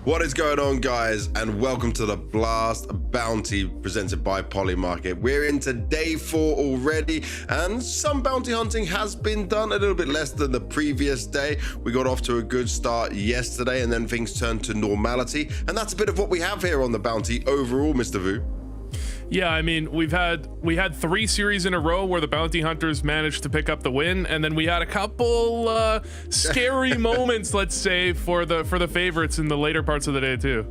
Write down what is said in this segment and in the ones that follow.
What is going on, guys, and welcome to the Blast Bounty presented by Polymarket. We're into day 4 already, and some bounty hunting has been done, a little bit less than the previous day. We got off to a good start yesterday, and then things turned to normality, and that's a bit of what we have here on the bounty overall, Mr. Vu. Yeah, I mean, we had 3 series in a row where the bounty hunters managed to pick up the win, and then we had a couple scary moments, let's say, for the favorites in the later parts of the day too.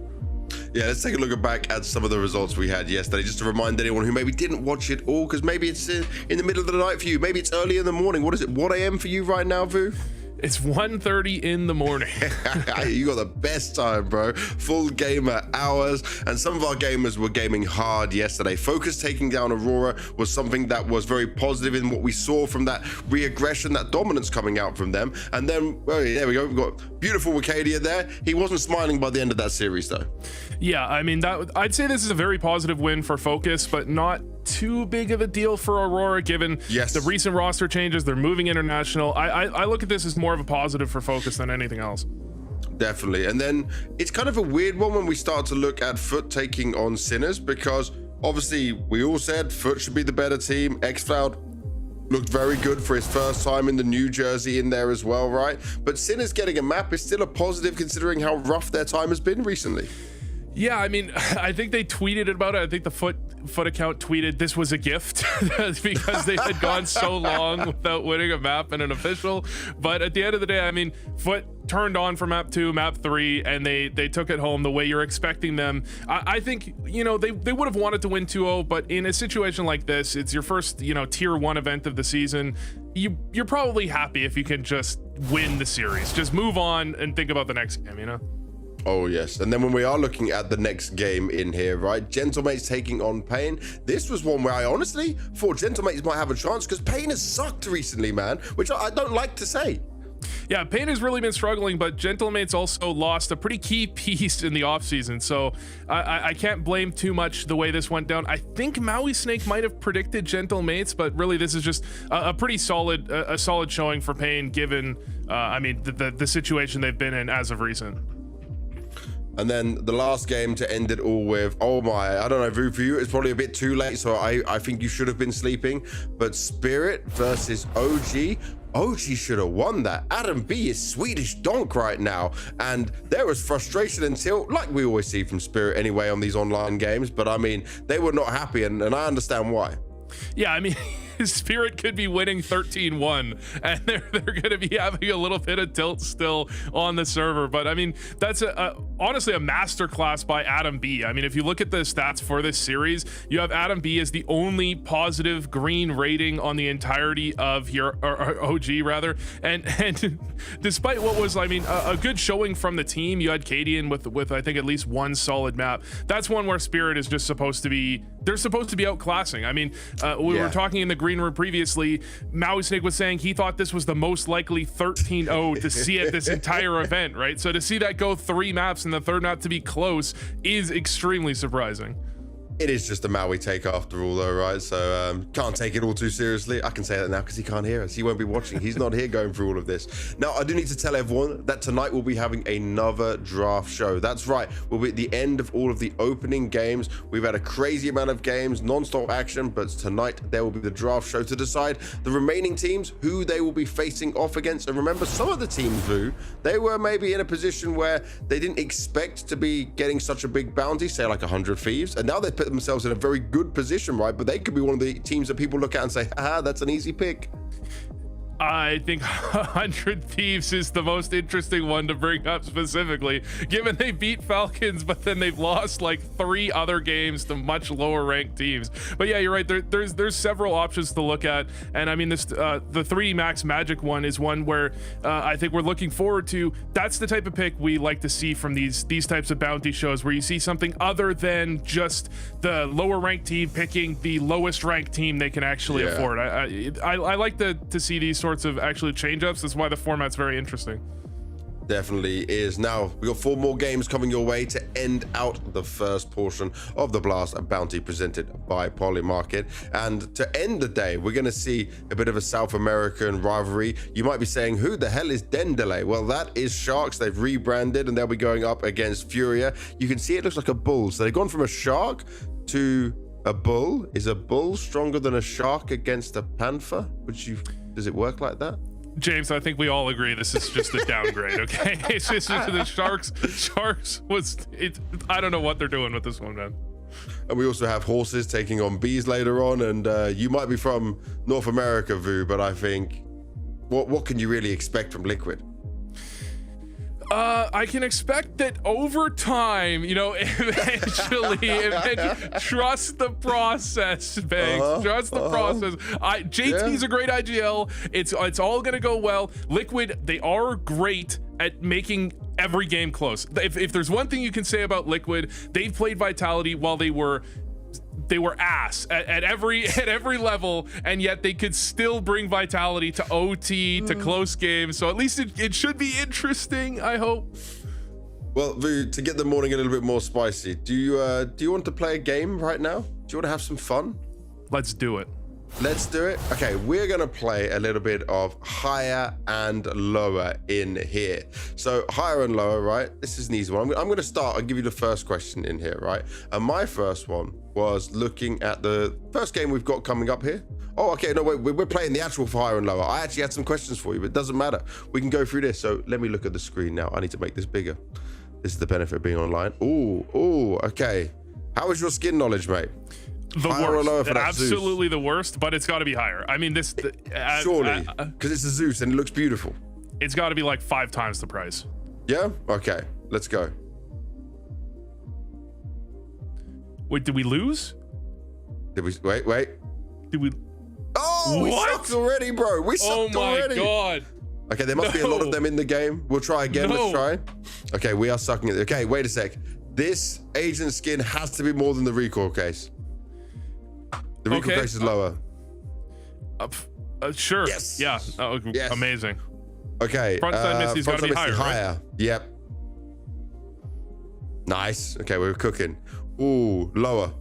Yeah, let's take a look back at some of the results we had yesterday, just to remind anyone who maybe didn't watch it all, because maybe it's in the middle of the night for you, maybe it's early in the morning. What is it, 1 a.m. for you right now, Vu? It's 1:30 in the morning. You got the best time, bro. Full gamer hours, and some of our gamers were gaming hard yesterday. Focus taking down Aurora was something that was very positive in what we saw from that re-aggression, that dominance coming out from them. And then, well, there we go. We've got beautiful Wicadia there. He wasn't smiling by the end of that series, though. Yeah, I mean, I'd say this is a very positive win for Focus, but not too big of a deal for Aurora, given the recent roster changes. They're moving international. I look at this as more of a positive for Focus than anything else. Definitely. And then it's kind of a weird one when we start to look at Foot taking on Sinners, because obviously we all said Foot should be the better team. Xcloud looked very good for his first time in the New Jersey in there as well, right? But Sinners getting a map is still a positive considering how rough their time has been recently. Yeah, I mean, I think they tweeted about it. I think the Foot account tweeted this was a gift because they had gone so long without winning a map and an official. But at the end of the day, I mean, Foot turned on for map 2, map 3, and they took it home the way you're expecting them. I think, you know, they would have wanted to win 2-0, but in a situation like this, it's your first, you know, tier 1 event of the season. You're probably happy if you can just win the series. Just move on and think about the next game, you know? Oh yes, and then when we are looking at the next game in here, right, Gentlemates taking on Pain. This was one where I honestly thought Gentlemates might have a chance, because Pain has sucked recently, man, which I don't like to say. Yeah, Pain has really been struggling, but Gentlemates also lost a pretty key piece in the offseason, so I can't blame too much the way this went down. I think Maui Snake might have predicted Gentlemates, but really this is just a pretty solid showing for Pain, given I mean the situation they've been in as of recent. And then the last game to end it all with, oh my, I don't know, Vu, for you, it's probably a bit too late, so I think you should have been sleeping, but Spirit versus OG. OG should have won that. Adam B is Swedish donk right now, and there was frustration until, like we always see from Spirit anyway on these online games, but I mean, they were not happy, and I understand why. Yeah, I mean, Spirit could be winning 13-1, and they're going to be having a little bit of tilt still on the server. But I mean, that's honestly a masterclass by Adam B. I mean, if you look at the stats for this series, you have Adam B as the only positive green rating on the entirety of your OG rather, and despite what was, I mean, a good showing from the team, you had Cadian with I think at least one solid map. That's one where Spirit is just supposed to be, they're supposed to be outclassing. I mean, we were talking in the green room previously. Maui Snake was saying he thought this was the most likely 13-0 to see at this entire event, right? So to see that go 3 maps and the third map to be close is extremely surprising. It is just a Maui take after all though, right? So can't take it all too seriously. I can say that now because he can't hear us. He won't be watching. He's not here going through all of this. Now, I do need to tell everyone that tonight we'll be having another draft show. That's right. We'll be at the end of all of the opening games. We've had a crazy amount of games, non-stop action, but tonight there will be the draft show to decide the remaining teams, who they will be facing off against. And remember, some of the teams, Vu, they were maybe in a position where they didn't expect to be getting such a big bounty, say like 100 Thieves, and now they put themselves in a very good position, right? But they could be one of the teams that people look at and say, ah, that's an easy pick. I think 100 Thieves is the most interesting one to bring up specifically, given they beat Falcons, but then they've lost like 3 other games to much lower ranked teams. But yeah, you're right. There's several options to look at, and I mean this the 3 Max Magic one is one where I think we're looking forward to. That's the type of pick we like to see from these types of bounty shows, where you see something other than just the lower ranked team picking the lowest ranked team they can actually afford. I like to see these sorts of actually change ups. That's why the format's very interesting. Definitely is. Now, we got 4 more games coming your way to end out the first portion of the Blast Bounty presented by Polymarket. And to end the day, we're going to see a bit of a South American rivalry. You might be saying, who the hell is DENDELE? Well, that is Sharks. They've rebranded and they'll be going up against FURIA. You can see it looks like a bull. So they've gone from a shark to a bull. Is a bull stronger than a shark against a panther? Does it work like that? James, I think we all agree this is just a downgrade, okay? It's just the Sharks I don't know what they're doing with this one, man. And we also have horses taking on bees later on, and you might be from North America, Vu, but I think, what can you really expect from Liquid? I can expect that over time, you know, eventually trust the process, Banks. Trust the process. JT's a great IGL. It's all gonna go well. Liquid, they are great at making every game close. If there's one thing you can say about Liquid, they've played Vitality while they were ass at every level, and yet they could still bring Vitality to OT, to close games. So at least it should be interesting, I hope. Well, Vu, to get the morning a little bit more spicy, do you want to play a game right now? Do you want to have some fun? Let's do it. Let's do it. Okay, we're gonna play a little bit of higher and lower in here. So higher and lower, right? This is an easy one. I'm gonna start. I'll give you the first question in here, right? And my first one was looking at the first game we've got coming up here. Oh, okay, no, wait, we're playing the actual for higher and lower. I actually had some questions for you, but it doesn't matter. We can go through this. So let me look at the screen now. I need to make this bigger. This is the benefit of being online. Ooh, okay. How is your skin knowledge, mate? The worst. Absolutely the worst, but it's got to be higher. I mean, surely, because it's a Zeus and it looks beautiful. It's got to be like 5 times the price. Yeah? Okay, let's go. Wait, did we lose? Did we? Wait. Did we? Oh, we sucked already, bro. We sucked already. Oh my God. Okay, there must be a lot of them in the game. We'll try again. Let's try. Okay, we are sucking it. Okay, wait a sec. This agent skin has to be more than the recoil case. The recoil case is lower. Sure. Yes. Yeah. Oh, yes. Amazing. Okay. Frontside Misty's got to be higher. Right? Yep. Nice. Okay, we're cooking. Ooh, lower.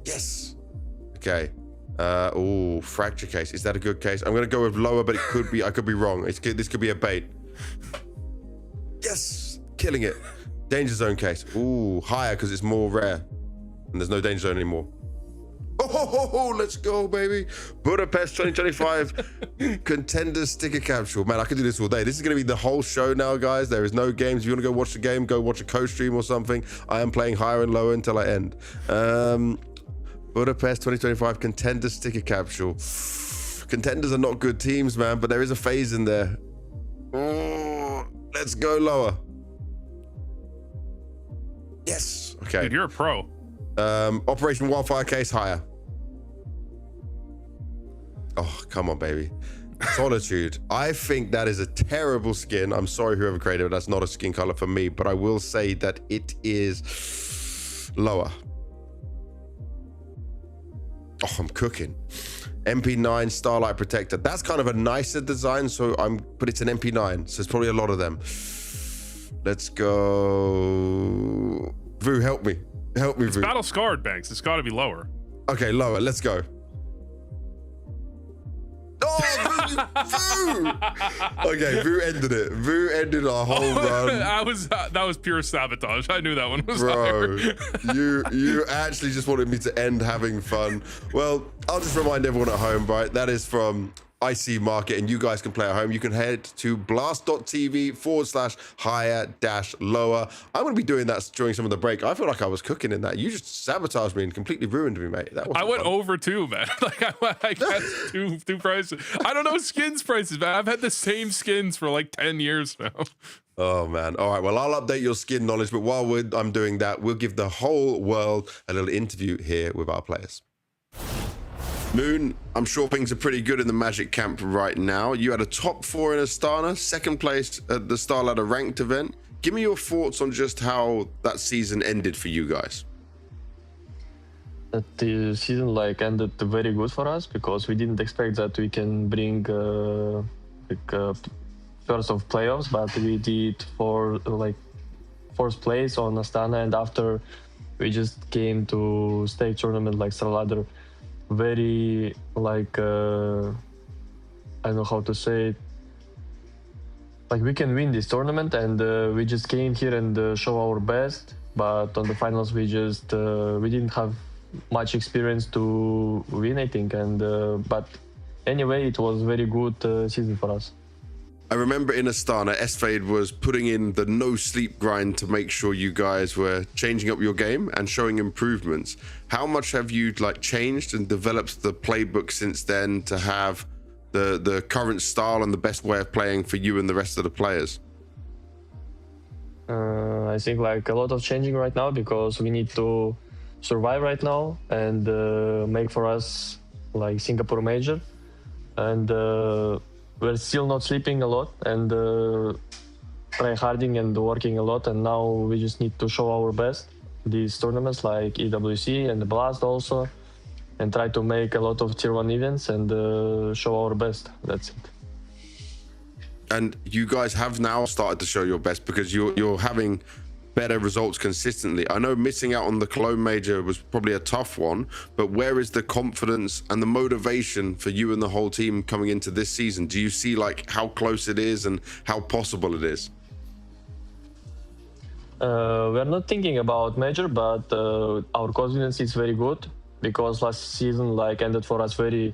Yes. Okay. Ooh, fracture case. Is that a good case? I'm gonna go with lower, but it could be. I could be wrong. This could be a bait. Yes, killing it. Danger zone case. Ooh, higher because it's more rare. And there's no danger zone anymore. Oh, let's go, baby. Budapest 2025 contender sticker capsule. Man, I could do this all day. This is going to be the whole show now, guys. There is no games. If you want to go watch the game, go watch a co-stream or something. I am playing higher and lower until I end. Budapest 2025 contender sticker capsule. Contenders are not good teams, man, but there is a phase in there. Oh, let's go lower. Yes. Okay. Dude, you're a pro. Operation Wildfire case higher. Oh, come on, baby. Solitude. I think that is a terrible skin. I'm sorry, whoever created it. That's not a skin color for me, but I will say that it is lower. Oh, I'm cooking. MP9 Starlight Protector. That's kind of a nicer design, but it's an MP9, so it's probably a lot of them. Let's go. Vu, help me. Help me, Vu. Battle Scarred, Banks. It's got to be lower. Okay, lower. Let's go. Oh, Vu! Okay, Vu ended it. Vu ended our whole run. That was pure sabotage. I knew that one was Bro, higher. you actually just wanted me to end having fun. Well, I'll just remind everyone at home, right? That is from IC Market, and you guys can play at home. You can head to blast.tv/higher-lower. I'm going to be doing that during some of the break. I feel like I was cooking in that. You just sabotaged me and completely ruined me, mate. I went over 2, man. Like I got two prices. I don't know skins prices, man. I've had the same skins for like 10 years now. Oh, man. All right. Well, I'll update your skin knowledge, but while I'm doing that, we'll give the whole world a little interview here with our players. Moon, I'm sure things are pretty good in the Magic camp right now. You had a top 4 in Astana, second place at the Star Ladder ranked event. Give me your thoughts on just how that season ended for you guys. The season ended very good for us because we didn't expect that we can bring first of playoffs, but we did fourth place on Astana, and after we just came to state tournament like several other very I don't know how to say it. Like we can win this tournament, and we just came here and show our best. But on the finals, we didn't have much experience to win, I think. And but anyway, it was very good season for us. I remember in Astana, S-Fade was putting in the no sleep grind to make sure you guys were changing up your game and showing improvements. How much have you changed and developed the playbook since then to have the current style and the best way of playing for you and the rest of the players? I think a lot of changing right now, because we need to survive right now and make for us Singapore major, and we're still not sleeping a lot and try harding and working a lot, and now we just need to show our best these tournaments like EWC and the Blast also, and try to make a lot of tier 1 events and show our best. That's it. And you guys have now started to show your best, because you're having better results consistently. I know missing out on the Cologne major was probably a tough one, but where is the confidence and the motivation for you and the whole team coming into this season? Do you see how close it is and how possible it is? We're not thinking about major, but our confidence is very good, because last season ended for us very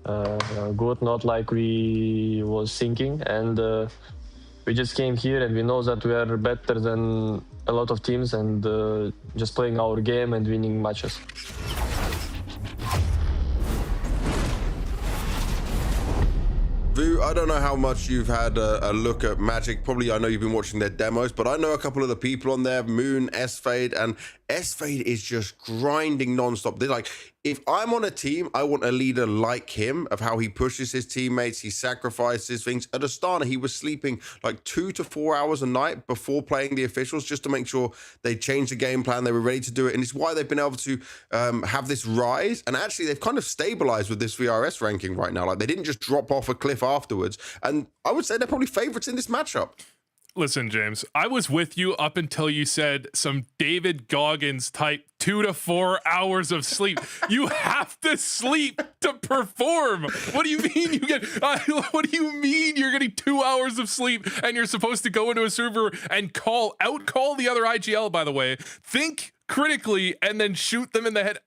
good, not like we was thinking, and we just came here and we know that we are better than a lot of teams, and just playing our game and winning matches. Vu, I don't know how much you've had a look at Magic. Probably, I know you've been watching their demos, but I know a couple of the people on there, Moon, S-Fade, and S-Fade is just grinding nonstop. They're like, if I'm on a team, I want a leader like him, of how he pushes his teammates, he sacrifices things. At Astana, he was sleeping 2 to 4 hours a night before playing the officials, just to make sure they changed the game plan, they were ready to do it. And it's why they've been able to have this rise. And actually, they've kind of stabilized with this VRS ranking right now. They didn't just drop off a cliff afterwards. And I would say they're probably favorites in this matchup. Listen, James, I was with you up until you said some David Goggins type 2 to 4 hours of sleep. You have to sleep to perform. What do you mean you get? What do you mean you're getting 2 hours of sleep and you're supposed to go into a server and call the other IGL? By the way, think critically and then shoot them in the head.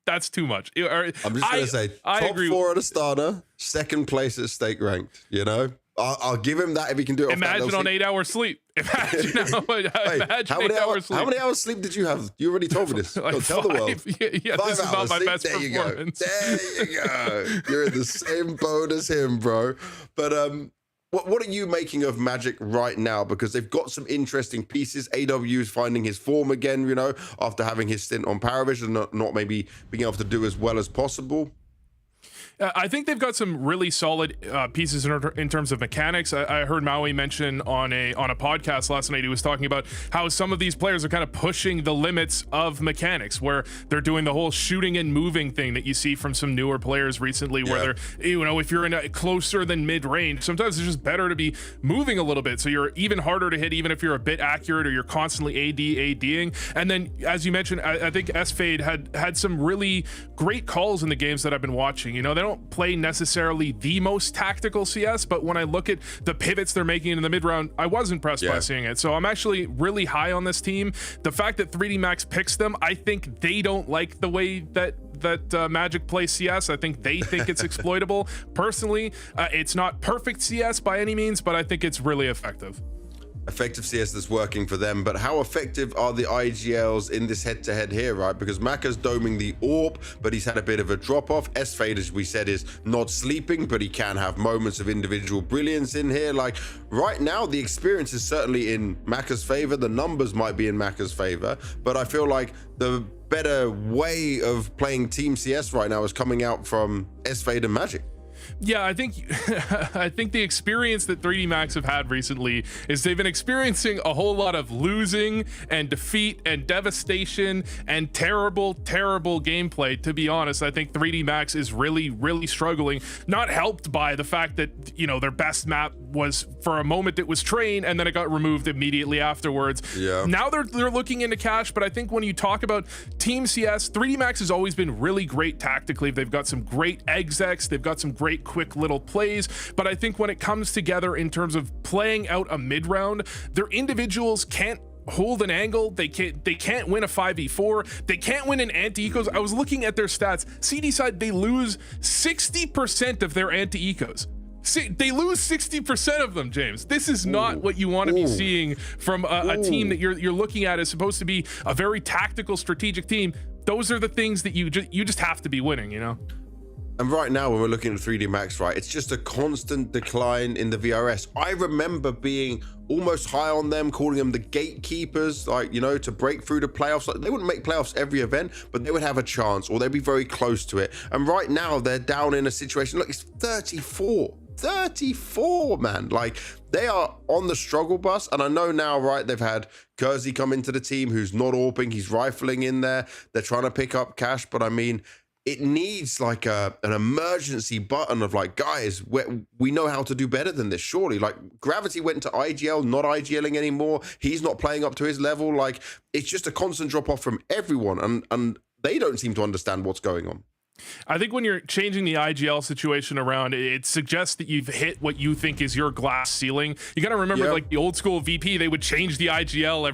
That's too much. I'm just gonna say, top 4 at Astana, second place at stake ranked. I'll give him that if he can do it. Imagine on 8 hours sleep. Imagine how many hours sleep did you have? You already told me this. Tell the world. Yeah, 5 this is not my best performance. There you go. You're in the same boat as him, bro. But what are you making of Magic right now? Because they've got some interesting pieces. AW is finding his form again, after having his stint on Paravision, not maybe being able to do as well as possible. I think they've got some really solid pieces in terms of mechanics. I heard Maui mention on a podcast last night, he was talking about how some of these players are kind of pushing the limits of mechanics, where they're doing the whole shooting and moving thing that you see from some newer players recently, where they're, if you're in a closer than mid-range, sometimes it's just better to be moving a little bit, so you're even harder to hit, even if you're a bit accurate or you're constantly ADing. And then, as you mentioned, I think S-Fade had some really great calls in the games that I've been watching. They don't play necessarily the most tactical CS, but when I look at the pivots they're making in the mid round, I was impressed by seeing it. So I'm actually really high on this team. The fact that 3D Max picks them, I think they don't like the way that Magic plays CS. I think they think it's exploitable. Personally, it's not perfect CS by any means, but I think it's really effective. Effective CS that's working for them, but how effective are the IGLs in this head-to-head here, right? Because Maka's doming the AWP, but he's had a bit of a drop-off. S-Fade, as we said, is not sleeping, but he can have moments of individual brilliance in here. Right now, the experience is certainly in Maka's favor. The numbers might be in Maka's favor, but I feel like the better way of playing Team CS right now is coming out from S-Fade and Magic. Yeah, I think I think the experience that 3D Max have had recently is they've been experiencing a whole lot of losing and defeat and devastation and terrible gameplay. To be honest, I think 3D Max is really struggling, not helped by the fact that, you know, their best map was, for a moment it was Train, and then it got removed immediately afterwards. Yeah. Now they're looking into cash, but I think when you talk about Team CS, 3D Max has always been really great tactically. They've got some great execs, they've got some great quick little plays, but I think when it comes together in terms of playing out a mid round, their individuals can't hold an angle. They can't win a 5v4. They can't win an anti-ecos. I was looking at their stats. CD side, they lose 60% of their anti-ecos. They lose 60% of them, James. This is not what you want to be seeing from a team that you're looking at as supposed to be a very tactical, strategic team. Those are the things that you just have to be winning, you know? And right now, when we're looking at 3D Max, right, it's just a constant decline in the VRS. I remember being almost high on them, calling them the gatekeepers, like, you know, to break through the playoffs. Like, they wouldn't make playoffs every event, but they would have a chance, or they'd be very close to it. And right now, they're down in a situation, look, it's 34, man. Like, they are on the struggle bus. And I know now, right, they've had Kersey come into the team who's not AWPing, he's rifling in there. They're trying to pick up cash, but I mean, it needs like an emergency button of like, guys, we know how to do better than this, surely. Like, Gravity went to IGL, not IGLing anymore. He's not playing up to his level. Like, it's just a constant drop off from everyone, and they don't seem to understand what's going on. I think when you're changing the IGL situation around, it suggests that you've hit what you think is your glass ceiling. You got to remember, like the old school VP, they would change the IGL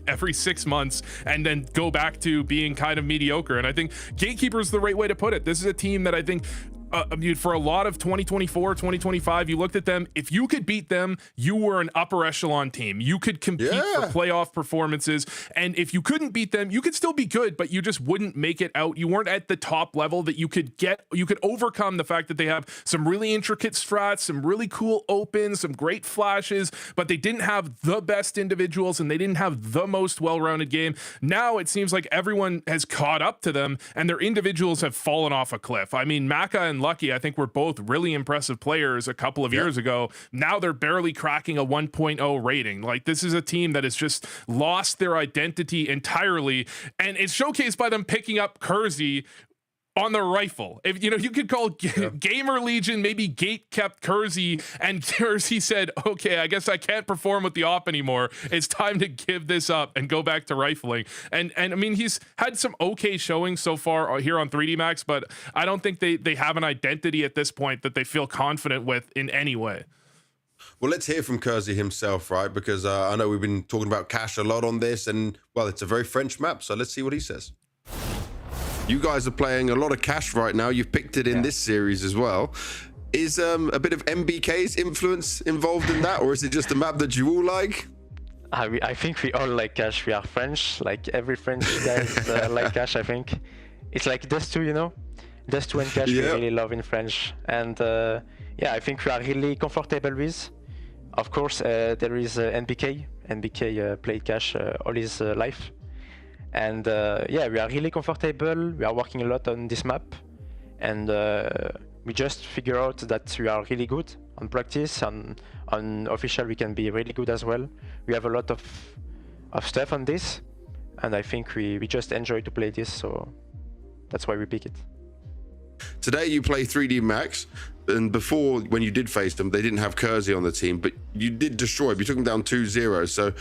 every 6 months and then go back to being kind of mediocre. And I think Gatekeeper is the right way to put it. This is a team that I think for a lot of 2024, 2025, you looked at them. If you could beat them, you were an upper echelon team. You could compete for playoff performances. And if you couldn't beat them, you could still be good, but you just wouldn't make it out. You weren't at the top level that you could get. You could overcome the fact that they have some really intricate strats, some really cool opens, some great flashes, but they didn't have the best individuals and they didn't have the most well-rounded game. Now it seems like everyone has caught up to them and their individuals have fallen off a cliff. I mean, Maka and Lucky, I think, were both really impressive players a couple of years ago. Now they're barely cracking a 1.0 rating. Like, this is a team that has just lost their identity entirely, and it's showcased by them picking up Kersey on the rifle. If you know, you could call Gamer Legion maybe gate kept Kersey, and Kersey said, okay, I guess I can't perform with the op anymore. It's time to give this up and go back to rifling. And I mean, he's had some okay showing so far here on 3D Max, but I don't think they have an identity at this point that they feel confident with in any way. Well, let's hear from Kersey himself, right? Because I know we've been talking about cash a lot on this, and well, it's a very French map, so let's see what he says. You guys are playing a lot of cash right now. You've picked it in this series as well. Is a bit of MBK's influence involved in that, or is it just a map that you all like? I think we all like cash. We are French, like every French guys like cash, I think. It's like Destu, you know? Destu and cash we really love in French. And yeah, I think we are really comfortable with. Of course, there is NBK. NBK played cash all his life. And yeah, we are really comfortable. We are working a lot on this map, and we just figure out that we are really good on practice, and on official we can be really good as well. We have a lot of stuff on this, and I think we just enjoy to play this, so that's why we pick it. Today you play 3D Max, and before, when you did face them, they didn't have Kersey on the team, but you did destroy them. You took them down 2-0, so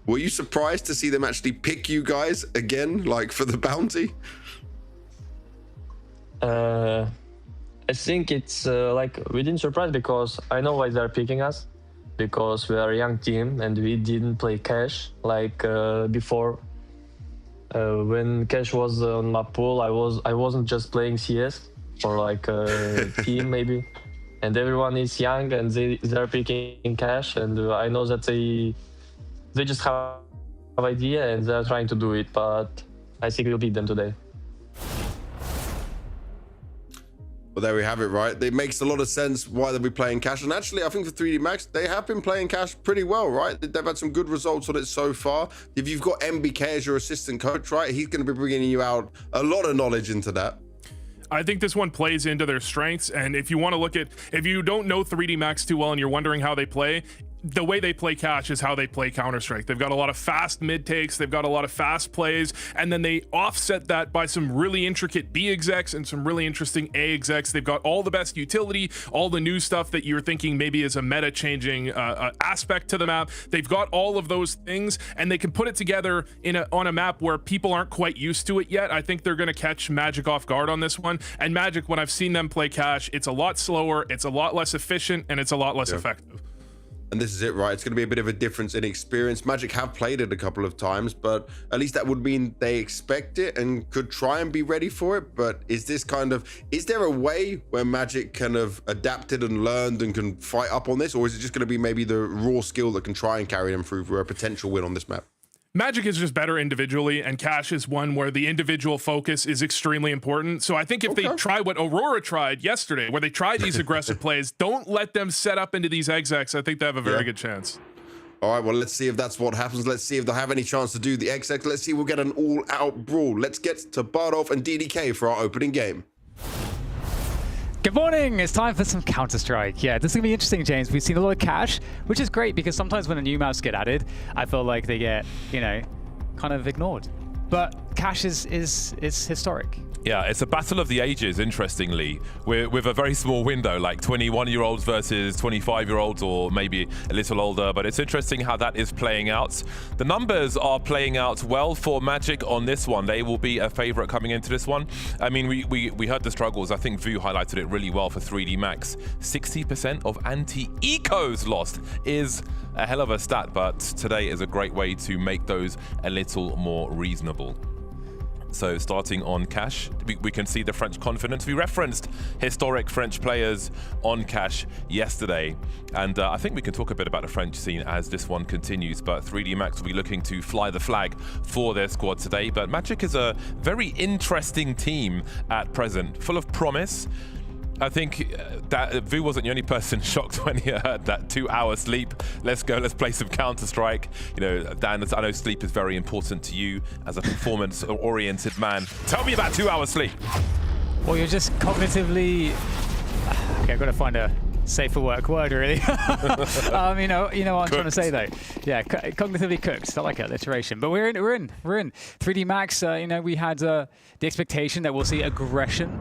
were you surprised to see them actually pick you guys again, like for the bounty? I think it's like we didn't surprise, because I know why they're picking us, because we are a young team and we didn't play cash like before. When cash was on my pool, I wasn't just playing CS or like a team maybe, and everyone is young and they're picking cash, and I know that they just have an idea and they're trying to do it, but I think we'll beat them today. Well, there we have it, right? It makes a lot of sense why they'll be playing cash. And actually, I think for 3D Max, they have been playing cash pretty well, right? They've had some good results on it so far. If you've got MBK as your assistant coach, right, he's going to be bringing you out a lot of knowledge into that. I think this one plays into their strengths, and if you want to look at, if you don't know 3D Max too well and you're wondering how they play, the way they play Cash is how they play Counter-Strike. They've got a lot of fast mid takes, they've got a lot of fast plays, and then they offset that by some really intricate B execs and some really interesting A execs. They've got all the best utility, all the new stuff that you're thinking maybe is a meta changing aspect to the map. They've got all of those things, and they can put it together on a map where people aren't quite used to it yet. I think they're going to catch Magic off guard on this one. And Magic, when I've seen them play Cash, it's a lot slower, it's a lot less efficient, and it's a lot less effective. And this is it, right? It's going to be a bit of a difference in experience. Magic have played it a couple of times, but at least that would mean they expect it and could try and be ready for it. But is there a way where Magic kind of adapted and learned and can fight up on this? Or is it just going to be maybe the raw skill that can try and carry them through for a potential win on this map? Magic is just better individually, and Cash is one where the individual focus is extremely important. So I think if they try what Aurora tried yesterday, where they try these aggressive plays, don't let them set up into these execs. I think they have a very good chance. All right, well, let's see if that's what happens. Let's see if they'll have any chance to do the exec. Let's see if we'll get an all-out brawl. Let's get to Bardolph and DDK for our opening game. Good morning, it's time for some Counter-Strike. Yeah, this is gonna be interesting, James. We've seen a lot of Cash, which is great because sometimes when the new maps get added, I feel like they get, you know, kind of ignored. But Cash is historic. Yeah, it's a battle of the ages, interestingly, with a very small window, like 21-year-olds versus 25-year-olds, or maybe a little older, but it's interesting how that is playing out. The numbers are playing out well for Magic on this one. They will be a favorite coming into this one. I mean, we heard the struggles. I think Vu highlighted it really well for 3D Max. 60% of anti-ecos lost is a hell of a stat, but today is a great way to make those a little more reasonable. So starting on Cash, we can see the French confidence. We referenced historic French players on Cash yesterday. And I think we can talk a bit about the French scene as this one continues. But 3D Max will be looking to fly the flag for their squad today. But Magic is a very interesting team at present, full of promise. I think that Vu wasn't the only person shocked when he heard that 2-hour sleep. Let's go, let's play some Counter-Strike. You know, Dan, I know sleep is very important to you as a performance-oriented man. Tell me about 2 hours sleep. Well, you're just cognitively... Okay, I've got to find a safer work word, really. you know what I'm trying to say, though. Yeah, cognitively cooked. I like alliteration. But we're in. 3D Max, you know, we had the expectation that we'll see aggression.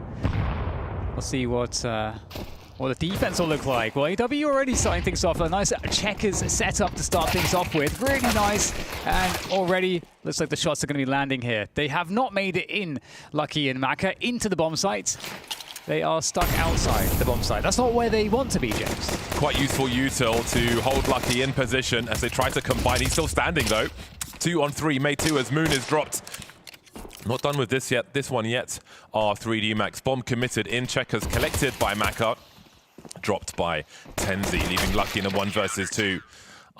We'll see what the defense will look like. Well, AW already starting things off. A nice checkers set up to start things off with. Really nice. And already looks like the shots are going to be landing here. They have not made it in, Lucky and Maka, into the bomb site. They are stuck outside the bomb site. That's not where they want to be, James. Quite useful util to hold Lucky in position as they try to combine. He's still standing, though. 2 on 3. May 2 as Moon is dropped. Not done with this yet. This one yet. Our 3D Max bomb committed in checkers, collected by Maka, dropped by Tenzi, leaving Lucky in a 1 versus 2.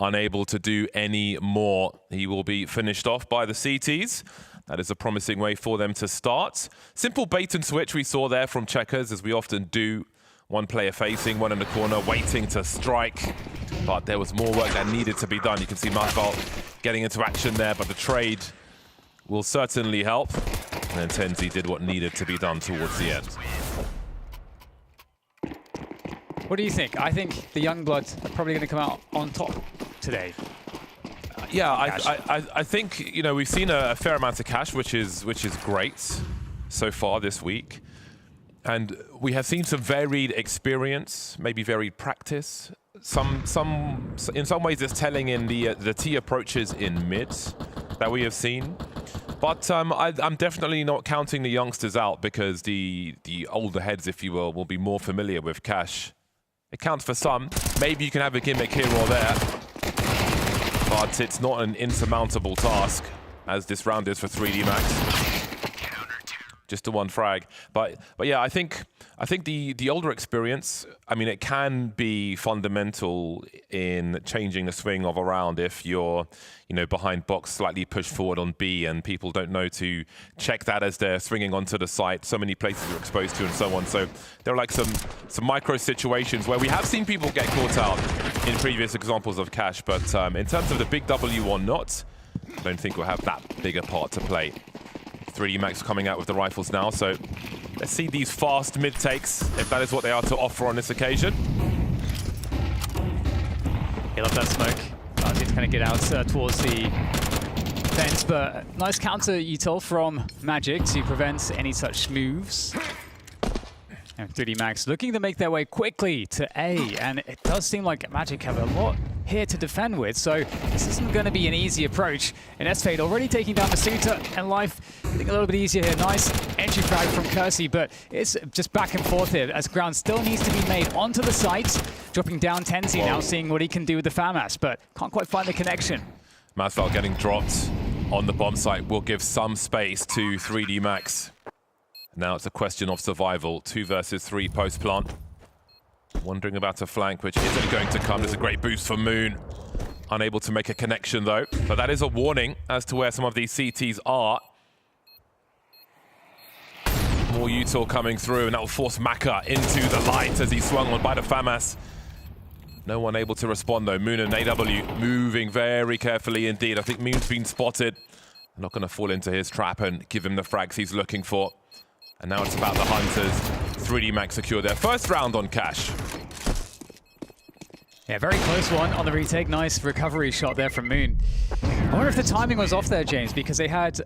Unable to do any more. He will be finished off by the CTs. That is a promising way for them to start. Simple bait and switch we saw there from checkers, as we often do. One player facing, one in the corner, waiting to strike. But there was more work that needed to be done. You can see Marval getting into action there, but the trade will certainly help. And then Tenzi did what needed to be done towards the end. What do you think? I think the Youngbloods are probably going to come out on top today. Yeah, I think, you know, we've seen a fair amount of Cash, which is great so far this week. And we have seen some varied experience, maybe varied practice. In some ways it's telling in the T approaches in mid that we have seen. But I'm definitely not counting the youngsters out, because the older heads, if you will be more familiar with Cash. It counts for some. Maybe you can have a gimmick here or there, but it's not an insurmountable task, as this round is for 3D Max. Just the 1 frag. But yeah, I think the older experience, I mean, it can be fundamental in changing the swing of a round if you're, you know, behind box, slightly pushed forward on B, and people don't know to check that as they're swinging onto the site. So many places you're exposed to and so on. So there are like some micro situations where we have seen people get caught out in previous examples of Cash. But in terms of the big W or not, I don't think we'll have that big a part to play. 3D Max coming out with the rifles now, so let's see these fast mid takes, if that is what they are to offer on this occasion. He love that smoke. He's going to get out towards the fence, but nice counter util from Magic to prevent any such moves. And 3D Max looking to make their way quickly to A, and it does seem like Magic have a lot here to defend with, so this isn't going to be an easy approach. And S-Fade already taking down the Suitor, and Life I think a little bit easier here. Nice entry frag from Kersey, but it's just back and forth here as ground still needs to be made onto the site. Dropping down Tenzi now, seeing what he can do with the FAMAS, but can't quite find the connection. Masval getting dropped on the bomb site will give some space to 3D Max. Now it's a question of survival. 2 versus 3 post plant. Wondering about a flank, which isn't going to come. There's a great boost for Moon. Unable to make a connection though. But that is a warning as to where some of these CTs are. More util coming through, and that will force Maka into the light as he swung on by the FAMAS. No one able to respond though. Moon and AW moving very carefully indeed. I think Moon's been spotted. Not going to fall into his trap and give him the frags he's looking for. And now it's about the Hunters. 3D Max secure their first round on Cash. Yeah, very close one on the retake. Nice recovery shot there from Moon. I wonder if the timing was off there, James, because they had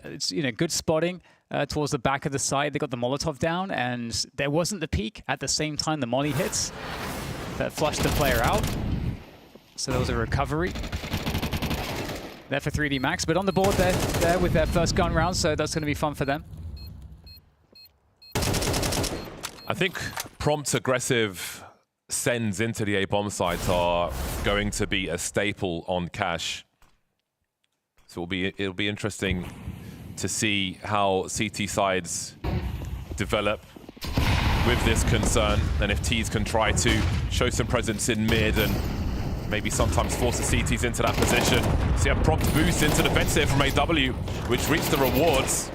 good spotting towards the back of the site. They got the Molotov down, and there wasn't the peak at the same time the molly hits that flushed the player out. So there was a recovery there for 3D Max, but on the board there with their first gun round, so that's going to be fun for them. I think prompt aggressive sends into the A bomb site are going to be a staple on Cash. So it'll be interesting to see how CT sides develop with this concern, and if T's can try to show some presence in mid and maybe sometimes force the CTs into that position. See a prompt boost into the fence here from AW, which reached the rewards.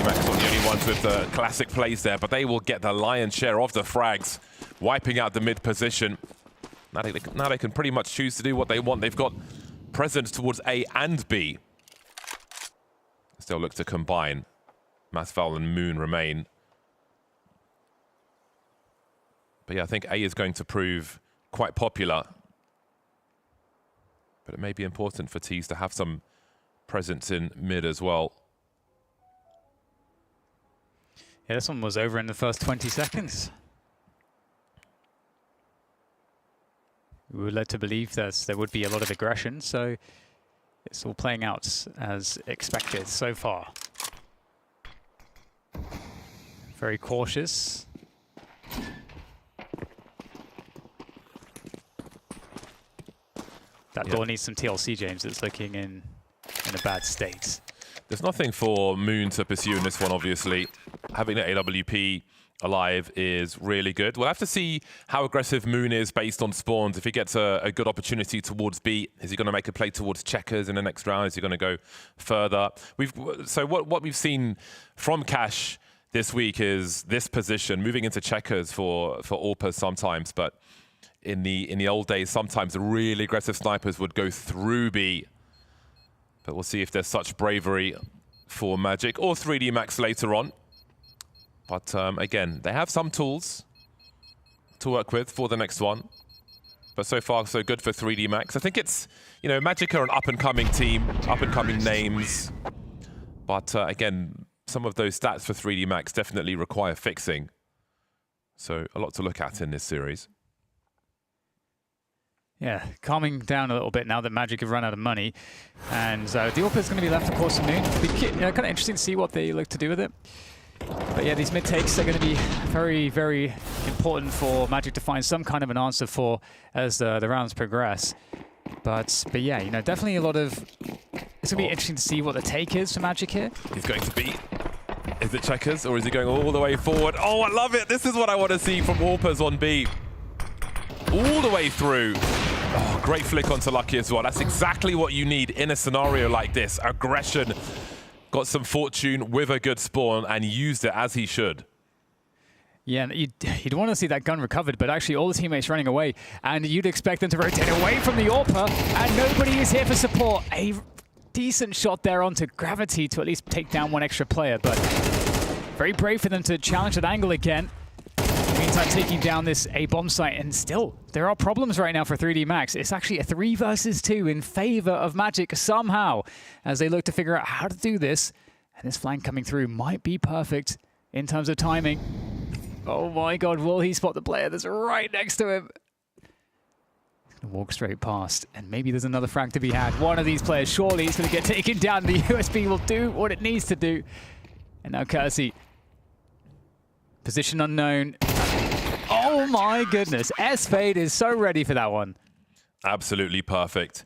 Max are the only ones with the classic plays there, but they will get the lion's share of the frags, wiping out the mid position. Now they can pretty much choose to do what they want. They've got presence towards A and B. Still look to combine. Masval and Moon remain. But yeah, I think A is going to prove quite popular. But it may be important for T's to have some presence in mid as well. Yeah, this one was over in the first 20 seconds. We were led to believe that there would be a lot of aggression, so it's all playing out as expected so far. Very cautious. That door needs some TLC, James. It's looking in a bad state. There's nothing for Moon to pursue in this one, obviously. Having the AWP alive is really good. We'll have to see how aggressive Moon is based on spawns. If he gets a good opportunity towards B, is he going to make a play towards Checkers in the next round? Is he going to go further? So what we've seen from Cash this week is this position, moving into Checkers for AWPers sometimes, but in the old days, sometimes the really aggressive snipers would go through B. But we'll see if there's such bravery for Magic or 3D Max later on. But again, they have some tools to work with for the next one. But so far, so good for 3D Max. I think it's, Magic are an up-and-coming team, up-and-coming names. But again, some of those stats for 3D Max definitely require fixing. So a lot to look at in this series. Yeah, calming down a little bit now that Magic have run out of money. And the AWP is going to be left, of course, to Moon. Kind of interesting to see what they look to do with it. But yeah, these mid takes are going to be very, very important for Magic to find some kind of an answer for as the rounds progress. But yeah, definitely a lot of... It's going to be interesting to see what the take is for Magic here. He's going to be... Is it Checkers or is he going all the way forward? Oh, I love it! This is what I want to see from AWPers on B. All the way through. Oh, great flick onto Lucky as well. That's exactly what you need in a scenario like this. Aggression. Got some fortune with a good spawn and used it as he should. Yeah, you'd want to see that gun recovered, but actually all the teammates running away, and you'd expect them to rotate away from the AWPer, and nobody is here for support. A decent shot there onto Gravity to at least take down one extra player, but very brave for them to challenge that angle again. In the meantime, taking down this A bomb site, and still, there are problems right now for 3D Max. It's actually a 3 versus 2 in favor of Magic somehow, as they look to figure out how to do this. And this flank coming through might be perfect in terms of timing. Oh my god, will he spot the player that's right next to him? He's going to walk straight past, and maybe there's another frag to be had. One of these players, surely is going to get taken down. The USB will do what it needs to do. And now Courtesy. Position unknown. Oh my goodness, S-Fade is so ready for that one. Absolutely perfect.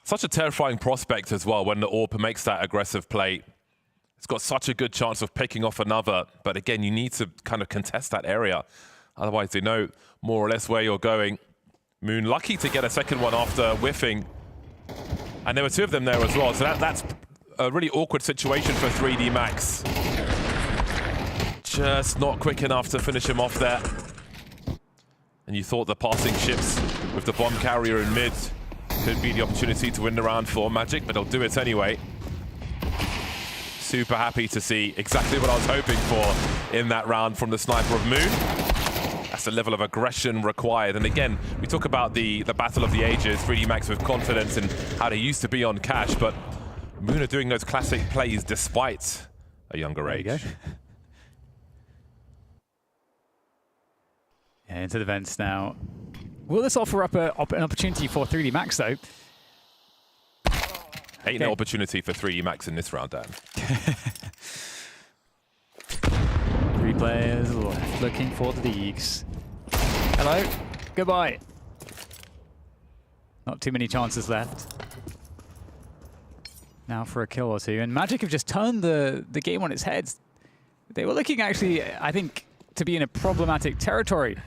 Such a terrifying prospect as well when the AWP makes that aggressive play. It's got such a good chance of picking off another, but again, you need to kind of contest that area. Otherwise, they know more or less where you're going. Moon lucky to get a second one after whiffing. And there were 2 of them there as well, so that's a really awkward situation for 3D Max. Just not quick enough to finish him off there. And you thought the passing ships with the bomb carrier in mid could be the opportunity to win the round for Magic, but they'll do it anyway. Super happy to see exactly what I was hoping for in that round from the sniper of Moon. That's the level of aggression required. And again, we talk about the battle of the ages, 3D Max with confidence and how they used to be on Cash, but Moon are doing those classic plays despite a younger age. There you go. Yeah, into the vents now. Will this offer up an opportunity for 3D Max, though? Ain't no opportunity for 3D Max in this round, Dan. 3 players looking for the Deegs. Hello. Goodbye. Not too many chances left. Now for a kill or 2. And Magic have just turned the game on its head. They were looking actually, I think, to be in a problematic territory.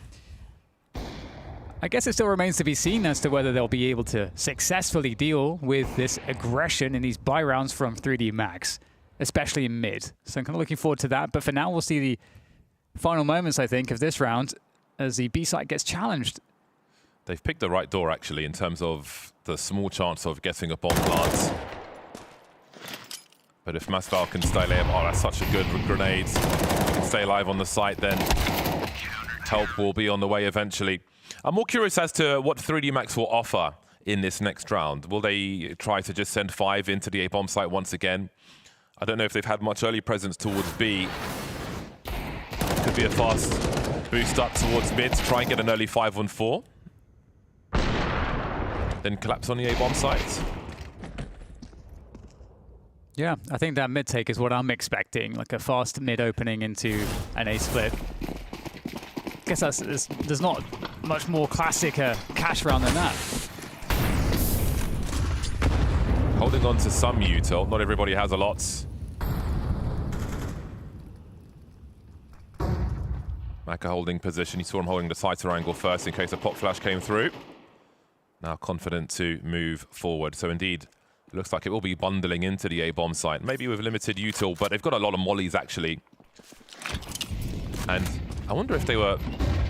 I guess it still remains to be seen as to whether they'll be able to successfully deal with this aggression in these buy rounds from 3D Max, especially in mid. So I'm kind of looking forward to that. But for now, we'll see the final moments, I think, of this round as the B site gets challenged. They've picked the right door, actually, in terms of the small chance of getting a bomb plant. But if Masval can stay alive, oh, that's such a good grenade. Can stay alive on the site, then help will be on the way eventually. I'm more curious as to what 3D Max will offer in this next round. Will they try to just send 5 into the A-bomb site once again? I don't know if they've had much early presence towards B. Could be a fast boost up towards mid to try and get an early 5-on-4. Then collapse on the A-bomb site. Yeah, I think that mid take is what I'm expecting, like a fast mid opening into an A split. I guess there's not much more classic Cash round than that. Holding on to some util, not everybody has a lot. Maka holding position, you saw him holding the side triangle first in case a pop flash came through. Now confident to move forward, so indeed, it looks like it will be bundling into the A-bomb site, maybe with limited util, but they've got a lot of mollies actually. And I wonder if they were,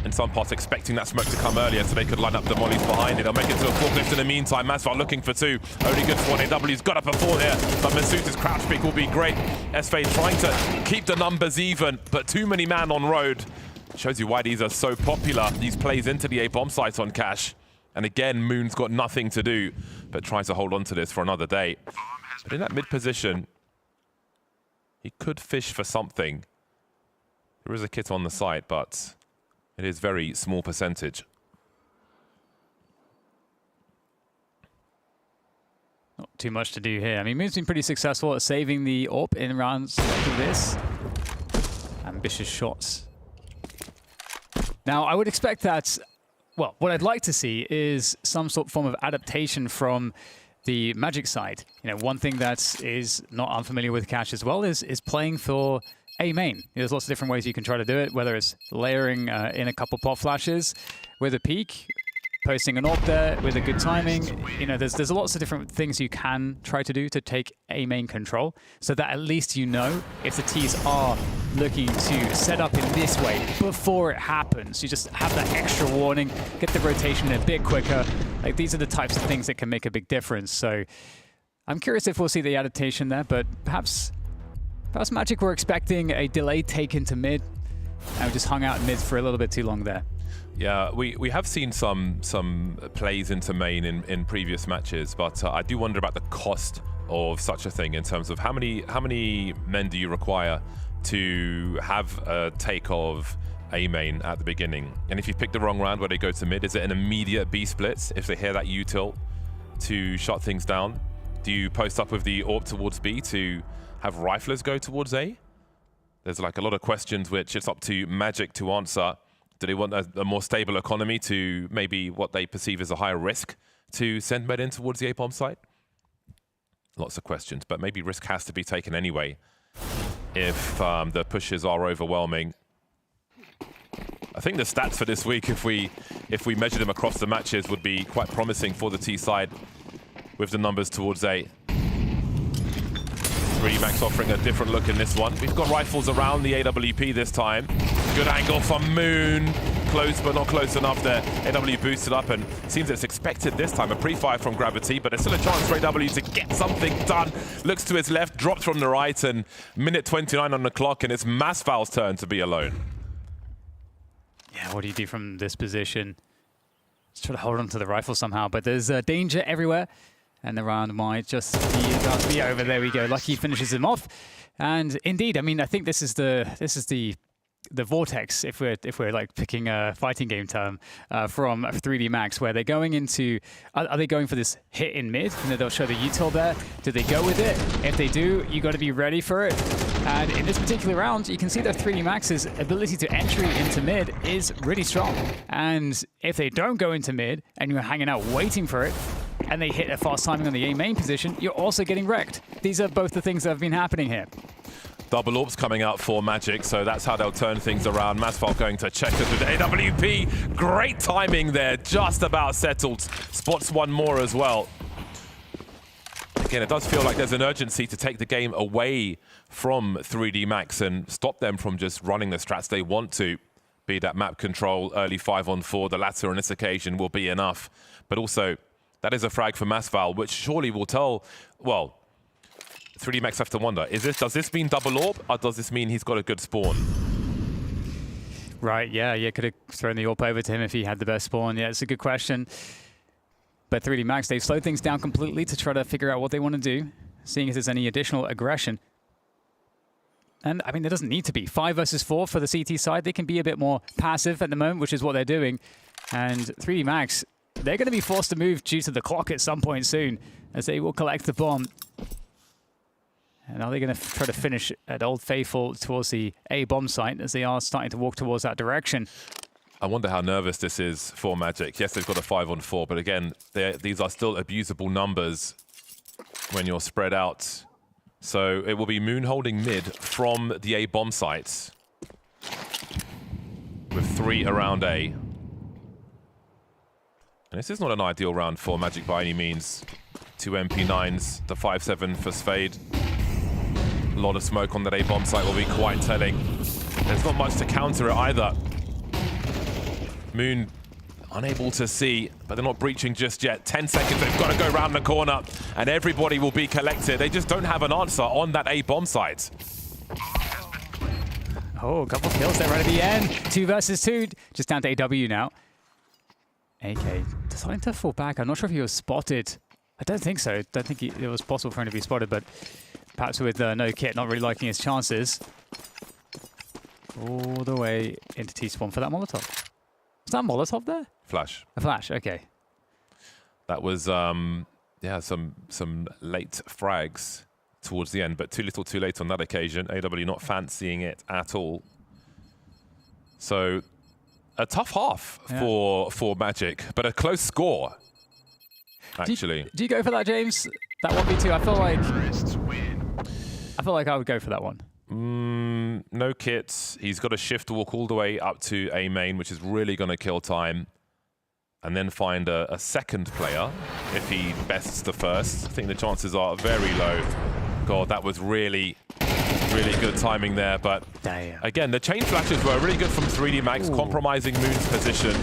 in some parts, expecting that smoke to come earlier so they could line up the mollies behind it. They'll make it to a forklift in the meantime. Masval looking for 2. Only good for 1 AW's got up a 4 here, but Masuda's crouch pick will be great. S-Fade trying to keep the numbers even, but too many man on road. Shows you why these are so popular, these plays into the A-bomb sites on Cash. And again, Moon's got nothing to do, but tries to hold on to this for another day. But in that mid position, he could fish for something. There is a kit on the site, but it is very small percentage. Not too much to do here. I mean, Moon's been pretty successful at saving the AWP in rounds like this. Ambitious shots. Now, I would expect that, well, what I'd like to see is some sort of form of adaptation from the Magic side. You know, one thing that is not unfamiliar with Cash as well is playing for A main. There's lots of different ways you can try to do it, whether it's layering in a couple pop flashes with a peek, posting an AWP there with a good timing. You know, there's lots of different things you can try to do to take A main control, so that at least you know if the Ts are looking to set up in this way before it happens. You just have that extra warning, get the rotation a bit quicker. Like, these are the types of things that can make a big difference. So I'm curious if we'll see the adaptation there, but perhaps Magic were expecting a delay take into mid, and we just hung out in mid for a little bit too long there. Yeah, we have seen some plays into main in previous matches, but I do wonder about the cost of such a thing in terms of how many men do you require to have a take of A main at the beginning, and if you pick the wrong round where they go to mid, is it an immediate B splits if they hear that U tilt to shut things down? Do you post up with the AWP towards B to have riflers go towards A? There's like a lot of questions which it's up to Magic to answer. Do they want a more stable economy to maybe what they perceive as a higher risk to send med in towards the A bomb site? Lots of questions, but maybe risk has to be taken anyway if the pushes are overwhelming. I think the stats for this week, if we measure them across the matches, would be quite promising for the T side with the numbers towards A. 3Max offering a different look in this one. We've got rifles around the AWP this time. Good angle from Moon. Close, but not close enough there. AW boosted up, and seems it's expected this time. A pre-fire from Gravity, but there's still a chance for AW to get something done. Looks to his left, drops from the right, and minute 29 on the clock, and it's Masval's turn to be alone. Yeah, what do you do from this position? Just try to hold on to the rifle somehow, but there's danger everywhere. And the round might just be about to be over. There we go. Lucky finishes him off. And indeed, I mean, I think this is the vortex, if we're like picking a fighting game term from 3D Max, where they're going into, are they going for this hit in mid? And then they'll show the util there. Do they go with it? If they do, you got to be ready for it. And in this particular round, you can see that 3D Max's ability to entry into mid is really strong. And if they don't go into mid and you're hanging out waiting for it, and they hit a fast timing on the A main position, you're also getting wrecked. These are both the things that have been happening here. Double AWPs coming out for Magic, so that's how they'll turn things around. Masval going to check us with AWP. Great timing there, just about settled. Spots one more as well. Again, it does feel like there's an urgency to take the game away from 3D Max and stop them from just running the strats they want to. Be that map control, early 5-on-4, the latter on this occasion will be enough. But also, that is a frag for Masval, which surely will tell, well, 3D Max have to wonder, does this mean double AWP, or does this mean he's got a good spawn? Right, yeah, could have thrown the AWP over to him if he had the best spawn. Yeah, it's a good question. But 3D Max, they've slowed things down completely to try to figure out what they want to do, seeing if there's any additional aggression. And, I mean, there doesn't need to be. 5 versus 4 for the CT side. They can be a bit more passive at the moment, which is what they're doing. And 3D Max, they're going to be forced to move due to the clock at some point soon, as they will collect the bomb. And are they going to try to finish at Old Faithful towards the A bomb site, as they are starting to walk towards that direction? I wonder how nervous this is for Magic. Yes, they've got a 5-on-4, but again, these are still abusable numbers when you're spread out. So it will be Moon holding mid from the A bomb sites, with 3 around A. And this is not an ideal round for Magic by any means. 2 MP9s, the 5-7 for Spade. A lot of smoke on that A bomb site will be quite telling. There's not much to counter it either. Moon unable to see, but they're not breaching just yet. 10 seconds, they've got to go around the corner, and everybody will be collected. They just don't have an answer on that A bomb site. Oh, a couple of kills there right at the end. 2 versus 2, just down to AW now. AK deciding to fall back. I'm not sure if he was spotted. I don't think so. I don't think it was possible for him to be spotted, but perhaps with no kit, not really liking his chances. All the way into T-spawn for that Molotov. Was that Molotov there? Flash. A flash, okay. That was, yeah, some late frags towards the end, but too little too late on that occasion. AW not fancying it at all. So a tough half for Magic, but a close score, actually. Do you go for that, James? That 1v2, I feel like I would go for that one. No kits. He's got to shift walk all the way up to A main, which is really going to kill time. And then find a second player if he bests the first. I think the chances are very low. God, that was really good timing there. But damn. Again, the chain flashes were really good from 3D Max, compromising Moon's position.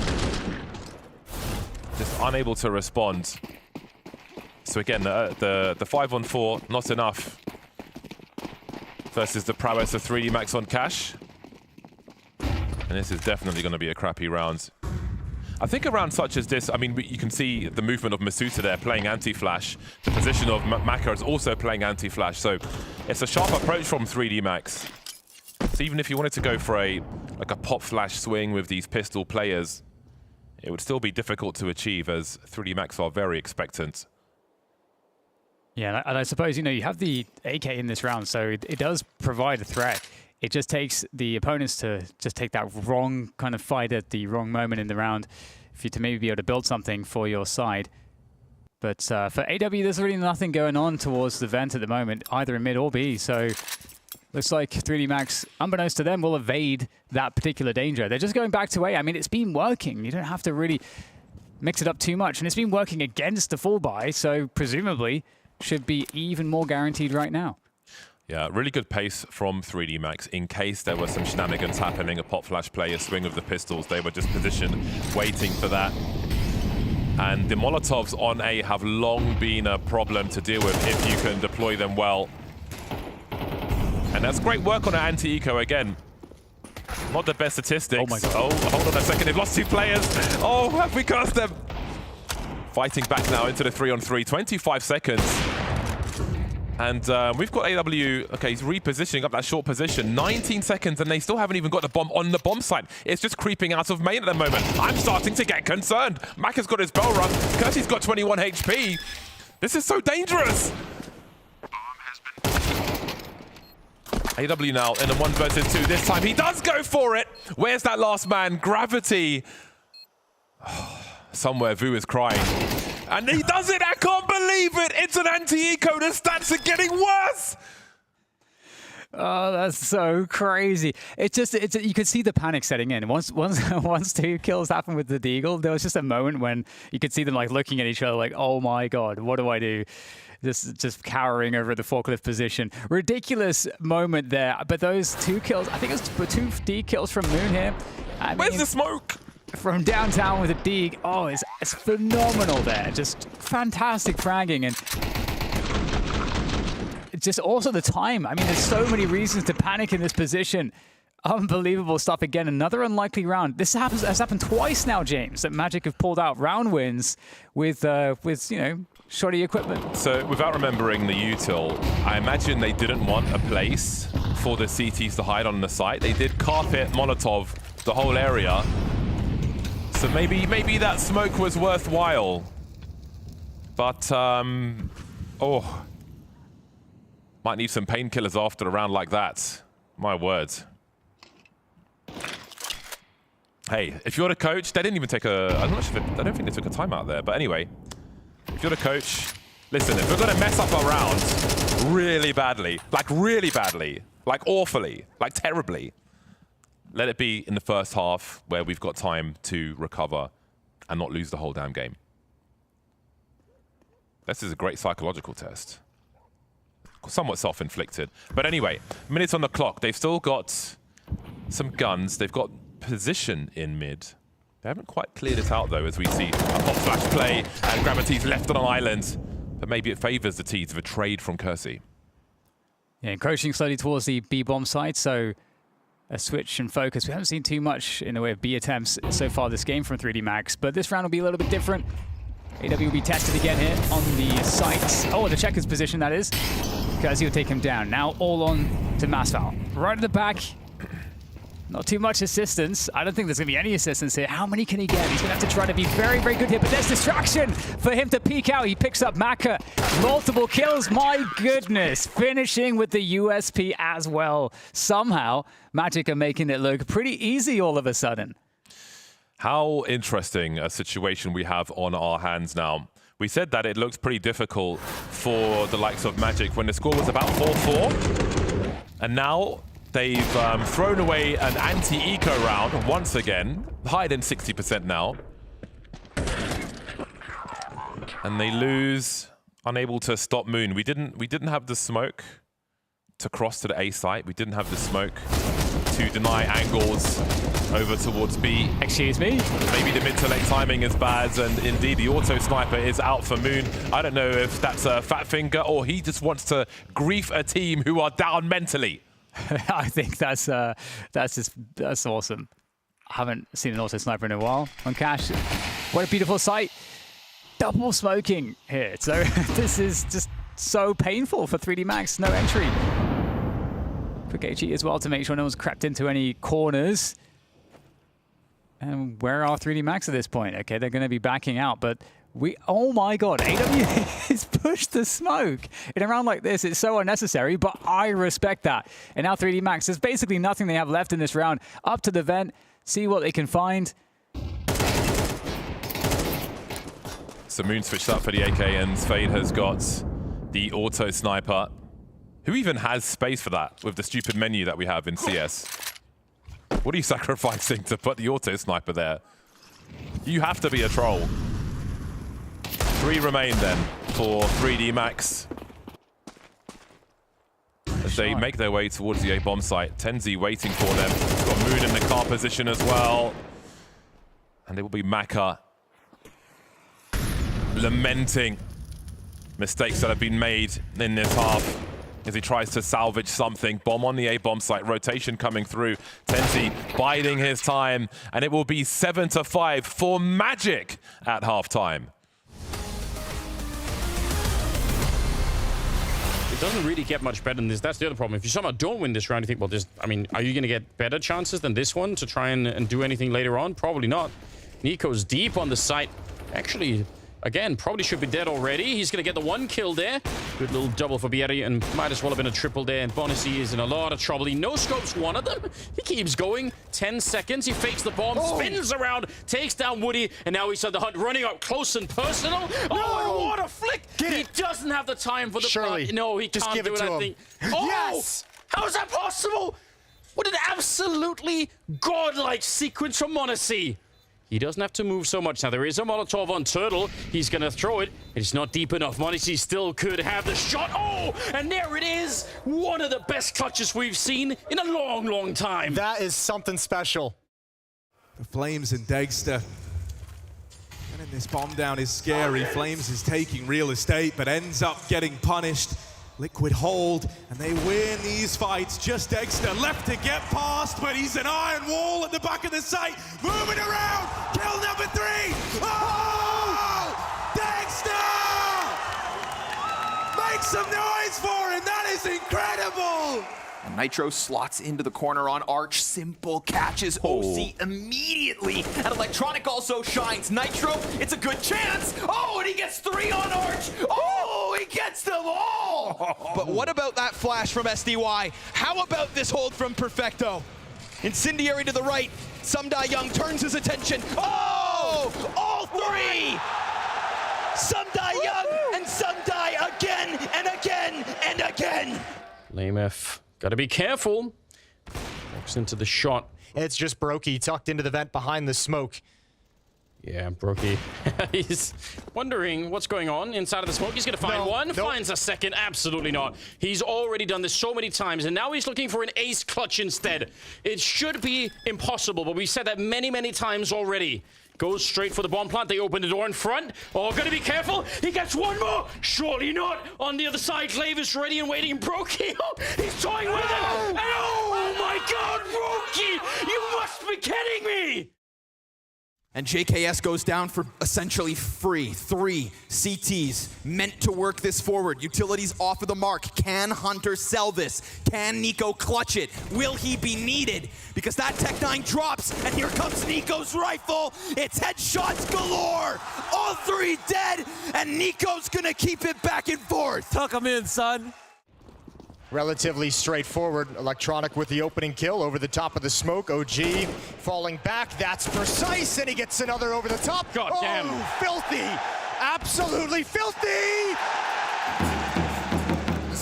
Just unable to respond. So again, the 5-on-4, not enough. Versus the prowess of 3D Max on Cash. And this is definitely going to be a crappy round. I think a round such as this, I mean, you can see the movement of Masuta there playing anti-flash. The position of Maka is also playing anti-flash. So it's a sharp approach from 3D Max. So even if you wanted to go for a pop flash swing with these pistol players, it would still be difficult to achieve as 3D Max are very expectant. Yeah, and I suppose, you know, you have the AK in this round, so it does provide a threat. It just takes the opponents to just take that wrong kind of fight at the wrong moment in the round for you to maybe be able to build something for your side. But for AW, there's really nothing going on towards the vent at the moment, either in mid or B. So looks like 3D Max, unbeknownst to them, will evade that particular danger. They're just going back to A. I mean, it's been working. You don't have to really mix it up too much. And it's been working against the full buy, so presumably should be even more guaranteed right now. Yeah, really good pace from 3D Max in case there were some shenanigans happening, a pop flash play, a swing of the pistols. They were just positioned, waiting for that. And the Molotovs on A have long been a problem to deal with if you can deploy them well. And that's great work on an anti-eco again. Not the best statistics. Oh my God. Oh, hold on a second, they've lost 2 players. Oh, have we cursed them? Fighting back now into the 3-on-3, 25 seconds. And we've got AW, okay, he's repositioning up that short position. 19 seconds, and they still haven't even got the bomb on the bomb site. It's just creeping out of main at the moment. I'm starting to get concerned. Mac has got his bell rung. Kirsty's got 21 HP. This is so dangerous. AW now in a 1 versus 2. This time he does go for it. Where's that last man? Gravity. Somewhere Vu is crying. And he does it! I can't believe it! It's an anti-eco! The stats are getting worse! Oh, that's so crazy. It's just, you could see the panic setting in. Once 2 kills happened with the Deagle, there was just a moment when you could see them like looking at each other like, oh my God, what do I do? Just cowering over the forklift position. Ridiculous moment there. But those 2 kills, I think it was 2 D kills from Moon here. Where's the smoke? From downtown with a dig. Oh, it's phenomenal there. Just fantastic fragging. And just also the time. I mean, there's so many reasons to panic in this position. Unbelievable stuff. Again, another unlikely round. This has happened twice now, James, that Magic have pulled out round wins with you know, shoddy equipment. So without remembering the util, I imagine they didn't want a place for the CTs to hide on the site. They did carpet Molotov the whole area. So maybe that smoke was worthwhile. But, oh. Might need some painkillers after a round like that. My word. Hey, if you're the coach, they didn't even take a... I don't think they took a timeout there. But anyway, if you're the coach, listen, if we're going to mess up our round really badly, like awfully, like terribly, let it be in the first half where we've got time to recover and not lose the whole damn game. This is a great psychological test. Somewhat self-inflicted. But anyway, minutes on the clock. They've still got some guns. They've got position in mid. They haven't quite cleared it out, though, as we see a pop flash play and Gravity's left on an island. But maybe it favors the T's of a trade from Kersey. Yeah, encroaching slowly towards the B bomb site, so a switch and focus. We haven't seen too much in the way of B attempts so far this game from 3D Max, but this round will be a little bit different. AW will be tested again here on the site. Oh, the checker's position, that is. Kersey will take him down. Now all on to Masval. Right at the back. Not too much assistance. I don't think there's going to be any assistance here. How many can he get? He's going to have to try to be very, very good here, but there's distraction for him to peek out. He picks up Maka. Multiple kills. My goodness. Finishing with the USP as well. Somehow, Magic are making it look pretty easy all of a sudden. How interesting a situation we have on our hands now. We said that it looked pretty difficult for the likes of Magic when the score was about 4-4. And now they've thrown away an anti-eco round once again. Higher than 60% now. And they lose, unable to stop Moon. We didn't have the smoke to cross to the A site. We didn't have the smoke to deny angles. over towards B. Excuse me. Maybe the mid to late timing is bad, and indeed the auto sniper is out for Moon. I don't know if that's a fat finger or he just wants to grief a team who are down mentally. I think that's awesome. I haven't seen an auto sniper in a while on Cash. What a beautiful sight. Double smoking here. So this is just so painful for 3D Max. No entry. Quick HE as well to make sure no one's crept into any corners. And where are 3D Max at this point? Okay, they're going to be backing out, but oh my god, AW has pushed the smoke in a round like this. It's so unnecessary, but I respect that. And now 3D Max, there's basically nothing they have left in this round. Up to the vent, see what they can find. So Moon switched up for the AK, and Fade has got the auto sniper. Who even has space for that with the stupid menu that we have in CS? What are you sacrificing to put the auto sniper there? You have to be a troll. 3 remain then for 3D Max. As they make their way towards the A-bomb site. Tenzi waiting for them. Got Moon in the car position as well. And it will be Maka lamenting mistakes that have been made in this half as he tries to salvage something. Bomb on the A-bomb site, rotation coming through. Tenzi biding his time, and it will be 7-5 for Magic at halftime. It doesn't really get much better than this. That's the other problem. If you somehow don't win this round, you think, well, I mean, are you going to get better chances than this one to try and do anything later on? Probably not. Nico's deep on the site. Actually, again, probably should be dead already. He's going to get the 1 kill there. Good little double for Bieri, and might as well have been a triple there. And Bonacy is in a lot of trouble. He no-scopes one of them. He keeps going. 10 seconds. He fakes the bomb, spins around, takes down Woody, and now he's on the hunt, running up close and personal. Oh, what a flick! He doesn't have the time for the... Surely. No, he Just can't give do it it, to I him. think. Oh! Yes! How is that possible? What an absolutely godlike sequence from Bonacy. He doesn't have to move so much. Now, there is a Molotov on Turtle. He's going to throw it. It's not deep enough. Monacy still could have the shot. Oh, and there it is. One of the best clutches we've seen in a long, long time. That is something special. The Flames and Degster. Getting this bomb down is scary. Flames is taking real estate, but ends up getting punished. Liquid hold, and they win these fights. Just Degster left to get past, but he's an iron wall at the back of the site. Moving around, kill number 3. Oh! Degster! Make some noise for him, that is incredible! And Nitro slots into the corner on Arch. Simple catches OC immediately. And Electronic also shines. Nitro, it's a good chance. Oh, and he gets 3 on Arch. Oh, he gets them all. But what about that flash from SDY? How about this hold from Perfecto? Incendiary to the right. Sumdai Young turns his attention. Oh, all 3. Sumdai Young and Sumdai again and again and again. Lame F. Gotta be careful. Walks into the shot. It's just Brokey tucked into the vent behind the smoke. Yeah, Brokey. He's wondering what's going on inside of the smoke. He's gonna find one. Nope. Finds a second. Absolutely not. He's already done this so many times, and now he's looking for an ace clutch instead. It should be impossible, but we've said that many, many times already. Goes straight for the bomb plant. They open the door in front. Oh, gotta be careful. He gets one more. Surely not. On the other side, Clave is ready and waiting. Brokey, he's toying with him. And oh my God, Brokey, you must be kidding me. And JKS goes down for essentially free. 3 CTs meant to work this forward. Utilities off of the mark. Can Hunter sell this? Can Nico clutch it? Will he be needed? Because that Tech-9 drops, and here comes Nico's rifle. It's headshots galore. All 3 dead, and Nico's gonna keep it back and forth. Tuck him in, son. Relatively straightforward. Electronic with the opening kill over the top of the smoke. OG falling back. That's precise, and he gets another over the top. God damn. Oh, filthy. Absolutely filthy.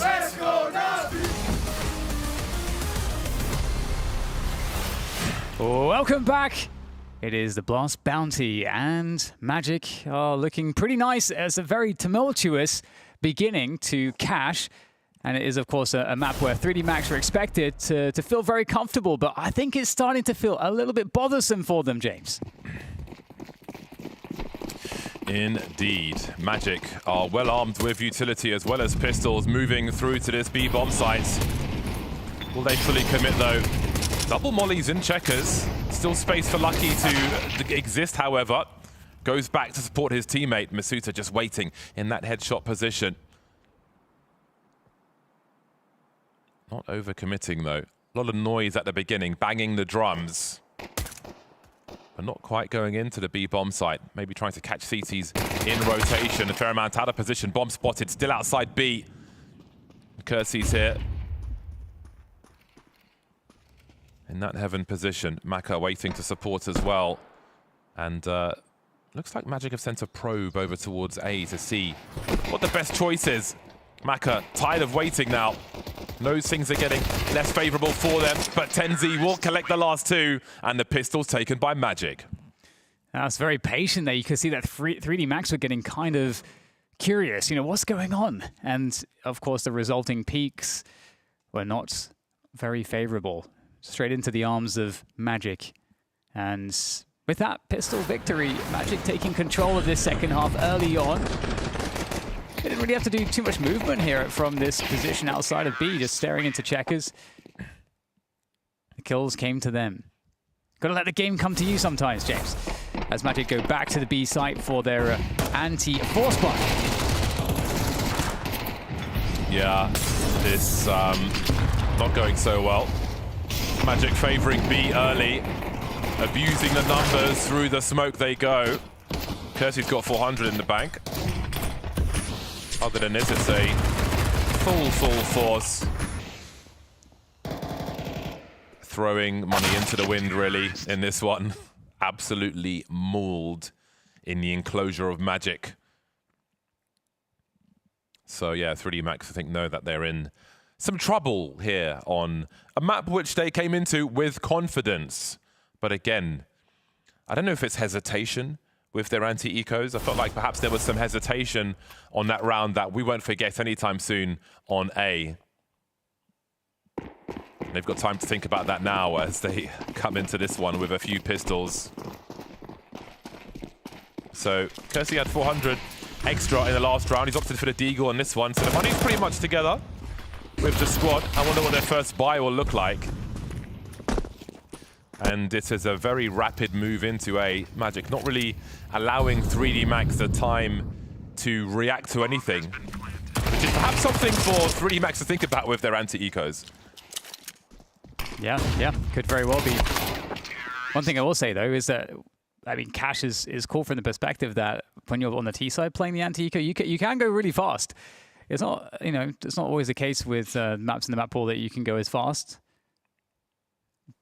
Let's go, Nazi. Welcome back. It is the Blast Bounty, and Magic are looking pretty nice as a very tumultuous beginning to Cash. And it is, of course, a map where 3D Max are expected to feel very comfortable, but I think it's starting to feel a little bit bothersome for them, James. Indeed. Magic are well armed with utility as well as pistols, moving through to this B bomb site. Will they fully commit, though? Double mollies in checkers. Still space for Lucky to exist, however. Goes back to support his teammate. Masuta just waiting in that headshot position. Not overcommitting, though. A lot of noise at the beginning, banging the drums. But not quite going into the B bomb site. Maybe trying to catch CTs in rotation. A fair amount out of position. Bomb spotted, still outside B. Kersey's here. In that heaven position. Maka waiting to support as well. And looks like Magic have sent a probe over towards A to see what the best choice is. Maka, tired of waiting now. Knows things are getting less favorable for them, but Tenzi will collect the last two, and the pistol's taken by Magic. That's very patient there. You can see that 3D Max were getting kind of curious, you know, what's going on? And of course, the resulting peaks were not very favorable. Straight into the arms of Magic. And with that pistol victory, Magic taking control of this second half early on. They didn't really have to do too much movement here from this position outside of B, just staring into checkers. The kills came to them. Gotta let the game come to you sometimes, James. As Magic go back to the B site for their anti-force buy. Yeah, this not going so well. Magic favoring B early, abusing the numbers. Through the smoke they go. Kersey's got 400 in the bank. Other than this, it's a full force. Throwing money into the wind, really, in this one. Absolutely mauled in the enclosure of Magic. So yeah, 3D Max, I think, know that they're in some trouble here on a map which they came into with confidence. But again, I don't know if it's hesitation with their anti-ecos. I felt like perhaps there was some hesitation on that round that we won't forget anytime soon on A. They've got time to think about that now as they come into this one with a few pistols. So Kersey had 400 extra in the last round. He's opted for the Deagle on this one. So the money's pretty much together with the squad. I wonder what their first buy will look like. And it is a very rapid move into A. Magic not really allowing 3D Max the time to react to anything, which is perhaps something for 3D Max to think about with their anti-ecos. Yeah, could very well be. One thing I will say, though, is that, I mean, Cash is cool from the perspective that when you're on the T side playing the anti-eco, you can go really fast. It's not, you know, it's not always the case with maps in the map pool that you can go as fast.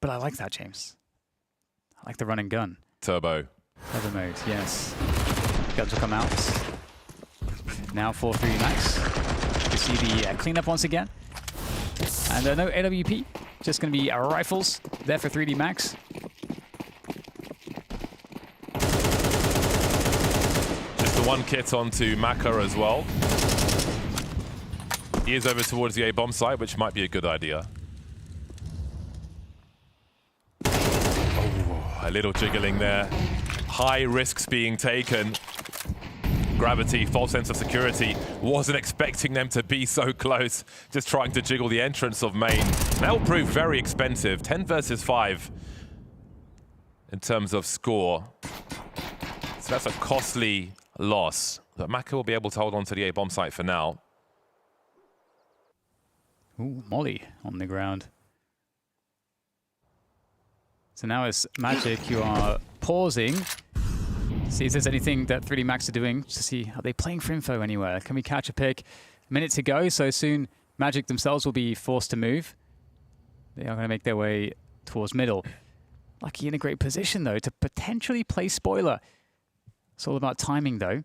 But I like that, James. I like the run and gun. Turbo mode, yes. Guns will come out. Now for 3D Max. You see the cleanup once again. And no AWP, just going to be rifles there for 3D Max. Just the one kit onto Maka as well. He is over towards the A bomb site, which might be a good idea. Oh, a little jiggling there. High risks being taken. Gravity, false sense of security. Wasn't expecting them to be so close. Just trying to jiggle the entrance of main. That will prove very expensive. 10 versus 5 in terms of score. So that's a costly loss. But Maka will be able to hold on to the A bomb site for now. Ooh, Molly on the ground. So now it's Magic, you are pausing. See if there's anything that 3D Max are doing to see, are they playing for info anywhere? Can we catch a pick? A minute to go, so soon Magic themselves will be forced to move. They are going to make their way towards middle. Lucky in a great position, though, to potentially play spoiler. It's all about timing, though.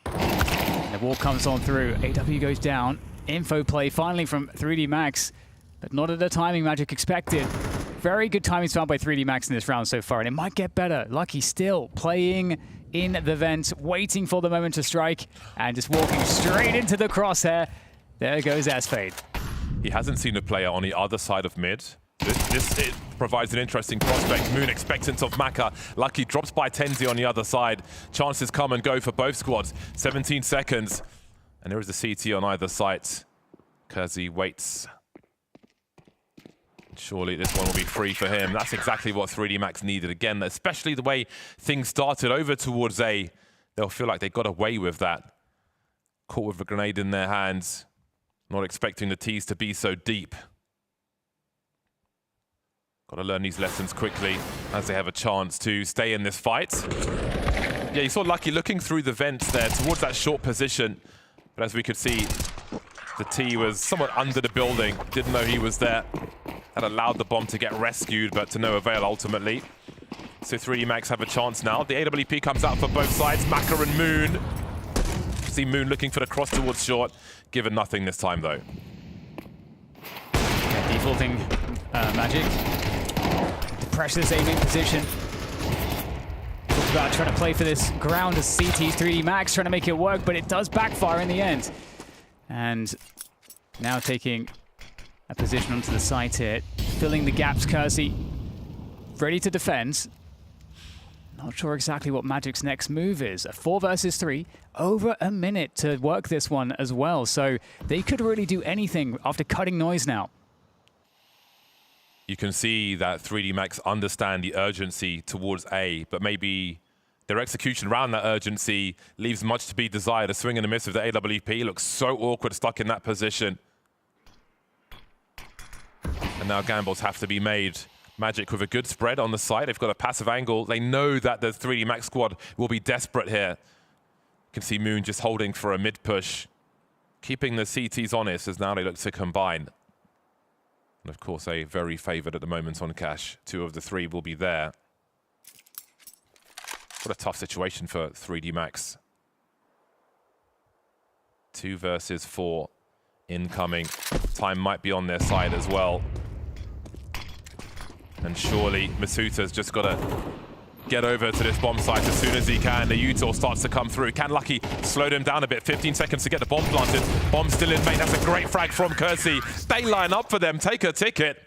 And the wall comes on through. AW goes down. Info play finally from 3D Max, but not at the timing Magic expected. Very good timing found by 3D Max in this round so far, and it might get better. Lucky still playing in the vent, waiting for the moment to strike, and just walking straight into the crosshair. There goes S-Fade. He hasn't seen a player on the other side of mid. It provides an interesting prospect. Moon expectant of Maka. Lucky drops by Tenzi on the other side. Chances come and go for both squads. 17 seconds. And there is a CT on either side. Kurzi waits. Surely this one will be free for him. That's exactly what 3D Max needed. Again, especially the way things started over towards A. They'll feel like they got away with that. Caught with a grenade in their hands. Not expecting the T's to be so deep. Got to learn these lessons quickly as they have a chance to stay in this fight. Yeah, you saw Lucky looking through the vents there towards that short position. But as we could see, the T was somewhat under the building. Didn't know he was there. That allowed the bomb to get rescued, but to no avail ultimately. So 3D Max have a chance now. The AWP comes out for both sides. Maka and Moon. See Moon looking for the cross towards short. Given nothing this time though. Yeah, defaulting Magic. The pressure's aiming position. Talked about trying to play for this ground as CT 3D Max trying to make it work, but it does backfire in the end. And now taking a position onto the site here, filling the gaps. Kurzi ready to defend. Not sure exactly what Magic's next move is. A 4 versus 3, over a minute to work this one as well. So they could really do anything after cutting noise now. You can see that 3D Max understand the urgency towards A, but maybe their execution around that urgency leaves much to be desired. A swing and a miss of the AWP looks so awkward stuck in that position. And now gambles have to be made. Magic with a good spread on the side. They've got a passive angle. They know that the 3D Max squad will be desperate here. You can see Moon just holding for a mid push. Keeping the CTs honest as now they look to combine. And of course, a very favored at the moment on cash. 2 of the 3 will be there. What a tough situation for 3D Max. 2 versus 4 incoming. Time might be on their side as well. And surely Masuta's just got to get over to this bomb site as soon as he can. The util starts to come through. Can Lucky slow them down a bit? 15 seconds to get the bomb planted. Bomb still in main. That's a great frag from Kurzi. They line up for them. Take a ticket.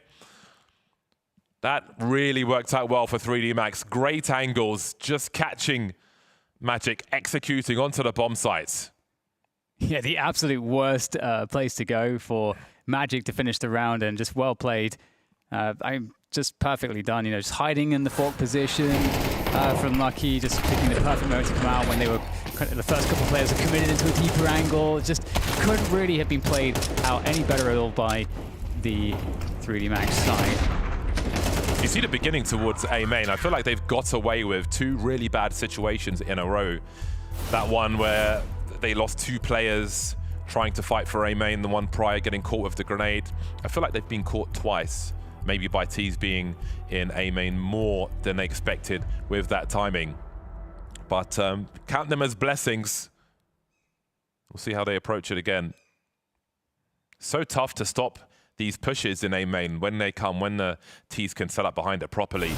That really worked out well for 3D Max. Great angles, just catching Magic, executing onto the bomb sites. Yeah, the absolute worst place to go for Magic to finish the round, and just well played. I'm just perfectly done, you know, just hiding in the fork position from Lucky, just picking the perfect moment to come out when they were, the first couple of players are committed into a deeper angle. Just couldn't really have been played out any better at all by the 3D Max side. You see the beginning towards A main. I feel like they've got away with 2 really bad situations in a row. That one where they lost 2 players trying to fight for A main, the one prior getting caught with the grenade. I feel like they've been caught twice. Maybe by T's being in A main more than they expected with that timing. But count them as blessings. We'll see how they approach it again. So tough to stop these pushes in A main when they come, when the T's can set up behind it properly.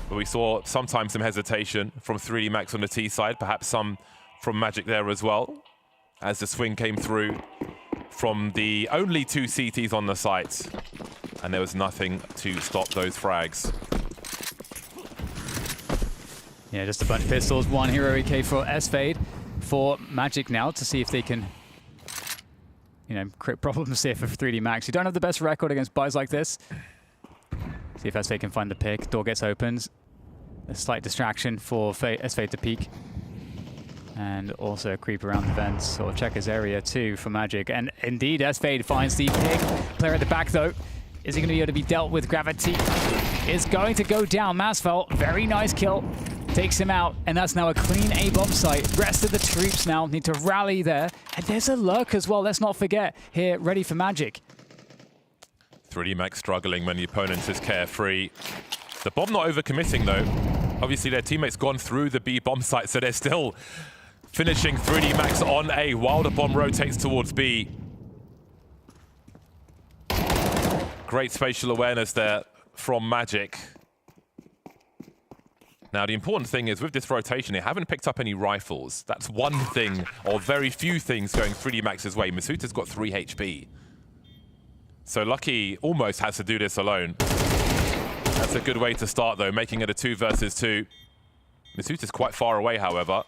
But we saw sometimes some hesitation from 3D Max on the T side, perhaps some from Magic there as well, as the swing came through from the only 2 CTs on the site. And there was nothing to stop those frags. Yeah, just a bunch of pistols, 1 HEROIC for S-Fade for Magic now to see if they can, you know, create problems here for 3D Max. You don't have the best record against buys like this. See if S-Fade can find the pick. Door gets opened. A slight distraction for S-Fade to peek. And also creep around the vents or check his area too for Magic. And indeed, S-Fade finds the pick. Player at the back though. Is he going to be able to be dealt with? Gravity is going to go down. Masfeld, very nice kill. Takes him out, and that's now a clean A-bomb site. Rest of the troops now need to rally there. And there's a lurk as well, let's not forget, here, ready for Magic. 3D Max struggling when the opponent is carefree. The bomb not overcommitting though. Obviously their teammates gone through the B bomb site, so they're still finishing 3D Max on A while the bomb rotates towards B. Great spatial awareness there from Magic. Now, the important thing is with this rotation, they haven't picked up any rifles. That's one thing, or very few things going 3D Max's way. Masuta's got 3 HP. So Lucky almost has to do this alone. That's a good way to start, though, making it a 2 versus 2. Masuta's quite far away, however.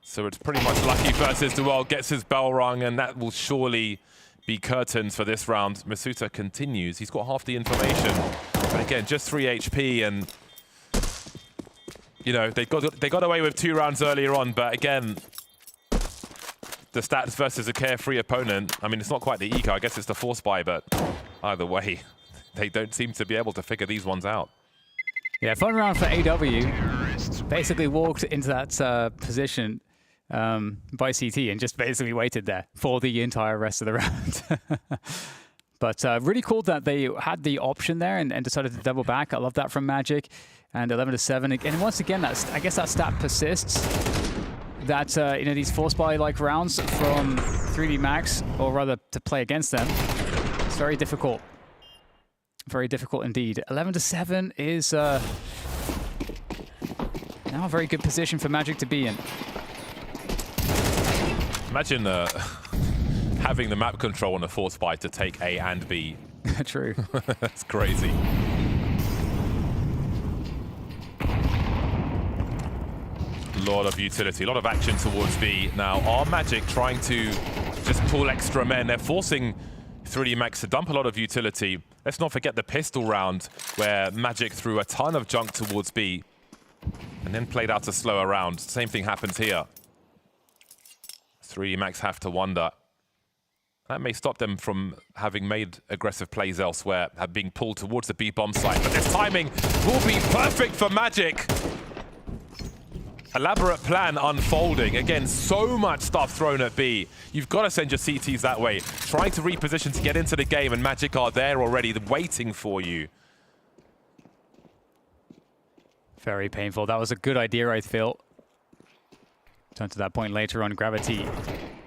So it's pretty much Lucky versus Duel, gets his bell rung, and that will surely be curtains for this round. Masuta continues. He's got half the information. But again, just 3 HP, and you know, they got away with 2 rounds earlier on, but again, the stats versus a carefree opponent. I mean, it's not quite the eco. I guess it's the force buy, but either way, they don't seem to be able to figure these ones out. Yeah, fun round for AW. Basically walked into that position by CT and just basically waited there for the entire rest of the round. But really cool that they had the option there and decided to double back. I love that from Magic. And 11-7. And once again, I guess that stat persists. That you know, these force buy like rounds from 3D Max, or rather to play against them, it's very difficult. Very difficult indeed. 11-7 is now a very good position for Magic to be in. Imagine having the map control on a force buy to take A and B. True. That's crazy. A lot of utility, a lot of action towards B. Now, are Magic trying to just pull extra men? They're forcing 3D Max to dump a lot of utility. Let's not forget the pistol round, where Magic threw a ton of junk towards B and then played out a slower round. Same thing happens here. 3D Max have to wonder. That may stop them from having made aggressive plays elsewhere, being pulled towards the B bomb site. But this timing will be perfect for Magic. Elaborate plan unfolding. Again, so much stuff thrown at B. You've got to send your CTs that way. Trying to reposition to get into the game, and Magic are there already, waiting for you. Very painful. That was a good idea, I feel. Turn to that point later on. Gravity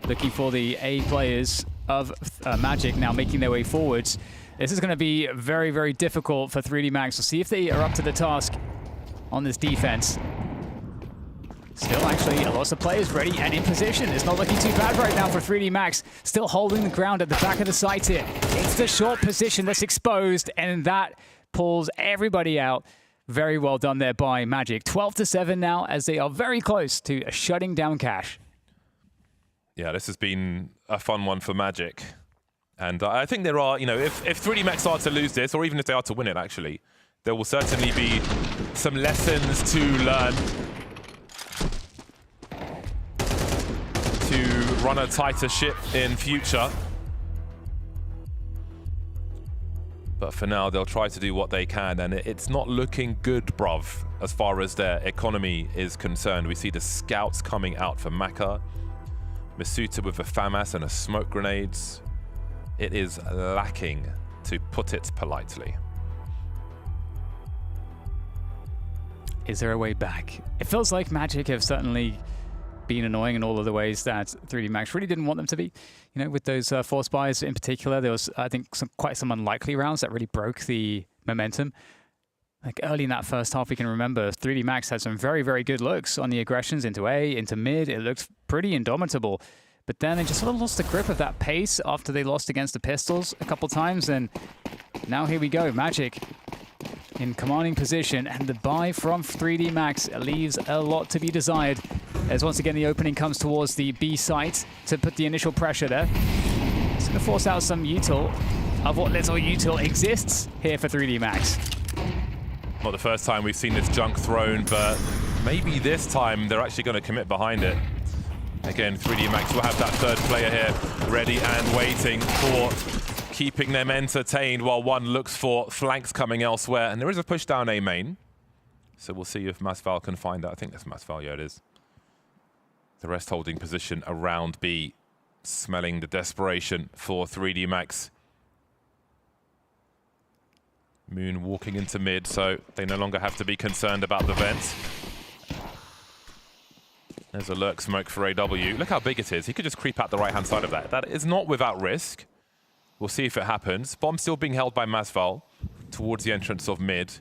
looking for the A players of Magic now making their way forwards. This is going to be very, very difficult for 3D Max. We'll see if they are up to the task on this defense. Still actually a lot of players ready and in position. It's not looking too bad right now for 3D Max. Still holding the ground at the back of the site here. It's the short position that's exposed, and that pulls everybody out. Very well done there by Magic. 12-7 now, as they are very close to shutting down Cash. Yeah, this has been a fun one for Magic. And I think there are, you know, if 3D Max are to lose this, or even if they are to win it, actually, there will certainly be some lessons to learn. To run a tighter ship in future. But for now, they'll try to do what they can, and it's not looking good, bruv, as far as their economy is concerned. We see the scouts coming out for Maka. Masuta with a FAMAS and a smoke grenades. It is lacking, to put it politely. Is there a way back? It feels like Magic have certainly been annoying in all of the ways that 3D Max really didn't want them to be. You know, with those force buys in particular, there was, I think, quite some unlikely rounds that really broke the momentum. Like early in that first half, we can remember 3D Max had some very, very good looks on the aggressions into A, into mid. It looked pretty indomitable. But then they just sort of lost the grip of that pace after they lost against the Pistols a couple times. And now here we go, Magic in commanding position, and the buy from 3D Max leaves a lot to be desired. As once again the opening comes towards the B site to put the initial pressure there. It's going to force out some util of what little util exists here for 3D Max. Not the first time we've seen this junk thrown, but maybe this time they're actually going to commit behind it. Again, 3D Max will have that third player here ready and waiting for keeping them entertained while one looks for flanks coming elsewhere. And there is a push down A main. So we'll see if Masval can find that. I think that's Masval, yeah it is. The rest holding position around B, smelling the desperation for 3D Max. Moon walking into mid, so they no longer have to be concerned about the vent. There's a lurk smoke for AW. Look how big it is. He could just creep out the right-hand side of that. That is not without risk. We'll see if it happens. Bomb still being held by Masval towards the entrance of mid.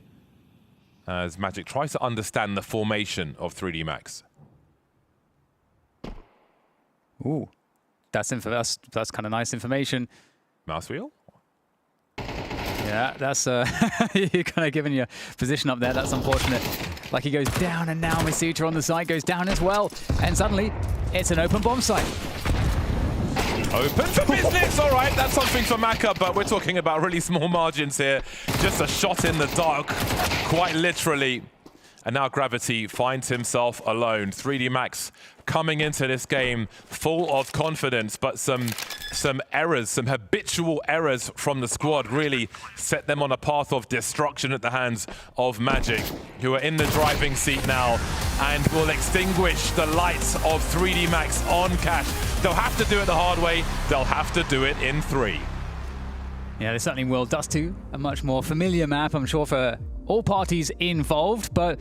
as Magic tries to understand the formation of 3D Max. Ooh, that's kind of nice information. Mouse wheel? Yeah, that's you're kind of giving your position up there. That's unfortunate. Like he goes down, and now Misuta on the side goes down as well. And suddenly, it's an open bomb site. Open for business. All right, that's something for Maka, but we're talking about really small margins here. Just a shot in the dark, quite literally. And now Gravity finds himself alone. 3D Max coming into this game full of confidence, but some errors, some habitual errors from the squad really set them on a path of destruction at the hands of Magic, who are in the driving seat now and will extinguish the lights of 3D Max on Cash. They'll have to do it the hard way. They'll have to do it in 3. Yeah, they certainly will. Dust 2, a much more familiar map, I'm sure, for all parties involved, but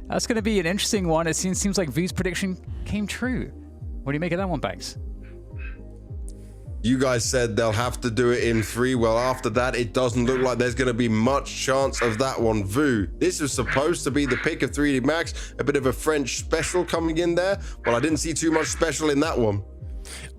that's going to be an interesting one. It seems like Vu's prediction came true. What do you make of that one, Banks? You guys said they'll have to do it in 3. Well, after that, it doesn't look like there's going to be much chance of that one. Vu, this was supposed to be the pick of 3D Max, a bit of a French special coming in there. Well, I didn't see too much special in that one.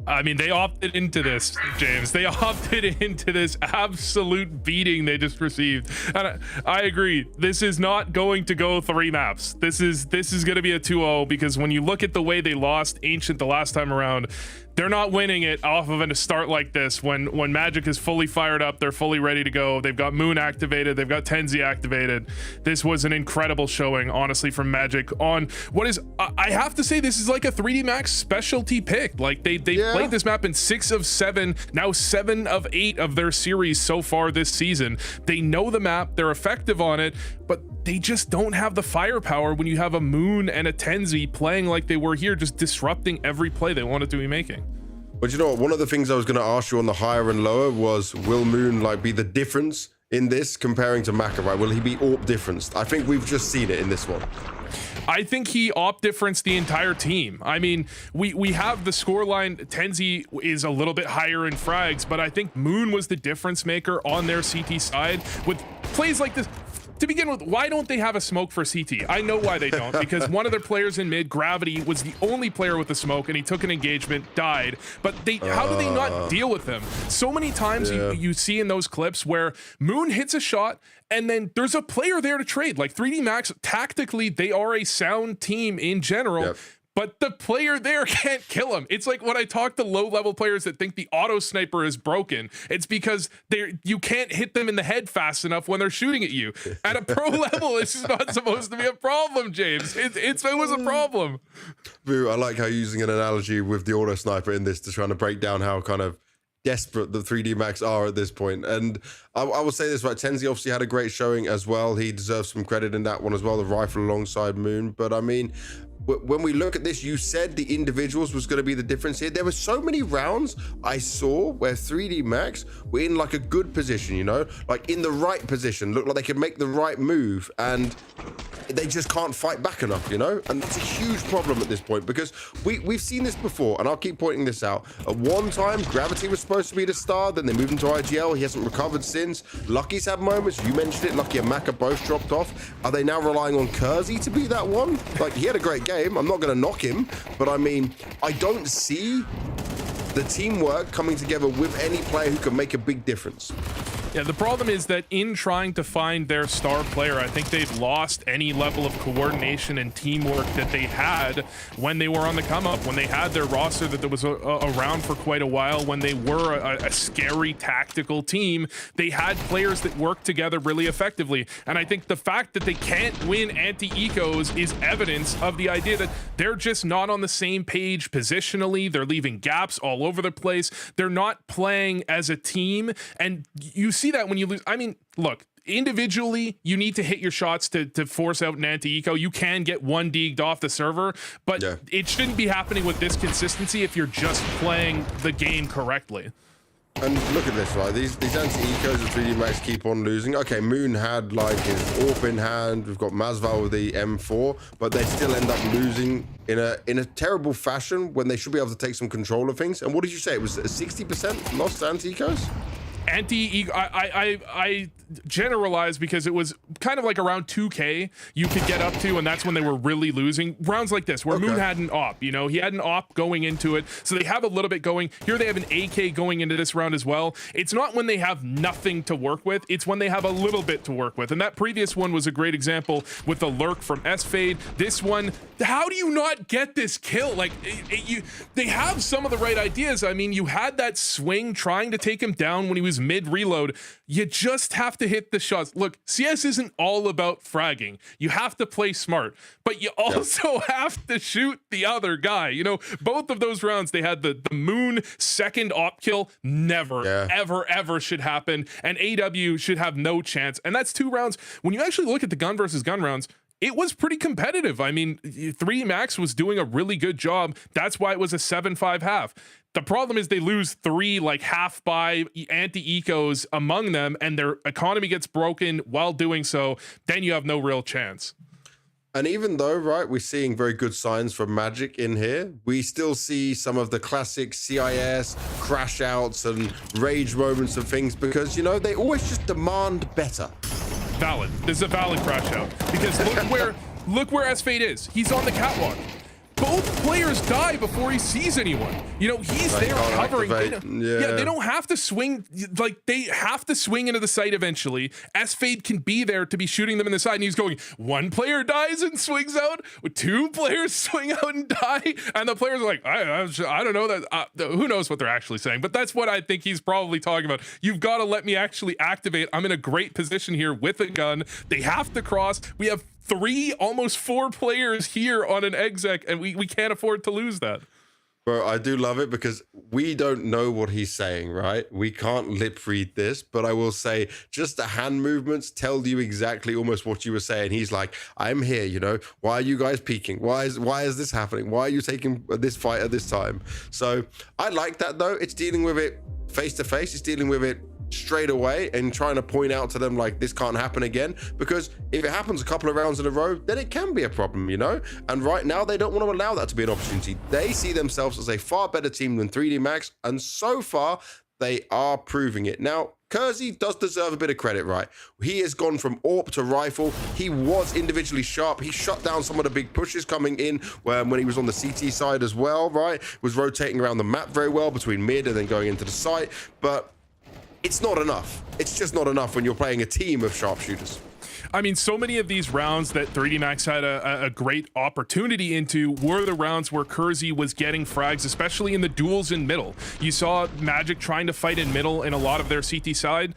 I mean, they opted into this, James. They opted into this absolute beating they just received. And I agree. This is not going to go 3 maps. This is going to be a 2-0, because when you look at the way they lost Ancient the last time around, they're not winning it off of a start like this. When Magic is fully fired up, they're fully ready to go. They've got Moon activated. They've got Tenzi activated. This was an incredible showing, honestly, from Magic on what is, I have to say, this is like a 3D Max specialty pick. Like they played this map in 6 of 7, now 7 of 8 of their series so far this season. They know the map, they're effective on it, but they just don't have the firepower when you have a Moon and a Tenzi playing like they were here, just disrupting every play they wanted to be making. But you know what? One of the things I was going to ask you on the higher and lower was, will Moon like be the difference in this comparing to Maka, right? Will he be AWP differenced? I think we've just seen it in this one. I think he AWP differenced the entire team. I mean, we have the scoreline. Tenzi is a little bit higher in frags, but I think Moon was the difference maker on their CT side with plays like this. To begin with, why don't they have a smoke for CT? I know why they don't, because one of their players in mid, Gravity, was the only player with the smoke, and he took an engagement, died. But how do they not deal with him? So many times you see in those clips where Moon hits a shot, and then there's a player there to trade. Like 3D Max, tactically, they are a sound team in general. Yep. But the player there can't kill him. It's like when I talk to low-level players that think the auto sniper is broken, it's because you can't hit them in the head fast enough when they're shooting at you. At a pro level, this is not supposed to be a problem, James. It was a problem. Vu, I like how you're using an analogy with the auto sniper in this to trying to break down how kind of desperate the 3D Max are at this point. And I will say this, right, Tenzi obviously had a great showing as well. He deserves some credit in that one as well, the rifle alongside Moon. But I mean, when we look at this, you said the individuals was going to be the difference here. There were so many rounds I saw where 3D Max were in like a good position, you know, like in the right position, looked like they could make the right move, and they just can't fight back enough, you know? And that's a huge problem at this point, because we've seen this before, and I'll keep pointing this out. At one time, Gravity was supposed to be the star, then they moved him to IGL. He hasn't recovered since. Lucky's had moments. You mentioned it. Lucky and Maka both dropped off. Are they now relying on Kersey to be that one? Like, he had a great game. I'm not going to knock him, but I mean, I don't see the teamwork coming together with any player who can make a big difference. Yeah, the problem is that in trying to find their star player, I think they've lost any level of coordination and teamwork that they had when they were on the come up, when they had their roster that was around for quite a while, when they were a scary tactical team. They had players that worked together really effectively. And I think the fact that they can't win anti-ecos is evidence of the idea that they're just not on the same page positionally. They're leaving gaps all over the place. They're not playing as a team. And you see that when you lose. I mean, look, individually, you need to hit your shots to force out an anti-eco. You can get one deeged off the server, but it shouldn't be happening with this consistency if you're just playing the game correctly. And look at this, right? These anti-ecos of 3D Max keep on losing. Okay, Moon had like his AWP in hand. We've got Masval with the M4, but they still end up losing in a terrible fashion when they should be able to take some control of things. And what did you say? It was a 60% lost anti-ecos? I generalize because it was kind of like around 2K you could get up to, and that's when they were really losing. Rounds like this, where Moon had an op, you know, he had an op going into it, so they have a little bit going. Here they have an AK going into this round as well. It's not when they have nothing to work with, it's when they have a little bit to work with. And that previous one was a great example with the lurk from S-Fade. This one, how do you not get this kill? Like, they have some of the right ideas. I mean, you had that swing trying to take him down when he was mid-reload. You just have to hit the shots. Look, CS isn't all about fragging. You have to play smart, but you also have to shoot the other guy. You know, both of those rounds, they had the Moon second op kill. Never, ever should happen. And AW should have no chance. And that's 2 rounds. When you actually look at the gun versus gun rounds, it was pretty competitive. I mean, 3D Max was doing a really good job. That's why it was a 7-5 half. The problem is they lose 3 like half by anti-ecos among them, and their economy gets broken while doing so. Then you have no real chance. And even though, right, we're seeing very good signs from Magic in here, we still see some of the classic CIS crash outs and rage moments and things because, you know, they always just demand better. Valid. This is a valid crash out because look where S-Fade is. He's on the catwalk. Both players die before he sees anyone. You know, he's there covering. They don't have to swing. Like, they have to swing into the site eventually. S-Fade can be there to be shooting them in the side. And he's going, 1 player dies and swings out. 2 players swing out and die. And the players are like, I don't know that. Who knows what they're actually saying? But that's what I think he's probably talking about. You've got to let me actually activate. I'm in a great position here with a gun. They have to cross. We have 3, almost 4 players here on an exec, and we can't afford to lose that. Bro, I do love it because we don't know what he's saying, right? We can't lip read this, but I will say just the hand movements tell you exactly almost what you were saying. He's like, I'm here, you know, why are you guys peeking? Why is this happening? Why are you taking this fight at this time? So I like that though. It's dealing with it face to face. It's dealing with it straight away and trying to point out to them like this can't happen again, because if it happens a couple of rounds in a row, then it can be a problem, you know. And right now they don't want to allow that to be an opportunity. They see themselves as a far better team than 3D Max, and so far they are proving it. Now Kersey does deserve a bit of credit, right? He has gone from AWP to rifle. He was individually sharp. He shut down some of the big pushes coming in when he was on the CT side as well, right? Was rotating around the map very well between mid and then going into the site, but it's not enough. It's just not enough when you're playing a team of sharpshooters. I mean, so many of these rounds that 3D Max had a great opportunity into were the rounds where Kersey was getting frags, especially in the duels in middle. You saw Magic trying to fight in middle in a lot of their CT side.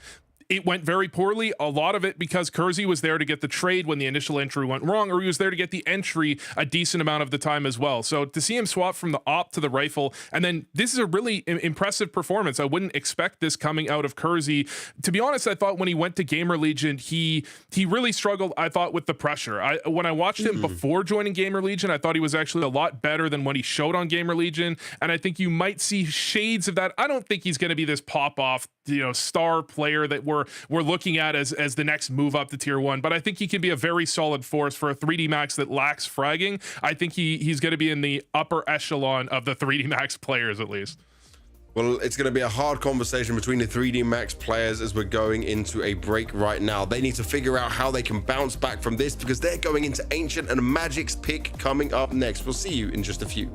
It went very poorly, a lot of it because Kersey was there to get the trade when the initial entry went wrong, or he was there to get the entry a decent amount of the time as well. So to see him swap from the op to the rifle, and then this is a really impressive performance. I wouldn't expect this coming out of Kersey. To be honest, I thought when he went to Gamer Legion, he really struggled, I thought, with the pressure. When I watched him before joining Gamer Legion, I thought he was actually a lot better than what he showed on Gamer Legion, and I think you might see shades of that. I don't think he's going to be this pop-off, you know, star player that we're looking at as the next move up to tier 1, but I think he can be a very solid force for a 3D Max that lacks fragging. I think he's going to be in the upper echelon of the 3D Max players, at least. Well, it's going to be a hard conversation between the 3D Max players as we're going into a break right now. They need to figure out how they can bounce back from this because they're going into Ancient and Magic's pick coming up next. We'll see you in just a few.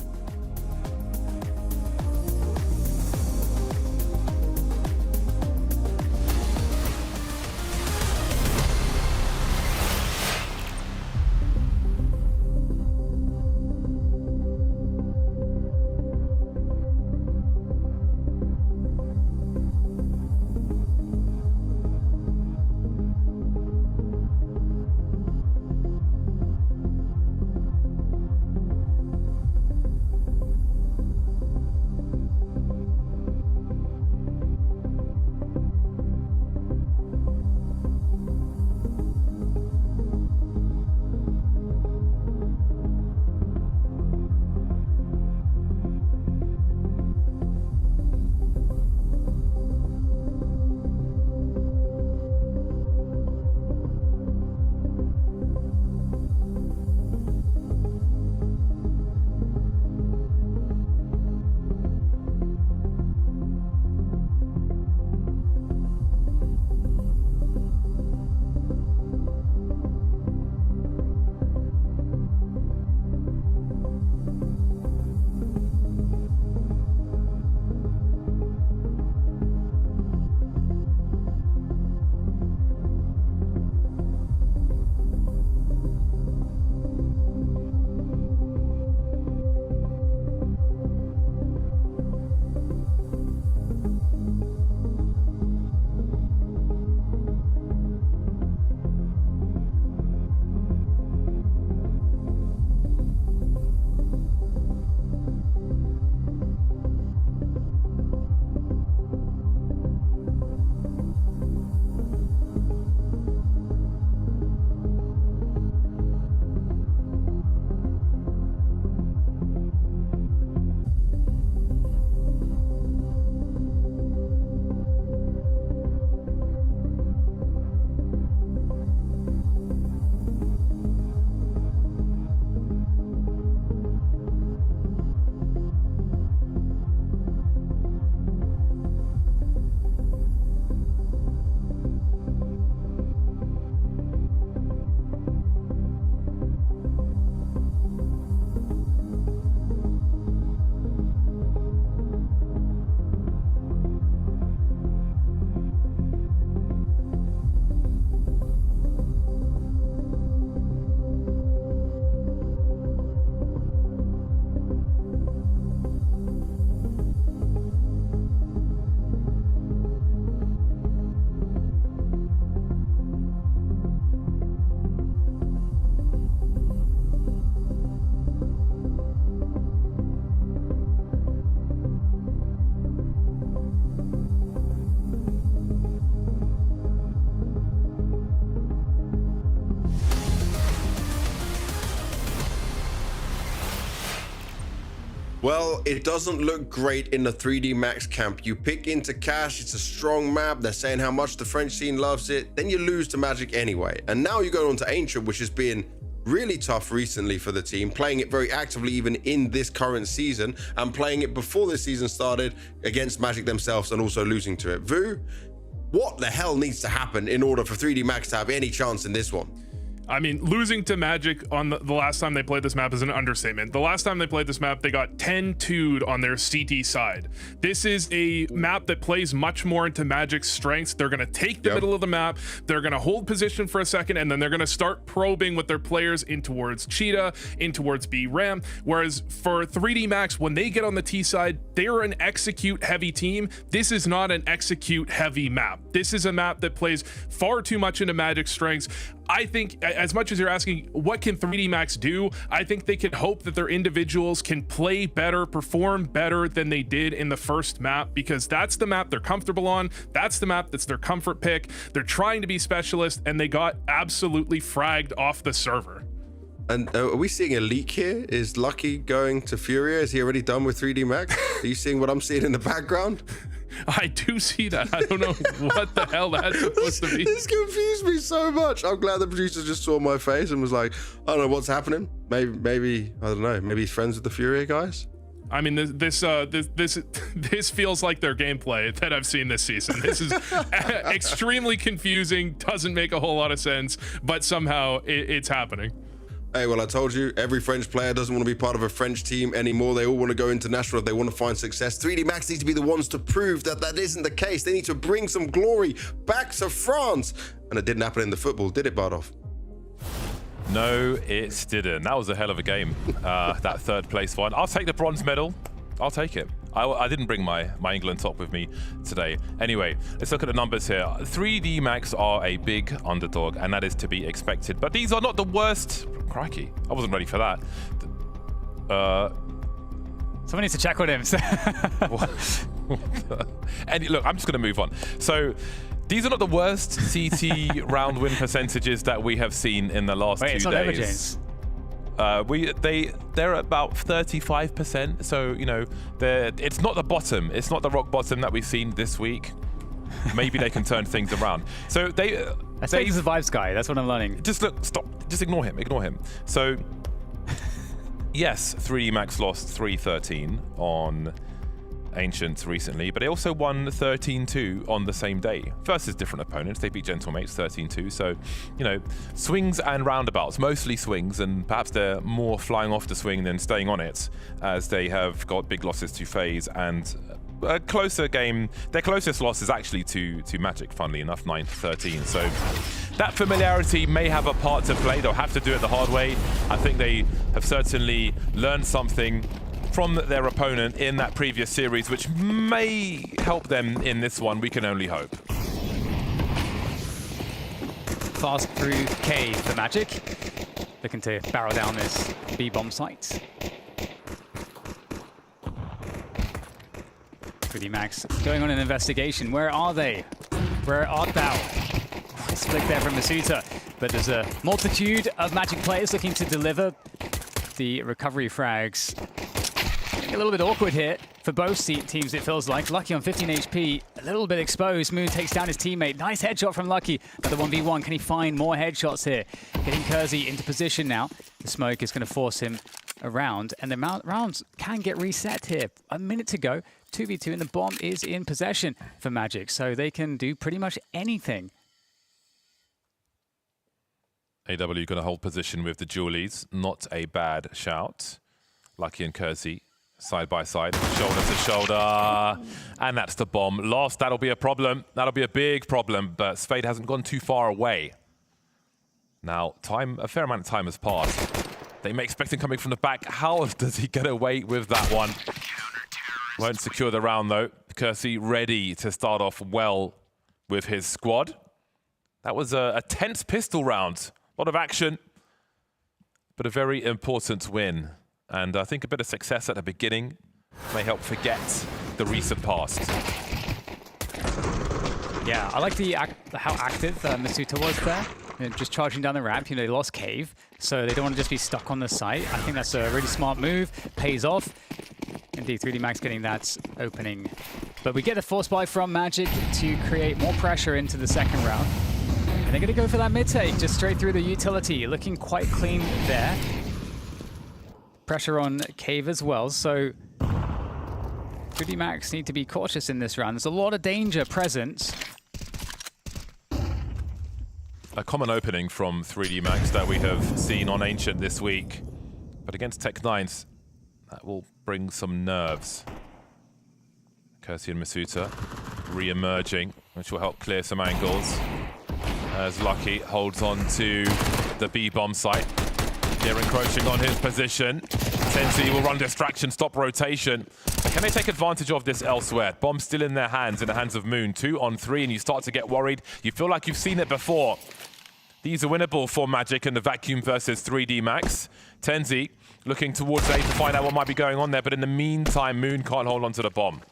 Well, it doesn't look great in the 3D Max camp. You pick into Cash, it's a strong map. They're saying how much the French scene loves it. Then you lose to Magic anyway. And now you go on to Ancient, which has been really tough recently for the team, playing it very actively even in this current season, and playing it before this season started against Magic themselves and also losing to it. Vu, what the hell needs to happen in order for 3D Max to have any chance in this one? I mean, losing to Magic on the last time they played this map is an understatement. The last time they played this map, they got 10-2'd on their CT side. This is a map that plays much more into Magic's strengths. They're going to take the middle of the map, they're going to hold position for a second, and then they're going to start probing with their players in towards Cheetah, in towards B Ram. Whereas for 3D Max, when they get on the T side, they're an execute heavy team. This is not an execute heavy map. This is a map that plays far too much into Magic's strengths. I think, as much as you're asking, what can 3D Max do? I think they can hope that their individuals can play better, perform better than they did in the first map, because that's the map they're comfortable on. That's the map that's their comfort pick. They're trying to be specialists, and they got absolutely fragged off the server. And are we seeing a leak here? Is Lucky going to FURIA? Is he already done with 3D Max? Are you seeing what I'm seeing in the background? I do see that. I don't know what the hell that's supposed to be. This confused me so much. I'm glad the producer just saw my face and was like, I don't know what's happening. Maybe I don't know. Maybe he's friends with the FURIA guys. I mean, this feels like their gameplay that I've seen this season. This is extremely confusing. Doesn't make a whole lot of sense, but somehow it's happening. Hey, well, I told you, every French player doesn't want to be part of a French team anymore. They all want to go international. They want to find success. 3D Max needs to be the ones to prove that that isn't the case. They need to bring some glory back to France. And it didn't happen in the football, did it, Bardolph? No, it didn't. That was a hell of a game, that third place one. I'll take the bronze medal. I'll take it. I didn't bring my England top with me today. Anyway, let's look at the numbers here. 3D Max are a big underdog, and that is to be expected. But these are not the worst. Crikey, I wasn't ready for that. Someone needs to check on him. And look, I'm just going to move on. So these are not the worst CT round win percentages that we have seen in the last 2 days. It's not ever, James. They're about 35%, so you know it's not the bottom, it's not the rock bottom that we've seen this week. Maybe they can turn things around. So I say he's a vibes guy. That's what I'm learning. Just look, stop, just ignore him. So yes, 3D Max lost 3-13 on Ancient recently, but they also won 13-2 on the same day versus different opponents. They beat Gentlemates 13-2, so you know, swings and roundabouts, mostly swings, and perhaps they're more flying off the swing than staying on it, as they have got big losses to FaZe and a closer game. Their closest loss is actually to Magic, funnily enough, 9-13. So that familiarity may have a part to play. They'll have to do it the hard way. I think they have certainly learned something from their opponent in that previous series, which may help them in this one. We can only hope. Fast through cave for Magic. Looking to barrel down this B-bomb site. 3D Max going on an investigation. Where are they? Where art thou? Nice flick there from Masuta. But there's a multitude of Magic players looking to deliver the recovery frags. A little bit awkward here for both teams, it feels like. Lucky on 15 HP, a little bit exposed. Moon takes down his teammate. Nice headshot from Lucky. Another 1v1. Can he find more headshots here? Getting Kersey into position now. The smoke is going to force him around, and the rounds can get reset here. A minute to go, 2v2, and the bomb is in possession for Magic, so they can do pretty much anything. AW going to hold position with the Julies. Not a bad shout. Lucky and Kersey side by side, shoulder to shoulder, and that's the bomb. Lost, that'll be a problem. That'll be a big problem, but Spade hasn't gone too far away. Now, a fair amount of time has passed. They may expect him coming from the back. How does he get away with that one? Won't secure the round, though. Kersey ready to start off well with his squad. That was a tense pistol round. A lot of action, but a very important win. And I think a bit of success at the beginning may help forget the recent past. Yeah, I like how active Masuta was there. You know, just charging down the ramp. You know, they lost cave, so they don't want to just be stuck on the site. I think that's a really smart move. Pays off. Indeed, 3D Max getting that opening. But we get a force buy from Magic to create more pressure into the second round. And they're going to go for that mid-take, just straight through the utility. Looking quite clean there. Pressure on Cave as well, so 3D Max need to be cautious in this round. There's a lot of danger present. A common opening from 3D Max that we have seen on Ancient this week. But against Tech9s, that will bring some nerves. Kersey and Masuta re-emerging, which will help clear some angles. As Lucky holds on to the B-bomb site. They're encroaching on his position. TenZ will run distraction, stop rotation. But can they take advantage of this elsewhere? Bomb still in their hands of Moon. 2 on 3, and you start to get worried. You feel like you've seen it before. These are winnable for Magic in the vacuum versus 3D Max. TenZ looking towards A to find out what might be going on there, but in the meantime, Moon can't hold on to the bomb.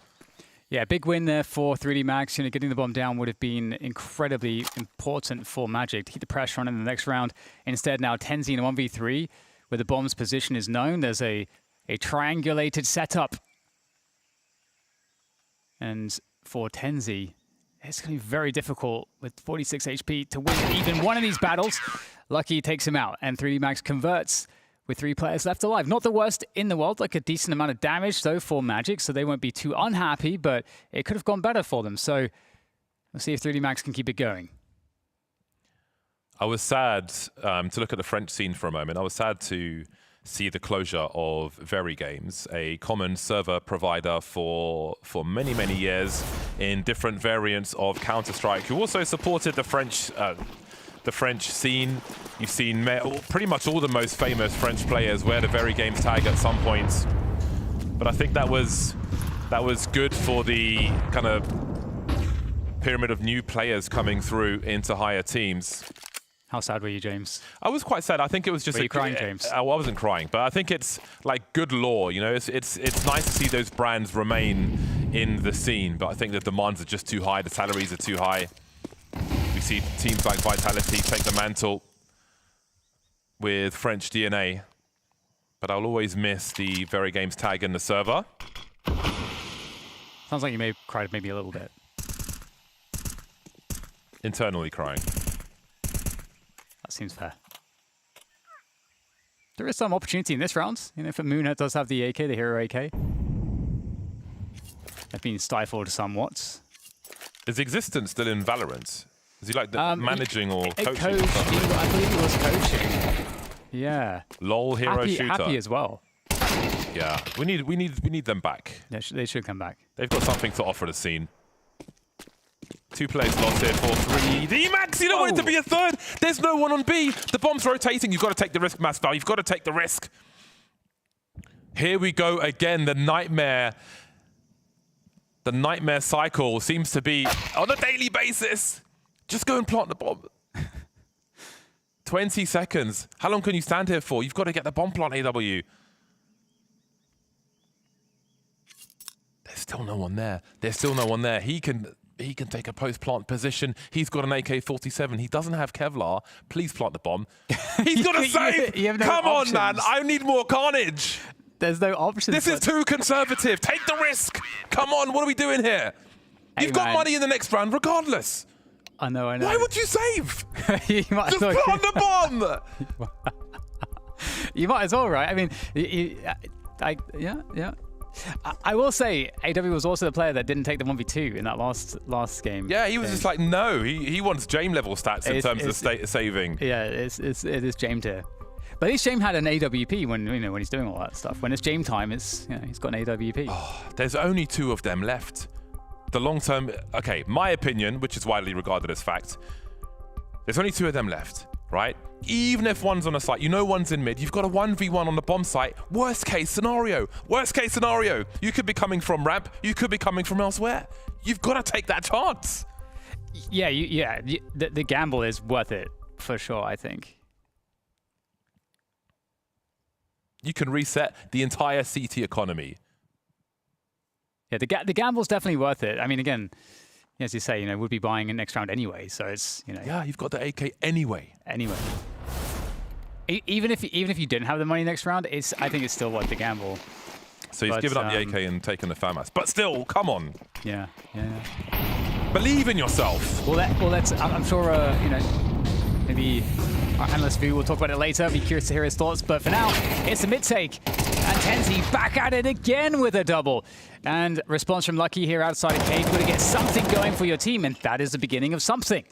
Yeah, big win there for 3D Max. You know, getting the bomb down would have been incredibly important for Magic to keep the pressure on in the next round. Instead, now TenZ in a 1v3, where the bomb's position is known. There's a triangulated setup. And for TenZ, it's going to be very difficult with 46 HP to win even one of these battles. Lucky takes him out, and 3D Max converts with 3 players left alive. Not the worst in the world, like a decent amount of damage, though, for Magic, so they won't be too unhappy, but it could have gone better for them. So we'll see if 3D Max can keep it going. I was sad to look at the French scene for a moment. I was sad to see the closure of Very Games, a common server provider for many, many years in different variants of Counter-Strike, who also supported the French scene. You've seen pretty much all the most famous French players wear the Very Games tag at some points. But I think that was good for the kind of pyramid of new players coming through into higher teams. How sad were you, James? I was quite sad. I think it was just... Were you crying, James? I wasn't crying, but I think it's like good lore, you know? It's nice to see those brands remain in the scene, but I think the demands are just too high, the salaries are too high. We see teams like Vitality take the mantle with French DNA, but I'll always miss the Very Games tag in the server. Sounds like you may have cried maybe a little bit. Internally crying. That seems fair. There is some opportunity in this round. You know, for Moon does have the AK, the Hero AK. They've been stifled somewhat. Is Existence still in Valorant? Is he like managing or coaching? I believe he was coaching. Yeah. LOL hero shooter. Happy as well. Yeah, we need them back. They should come back. They've got something to offer the scene. 2 players lost here for 3D Max. You don't want it to be a third. There's no one on B. The bomb's rotating. You've got to take the risk, Masval. You've got to take the risk. Here we go again. The nightmare cycle seems to be on a daily basis. Just go and plant the bomb. 20 seconds. How long can you stand here for? You've got to get the bomb plant, AW. There's still no one there. There's still no one there. He can take a post-plant position. He's got an AK-47. He doesn't have Kevlar. Please plant the bomb. He's got a save! Come on, man. I need more carnage. There's no options. This is too conservative. Take the risk. Come on, what are we doing here? You've got money in the next round regardless. I know. Why would you save? You might Just plant the bomb! You might as well, right? I mean, yeah. I will say, AW was also the player that didn't take the 1v2 in that last game. Yeah, he was just like, no. He wants Jame level stats in terms of saving. Yeah, it is Jame tier. But at least Jame had an AWP when he's doing all that stuff. When it's Jame time, he's got an AWP. Oh, there's only 2 of them left. The long term, okay, my opinion, which is widely regarded as fact, there's only 2 of them left, right? Even if one's on a site, one's in mid, you've got a 1v1 on the bomb site. Worst case scenario. You could be coming from ramp, you could be coming from elsewhere. You've got to take that chance. Yeah, the gamble is worth it for sure, I think. You can reset the entire CT economy. Yeah, the gamble's definitely worth it. I mean, again, as you say, we'd be buying it next round anyway, so it's, Yeah, you've got the AK anyway. Even if you didn't have the money next round, I think it's still worth the gamble. So he's given up the AK and taken the FAMAS. But still, come on. Yeah. Believe in yourself. Well, I'm sure, you know, maybe our analyst view will talk about it later. I'll be curious to hear his thoughts. But for now, it's a mid-take. And TenZ back at it again with a double. And response from Lucky here outside of Cage. Got to get something going for your team. And that is the beginning of something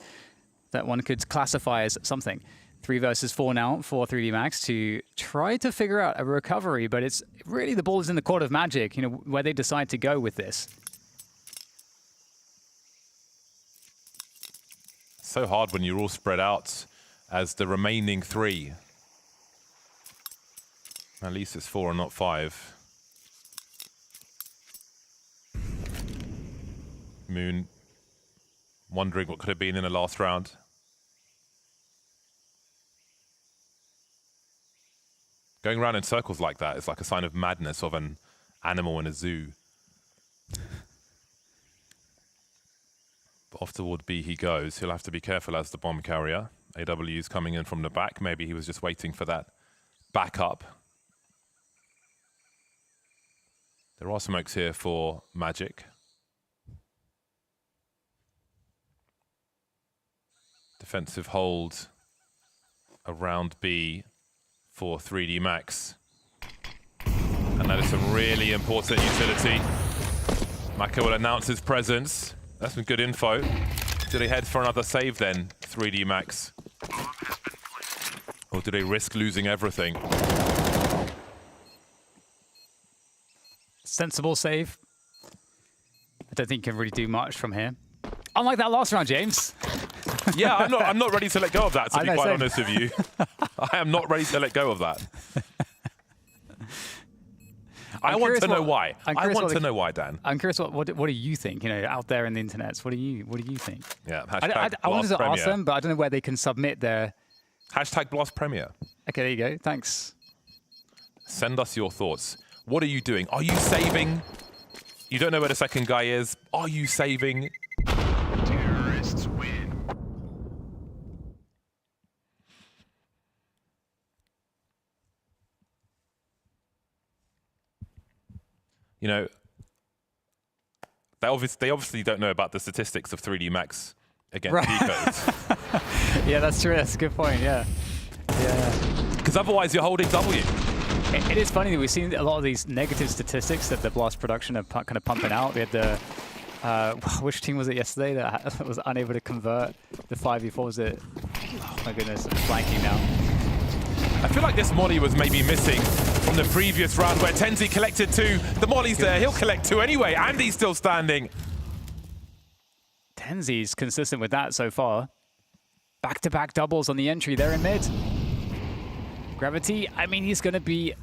that one could classify as something. 3 versus 4 now for 3D Max to try to figure out a recovery. But it's really the ball is in the court of Magic, you know, where they decide to go with this. So hard when you're all spread out as the remaining 3. At least it's 4 and not 5. Moon wondering what could have been in the last round. Going around in circles like that is like a sign of madness of an animal in a zoo. But off toward B he goes. He'll have to be careful as the bomb carrier. AW's coming in from the back. Maybe he was just waiting for that backup. There are smokes here for Magic. Defensive hold around B for 3D Max. And that is some really important utility. Maka will announce his presence. That's some good info. Do they head for another save then, 3D Max? Or do they risk losing everything? Sensible save. I don't think you can really do much from here. Unlike that last round, James. Yeah, I'm not ready to let go of that, to be quite honest with you. I am not ready to let go of that. I want to know why. I want to know why, Dan. I'm curious what do you think? You know, out there in the internet, what do you think? Yeah, I wanted to ask them, but I don't know where they can submit their hashtag Blast Premier. Okay, there you go. Thanks. Send us your thoughts. What are you doing? Are you saving? You don't know where the second guy is. Are you saving? Terrorists win. You know, they obviously don't know about the statistics of 3D Max against Decodes. Yeah, that's true. That's a good point. Yeah. Because otherwise you're holding W. It is funny that we've seen a lot of these negative statistics that the Blast production are kind of pumping out. We had the which team was it yesterday that was unable to convert the 5v4? Was it? Oh my goodness, I'm blanking now. I feel like this molly was maybe missing from the previous round where TenZ collected 2. The molly's there. He'll collect 2 anyway, and he's still standing. TenZ's consistent with that so far. Back-to-back doubles on the entry there in mid. Gravity, I mean, he's going to be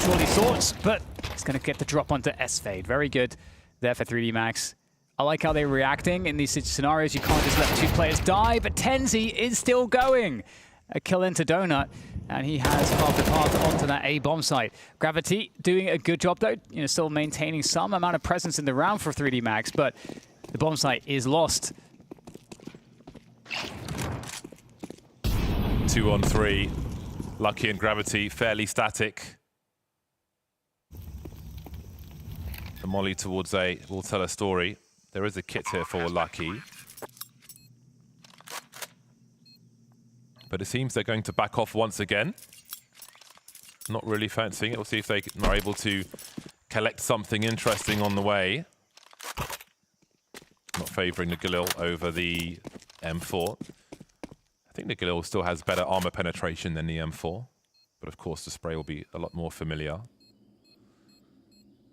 surely thoughts, but he's going to get the drop onto S-Fade. Very good there for 3D Max. I like how they're reacting in these scenarios. You can't just let 2 players die, but TenZ is still going. A kill into Donut, and he has half the path onto that A bomb site. Gravity doing a good job though, you know, still maintaining some amount of presence in the round for 3D Max, but the bomb site is lost. 2 on 3. Lucky and Gravity fairly static. The molly towards A will tell a story. There is a kit here for Lucky. But it seems they're going to back off once again. Not really fancying it. We'll see if they are able to collect something interesting on the way. Not favouring the Galil over the M4. I think the Galil still has better armor penetration than the M4. But of course the spray will be a lot more familiar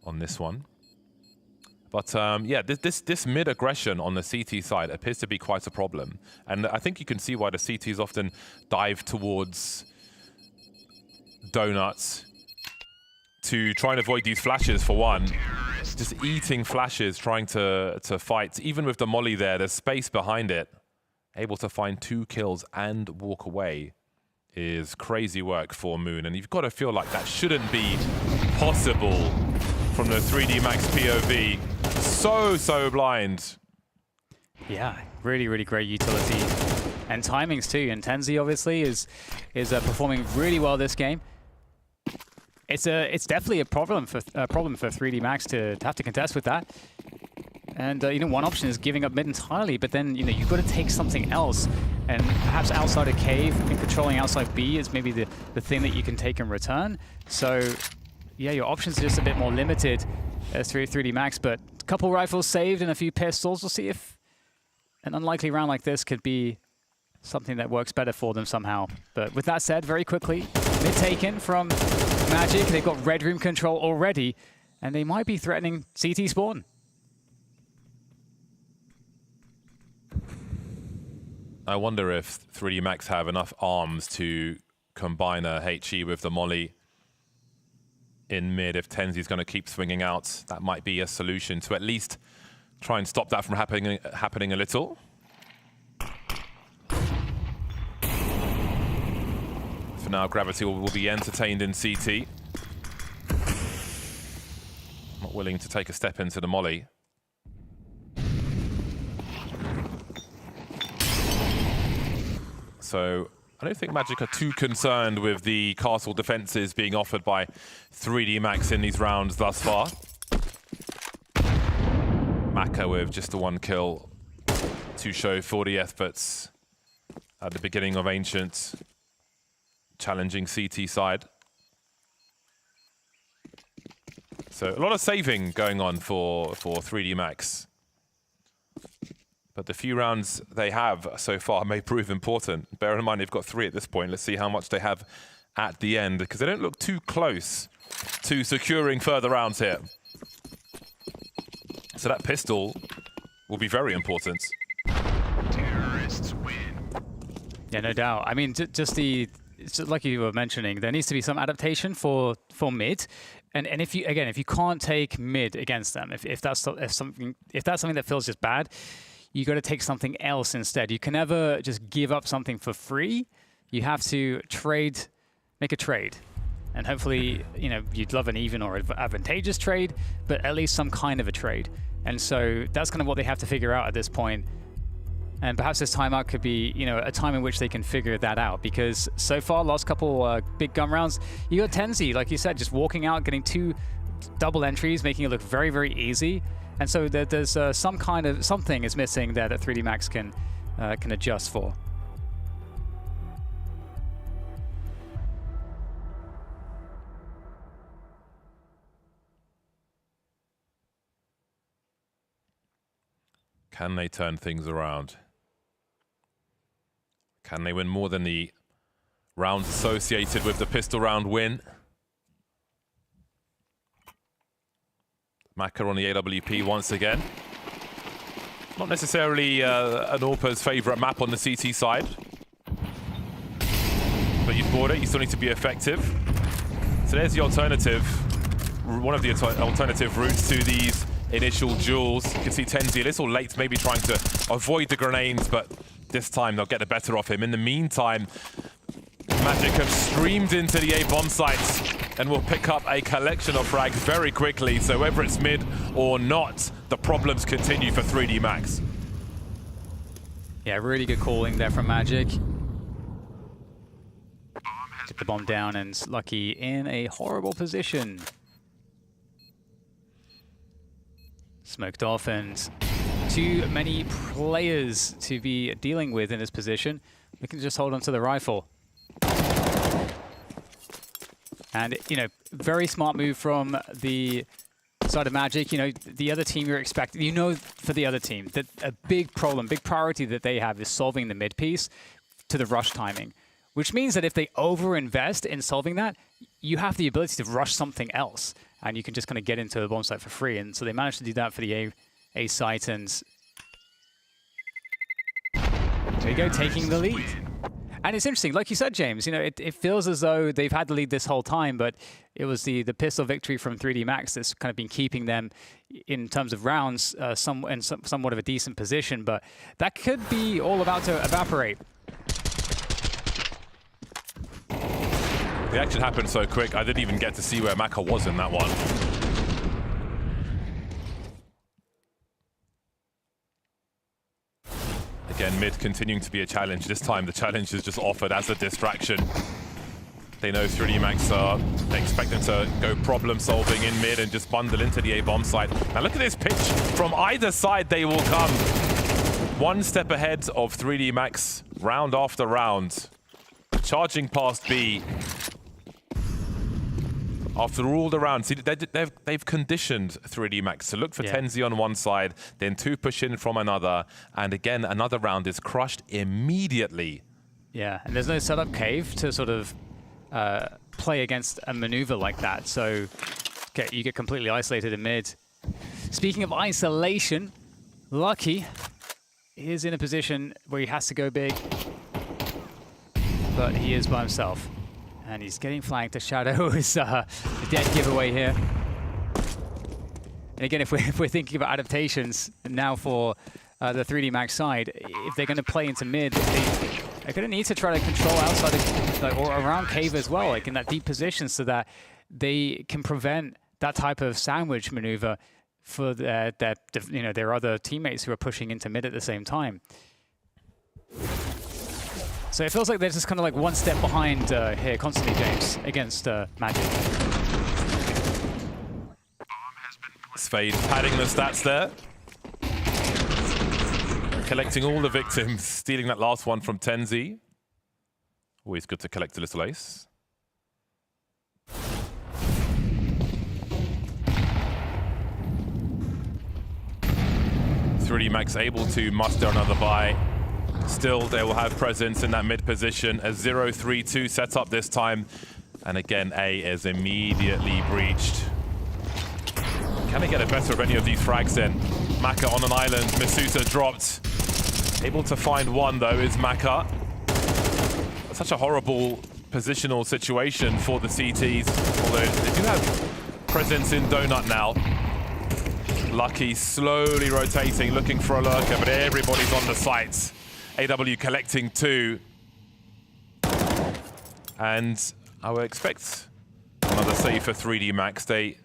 on this one. But yeah, this mid-aggression on the CT side appears to be quite a problem. And I think you can see why the CTs often dive towards Donuts to try and avoid these flashes, for one. Just eating flashes, trying to fight. Even with the molly there, there's space behind it. Able to find 2 kills and walk away is crazy work for Moon. And you've got to feel like that shouldn't be possible from the 3D Max POV. So blind. Yeah, really great utility and timings too. And TenZ obviously is performing really well this game. it's definitely a problem for 3D Max to have to contest with that. And you know, one option is giving up mid entirely, but then you know you've got to take something else, and perhaps outside a cave and controlling outside B is maybe the thing that you can take in return. So yeah, your options are just a bit more limited as 3D Max, but a couple rifles saved and a few pistols. We'll see if an unlikely round like this could be something that works better for them somehow. But with that said, very quickly, mid taken from Magic. They've got red room control already, and they might be threatening CT spawn. I wonder if 3D Max have enough arms to combine a HE with the molly in mid. If Tenzi's going to keep swinging out, that might be a solution to at least try and stop that from happening a little. For now, Gravity will be entertained in CT. Not willing to take a step into the molly. So I don't think Magic are too concerned with the castle defenses being offered by 3D Max in these rounds thus far. Maka with just the 1 kill to show for the efforts at the beginning of Ancient, challenging CT side. So a lot of saving going on for 3D Max. But the few rounds they have so far may prove important. Bear in mind they've got 3 at this point. Let's see how much they have at the end, because they don't look too close to securing further rounds here. So that pistol will be very important. Terrorists win. Yeah, no doubt. I mean, just like you were mentioning, there needs to be some adaptation for mid. And if you can't take mid against them, if that's something that feels just bad, you got to take something else instead. You can never just give up something for free. You have to make a trade. And hopefully, you know, you'd love an even or advantageous trade, but at least some kind of a trade. And so that's kind of what they have to figure out at this point. And perhaps this timeout could be, you know, a time in which they can figure that out. Because so far, last couple big gun rounds, you got Tenzi, like you said, just walking out, getting 2 double entries, making it look very, very easy. And so there's something is missing there that 3D Max can adjust for. Can they turn things around? Can they win more than the rounds associated with the pistol round win? Maka on the AWP once again. Not necessarily an AWP's favorite map on the CT side. But you've bought it, you still need to be effective. So there's the alternative, one of the alternative routes to these initial duels. You can see Tenzi a little late, maybe trying to avoid the grenades, but this time they'll get the better of him. In the meantime, Magic have streamed into the A bomb sites and will pick up a collection of frags very quickly. So whether it's mid or not, the problems continue for 3D Max. Yeah, really good calling there from Magic. Get the bomb down, and Lucky in a horrible position. Smoked off, and too many players to be dealing with in this position. We can just hold on to the rifle. And, you know, very smart move from the side of Magic. You know, the other team you're expecting, you know, for the other team, that a big problem, big priority that they have is solving the mid piece to the rush timing, which means that if they overinvest in solving that, you have the ability to rush something else, and you can just kind of get into the bomb site for free. And so they managed to do that for the A site, and there you go, taking the lead. And it's interesting, like you said, James, you know, it feels as though they've had the lead this whole time, but it was the pistol victory from 3D Max that's kind of been keeping them, in terms of rounds, somewhat of a decent position, but that could be all about to evaporate. The action happened so quick, I didn't even get to see where Maka was in that one. Again, mid continuing to be a challenge. This time the challenge is just offered as a distraction. They know 3D Max they expect them to go problem solving in mid and just bundle into the A bomb site. Now look at this pitch. From either side they will come. One step ahead of 3D Max round after round. Charging past B. After all the rounds, see, they've conditioned 3D Max to look for TenZ on one side, then 2 push in from another, and again, another round is crushed immediately. Yeah, and there's no setup cave to sort of play against a maneuver like that, so you get completely isolated in mid. Speaking of isolation, Lucky is in a position where he has to go big, but he is by himself. And he's getting flanked. The Shadow is a dead giveaway here. And again, if we're thinking about adaptations now for the 3D Max side, if they're going to play into mid, they're going to need to try to control outside of, or around cave as well, like in that deep position, so that they can prevent that type of sandwich maneuver for their other teammates who are pushing into mid at the same time. So it feels like they're just kind of like one step behind here constantly, James, against Magic. Spade padding the stats there. Collecting all the victims, stealing that last one from TenZ. Always good to collect a little ace. .3D Max able to muster another buy. Still, they will have presence in that mid position. A 0-3-2 setup this time. And again, A is immediately breached. Can they get a better of any of these frags then? Maka on an island. Misuta dropped. Able to find one, though, is Maka. Such a horrible positional situation for the CTs. Although they do have presence in Donut now. Lucky slowly rotating, looking for a lurker, but everybody's on the sites. AW collecting 2. And I would expect another save for 3D Max. They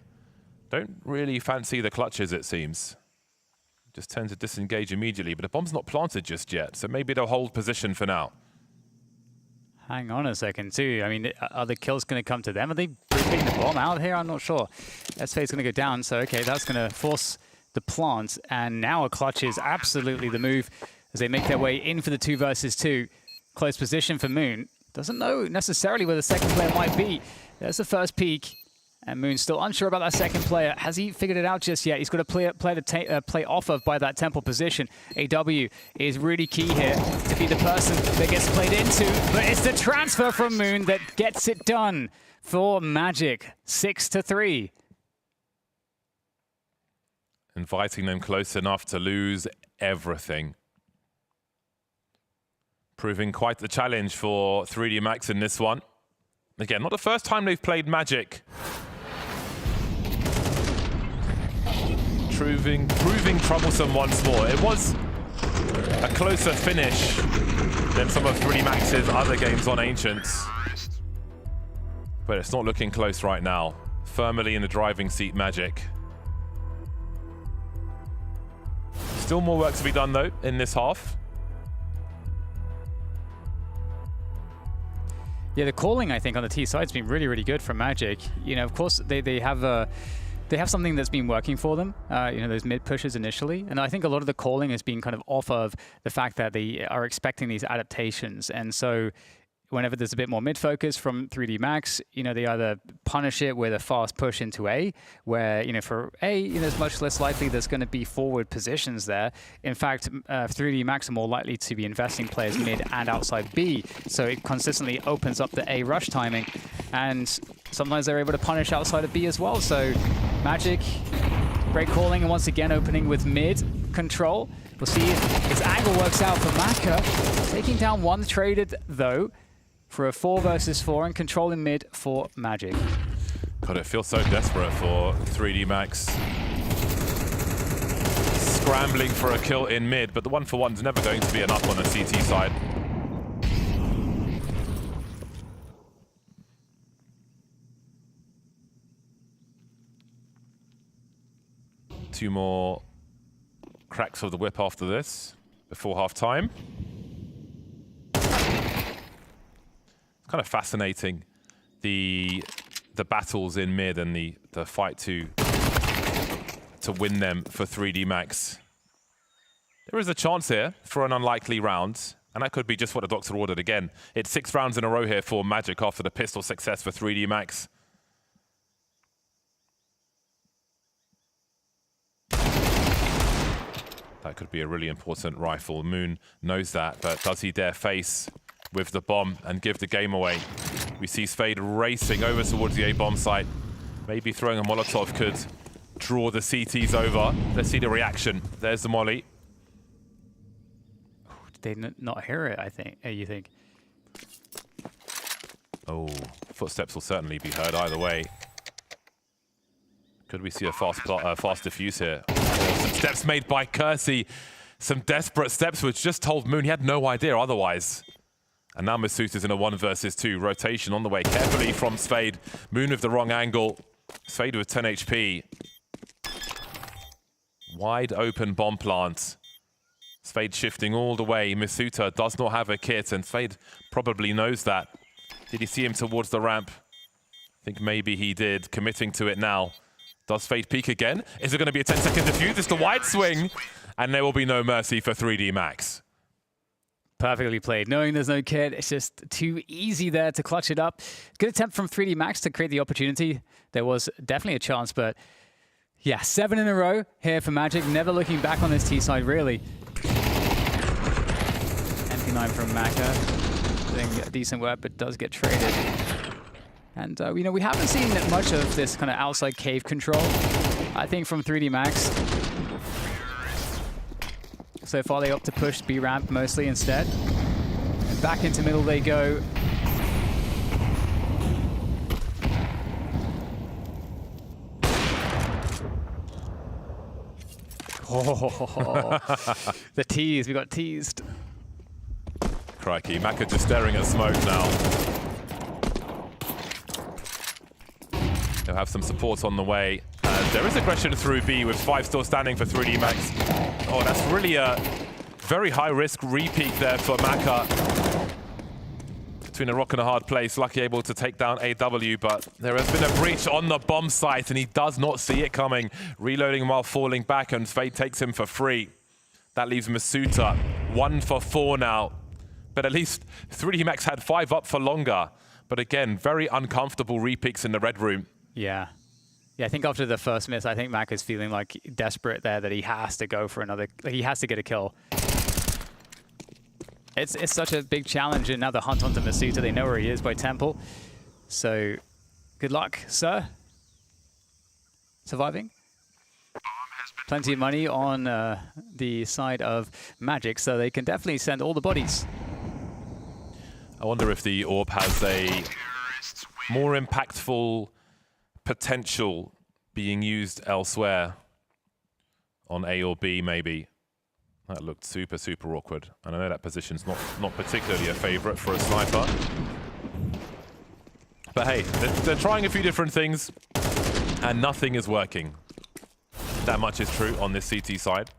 don't really fancy the clutches, it seems. Just tend to disengage immediately, but the bomb's not planted just yet, so maybe they'll hold position for now. Hang on a second, too. I mean, are the kills going to come to them? Are they bringing the bomb out here? I'm not sure. SFade's going to go down, so okay, that's going to force the plant, and now a clutch is absolutely the move as they make their way in for the 2 versus 2. Close position for Moon. Doesn't know necessarily where the second player might be. There's the first peek, and Moon's still unsure about that second player. Has he figured it out just yet? He's got to play off of by that temple position. AW is really key here to be the person that gets played into, but it's the transfer from Moon that gets it done for Magic. 6-3. Inviting them close enough to lose everything. Proving quite the challenge for 3D Max in this one. Again, not the first time they've played Magic. Proving troublesome once more. It was a closer finish than some of 3D Max's other games on Ancients. But it's not looking close right now. Firmly in the driving seat, Magic. Still more work to be done, though, in this half. Yeah, the calling, I think, on the T side has been really, really good from Magic. You know, of course, they have something that's been working for them, you know, those mid pushes initially. And I think a lot of the calling has been kind of off of the fact that they are expecting these adaptations. And so whenever there's a bit more mid focus from 3D Max, you know, they either punish it with a fast push into A, where, you know, for A, you know, it's much less likely there's going to be forward positions there. In fact, 3D Max are more likely to be investing players mid and outside B, so it consistently opens up the A rush timing, and sometimes they're able to punish outside of B as well. So Magic, great calling, and once again opening with mid control. We'll see if his angle works out for Maka. Taking down one, traded though, for a 4 versus 4 and controlling mid for Magic. God, it feels so desperate for 3D Max. Scrambling for a kill in mid, but the 1-for-1's never going to be enough on the CT side. Two more cracks of the whip after this, before half-time. Kind of fascinating the battles in mid and the fight to win them for 3D Max. There is a chance here for an unlikely round, and that could be just what the doctor ordered again. It's 6 rounds in a row here for Magic after the pistol success for 3D Max. That could be a really important rifle. Moon knows that, but does he dare face with the bomb and give the game away? We see Spade racing over towards the A-bomb site. Maybe throwing a Molotov could draw the CTs over. Let's see the reaction. There's the molly. Did they not hear it, I think, you think? Oh, footsteps will certainly be heard either way. Could we see a fast defuse here? Some steps made by Kersey. Some desperate steps, which just told Moon he had no idea otherwise. And now Masuta's in a 1 versus 2 rotation on the way carefully from Spade. Moon with the wrong angle. Spade with 10 HP. Wide open bomb plant. Spade shifting all the way. Masuta does not have a kit, and Spade probably knows that. Did he see him towards the ramp? I think maybe he did, committing to it now. Does Spade peek again? Is it going to be a 10-second defuse? It's the wide swing, and there will be no mercy for 3D Max. Perfectly played. Knowing there's no kit, it's just too easy there to clutch it up. Good attempt from 3D Max to create the opportunity. There was definitely a chance, but yeah, 7 in a row here for Magic. Never looking back on this T side, really. MP9 from Maka, doing decent work, but does get traded. And, you know, we haven't seen much of this kind of outside cave control, I think, from 3D Max. So far, they opt to push B ramp mostly instead. And back into middle they go. Oh, the tease. We got teased. Crikey, Maka just staring at smoke now. They'll have some support on the way. There is aggression through B with 5 still standing for 3D Max. Oh, that's really a very high-risk re-peek there for Maka. Between a rock and a hard place, lucky able to take down AW, but there has been a breach on the bomb site, and he does not see it coming. Reloading while falling back, and Spade takes him for free. That leaves Masuta 1 for 4 now. But at least 3D Max had 5 up for longer. But again, very uncomfortable re-peeks in the red room. Yeah. Yeah, I think after the first miss, I think Mac is feeling like desperate there that he has to go for another, like he has to get a kill. It's such a big challenge, and now the hunt onto Masuta, they know where he is by Temple. So, good luck, sir. Surviving. Plenty of money on the side of Magic, so they can definitely send all the bodies. I wonder if the orb has a more impactful potential being used elsewhere on A or B, maybe. That looked super, super awkward. And I know that position's not particularly a favorite for a sniper. But hey, they're trying a few different things, and nothing is working. That much is true on this CT side.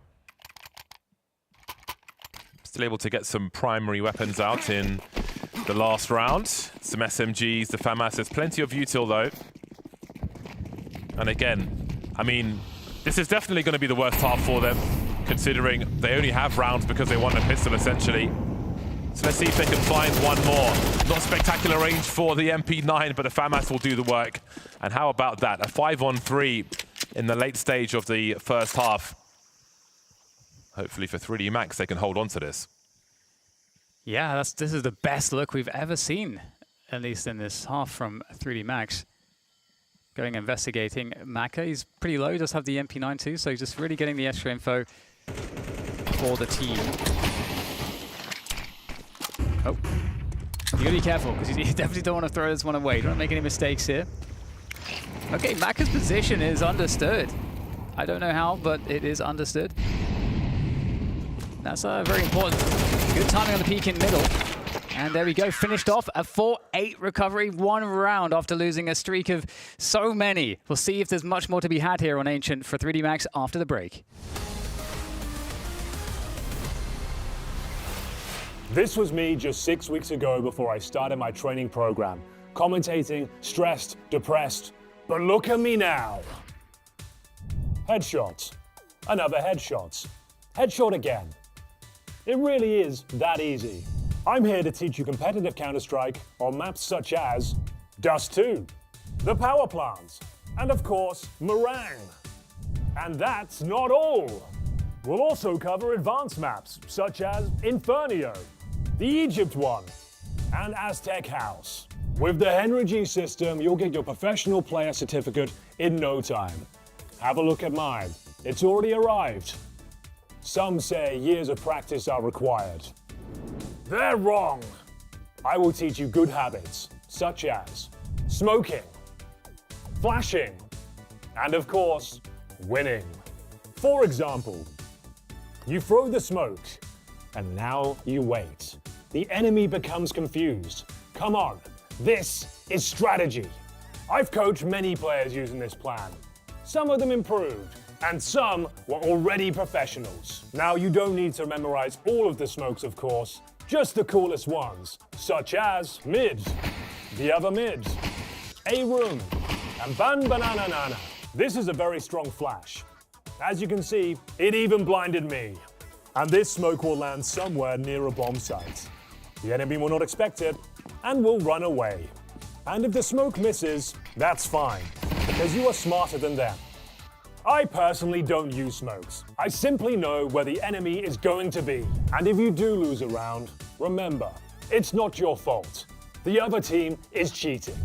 Still able to get some primary weapons out in the last round. Some SMGs, the FAMAS. There's plenty of util, though. And again, I mean, this is definitely going to be the worst half for them, considering they only have rounds because they won a pistol, essentially. So let's see if they can find one more. Not spectacular range for the MP9, but the FAMAS will do the work. And how about that? A 5-on-3 in the late stage of the first half. Hopefully for 3D Max, they can hold on to this. Yeah, this is the best look we've ever seen, at least in this half from 3D Max. Going investigating Maka. He's pretty low, does have the MP9 too, so just really getting the extra info for the team. Oh, you gotta be careful, because you definitely don't want to throw this one away. Don't make any mistakes here. Okay, Maka's position is understood. I don't know how, but it is understood. That's very important. Good timing on the peak in middle. And there we go, finished off a 4-8 recovery, 1 round after losing a streak of so many. We'll see if there's much more to be had here on Ancient for 3D Max after the break. This was me just 6 weeks ago before I started my training program. commentating, stressed, depressed. But look at me now. Headshots. Another headshot. Headshot again. It really is that easy. I'm here to teach you competitive Counter-Strike on maps such as Dust 2, the Power Plant, and of course, Meringue. And that's not all. We'll also cover advanced maps such as Infernio, the Egypt one, and Aztec House. With the HEROIC.CEST system, you'll get your professional player certificate in no time. Have a look at mine. It's already arrived. Some say years of practice are required. They're wrong. I will teach you good habits, such as smoking, flashing, and of course, winning. For example, you throw the smoke, and now you wait. The enemy becomes confused. Come on, this is strategy. I've coached many players using this plan. Some of them improved, and some were already professionals. Now you don't need to memorize all of the smokes, of course, just the coolest ones, such as mid, the other mid, A room, and ban banana nana. This is a very strong flash. As you can see, it even blinded me. And this smoke will land somewhere near a bomb site. The enemy will not expect it and will run away. And if the smoke misses, that's fine, because you are smarter than them. I personally don't use smokes. I simply know where the enemy is going to be. And if you do lose a round, remember, it's not your fault. The other team is cheating.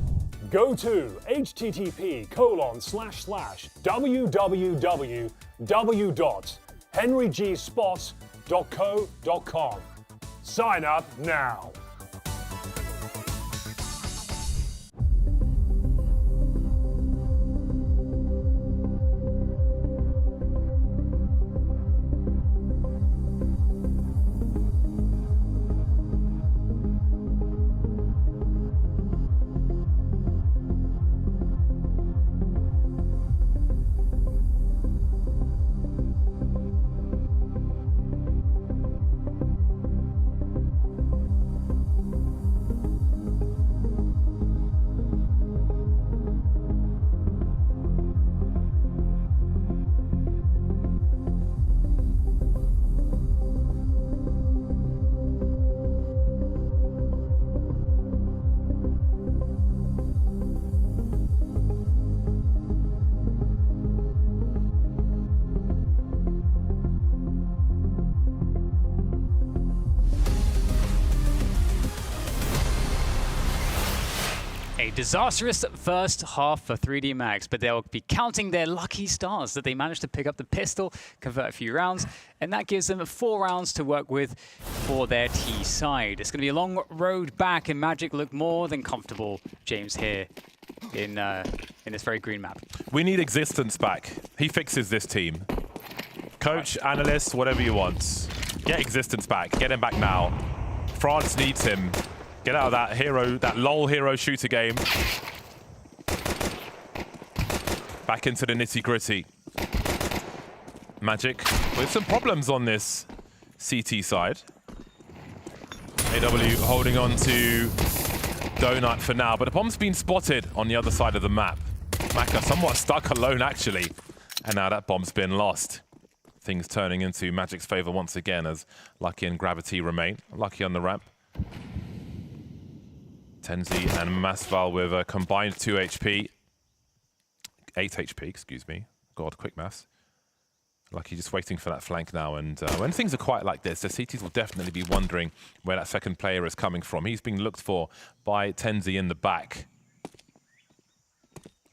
Go to http://www.henrygspots.co.com. Sign up now. A disastrous first half for 3D Max, but they'll be counting their lucky stars that they managed to pick up the pistol, convert a few rounds, and that gives them 4 rounds to work with for their T side. It's going to be a long road back, and Magic look more than comfortable, James, here in this very green map. We need Existence back. He fixes this team. Coach, analyst, whatever you want. Get Existence back. Get him back now. France needs him. Get out of that hero, that LOL hero shooter game. Back into the nitty-gritty. Magic with some problems on this CT side. AW holding on to Donut for now, but the bomb's been spotted on the other side of the map. Maka somewhat stuck alone, actually. And now that bomb's been lost. Things turning into Magic's favor once again as Lucky and Gravity remain. Lucky on the ramp. Tenzi and Masval with a combined 2 HP. 8 HP, excuse me. God, quick maths. Lucky just waiting for that flank now. And when things are quiet like this, the CTs will definitely be wondering where that second player is coming from. He's being looked for by Tenzi in the back.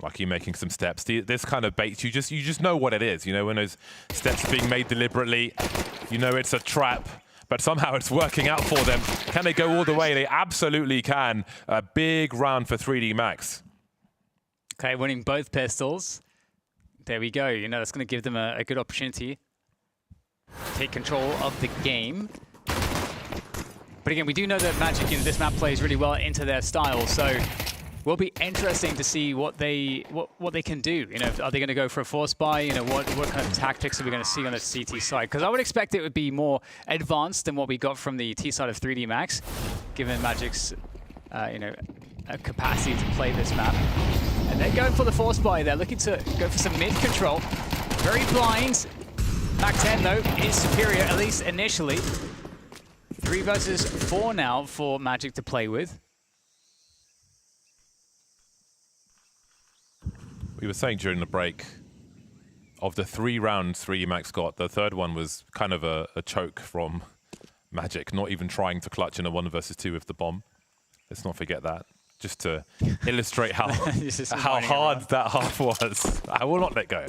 Lucky making some steps. This kind of bait, you just know what it is. You know, when those steps are being made deliberately, you know it's a trap. But somehow it's working out for them. Can they go all the way? They absolutely can. A big round for 3D Max. Okay, winning both pistols. There we go. You know, that's going to give them a good opportunity to take control of the game. But again, we do know that Magic in this map plays really well into their style, so will be interesting to see what they can do. You know, are they going to go for a force buy? You know, what kind of tactics are we going to see on the CT side? Because I would expect it would be more advanced than what we got from the T side of 3D Max, given Magic's, you know, capacity to play this map. And they're going for the force buy. They're looking to go for some mid control. Very blind. Mac 10 though is superior, at least initially. 3 versus 4 now for Magic to play with. We were saying during the break, of the 3 rounds 3D Max got, the third one was kind of a choke from Magic, not even trying to clutch in a 1 versus 2 with the bomb. Let's not forget that, just to illustrate how hard that half was. I will not let go.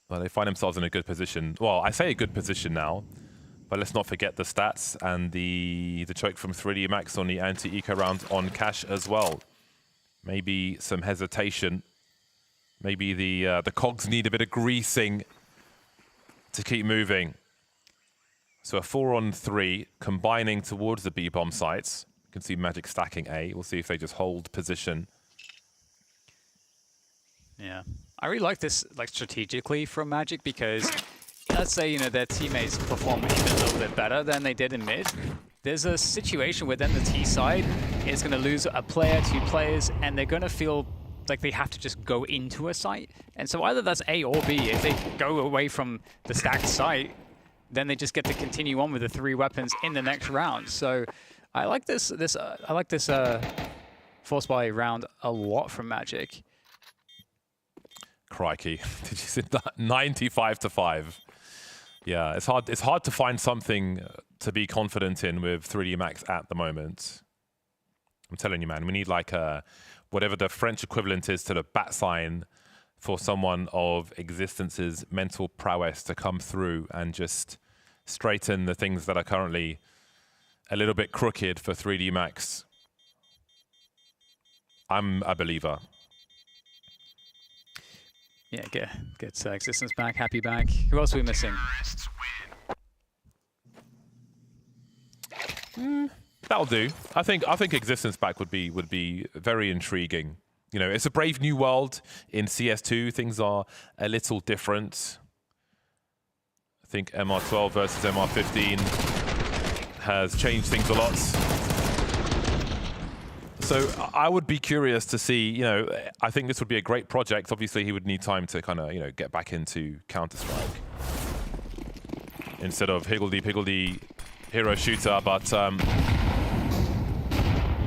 Well, they find themselves in a good position. Well, I say a good position now, but let's not forget the stats and the choke from 3D Max on the anti-eco round on Cash as well. Maybe some hesitation. Maybe the cogs need a bit of greasing to keep moving. So a 4-on-3 combining towards the B-bomb sites. You can see Magic stacking A. We'll see if they just hold position. Yeah, I really like this, like, strategically from Magic, because let's say, you know, their teammates perform even a little bit better than they did in mid. There's a situation where then the T side is going to lose a player, 2 players, and they're going to feel like they have to just go into a site. And so either that's A or B. If they go away from the stacked site, then they just get to continue on with the 3 weapons in the next round. So I like this. I like this force buy round a lot from Magic. Crikey! Did you see that? 95-5. Yeah, it's hard. It's hard to find something to be confident in with 3D Max at the moment. I'm telling you, man. We need like whatever the French equivalent is to the bat sign for someone of Existence's mental prowess to come through and just straighten the things that are currently a little bit crooked for 3D Max. I'm a believer. Yeah, get Existence back, Happy back. Who else are we missing? That'll do. I think Existence back would be very intriguing. You know, it's a brave new world in CS2. Things are a little different. I think MR12 versus MR15 has changed things a lot. So I would be curious to see, you know, I think this would be a great project. Obviously, he would need time to kind of, you know, get back into Counter-Strike instead of higgledy-piggledy hero shooter. But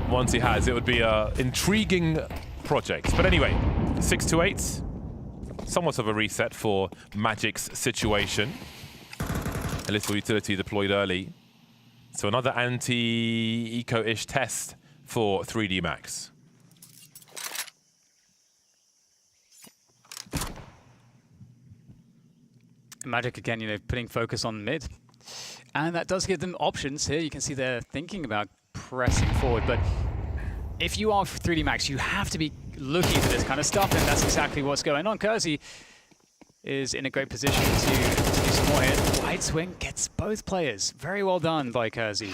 once he has, it would be an intriguing project. But anyway, 6-8, somewhat of a reset for Magic's situation. A little utility deployed early. So another anti-eco-ish test for 3D Max. Magic again, you know, putting focus on mid. And that does give them options here. You can see they're thinking about pressing forward, but if you are 3D Max, you have to be looking for this kind of stuff, and that's exactly what's going on. Kersey is in a great position to do some more here. Wide swing gets both players. Very well done by Kersey.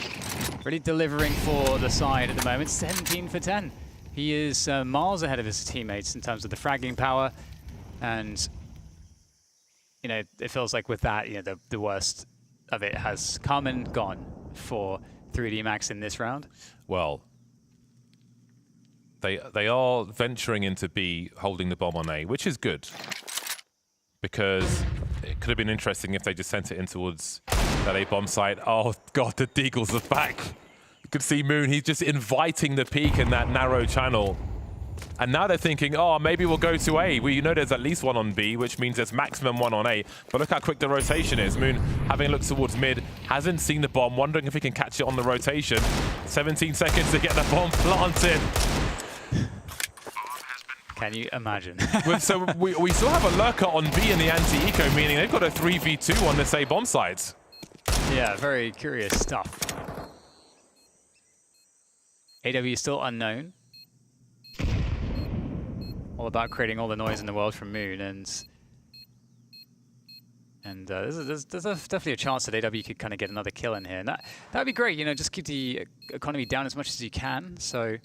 Really delivering for the side at the moment. 17 for 10. He is miles ahead of his teammates in terms of the fragging power, and you know, it feels like with that, you know, the worst of it has come and gone for 3D Max in this round. Well, they are venturing into B, holding the bomb on A, which is good, because it could have been interesting if they just sent it in towards that A bomb site. Oh God, the Deagles are back. You could see Moon, he's just inviting the peek in that narrow channel. And now they're thinking, oh, maybe we'll go to A. Well, you know there's at least 1 on B, which means there's maximum 1 on A. But look how quick the rotation is. Moon having a look towards mid, hasn't seen the bomb, wondering if he can catch it on the rotation. 17 seconds to get the bomb planted. Can you imagine? So we still have a lurker on B in the anti-eco, meaning they've got a 3v2 on this A bomb site. Yeah, very curious stuff. AW still unknown. All about creating all the noise in the world from Moon, and there's definitely a chance that AW could kind of get another kill in here, and that'd be great. You know, just keep the economy down as much as you can. So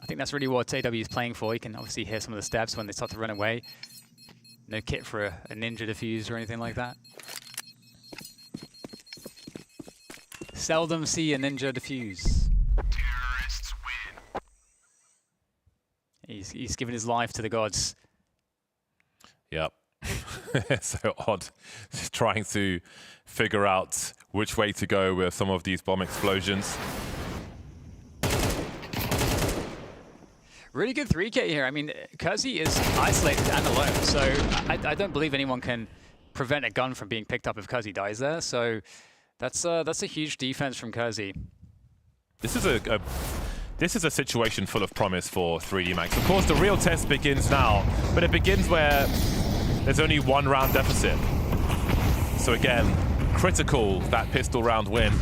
I think that's really what AW is playing for. You can obviously hear some of the steps when they start to run away. No kit for a ninja defuse or anything like that. Seldom see a ninja defuse. Terrorists He's given his life to the gods. Yep. So odd. Just trying to figure out which way to go with some of these bomb explosions. Really good 3K here. I mean, csgo is isolated and alone, so I don't believe anyone can prevent a gun from being picked up if csgo dies there. So that's a huge defense from csgo. This is a situation full of promise for 3D Max. Of course, the real test begins now, but it begins where there's only one round deficit. So again, critical that pistol round win,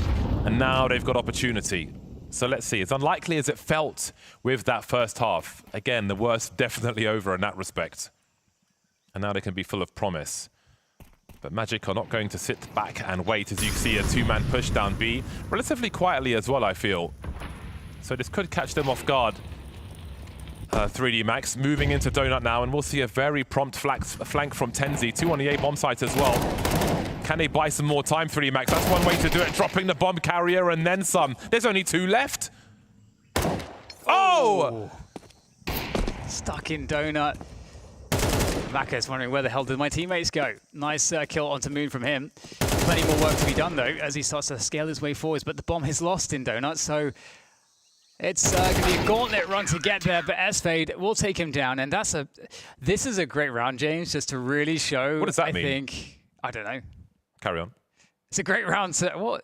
and now they've got opportunity. So let's see, as unlikely as it felt with that first half, again, the worst definitely over in that respect. And now they can be full of promise. But Magic are not going to sit back and wait, as you see a two-man push down B, relatively quietly as well, I feel. So this could catch them off guard. 3D Max moving into Donut now, and we'll see a very prompt flank from TenZ. 2 on the A bomb site as well. Can they buy some more time, 3D Max? That's one way to do it, dropping the bomb carrier and then some. There's only 2 left. Oh! Stuck in Donut. Maka's wondering where the hell did my teammates go? Nice kill onto Moon from him. Plenty more work to be done though as he starts to scale his way forwards, but the bomb is lost in Donut, so it's going to be a gauntlet run to get there, but S-Fade will take him down, and this is a great round, James, just to really show. What does that mean? I don't know. Carry on. It's a great round to what?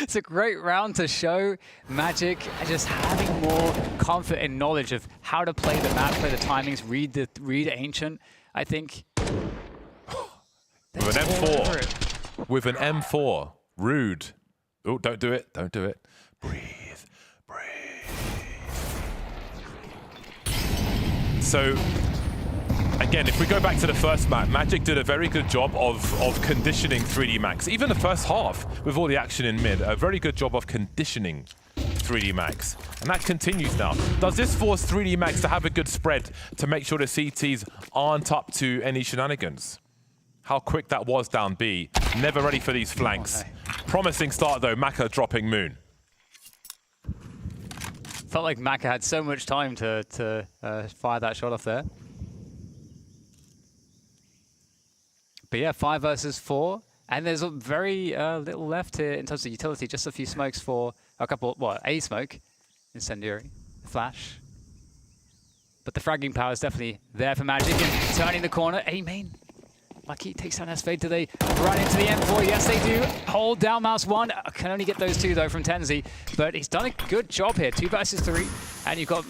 It's a great round to show Magic just having more comfort and knowledge of how to play the map, play the timings, read Ancient. I think with an M4. With an M4. Rude. Oh, don't do it. Don't do it. Breathe. So, again, if we go back to the first map, Magic did a very good job of conditioning 3D Max. Even the first half, with all the action in mid, a very good job of conditioning 3D Max. And that continues now. Does this force 3D Max to have a good spread to make sure the CTs aren't up to any shenanigans? How quick that was down B. Never ready for these flanks. Promising start though, Maka dropping Moon. Felt like Maka had so much time to fire that shot off there. But yeah, 5 versus 4. And there's a very little left here in terms of utility. Just a few smokes for a couple, a smoke. Incendiary, flash. But the fragging power is definitely there for Magic. And turning the corner, A main. Lucky takes down S-Fade. Do they run into the M4? Yes, they do. Hold down mouse 1. Can only get those 2 though from TenZ. But he's done a good job here. 2 versus 3. And you've got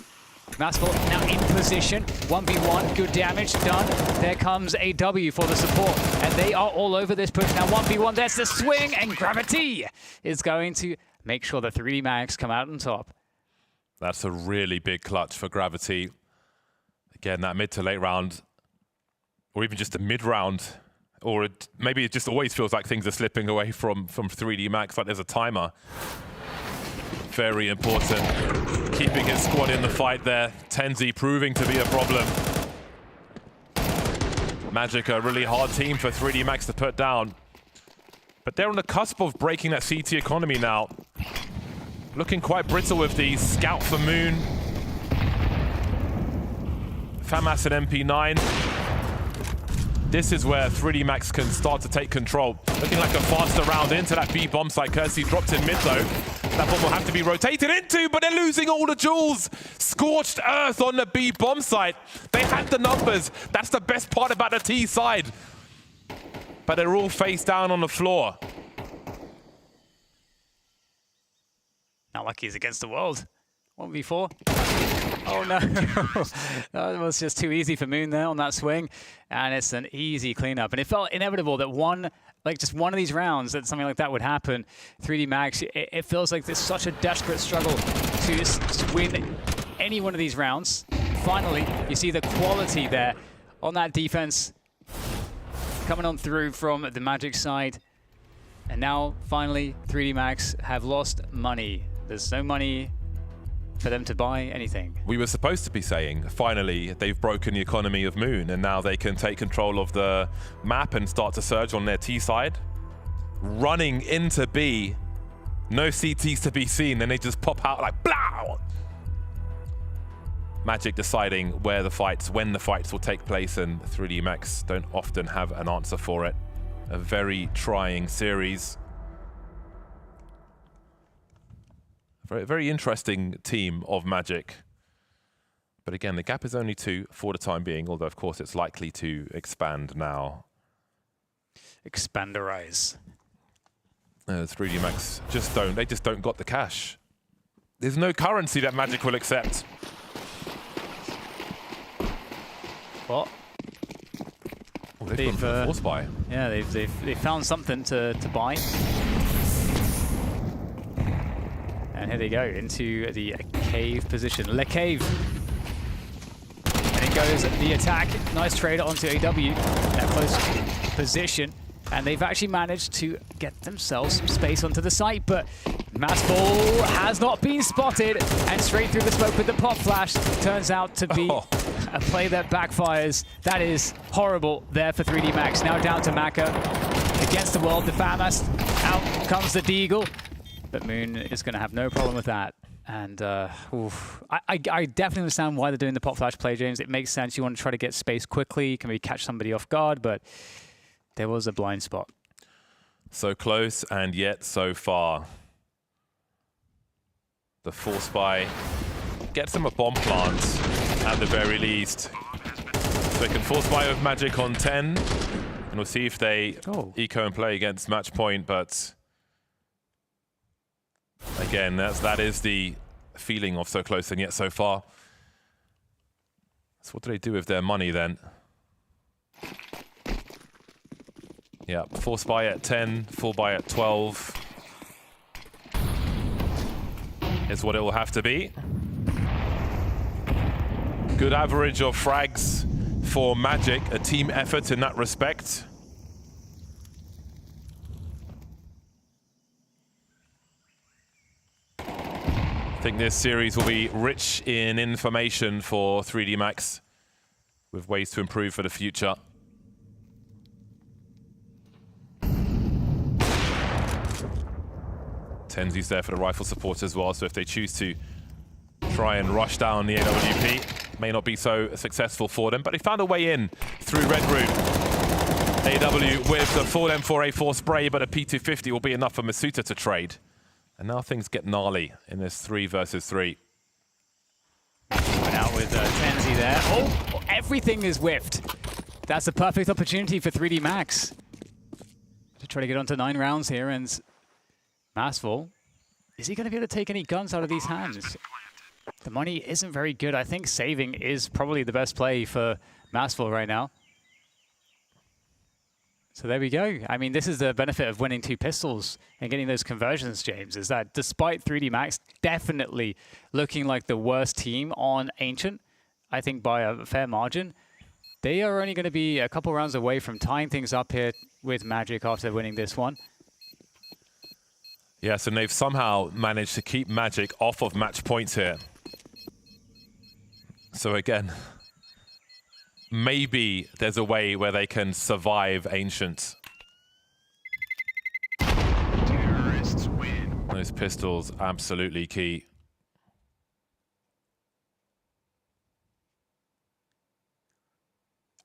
Massful now in position. 1v1, good damage done. There comes a W for the support. And they are all over this push. Now 1v1, there's the swing. And Gravity is going to make sure the 3D Max come out on top. That's a really big clutch for Gravity. Again, that mid to late round, or even just a mid-round, or maybe it just always feels like things are slipping away from 3D Max, like there's a timer. Very important. Keeping his squad in the fight there. TenZ proving to be a problem. Magic, a really hard team for 3D Max to put down. But they're on the cusp of breaking that CT economy now. Looking quite brittle with the scout for Moon. FAMAS and MP9. This is where 3D Max can start to take control. Looking like a faster round into that B bomb site. csgo dropped in mid though. That bomb will have to be rotated into, but they're losing all the jewels. Scorched earth on the B bomb site. They had the numbers. That's the best part about the T side. But they're all face down on the floor. Not like he's against the world. 1v4. Oh no, that was just too easy for Moon there on that swing, and it's an easy cleanup. And it felt inevitable that just one of these rounds, that something like that would happen. 3D Max, it feels like there's such a desperate struggle to win any one of these rounds. Finally, you see the quality there on that defense coming on through from the Magic side. And now, finally, 3D Max have lost money. There's no money for them to buy anything. We were supposed to be saying, finally, they've broken the economy of Moon, and now they can take control of the map and start to surge on their T side. Running into B, no CTs to be seen, and they just pop out like, blow! Magic deciding when the fights will take place, and 3D Max don't often have an answer for it. A very trying series. Very, very interesting team of Magic. But again, the gap is only 2 for the time being, although of course it's likely to expand now. Expanderize. 3D Max just don't got the cash. There's no currency that Magic will accept. What? Oh, they've gone for the force buy. Yeah, they've found something to buy. And here they go into the cave position. Le Cave. And it goes the attack. Nice trade onto AW. That close position. And they've actually managed to get themselves some space onto the site, but Massball has not been spotted, and straight through the smoke with the pop flash turns out to be a play that backfires. That is horrible there for 3D Max. Now down to Maka against the world, the FAMAS. Out comes the Deagle, but Moon is going to have no problem with that. And I definitely understand why they're doing the pop flash play, James. It makes sense. You want to try to get space quickly. You can maybe catch somebody off guard, but there was a blind spot. So close and yet so far. The force buy gets them a bomb plant at the very least. So they can force buy with Magic on 10. And we'll see if they eco and play against match point, but again, that is the feeling of so close and yet so far. So what do they do with their money then? Yeah, force buy at 10, full buy at 12 is what it will have to be. Good average of frags for Magic, a team effort in that respect. I think this series will be rich in information for 3D Max, with ways to improve for the future. Tenzi's there for the rifle support as well, so if they choose to try and rush down the AWP, may not be so successful for them, but they found a way in through Red Room. AW with the full M4A4 spray, but a P250 will be enough for Masuta to trade. And now things get gnarly in this 3 versus 3. Went out with Tenzi there. Oh, everything is whiffed. That's a perfect opportunity for 3D Max to try to get onto 9 rounds here, and Massful, is he going to be able to take any guns out of these hands? The money isn't very good. I think saving is probably the best play for Massful right now. So there we go. I mean, this is the benefit of winning 2 pistols and getting those conversions, James, is that despite 3D Max definitely looking like the worst team on Ancient, I think by a fair margin, they are only going to be a couple rounds away from tying things up here with Magic after winning this one. Yes, and they've somehow managed to keep Magic off of match points here. So again, maybe there's a way where they can survive Ancient. Terrorists win. Those pistols, absolutely key.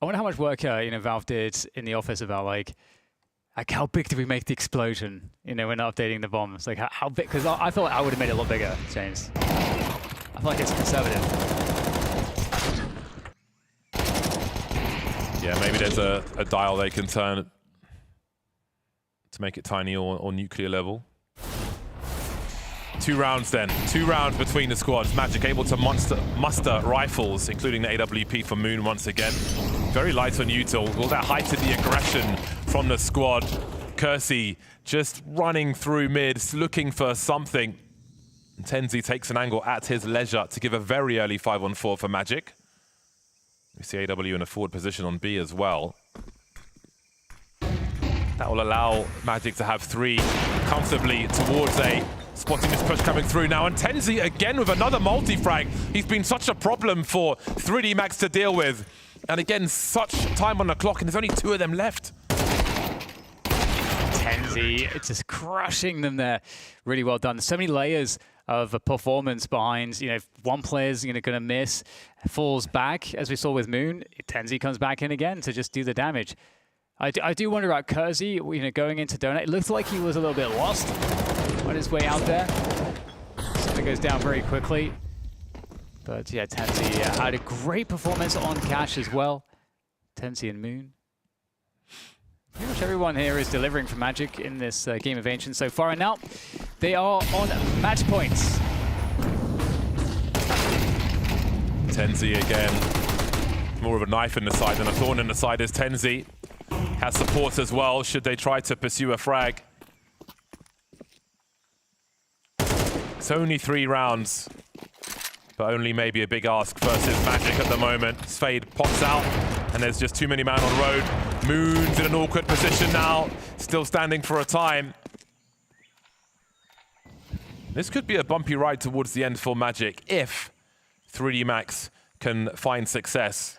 I wonder how much work Valve did in the office about like how big did we make the explosion? When updating the bombs, like how big? Because I thought I would have made it a lot bigger, James. I feel like it's conservative. Yeah, maybe there's a dial they can turn to make it tiny or nuclear level. 2 rounds then. 2 rounds between the squads. Magic able to muster rifles, including the AWP for Moon once again. Very light on util. Will that heighten the aggression from the squad? Kersey just running through mid, looking for something. And Tenzi takes an angle at his leisure to give a very early 5-on-4 for Magic. We see AW in a forward position on B as well. That will allow Magic to have 3 comfortably towards A. Spotting this push coming through now, and Tenzi again with another multi-frag. He's been such a problem for 3D Max to deal with. And again, such time on the clock, and there's only 2 of them left. Tenzi, it's just crushing them there. Really well done. So many layers of a performance behind, you know, if one player's going to miss, falls back, as we saw with Moon, TenZ comes back in again to just do the damage. I do wonder about Kersey, you know, going into Donut. It looked like he was a little bit lost on his way out there. So it goes down very quickly. But yeah, TenZ had a great performance on Cash as well. TenZ and Moon. Pretty much everyone here is delivering for Magic in this game of Ancient so far, and now they are on match points. TenZ again. More of a knife in the side than a thorn in the side is TenZ. Has support as well, should they try to pursue a frag. It's only 3 rounds, but only maybe a big ask versus Magic at the moment. Spade pops out, and there's just too many men on road. Moon's in an awkward position now, still standing for a time. This could be a bumpy ride towards the end for Magic if 3D Max can find success.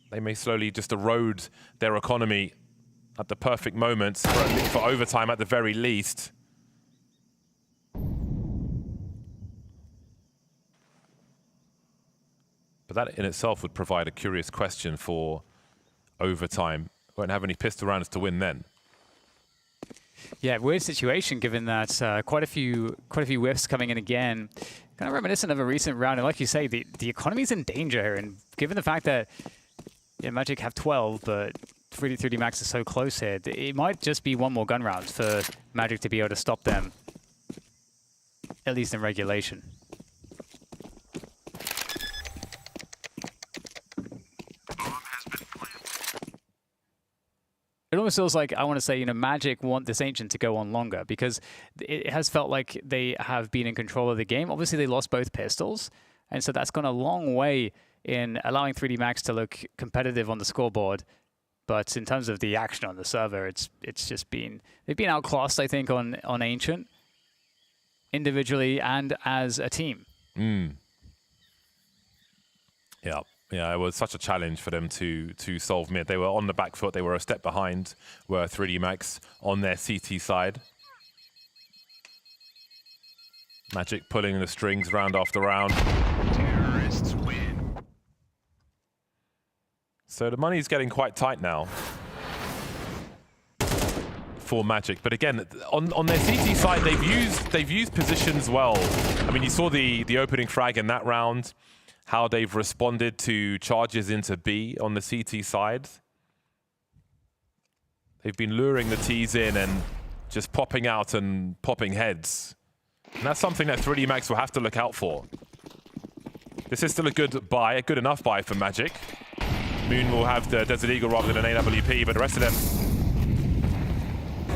They may slowly just erode their economy at the perfect moments for overtime at the very least. But that in itself would provide a curious question for overtime. Won't have any pistol rounds to win then. Yeah, weird situation given that quite a few whiffs coming in again. Kind of reminiscent of a recent round, and like you say, the economy's in danger here, and given the fact that Magic have 12, but 3D Max is so close here, it might just be one more gun round for Magic to be able to stop them, at least in regulation. It almost feels like, I want to say, you know, Magic want this Ancient to go on longer because it has felt like they have been in control of the game. Obviously, they lost both pistols, and so that's gone a long way in allowing 3D Max to look competitive on the scoreboard. But in terms of the action on the server, it's just been, they've been outclassed, I think, on Ancient, individually and as a team. Yeah. Yeah, it was such a challenge for them to solve mid. They were on the back foot. They were a step behind, were 3D Max on their CT side. Magic pulling the strings round after round. Terrorists win. So the money's getting quite tight now for Magic. But again, on their CT side, they've used positions well. I mean, you saw the opening frag in that round, how they've responded to charges into B on the CT side. They've been luring the Ts in and just popping out and popping heads. And that's something that 3D Max will have to look out for. This is still a good buy, a good enough buy for Magic. Moon will have the Desert Eagle rather than an AWP, but the rest of them,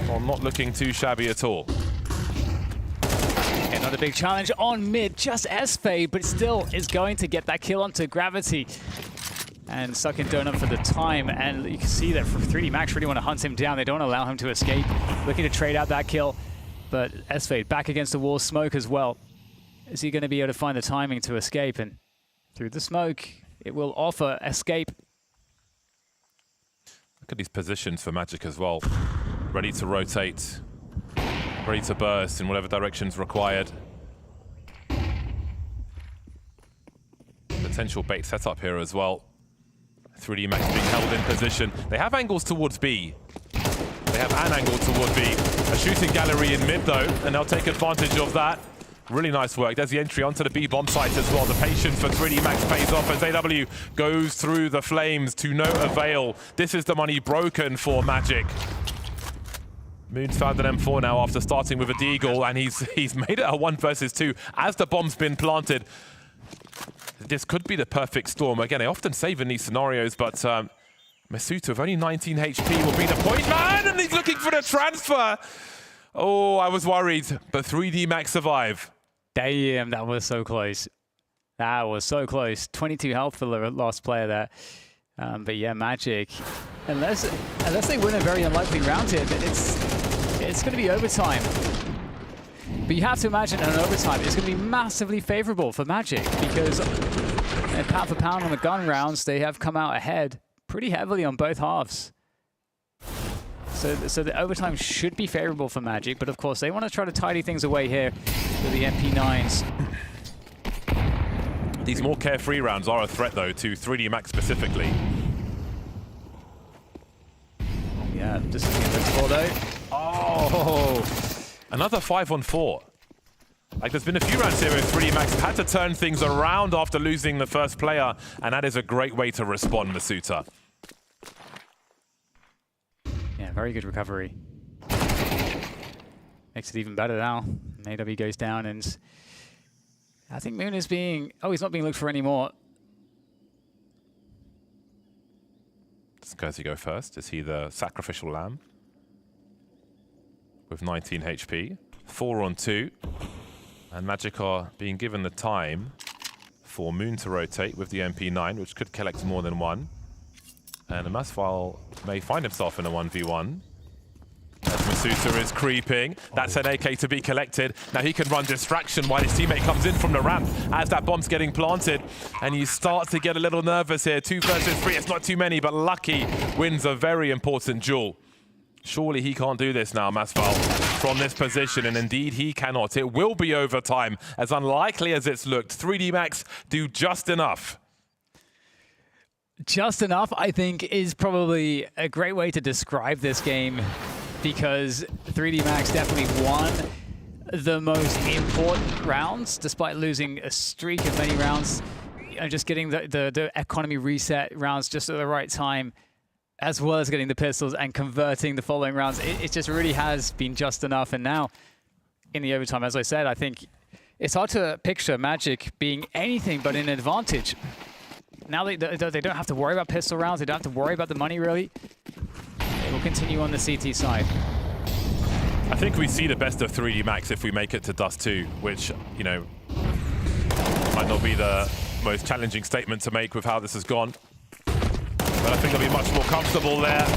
well, not looking too shabby at all. Another big challenge on mid, just S-Fade, but still is going to get that kill onto Gravity. And stuck in Donut for the time, and you can see that for 3D Max really want to hunt him down. They don't allow him to escape. Looking to trade out that kill, but S-Fade back against the wall, smoke as well. Is he going to be able to find the timing to escape? And through the smoke, it will offer escape. Look at these positions for Magic as well. Ready to rotate. Ready to burst in whatever direction's required. Potential bait setup here as well. 3D Max being held in position. They have angles towards B. They have an angle toward B. A shooting gallery in mid though, and they'll take advantage of that. Really nice work. There's the entry onto the B bomb site as well. The patience for 3D Max pays off as AW goes through the flames to no avail. This is the money broken for Magic. Moon's found an M4 now after starting with a Deagle, and he's made it a 1 versus 2 as the bomb's been planted. This could be the perfect storm. Again, I often save in these scenarios, but Masuta with only 19 HP will be the point man, and he's looking for the transfer. Oh, I was worried, but 3D Max survive. Damn, that was so close. That was so close. 22 health for the last player there. But yeah, Magic, unless they win a very unlikely round here, it's going to be overtime. But you have to imagine in an overtime, it's going to be massively favorable for Magic because pound for pound on the gun rounds, they have come out ahead pretty heavily on both halves. So the overtime should be favorable for Magic, but of course they want to try to tidy things away here with the MP9s. These more carefree rounds are a threat, though, to 3D Max specifically. Yeah, this is going to score, though. Oh! Another 5-on-4. Like, there's been a few rounds here where 3D Max had to turn things around after losing the first player, and that is a great way to respond, Masuta. Yeah, very good recovery. Makes it even better now. AW goes down, and I think Moon is being... Oh, he's not being looked for anymore. Does Kersey go first? Is he the sacrificial lamb? With 19 HP. 4-on-2. And Magic are being given the time for Moon to rotate with the MP9, which could collect more than one. And Masval may find himself in a 1v1. As Masuta is creeping. That's an AK to be collected. Now he can run distraction while his teammate comes in from the ramp as that bomb's getting planted. And you start to get a little nervous here. 2 versus 3, it's not too many, but Lucky wins a very important duel. Surely he can't do this now, Masval, from this position, and indeed he cannot. It will be overtime, as unlikely as it's looked. 3D Max do just enough. Just enough, I think, is probably a great way to describe this game, because 3D Max definitely won the most important rounds, despite losing a streak of many rounds. You know, just getting the economy reset rounds just at the right time, as well as getting the pistols and converting the following rounds. It just really has been just enough. And now, in the overtime, as I said, I think it's hard to picture Magic being anything but an advantage. Now they don't have to worry about pistol rounds. They don't have to worry about the money, really. They will continue on the CT side. I think we see the best of 3D Max if we make it to Dust 2, which, you know, might not be the most challenging statement to make with how this has gone. But I think they'll be much more comfortable there.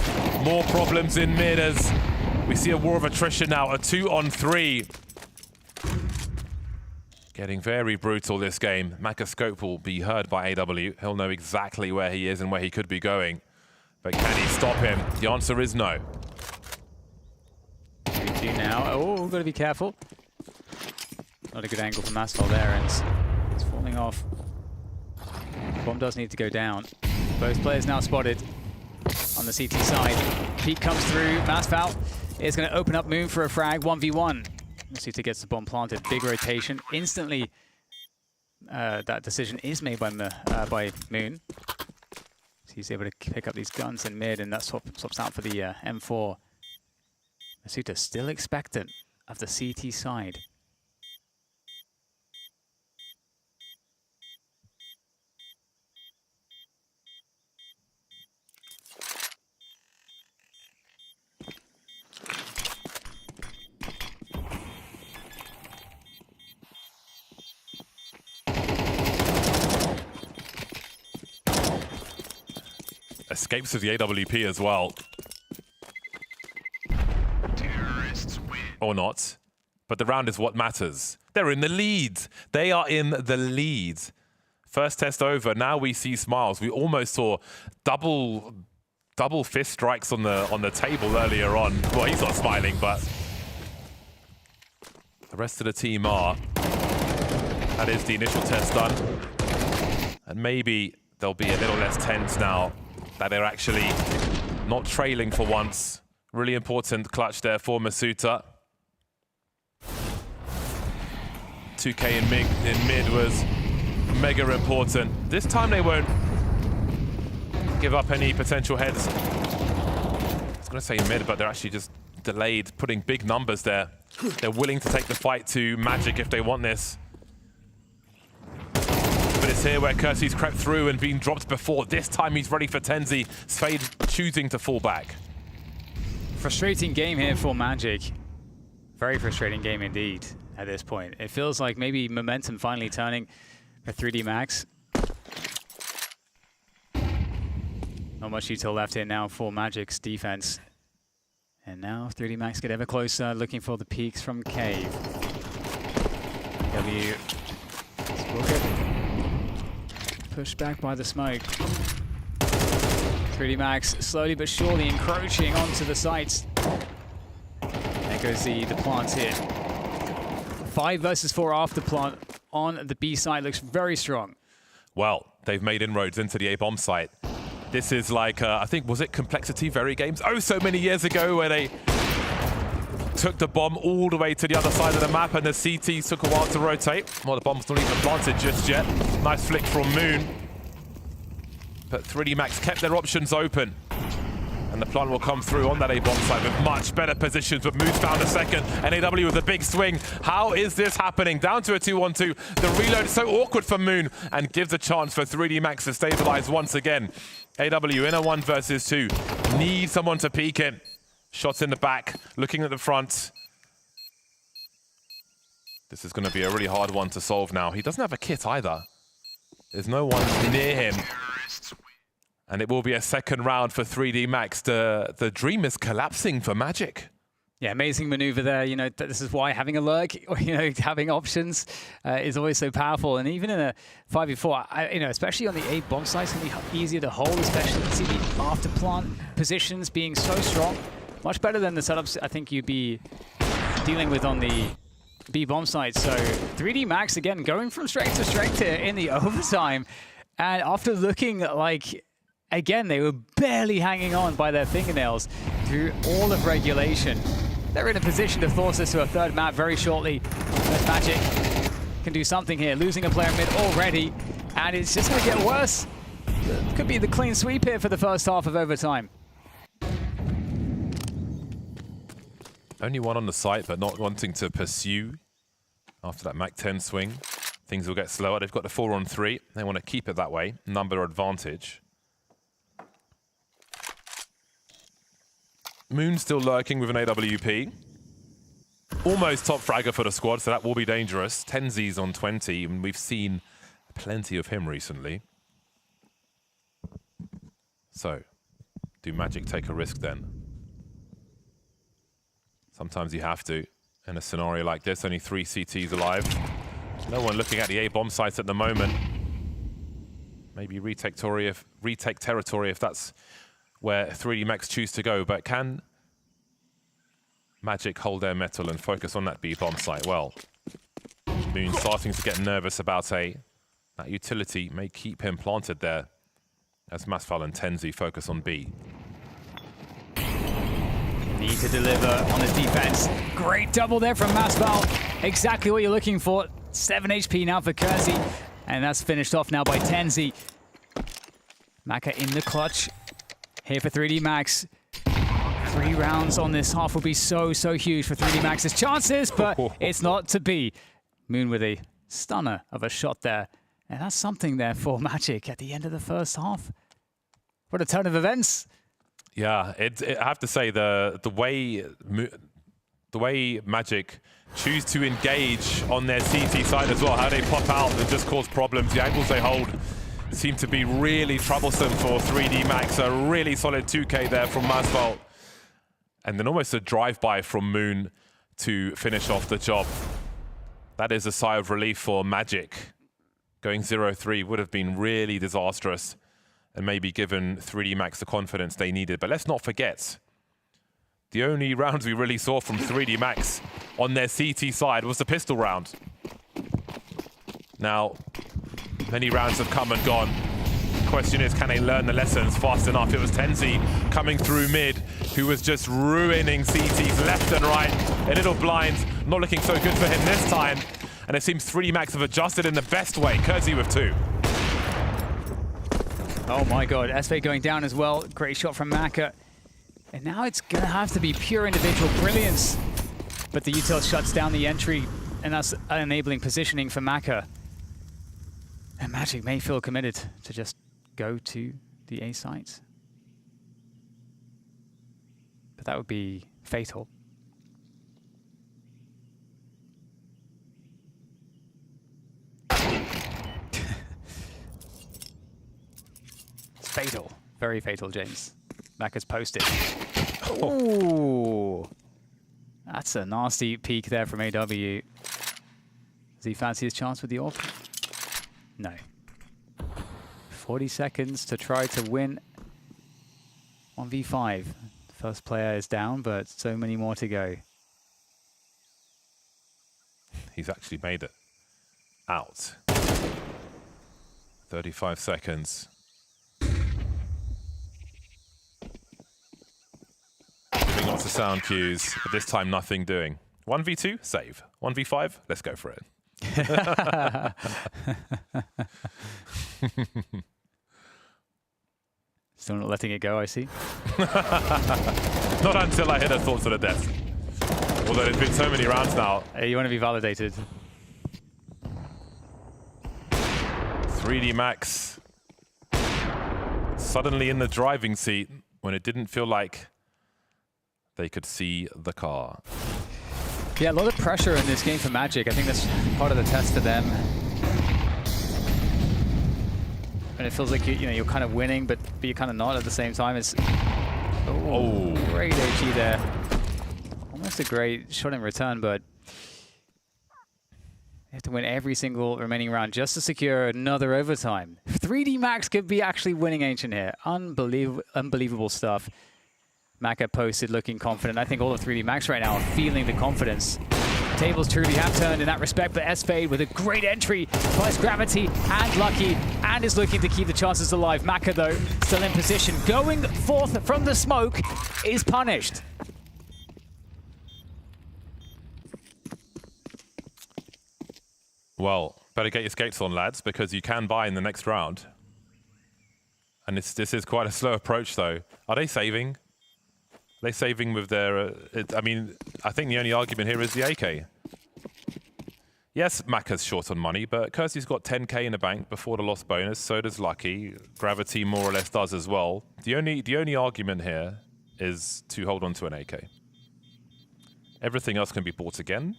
More problems in mid as we see a war of attrition now, a 2-on-3. Getting very brutal this game. Macroscope will be heard by AW. He'll know exactly where he is and where he could be going. But can he stop him? The answer is no. 3-2 now. Oh, got to be careful. Not a good angle from Masval there, and it's falling off. Bomb does need to go down. Both players now spotted on the CT side. Peek comes through. Masval is going to open up Moon for a frag. 1v1. Masuta gets the bomb planted. Big rotation. Instantly, that decision is made by Moon. So he's able to pick up these guns in mid, and that swaps out for the M4. Masuta still expectant of the CT side. Escapes with the AWP as well. Terrorists win. Or not. But the round is what matters. They're in the lead. They are in the lead. First test over. Now we see smiles. We almost saw double fist strikes on the table earlier on. Well, he's not smiling, but the rest of the team are. That is the initial test done. And maybe they'll be a little less tense now that they're actually not trailing for once. Really important clutch there for Masuta. 2K in mid was mega important. This time they won't give up any potential heads. I was going to say mid, but they're actually just delayed, putting big numbers there. They're willing to take the fight to Magic if they want this. But it's here where Kersey's crept through and been dropped before. This time he's ready for Tenzi. Spade choosing to fall back. Frustrating game here for Magic. Very frustrating game indeed at this point. It feels like maybe momentum finally turning for 3D Max. Not much detail left here now for Magic's defense. And now 3D Max get ever closer, looking for the peaks from Cave. W. Pushed back by the smoke. 3D Max slowly but surely encroaching onto the sites. There goes the plant here. 5 versus 4 after plant on the B side looks very strong. Well, they've made inroads into the A bomb site. This is like, I think, was it Complexity Very Games? Oh, so many years ago where they took the bomb all the way to the other side of the map and the CT took a while to rotate. Well, the bomb's not even planted just yet. Nice flick from Moon. But 3D Max kept their options open. And the plant will come through on that A-bomb site with much better positions, but Moon's found a second. NAW with a big swing. How is this happening? Down to a 2-1-2. The reload is so awkward for Moon and gives a chance for 3D Max to stabilize once again. AW in a 1 versus 2. Need someone to peek in. Shots in the back, looking at the front. This is going to be a really hard one to solve now. He doesn't have a kit either. There's no one near him. And it will be a second round for 3D Max. The dream is collapsing for Magic. Yeah, amazing maneuver there. You know, this is why having a lurk, or, you know, having options is always so powerful. And even in a 5v4, you know, especially on the A bomb sites, it's going to be easier to hold, especially see the after plant positions being so strong. Much better than the setups I think you'd be dealing with on the B bomb site. So 3D Max, again, going from strength to strength here in the overtime. And after looking like, again, they were barely hanging on by their fingernails through all of regulation. They're in a position to force this to a third map very shortly. But Magic can do something here, losing a player mid already, and it's just going to get worse. Could be the clean sweep here for the first half of overtime. Only one on the site, but not wanting to pursue after that Mach 10 swing. Things will get slower. They've got the 4-on-3. They want to keep it that way. Number advantage. Moon still lurking with an AWP. Almost top fragger for the squad, so that will be dangerous. TenZ's on 20, and we've seen plenty of him recently. So, do Magic take a risk then? Sometimes you have to. In a scenario like this, only 3 CTs alive. No one looking at the A-bomb sites at the moment. Maybe retake territory if that's where 3D Max choose to go, but can Magic hold their metal and focus on that B-bomb site? Well, Moon starting to get nervous about that utility may keep him planted there as Masval and TenZ focus on B. Need to deliver on his defense. Great double there from Masval. Exactly what you're looking for. 7 HP now for Kersey, and that's finished off now by TenZ. Maka in the clutch. Here for 3D Max. 3 rounds on this half will be so huge for 3D Max's chances, but it's not to be. Moon with a stunner of a shot there. And that's something there for Magic at the end of the first half. What a turn of events. Yeah, I have to say the way Magic choose to engage on their CT side as well, how they pop out and just cause problems. The angles they hold seem to be really troublesome for 3D Max. A really solid 2K there from Masval. And then almost a drive-by from Moon to finish off the job. That is a sigh of relief for Magic. Going 0-3 would have been really disastrous and maybe given 3D Max the confidence they needed. But let's not forget, the only rounds we really saw from 3D Max on their CT side was the pistol round. Now, many rounds have come and gone. The question is, can they learn the lessons fast enough? It was TenZ coming through mid, who was just ruining CTs left and right. A little blind, not looking so good for him this time. And it seems 3D Max have adjusted in the best way. Kersey with 2. Oh my god, SV going down as well. Great shot from Maka. And now it's going to have to be pure individual brilliance. But the util shuts down the entry, and that's enabling positioning for Maka. And Magic may feel committed to just go to the A site. But that would be fatal. It's fatal. Very fatal, James. Maka's posted. Ooh. That's a nasty peek there from AW. Does he fancy his chance with the AWP? No. 40 seconds to try to win 1v5. First player is down, but so many more to go. He's actually made it out. 35 seconds. Giving lots of sound cues, but this time nothing doing. 1v2, save. 1v5, let's go for it. Still not letting it go, I see. Not until I hit a thoughts to the death. Although there's been so many rounds now. You want to be validated. 3D Max suddenly in the driving seat when it didn't feel like they could see the car. Yeah, a lot of pressure in this game for Magic. I think that's part of the test for them. And it feels like you're kind of winning, but you're kind of not at the same time. It's great HE there. Almost a great shot in return, but you have to win every single remaining round just to secure another overtime. 3D Max could be actually winning Ancient here. Unbelievable stuff. Maka posted looking confident. I think all of 3D Max right now are feeling the confidence. Tables truly have turned in that respect, but S-Fade with a great entry, plus Gravity and Lucky, and is looking to keep the chances alive. Maka, though, still in position. Going forth from the smoke is punished. Well, better get your skates on, lads, because you can buy in the next round. And this is quite a slow approach, though. Are they saving? Are they saving with their... I mean, I think the only argument here is the AK. Yes, Maka's short on money, but Kirsty's got 10k in the bank before the lost bonus, so does Lucky. Gravity more or less does as well. The only argument here is to hold on to an AK. Everything else can be bought again.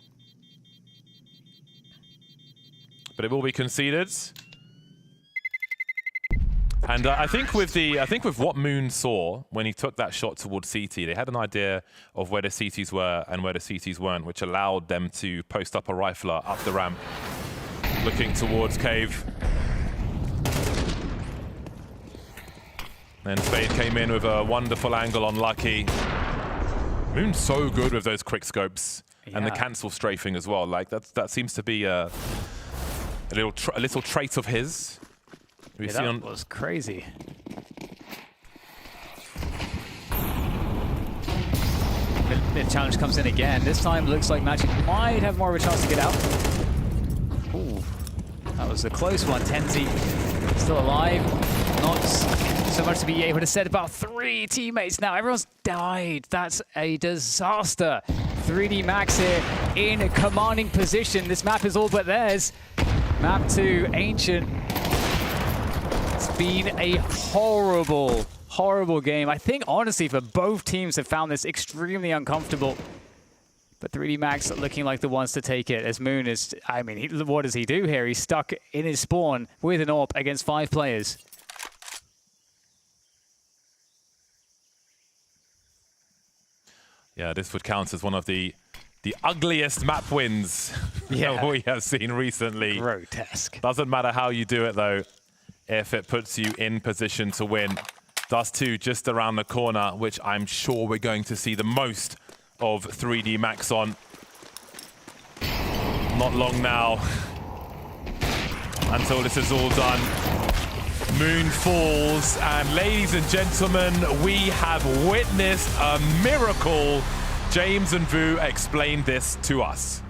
But it will be conceded. And I think with what Moon saw when he took that shot towards CT, they had an idea of where the CTs were and where the CTs weren't, which allowed them to post up a rifler up the ramp, looking towards Cave. Then Spade came in with a wonderful angle on Lucky. Moon's so good with those quick scopes and the cancel strafing as well. Like that seems to be a little trait of his. That was crazy. Mid challenge comes in again. This time looks like Magic might have more of a chance to get out. Ooh, that was a close one. Tenzi still alive. Not so much to be able to set about 3 teammates now. Everyone's died. That's a disaster. 3D Max here in a commanding position. This map is all but theirs. Map 2, Ancient. It's been a horrible, horrible game. I think, honestly, for both teams have found this extremely uncomfortable. But 3D Max looking like the ones to take it, as Moon is... I mean, what does he do here? He's stuck in his spawn with an AWP against 5 players. Yeah, this would count as one of the ugliest map wins that we have seen recently. Grotesque. Doesn't matter how you do it, though, if it puts you in position to win. Dust 2 just around the corner, which I'm sure we're going to see the most of 3D Max on. Not long now until this is all done. Moon falls, and ladies and gentlemen, we have witnessed a miracle. James and Vu explained this to us.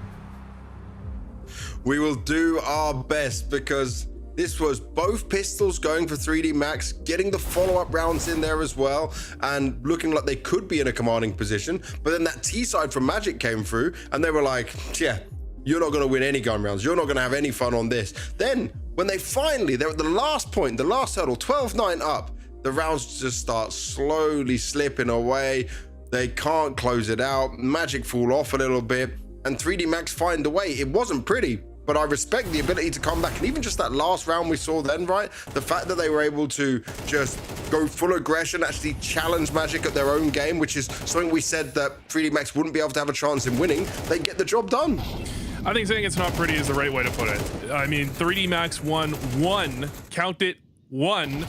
We will do our best, because this was both pistols going for 3D Max, getting the follow-up rounds in there as well, and looking like they could be in a commanding position. But then that T-side from Magic came through, and they were like, yeah, you're not going to win any gun rounds. You're not going to have any fun on this. Then, when they're at the last point, the last hurdle, 12-9 up, the rounds just start slowly slipping away. They can't close it out. Magic fall off a little bit, and 3D Max find a way. It wasn't pretty, but I respect the ability to come back. And even just that last round we saw then, right? The fact that they were able to just go full aggression, actually challenge Magic at their own game, which is something we said that 3D Max wouldn't be able to have a chance in winning. They get the job done. I think saying it's not pretty is the right way to put it. I mean, 3D Max won, count it, 1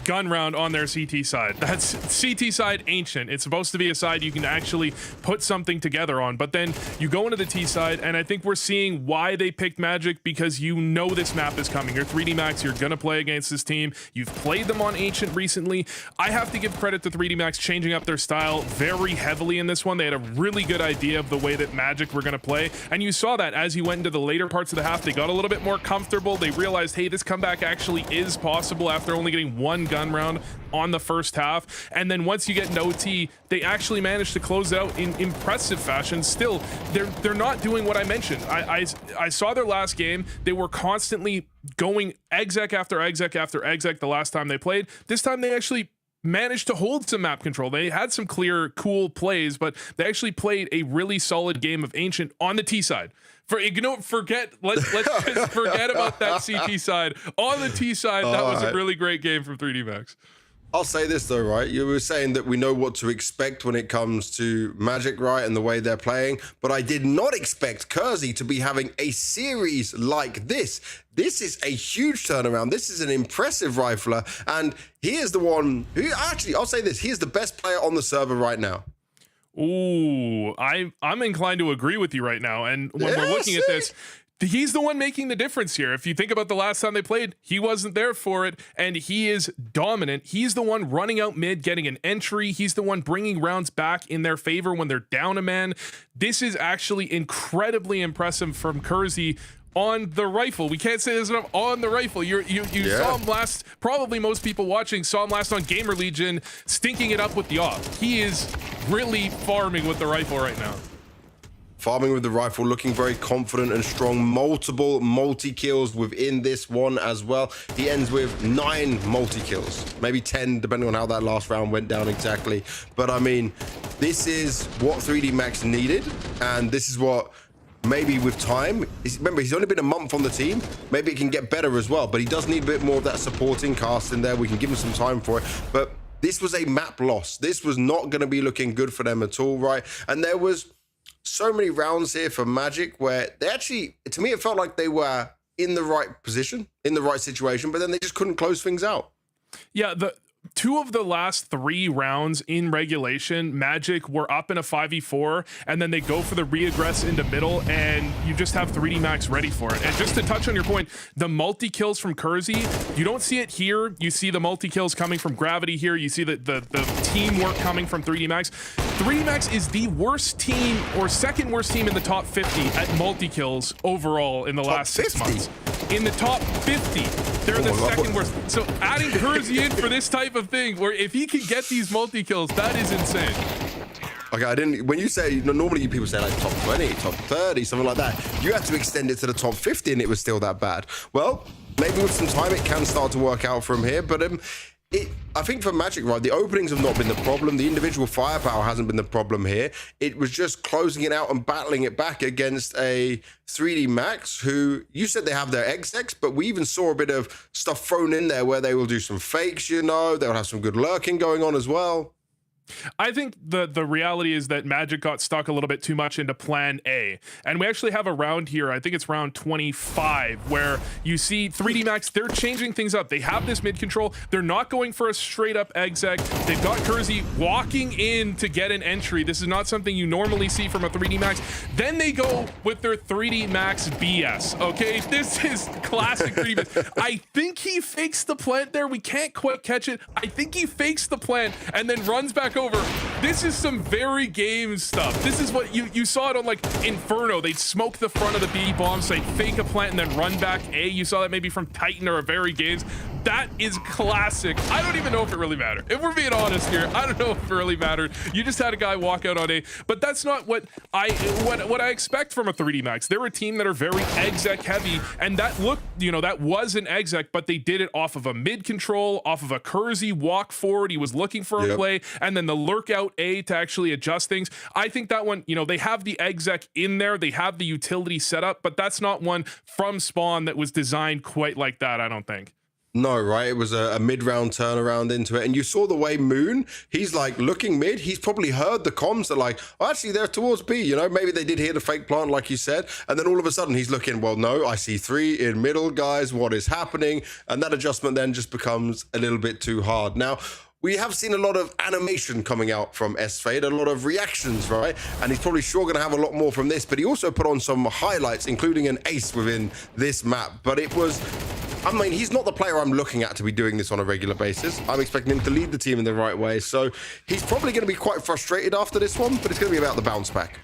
gun round on their CT side. That's CT side Ancient. It's supposed to be a side you can actually put something together on, but then you go into the T side, and I think we're seeing why they picked Magic, because you know this map is coming. You're 3D Max, you're gonna play against this team. You've played them on Ancient recently. I have to give credit to 3D Max changing up their style very heavily in this one. They had a really good idea of the way that Magic were gonna play, and you saw that as you went into the later parts of the half. They got a little bit more comfortable. They realized, hey, this comeback actually is possible after only getting one gun round on the first half. And then once you get an OT, they actually managed to close out in impressive fashion. Still, they're not doing what I mentioned. I saw their last game. They were constantly going exec after exec after exec the last time they played. This time they actually managed to hold some map control. They had some clear, cool plays, but they actually played a really solid game of Ancient on the T side. Let's just forget about that CT side. On the T side, that was a really great game from 3D Max. I'll say this though, right? You were saying that we know what to expect when it comes to Magic, right, and the way they're playing, but I did not expect CertZ to be having a series like this. This is a huge turnaround. This is an impressive rifler, and he is the one who, actually, I'll say this, he is the best player on the server right now. Ooh, I'm inclined to agree with you right now, and when we're looking at this, he's the one making the difference here. If you think about the last time they played, he wasn't there for it, and he is dominant. He's the one running out mid, getting an entry. He's the one bringing rounds back in their favor when they're down a man. This is actually incredibly impressive from CertZ on the rifle. We can't say this enough. On the rifle, you saw him last. Probably most people watching saw him last on Gamer Legion, stinking it up with the AWP. He is really farming with the rifle right now. Farming with the rifle, looking very confident and strong. Multiple multi-kills within this one as well. He ends with 9 multi-kills, maybe 10, depending on how that last round went down exactly. But I mean, this is what 3D Max needed, and this is what maybe with time, remember, he's only been a month on the team. Maybe it can get better as well, but he does need a bit more of that supporting cast in there. We can give him some time for it, but this was a map loss. This was not going to be looking good for them at all, right? And there was so many rounds here for Magic where they actually, to me, it felt like they were in the right position, in the right situation, but then they just couldn't close things out. Yeah, the 2 of the last 3 rounds in regulation, Magic were up in a 5v4, and then they go for the re-aggress into middle, and you just have 3D Max ready for it. And just to touch on your point, the multi-kills from CertZ, you don't see it here. You see the multi-kills coming from Gravity here. You see the teamwork coming from 3D Max. 3D Max is the worst team, or second worst team in the top 50 at multi-kills overall in the last 6 months. In the top 50, they're the second worst. So adding CertZ in for this type of thing, where if he can get these multi-kills, that is insane. Okay, when you say, normally people say like top 20, top 30, something like that. You have to extend it to the top 50 and it was still that bad. Well, maybe with some time it can start to work out from here, but I think for Magic, right, the openings have not been the problem. The individual firepower hasn't been the problem here. It was just closing it out and battling it back against a 3D Max, who you said they have their execs, but we even saw a bit of stuff thrown in there where they will do some fakes, they'll have some good lurking going on as well. I think the reality is that Magic got stuck a little bit too much into plan A. And we actually have a round here, I think it's round 25, where you see 3D Max, they're changing things up. They have this mid control. They're not going for a straight up exec. They've got CertZ walking in to get an entry. This is not something you normally see from a 3D Max. Then they go with their 3D Max BS. Okay, this is classic 3D Max. I think he fakes the plant there. We can't quite catch it. I think he fakes the plant and then runs back over. This is some very game stuff. This is what you saw it on like Inferno. They'd smoke the front of the B bombs, they'd fake a plant and then run back A. You saw that maybe from Titan or Very Games. That is classic. I don't even know if it really mattered. If we're being honest here, I don't know if it really mattered. You just had a guy walk out on A, but that's not what I expect from a 3D Max. They're a team that are very exec heavy, and that looked, that was an exec, but they did it off of a mid control, off of a CertZ walk forward. He was looking for a play, and then the lurk out A to actually adjust things. I think that one, they have the exec in there, they have the utility set up, but that's not one from spawn that was designed quite like that, I don't think. No, right? It was a mid-round turnaround into it. And you saw the way Moon, he's like looking mid. He's probably heard the comms that like, oh, actually, they're towards B. You know, maybe they did hear the fake plant, like you said. And then all of a sudden he's looking, well, no, I see 3 in middle, guys. What is happening? And that adjustment then just becomes a little bit too hard. Now, we have seen a lot of animation coming out from S-Fade, a lot of reactions, right? And he's probably sure going to have a lot more from this, but he also put on some highlights, including an ace within this map. But it was, I mean, he's not the player I'm looking at to be doing this on a regular basis. I'm expecting him to lead the team in the right way. So he's probably going to be quite frustrated after this one, but it's going to be about the bounce back.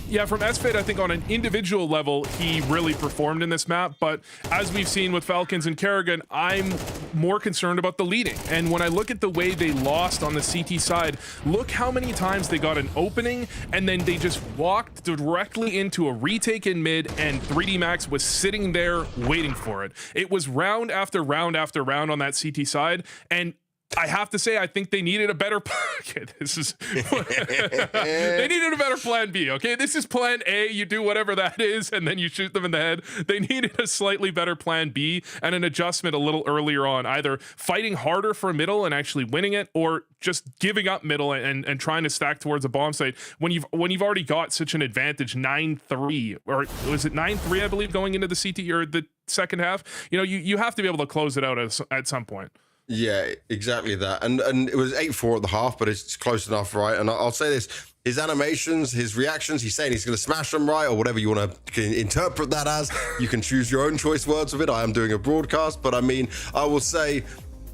Yeah, from S-Fade, I think on an individual level, he really performed in this map. But as we've seen with Falcons and Kerrigan, I'm more concerned about the leading. And when I look at the way they lost on the CT side, look how many times they got an opening and then they just walked directly into a retake in mid and 3D Max was sitting there waiting for it. It was round after round after round on that CT side. And I have to say, I think they needed a better okay, this is they needed a better plan B. Okay, this is plan A. You do whatever that is, and then you shoot them in the head. They needed a slightly better plan B and an adjustment a little earlier on, either fighting harder for middle and actually winning it, or just giving up middle and trying to stack towards a bomb site when you've already got such an advantage, 9-3, or was it 9-3? I believe going into the CT or the second half. You know, you have to be able to close it out at some point. Yeah, exactly that. And it was 8-4 at the half, but it's close enough, right? And I'll say this, his animations, his reactions, he's saying he's going to smash them, right? Or whatever you want to interpret that as. You can choose your own choice words of it. I am doing a broadcast, but I mean, I will say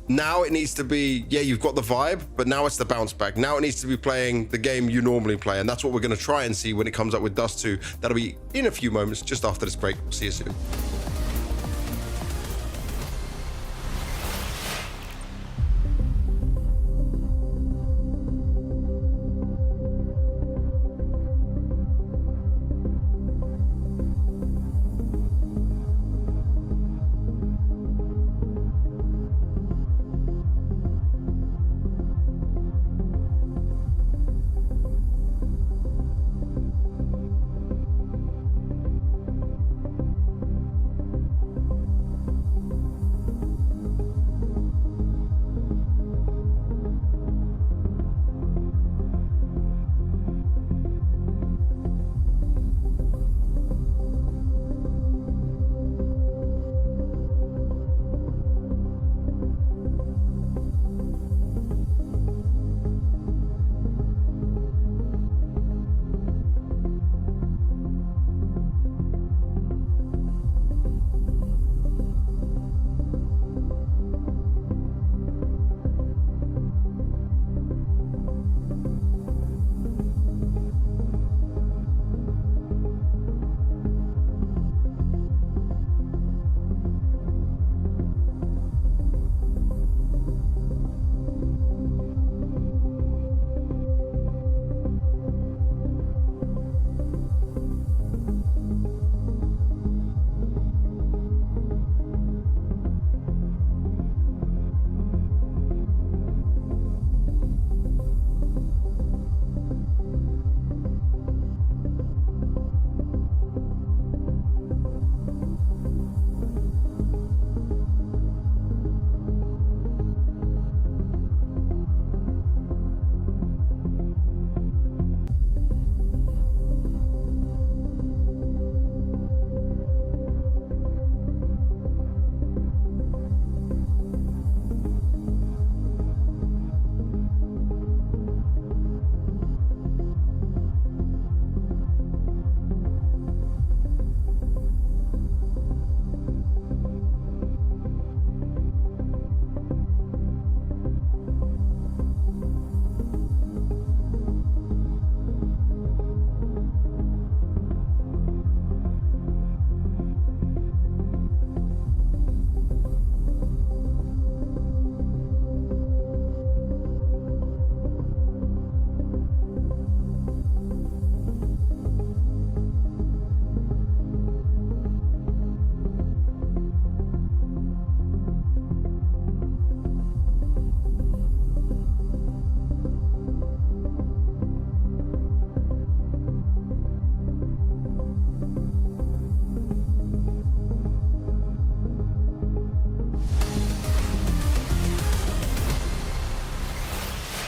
now it needs to be, yeah, you've got the vibe, but now it's the bounce back. Now it needs to be playing the game you normally play. And that's what we're going to try and see when it comes up with Dust 2. That'll be in a few moments, just after this break. See you soon.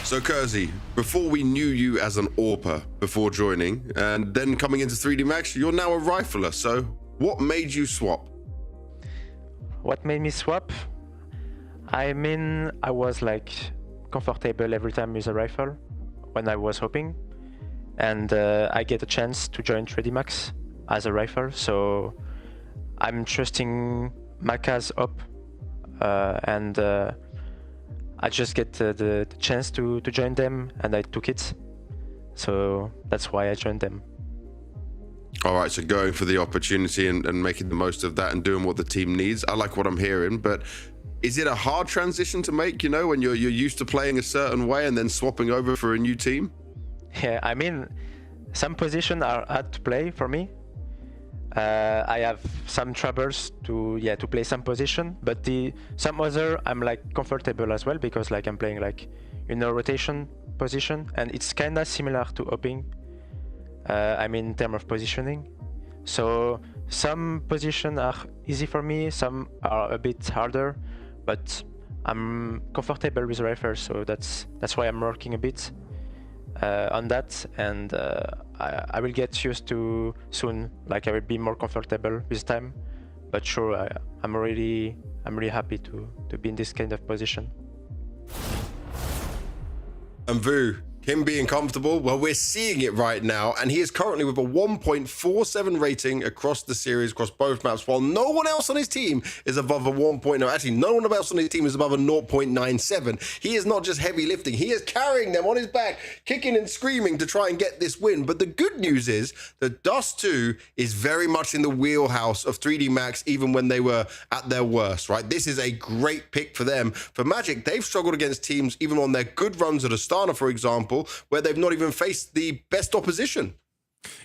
So Kersey, before we knew you as an AWPer before joining, and then coming into 3D Max, you're now a rifler. So what made you swap? What made me swap? I mean, I was like comfortable every time with a rifle when I was hoping, and I get a chance to join 3D Max as a rifle, so I'm trusting Maka's up, and I just get the chance to join them, and I took it, so that's why I joined them. All right, so going for the opportunity and making the most of that and doing what the team needs. I like what I'm hearing, but is it a hard transition to make, you know, when you're used to playing a certain way and then swapping over for a new team? Yeah, I mean, some positions are hard to play for me. I have some troubles to play some position, but some other I'm like comfortable as well, because like I'm playing like, you know, rotation position, and it's kind of similar to hopping. I mean, in terms of positioning. So some positions are easy for me, some are a bit harder, but I'm comfortable with rifles, so that's why I'm working a bit on that, and I will get used to soon. Like I will be more comfortable with time, but sure, I'm really happy to be in this kind of position. And Vu, him being comfortable, well, we're seeing it right now, and he is currently with a 1.47 rating across the series, across both maps, while no one else on his team is above a 1.0. Actually, no one else on his team is above a 0.97. He is not just heavy lifting, he is carrying them on his back, kicking and screaming to try and get this win. But the good news is that Dust 2 is very much in the wheelhouse of 3D Max, even when they were at their worst, right? This is a great pick for them. For Magic, they've struggled against teams, even on their good runs at Astana, for example, where they've not even faced the best opposition.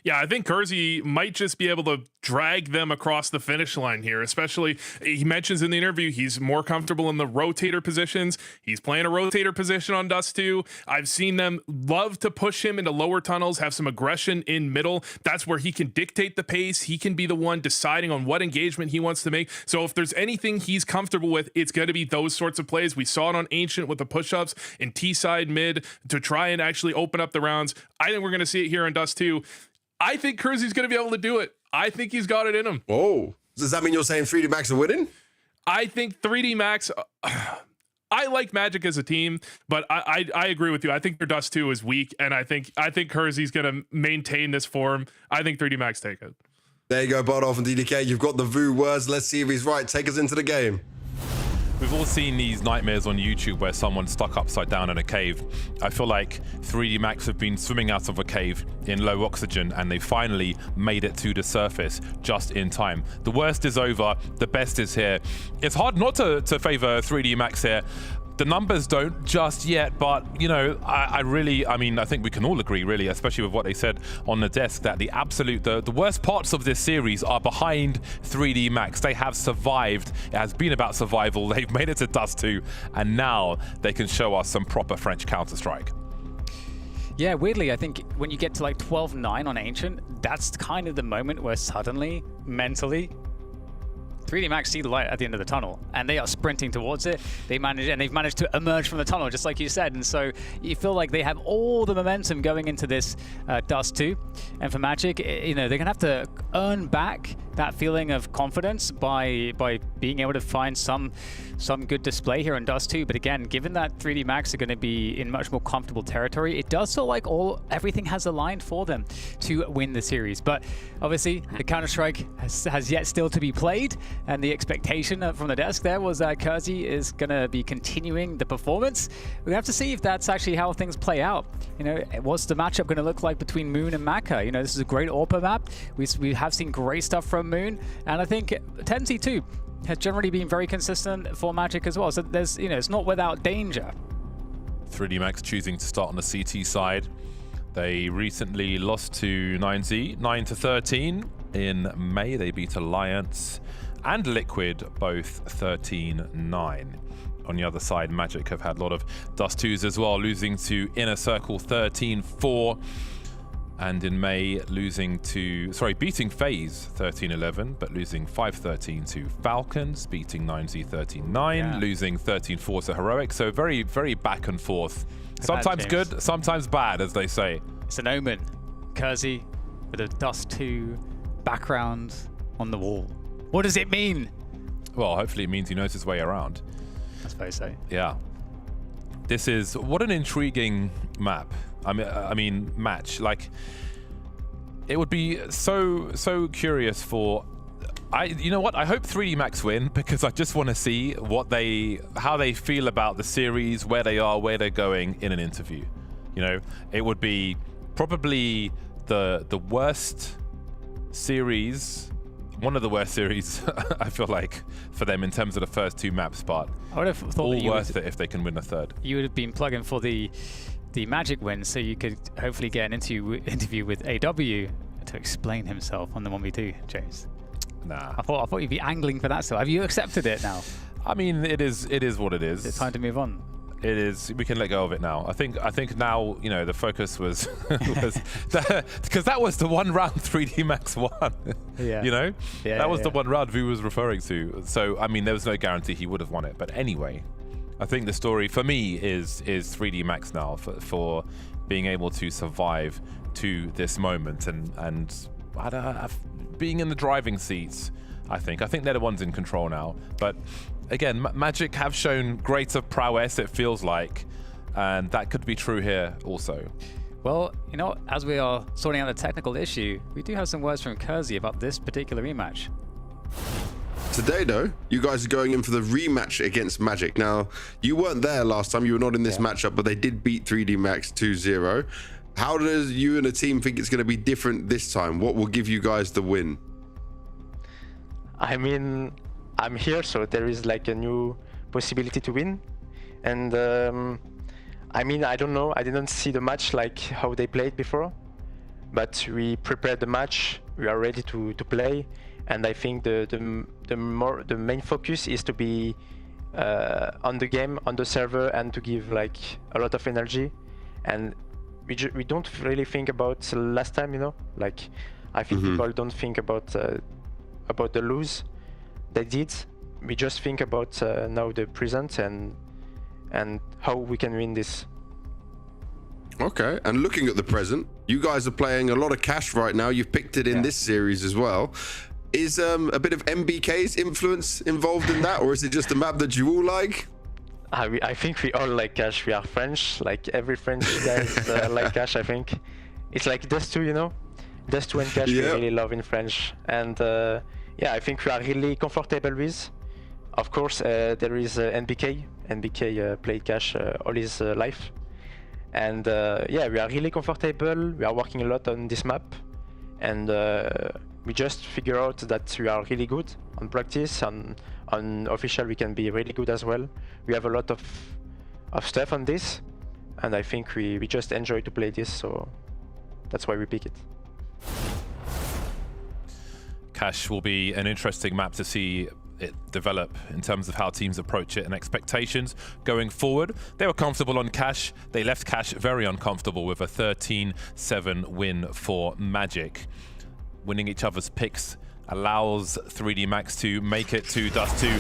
Yeah, I think Kersey might just be able to drag them across the finish line here, especially he mentions in the interview he's more comfortable in the rotator positions. He's playing a rotator position on Dust 2. I've seen them love to push him into lower tunnels, have some aggression in middle. That's where he can dictate the pace. He can be the one deciding on what engagement he wants to make. So if there's anything he's comfortable with, it's going to be those sorts of plays. We saw it on Ancient with the push-ups in T-side mid to try and actually open up the rounds. I think we're going to see it here on Dust 2. I think Kersey's going to be able to do it. I think he's got it in him. Oh, does that mean you're saying 3D Max are winning? I think 3D Max, I like Magic as a team, but I agree with you. I think their Dust 2 is weak, and I think Kersey's going to maintain this form. I think 3D Max take it. There you go, Bardolph and DDK. You've got the Vu words. Let's see if he's right. Take us into the game. We've all seen these nightmares on YouTube where someone's stuck upside down in a cave. I feel like 3D Max have been swimming out of a cave in low oxygen, and they finally made it to the surface just in time. The worst is over, the best is here. It's hard not to favor 3D Max here. The numbers don't just yet, but you know, I mean, I think we can all agree, really, especially with what they said on the desk, that the worst parts of this series are behind 3D Max. They have survived. It has been about survival. They've made it to Dust 2, and now they can show us some proper French Counter-Strike. Yeah, weirdly, I think when you get to like 12-9 on Ancient, that's kind of the moment where suddenly, mentally, 3D Max see the light at the end of the tunnel, and they are sprinting towards it. They've managed to emerge from the tunnel, just like you said, and so you feel like they have all the momentum going into this Dust 2. And for Magic, you know, they're gonna have to earn back that feeling of confidence by being able to find some good display here in Dust 2. But again, given that 3D Max are going to be in much more comfortable territory, it does feel like everything has aligned for them to win the series. But obviously, the Counter-Strike has yet still to be played, and the expectation from the desk there was that Kersey is going to be continuing the performance. We have to see if that's actually how things play out. You know, what's the matchup going to look like between Moon and Maka? You know, this is a great AWPer map. We have seen great stuff from Moon, and I think 10C2 has generally been very consistent for Magic as well. So there's, you know, it's not without danger. 3D Max choosing to start on the CT side. They recently lost to 9Z, 9-13 in May. They beat Alliance and Liquid, both 13-9. On the other side, Magic have had a lot of Dust 2s as well, losing to Inner Circle 13-4. And in May, beating FaZe 13-11, but losing 5-13 to Falcons, beating 9Z 13-9, losing 13-4 to Heroic. So very, very back and forth. Sometimes good, sometimes bad, as they say. It's an omen. Kersey with a Dust 2 background on the wall. What does it mean? Well, hopefully it means he knows his way around. I suppose so. Yeah. This is, what an intriguing map. I mean, match. Like, it would be so curious for. You know what? I hope 3D Max win because I just want to see how they feel about the series, where they are, where they're going in an interview. You know, it would be probably the worst series. One of the worst series, I feel like, for them in terms of the first 2 maps, but I would have thought all worth it if they can win a third. You would have been plugging for the Magic win, so you could hopefully get an interview with AW to explain himself on the 1v2, James. Nah. I thought you'd be angling for that. So have you accepted it now? I mean, it is what it is. It's time to move on. It is. We can let go of it now. I think now, you know, the focus was because that was the one round 3D Max won. Yeah. You know, that was yeah. the one round Vu was referring to. So I mean, there was no guarantee he would have won it. But anyway, I think the story for me is 3D Max now for being able to survive to this moment and being in the driving seats. I think they're the ones in control now. But again, Magic have shown greater prowess, it feels like, and that could be true here also. Well, you know, as we are sorting out the technical issue, we do have some words from Kersey about this particular rematch. Today, though, you guys are going in for the rematch against Magic. Now, you weren't there last time. You were not in this matchup, but they did beat 3D Max 2-0. How does you and the team think it's going to be different this time? What will give you guys the win? I mean, I'm here, so there is like a new possibility to win. And I mean, I don't know. I didn't see the match like how they played before, but we prepared the match. We are ready to play. And I think the main focus is to be on the game, on the server, and to give like a lot of energy. And we don't really think about last time, you know. Like I think people don't think about the lose. They did. We just think about now the present and how we can win this. Okay, and looking at the present, you guys are playing a lot of cash right now. You've picked it in this series as well. Is a bit of MBK's influence involved in that, or is it just a map that you all like? I think we all like cash. We are French, like every French guys like cash. I think it's like Dust 2, you know, Dust 2 and cash we really love in French. And yeah, I think we are really comfortable with. Of course, there is NBK. NBK played cash all his life, and yeah, we are really comfortable. We are working a lot on this map, and we just figure out that we are really good on practice. On official, we can be really good as well. We have a lot of stuff on this, and I think we just enjoy to play this, so that's why we pick it. Cash will be an interesting map to see it develop in terms of how teams approach it and expectations going forward. They were comfortable on Cash. They left Cash very uncomfortable with a 13-7 win for Magic. Winning each other's picks allows 3D Max to make it to Dust 2,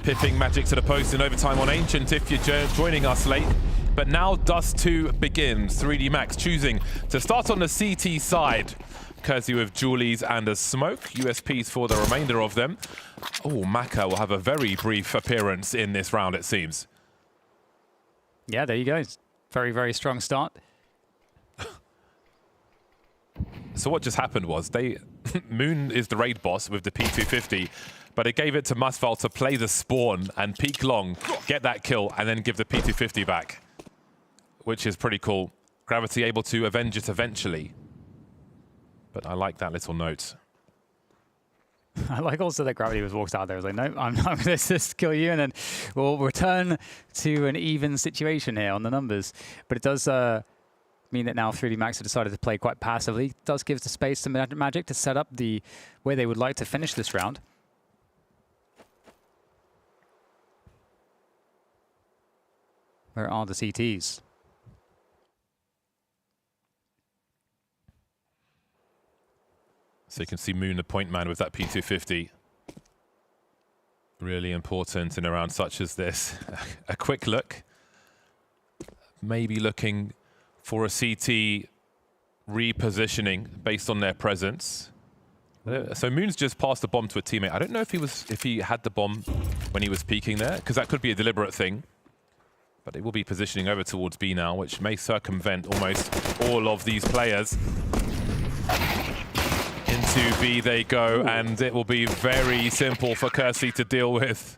pipping Magic to the post in overtime on Ancient if you're joining us late. But now Dust 2 begins. 3D Max choosing to start on the CT side. Kersey with Julies and a smoke. USPs for the remainder of them. Oh, Maka will have a very brief appearance in this round, it seems. Yeah, there you go. Very, very strong start. So what just happened was Moon is the raid boss with the P250, but it gave it to Masval to play the spawn and peek long, get that kill, and then give the P250 back, which is pretty cool. Gravity able to avenge it eventually. But I like that little note. I like also that Gravity was walked out there. I was like, no, I'm not going to just kill you. And then we'll return to an even situation here on the numbers. But it does mean that now 3D Max have decided to play quite passively. It does give the space to Magic to set up the way they would like to finish this round. Where are the CTs? So you can see Moon, the point man, with that P250. Really important in a round such as this. A quick look. Maybe looking for a CT repositioning based on their presence. So Moon's just passed the bomb to a teammate. I don't know if he had the bomb when he was peeking there, because that could be a deliberate thing. But they will be positioning over towards B now, which may circumvent almost all of these players. Into B they go, and it will be very simple for Kersey to deal with.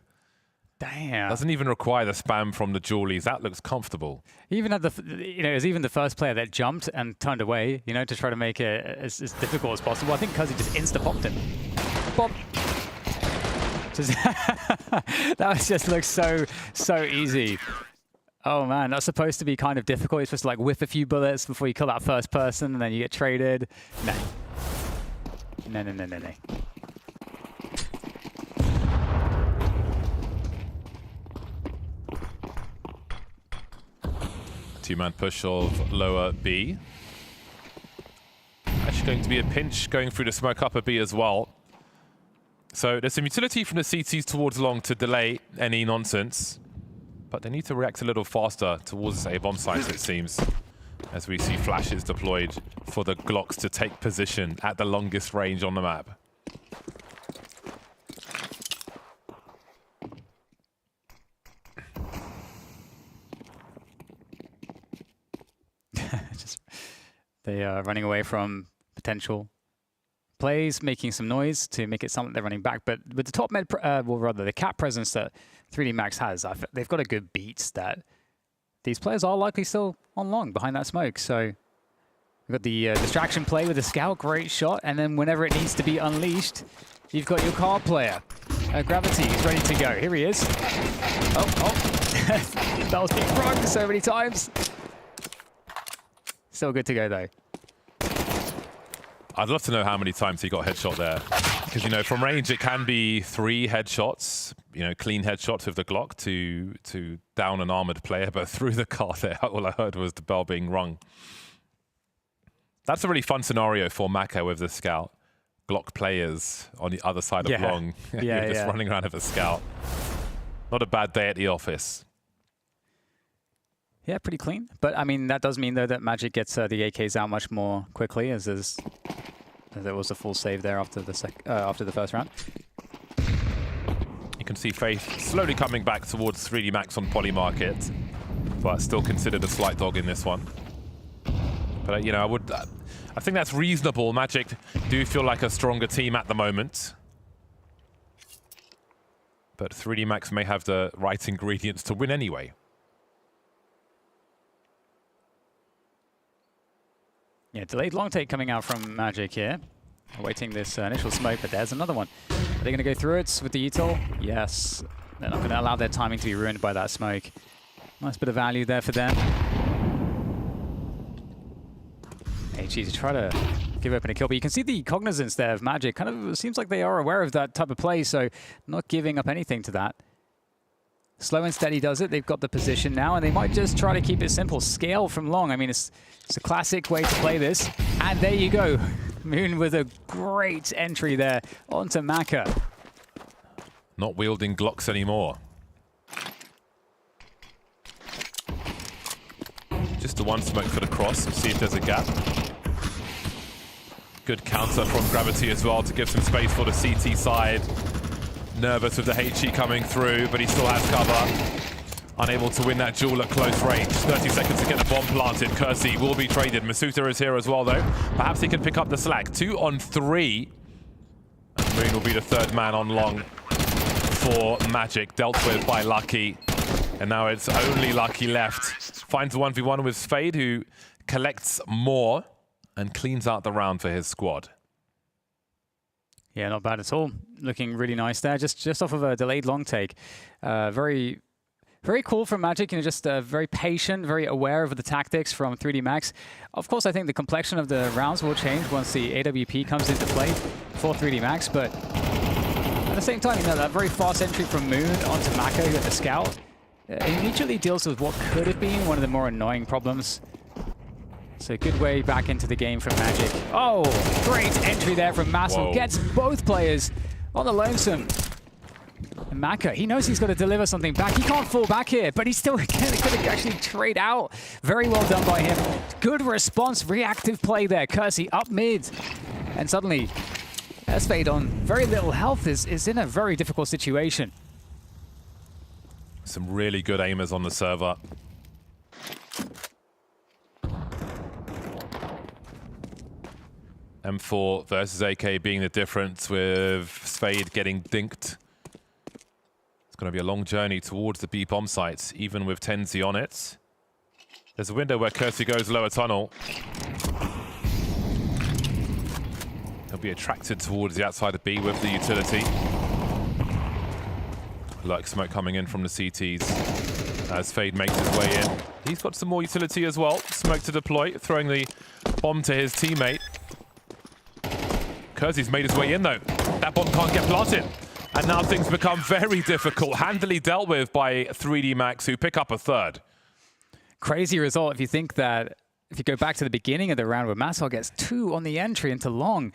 Damn. Doesn't even require the spam from the Julies. That looks comfortable. Even at it was even the first player that jumped and turned away, to try to make it as difficult as possible. I think Kersey just insta-popped him. Bop. That just looks so easy. Oh man, that's supposed to be kind of difficult. You're supposed to like whiff a few bullets before you kill that first person, and then you get traded. No. No. Two-man push of lower B. Actually going to be a pinch going through the smoke upper B as well. So there's some utility from the CTs towards long to delay any nonsense. But they need to react a little faster towards A bomb site, it seems. As we see flashes deployed for the Glocks to take position at the longest range on the map. They are running away from potential plays, making some noise to make it sound like they're running back. But with the top med, well, rather the cap presence that 3D Max has, they've got a good beat that these players are likely still on long behind that smoke. So we've got the distraction play with the scout, great shot, and then whenever it needs to be unleashed, you've got your card player. Gravity is ready to go. Here he is. Oh, that was being wrong so many times. Still good to go though. I'd love to know how many times he got headshot there. Because, from range, it can be 3 headshots, clean headshots with the Glock to down an armored player. But through the car there, all I heard was the bell being rung. That's a really fun scenario for Maka with the scout. Glock players on the other side of long. You're just running around with a scout. Not a bad day at the office. Yeah, pretty clean. But, I mean, that does mean, though, that Magic gets the AKs out much more quickly, as there was a full save there after the first round. You can see Faith slowly coming back towards 3D Max on Poly Market, but still considered a slight dog in this one. But, I think that's reasonable. Magic do feel like a stronger team at the moment. But 3D Max may have the right ingredients to win anyway. Yeah, delayed long take coming out from Magic here. Awaiting this initial smoke, but there's another one. Are they going to go through it with the util? Yes. They're not going to allow their timing to be ruined by that smoke. Nice bit of value there for them. HE to try to give open a kill, but you can see the cognizance there of Magic. Kind of seems like they are aware of that type of play, so not giving up anything to that. Slow and steady does it. They've got the position now, and they might just try to keep it simple. Scale from long. I mean, it's a classic way to play this. And there you go. Moon with a great entry there onto Maka. Not wielding Glocks anymore. Just the one smoke for the cross. See if there's a gap. Good counter from Gravity as well to give some space for the CT side. Nervous with the HE coming through, but he still has cover. Unable to win that duel at close range. 30 seconds to get the bomb planted. Kersey will be traded. Masuta is here as well, though. Perhaps he can pick up the slack. 2 on 3. And Moon will be the third man on long for Magic. Dealt with by Lucky. And now it's only Lucky left. Finds a 1v1 with Fade, who collects more and cleans out the round for his squad. Yeah, not bad at all. Looking really nice there. Just off of a delayed long take. Very cool from Magic. Just very patient, very aware of the tactics from 3D Max. Of course, I think the complexion of the rounds will change once the AWP comes into play for 3D Max. But at the same time, that very fast entry from Moon onto Maka, who had the scout, immediately deals with what could have been one of the more annoying problems. So good way back into the game from Magic. Oh, great entry there from Massel. Whoa. Gets both players on the lonesome. And Maka, he knows he's got to deliver something back. He can't fall back here, but he's still going to actually trade out. Very well done by him. Good response, reactive play there. Kersey up mid. And suddenly, S-Fade on very little health is in a very difficult situation. Some really good aimers on the server. M4 versus AK being the difference, with Spade getting dinked. It's going to be a long journey towards the B bomb sites, even with TenZ on it. There's a window where Kersey goes lower tunnel. He'll be attracted towards the outside of B with the utility. Like smoke coming in from the CTs as Fade makes his way in. He's got some more utility as well. Smoke to deploy, throwing the bomb to his teammate. Kersey's made his way in though. That bomb can't get planted. And now things become very difficult. Handily dealt with by 3D Max, who pick up a third. Crazy result if you think that, if you go back to the beginning of the round where Massel gets 2 on the entry into long.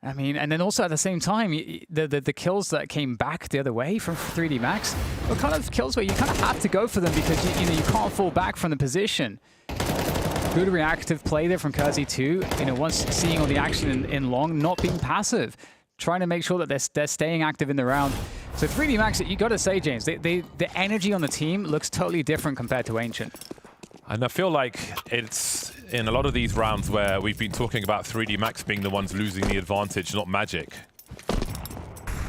I mean, and then also at the same time, the kills that came back the other way from 3D Max were kind of kills where you kind of have to go for them because you can't fall back from the position. Good reactive play there from Kersey too. Once seeing all the action in long, not being passive, trying to make sure that they're staying active in the round. So 3D Max, you got to say, James, the energy on the team looks totally different compared to Ancient. And I feel like it's in a lot of these rounds where we've been talking about 3D Max being the ones losing the advantage, not Magic.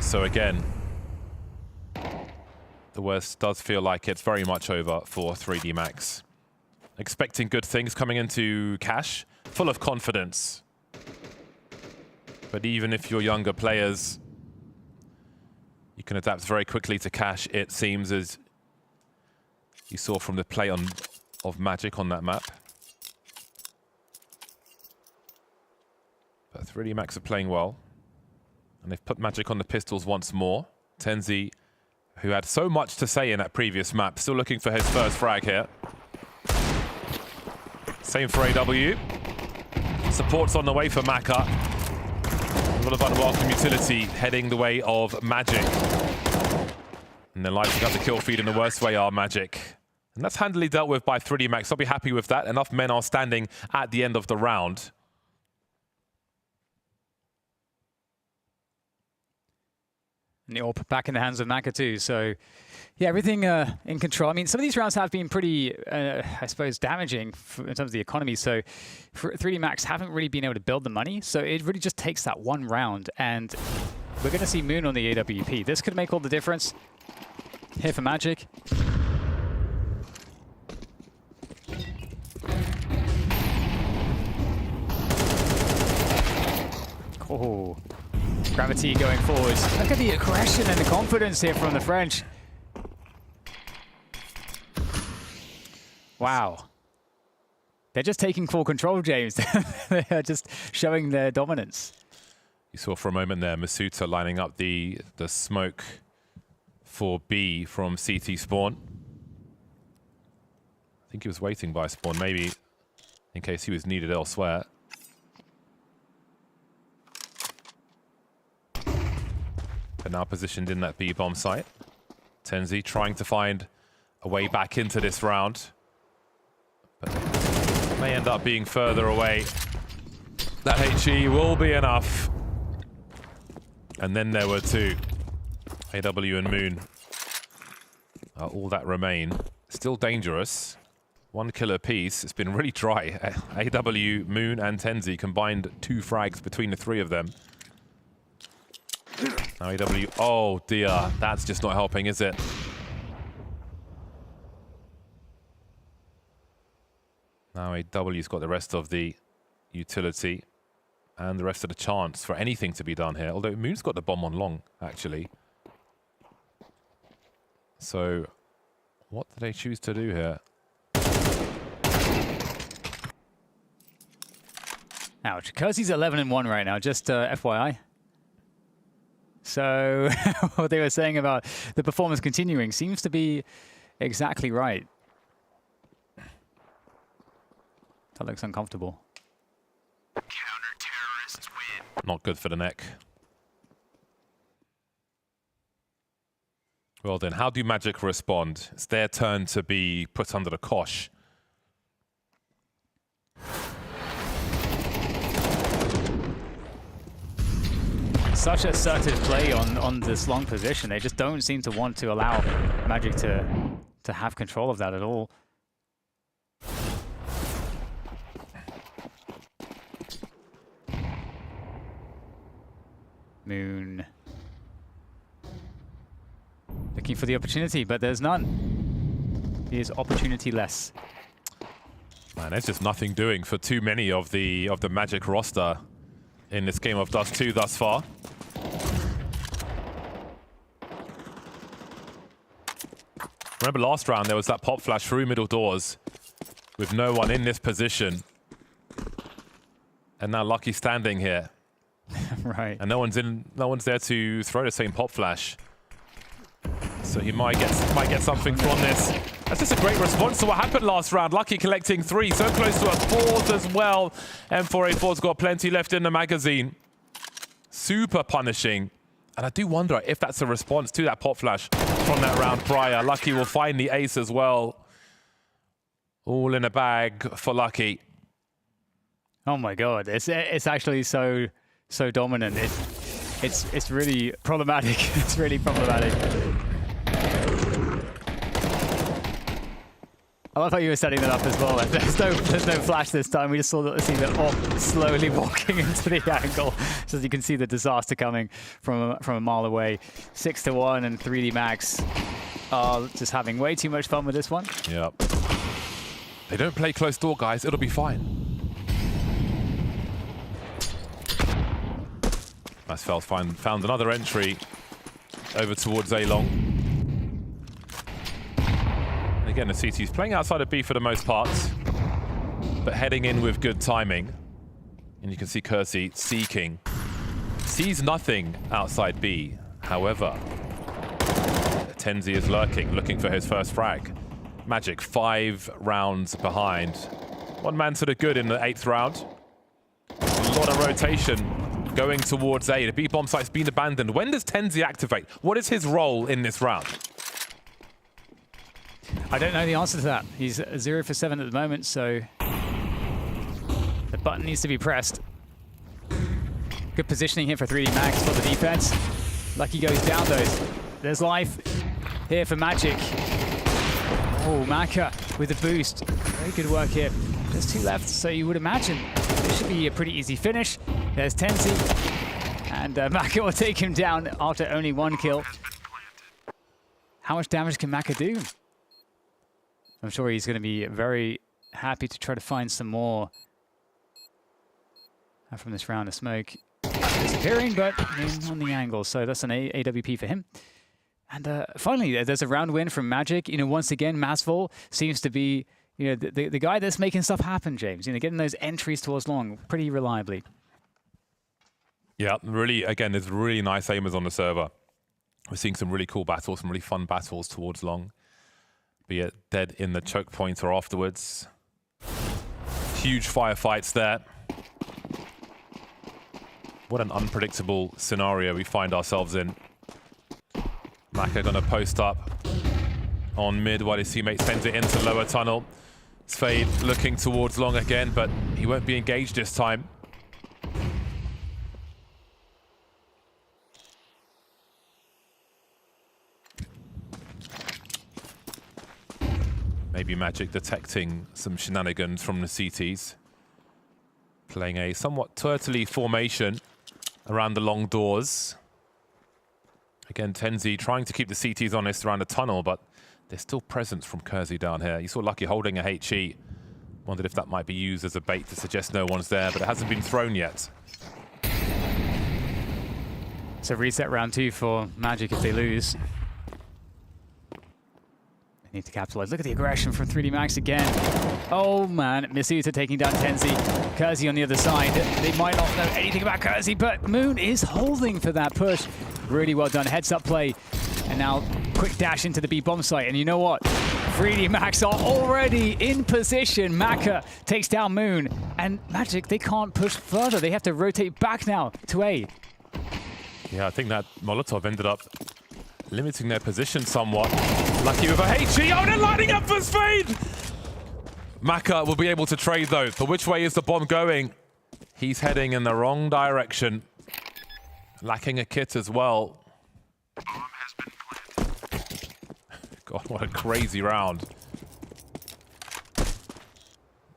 So again, the worst does feel like it's very much over for 3D Max. Expecting good things coming into Cash, full of confidence. But even if you're younger players, you can adapt very quickly to Cash, it seems, as you saw from the play of Magic on that map. But 3D Max are playing well. And they've put Magic on the pistols once more. TenZ, who had so much to say in that previous map, still looking for his first frag here. Same for AW. Support's on the way for Maka. A lot of unwelcome utility heading the way of Magic. And they're lighting up the kill feed in the worst way are Magic. And that's handily dealt with by 3D Max. I'll be happy with that. Enough men are standing at the end of the round. And the AWP back in the hands of Maka too. So, yeah, everything in control. I mean, some of these rounds have been pretty, I suppose, damaging in terms of the economy. So, for 3D Max haven't really been able to build the money. So, it really just takes that one round. And we're going to see Moon on the AWP. This could make all the difference here for Magic. Oh. Gravity going forwards. Look at the aggression and the confidence here from the French. Wow. They're just taking full control, James. They are just showing their dominance. You saw for a moment there Masuta lining up the smoke for B from CT spawn. I think he was waiting by spawn, maybe in case he was needed elsewhere. But now positioned in that B bomb site. TenZ trying to find a way back into this round. But may end up being further away. That HE will be enough. And then there were 2. AW and Moon are all that remain. Still dangerous. 1 kill apiece. It's been really dry. AW, Moon and TenZ combined 2 frags between the 3 of them. Now AW, oh dear, that's just not helping, is it? Now AW's got the rest of the utility and the rest of the chance for anything to be done here. Although Moon's got the bomb on long, actually. So, what do they choose to do here? Ouch. Kersey's 11-1 right now, just FYI. So what they were saying about the performance continuing seems to be exactly right. That looks uncomfortable. Counter-terrorists win. Not good for the neck. Well then, how do Magic respond? It's their turn to be put under the cosh. Such assertive play on this long position. They just don't seem to want to allow Magic to have control of that at all. Moon looking for the opportunity, but there's none. He is opportunity-less. Man, there's just nothing doing for too many of the Magic roster in this game of Dust 2 thus far. Remember last round there was that pop flash through middle doors with no one in this position. And now Lucky standing here. Right. And no one's there to throw the same pop flash. So he might get something from this. That's just a great response to what happened last round. Lucky collecting 3, so close to a 4th as well. M4A4's got plenty left in the magazine. Super punishing. And I do wonder if that's a response to that pop flash from that round prior. Lucky will find the ace as well. All in a bag for Lucky. Oh my god, it's actually so dominant. It's really problematic. It's really problematic. I love how you were setting that up as well. There's no flash this time. We just saw see the AWP slowly walking into the angle. So as you can see the disaster coming from a mile away. 6-1 and 3D Max are just having way too much fun with this one. Yep. They don't play close door, guys. It'll be fine. Masfeld found another entry over towards A-Long. Again, the CT's playing outside of B for the most part, but heading in with good timing. And you can see Kersey seeking. Sees nothing outside B. However, Tenzi is lurking, looking for his first frag. Magic 5 rounds behind. One man to the good in the 8th round. A lot of rotation going towards A. The B bomb site's been abandoned. When does Tenzi activate? What is his role in this round? I don't know the answer to that. He's 0 for 7 at the moment, so the button needs to be pressed. Good positioning here for 3D Max for the defense. Lucky goes down though. There's life here for Magic. Oh, Maka with the boost. Very good work here. There's 2 left, so you would imagine this should be a pretty easy finish. There's Tenzi, and Maka will take him down after only 1 kill. How much damage can Maka do? I'm sure he's going to be very happy to try to find some more from this round of smoke. Disappearing, but on the angle, so that's an AWP for him. And finally, there's a round win from Magic. You know, once again, Masvol seems to be, you know, the guy that's making stuff happen, James. You know, getting those entries towards long pretty reliably. Yeah, really, again, there's really nice aimers on the server. We're seeing some really cool battles, some really fun battles towards long. Be it dead in the choke point or afterwards. Huge firefights there. What an unpredictable scenario we find ourselves in. Maka gonna post up on mid while his teammate sends it into lower tunnel. Spade looking towards long again, but he won't be engaged this time. Maybe Magic detecting some shenanigans from the CTs. Playing a somewhat turtley formation around the long doors. Again, Tenzi trying to keep the CTs honest around the tunnel, but there's still presence from Kersey down here. You saw Lucky holding a HE. Wondered if that might be used as a bait to suggest no one's there, but it hasn't been thrown yet. So reset round 2 for Magic if they lose. They need to capitalize. Look at the aggression from 3D Max again. Oh man, Misuta taking down Tenzi. Kersey on the other side. They might not know anything about Kersey, but Moon is holding for that push. Really well done. Heads up play And now quick dash into the B bomb site. And you know what? 3D Max are already in position. Maka takes down Moon. And Magic, they can't push further. They have to rotate back now to A. Yeah, I think that Molotov ended up limiting their position somewhat. Lucky with a HE. Oh, they're lining up for Spade! Maka will be able to trade though. But which way is the bomb going? He's heading in the wrong direction. Lacking a kit as well. God, what a crazy round.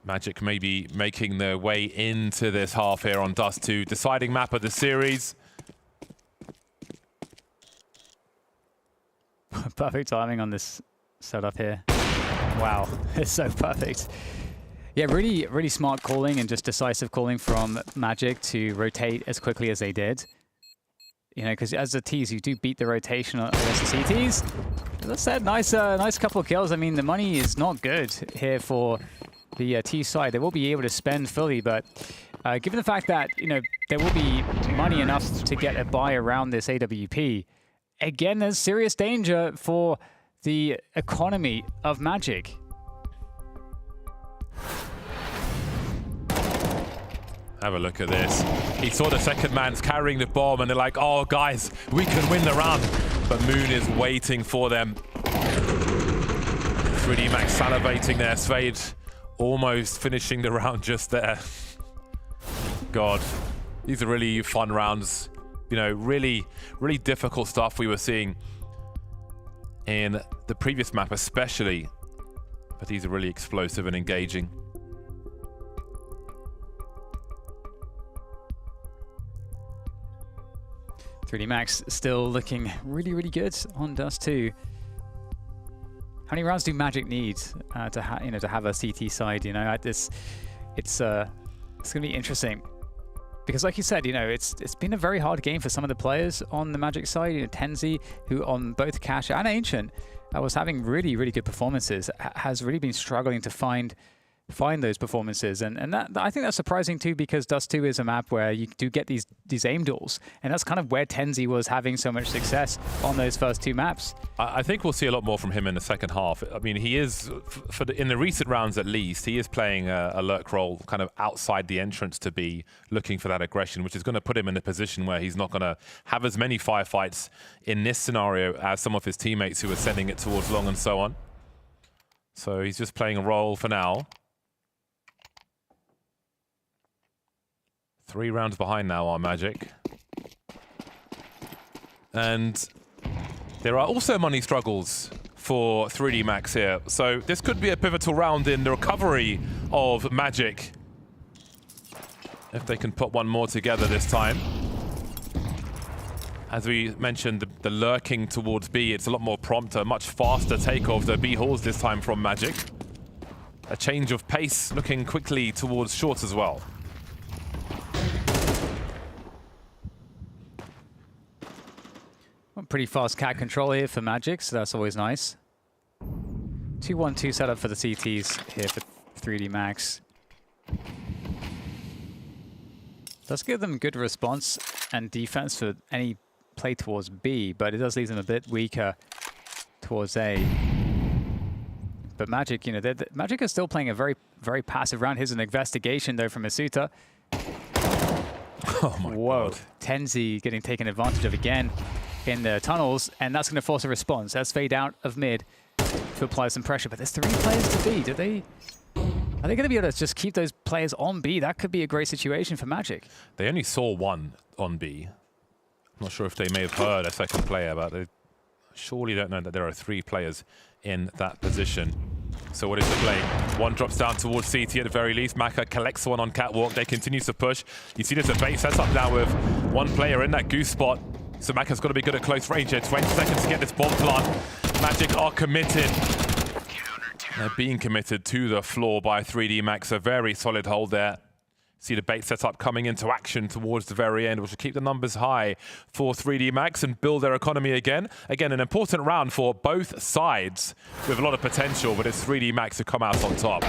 Magic maybe making their way into this half here on Dust 2. Deciding map of the series. Perfect timing on this setup here. Wow, it's so perfect. Yeah, really, really smart calling and just decisive calling from Magic to rotate as quickly as they did. You know, because as the Ts, you do beat the rotation against the CTs. As I said, nice couple of kills. I mean, the money is not good here for the T side. They will be able to spend fully, but given the fact that, you know, there will be money enough to get a buy around this AWP, again, there's serious danger for the economy of Magic. Have a look at this. He saw the second man's carrying the bomb and they're like, oh guys, we can win the round. But Moon is waiting for them. 3D Max salivating there. Spade almost finishing the round just there. God, these are really fun rounds. You know, really, really difficult stuff we were seeing in the previous map especially. But these are really explosive and engaging. Max still looking really, really good on Dust 2. How many rounds do Magic need to have a CT side? You know, it's gonna be interesting because, like you said, you know, it's been a very hard game for some of the players on the Magic side. You know, Tenzi, who on both Cash and Ancient was having really, really good performances, has really been struggling to find those performances, and that I think that's surprising too, because Dust 2 is a map where you do get these aim duels, and that's kind of where Tenzi was having so much success on those first two maps. I think we'll see a lot more from him in the second half. I mean, he is, in the recent rounds at least, he is playing a lurk role kind of outside the entrance to be looking for that aggression, which is going to put him in a position where he's not going to have as many firefights in this scenario as some of his teammates who are sending it towards long and so on. So he's just playing a role for now. 3 rounds behind now on Magic. And there are also money struggles for 3D Max here. So this could be a pivotal round in the recovery of Magic. If they can put one more together this time. As we mentioned, the lurking towards B, it's a lot more prompt, a much faster take of the B halls this time from Magic. A change of pace, looking quickly towards short as well. Pretty fast cat control here for Magic, so that's always nice. 2-1-2 setup for the CTs here for 3D Max. Does give them good response and defense for any play towards B, but it does leave them a bit weaker towards A. But Magic, you know, Magic is still playing a very, very passive round. Here's an investigation though from Isuta. Oh my God. Tenzi getting taken advantage of again in the tunnels, and that's going to force a response. That's Fade out of mid to apply some pressure, but there's 3 players to B. Are they going to be able to just keep those players on B? That could be a great situation for Magic. They only saw 1 on B. I'm not sure if they may have heard a second player, but they surely don't know that there are 3 players in that position. So what is the play? 1 drops down towards CT at the very least. Maka collects 1 on Catwalk. They continue to push. You see there's a bait set up now with 1 player in that goose spot. So Maka's got to be good at close range here. 20 seconds to get this bomb plant. Magic are committed. They're being committed to the floor by 3D Max. A very solid hold there. See the bait setup coming into action towards the very end, which will keep the numbers high for 3D Max and build their economy again. Again, an important round for both sides with a lot of potential, but it's 3D Max to come out on top.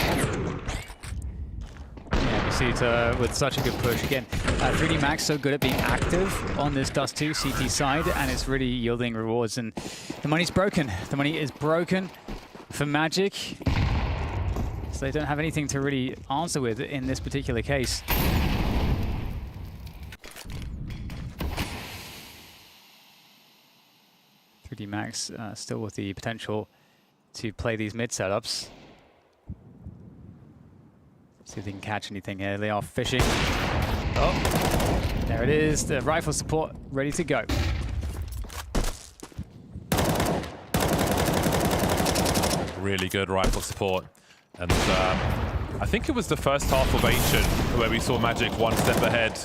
Yeah, Dust2 with such a good push. Again, 3D Max so good at being active on this Dust2 CT side, and it's really yielding rewards. And the money's broken. The money is broken for Magic. So they don't have anything to really answer with in this particular case. Max still with the potential to play these mid setups. See if they can catch anything here. They are fishing. Oh, there it is. The rifle support ready to go. Really good rifle support. And I think it was the first half of Ancient where we saw Magic one step ahead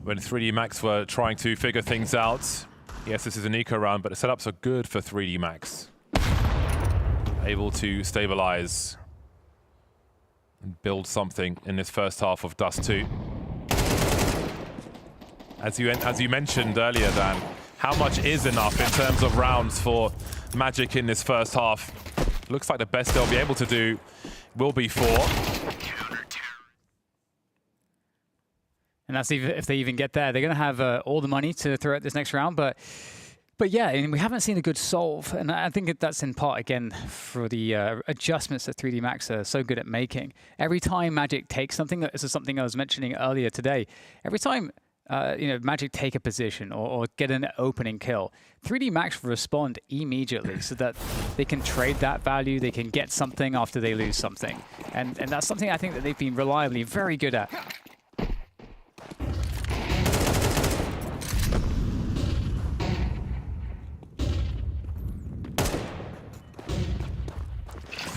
when 3D Max were trying to figure things out. Yes, this is an eco round, but the setups are good for 3D Max. Able to stabilize and build something in this first half of Dust2. As you mentioned earlier, Dan, how much is enough in terms of rounds for Magic in this first half? Looks like the best they'll be able to do will be 4. And that's even if they even get there. They're going to have all the money to throw at this next round. But yeah, I mean, we haven't seen a good solve. And I think that's in part, again, for the adjustments that 3D Max are so good at making. Every time Magic takes something, this is something I was mentioning earlier today. Every time Magic take a position or get an opening kill, 3D Max respond immediately so that they can trade that value. They can get something after they lose something. And that's something I think that they've been reliably very good at.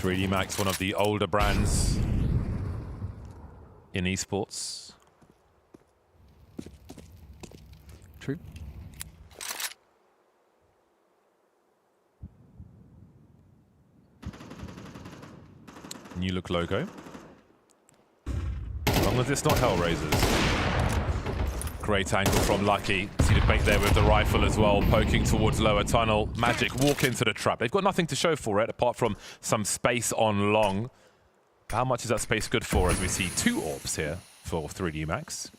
3D Max, one of the older brands in esports. True. New look logo. As long as it's not Hellraisers. Great angle from Lucky. See the bait there with the rifle as well, poking towards lower tunnel. Magic walk into the trap. They've got nothing to show for it apart from some space on long. How much is that space good for as we see 2 orbs here for 3D Max?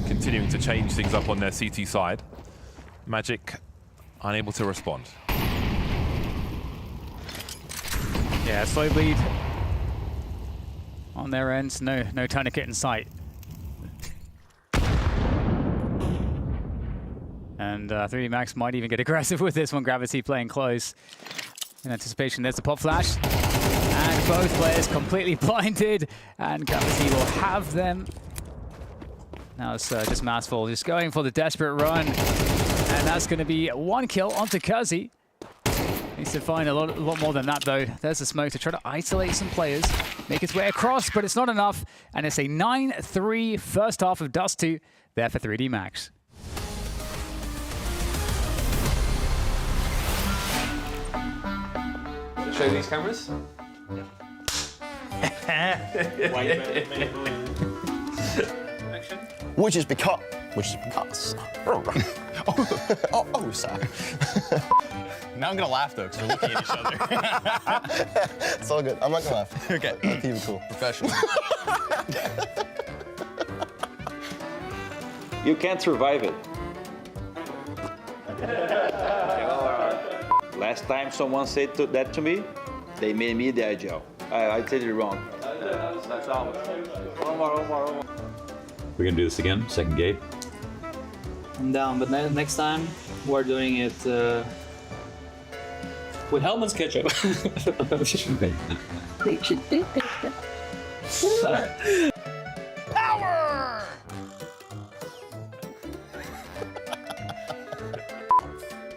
Continuing to change things up on their CT side. Magic unable to respond. Yeah, slow bleed on their ends. No tourniquet in sight. And 3D Max might even get aggressive with this one. Gravity playing close. In anticipation, there's the pop flash. And both players completely blinded. And Gravity will have them. Now it's just Massful just going for the desperate run. And that's going to be 1 kill onto Kuzi. Needs to find a lot more than that, though. There's the smoke to try to isolate some players. Make its way across, but it's not enough. And it's a 9-3 first half of Dust2 there for 3D Max. Show these cameras. Which is because. Oh, sorry. Now I'm gonna laugh though, because we're looking at each other. It's all good. I'm not gonna laugh. Okay. I'll keep it cool. Professional. You can't survive it. Last time someone said that to me, they made me the agile. I did it wrong. That's all. One more. We're gonna do this again, second gate. I'm down, but next time we're doing it with helmets ketchup. Power!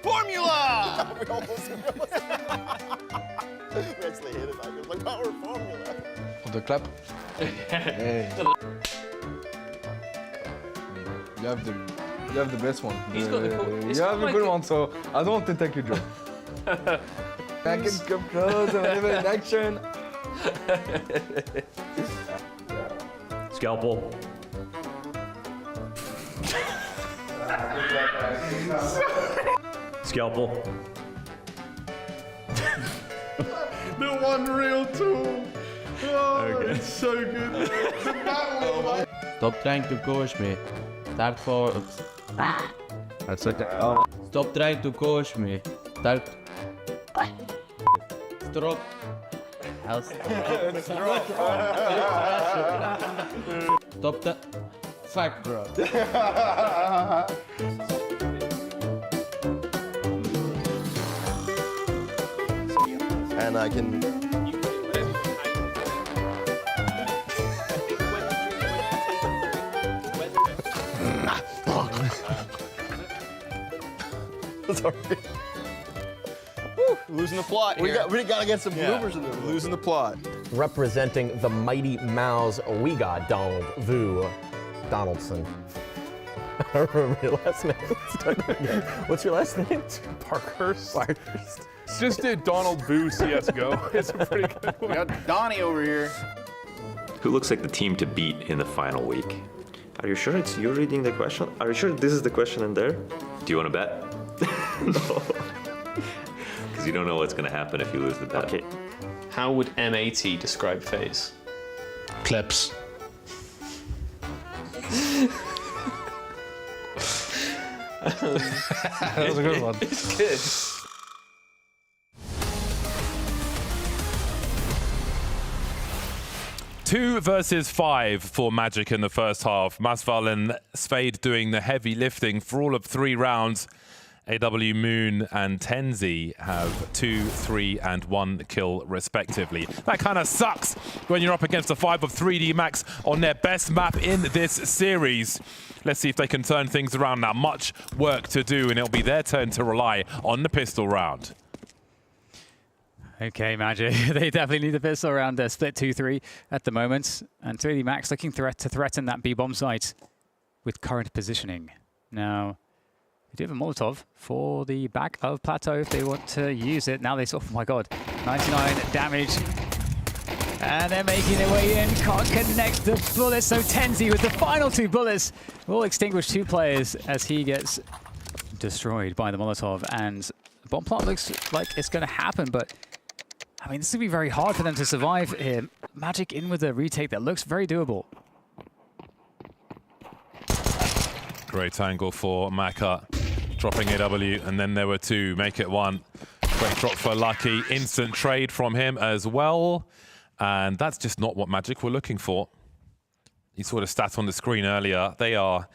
Formula! We actually hit it. I was like, power formula. The clap. Hey. You have the best one. He's got the cool. You have a good one, so I don't want to take your job. I can come close and live in action. Scalpel. Scalpel. The one real tool. Okay. It's so good. Stop trying to coach me. Start for. That's okay. Oh. Stop trying to coach me. Start. Stop. Stop that. Fuck, bro. And I can. Sorry. Woo, losing the plot here. We gotta get some bloopers in there. Losing the plot. Representing the mighty Maus, we got Donald Vu Donaldson. I don't remember your last name. What's your last name? Parkhurst. Just did Donald Vu CSGO. It's a pretty good one. We got Donnie over here. Who looks like the team to beat in the final week? Are you sure it's you reading the question? Are you sure this is the question in there? Do you want to bet? No. Because you don't know what's going to happen if you lose the bet. Okay. How would M80 describe FaZe? Clips. That was a good one. It's good. 2 versus 5 for Magic in the first half. Masval and Spade doing the heavy lifting for all of 3 rounds. AW, Moon and Tenzi have 2, 3 and 1 kill respectively. That kind of sucks when you're up against a 5 of 3D Max on their best map in this series. Let's see if they can turn things around now. Much work to do, and it'll be their turn to rely on the pistol round. Okay, Magic. They definitely need the pistol round. They're split 2-3 at the moment. And 3D Max looking to threaten that B-bomb site with current positioning. Now, they do have a Molotov for the back of Plateau if they want to use it. Now they saw, oh my god, 99 damage. And they're making their way in. Can't connect the bullets. So Tenzi with the final 2 bullets will extinguish 2 players as he gets destroyed by the Molotov. And bomb plant looks like it's going to happen, but I mean, this will be very hard for them to survive here. Magic in with a retake that looks very doable. Great angle for Maka, dropping AW, and then there were 2. Make it 1. Great drop for Lucky. Instant trade from him as well. And that's just not what Magic were looking for. You saw the stat on the screen earlier. They are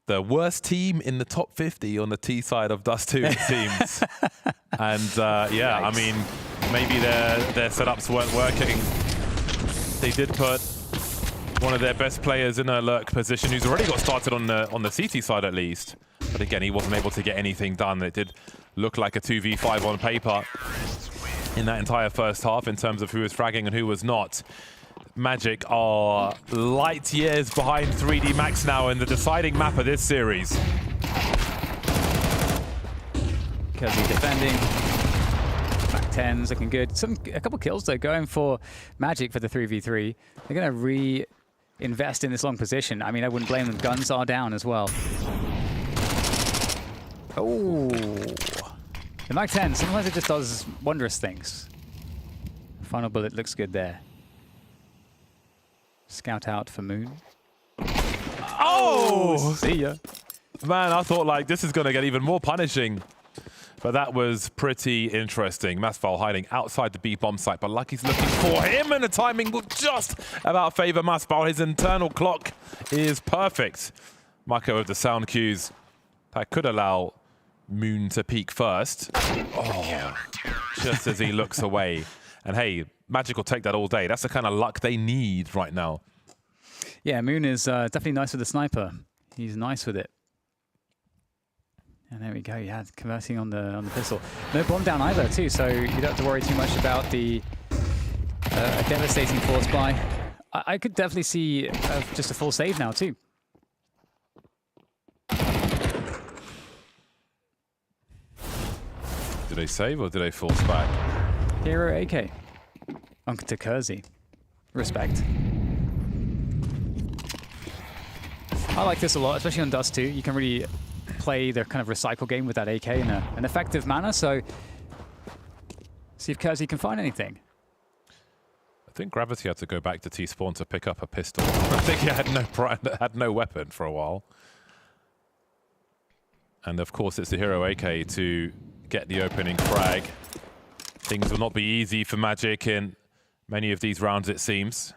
the worst team in the top 50 on the T side of Dust 2 teams. And yeah, I mean, maybe their setups weren't working. They did put one of their best players in a lurk position, who's already got started on the CT side at least. But again, he wasn't able to get anything done. It did look like a 2v5 on paper in that entire first half in terms of who was fragging and who was not. Magic are light years behind 3D Max now in the deciding map of this series. Kersey defending. Back 10s looking good. A couple kills though going for Magic for the 3v3. They're going to reinvest in this long position. I mean, I wouldn't blame them. Guns are down as well. Oh. The Mag 10, sometimes it just does wondrous things. Final bullet looks good there. Scout out for Moon. Oh! See ya. Man, I thought like this is going to get even more punishing. But that was pretty interesting. Masval hiding outside the B-bomb site, but Lucky's looking for him, and the timing will just about favor Masval. His internal clock is perfect. Mako with the sound cues. That could allow Moon to peek first. Oh, just as he looks away. And hey, Magic will take that all day. That's the kind of luck they need right now. Yeah, Moon is definitely nice with the sniper. He's nice with it. And there we go, yeah, converting on the pistol. No bomb down either too, so you don't have to worry too much about the devastating force buy. I could definitely see just a full save now too. Did they save or did they force back? Hero AK. Uncle to Kersey. Respect. I like this a lot, especially on Dust 2. You can really play the kind of recycle game with that AK in an effective manner, so see if Kersey can find anything. think Gravity had to go back to T-Spawn to pick up a pistol. I think he had no weapon for a while. And of course, it's the Hero AK to get the opening frag. Things will not be easy for Magic in many of these rounds, it seems.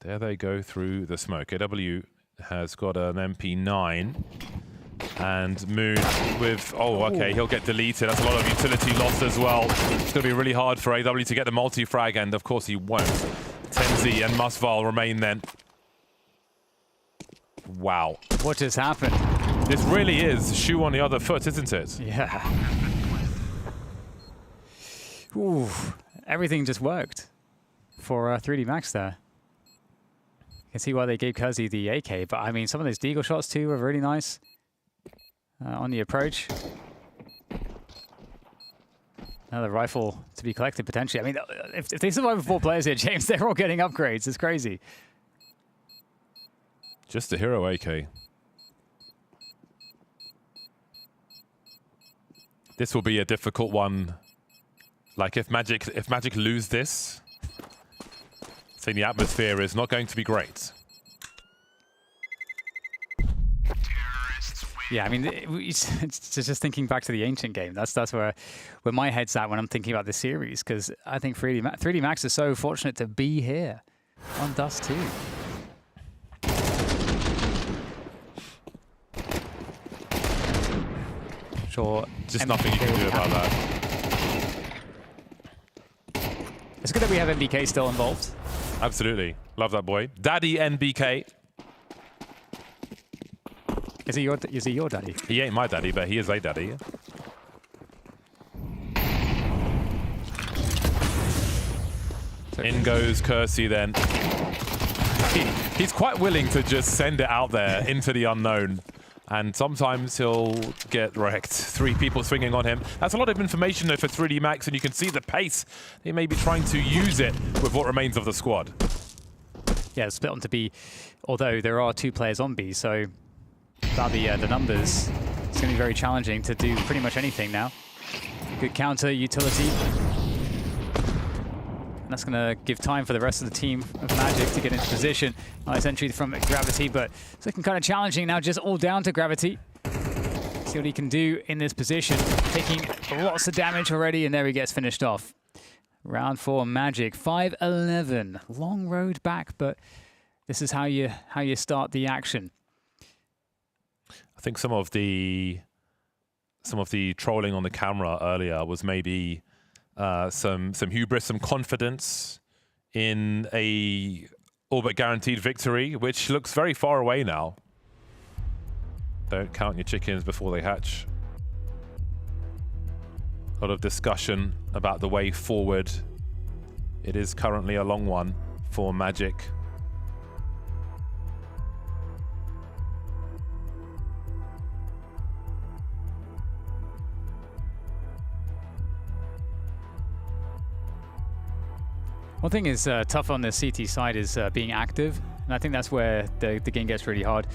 There they go through the smoke. AW has got an MP9. And Moon with... Oh, okay, he'll get deleted. That's a lot of utility loss as well. It's going to be really hard for AW to get the multi-frag, and of course he won't. Tenzi and Musval remain then. Wow. What just happened? This really is shoe on the other foot, isn't it? Yeah. Ooh, everything just worked for 3D Max there. You can see why they gave Kurzi the AK, but I mean, some of those deagle shots too were really nice on the approach. Another rifle to be collected potentially. I mean, if they survive with 4 players here, James, they're all getting upgrades. It's crazy. Just the Hero AK. This will be a difficult one. Like if Magic lose this, I think the atmosphere is not going to be great. Yeah, I mean, it's just thinking back to the ancient game. That's where my head's at when I'm thinking about this series, because I think 3D Max is so fortunate to be here on Dust 2. Sure, just nothing you can do about that. It's good that we have MBK still involved. Absolutely, love that boy, Daddy NBK. Is he your daddy? He ain't my daddy, but he is a daddy. In goes Kersey then. He's quite willing to just send it out there into the unknown. And sometimes he'll get wrecked. 3 people swinging on him. That's a lot of information though for 3D Max, and you can see the pace. They may be trying to use it with what remains of the squad. Yeah, it's split onto B, although there are 2 players on B, so without the numbers, it's going to be very challenging to do pretty much anything now. Good counter utility. And that's going to give time for the rest of the team of Magic to get into position. Nice entry from Gravity, but it's looking kind of challenging now, just all down to Gravity. See what he can do in this position. Taking lots of damage already, and there he gets finished off. Round 4 Magic, 5-11. Long road back, but this is how you start the action. I think some of the trolling on the camera earlier was maybe some hubris, some confidence in a all but guaranteed victory, which looks very far away now. Don't count your chickens before they hatch. A lot of discussion about the way forward. It is currently a long one for Magic. One thing is tough on the CT side is being active, and I think that's where the game gets really hard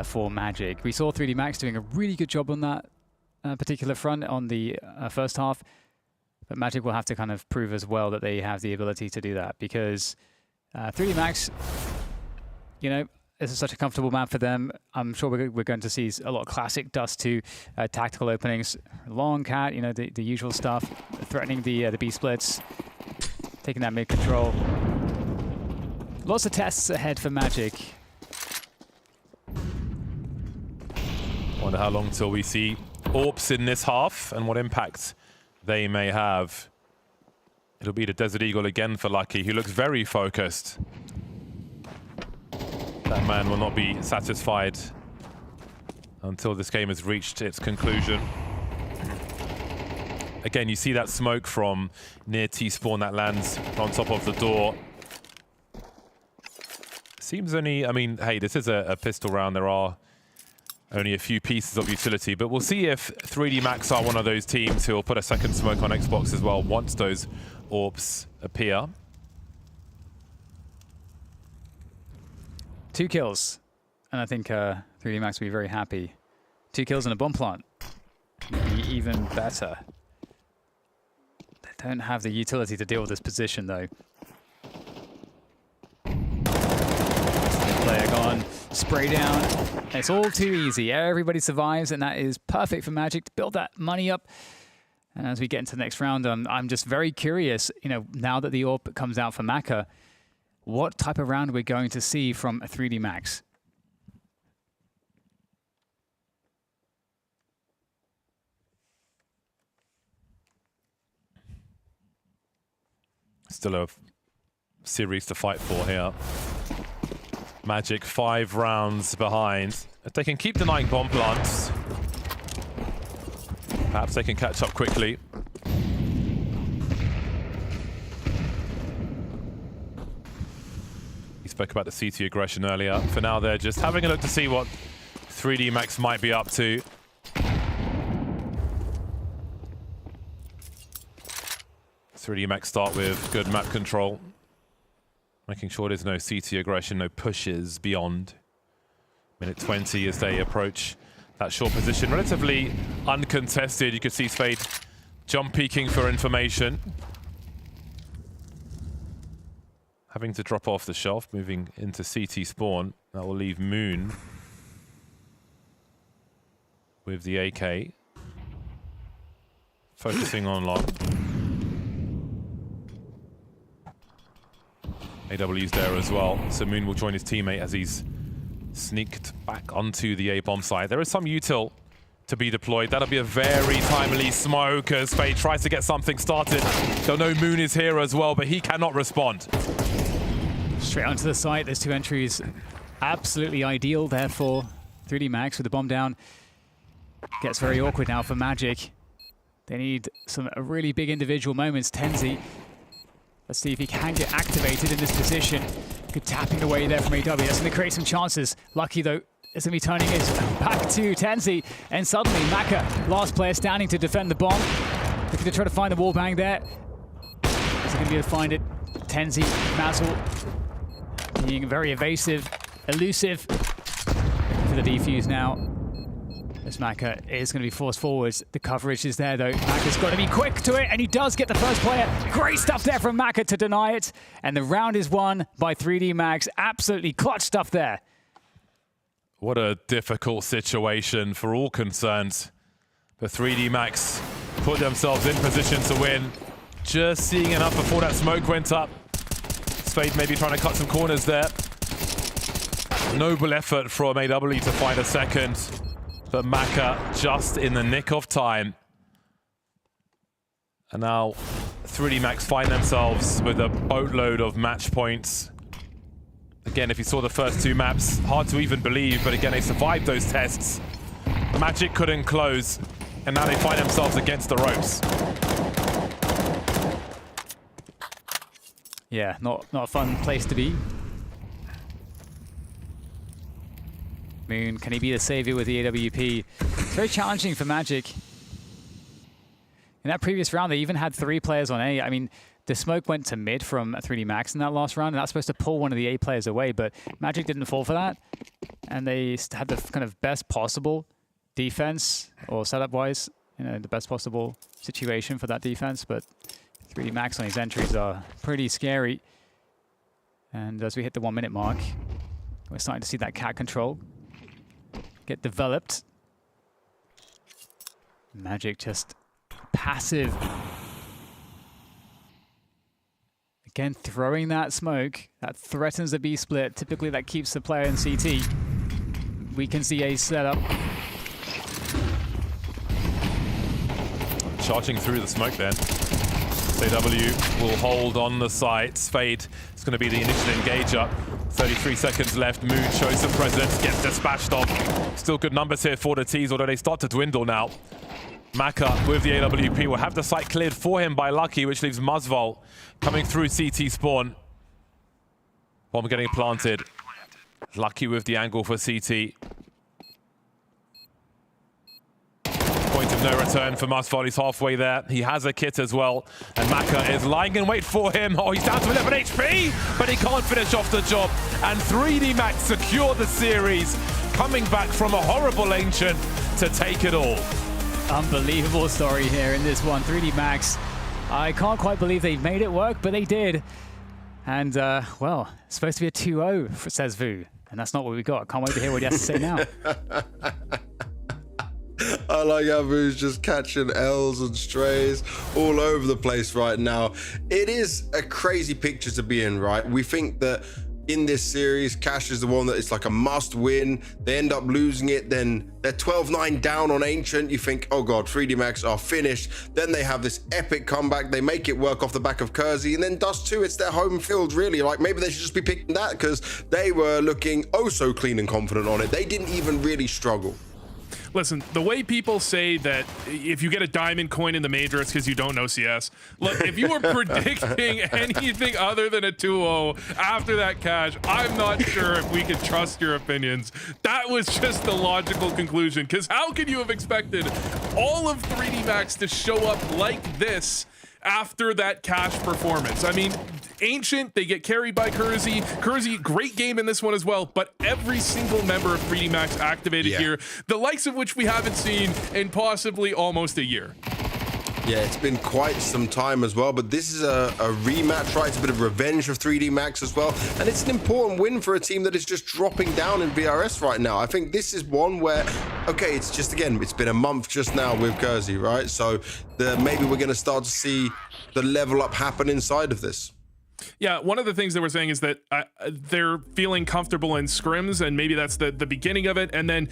for Magic. We saw 3D Max doing a really good job on that particular front on the first half, but Magic will have to kind of prove as well that they have the ability to do that, because 3D Max, you know, this is such a comfortable map for them. I'm sure we're going to see a lot of classic Dust 2 tactical openings. Long cat, you know, the usual stuff, threatening the B splits. Taking that mid control. Lots of tests ahead for Magic. Wonder how long till we see AWPs in this half and what impact they may have. It'll be the Desert Eagle again for Lucky, who looks very focused. That man will not be satisfied until this game has reached its conclusion. Again, you see that smoke from near T-Spawn that lands on top of the door. Seems only, I mean, hey, this is a pistol round. There are only a few pieces of utility, but we'll see if 3D Max are one of those teams who will put a second smoke on Xbox as well once those AWPs appear. 2 kills, and I think 3D Max will be very happy. 2 kills and a bomb plant. Be even better. Don't have the utility to deal with this position though. player gone. Spray down. It's all too easy. Everybody survives, and that is perfect for Magic to build that money up. And as we get into the next round, I'm just very curious, you know, now that the AWP comes out for Maka, what type of round we're going to see from a 3D Max. Still a series to fight for here. Magic 5 rounds behind. If they can keep denying bomb plants, perhaps they can catch up quickly. He spoke about the CT aggression earlier. For now, they're just having a look to see what 3D Max might be up to. 3D Max start with good map control, making sure there's no CT aggression, no pushes beyond. Minute 20 as they approach that short position. Relatively uncontested. You could see Spade jump peeking for information. Having to drop off the shelf, moving into CT spawn. That will leave Moon with the AK. Focusing on long. AW's there as well, so Moon will join his teammate as he's sneaked back onto the A-bomb side. There is some util to be deployed. That'll be a very timely smoke as Fade tries to get something started. They'll know Moon is here as well, but he cannot respond. Straight onto the site, there's 2 entries. Absolutely ideal there for 3D Max with the bomb down. Gets very awkward now for Magic. They need some really big individual moments. TenZ. Let's see if he can get activated in this position. Good tapping away there from AW. That's going to create some chances. Lucky, though, is going to be turning it back to TenZ. And suddenly, Maka, last player standing to defend the bomb. Looking to try to find the wallbang there. Is he going to be able to find it? TenZ, Mazel, being very evasive, elusive. For the defuse now. As Maka is going to be forced forwards. The coverage is there, though. Maka's got to be quick to it, and he does get the first player. Great stuff there from Maka to deny it. And the round is won by 3D Max. Absolutely clutch stuff there. What a difficult situation for all concerned. But 3D Max put themselves in position to win. Just seeing enough before that smoke went up. Spade maybe trying to cut some corners there. Noble effort from AW to find a second. But Maka just in the nick of time. And now 3D Max find themselves with a boatload of match points. Again, if you saw the first 2 maps, hard to even believe, but again, they survived those tests. Magic couldn't close, and now they find themselves against the ropes. Yeah, not a fun place to be. Moon, can he be the savior with the AWP? It's very challenging for Magic. In that previous round, they even had 3 players on A. I mean, the smoke went to mid from 3D Max in that last round, and that's supposed to pull one of the A players away, but Magic didn't fall for that. And they had the kind of best possible defense, or setup-wise, you know, the best possible situation for that defense, but 3D Max on his entries are pretty scary. And as we hit the 1 minute mark, we're starting to see that cat control get developed. Magic just passive. Again, throwing that smoke, that threatens the B split. Typically that keeps the player in CT. We can see a setup. Charging through the smoke then. AW will hold on the site. Spade is going to be the initial engager. 33 seconds left. Moon shows some presence, gets dispatched off. Still good numbers here for the T's, although they start to dwindle now. Maka with the AWP will have the site cleared for him by Lucky, which leaves Muzzval coming through CT spawn. Bomb getting planted. Lucky with the angle for CT. Point of no return for Muzzval. He's halfway there. He has a kit as well. And Maka is lying in wait for him. Oh, he's down to 11 HP, but he can't finish off the job. And 3D Max secure the series, coming back from a horrible Ancient to take it all. Unbelievable story here in this one. 3D Max, I can't quite believe they made it work, but they did. And, well, it's supposed to be a 2-0, says Vu. And that's not what we got. I can't wait to hear what he has to say now. I like how Vu's just catching L's and strays all over the place right now. It is a crazy picture to be in, right? We think that in this series, Cash is the one that it's like a must win. They end up losing it, then they're 12-9 down on Ancient. You think, oh god, 3D Max are finished. Then they have this epic comeback. They make it work off the back of Kersey, and then Dust 2, it's their home field, really. Like, maybe they should just be picking that because they were looking oh so clean and confident on it. They didn't even really struggle. Listen, the way people say that if you get a diamond coin in the major, it's because you don't know CS. Look, if you were predicting anything other than a 2-0 after that Cash, I'm not sure if we can trust your opinions. That was just the logical conclusion, because how could you have expected all of 3D Max to show up like this after that Cash performance? I mean, Ancient, they get carried by Kersey. Kersey, great game in this one as well, but every single member of 3D Max activated here, the likes of which we haven't seen in possibly almost a year. Yeah, it's been quite some time as well, but this is a rematch, right? It's a bit of revenge of 3D Max as well, and it's an important win for a team that is just dropping down in VRS right now. I think this is one where, okay, it's just, again, it's been a month just now with Kersey, right? So maybe we're going to start to see the level up happen inside of this. Yeah, one of the things that we're saying is that they're feeling comfortable in scrims, and maybe that's the beginning of it, and then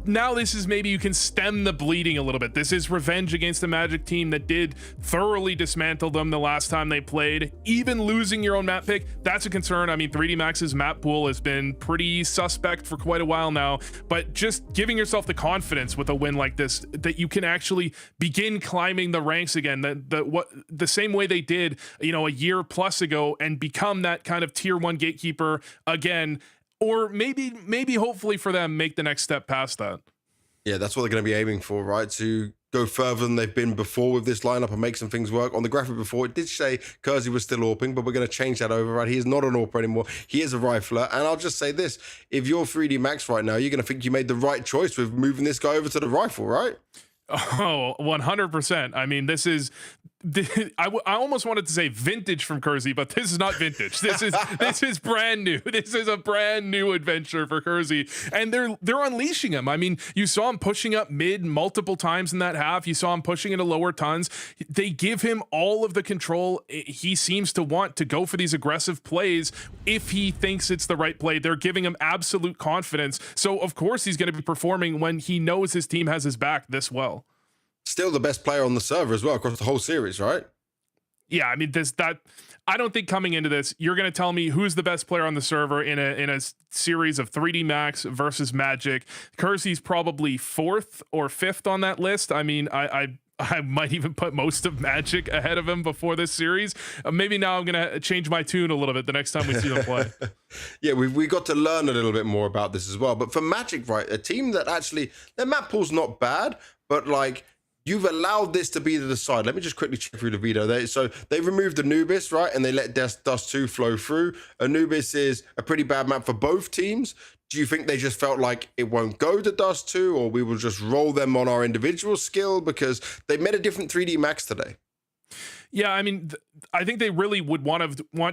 now this is maybe you can stem the bleeding a little bit. This is revenge against the Magic team that did thoroughly dismantle them the last time they played. Even losing your own map pick, that's a concern. I mean, 3D Max's map pool has been pretty suspect for quite a while now, but just giving yourself the confidence with a win like this that you can actually begin climbing the ranks again, the same way they did, you know, a year plus ago, and become that kind of tier 1 gatekeeper again. Or maybe hopefully for them, make the next step past that. Yeah, that's what they're going to be aiming for, right? To go further than they've been before with this lineup and make some things work. On the graphic before, it did say Kersey was still AWPing, but we're going to change that over, right? He is not an AWPer anymore. He is a rifler. And I'll just say this. If you're 3D Max right now, you're going to think you made the right choice with moving this guy over to the rifle, right? Oh, 100%. I mean, this is... I almost wanted to say vintage from Kersey, but this is not vintage. This is brand new. This is a brand new adventure for Kersey, and they're unleashing him. I mean, you saw him pushing up mid multiple times in that half. You saw him pushing into lower tons. They give him all of the control. He seems to want to go for these aggressive plays if he thinks it's the right play. They're giving him absolute confidence. So of course he's going to be performing when he knows his team has his back this well. Still the best player on the server as well across the whole series, right? Yeah, I mean, I don't think coming into this, you're going to tell me who's the best player on the server in a series of 3D Max versus Magic. Kersey's probably 4th or 5th on that list. I mean, I might even put most of Magic ahead of him before this series. Maybe now I'm going to change my tune a little bit the next time we see them play. Yeah, we got to learn a little bit more about this as well. But for Magic, right, a team that actually, their map pool's not bad, but like, you've allowed this to be the decide. Let me just quickly check through the video. So they removed Anubis, right? And they let Dust 2 flow through. Anubis is a pretty bad map for both teams. Do you think they just felt like it won't go to Dust 2, or we will just roll them on our individual skill? Because they made a different 3D Max today. Yeah, I mean, I think they really would want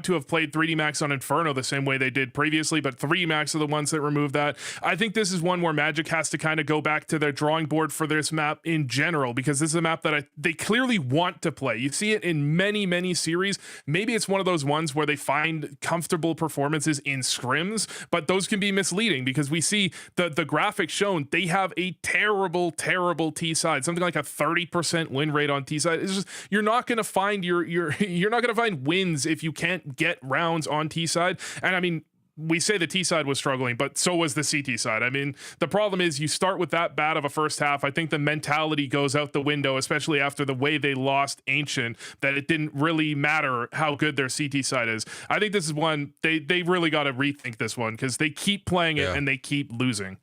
to have played 3D Max on Inferno the same way they did previously, but 3D Max are the ones that removed that. I think this is one where Magic has to kind of go back to their drawing board for this map in general, because this is a map that they clearly want to play. You see it in many, many series. Maybe it's one of those ones where they find comfortable performances in scrims, but those can be misleading because we see the graphics shown, they have a terrible, terrible T side, something like a 30% win rate on T side. It's just, you're not going to find you're not going to find wins if you can't get rounds on T side. And I mean, we say the T side was struggling, but so was the CT side. I mean, the problem is you start with that bad of a first half. I think the mentality goes out the window, especially after the way they lost Ancient, that it didn't really matter how good their CT side is. I think this is one they really got to rethink this one, because they keep playing it and they keep losing.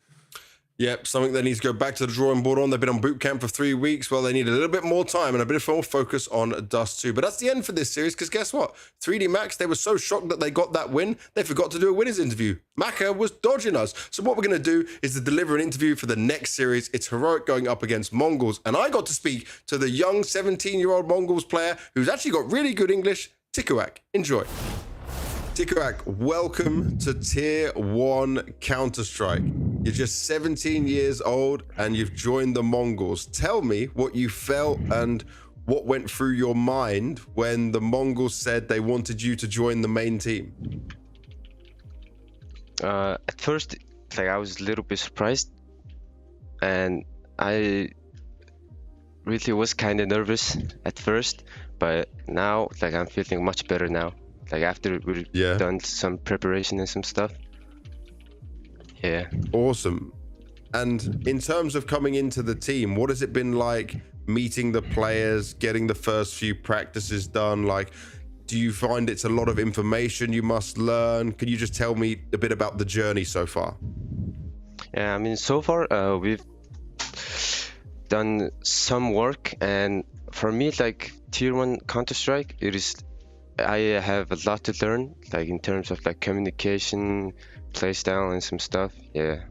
Yep, something they need to go back to the drawing board on. They've been on boot camp for 3 weeks. Well, they need a little bit more time and a bit more focus on Dust 2. But that's the end for this series, because guess what? 3D Max, they were so shocked that they got that win, they forgot to do a winners interview. Maka was dodging us. So what we're going to do is to deliver an interview for the next series. It's Heroic going up against MongolZ. And I got to speak to the young 17-year-old MongolZ player who's actually got really good English, Tikuak. Enjoy. Tikuak, welcome to Tier 1 Counter-Strike. You're just 17 years old and you've joined the Mongols. Tell me what you felt and what went through your mind when the Mongols said they wanted you to join the main team. At first, like, I was a little bit surprised, and I really was kind of nervous at first, but now, like, I'm feeling much better now. Like, after we've done some preparation and some stuff. Yeah. Awesome. And in terms of coming into the team, what has it been like meeting the players, getting the first few practices done? Like, do you find it's a lot of information you must learn? Can you just tell me a bit about the journey so far? Yeah, I mean, so far we've done some work, and for me, like, Tier 1 Counter-Strike, I have a lot to learn, like, in terms of, like, communication, playstyle, and some stuff. Yeah.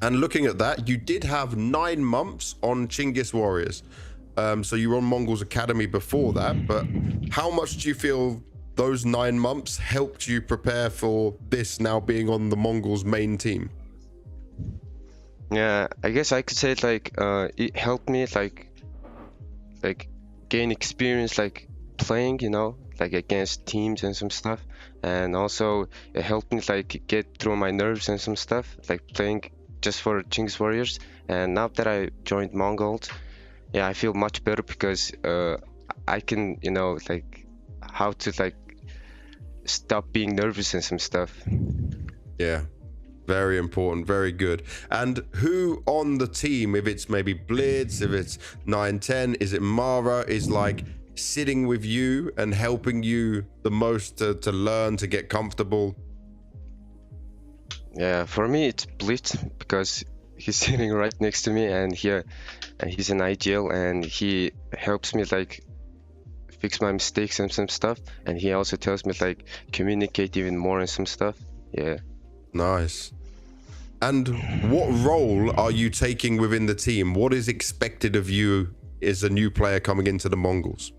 And looking at that, you did have 9 months on Chinggis Warriors. So you were on Mongol's Academy before that, but how much do you feel those 9 months helped you prepare for this now being on the Mongols main team? Yeah, I guess I could say, like, it helped me, like gain experience, like, playing, you know, like, against teams and some stuff. And also it helped me, like, get through my nerves and some stuff, like, playing just for Chinggis Warriors. And now that I joined MongolZ, yeah, I feel much better because I can, you know, like, how to, like, stop being nervous and some stuff. Yeah, very important, very good. And who on the team, if it's maybe Blitz, if it's 910, is it Mara, is, like, sitting with you and helping you the most to learn, to get comfortable? Yeah, for me it's Blitz because he's sitting right next to me, and he's an IGL, and he helps me, like, fix my mistakes and some stuff, and he also tells me, like, communicate even more and some stuff. Yeah. Nice. And what role are you taking within the team? What is expected of you as a new player coming into the Mongols?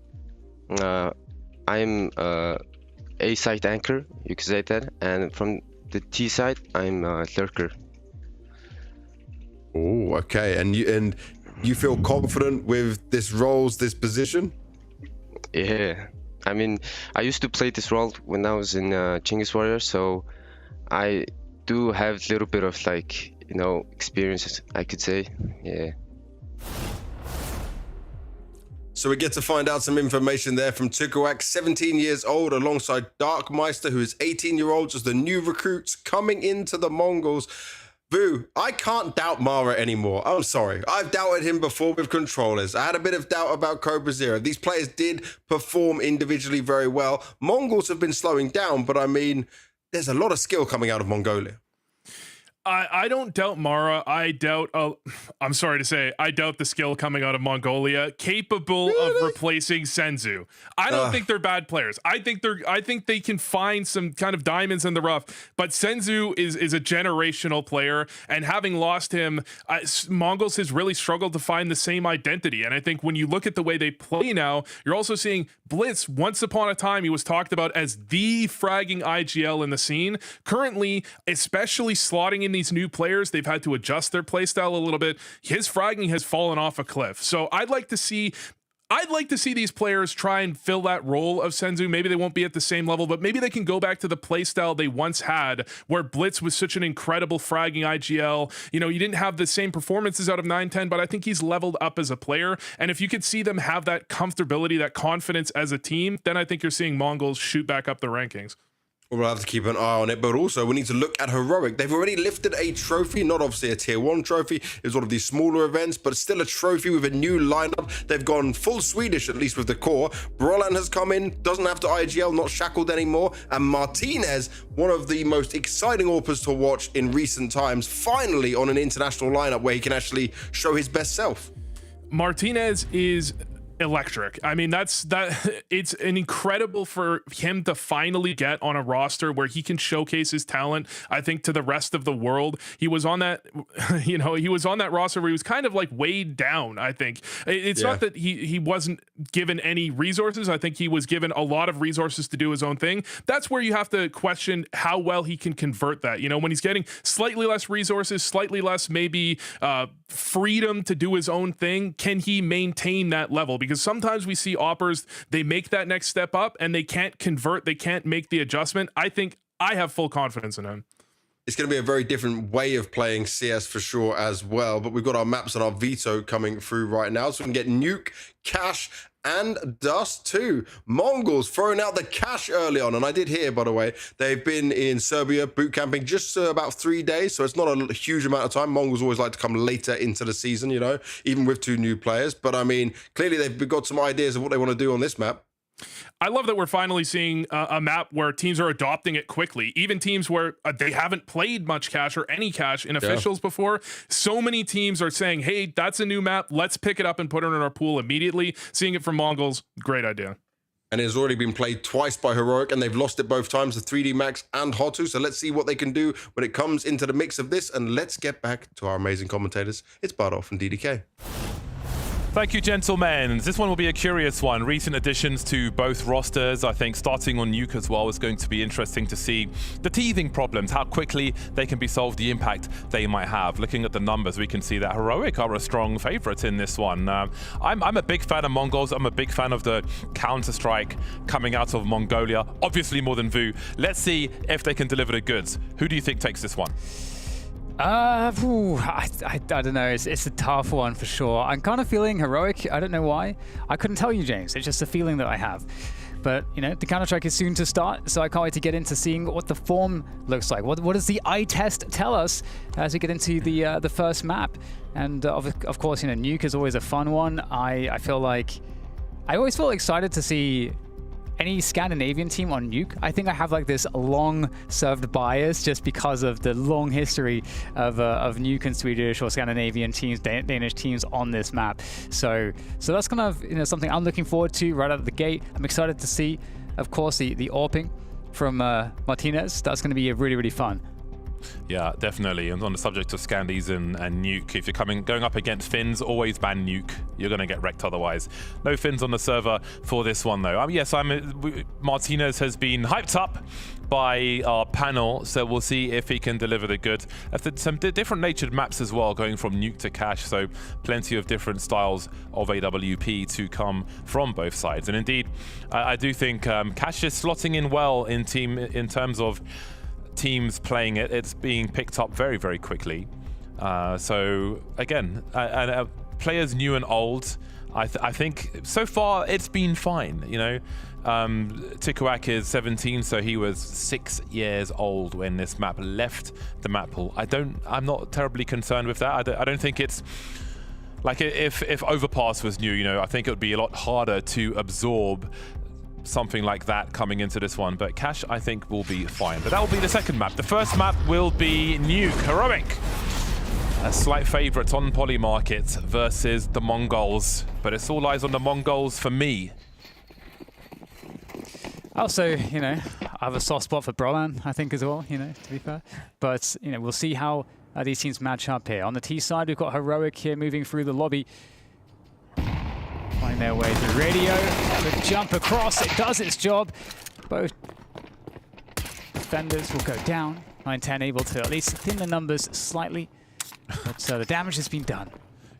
I'm A side anchor, you could say that, and from the T side, I'm lurker. Oh, okay. And you feel confident with this this position? Yeah. I mean, I used to play this role when I was in Chinggis Warriors, so I do have a little bit of, like, you know, experience, I could say. Yeah. So we get to find out some information there from Tikuak, 17 years old, alongside Darkmeister, who is 18-year-olds as the new recruits coming into the Mongols. Vu, I can't doubt Mara anymore. I'm sorry. I've doubted him before with controllers. I had a bit of doubt about Cobra Zero. These players did perform individually very well. Mongols have been slowing down, but I mean, there's a lot of skill coming out of Mongolia. I don't doubt Mara. I doubt, I'm sorry to say, I doubt the skill coming out of Mongolia, capable of replacing Senzu. I don't think they're bad players. I think they can find some kind of diamonds in the rough, but Senzu is a generational player, and having lost him, Mongols has really struggled to find the same identity. And I think when you look at the way they play now, you're also seeing Blitz. Once upon a time, he was talked about as the fragging IGL in the scene. Currently, especially slotting in these new players, they've had to adjust their playstyle a little bit. His fragging has fallen off a cliff. So I'd like to see these players try and fill that role of Senzu. Maybe they won't be at the same level, but maybe they can go back to the playstyle they once had, where Blitz was such an incredible fragging IGL. You know, you didn't have the same performances out of 910, but I think he's leveled up as a player. And if you could see them have that comfortability, that confidence as a team, then I think you're seeing Mongols shoot back up the rankings. We'll have to keep an eye on it, but also we need to look at Heroic. They've already lifted a trophy, not obviously a tier 1 trophy. It was one of these smaller events, but still a trophy with a new lineup. They've gone full Swedish, at least with the core. Brolan has come in, doesn't have to IGL, not shackled anymore. And Martinez, one of the most exciting AWPers to watch in recent times, finally on an international lineup where he can actually show his best self. Martinez is electric. I mean, it's an incredible for him to finally get on a roster where he can showcase his talent, I think, to the rest of the world. He was on that, you know, he was on that roster where he was kind of like weighed down, I think. It's not that he wasn't given any resources. I think he was given a lot of resources to do his own thing. That's where you have to question how well he can convert that. You know, when he's getting slightly less resources, slightly less maybe freedom to do his own thing, can he maintain that level? Because sometimes we see oppers, they make that next step up and they can't convert, they can't make the adjustment. I think I have full confidence in him. It's going to be a very different way of playing CS for sure as well. But we've got our maps and our veto coming through right now. So we can get Nuke, Cash, and Dust too. Mongols throwing out the cash early on. And I did hear, by the way, they've been in Serbia boot camping just about 3 days. So it's not a huge amount of time. Mongols always like to come later into the season, you know, even with 2 new players. But I mean, clearly they've got some ideas of what they want to do on this map. I love that we're finally seeing a map where teams are adopting it quickly. Even teams where they haven't played much cash or any cash in officials before. So many teams are saying, hey, that's a new map. Let's pick it up and put it in our pool immediately. Seeing it from Mongols, great idea. And it has already been played twice by Heroic, and they've lost it both times, the 3D Max and Hotu. So let's see what they can do when it comes into the mix of this. And let's get back to our amazing commentators. It's Bardolph and DDK. Thank you, gentlemen. This one will be a curious one. Recent additions to both rosters. I think starting on Nuke as well is going to be interesting to see the teething problems, how quickly they can be solved, the impact they might have. Looking at the numbers, we can see that Heroic are a strong favorite in this one. I'm a big fan of Mongols. I'm a big fan of the Counter-Strike coming out of Mongolia, obviously more than Vu. Let's see if they can deliver the goods. Who do you think takes this one? I don't know. It's a tough one for sure. I'm kind of feeling Heroic. I don't know why. I couldn't tell you, James. It's just a feeling that I have. But, you know, the Counter-Strike is soon to start, so I can't wait to get into seeing what the form looks like. What does the eye test tell us as we get into the first map? And, of course, you know, Nuke is always a fun one. I always feel excited to see any Scandinavian team on Nuke. I think I have like this long-served bias just because of the long history of Nuke and Swedish or Scandinavian teams, Danish teams on this map. So that's kind of, you know, something I'm looking forward to right out of the gate. I'm excited to see, of course, the AWPing from Martinez. That's going to be really, really fun. Yeah, definitely. And on the subject of Scandies and Nuke, if you're going up against Finns, always ban Nuke. You're going to get wrecked otherwise. No Finns on the server for this one, though. Yes, Martinez has been hyped up by our panel, so we'll see if he can deliver the goods. Some different natured maps as well, going from Nuke to Cash, so plenty of different styles of AWP to come from both sides. And indeed, I do think Cash is slotting in well in terms of teams playing it. It's being picked up very, very quickly. So again, players new and old, I think so far it's been fine. You know, Tikuak is 17, so he was 6 years old when this map left the map pool. I'm not terribly concerned with that. I don't think it's like if Overpass was new. You know, I think it would be a lot harder to absorb something like that coming into this one, but Cash I think will be fine. But that will be the second map. The first map will be Nuke. Heroic, a slight favorite on Polymarket versus the Mongols, but it's all eyes on the Mongols for me. Also, you know, I have a soft spot for Brolan, I think, as well, you know, to be fair. But, you know, we'll see how these teams match up here. On the T side, we've got Heroic here moving through the lobby. Find their way through radio. The jump across, it does its job. Both defenders will go down. 9-10 able to at least thin the numbers slightly. But the damage has been done.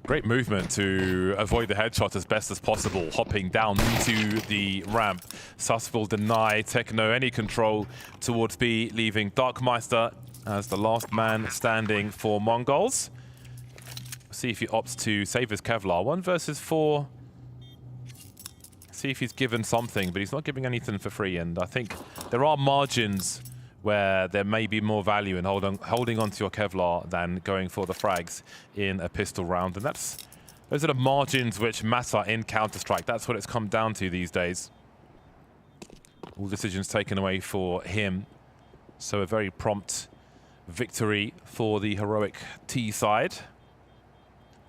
Great movement to avoid the headshot as best as possible, hopping down into the ramp. Sus will deny Techno any control towards B, leaving Darkmeister as the last man standing for Mongols. See if he opts to save his Kevlar. 1 versus 4. See if he's given something, but he's not giving anything for free. And I think there are margins where there may be more value in holding on to your Kevlar than going for the frags in a pistol round. And those are the margins which matter in Counter-Strike. That's what it's come down to these days. All decisions taken away for him. So a very prompt victory for the Heroic T side.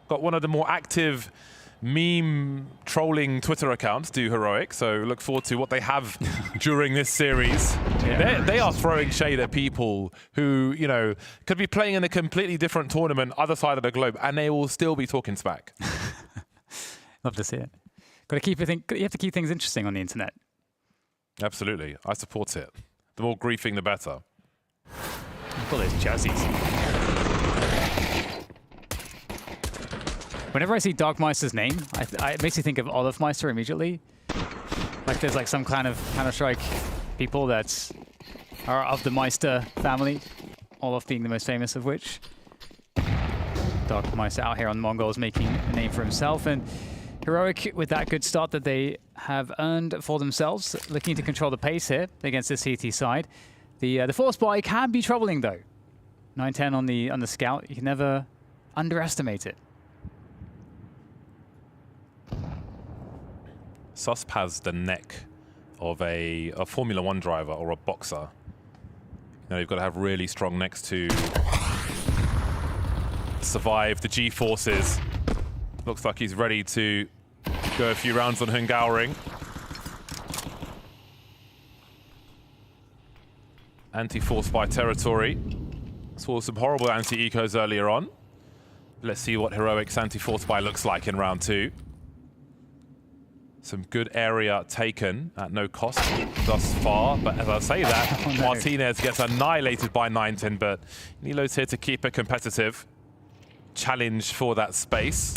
Got one of the more active meme trolling Twitter account, do Heroic, so look forward to what they have during this series. Yeah. They are throwing shade at people who, you know, could be playing in a completely different tournament, other side of the globe, and they will still be talking smack. Love to see it. Got to keep it. You have to keep things interesting on the internet. Absolutely, I support it. The more griefing, the better. Look at all those jerseys. Whenever I see Darkmeister's name, it makes me think of Olafmeister immediately. Like there's like some kind of Counter-Strike people that are of the Meister family, Olaf being the most famous of which. Darkmeister out here on MongolZ making a name for himself, and Heroic with that good start that they have earned for themselves, looking to control the pace here against this CT side. The force buy can be troubling though. 9-10 on the scout, you can never underestimate it. SUSP has the neck of a Formula 1 driver or a boxer. You know, you've got to have really strong necks to survive the G-forces. Looks like he's ready to go a few rounds on Hungauring. Anti-force by territory. Saw some horrible anti-ecos earlier on. Let's see what Heroic's anti-force by looks like in round 2. Some good area taken at no cost thus far, but as I say that, Martinez gets annihilated by 9-10, but Nilo's here to keep it competitive. Challenge for that space.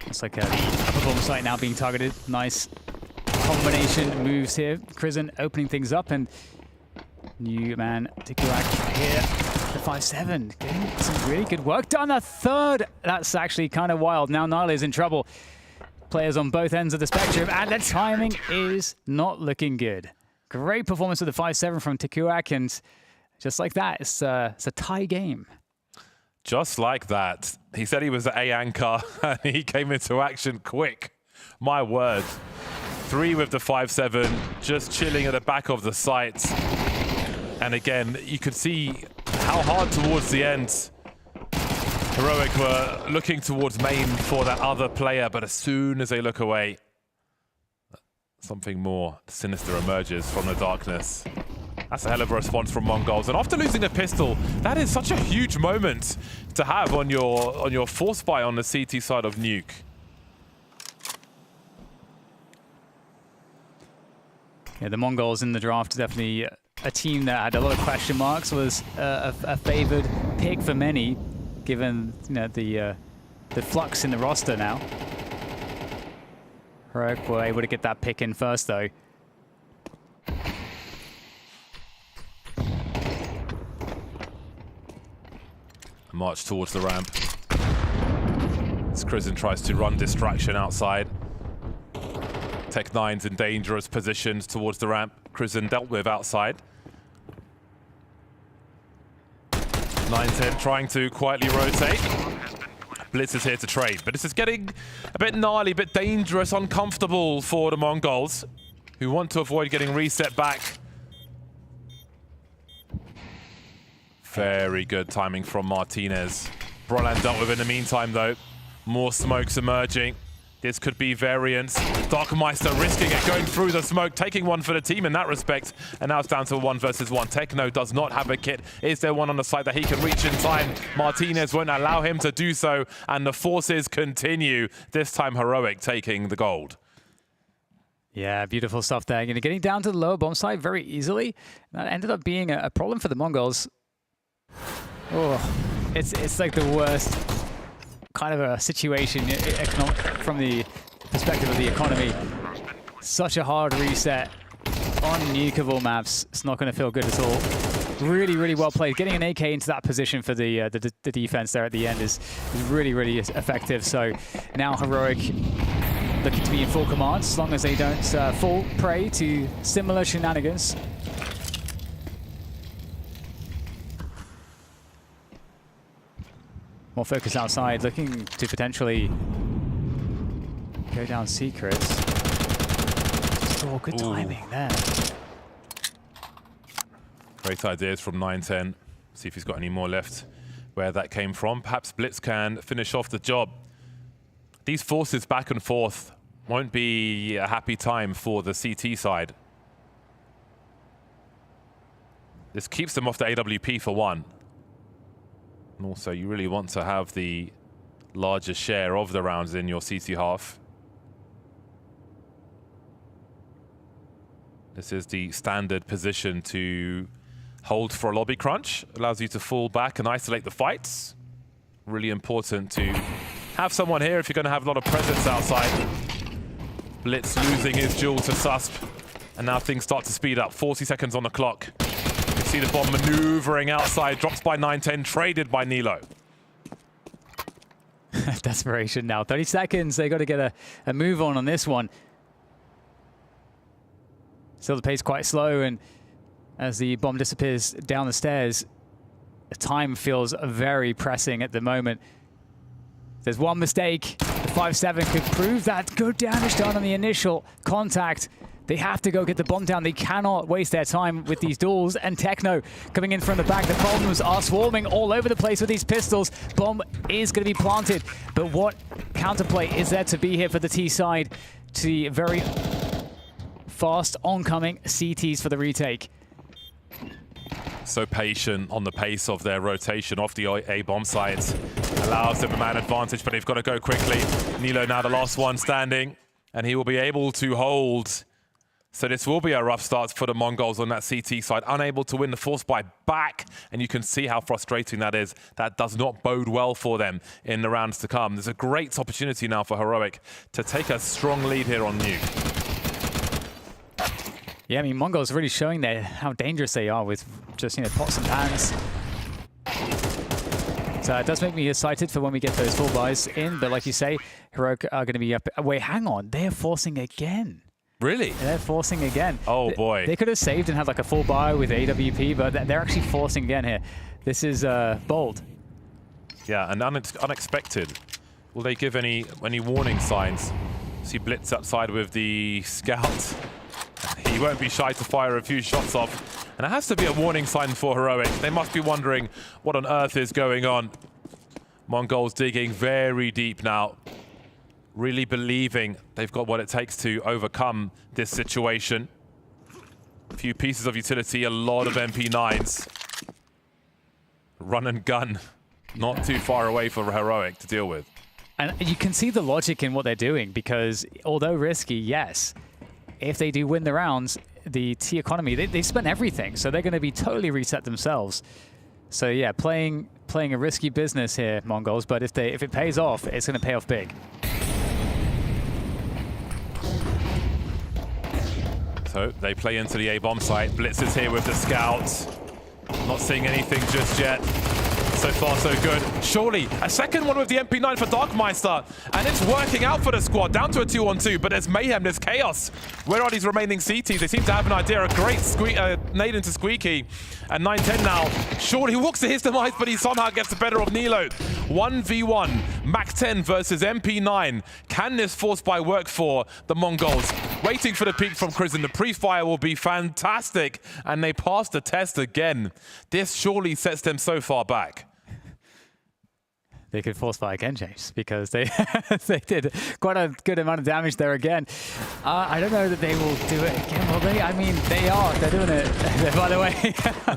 It's like the upper bomb site now being targeted. Nice combination moves here. Krizen opening things up, and new man Tikuak here. The 5-7, getting some really good work done. A third, that's actually kind of wild. Now Nile is in trouble. Players on both ends of the spectrum, and the timing is not looking good. Great performance with the 5-7 from Tikuak, and just like that, it's a tie game. Just like that. He said he was the A anchor, and he came into action quick. My word. 3 with the 5-7, just chilling at the back of the site. And again, you could see how hard towards the end Heroic were looking towards main for that other player, but as soon as they look away, something more sinister emerges from the darkness. That's a hell of a response from MongolZ. And after losing a pistol, that is such a huge moment to have on your force buy on the CT side of Nuke. Yeah, the MongolZ in the draft definitely a team that had a lot of question marks, was a favored pick for many, given the flux in the roster now. Heroic were able to get that pick in first though. March towards the ramp. As Krizen tries to run distraction outside. Tech9's in dangerous positions towards the ramp. Krizen dealt with outside. 9-10 trying to quietly rotate. Blitz is here to trade, but this is getting a bit gnarly, a bit dangerous, uncomfortable for the MongolZ, who want to avoid getting reset back. Very good timing from Martinez. Brolan dealt with in the meantime, though. More smokes emerging. This could be variance. Darkmeister risking it, going through the smoke, taking one for the team in that respect. And now it's down to 1 versus 1. Techno does not have a kit. Is there one on the side that he can reach in time? Martinez won't allow him to do so, and the forces continue. This time Heroic taking the gold. Yeah, beautiful stuff there. Getting down to the lower bomb site very easily. That ended up being a problem for the MongolZ. Oh, it's like the worst kind of a situation from the perspective of the economy. Such a hard reset on nukeable maps. It's not going to feel good at all. Really, really well played. Getting an AK into that position for the defense there at the end is really, really effective. So now Heroic looking to be in full command, as long as they don't fall prey to similar shenanigans. More focus outside, looking to potentially go down secrets. Oh, good timing there. Great ideas from 9-10. See if he's got any more left where that came from. Perhaps Blitz can finish off the job. These forces back and forth won't be a happy time for the CT side. This keeps them off the AWP for one. And also, you really want to have the larger share of the rounds in your CT half. This is the standard position to hold for a lobby crunch. Allows you to fall back and isolate the fights. Really important to have someone here if you're going to have a lot of presence outside. Blitz losing his duel to Susp. And now things start to speed up. 40 seconds on the clock. You can see the bomb maneuvering outside. Drops by 9-10. Traded by Nilo. Desperation now. 30 seconds. They got to get a move on this one. Still the pace quite slow, and as the bomb disappears down the stairs, the time feels very pressing at the moment. There's one mistake. The 5-7 could prove that. Good damage done on the initial contact. They have to go get the bomb down. They cannot waste their time with these duels. And Techno coming in from the back. The bombs are swarming all over the place with these pistols. Bomb is going to be planted. But what counterplay is there to be here for the T side? To the very fast oncoming CTs for the retake. So patient on the pace of their rotation off the A-bomb sides. Allows them a man advantage, but they've got to go quickly. Nilo now the last one standing, and he will be able to hold. So this will be a rough start for the Mongols on that CT side. Unable to win the force buy back, and you can see how frustrating that is. That does not bode well for them in the rounds to come. There's a great opportunity now for Heroic to take a strong lead here on Nuke. Yeah, I mean, Mongols really showing how dangerous they are with just, pots and pans. So it does make me excited for when we get those full buys in. But like you say, Heroic are going to be up. Wait, hang on. They're forcing again. Really? They're forcing again. Oh, boy. They could have saved and had like a full buy with AWP, but they're actually forcing again here. This is bold. Yeah, and unexpected. Will they give any warning signs? See Blitz outside with the scout. He won't be shy to fire a few shots off. And it has to be a warning sign for Heroic. They must be wondering what on earth is going on. Mongols digging very deep now. Really believing they've got what it takes to overcome this situation. A few pieces of utility, a lot of MP9s. Run and gun. Not too far away for Heroic to deal with. And you can see the logic in what they're doing, because although risky, yes, if they do win the rounds, the T economy, they spent everything, so they're going to be totally reset themselves. So yeah, playing a risky business here, Mongols, but if it pays off, it's going to pay off big. So they play into the A-bomb site. Blitz is here with the scouts. Not seeing anything just yet. So far, so good. Surely, a second one with the MP9 for Darkmeister. And it's working out for the squad. Down to a 2-on-2, but there's mayhem, there's chaos. Where are these remaining CTs? They seem to have an idea. A great nade into Squeaky. And 9-10 now. Surely walks to his demise, but he somehow gets the better of Nilo. 1v1. Mac 10 versus MP9. Can this force buy work for the Mongols? Waiting for the peek from Crizzen. The pre-fire will be fantastic. And they pass the test again. This surely sets them so far back. They could force fire again, James, because they did quite a good amount of damage there again. I don't know that they will do it again, will they? I mean, they are. They're doing it. By the way,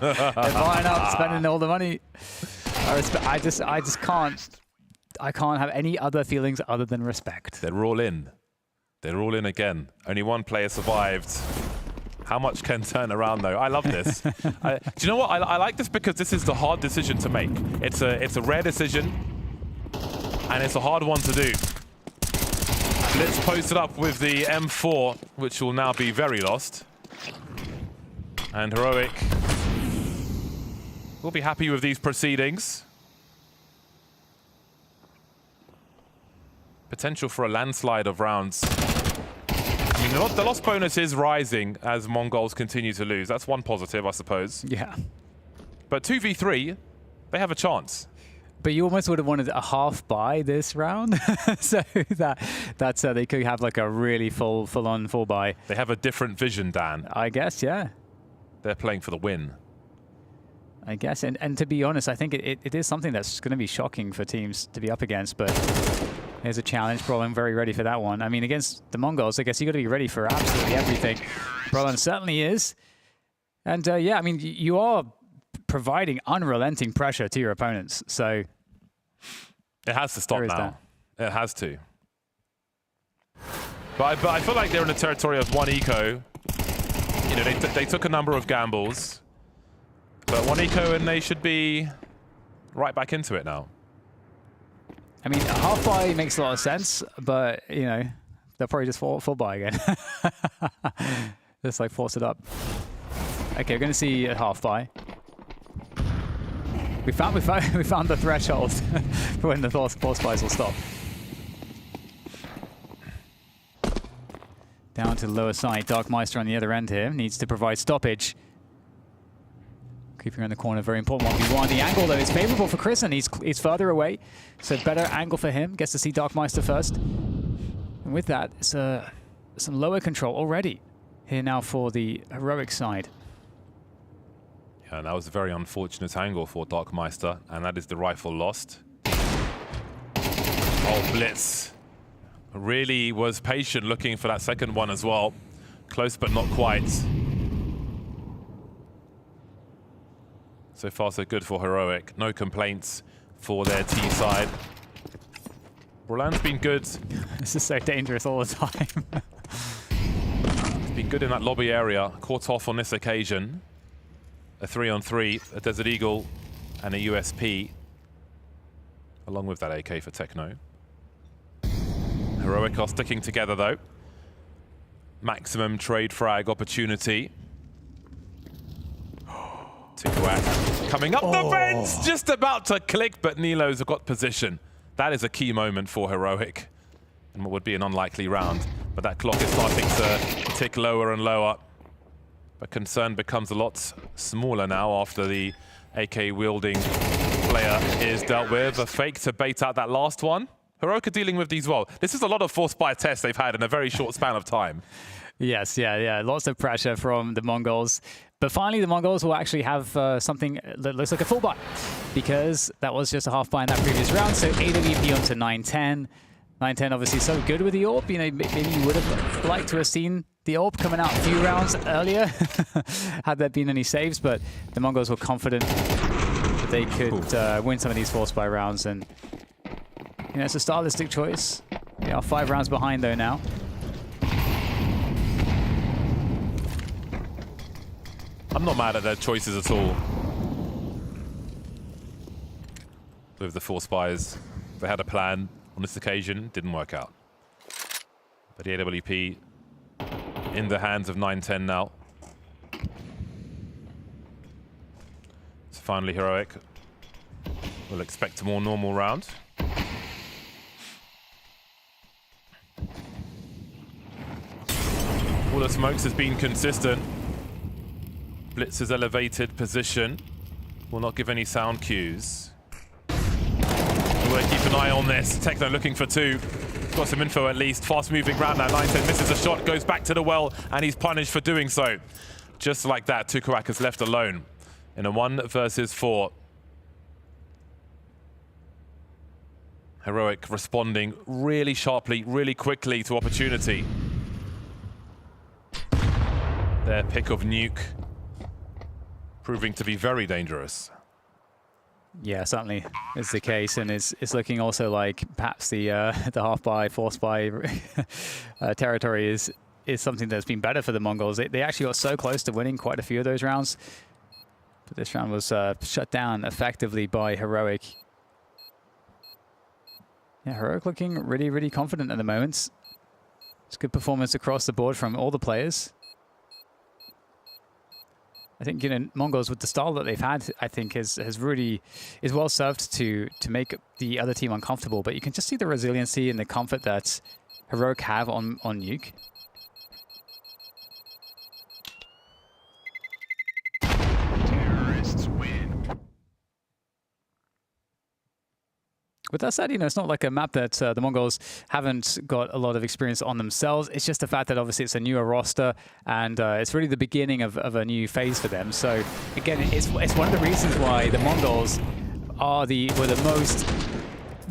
they're buying up, spending all the money. I just can't. I can't have any other feelings other than respect. They're all in. They're all in again. Only one player survived. How much can turn around, though? I love this. Do you know what? I like this because this is the hard decision to make. It's a rare decision. And it's a hard one to do. Blitz posted up with the M4, which will now be very lost. And Heroic will be happy with these proceedings. Potential for a landslide of rounds. I mean, the loss bonus is rising as Mongols continue to lose. That's one positive, I suppose. Yeah. But 2v3, they have a chance. But you almost would have wanted a half buy this round, so that's they could have like a really full-on full buy. They have a different vision, Dan. I guess, yeah. They're playing for the win. I guess. And to be honest, I think it is something that's going to be shocking for teams to be up against, but here's a challenge. Brolin very ready for that one. I mean, against the Mongols, I guess you got to be ready for absolutely everything. Brolin certainly is. And yeah, I mean, you are providing unrelenting pressure to your opponents, so... It has to stop now. It has to. But I feel like they're in the territory of one eco. You know, they took a number of gambles. But one eco and they should be right back into it now. I mean, a half buy makes a lot of sense, but, you know, they'll probably just full buy again. Just like force it up. Okay, we're going to see a half buy. We found the threshold for when the force buys will stop. Down to the lower side, Darkmeister on the other end here needs to provide stoppage. Creeping around the corner, very important 1v1. The angle, though, is favorable for Chris, and he's further away. So better angle for him. Gets to see Darkmeister first. And with that, it's some lower control already here now for the Heroic side. Yeah, and that was a very unfortunate angle for Darkmeister, and that is the rifle lost. Oh, Blitz really was patient looking for that second one as well. Close, but not quite. So far, so good for Heroic. No complaints for their T side. Roland's been good. This is so dangerous all the time. He's been good in that lobby area. Caught off on this occasion. A 3-on-3, a Desert Eagle, and a USP. Along with that AK for Techno. Heroic are sticking together, though. Maximum trade frag opportunity. Tikuak coming up the fence, just about to click, but Nilo's got position. That is a key moment for Heroic in what would be an unlikely round. But that clock is starting to tick lower and lower. But concern becomes a lot smaller now after the AK-wielding player is dealt with. A fake to bait out that last one. Heroic are dealing with these well. This is a lot of force buy tests they've had in a very short span of time. Yes, yeah. Lots of pressure from the Mongols. But finally, the Mongols will actually have something that looks like a full buy, because that was just a half buy in that previous round. So AWP onto 910. 910 obviously so good with the AWP. You know, maybe you would have liked to have seen the AWP coming out a few rounds earlier, had there been any saves. But the Mongols were confident that they could win some of these force buy rounds. And you know, it's a stylistic choice. They are 5 rounds behind though now. I'm not mad at their choices at all. With the force buys, they had a plan on this occasion, didn't work out. But the AWP in the hands of 910 now. So finally Heroic will expect a more normal round. All the smokes has been consistent. Blitz's elevated position will not give any sound cues. We'll keep an eye on this. Techno looking for 2. Got some info at least. Fast moving round now. 910 misses a shot, goes back to the well, and he's punished for doing so. Just like that, Tikuak is left alone in a 1 versus 4. Heroic responding really sharply, really quickly to opportunity. Their pick of nuke proving to be very dangerous. Yeah, certainly is the case, and it's looking also like perhaps the half buy, force buy territory is something that's been better for the Mongols. They actually got so close to winning quite a few of those rounds, but this round was shut down effectively by Heroic. Yeah, Heroic looking really, really confident at the moment. It's good performance across the board from all the players. I think, you know, Mongols with the style that they've had, I think is well served to make the other team uncomfortable. But you can just see the resiliency and the comfort that Heroic have on nuke. Terrorists win. With that said, you know, it's not like a map that the Mongols haven't got a lot of experience on themselves. It's just the fact that obviously it's a newer roster, and it's really the beginning of a new phase for them. So again, it's one of the reasons why the Mongols were the most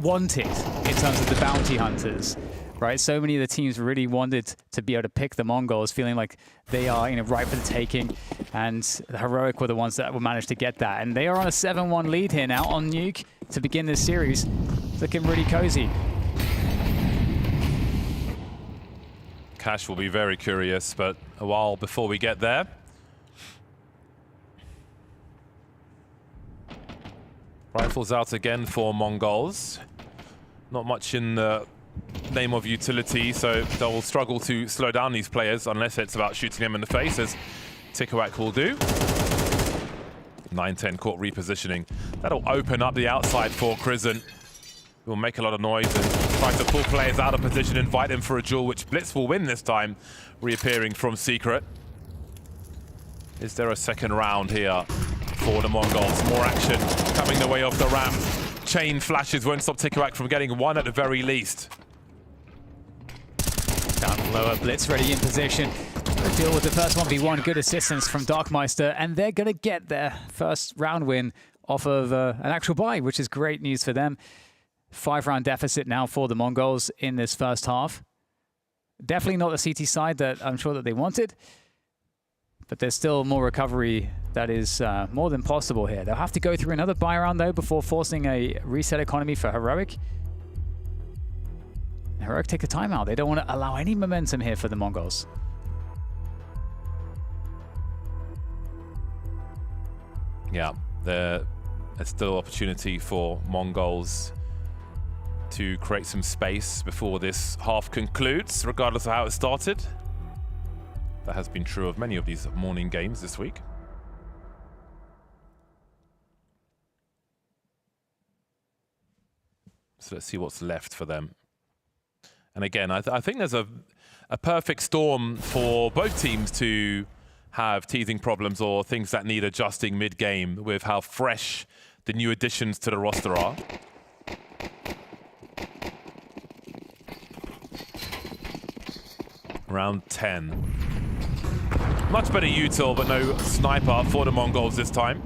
wanted in terms of the bounty hunters. Right, so many of the teams really wanted to be able to pick the Mongols, feeling like they are, you know, right for the taking, and the Heroic were the ones that will manage to get that. And they are on a 7-1 lead here now on Nuke to begin this series. It's looking really cozy. Cash will be very curious, but a while before we get there. Rifles out again for MongolZ. Not much in the name of utility, so they'll struggle to slow down these players unless it's about shooting them in the face, as Tikawak will do. 9-10 court repositioning. That'll open up the outside for Crizzen. Will make a lot of noise and try to pull players out of position, invite them for a duel, which Blitz will win this time, reappearing from Secret. Is there a second round here for the Mongols? More action coming the way of the ramp. Chain flashes won't stop Tikawak from getting one at the very least. Down lower, Blitz ready in position. Deal with the first 1v1. Good assistance from Darkmeister, and they're going to get their first round win off of an actual buy, which is great news for them. 5-round deficit now for the Mongols in this first half. Definitely not the CT side that I'm sure that they wanted, but there's still more recovery that is more than possible here. They'll have to go through another buy round, though, before forcing a reset economy for Heroic. Heroic take a timeout. They don't want to allow any momentum here for the Mongols. Yeah, there's still opportunity for MongolZ to create some space before this half concludes, regardless of how it started. That has been true of many of these morning games this week. So let's see what's left for them. And again, I think there's a perfect storm for both teams to have teething problems or things that need adjusting mid-game with how fresh the new additions to the roster are. Round 10. Much better util, but no sniper for the Mongols this time.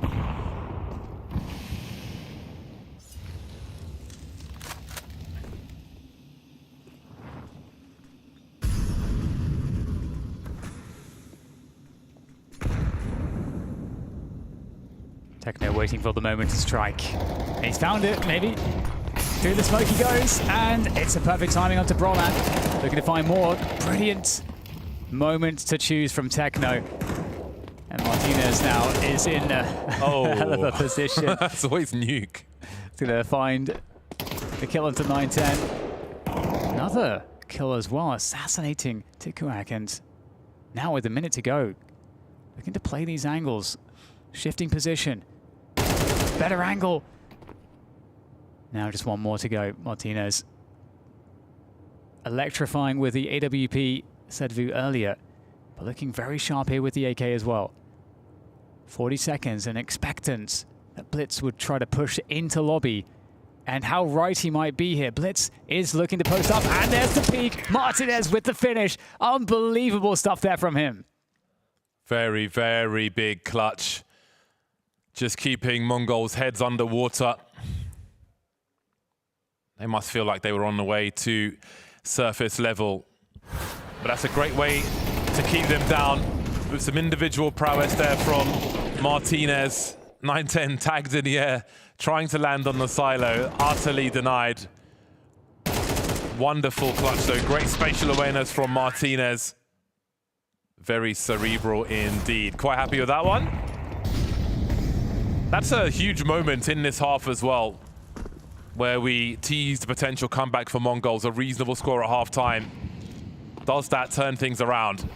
Techno waiting for the moment to strike. And he's found it, maybe. Through the smoke he goes, and it's a perfect timing onto Brolan. Looking to find more. Brilliant moment to choose from Techno. And Martinez now is in a hell of a position. That's always Nuke. He's going to find the kill onto 9-10. Another kill as well, assassinating Tikawak. And now with a minute to go, looking to play these angles. Shifting position. Better angle. Now just one more to go. Martinez electrifying with the AWP, said Vu earlier, but looking very sharp here with the AK as well. 40 seconds and expectant that Blitz would try to push into lobby. And how right he might be here. Blitz is looking to post up, and there's the peak. Martinez with the finish. Unbelievable stuff there from him. Very, very big clutch. Just keeping MongolZ heads underwater. They must feel like they were on the way to surface level. But that's a great way to keep them down with some individual prowess there from Martinez. 9-10 tagged in the air, trying to land on the silo, utterly denied. Wonderful clutch though, great spatial awareness from Martinez. Very cerebral indeed. Quite happy with that one. That's a huge moment in this half as well, where we teased the potential comeback for MongolZ, a reasonable score at half-time. Does that turn things around?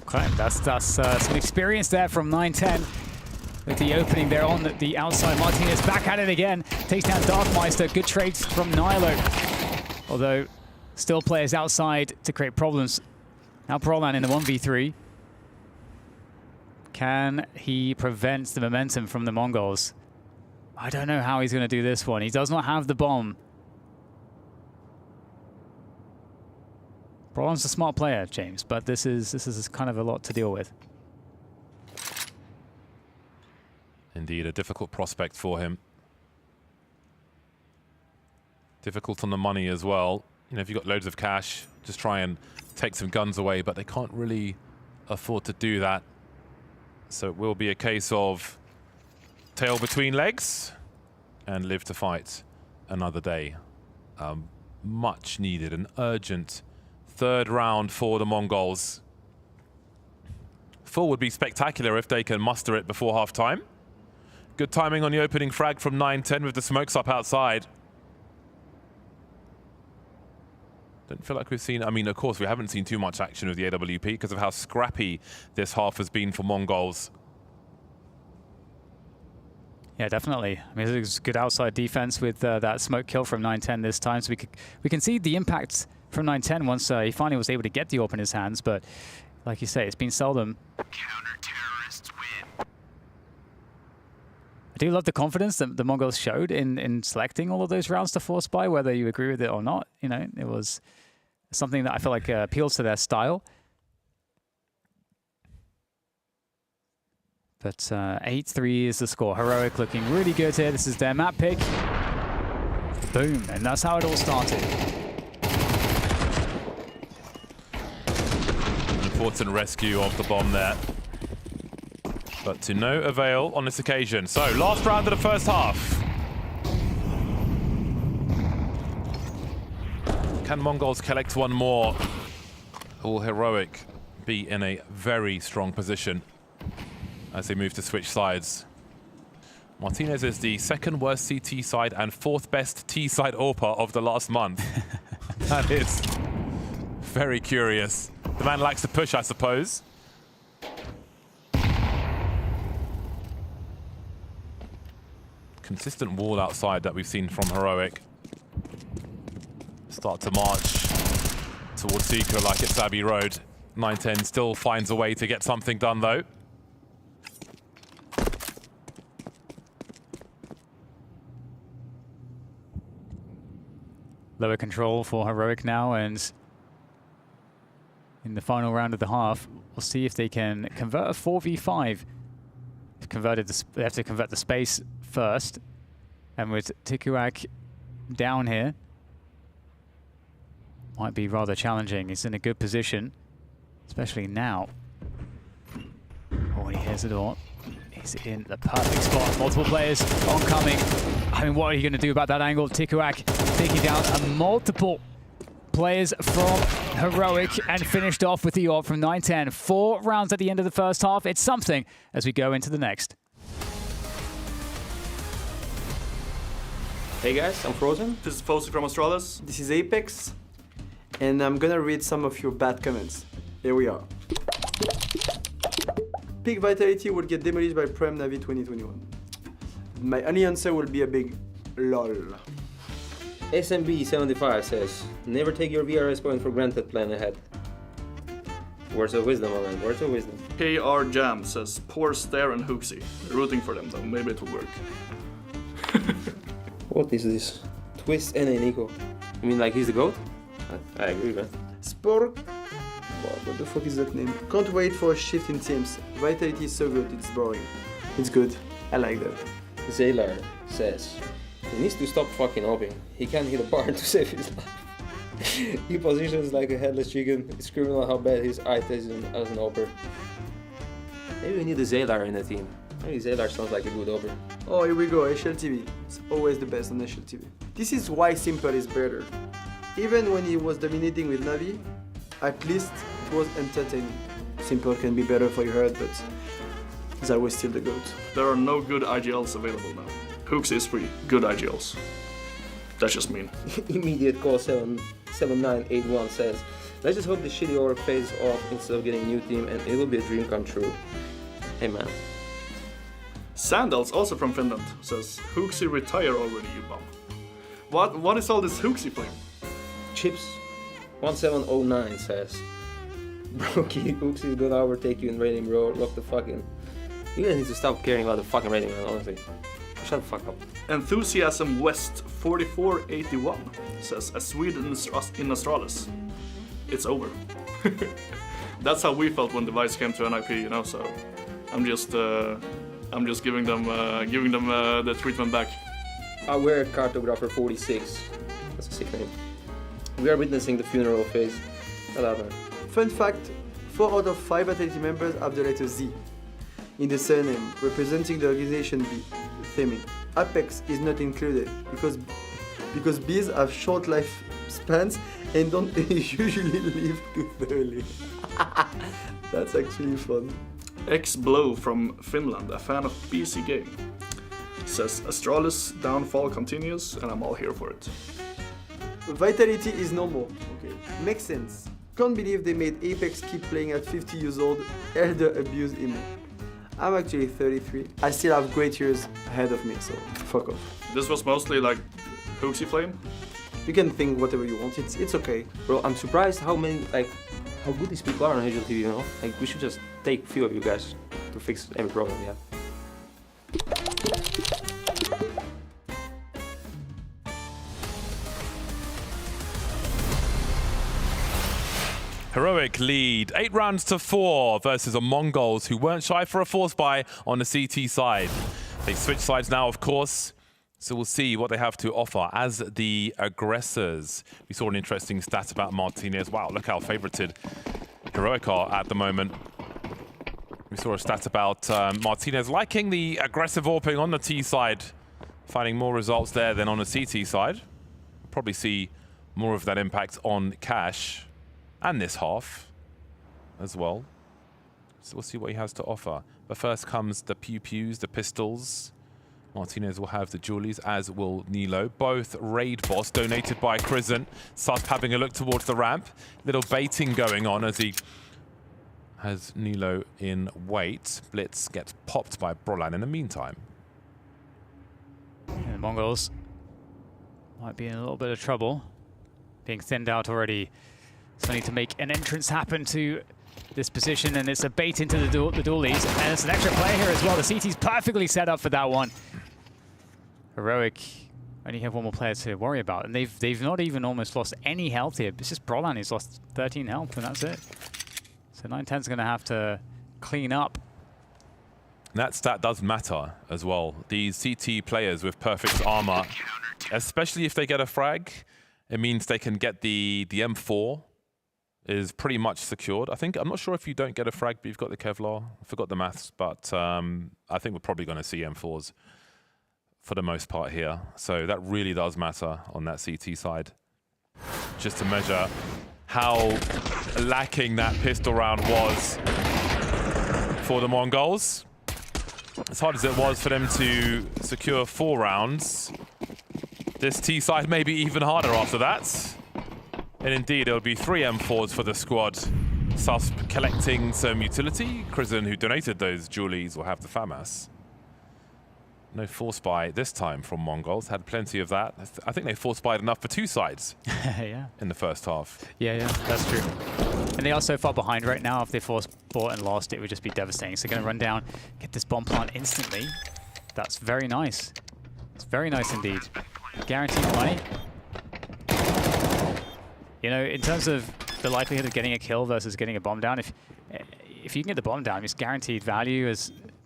Okay, that's some experience there from 9-10 with the opening there on the outside. Martinez back at it again, takes down Darkmeister. Good trades from Nilo, although still players outside to create problems. Now Prolan in the 1v3. Can he prevent the momentum from the Mongols? I don't know how he's going to do this one. He does not have the bomb. Braun's a smart player, James, but this is kind of a lot to deal with. Indeed, a difficult prospect for him. Difficult on the money as well. You know, if you've got loads of cash, just try and take some guns away, but they can't really afford to do that. So it will be a case of tail between legs and live to fight another day. Much needed, an urgent third round for the Mongols. 4 would be spectacular if they can muster it before half-time. Good timing on the opening frag from 9-10 with the smokes up outside. Don't feel like we've seen, I mean, of course, we haven't seen too much action with the AWP because of how scrappy this half has been for Mongols. Yeah, definitely. I mean, it was good outside defense with that smoke kill from 9-10 this time. So we can see the impact from 9-10 once he finally was able to get the AWP in his hands. But like you say, it's been seldom. Counter-terrorists win. I do love the confidence that the Mongols showed in selecting all of those rounds to force buy, whether you agree with it or not. You know, it was something that I feel like appeals to their style. But 8-3 is the score. Heroic looking really good here. This is their map pick. Boom, and that's how it all started. Important rescue of the bomb there. But to no avail on this occasion. So, last round of the first half. Can Mongols collect one more? Will Heroic be in a very strong position as they move to switch sides? Martinez is the second worst CT side and 4th best T side AWPer of the last month. That is very curious. The man likes to push, I suppose. Consistent wall outside that we've seen from Heroic. Start to march towards Seeker like it's Abbey Road. 9-10 still finds a way to get something done though. Lower control for Heroic now, and in the final round of the half, we'll see if they can convert a 4v5. They have to convert the space first, and with Tikuak down here, might be rather challenging. He's in a good position, especially now. Oh, he hears the door. He's in the perfect spot. Multiple players oncoming. I mean, what are you going to do about that angle? Tikuak taking down multiple players from Heroic and finished off with the AWP from 9-10. 4 rounds at the end of the first half. It's something as we go into the next. Hey guys, I'm Frozen. This is Fosu from Australis. This is Apex. And I'm gonna read some of your bad comments. Here we are. Peak Vitality will get demolished by Prem Navi 2021. My only answer will be a big lol. SMB75 says, never take your VRS point for granted, plan ahead. Words of wisdom, my man, words of wisdom. KR Jam says, poor Stare and Hooksy. Rooting for them though, maybe it will work. What is this? Twist and a Nico. You mean like he's the GOAT? I agree, man. Sport. What the fuck is that name? Can't wait for a shift in teams. Vitality is so good, it's boring. It's good. I like that. Zaylar says, he needs to stop fucking opening. He can't hit a bar to save his life. He positions like a headless chicken, screaming out how bad his eye is as an opener. Maybe we need a Zaylar in the team. Maybe Zaylar sounds like a good opener. Oh, here we go, HLTV. It's always the best on HLTV. This is why Simple is better. Even when he was dominating with Navi, at least it was entertaining. Simple can be better for your head, but that was still the GOAT. There are no good IGLs available now. Hooks is free, good IGLs. That's just mean. Immediate call 7981 says, let's just hope the shitty org fades off instead of getting a new team and it'll be a dream come true. Hey man. Sandals, also from Finland, says, Hooksy retire already, you bum. What is all this Hooksy flame? Chips 1709 says, Brokey, Hooksy is gonna overtake you in rating, bro. Lock the fucking. You guys need to stop caring about the fucking rating, man, honestly. Shut the fuck up. Enthusiasm West 4481 says, a Swede in Astralis. It's over. That's how we felt when Device came to NIP, you know. So I'm just giving them the treatment back. We're Cartographer 46. That's a sick name. We are witnessing the funeral phase. I love it. Fun fact, 4 out of 5 Vitality members have the letter Z in the surname, representing the organization B theming. Apex is not included because bees have short life spans and don't usually live too thoroughly. That's actually fun. X-Blow from Finland, a fan of PC game, says Astralis downfall continues and I'm all here for it. Vitality is normal. Okay. Makes sense. Can't believe they made Apex keep playing at 50 years old, elder abuse emo. I'm actually 33. I still have great years ahead of me, so fuck off. This was mostly like Hooksy Flame? You can think whatever you want, it's okay. Bro, I'm surprised how good these people are on HLTV, you know? Like, we should just take a few of you guys to fix every problem we have. Heroic lead 8-4 versus a MongolZ who weren't shy for a force buy on the CT side. They switch sides now, of course, so we'll see what they have to offer as the aggressors. We saw an interesting stat about Martinez. Wow, look how favorited Heroic are at the moment. We saw a stat about Martinez liking the aggressive AWPing on the T side, finding more results there than on the CT side. We'll probably see more of that impact on Cash. And this half as well. So we'll see what he has to offer. But first comes the pew-pews, the pistols. Martinez will have the Julies, as will Nilo. Both raid boss donated by Crizant. SCEST having a look towards the ramp. Little baiting going on as he has Nilo in wait. Blitz gets popped by Brolan in the meantime. And the Mongols might be in a little bit of trouble. Being thinned out already. So need to make an entrance happen to this position, and it's a bait into the dualies, and it's an extra player here as well. The CT's perfectly set up for that one. Heroic only have one more player to worry about, and they've not even almost lost any health here. It's just Brolan who's lost 13 health, and that's it. So 910's going to have to clean up. That stat does matter as well. These CT players with perfect armor, especially if they get a frag, it means they can get the M4. Is pretty much secured. I'm not sure if you don't get a frag, but you've got the Kevlar. I forgot the maths, but I think we're probably going to see M4s for the most part here. So that really does matter on that CT side. Just to measure how lacking that pistol round was for the MongolZ. As hard as it was for them to secure 4 rounds, this T side may be even harder after that. And indeed, it'll be 3 M4s for the squad. SCEST collecting some utility. Crizant, who donated those Julies, will have the FAMAS. No force buy this time from MongolZ. Had plenty of that. I think they force buyed enough for 2 sides yeah. in the first half. Yeah, that's true. And they are so far behind right now. If they force bought and lost, it would just be devastating. So going to run down, get this bomb plant instantly. That's very nice. It's very nice indeed. Guaranteed money. You know, in terms of the likelihood of getting a kill versus getting a bomb down, if you can get the bomb down, it's guaranteed value,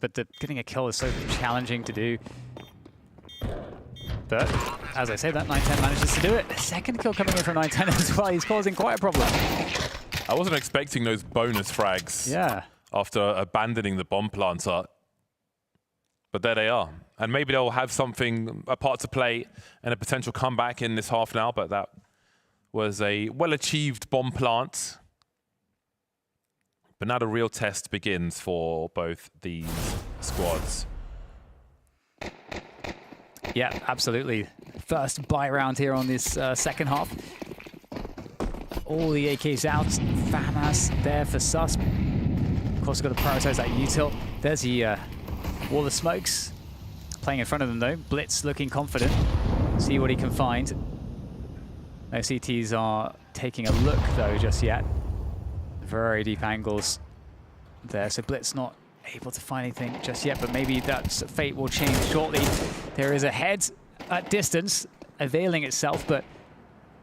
but getting a kill is so challenging to do. But, as I say, that 910 manages to do it. A second kill coming in from 910 as well. He's causing quite a problem. I wasn't expecting those bonus frags after abandoning the bomb planter. But there they are. And maybe they'll have something, a part to play, and a potential comeback in this half now, but that was a well-achieved bomb plant. But now the real test begins for both these squads. Yeah, absolutely. First buy round here on this second half. All the AKs out. FAMAS there for SCEST. Of course, we've got to prioritize that util. There's the wall of smokes. Playing in front of them, though. Blitz looking confident. See what he can find. No CTs are taking a look, though, just yet. Very deep angles there. So Blitz not able to find anything just yet, but maybe that fate will change shortly. There is a head at distance availing itself, but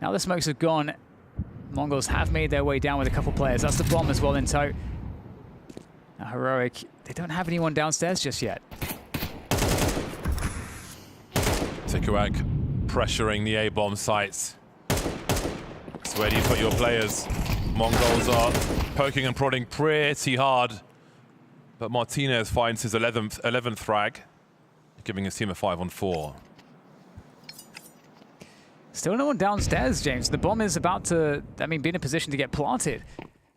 now the smokes have gone. Mongols have made their way down with a couple players. That's the bomb as well in tow. Now Heroic, they don't have anyone downstairs just yet. Tikuak pressuring the A-bomb sites. So where do you put your players? Mongols are poking and prodding pretty hard, but Martinez finds his 11th frag, giving his team a 5-on-4. Still no one downstairs, James. The bomb is about to, be in a position to get planted.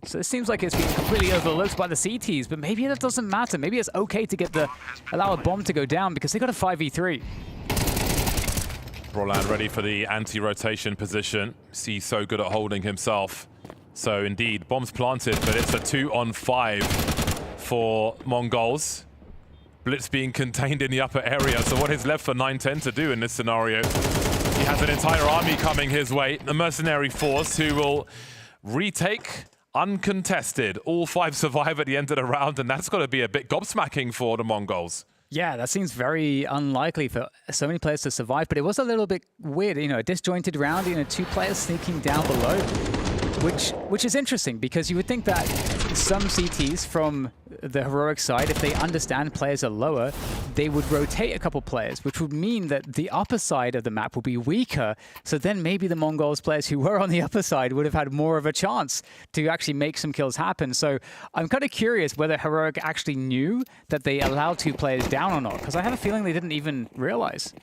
So it seems like it's been completely overlooked by the CTs, but maybe that doesn't matter. Maybe it's okay to allow a bomb to go down because they got a 5v3. Roland ready for the anti-rotation position. He's so good at holding himself. So indeed, bomb's planted, but it's a 2-on-5 for Mongols. Blitz being contained in the upper area. So what is left for 9-10 to do in this scenario? He has an entire army coming his way. A mercenary force who will retake uncontested. All 5 survive at the end of the round, and that's got to be a bit gobsmacking for the Mongols. Yeah, that seems very unlikely for so many players to survive, but it was a little bit weird, a disjointed round, 2 players sneaking down below, which is interesting because you would think that some CTs from the Heroic side, if they understand players are lower, they would rotate a couple players, which would mean that the upper side of the map will be weaker. So then maybe the Mongols players who were on the upper side would have had more of a chance to actually make some kills happen. So I'm kind of curious whether Heroic actually knew that they allowed 2 players down or not, because I have a feeling they didn't even realize.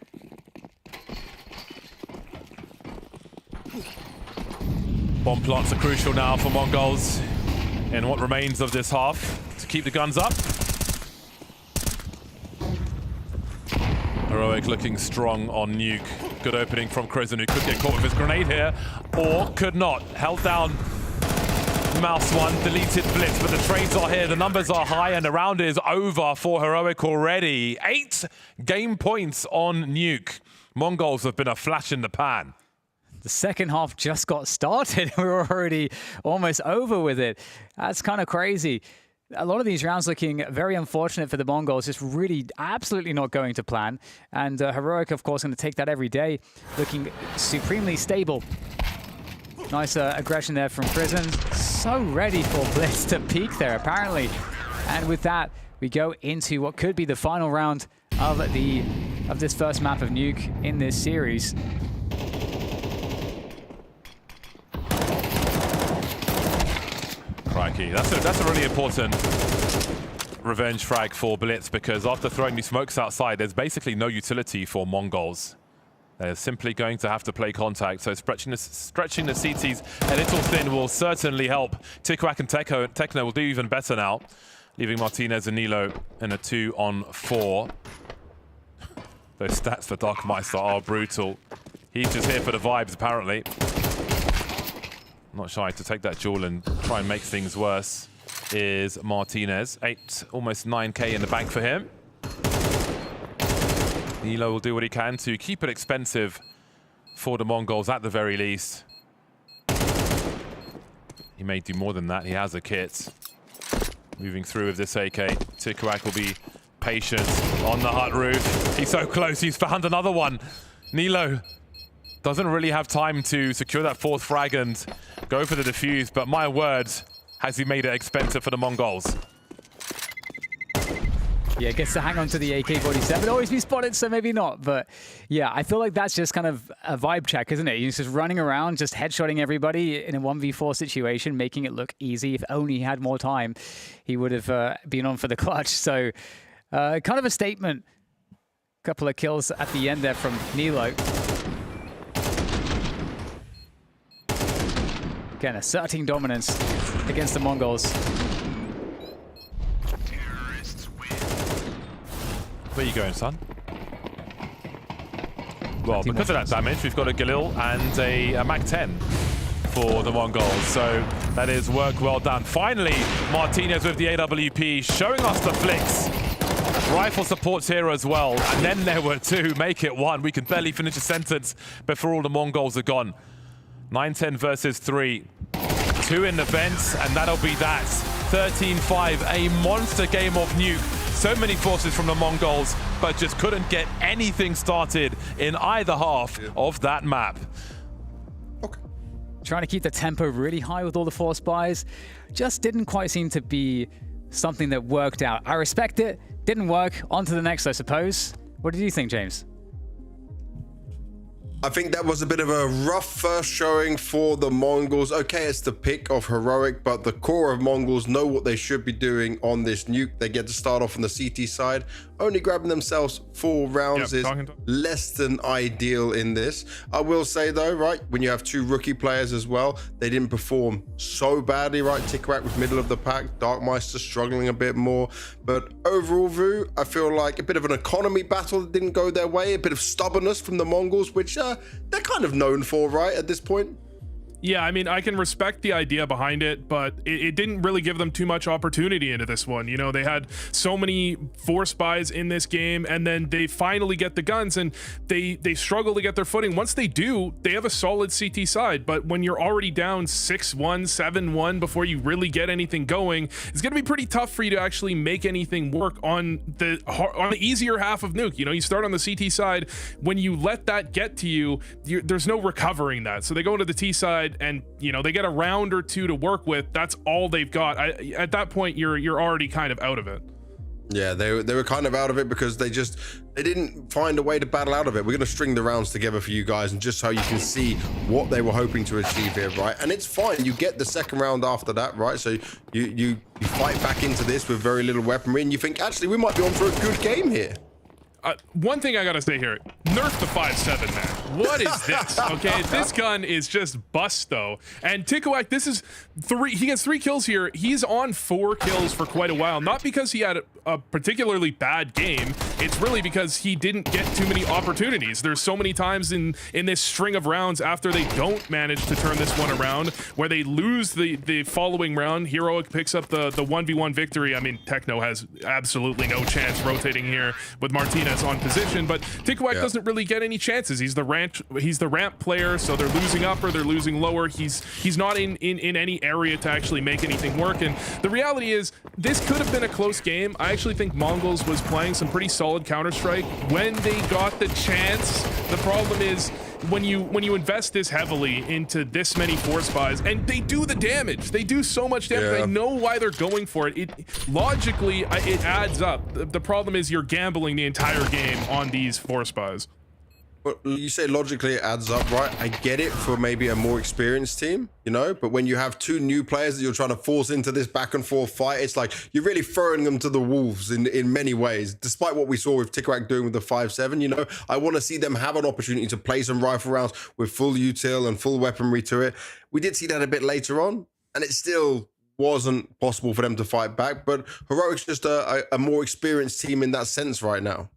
Bomb plots are crucial now for Mongols in what remains of this half to keep the guns up. Heroic looking strong on Nuke. Good opening from Crizzen, who could get caught with his grenade here, or could not. Held down Mouse 1, deleted Blitz, but the trades are here. The numbers are high, and the round is over for Heroic already. 8 game points on Nuke. Mongols have been a flash in the pan. The second half just got started. We're already almost over with it. That's kind of crazy. A lot of these rounds looking very unfortunate for the Mongols, just really absolutely not going to plan. And Heroic, of course, going to take that every day, looking supremely stable. Nice aggression there from Prison. So ready for Blitz to peak there, apparently. And with that, we go into what could be the final round of this first map of Nuke in this series. Crikey, that's a really important revenge frag for Blitz, because after throwing these smokes outside, there's basically no utility for Mongols. They're simply going to have to play contact, so stretching the CTs a little thin will certainly help. Tikuak and Tekno will do even better now, leaving Martinez and Nilo in a 2-on-4. Those stats for Darkmeister are brutal. He's just here for the vibes, apparently. Not shy to take that duel and try and make things worse is Martinez. Almost 9k in the bank for him. Nilo will do what he can to keep it expensive for the Mongols at the very least. He may do more than that. He has a kit. Moving through with this AK. Tikuak will be patient on the hut roof. He's so close. He's found another one. Nilo doesn't really have time to secure that 4th frag and go for the defuse, but my word, has he made it expensive for the Mongols. Yeah, gets to hang on to the AK-47. Always be spotted, so maybe not. But yeah, I feel like that's just kind of a vibe check, isn't it? He's just running around, just headshotting everybody in a 1v4 situation, making it look easy. If only he had more time, he would have been on for the clutch. So kind of a statement. Couple of kills at the end there from Nilo. Again, asserting dominance against the Mongols. Where are you going, son? Well, because of that damage, we've got a Galil and a Mac-10 for the Mongols. So that is work well done. Finally, Martinez with the AWP showing us the flicks. Rifle supports here as well. And then there were 2. Make it 1. We can barely finish a sentence before all the Mongols are gone. 9-10 versus 3. 2 in the vents, and that'll be that. 13-5, a monster game of Nuke. So many forces from the Mongols, but just couldn't get anything started in either half of that map. Trying to keep the tempo really high with all the force buys just didn't quite seem to be something that worked out. I respect it. Didn't work. On to the next, I suppose. What did you think, James? I think that was a bit of a rough first showing for the Mongols. Okay, it's the pick of Heroic, but the core of Mongols know what they should be doing on this nuke. They get to start off on the CT side. Only grabbing themselves 4 rounds is less than ideal in this. I will say though, right, when you have 2 rookie players as well, they didn't perform so badly, right? Tickrac was middle of the pack, Darkmeister struggling a bit more. But overall, Vu, I feel like a bit of an economy battle that didn't go their way, a bit of stubbornness from the Mongols, which they're kind of known for, right, at this point. Yeah, I mean, I can respect the idea behind it, but it didn't really give them too much opportunity into this one. You know, they had so many force buys in this game, and then they finally get the guns, and they struggle to get their footing. Once they do, they have a solid CT side, but when you're already down 6-1, 7-1 before you really get anything going, it's going to be pretty tough for you to actually make anything work on the easier half of Nuke. You know, you start on the CT side. When you let that get to you, there's no recovering that. So they go into the T side, and you know, they get a round or 2 to work with. That's all they've got. At that point, you're already kind of out of it. Yeah, they were kind of out of it because they didn't find a way to battle out of it. We're going to string the rounds together for you guys, and just so you can see what they were hoping to achieve here, right? And it's fine. You get the second round after that, right? So you fight back into this with very little weaponry, and you think, actually, we might be on for a good game here. One thing I gotta say here, nerf the 5.7, man. What is this? Okay, this gun is just busto. And Tikawak, this is 3, he gets 3 kills here. He's on 4 kills for quite a while. Not because he had a particularly bad game. It's really because he didn't get too many opportunities. There's so many times in this string of rounds after they don't manage to turn this one around, where they lose the following round. Heroic picks up the 1v1 victory. I mean, Techno has absolutely no chance rotating here with Martinez on position, but Tikawak doesn't really get any chances. He's the ramp player, so they're losing upper, they're losing lower. He's not in any area to actually make anything work. And the reality is, this could have been a close game. I actually think MongolZ was playing some pretty solid Counter-Strike when they got the chance. The problem is, when you invest this heavily into this many force buys, and they do the damage, they do so much damage. I know why they're going for it. Logically, it adds up. The problem is you're gambling the entire game on these force buys. But you say logically it adds up, right? I get it for maybe a more experienced team, you know, but when you have 2 new players that you're trying to force into this back and forth fight, it's like you're really throwing them to the wolves in many ways. Despite what we saw with Tikrak doing with the 5.7, you know, I want to see them have an opportunity to play some rifle rounds with full util and full weaponry to it. We did see that a bit later on, and it still wasn't possible for them to fight back, but Heroic's just a more experienced team in that sense right now.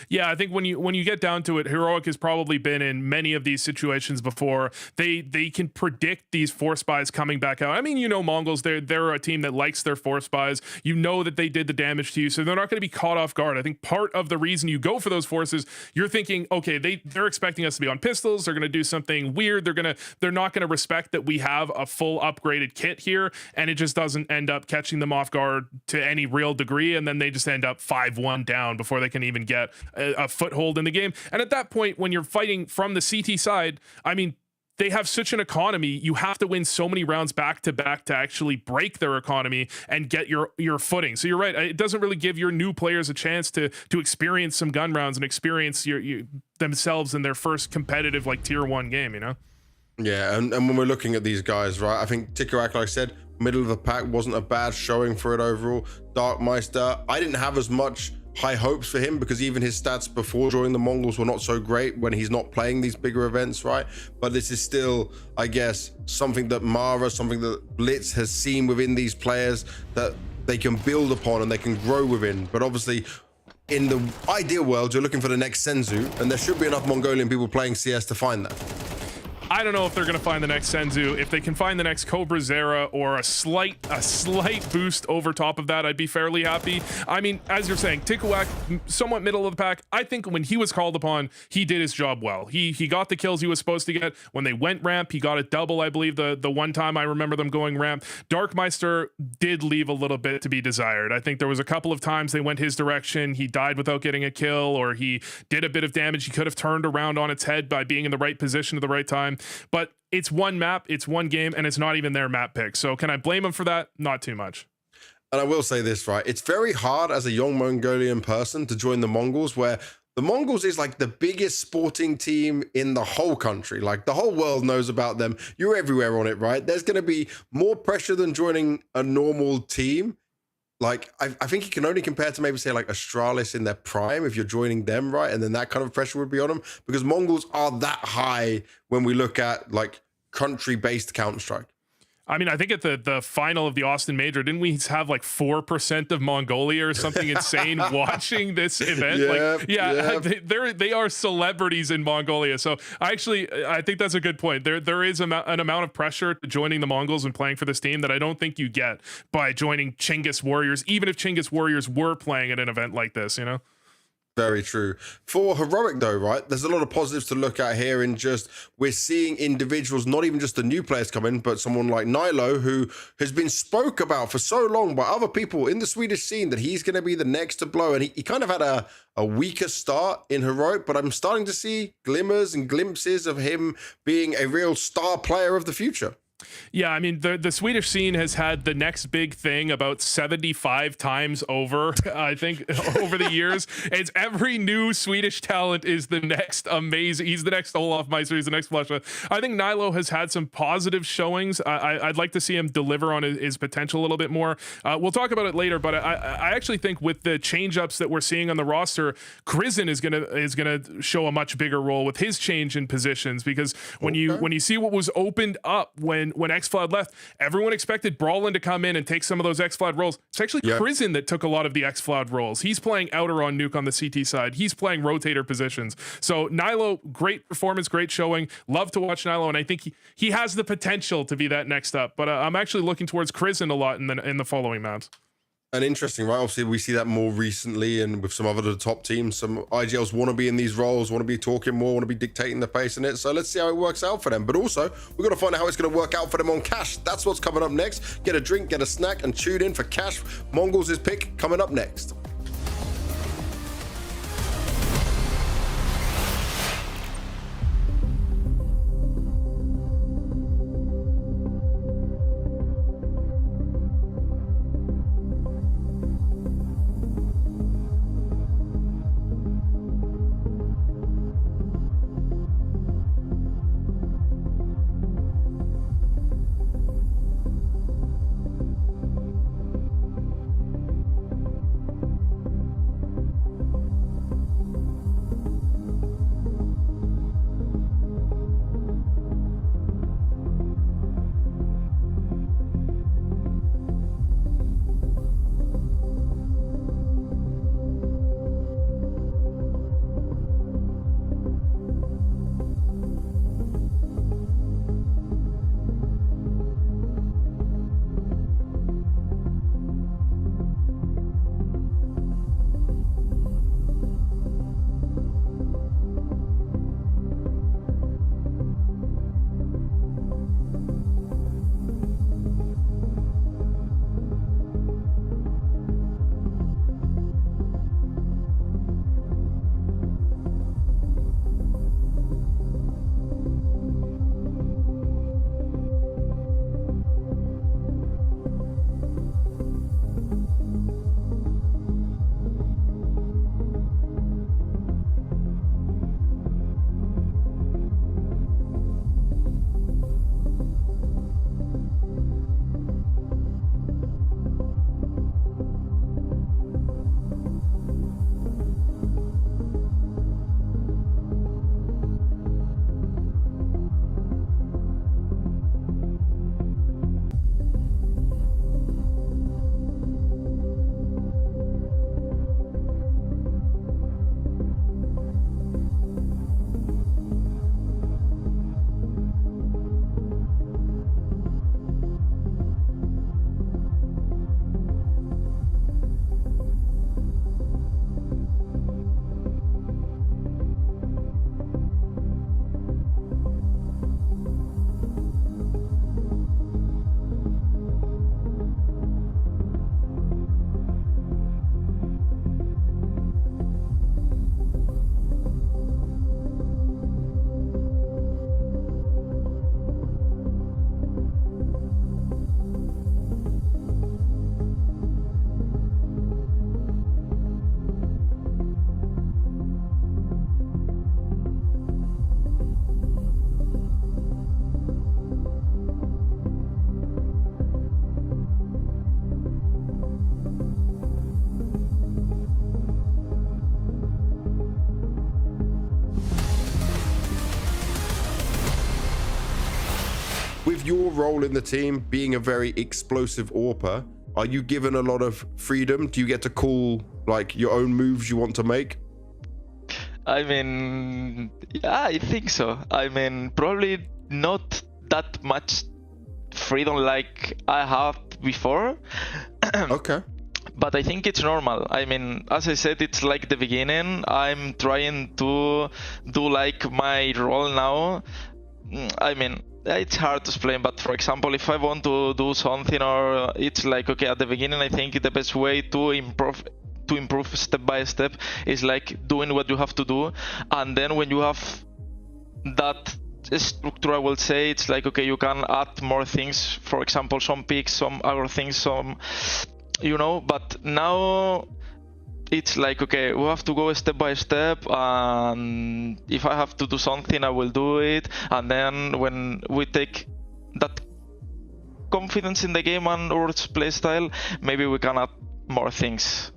Yeah, I think when you get down to it, Heroic has probably been in many of these situations before. They can predict these force buys coming back out. I mean, you know, MongolZ, they're a team that likes their force buys. You know that they did the damage to you, so they're not going to be caught off guard. I think part of the reason you go for those forces, you're thinking, okay, they're expecting us to be on pistols. They're going to do something weird. They're not going to respect that we have a full upgraded kit here, and it just doesn't end up catching them off guard to any real degree. And then they just end up 5-1 down before they can even get a foothold in the game. And at that point, when you're fighting from the CT side, I mean, they have such an economy. You have to win so many rounds back to back to actually break their economy and get your footing. So you're right. It doesn't really give your new players a chance to experience some gun rounds and experience themselves in their first competitive, like, tier 1 game, you know? Yeah, and when we're looking at these guys, right, I think Tikrak, like I said, middle of the pack, wasn't a bad showing for it overall. Darkmeister, I didn't have as much high hopes for him because even his stats before joining the Mongols were not so great when he's not playing these bigger events, right? But this is still, I guess, something that Mara, something that Blitz has seen within these players that they can build upon and they can grow within. But obviously, in the ideal world, you're looking for the next Senzu, and there should be enough Mongolian people playing CS to find that. I don't know if they're going to find the next Senzu. If they can find the next Cobra Zera or a slight boost over top of that, I'd be fairly happy. I mean, as you're saying, Tikuak, somewhat middle of the pack. I think when he was called upon, he did his job well. He got the kills he was supposed to get. When they went ramp, he got a double, I believe, the one time I remember them going ramp. Darkmeister did leave a little bit to be desired. I think there was a couple of times they went his direction. He died without getting a kill, or he did a bit of damage. He could have turned around on its head by being in the right position at the right time. But it's one map, it's one game, and it's not even their map pick. So can I blame him for that? Not too much. And I will say this, right? It's very hard as a young Mongolian person to join the Mongols, where the Mongols is like the biggest sporting team in the whole country. Like the whole world knows about them. You're everywhere on it, right? There's going to be more pressure than joining a normal team. Like, I think you can only compare to maybe say like Astralis in their prime if you're joining them, right? And then that kind of pressure would be on them, because Mongols are that high when we look at like country-based Counter-Strike. I mean, I think at the final of the Austin Major, didn't we have like 4% of Mongolia or something insane watching this event? They are celebrities in Mongolia. So I think that's a good point. There is an amount of pressure to joining the Mongols and playing for this team that I don't think you get by joining Chinggis Warriors, even if Chinggis Warriors were playing at an event like this, you know? Very true. For Heroic though, right, there's a lot of positives to look at here in just we're seeing individuals, not even just the new players come in, but someone like Nilo, who has been spoke about for so long by other people in the Swedish scene that he's going to be the next to blow. And he kind of had a weaker start in Heroic, but I'm starting to see glimmers and glimpses of him being a real star player of the future. Yeah, I mean, the Swedish scene has had the next big thing about 75 times over, I think, over the years. It's every new Swedish talent is the next amazing. He's the next Olaf Meister. He's the next Flusha. I think Nilo has had some positive showings. I'd like to see him deliver on his potential a little bit more. We'll talk about it later, but I actually think with the change-ups that we're seeing on the roster, Krizen is gonna show a much bigger role with his change in positions, because when you see what was opened up when XFloud left, everyone expected Brawlin to come in and take some of those XFloud roles. It's actually Krizen that took a lot of the XFloud roles. He's playing outer on Nuke on the CT side. He's playing rotator positions. So Nilo, great performance, great showing. Love to watch Nilo, and I think he has the potential to be that next up. But I'm actually looking towards Krizen a lot in the following maps. And interesting, right? Obviously, we see that more recently, and with some other of the top teams, some IGLs want to be in these roles, want to be talking more, want to be dictating the pace in it. So let's see how it works out for them. But also, we've got to find out how it's going to work out for them on Cash. That's what's coming up next. Get a drink, get a snack, and tune in for Cash. MongolZ's pick coming up next. your role in the team being a very explosive AWPer, are you given a lot of freedom? Do you get to call like your own moves you want to make? I mean, yeah, I think so. I mean, probably not that much freedom like I have before. Okay. But I think it's normal. I mean, as I said, it's like the beginning. I'm trying to do like my role now. I mean, it's hard to explain, but for example, if I want to do something, or it's like, okay, at the beginning, I think the best way to improve step by step is like doing what you have to do. And then when you have that structure, I will say, it's like, okay, you can add more things. For example, some picks, some other things, some, you know, but now it's like, okay, we have to go step by step, and if I have to do something, I will do it. And then when we take that confidence in the game and our play style, maybe we can add more things.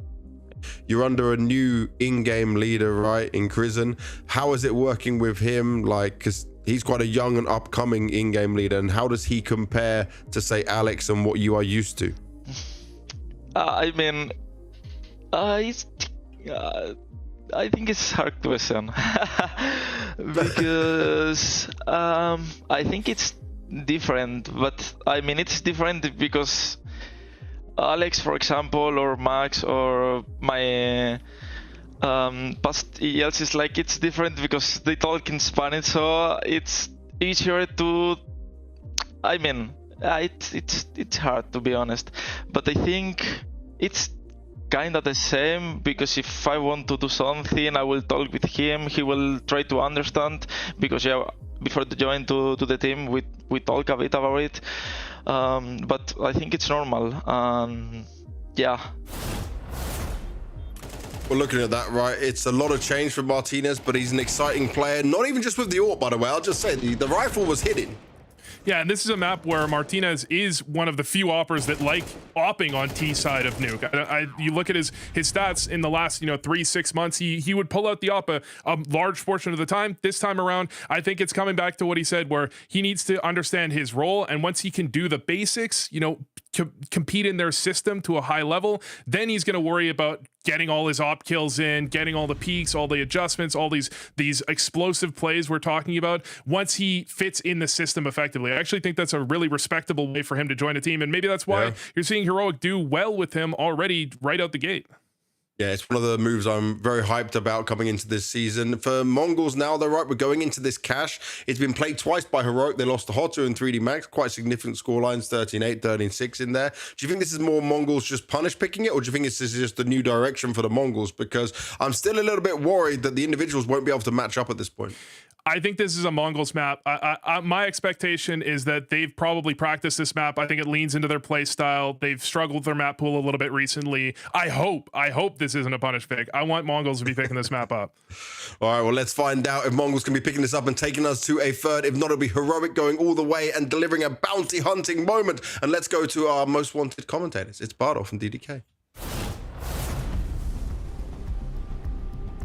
You're under a new in-game leader, right, in Crizzen. How is it working with him? Like, because he's quite a young and upcoming in-game leader, and how does he compare to, say, Alex and what you are used to? I mean, I think it's hard question because I think it's different. But I mean, it's different because Alex, for example, or Max, or my past ELs is like, it's different because they talk in Spanish, so it's easier to. I mean, it's hard to be honest, but I think it's kind of the same, because if I want to do something, I will talk with him, he will try to understand, because yeah, before to join to the team, we talk a bit about it, but I think it's normal, yeah. Well, looking at that, right, it's a lot of change for Martinez, but he's an exciting player, not even just with the AWP, by the way. I'll just say, the rifle was hidden. Yeah, and this is a map where Martinez is one of the few oppers that like opping on T side of Nuke. You look at his stats in the last 3-6 months, he would pull out the op a large portion of the time. This time around, I think it's coming back to what he said, where he needs to understand his role, and once he can do the basics, compete in their system to a high level, then he's going to worry about getting all his op kills in, getting all the peaks, all the adjustments, all these explosive plays we're talking about, once he fits in the system effectively. I actually think that's a really respectable way for him to join a team, and maybe that's why you're seeing Heroic do well with him already right out the gate. Yeah, it's one of the moves I'm very hyped about coming into this season. For Mongols now, they're right, we're going into this cash. It's been played twice by Heroic. They lost to Hotter and 3D Max, quite significant scorelines, 13-8, 13-6 in there. Do you think this is more Mongols just punish picking it, or do you think this is just a new direction for the Mongols? Because I'm still a little bit worried that the individuals won't be able to match up at this point. I think this is a Mongols map. My expectation is that they've probably practiced this map. I think it leans into their play style. They've struggled with their map pool a little bit recently. I hope this isn't a punish pick. I want Mongols to be picking this map up. All right, well, let's find out if Mongols can be picking this up and taking us to a third. If not, it'll be Heroic going all the way and delivering a bounty hunting moment. And let's go to our most wanted commentators. It's Bardo from DDK.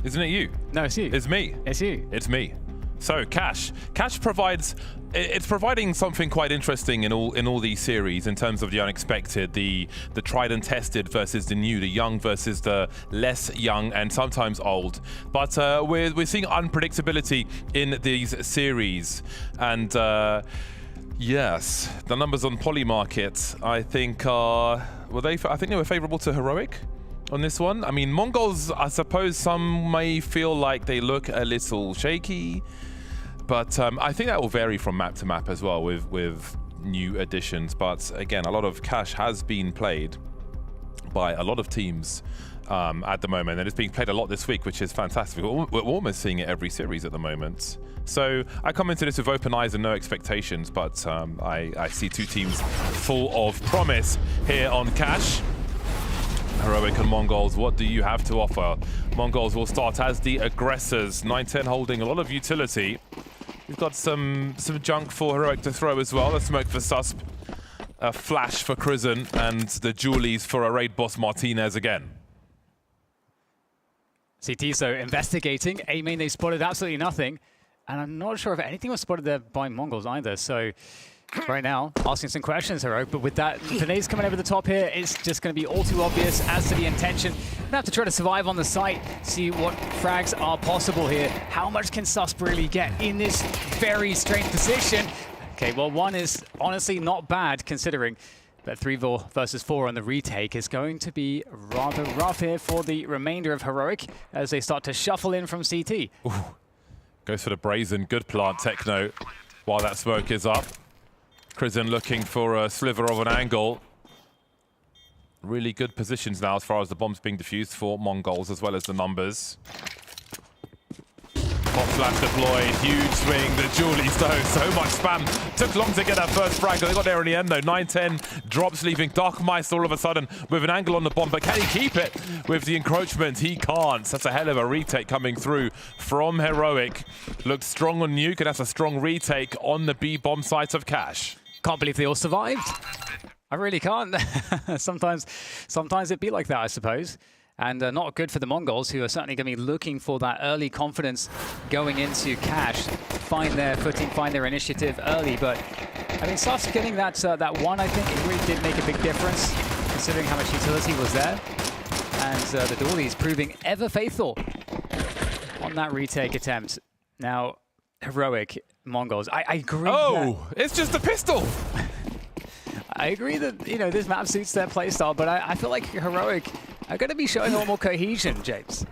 Isn't it you? No, it's you. It's me. It's you. It's me. So Cash provides, it's providing something quite interesting in all these series in terms of the unexpected, the tried and tested versus the new, the young versus the less young and sometimes old. But we're seeing unpredictability in these series, and yes, the numbers on Poly Market I think I think they were favourable to Heroic on this one. I mean, Mongols, I suppose some may feel like they look a little shaky, but I think that will vary from map to map as well with new additions. But again, a lot of cash has been played by a lot of teams at the moment, and it's being played a lot this week, which is fantastic. We're almost seeing it every series at the moment. So I come into this with open eyes and no expectations, but I see two teams full of promise here on Cash. Heroic and Mongols, what do you have to offer? Mongols will start as the aggressors. 9-10 holding a lot of utility. We've got some junk for Heroic to throw as well. A smoke for Susp, a flash for Crizzen, and the Julies for a raid boss Martinez again. CTSO investigating. They spotted absolutely nothing. And I'm not sure if anything was spotted there by Mongols either. So right now, asking some questions, Heroic, but with that grenades coming over the top here, it's just going to be all too obvious as to the intention. We're going to have to try to survive on the site, see what frags are possible here. How much can CEST really get in this very strange position? Okay, well, 1 is honestly not bad considering that 3 versus 4 on the retake is going to be rather rough here for the remainder of Heroic as they start to shuffle in from CT. Ooh. Goes for the brazen, good plant, Techno, while that smoke is up. Crizzen looking for a sliver of an angle. Really good positions now as far as the bomb's being defused for MongolZ as well as the numbers. Pop flash deployed, huge swing, the Julies though, so much spam. Took long to get that first frag, they got there in the end though. 9-10 drops, leaving Darkmeister all of a sudden with an angle on the bomb, but can he keep it with the encroachment? He can't. That's a hell of a retake coming through from Heroic. Looks strong on Nuke, and that's a strong retake on the B bomb site of Cash. Can't believe they all survived. I really can't. Sometimes it'd be like that, I suppose. And not good for the MongolZ, who are certainly going to be looking for that early confidence going into Cash. Find their footing, find their initiative early. But, I mean, CEST getting that 1, I think, it really did make a big difference, considering how much utility was there. And the Dualies proving ever faithful on that retake attempt. Now, Heroic, MongolZ, I agree. Oh, it's just a pistol! I agree that, you know, this map suits their playstyle, but I feel like Heroic are going to be showing a lot more cohesion, James.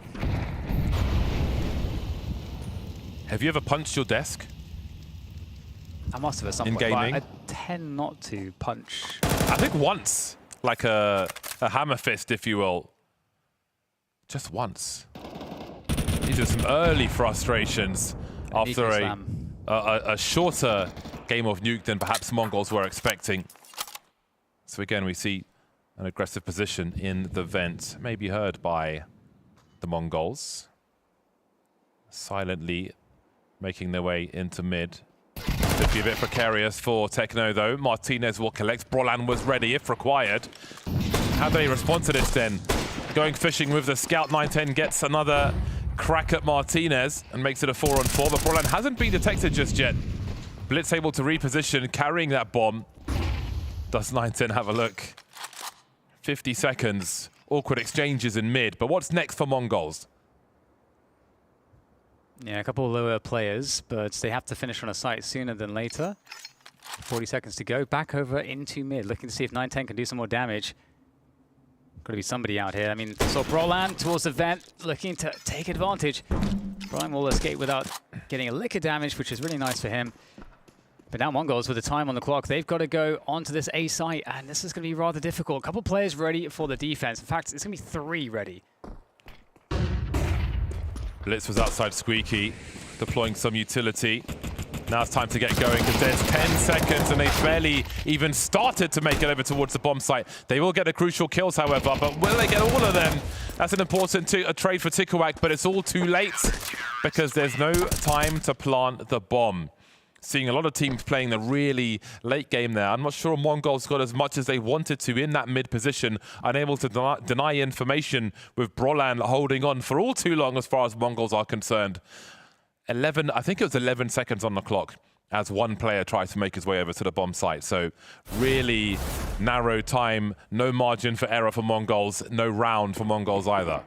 Have you ever punched your desk? I must have at some point, gaming? but I tend not to punch. I think once, like a hammer fist, if you will. Just once. These are some early frustrations after a shorter game of Nuke than perhaps MongolZ were expecting. So again, we see an aggressive position in the vent, maybe heard by the MongolZ. Silently making their way into mid. Could be a bit precarious for Techno though. Martinez will collect. Brolan was ready if required. How do they respond to this then? Going fishing with the scout. 9-10 gets another crack at Martinez and makes it a 4-on-4, but Brolan hasn't been detected just yet. Blitz able to reposition, carrying that bomb. Does 9-10 have a look? 50 seconds. Awkward exchanges in mid, but what's next for MongolZ? Yeah, a couple of lower players, but they have to finish on a site sooner than later. 40 seconds to go. Back over into mid, looking to see if 9-10 can do some more damage. Got to be somebody out here. I mean, so Brolan towards the vent, looking to take advantage. Brolan will escape without getting a lick of damage, which is really nice for him. But now MongolZ, with the time on the clock, they've got to go onto this A site, and this is going to be rather difficult. A couple players ready for the defense. In fact, it's going to be 3 ready. Blitz was outside Squeaky, deploying some utility. Now it's time to get going because there's 10 seconds and they've barely even started to make it over towards the bomb site. They will get the crucial kills, however, but will they get all of them? That's an important trade for Tikawak, but it's all too late because there's no time to plant the bomb. Seeing a lot of teams playing the really late game there. I'm not sure MongolZ got as much as they wanted to in that mid position. Unable to deny information with Brolan holding on for all too long as far as MongolZ are concerned. I think it was 11 seconds on the clock as one player tried to make his way over to the bomb site. So really narrow time, no margin for error for MongolZ, no round for MongolZ either.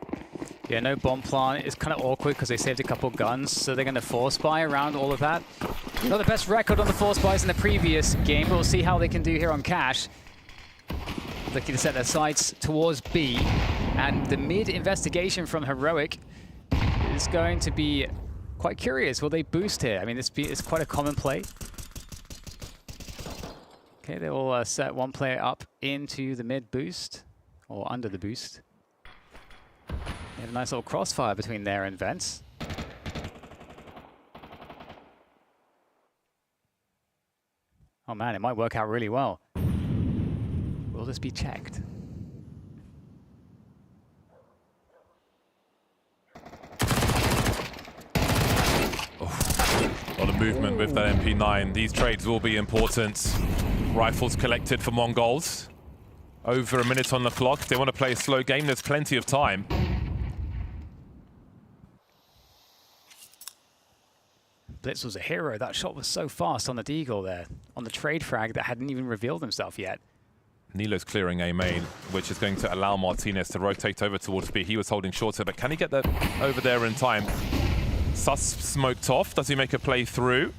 Yeah, no bomb plant. It's kind of awkward because they saved a couple guns, so they're going to force buy around all of that. Not the best record on the force buys in the previous game, but we'll see how they can do here on Cash. Looking to set their sights towards B, and the mid investigation from Heroic is going to be quite curious. Will they boost here? I mean, it's quite a common play. Okay, they will set one player up into the mid boost, or under the boost. They have a nice little crossfire between there and Vents. Oh man, it might work out really well. Will this be checked? A lot of movement with that MP9. These trades will be important. Rifles collected for MongolZ. Over a minute on the clock. If they want to play a slow game, there's plenty of time. Blitz was a hero. That shot was so fast on the deagle there, on the trade frag that hadn't even revealed himself yet. Nilo's clearing A main, which is going to allow Martinez to rotate over towards B. He was holding shorter, but can he get that over there in time? Sus smoked off. Does he make a play through?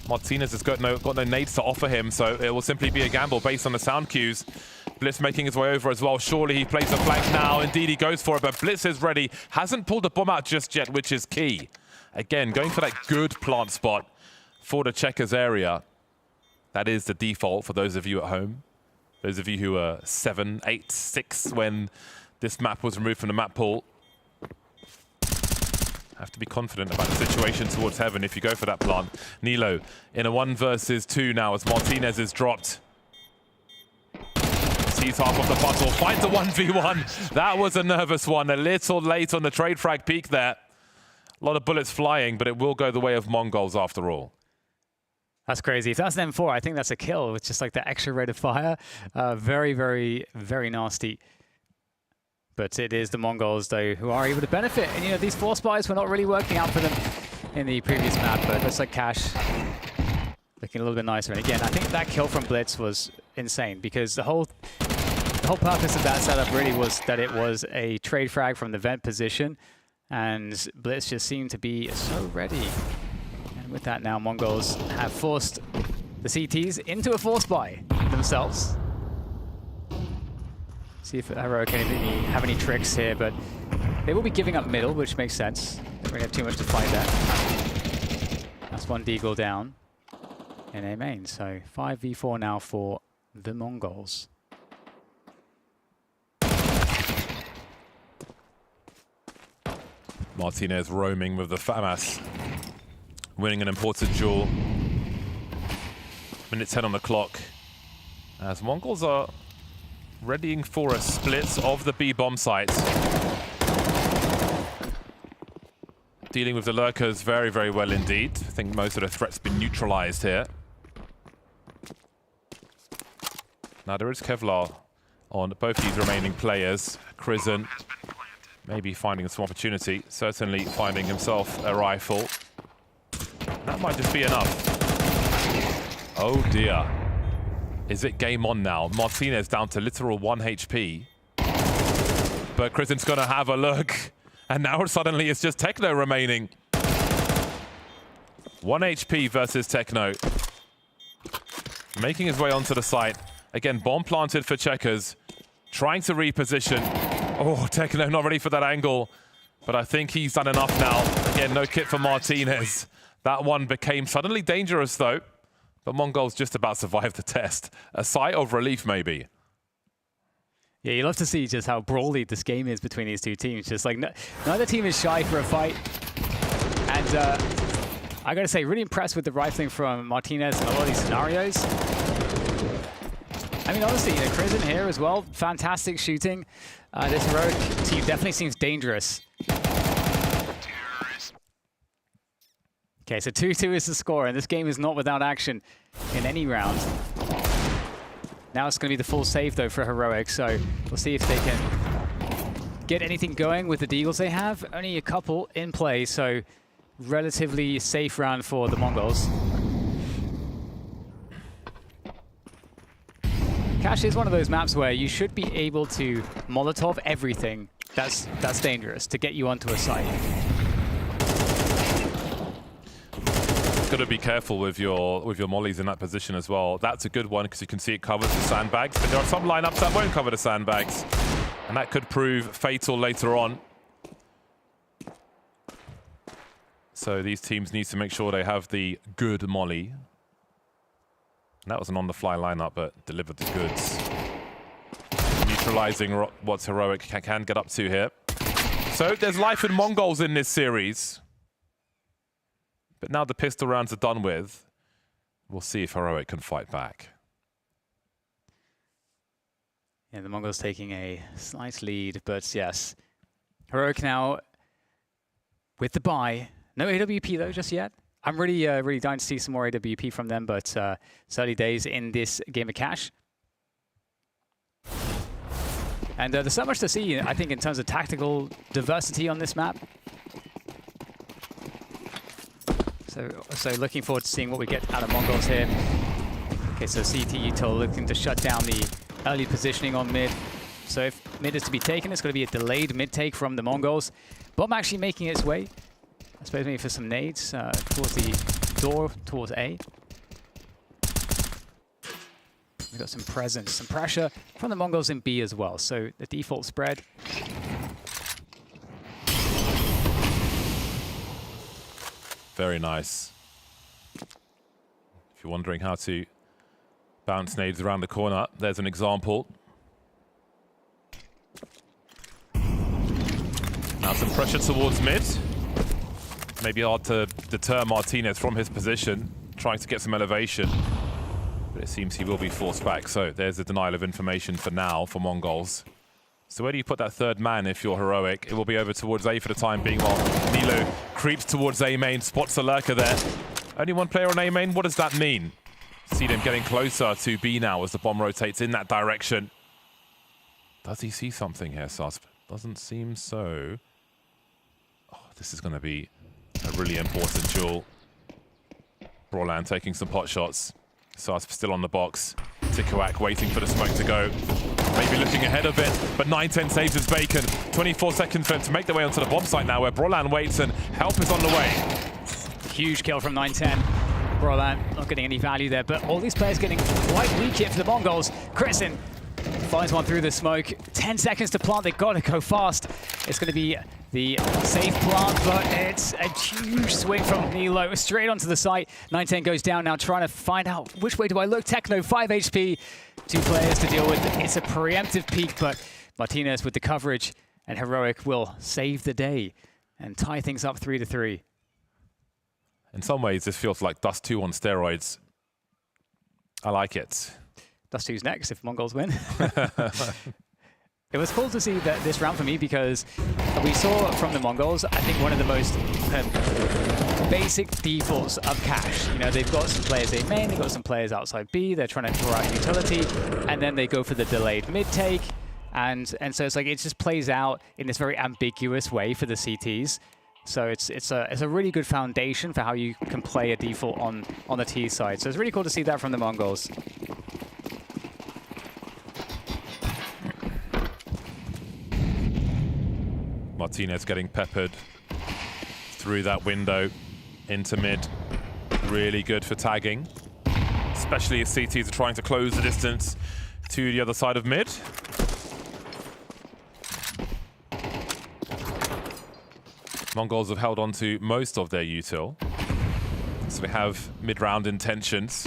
Martinez has got no nades to offer him, so it will simply be a gamble based on the sound cues. Blitz making his way over as well. Surely he plays a flank now. Indeed, he goes for it, but Blitz is ready. Hasn't pulled the bomb out just yet, which is key. Again, going for that good plant spot for the checkers area. That is the default for those of you at home. Those of you who were 7, 8, 6 when this map was removed from the map pool. Have to be confident about the situation towards heaven if you go for that plant. Nilo in a 1 versus 2 now as Martinez is dropped. Sees half of the puzzle, finds a 1v1. That was a nervous one, a little late on the trade frag peak there. A lot of bullets flying, but it will go the way of MongolZ after all. That's crazy. If that's an M4, I think that's a kill with just like the extra rate of fire. Very, very, very nasty. But it is the MongolZ, though, who are able to benefit. And, you know, these force buys were not really working out for them in the previous map, but looks like Cash looking a little bit nicer. And again, I think that kill from Blitz was insane because the whole purpose of that setup really was that it was a trade frag from the vent position, and Blitz just seemed to be so ready. And with that now, MongolZ have forced the CTs into a force buy themselves. See if Heroic have any tricks here, but they will be giving up middle, which makes sense. Don't really have too much to fight there. That's one deagle down in A main, so 5v4 now for the MongolZ. Martinez roaming with the FAMAS, winning an important duel. Minute 10 on the clock, as MongolZ are readying for a split of the B bomb site. Dealing with the lurkers very, very well indeed. I think most of the threats have been neutralized here. Now there is Kevlar on both these remaining players. Crizzen maybe finding some opportunity, certainly finding himself a rifle. That might just be enough. Oh dear. Is it game on now? Martinez down to literal 1 HP. But Crizzen's gonna have a look. And now suddenly it's just Techno remaining. 1 HP versus Techno. Making his way onto the site. Again, bomb planted for checkers. Trying to reposition. Oh, Techno not ready for that angle. But I think he's done enough now. Again, no kit for Martinez. That one became suddenly dangerous though. But MongolZ just about survived the test. A sigh of relief maybe. Yeah, you love to see just how brawly this game is between these two teams. Just like neither team is shy for a fight. And I gotta say, really impressed with the rifling from Martinez in a lot of these scenarios. I mean, honestly, you know, Crizzen here as well, fantastic shooting. This Heroic team definitely seems dangerous. Okay, so 2-2 is the score, and this game is not without action in any round. Now it's going to be the full save, though, for Heroic, so we'll see if they can get anything going with the deagles they have. Only a couple in play, so relatively safe round for the MongolZ. Cache is one of those maps where you should be able to Molotov everything that's dangerous to get you onto a site. Got to be careful with your mollies in that position as well. That's a good one because you can see it covers the sandbags, but there are some lineups that won't cover the sandbags, and that could prove fatal later on. So these teams need to make sure they have the good molly. And that was an on-the-fly lineup, but delivered the goods. Neutralizing what Heroic can get up to here. So there's life in MongolZ in this series. But now the pistol rounds are done with, we'll see if Heroic can fight back. Yeah, the MongolZ taking a slight lead, but yes. Heroic now with the buy. No AWP though just yet. I'm really dying to see some more AWP from them, but it's early days in this game of Cash. And there's so much to see, I think, in terms of tactical diversity on this map. So looking forward to seeing what we get out of MongolZ here. Okay, so CT util looking to shut down the early positioning on mid. So if mid is to be taken, it's going to be a delayed mid take from the Mongols. Bomb actually making its way, I suppose maybe for some nades towards the door, towards A. We've got some presence, some pressure from the Mongols in B as well. So the default spread. Very nice. If you're wondering how to bounce nades around the corner, there's an example. Now some pressure towards mid. Maybe hard to deter Martinez from his position, trying to get some elevation. But it seems he will be forced back. So there's a denial of information for now for MongolZ. So where do you put that third man if you're Heroic? It will be over towards A for the time being while Nilo creeps towards A main, spots a lurker there. Only one player on A main, what does that mean? See them getting closer to B now as the bomb rotates in that direction. Does he see something here, Susp? Doesn't seem so. Oh, this is going to be a really important duel. Brolan taking some pot shots. Susp still on the box. Tikuak waiting for the smoke to go. Maybe looking ahead of it, but 9-10 saves his bacon. 24 seconds for him to make their way onto the bomb site now, where Brolan waits and help is on the way. Huge kill from 9-10. Brolan not getting any value there, but all these players getting quite weak here for the Mongols. Christen finds one through the smoke. 10 seconds to plant, they've got to go fast. It's going to be the safe plant, but it's a huge swing from Nilo straight onto the site. 9-10 goes down now, trying to find out which way do I look. Techno, 5 HP, 2 players to deal with. It's a preemptive peek, but Martinez with the coverage, and Heroic will save the day and tie things up 3-3. In some ways, this feels like Dust 2 on steroids. I like it. Dust 2's next if Mongols win. It was cool to see that this round for me because we saw from the Mongols, I think one of the most basic defaults of cash. You know, they've got some players A main, they've got some players outside B, they're trying to draw out utility, and then they go for the delayed mid take. And so it's like it just plays out in this very ambiguous way for the CTs. So it's a really good foundation for how you can play a default on the T side. So it's really cool to see that from the Mongols. Martinez getting peppered through that window into mid. Really good for tagging, especially as CTs are trying to close the distance to the other side of mid. Mongols have held on to most of their util. So they have mid-round intentions.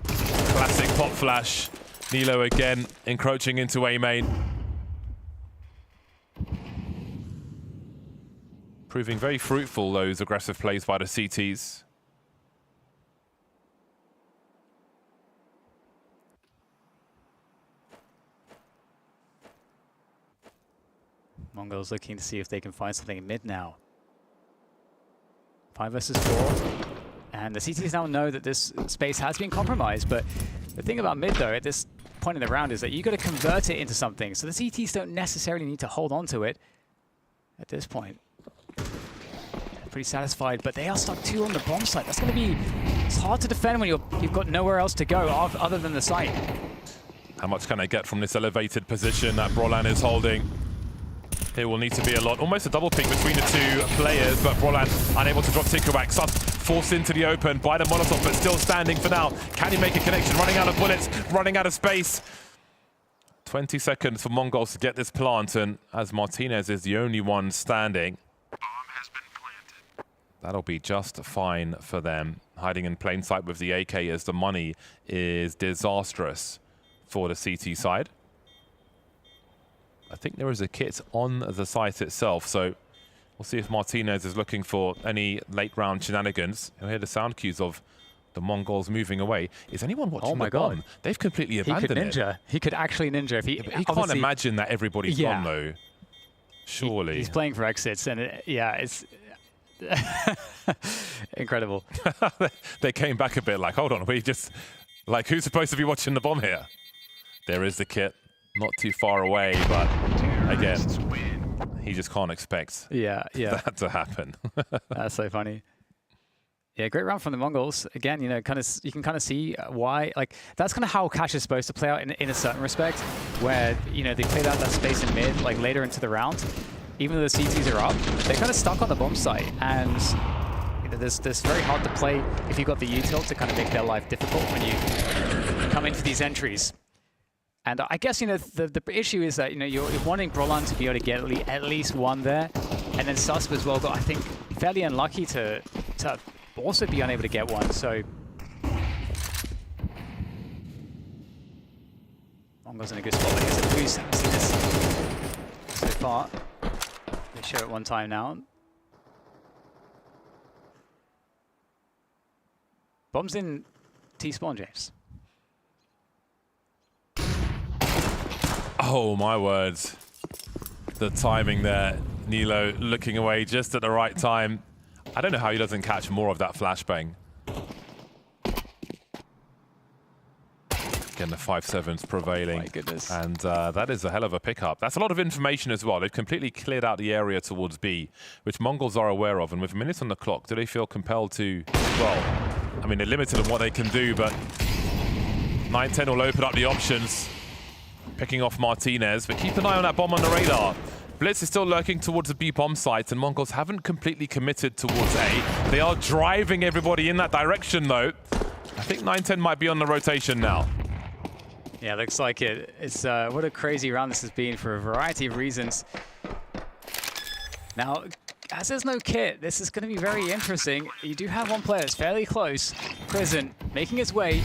Classic pop flash. Nilo again encroaching into A main. Proving very fruitful, those aggressive plays by the CTs. Mongols looking to see if they can find something in mid now. 5 versus 4. And the CTs now know that this space has been compromised, but the thing about mid though, at this point in the round is that you got to convert it into something. So the CTs don't necessarily need to hold on to it at this point. Pretty satisfied, but they are stuck 2 on the bomb site. That's going to be, it's hard to defend when you've got nowhere else to go other than the site. How much can they get from this elevated position that Brolan is holding? It will need to be a lot. Almost a double pick between the 2 players, but Brolan unable to drop Tikuak. Sus forced into the open by the Molotov, but still standing for now. Can he make a connection? Running out of bullets, running out of space. 20 seconds for Mongols to get this plant, and as Martinez is the only one standing, that'll be just fine for them. Hiding in plain sight with the AK as the money is disastrous for the CT side. I think there is a kit on the site itself, so we'll see if Martinez is looking for any late round shenanigans. You'll hear the sound cues of the Mongols moving away. Is anyone watching? Oh my god, they've completely abandoned it. He could ninja. He could actually ninja if he. He can't imagine that everybody's gone though. Surely he's playing for exits, and it's incredible. They came back a bit like, hold on, we just like, who's supposed to be watching the bomb here? There is the kit, not too far away, but again, he just can't expect that to happen. That's so funny. Yeah, great round from the Mongols. Again, you know, you can kind of see why. Like, that's kind of how Cash is supposed to play out in a certain respect, where, you know, they played out that space in mid, like, later into the round. Even though the CTs are up, they're kind of stuck on the bomb site. And you know, this very hard to play if you've got the util to kind of make their life difficult when you come into these entries. And I guess, you know, the issue is that, you know, you're wanting Brolan to be able to get at least one there. And then Susp as well got, I think, fairly unlucky to also be unable to get one. So Mongo's in a good spot, but here's a boost. Haven't seen this so far. They show it one time now. Bombs in T-spawn, James. Oh, my words. The timing there. Nilo looking away just at the right time. I don't know how he doesn't catch more of that flashbang. Again, the 5-7's prevailing. My goodness. And that is a hell of a pickup. That's a lot of information as well. They've completely cleared out the area towards B, which Mongols are aware of. And with minutes on the clock, do they feel compelled to, well, I mean, they're limited on what they can do, but 9-10 will open up the options. Picking off Martinez, but keep an eye on that bomb on the radar. Blitz is still lurking towards the B bomb site, and Mongols haven't completely committed towards A. They are driving everybody in that direction, though. I think 9-10 might be on the rotation now. Yeah, looks like it. It's what a crazy round this has been for a variety of reasons. Now, as there's no kit, this is going to be very interesting. You do have one player that's fairly close. Prison making his way.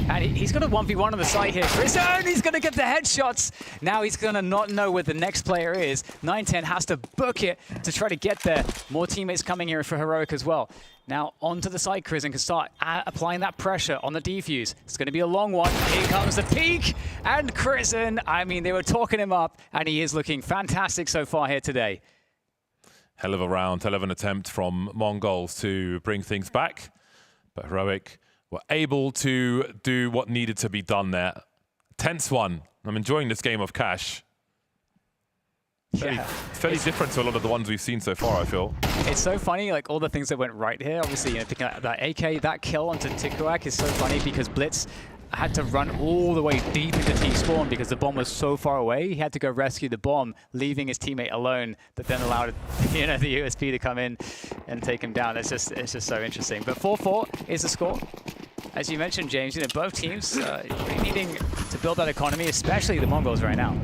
And he's got a 1v1 on the side here. Prison, he's going to get the headshots. Now he's going to not know where the next player is. 9-10 has to book it to try to get there. More teammates coming here for Heroic as well. Now onto the side, Prison can start applying that pressure on the defuse. It's going to be a long one. Here comes the peak. And Prison, I mean, they were talking him up, and he is looking fantastic so far here today. Hell of a round, hell of an attempt from Mongols to bring things back. But Heroic were able to do what needed to be done there. Tense one. I'm enjoying this game of Cash. Fairly different to a lot of the ones we've seen so far, I feel. It's so funny, like all the things that went right here. Obviously, you know, picking up that AK, that kill onto Tikuak is so funny because Blitz had to run all the way deep into T-spawn because the bomb was so far away. He had to go rescue the bomb, leaving his teammate alone, that then allowed, you know, the USP to come in and take him down. It's just so interesting. But 4-4 is the score. As you mentioned, James, you know, both teams really needing to build that economy, especially the Mongols right now.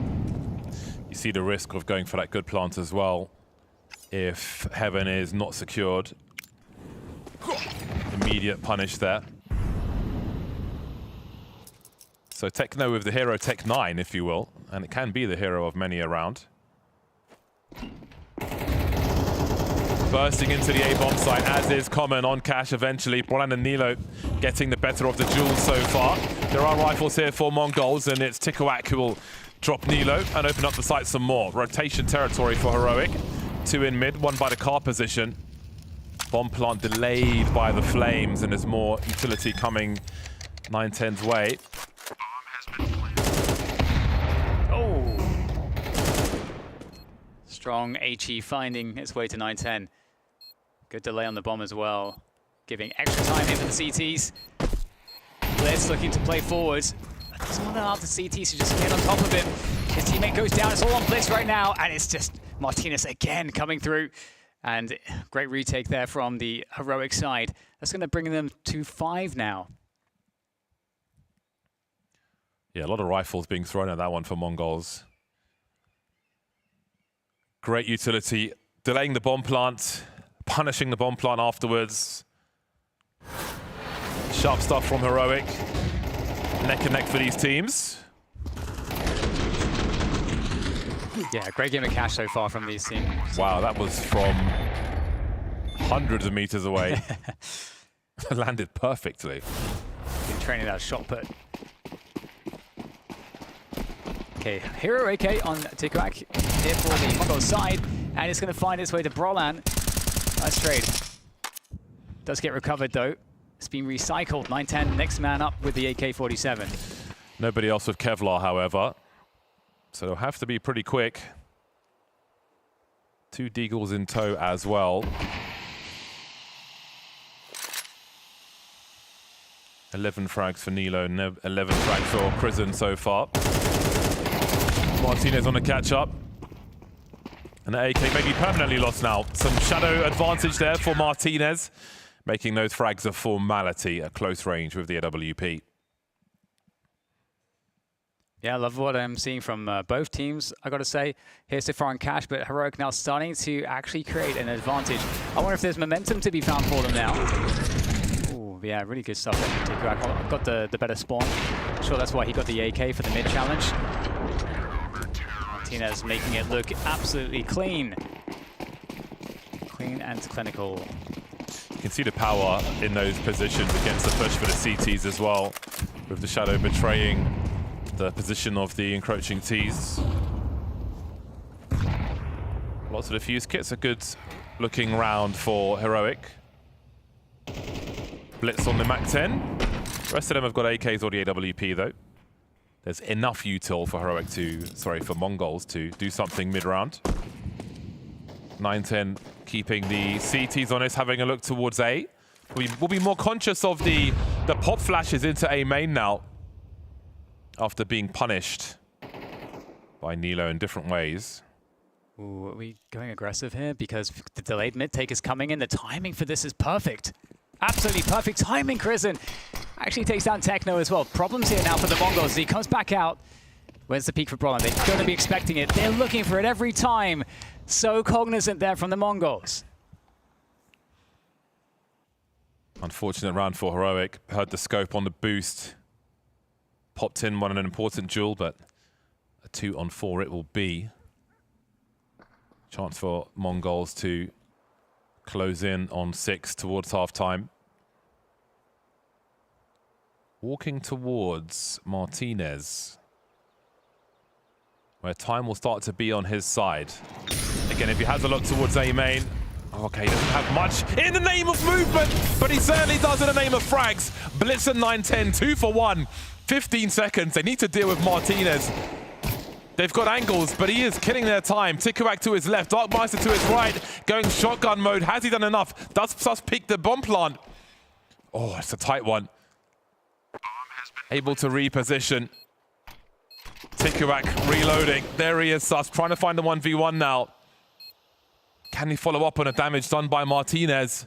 You see the risk of going for that good plant as well. If Heaven is not secured, immediate punish there. So Techno with the hero Tech 9, if you will, and it can be the hero of many a round. Bursting into the A-bomb site, as is common on Cash eventually. Brolan and Nilo getting the better of the duels so far. There are rifles here for Mongols, and it's Tikuak who will drop Nilo and open up the site some more. Rotation territory for Heroic. 2 in mid, 1 by the car position. Bomb plant delayed by the flames, and there's more utility coming 9-10's way. Oh! Strong HE finding its way to 9-10. Good delay on the bomb as well. Giving extra time here for the CTs. Blitz looking to play forwards. Doesn't want to allow the CTs to just get on top of him. His teammate goes down. It's all on Blitz right now. And it's just Martinez again coming through. And great retake there from the Heroic side. That's going to bring them to 5 now. Yeah, a lot of rifles being thrown at that one for Mongols. Great utility. Delaying the bomb plant. Punishing the bomb plant afterwards. Sharp stuff from Heroic. Neck and neck for these teams. Yeah, great game of Cash so far from these teams. Wow, that was from hundreds of meters away. Landed perfectly. Been training that shot put. Okay, Hero AK on Tikuak here for the Mongol side, and it's going to find its way to Brolan. Nice trade. Does get recovered though. It's been recycled. 9-10, next man up with the AK-47. Nobody else with Kevlar, however. So they'll have to be pretty quick. 2 Deagles in tow as well. 11 frags for Nilo, 11 frags for Prison so far. Martinez on the catch-up. And the AK may be permanently lost now. Some shadow advantage there for Martinez, making those frags a formality at close range with the AWP. Yeah, I love what I'm seeing from both teams, I got to say. Here's so far in cash, but Heroic now starting to actually create an advantage. I wonder if there's momentum to be found for them now. Ooh, yeah, really good stuff there from Tikuak. Got the better spawn. I'm sure that's why he got the AK for the mid challenge. Martinez making it look absolutely clean. Clean and clinical. You can see the power in those positions against the push for the CTs as well, with the shadow betraying the position of the encroaching Ts. Lots of defuse kits, a good looking round for Heroic. Blitz on the MAC-10. The rest of them have got AKs or the AWP though. There's enough util for Heroic to, for MongolZ to do something mid-round. 9-10 keeping the CTs honest, having a look towards A. We'll be more conscious of the pop flashes into A main now, after being punished by Nilo in different ways. Ooh, are we going aggressive here? Because the delayed mid-take is coming in. The timing for this is perfect. Absolutely perfect timing, Prison. Actually takes down Techno as well. Problems here now for the MongolZ. He comes back out. Where's the peak for Brolan? They're going to be expecting it. They're looking for it every time. So cognizant there from the MongolZ. Unfortunate round for Heroic. Heard the scope on the boost. Popped in an important duel, but a 2-on-4 it will be. Chance for MongolZ to close in on 6 towards half-time. Walking towards Martinez, where time will start to be on his side. Again, if he has a look towards A main, okay, he doesn't have much in the name of movement, but he certainly does in the name of frags. Blitz at 9-10, 2 for 1. 15 seconds. They need to deal with Martinez. They've got angles, but he is killing their time. Tikuak to his left, Darkmeister to his right, going shotgun mode. Has he done enough? Does Sus pick the bomb plant? Oh, it's a tight one. Able to reposition. Tikuak reloading. There he is, Sus, trying to find the 1v1 now. Can he follow up on the damage done by Martinez?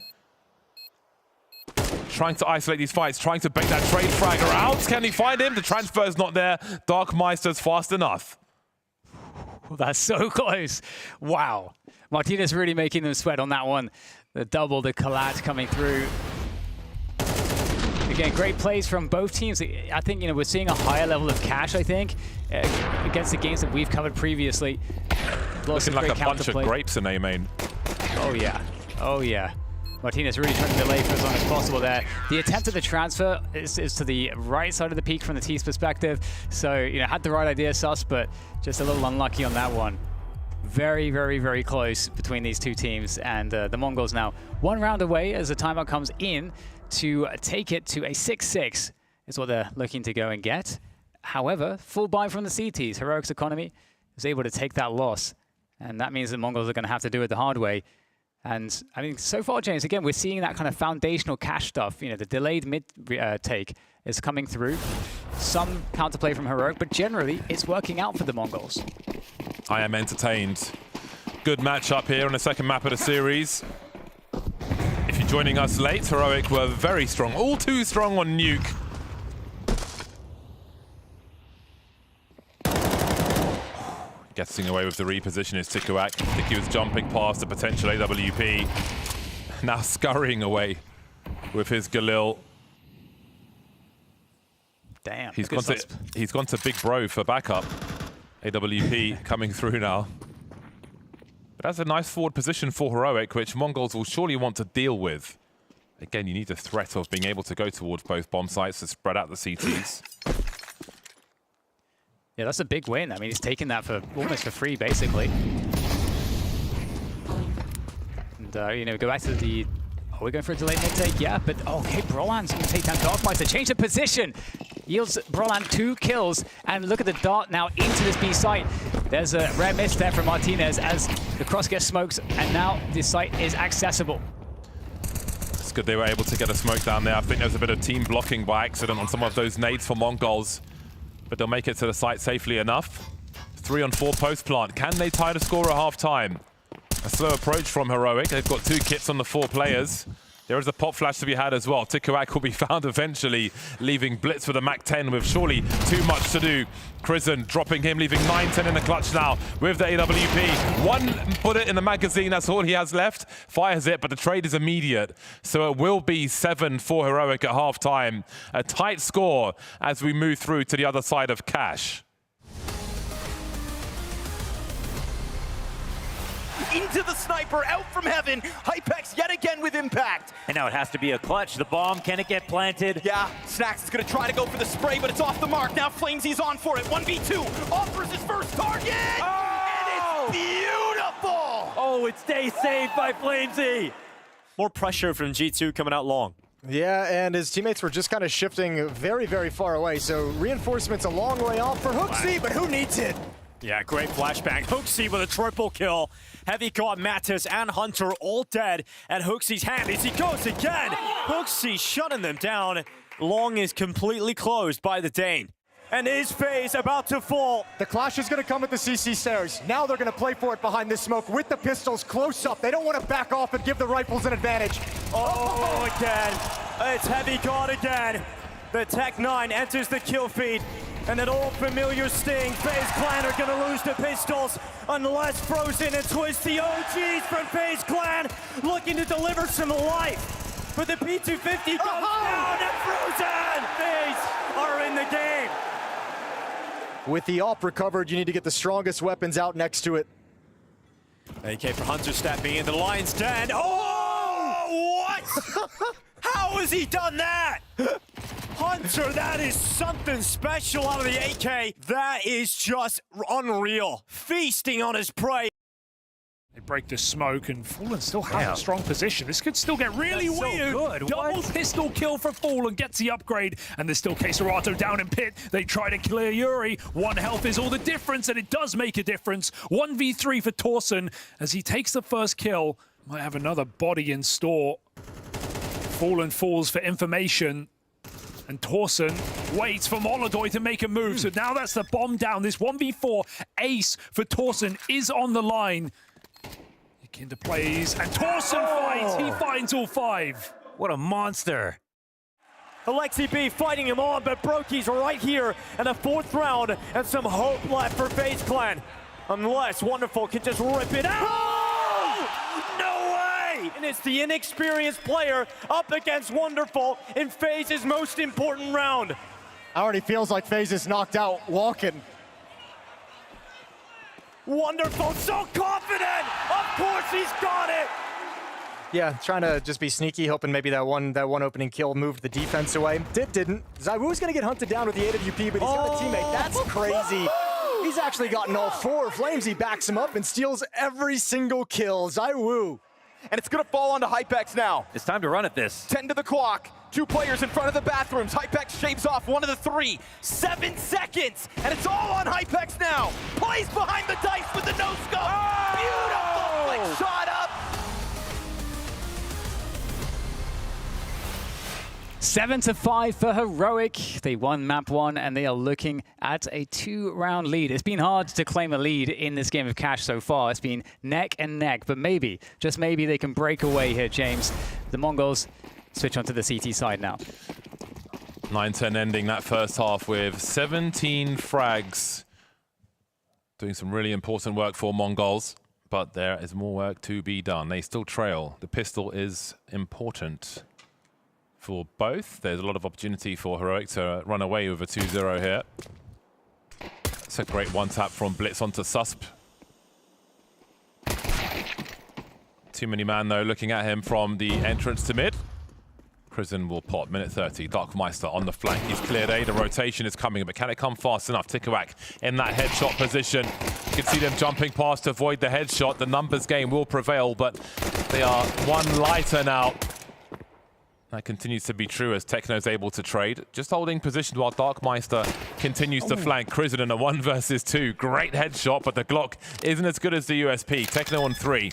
Trying to isolate these fights, trying to bait that trade fragger out. Can he find him? The transfer's not there. Darkmeister's fast enough. That's so close. Wow. Martinez really making them sweat on that one. The double, the collat coming through. Again, great plays from both teams. I think, we're seeing a higher level of cash, I think, against the games that we've covered previously. Looking like a bunch of grapes in A main. Oh, yeah. Oh, yeah. Martinez really trying to delay for as long as possible there. The attempt at the transfer is to the right side of the peak from the T's perspective. So, had the right idea, Sus, but just a little unlucky on that one. Very, very, very close between these two teams. And the MongolZ now 1 round away as the timeout comes in to take it to a 6-6 is what they're looking to go and get. However, full buy from the CTs. Heroic's economy was able to take that loss. And that means the MongolZ are going to have to do it the hard way. And I mean, so far, James, again, we're seeing that kind of foundational cash stuff. The delayed mid-take is coming through. Some counterplay from Heroic, but generally, it's working out for the MongolZ. I am entertained. Good matchup here on the second map of the series. If you're joining us late, Heroic were very strong. All too strong on Nuke. Getting away with the reposition is Tikuak. I think he was jumping past the potential AWP. Now scurrying away with his Galil. Damn. He's gone to Big Bro for backup. AWP coming through now. But that's a nice forward position for Heroic, which MongolZ will surely want to deal with. Again, you need the threat of being able to go towards both bomb sites to spread out the CTs. Yeah, that's a big win. I mean, he's taken that for almost for free, basically. And, go back to the... Are we going for a delayed mid-take? Yeah, but... Okay, Brolan's going to take down Darkmeister. Change the position. Yields Brolan 2 kills. And look at the dart now into this B site. There's a rare miss there from Martinez as the cross gets smoked. And now this site is accessible. good they were able to get a smoke down there. I think there was a bit of team blocking by accident on some of those nades for MongolZ, but they'll make it to the site safely enough. 3 on 4 post plant. Can they tie the score at half-time? A slow approach from Heroic. They've got 2 kits on the 4 players. There is a pop flash to be had as well. Tikuak will be found eventually, leaving Blitz with a Mac-10 with surely too much to do. Krisen dropping him, leaving 9-10 in the clutch now with the AWP. 1 bullet in the magazine, that's all he has left. Fires it, but the trade is immediate. So it will be 7 for Heroic at half-time. A tight score as we move through to the other side of Cash. Into the sniper, out from heaven. Hypex yet again with impact. And now it has to be a clutch. The bomb, can it get planted? Yeah, Snacks is gonna try to go for the spray, but it's off the mark. Now FlamZ on for it. 1v2, offers his first target. And it's beautiful. Oh, it stays safe by FlamZ. More pressure from G2 coming out long. Yeah, and his teammates were just kind of shifting very, very far away. So reinforcements a long way off for HEROIC.CEST, but who needs it? Yeah, great flashbang. HEROIC.CEST with a triple kill. Heavy got Mattis and Hunter all dead at HEROIC.CEST's hand as he goes again. HEROIC.CEST shutting them down. Long is completely closed by the Dane. And his phase about to fall. The clash is going to come at the CC stairs. Now they're going to play for it behind this smoke with the pistols close up. They don't want to back off and give the rifles an advantage. Oh, again. It's Heavy God again. The Tech-9 enters the kill feed. And an old familiar sting. FaZe Clan are going to lose the pistols unless Frozen and Twist, the OGs from FaZe Clan, looking to deliver some life. But the P250 goes down and Frozen! FaZe are in the game. With the AWP recovered, you need to get the strongest weapons out next to it. AK for Hunter stepping in, the line's dead. Oh, what? How has he done that? Hunter, that is something special out of the AK. That is just unreal. Feasting on his prey. They break the smoke and Fallen still has a strong position. This could still get really weird. So good. Double pistol kill for Fallen, gets the upgrade, and there's still Keserato down in pit. They try to clear Yuri. 1 health is all the difference, and it does make a difference. 1v3 for Torsen as he takes the first kill. Might have another body in store. Fallen falls for information. And Torsen waits for Molodoy to make a move. So now that's the bomb down. This 1v4 ace for Torsen is on the line. Into plays, and Torsen fights. He finds all 5. What a monster. Alexi B fighting him on, but Brokey's right here in the 4th round, and some hope left for FaZe Clan. Unless Wonderful can just rip it out. Oh! No way! And it's the inexperienced player up against Wonderful in FaZe's most important round. Already feels like FaZe is knocked out walking. Wonderful, so confident! Of course he's got it! Yeah, trying to just be sneaky, hoping maybe that one opening kill moved the defense away. Didn't. ZywOo's gonna get hunted down with the AWP, but he's got a teammate. That's crazy. He's actually gotten all 4. FlamZ backs him up and steals every single kill. ZywOo. And it's gonna fall onto Hypex now. It's time to run at this. 10 to the clock. 2 players in front of the bathrooms. Hypex shaves off 1 of the 3. 7 seconds, and it's all on Hypex now. Plays behind the dice with the no-scope. Beautiful flick shot up. 7-5 for Heroic. They won map 1 and they are looking at a 2-round lead. It's been hard to claim a lead in this game of Cash so far. It's been neck and neck, but maybe, just maybe they can break away here, James. The Mongols switch onto the CT side now. 9-10 ending that first half with 17 frags. Doing some really important work for MongolZ, but there is more work to be done. They still trail. The pistol is important for both. There's a lot of opportunity for Heroic to run away with a 2-0 here. It's a great one-tap from Blitz onto Susp. Too many man, though, looking at him from the entrance to mid. Krisen will pot, minute 30. Darkmeister on the flank. He's cleared A. The rotation is coming, but can it come fast enough? Tikuak in that headshot position. You can see them jumping past to avoid the headshot. The numbers game will prevail, but they are 1 lighter now. That continues to be true as Techno's able to trade. Just holding position while Darkmeister continues to flank. Krisen in a 1 versus 2. Great headshot, but the Glock isn't as good as the USP. Techno on 3.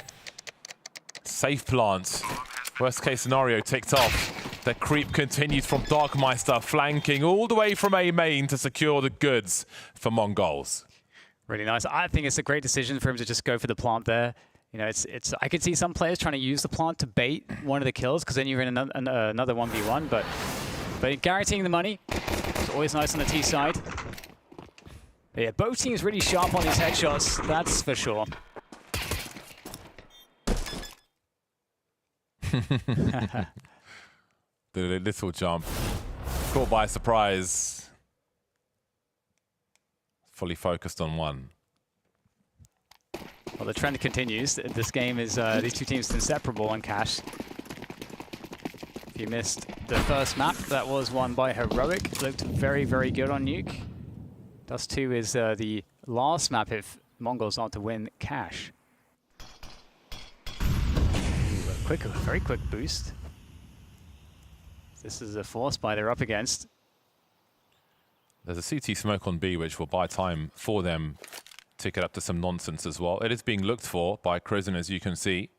Safe plants. Worst case scenario ticked off. The creep continues from Darkmeister, flanking all the way from A main to secure the goods for MongolZ. Really nice. I think it's a great decision for him to just go for the plant there. You know, I could see some players trying to use the plant to bait one of the kills because then you're in another 1v1. But guaranteeing the money is always nice on the T side. But yeah, both teams really sharp on these headshots. That's for sure. The little jump. Caught by surprise. Fully focused on one. Well, the trend continues. This game is these two teams inseparable on Cash. If you missed the first map, that was won by Heroic. Looked very, very good on Nuke. Dust 2 is the last map if MongolZ are to win Cash. A very quick boost. This is a force buy they're up against. There's a CT smoke on B, which will buy time for them to get up to some nonsense as well. It is being looked for by Crizin, as you can see.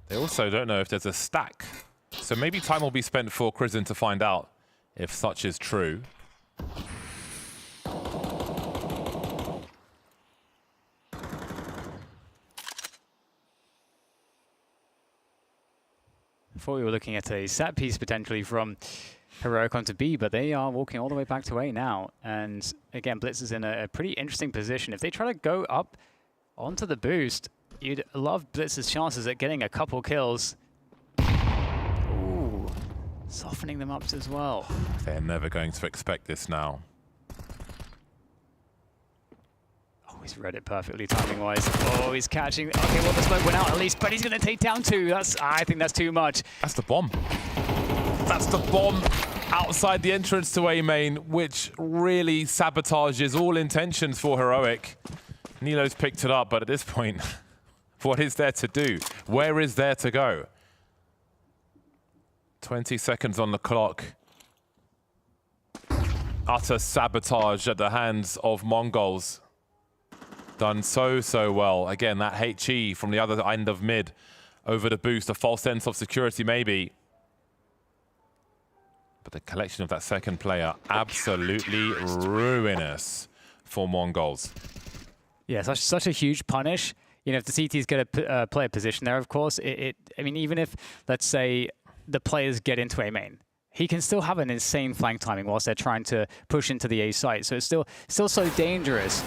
They also don't know if there's a stack. So maybe time will be spent for Crizin to find out if such is true. Thought we were looking at a set piece potentially from Heroic onto B, but they are walking all the way back to A now. And again, Blitz is in a pretty interesting position. If they try to go up onto the boost, you'd love Blitz's chances at getting a couple kills. Ooh, softening them up as well. They're never going to expect this now. Oh, he's read it perfectly timing-wise. Oh, he's catching. Okay, well, the smoke went out at least, but he's going to take down 2. I think that's too much. That's the bomb. That's the bomb outside the entrance to A main, which really sabotages all intentions for Heroic. Nilo's picked it up, but at this point, what is there to do? Where is there to go? 20 seconds on the clock. Utter sabotage at the hands of MongolZ. Done so well. Again, that HE from the other end of mid over the boost, a false sense of security maybe. But the collection of that second player, absolutely ruinous for MongolZ. Yeah, such a huge punish. You know, if the CT's going to play a position there, of course, I mean, even if, let's say, the players get into A main, he can still have an insane flank timing whilst they're trying to push into the A site. So it's still so dangerous.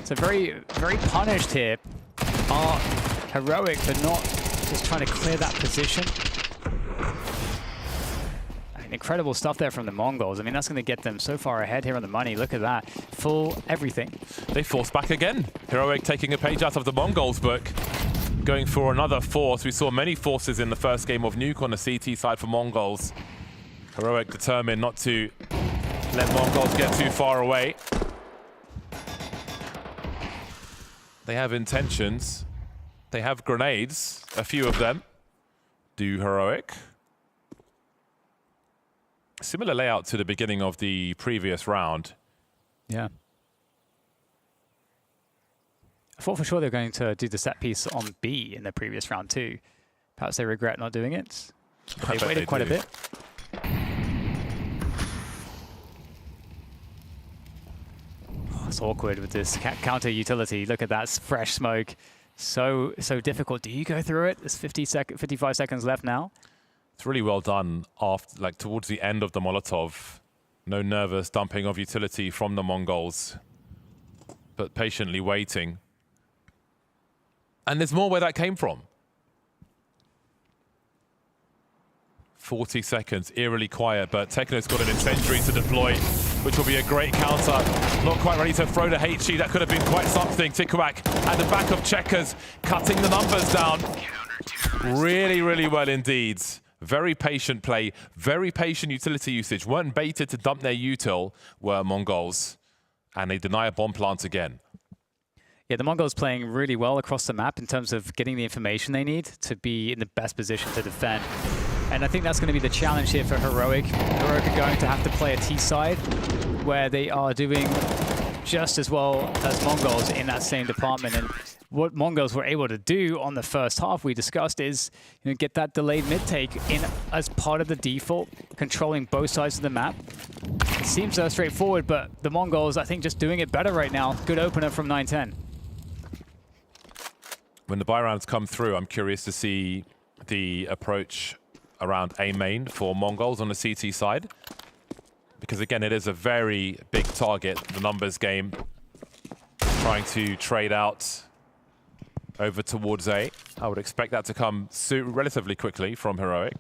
So very punished here. Are Heroic for not just trying to clear that position. Incredible stuff there from the MongolZ. I mean, that's going to get them so far ahead here on the money. Look at that. Full everything. They force back again. Heroic taking a page out of the MongolZ book. Going for another force. We saw many forces in the first game of Nuke on the CT side for MongolZ. Heroic determined not to let MongolZ get too far away. They have intentions. They have grenades, a few of them. Do Heroic. Similar layout to the beginning of the previous round. Yeah. I thought for sure they were going to do the set piece on B in the previous round too. Perhaps they regret not doing it. They waited quite a bit. Oh, it's awkward with this counter utility. Look at that fresh smoke. So difficult. Do you go through it? There's 55 seconds left now. It's really well done after, like, towards the end of the Molotov. No nervous dumping of utility from the MongolZ, but patiently waiting. And there's more where that came from. 40 seconds, eerily quiet, but Tekno's got an incendiary to deploy, which will be a great counter. Not quite ready to throw the HE. That could have been quite something. Tikuak at the back of Checkers, cutting the numbers down. Really well indeed. Very patient play, very patient utility usage. Weren't baited to dump their util, were MongolZ, and they deny a bomb plant again. Yeah, the MongolZ playing really well across the map in terms of getting the information they need to be in the best position to defend. And I think that's going to be the challenge here for Heroic. Heroic are going to have to play a T side where they are doing just as well as MongolZ in that same department. And what MongolZ were able to do on the first half, we discussed, is get that delayed mid-take in as part of the default, controlling both sides of the map. It seems so straightforward, but the MongolZ, I think, just doing it better right now. Good opener from 910. When the buy rounds come through, I'm curious to see the approach around A main for MongolZ on the CT side. Because again, it is a very big target, the numbers game. Trying to trade out over towards A. I would expect that to come relatively quickly from Heroic.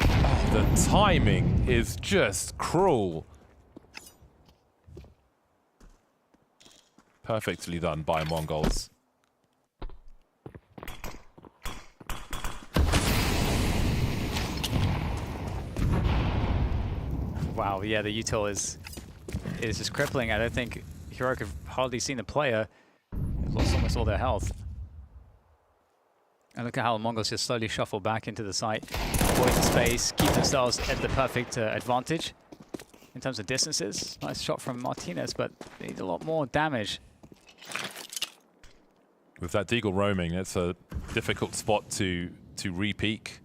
Oh, the timing is just cruel. Perfectly done by MongolZ. Wow, yeah, the util is just crippling. I don't think Heroic have hardly seen a player. They've lost almost all their health. And look at how MongolZ just slowly shuffle back into the site, avoid the space, keep themselves at the perfect advantage in terms of distances. Nice shot from Martinez, but they need a lot more damage. With that Deagle roaming, it's a difficult spot to re-peek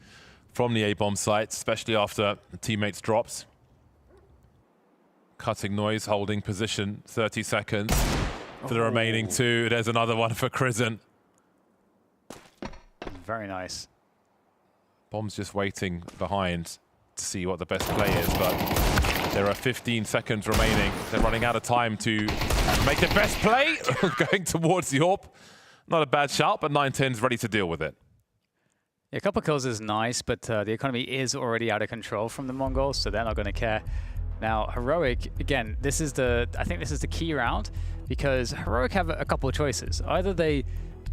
from the A-bomb site, especially after the teammates drops. Cutting noise, holding position, 30 seconds for the remaining two. There's another one for Crizant. Very nice. Bomb's just waiting behind to see what the best play is, but there are 15 seconds remaining. They're running out of time to make the best play. Going towards the AWP. Not a bad shout, but 910's ready to deal with it. Yeah, a couple kills is nice, but the economy is already out of control from the MongolZ, so they're not going to care. Now, Heroic, again, I think this is the key round, because Heroic have a couple of choices. Either they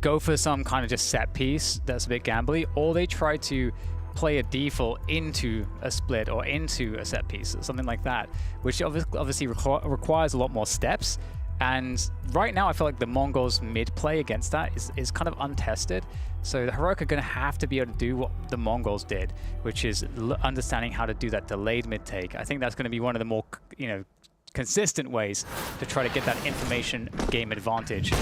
go for some kind of just set piece that's a bit gambly, or they try to play a default into a split or into a set piece, something like that, which obviously requires a lot more steps. And right now, I feel like the MongolZ mid play against that is kind of untested. So the Heroic are going to have to be able to do what the MongolZ did, which is understanding how to do that delayed mid take. I think that's going to be one of the more, consistent ways to try to get that information game advantage.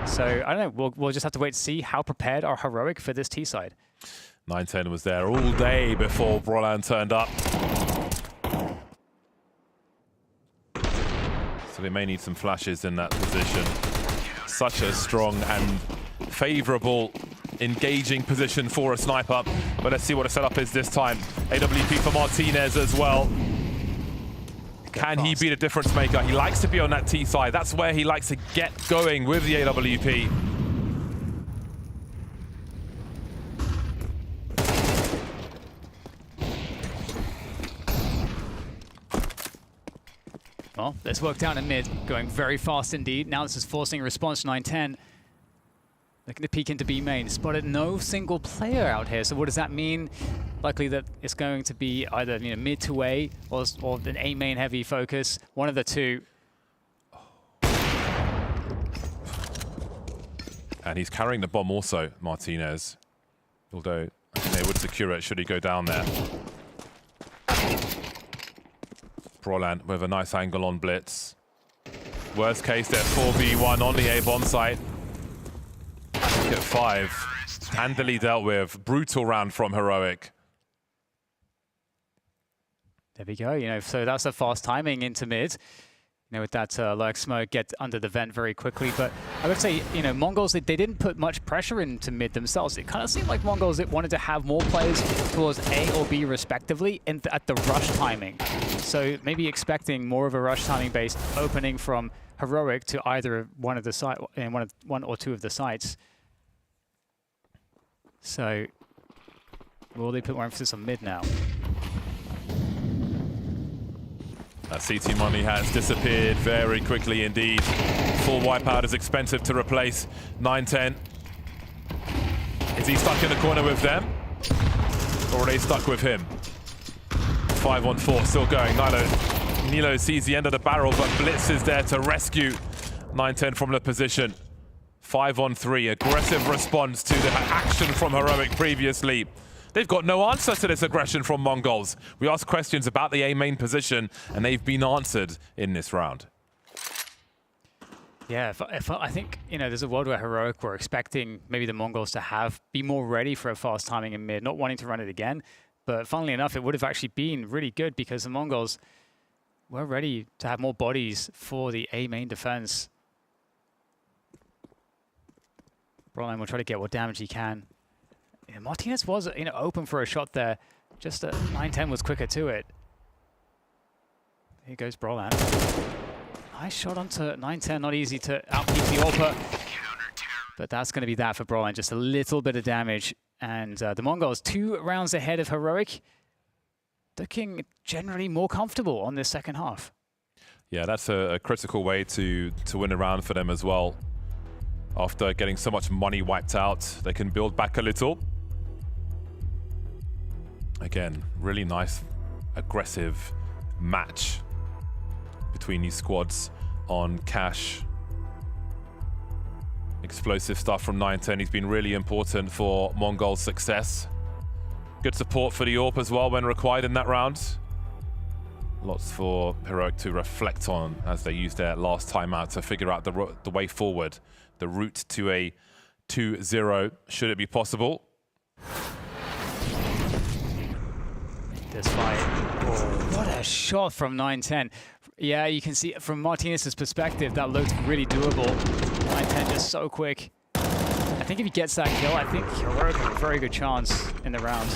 So I don't know. We'll just have to wait to see how prepared are Heroic for this T side. 910 was there all day before Brolan turned up. So they may need some flashes in that position. Such a strong and favorable, engaging position for a sniper. But let's see what the setup is this time. AWP for Martinez as well. Can he be the difference maker? He likes to be on that T side. That's where he likes to get going with the AWP. Well, let's work down in mid, going very fast indeed. Now this is forcing a response to 910. Looking to peek into B main. Spotted no single player out here. So what does that mean? Likely that it's going to be either mid to A or an A main heavy focus. One of the two. And he's carrying the bomb also, Martinez. Although I think they would secure it should he go down there. Brolan with a nice angle on Blitz. Worst case, they're 4v1 on the A-bomb site. Look at 5. Handily dealt with. Brutal round from Heroic. There we go. So that's a fast timing into mid. With that lurk smoke, get under the vent very quickly. But I would say, MongolZ, they didn't put much pressure into mid themselves. It kind of seemed like MongolZ wanted to have more players towards A or B respectively at the rush timing. So maybe expecting more of a rush timing based opening from Heroic to either one of the site, one or two of the sites. So will they put more emphasis on mid now? That CT money has disappeared very quickly indeed. Full wipeout is expensive to replace. 910. Is he stuck in the corner with them? Or are they stuck with him? 5-on-4 still going. Nilo sees the end of the barrel, but Blitz is there to rescue 910 from the position. 5-on-3. Aggressive response to the action from Heroic previously. They've got no answer to this aggression from MongolZ. We asked questions about the A main position, and they've been answered in this round. Yeah, I think, you know, there's a world where Heroic were expecting maybe the Mongols to be more ready for a fast timing in mid, not wanting to run it again. But funnily enough, it would have actually been really good because the Mongols were ready to have more bodies for the A main defense. Broline will try to get what damage he can. Yeah, Martinez was, you know, open for a shot there. Just that 910 was quicker to it. Here goes Broline. Nice shot onto 910, not easy to outpeak the AWPer. But that's going to be that for Broline, just a little bit of damage. And the Mongols 2 rounds ahead of Heroic, looking generally more comfortable on this second half. Yeah, that's a critical way to win a round for them as well. After getting so much money wiped out, they can build back a little. Again, really nice, aggressive match between these squads on Cash. Explosive stuff from 910. He's been really important for MongolZ success. Good support for the AWP as well when required in that round. Lots for Heroic to reflect on as they use their last timeout to figure out the way forward, the route to a 2-0, should it be possible. This fight. Oh, what a shot from 910. Yeah, you can see from Martinez's perspective, that looked really doable. 910 just so quick. I think if he gets that kill, I think Heroic has a very good chance in the round.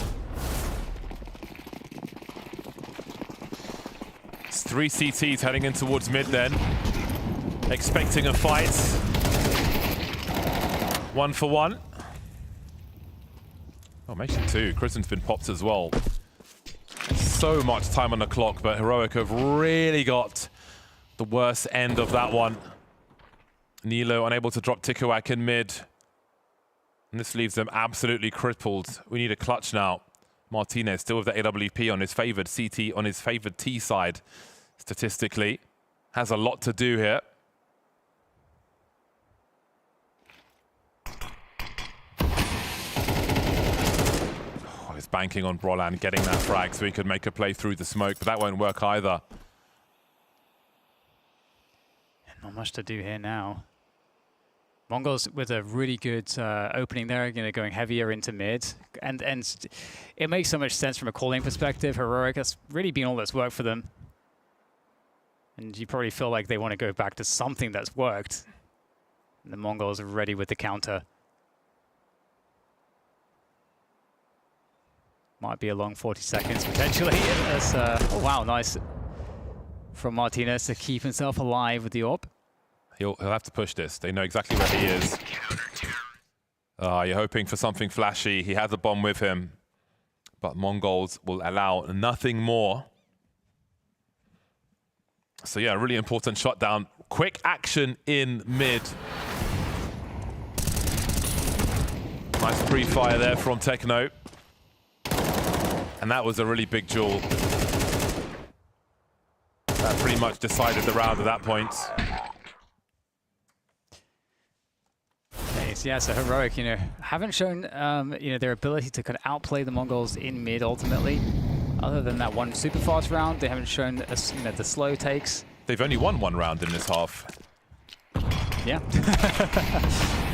It's 3 CTs heading in towards mid then. Expecting a fight. 1 for 1. Oh, makes it 2. Kristen's been popped as well. So much time on the clock, but Heroic have really got the worst end of that one. Nilo unable to drop Tikawak in mid. And this leaves them absolutely crippled. We need a clutch now. Martinez still with the AWP on his favored CT, on his favored T side. Statistically, has a lot to do here. Banking on Broline, getting that frag so he could make a play through the smoke, but that won't work either. Not much to do here now. Mongols with a really good opening there, going heavier into mid. And it makes so much sense from a calling perspective. Heroic, that's really been all that's worked for them. And you probably feel like they want to go back to something that's worked. And the Mongols are ready with the counter. Might be a long 40 seconds potentially. Oh wow, nice from Martinez to keep himself alive with the AWP. He'll have to push this. They know exactly where he is. You're hoping for something flashy. He has a bomb with him, but MongolZ will allow nothing more. So yeah, really important shot down. Quick action in mid. Nice pre-fire there from Techno. And that was a really big duel. That pretty much decided the round at that point. Yeah, so Heroic, haven't shown, their ability to kind of outplay the Mongols in mid ultimately. Other than that one super fast round, they haven't shown us, the slow takes. They've only won 1 round in this half. Yeah.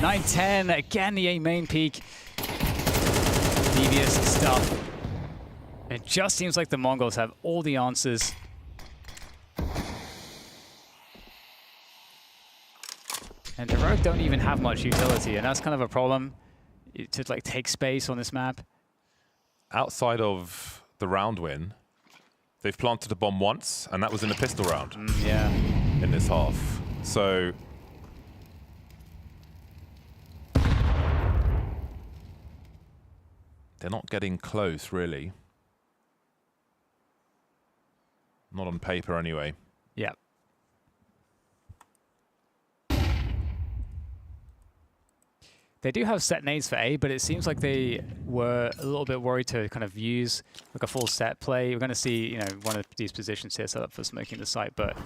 910, again the A main peak. Devious stuff. It just seems like the Mongols have all the answers. And Heroic don't even have much utility, and that's kind of a problem to take space on this map. Outside of the round win, they've planted a bomb once, and that was in a pistol round. Yeah. In this half. So they're not getting close, really. Not on paper, anyway. Yeah. They do have set nades for A, but it seems like they were a little bit worried to kind of use a full set play. We're going to see, one of these positions here set up for smoking the site, but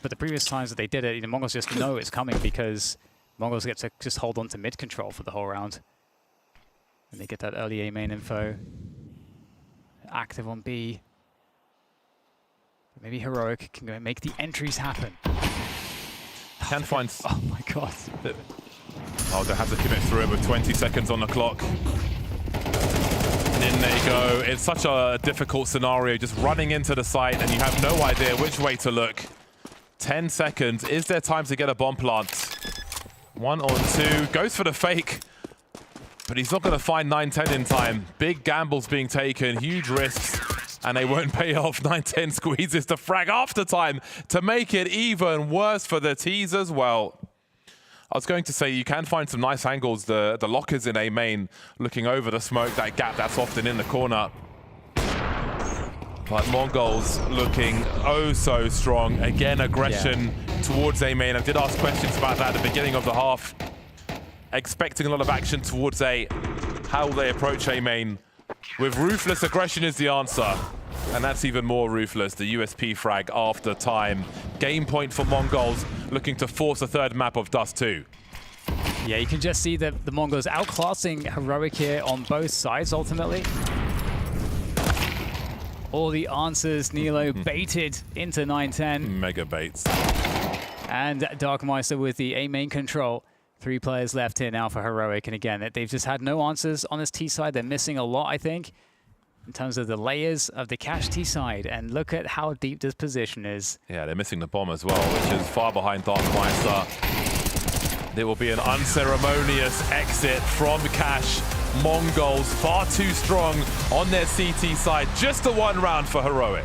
the previous times that they did it, Mongols just know it's coming because Mongols get to just hold on to mid control for the whole round. And they get that early A main info. Active on B. Maybe Heroic can go and make the entries happen. Can find... Oh my god. Oh, they have to commit through it with 20 seconds on the clock. And in they go. It's such a difficult scenario, just running into the site and you have no idea which way to look. 10 seconds. Is there time to get a bomb plant? 1 or 2. Goes for the fake. But he's not going to find 9-10 in time. Big gambles being taken. Huge risks. And they won't pay off. 9-10 squeezes the frag after time to make it even worse for the T's as well. I was going to say you can find some nice angles. The lockers in A main looking over the smoke. That gap that's often in the corner. But MongolZ looking oh so strong. Again, aggression towards A main. I did ask questions about that at the beginning of the half. Expecting a lot of action towards A. How will they approach A main? With ruthless aggression is the answer. And that's even more ruthless. The USP frag after time. Game point for MongolZ, looking to force a third map of Dust 2. Yeah, you can just see that the MongolZ outclassing Heroic here on both sides ultimately. All the answers, Nilo baited into 9-10. Mega baits. And Darkmeister with the A main control. 3 players left here now for Heroic. And again, they've just had no answers on this T side. They're missing a lot, I think, in terms of the layers of the cash T side. And look at how deep this position is. Yeah, they're missing the bomb as well, which is far behind Darkmeister. There will be an unceremonious exit from cash. MongolZ far too strong on their CT side. Just the 1 round for Heroic.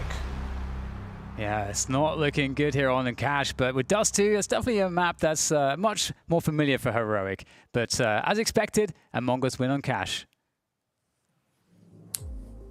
Yeah, it's not looking good here on the cash, but with Dust 2, it's definitely a map that's much more familiar for Heroic. But as expected, a MongolZ win on cash.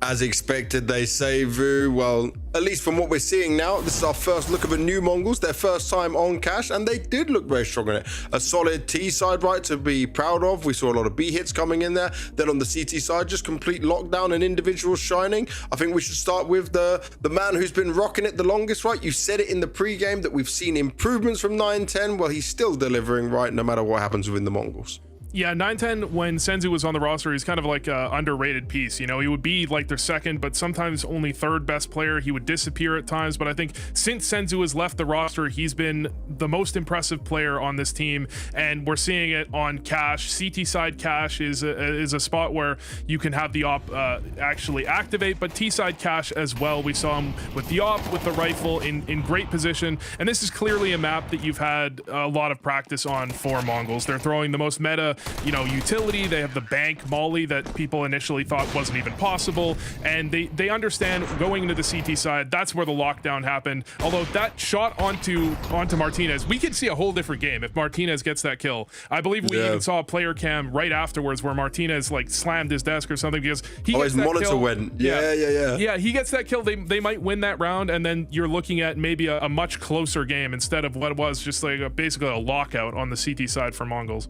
As expected, they say, Vu. Well, at least from what we're seeing now, this is our first look of a new MongolZ, their first time on cash, and they did look very strong in it. A solid T side, right, to be proud of. We saw a lot of B hits coming in there. Then on the CT side, just complete lockdown and individual shining. I think we should start with the man who's been rocking it the longest, right? You said it in the pre-game that we've seen improvements from 9-10. Well, he's still delivering, right, no matter what happens within the MongolZ. Yeah, 9-10, when Senzu was on the roster, he's kind of like an underrated piece. You know, he would be like their second, but sometimes only third best player. He would disappear at times, but I think since Senzu has left the roster, he's been the most impressive player on this team, and we're seeing it on cash. CT side cash is a spot where you can have the op actually activate, but T side cash as well. We saw him with the op, with the rifle in great position, and this is clearly a map that you've had a lot of practice on for MongolZ. They're throwing the most meta, you know, utility. They have the bank molly that people initially thought wasn't even possible, and they understand going into the CT side, that's where the lockdown happened. Although that shot onto Martinez, we could see a whole different game if Martinez gets that kill. I believe we even saw a player cam right afterwards where Martinez like slammed his desk or something because he gets his that monitor kill. went. Yeah, he gets that kill. They might win that round, and then you're looking at maybe a much closer game instead of what it was just like basically a lockout on the CT side for MongolZ.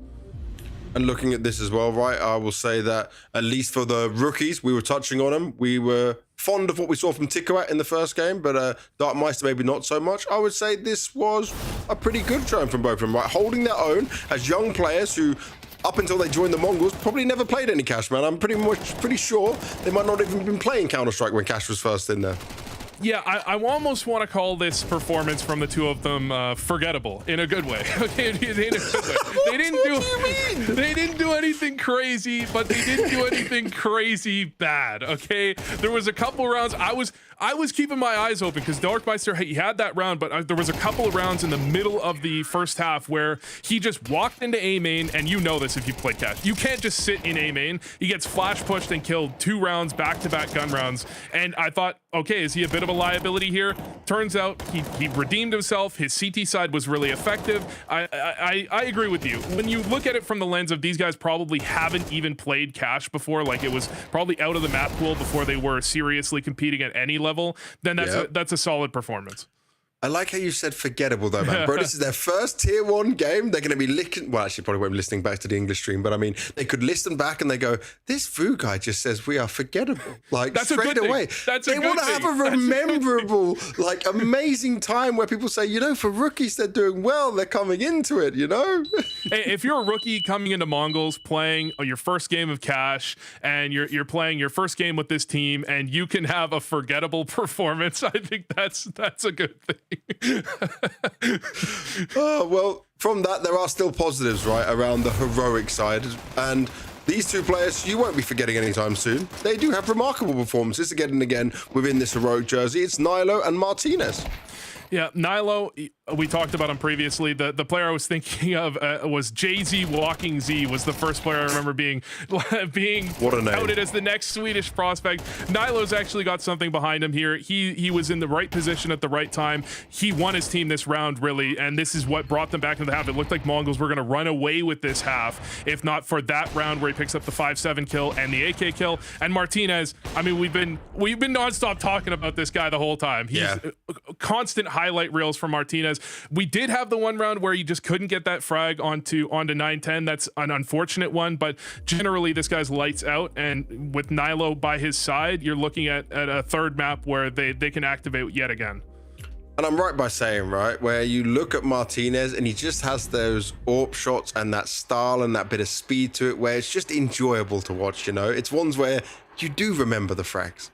And looking at this as well, right, I will say that at least for the rookies, we were touching on them. We were fond of what we saw from Tikoat in the first game, but Darkmeister maybe not so much. I would say this was a pretty good showing from both of them, right? Holding their own as young players who, up until they joined the MongolZ, probably never played any Cash, man. I'm pretty sure they might not even been playing Counter-Strike when Cash was first in there. Yeah, I almost want to call this performance from the two of them forgettable in a good way. Okay, in a good way. They didn't do anything crazy, but they didn't do anything crazy bad. Okay, there was a couple rounds I was keeping my eyes open because Darkmeister, he had that round, but there was a couple of rounds in the middle of the first half where he just walked into A main, and you know this if you play Cash. You can't just sit in A main. He gets flash pushed and killed 2 rounds, back-to-back gun rounds, and I thought, okay, is he a bit of a liability here? Turns out he redeemed himself. His CT side was really effective. I agree with you. When you look at it from the lens of these guys probably haven't even played Cash before, like it was probably out of the map pool before they were seriously competing at any level, then that's a solid performance. I like how you said forgettable though, man. Bro, this is their first tier 1 game. They're going to be well, actually probably won't be listening back to the English stream, but I mean, they could listen back and they go, this Vu guy just says we are forgettable. Like that's straight away. They want to have a rememberable, like amazing time where people say, you know, for rookies, they're doing well. They're coming into it, you know? Hey, if you're a rookie coming into MongolZ playing your first game of Cash and you're playing your first game with this team and you can have a forgettable performance, I think that's a good thing. Well, from that, there are still positives, right, around the heroic side. And these two players, you won't be forgetting anytime soon. They do have remarkable performances again and again within this heroic jersey. It's Nilo and Martinez. Yeah, Nilo, we talked about him previously. The player I was thinking of was Jay-Z Walking Z was the first player I remember being what a name. touted as the next Swedish prospect. Nilo's actually got something behind him here. He was in the right position at the right time. He won his team this round, really, and this is what brought them back into the half. It looked like Mongols were going to run away with this half, if not for that round where he picks up the 5-7 kill and the AK kill. And Martinez, I mean, we've been nonstop talking about this guy the whole time. He's constant highlight reels from Martinez. We did have the one round where he just couldn't get that frag onto 9-10. That's an unfortunate one, but generally this guy's lights out, and with Nilo by his side, you're looking at a third map where they can activate yet again. And I'm right by saying, right, where you look at Martinez and he just has those AWP shots and that style and that bit of speed to it where it's just enjoyable to watch, you know? It's ones where you do remember the frags.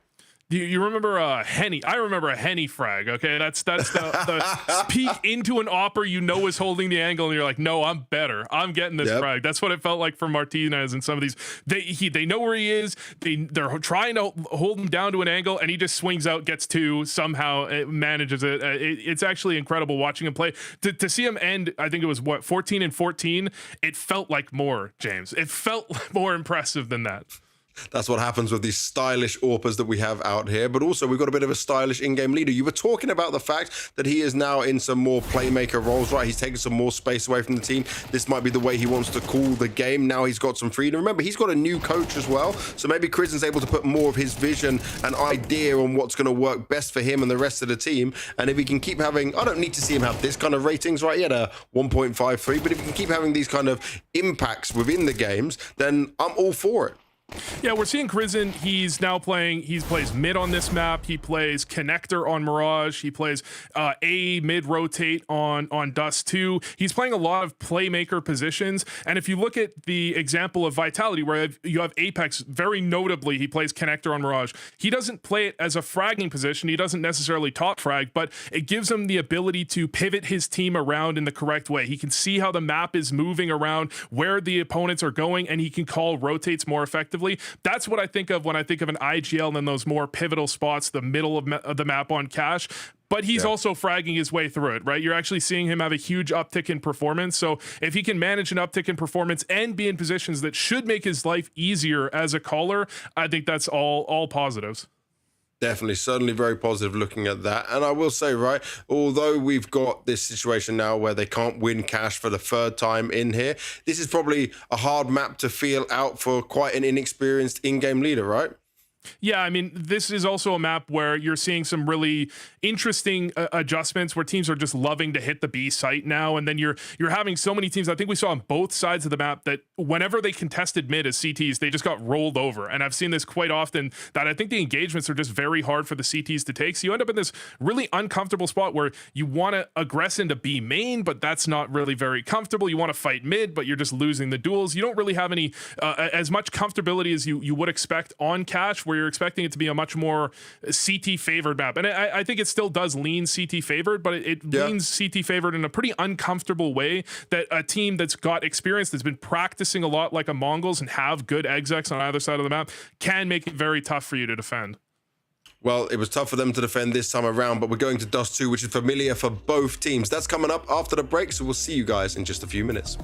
You remember a Henny? I remember a Henny frag. Okay, that's the peek into an AWPer you know is holding the angle, and you're like, no, I'm better. I'm getting this frag. That's what it felt like for Martinez and some of these. They know where he is. They're trying to hold him down to an angle, and he just swings out, gets two, somehow manages it. It's actually incredible watching him play. To see him end, I think it was 14 and 14. It felt like more, James. It felt more impressive than that. That's what happens with these stylish AWPers that we have out here, but also we've got a bit of a stylish in-game leader. You were talking about the fact that he is now in some more playmaker roles, right? He's taking some more space away from the team. This might be the way he wants to call the game. Now he's got some freedom. Remember, he's got a new coach as well, so maybe Krisen's able to put more of his vision and idea on what's going to work best for him and the rest of the team. And if he can keep having, I don't need to see him have this kind of ratings, right? He had a 1.53, but if he can keep having these kind of impacts within the games, then I'm all for it. Yeah, we're seeing Krisen. He's now playing, he plays mid on this map. He plays connector on Mirage. He plays A mid rotate on Dust 2. He's playing a lot of playmaker positions. And if you look at the example of Vitality, where you have Apex, very notably, he plays connector on Mirage. He doesn't play it as a fragging position. He doesn't necessarily top frag, but it gives him the ability to pivot his team around in the correct way. He can see how the map is moving around, where the opponents are going, and he can call rotates more effectively. That's what I think of when I think of an IGL and those more pivotal spots, the middle of the map on Cash. But he's also fragging his way through it, right? You're actually seeing him have a huge uptick in performance. So if he can manage an uptick in performance and be in positions that should make his life easier as a caller, I think that's all positives. Definitely, certainly very positive looking at that. And I will say, right, although we've got this situation now where they can't win Cash for the third time in here, this is probably a hard map to feel out for quite an inexperienced in-game leader, right? Yeah, I mean, this is also a map where you're seeing some really interesting adjustments where teams are just loving to hit the B site now, and then you're having so many teams. I think we saw on both sides of the map that whenever they contested mid as CTs, they just got rolled over, and I've seen this quite often, that I think the engagements are just very hard for the CTs to take, so you end up in this really uncomfortable spot where you want to aggress into B main, but that's not really very comfortable. You want to fight mid, but you're just losing the duels. You don't really have any as much comfortability as you would expect on Cash, where you're expecting it to be a much more CT favored map. And I think it still does lean CT favored, but it leans CT favored in a pretty uncomfortable way that a team that's got experience, that's been practicing a lot like a MongolZ and have good execs on either side of the map, can make it very tough for you to defend. Well, it was tough for them to defend this time around, but we're going to Dust 2, which is familiar for both teams. That's coming up after the break, so we'll see you guys in just a few minutes.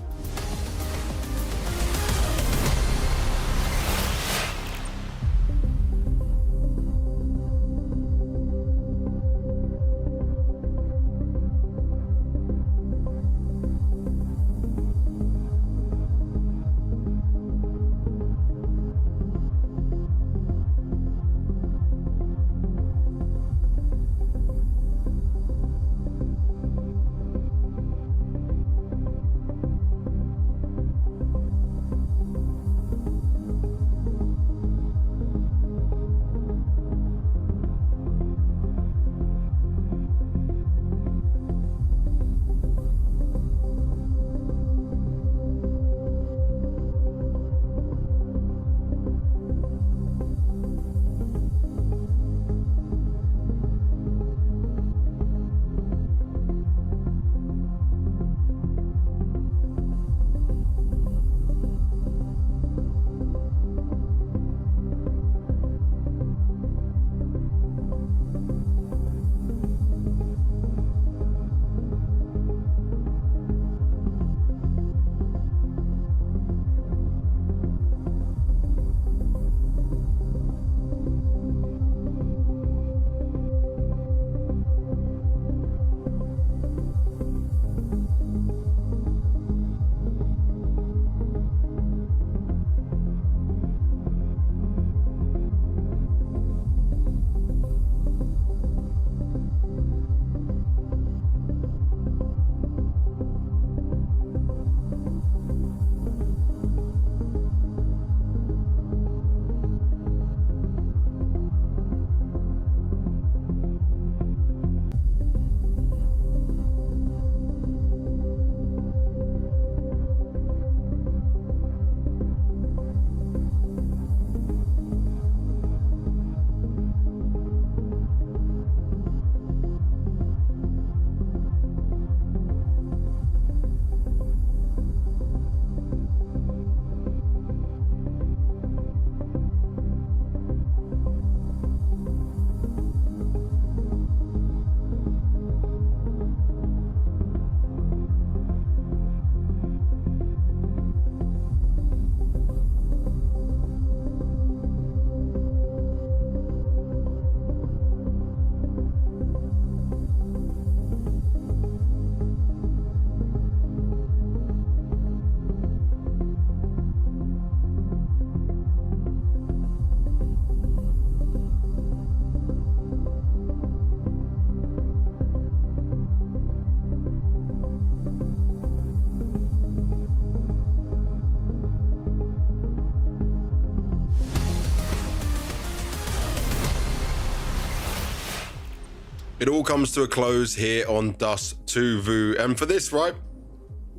It all comes to a close here on Dust 2 Vu. And for this, right,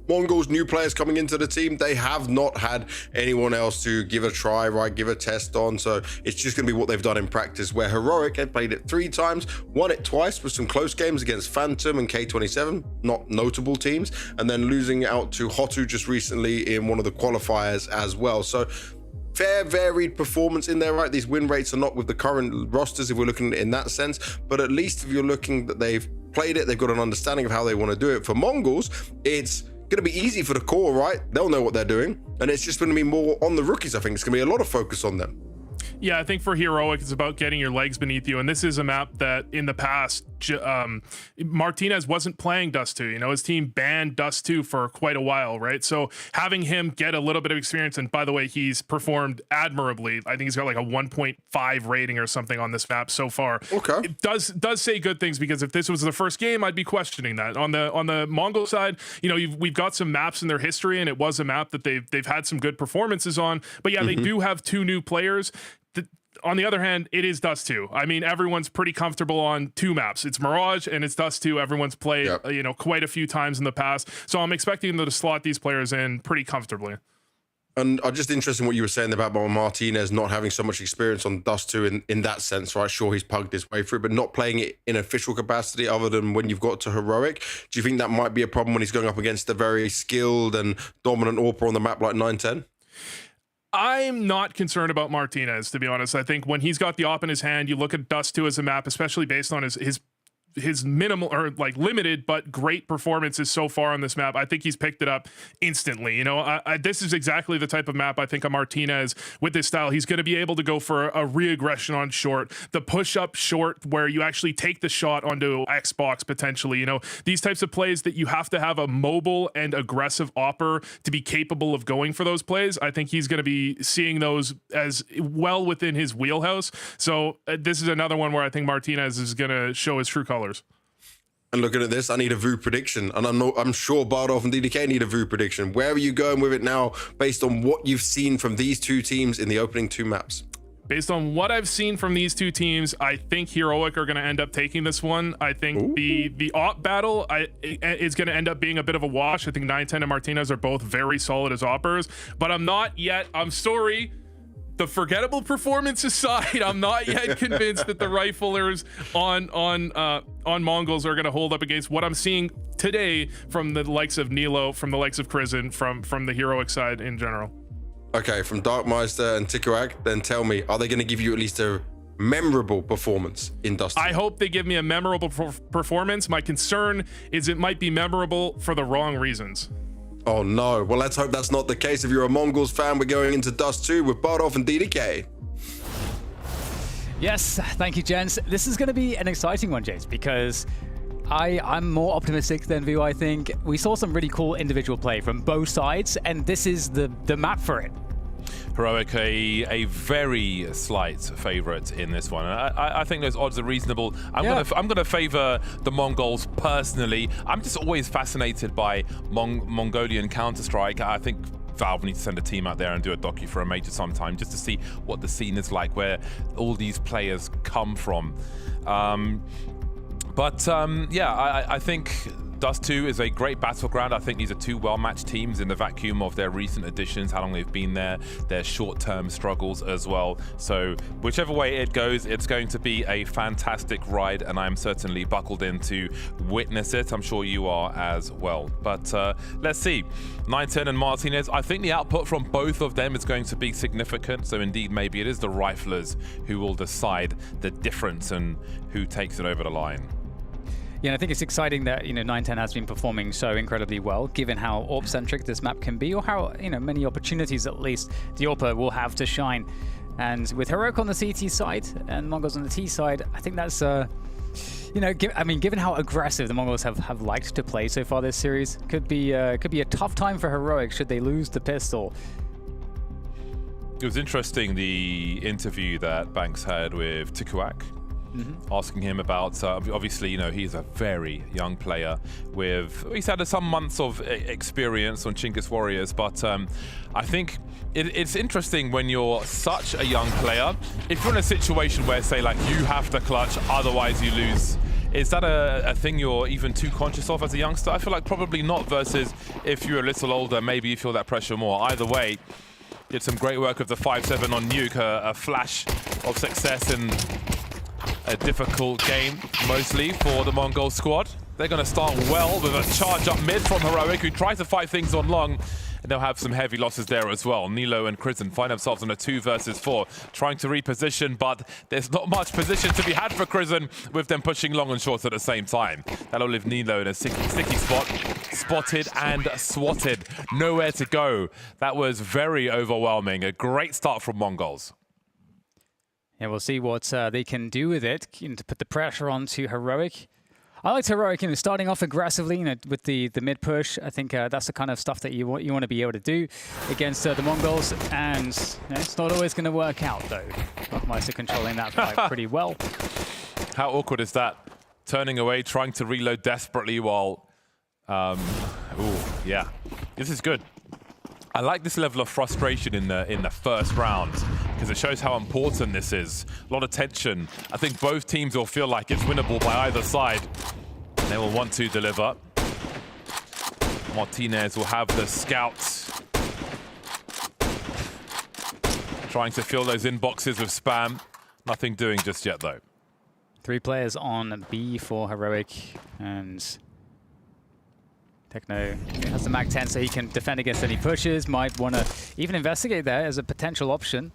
Mongol's new players coming into the team, they have not had anyone else to give a try, right, give a test on. So it's just going to be what they've done in practice, where Heroic had played it 3 times, won it twice with some close games against Phantom and K27, not notable teams, and then losing out to Hotu just recently in one of the qualifiers as well. So fair, varied performance in there, right? These win rates are not with the current rosters if we're looking at it in that sense, but at least if you're looking that they've played it, they've got an understanding of how they want to do it. For Mongols, it's going to be easy for the core, right? They'll know what they're doing, and it's just going to be more on the rookies. I think it's going to be a lot of focus on them. Yeah, I think for Heroic, it's about getting your legs beneath you. And this is a map that in the past, Martinez wasn't playing Dust 2. You know, his team banned Dust 2 for quite a while, right? So having him get a little bit of experience, and by the way, he's performed admirably. I think he's got like a 1.5 rating or something on this map so far. Okay. It does say good things, because if this was the first game, I'd be questioning that. On the Mongol side, you know, we've got some maps in their history, and it was a map that they've had some good performances on. But yeah, they do have 2 new players. On the other hand, it is Dust 2. I mean, everyone's pretty comfortable on 2 maps. It's Mirage and it's Dust 2. Everyone's played, you know, quite a few times in the past. So I'm expecting them to slot these players in pretty comfortably. And I'm just interested in what you were saying about Martinez not having so much experience on Dust 2 in that sense, right? Sure, he's plugged his way through, but not playing it in official capacity other than when you've got to Heroic. Do you think that might be a problem when he's going up against a very skilled and dominant AWPer on the map like 910? I'm not concerned about Martinez, to be honest. I think when he's got the op in his hand, you look at Dust 2 as a map, especially based on his minimal or like limited but great performances so far on this map. I think he's picked it up instantly. You know, this is exactly the type of map I think a Martinez with this style, he's going to be able to go for a re-aggression on short, the push up short where you actually take the shot onto Xbox potentially. You know, these types of plays that you have to have a mobile and aggressive opper to be capable of going for those plays. I think he's going to be seeing those as well within his wheelhouse. So this is another one where I think Martinez is going to show his true colors. And looking at this, I need a VU prediction, and I'm sure Bardolph and DDK need a VU prediction. Where are you going with it now, based on what you've seen from these 2 teams in the opening 2 maps? Based on what I've seen from these 2 teams, I think Heroic are going to end up taking this one. I think the op battle is going to end up being a bit of a wash. I think 910 and Martinez are both very solid as oppers, but I'm not yet. I'm sorry. The forgettable performance aside, I'm not yet convinced that the riflers on MongolZ are going to hold up against what I'm seeing today from the likes of Nilo, from the likes of Crizin, from the Heroic side in general. Okay, from Darkmeister and Tikuak, then tell me, are they going to give you at least a memorable performance in Dust 2? I hope they give me a memorable performance. My concern is it might be memorable for the wrong reasons. Oh no, well let's hope that's not the case. If you're a MongolZ fan, we're going into Dust 2 with Bardolph and DDK. Yes, thank you, gents. This is going to be an exciting one, James, because I'm more optimistic than VU, I think. We saw some really cool individual play from both sides, and this is the map for it. Heroic, a very slight favorite in this one. I think those odds are reasonable. I'm gonna favor the Mongols personally. I'm just always fascinated by Mongolian Counter-Strike. I think Valve needs to send a team out there and do a docu for a major sometime just to see what the scene is like, where all these players come from. Yeah, I think Dust 2 is a great battleground. I think these are 2 well-matched teams in the vacuum of their recent additions, how long they've been there, their short-term struggles as well. So whichever way it goes, it's going to be a fantastic ride, and I'm certainly buckled in to witness it. I'm sure you are as well. But let's see. 910 and Martinez, I think the output from both of them is going to be significant. So indeed, maybe it is the riflers who will decide the difference and who takes it over the line. Yeah, and I think it's exciting that, you know, 910 has been performing so incredibly well, given how AWP-centric this map can be, or how, you know, many opportunities at least the AWPer will have to shine. And with Heroic on the CT side and MongolZ on the T side, I think that's, you know, given how aggressive the Mongols have liked to play so far this series, could be a tough time for Heroic should they lose the pistol. It was interesting, the interview that Banks had with Tikuak. Asking him about, obviously, you know, he's a very young player he's had some months of experience on Chinggis Warriors, but I think it's interesting when you're such a young player, if you're in a situation where, say, like, you have to clutch, otherwise you lose, Is that a thing you're even too conscious of as a youngster? I feel like probably not, versus if you're a little older, maybe you feel that pressure more. Either way, did some great work with the 5-7 on Nuke, a flash of success in a difficult game, mostly for the Mongol squad. They're going to start well with a charge up mid from Heroic, who tries to fight things on long. And they'll have some heavy losses there as well. Nilo and Krisen find themselves on a 2 versus 4, trying to reposition, but there's not much position to be had for Krisen with them pushing long and short at the same time. That'll leave Nilo in a sticky spot. Spotted and swatted. Nowhere to go. That was very overwhelming. A great start from Mongols. Yeah, we'll see what they can do with it, to put the pressure onto Heroic. I liked Heroic, starting off aggressively, with the mid push. I think that's the kind of stuff that you want to be able to do against the Mongols, and it's not always going to work out though. Meister controlling that fight pretty well. How awkward is that? Turning away, trying to reload desperately while, ooh, yeah, this is good. I like this level of frustration in the first round, because it shows how important this is. A lot of tension. I think both teams will feel like it's winnable by either side. They will want to deliver. Martinez will have the scouts. Trying to fill those inboxes with spam. Nothing doing just yet, though. 3 players on B for Heroic, and Techno has the Mag 10 so he can defend against any pushes. Might want to even investigate there as a potential option.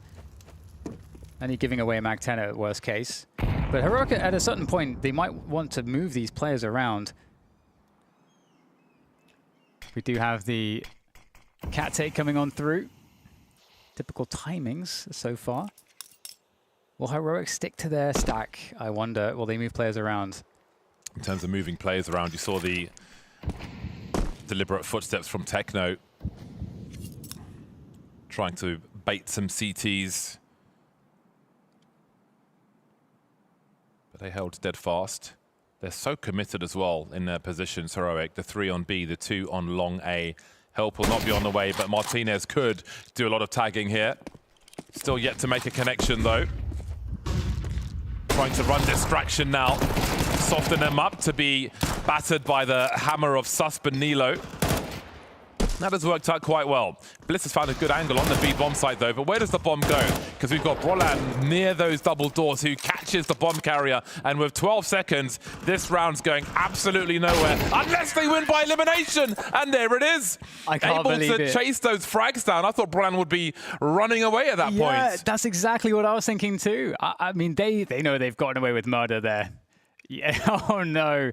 And he's giving away a Mag 10 at worst case. But Heroic, at a certain point, they might want to move these players around. We do have the cat take coming on through. Typical timings so far. Will Heroic stick to their stack? I wonder. Will they move players around? In terms of moving players around, you saw the deliberate footsteps from Techno. Trying to bait some CTs. But they held dead fast. They're so committed as well in their positions, Heroic. The 3 on B, the 2 on long A. Help will not be on the way, but Martinez could do a lot of tagging here. Still yet to make a connection, though. Trying to run distraction now. Soften them up to be battered by the hammer of Susp and Nilo. That has worked out quite well. Bliss has found a good angle on the B bomb site though, but where does the bomb go? Because we've got Brolan near those double doors who catches the bomb carrier, and with 12 seconds, this round's going absolutely nowhere unless they win by elimination, and there it is. I can't believe it. Able to chase those frags down. I thought Brolan would be running away at that point. Yeah, that's exactly what I was thinking too. I mean, they know they've gotten away with murder there. Yeah, oh no.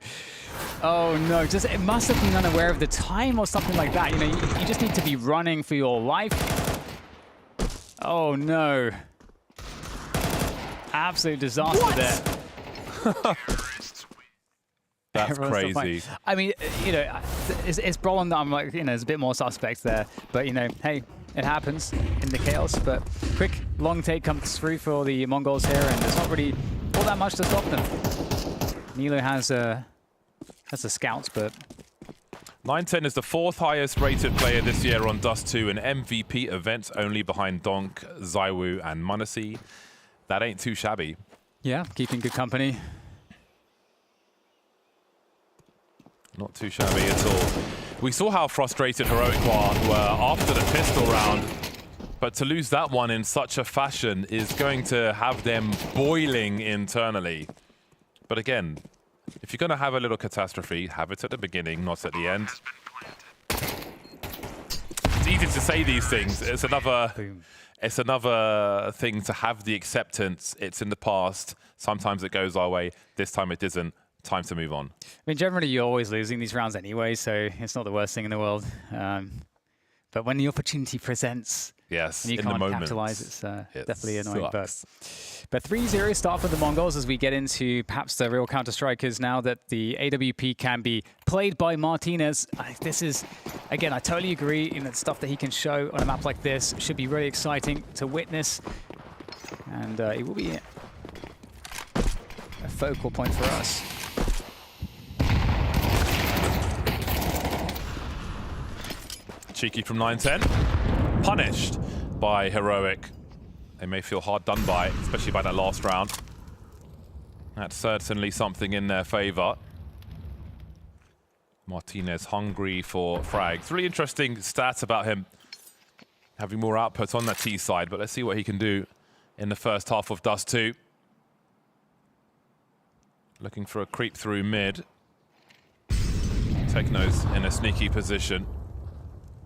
Oh no, just it must have been unaware of the time or something like that. You just need to be running for your life. Oh no. Absolute disaster there. That's crazy. I mean, it's Brolan that I'm like, there's a bit more suspects there. But, hey, it happens in the chaos. But quick, long take comes through for the Mongols here, and there's not really all that much to stop them. Nilo has the scouts, but 910 is the 4th highest rated player this year on Dust 2 and MVP events, only behind Donk, Zaiwu, and Munisi. That ain't too shabby. Yeah, keeping good company. Not too shabby at all. We saw how frustrated Heroic were after the pistol round, but to lose that one in such a fashion is going to have them boiling internally. But again, if you're going to have a little catastrophe, have it at the beginning, not at the end. It's easy to say these things. It's another thing to have the acceptance. It's in the past. Sometimes it goes our way. This time it isn't. Time to move on. I mean, generally you're always losing these rounds anyway, so it's not the worst thing in the world. But when the opportunity presents, yes, and you can't capitalize, it's definitely annoying. But 3-0 start for the Mongols as we get into perhaps the real counter-strikers now that the AWP can be played by Martinez. This is, again, I totally agree. The stuff that he can show on a map like this should be really exciting to witness. And it will be a focal point for us. Cheeky from 910. Punished by Heroic. They may feel hard done by, especially by that last round. That's certainly something in their favor. Martinez hungry for frags. Really interesting stats about him having more output on that T side, but let's see what he can do in the first half of Dust 2. Looking for a creep through mid. Techno's in a sneaky position,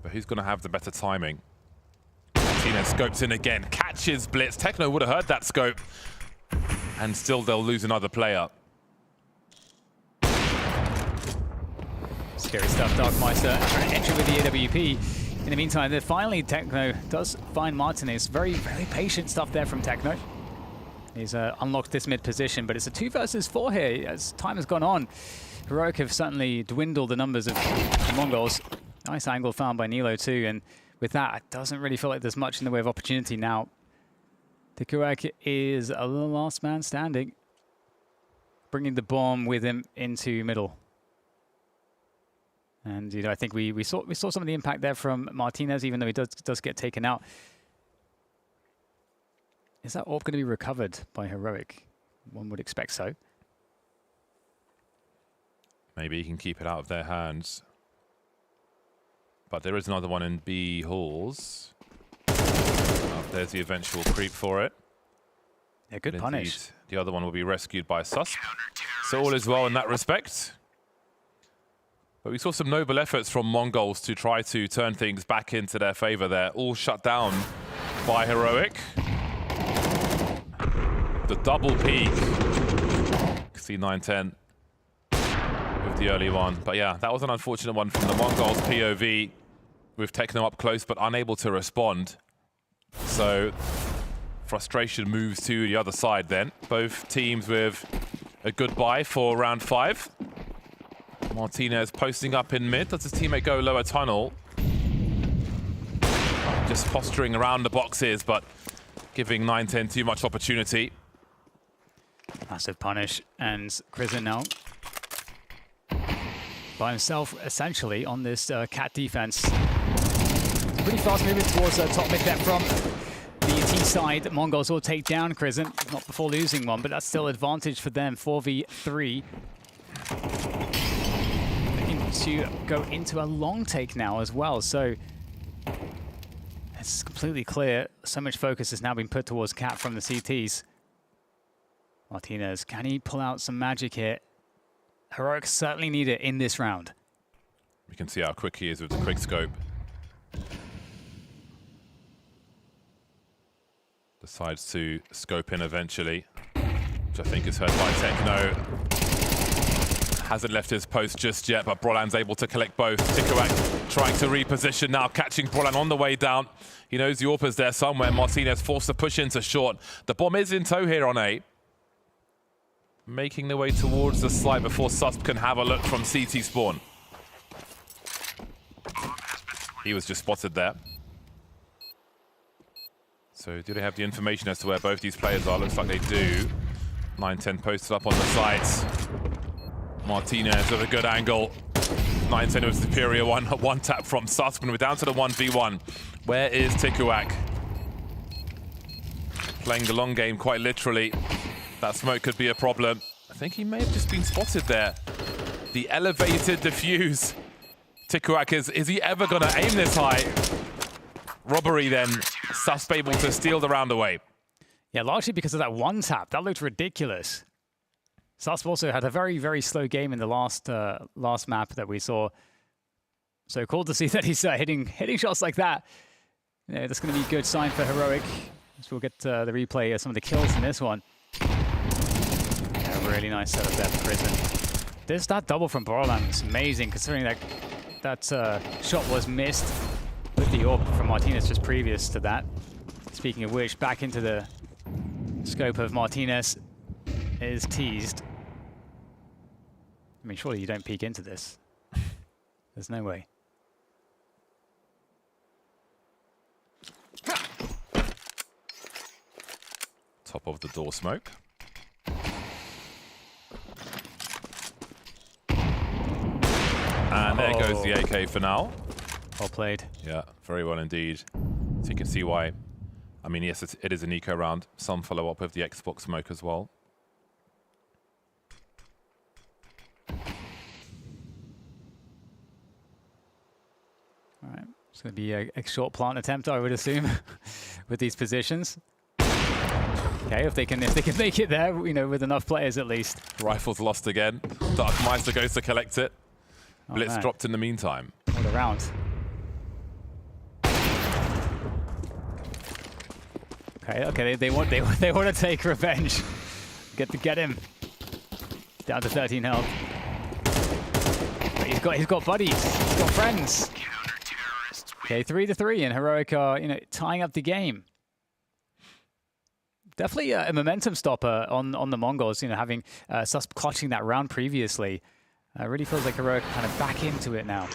but who's going to have the better timing? Martinez scopes in again, catches Blitz. Techno would have heard that scope, and still they'll lose another player. Scary stuff, Darkmeister trying to enter with the AWP. In the meantime, finally Techno does find Martinez. Very, very patient stuff there from Techno. He's unlocked this mid position, but it's a 2 versus 4 here as time has gone on. Heroic have certainly dwindled the numbers of the Mongols. Nice angle found by Nilo too, and with that, it doesn't really feel like there's much in the way of opportunity now. Tikuak is a last man standing, bringing the bomb with him into middle. And I think we saw some of the impact there from Martinez, even though he does get taken out. Is that orb going to be recovered by Heroic? One would expect so. Maybe he can keep it out of their hands. But there is another one in B halls. Oh, there's the eventual creep for it. Yeah, good punish. The other one will be rescued by Susp. So all is well in that respect. But we saw some noble efforts from Mongols to try to turn things back into their favor there. All shut down by Heroic. The double peak. C910 with the early one. But yeah, that was an unfortunate one from the Mongols POV with Techno up close but unable to respond. So frustration moves to the other side then. Both teams with a goodbye for round 5. Martinez posting up in mid. Does his teammate go lower tunnel? Just posturing around the boxes, but giving 910 too much opportunity. Massive punish, and Krizen now by himself, essentially, on this cat defense. Pretty fast moving towards top mid there from the T side. Mongols will take down Krizen, not before losing one, but that's still advantage for them, 4v3. Looking to go into a long take now as well, so it's completely clear. So much focus has now been put towards Cat from the CTs. Martinez, can he pull out some magic here? Heroic certainly need it in this round. We can see how quick he is with the quick scope. Decides to scope in eventually, which I think is heard by Techno. Hasn't left his post just yet, but Brolan's able to collect both. Tikuak trying to reposition now, catching Brolan on the way down. He knows the AWP's there somewhere. Martinez forced to push into short. The bomb is in tow here on A. Making their way towards the slide before Susp can have a look from CT spawn. He was just spotted there. So do they have the information as to where both these players are? Looks like they do. 910 posted up on the sides. Martinez with a good angle. 910 with superior one tap from Susp, and we're down to the 1v1. Where is Tikuak? Playing the long game quite literally. That smoke could be a problem. I think he may have just been spotted there. The elevated diffuse. Tikuak, is he ever going to aim this high? Robbery then. Susp able to steal the round away. Yeah, largely because of that one tap. That looked ridiculous. Susp also had a very, very slow game in the last map that we saw. So cool to see that he's hitting shots like that. Yeah, that's going to be a good sign for Heroic. So we'll get the replay of some of the kills in this one. Yeah, really nice setup there for Krizen. There's that double from Borland. It's amazing considering that shot was missed with the AWP from Martinez just previous to that. Speaking of which, back into the scope of Martinez is teased. I mean, surely you don't peek into this. There's no way. Top of the door smoke. And there goes the AK for now. Well played. Yeah, very well indeed. So you can see why. I mean, yes, it is an eco round. Some follow up with the Xbox smoke as well. It's going to be a short plant attempt, I would assume, with these positions. Okay, if they can make it there, you know, with enough players at least. Rifle's lost again. Darkmeister goes to collect it. Blitz dropped in the meantime. What a round. Okay, they want to take revenge. Get him down to 13 health. But he's got buddies. He's got friends. Okay, 3-3, and Heroic are, you know, tying up the game. Definitely a momentum stopper on the Mongols. You know, having sus clutching that round previously, really feels like Heroic kind of back into it now.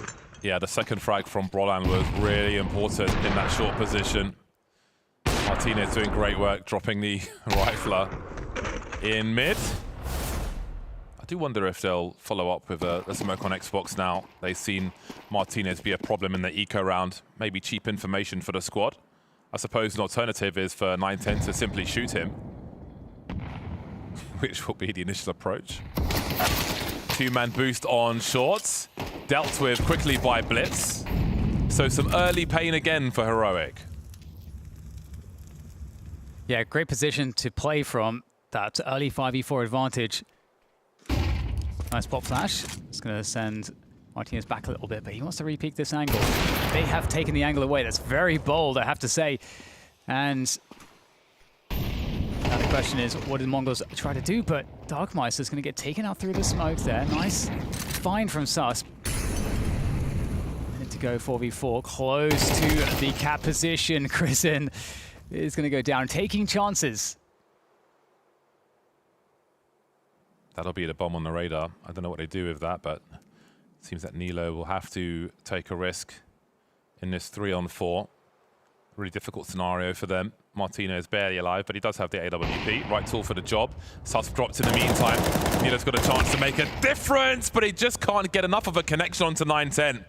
Yeah, the second frag from Brolan was really important in that short position. Martinez doing great work, dropping the rifler in mid. I do wonder if they'll follow up with a smoke on Xbox now. They've seen Martinez be a problem in the eco round. Maybe cheap information for the squad. I suppose an alternative is for 910 to simply shoot him, which will be the initial approach. Two-man boost on shorts, dealt with quickly by Blitz. So some early pain again for Heroic. Yeah, great position to play from. That early 5v4 advantage. Nice pop flash. It's going to send Martinez back a little bit, but he wants to re-peek this angle. They have taken the angle away. That's very bold, I have to say. And now the question is, what did Mongols try to do? But Darkmeister is going to get taken out through the smoke there. Nice find from sus. Need to go 4v4, close to the cap position. Chrisen is going to go down, taking chances. That'll be the bomb on the radar. I don't know what they do with that, but it seems that Nilo will have to take a risk in this 3-on-4. Really difficult scenario for them. Martino barely alive, but he does have the AWP. Right tool for the job. Sus dropped in the meantime. Nilo's got a chance to make a difference, but he just can't get enough of a connection onto 910.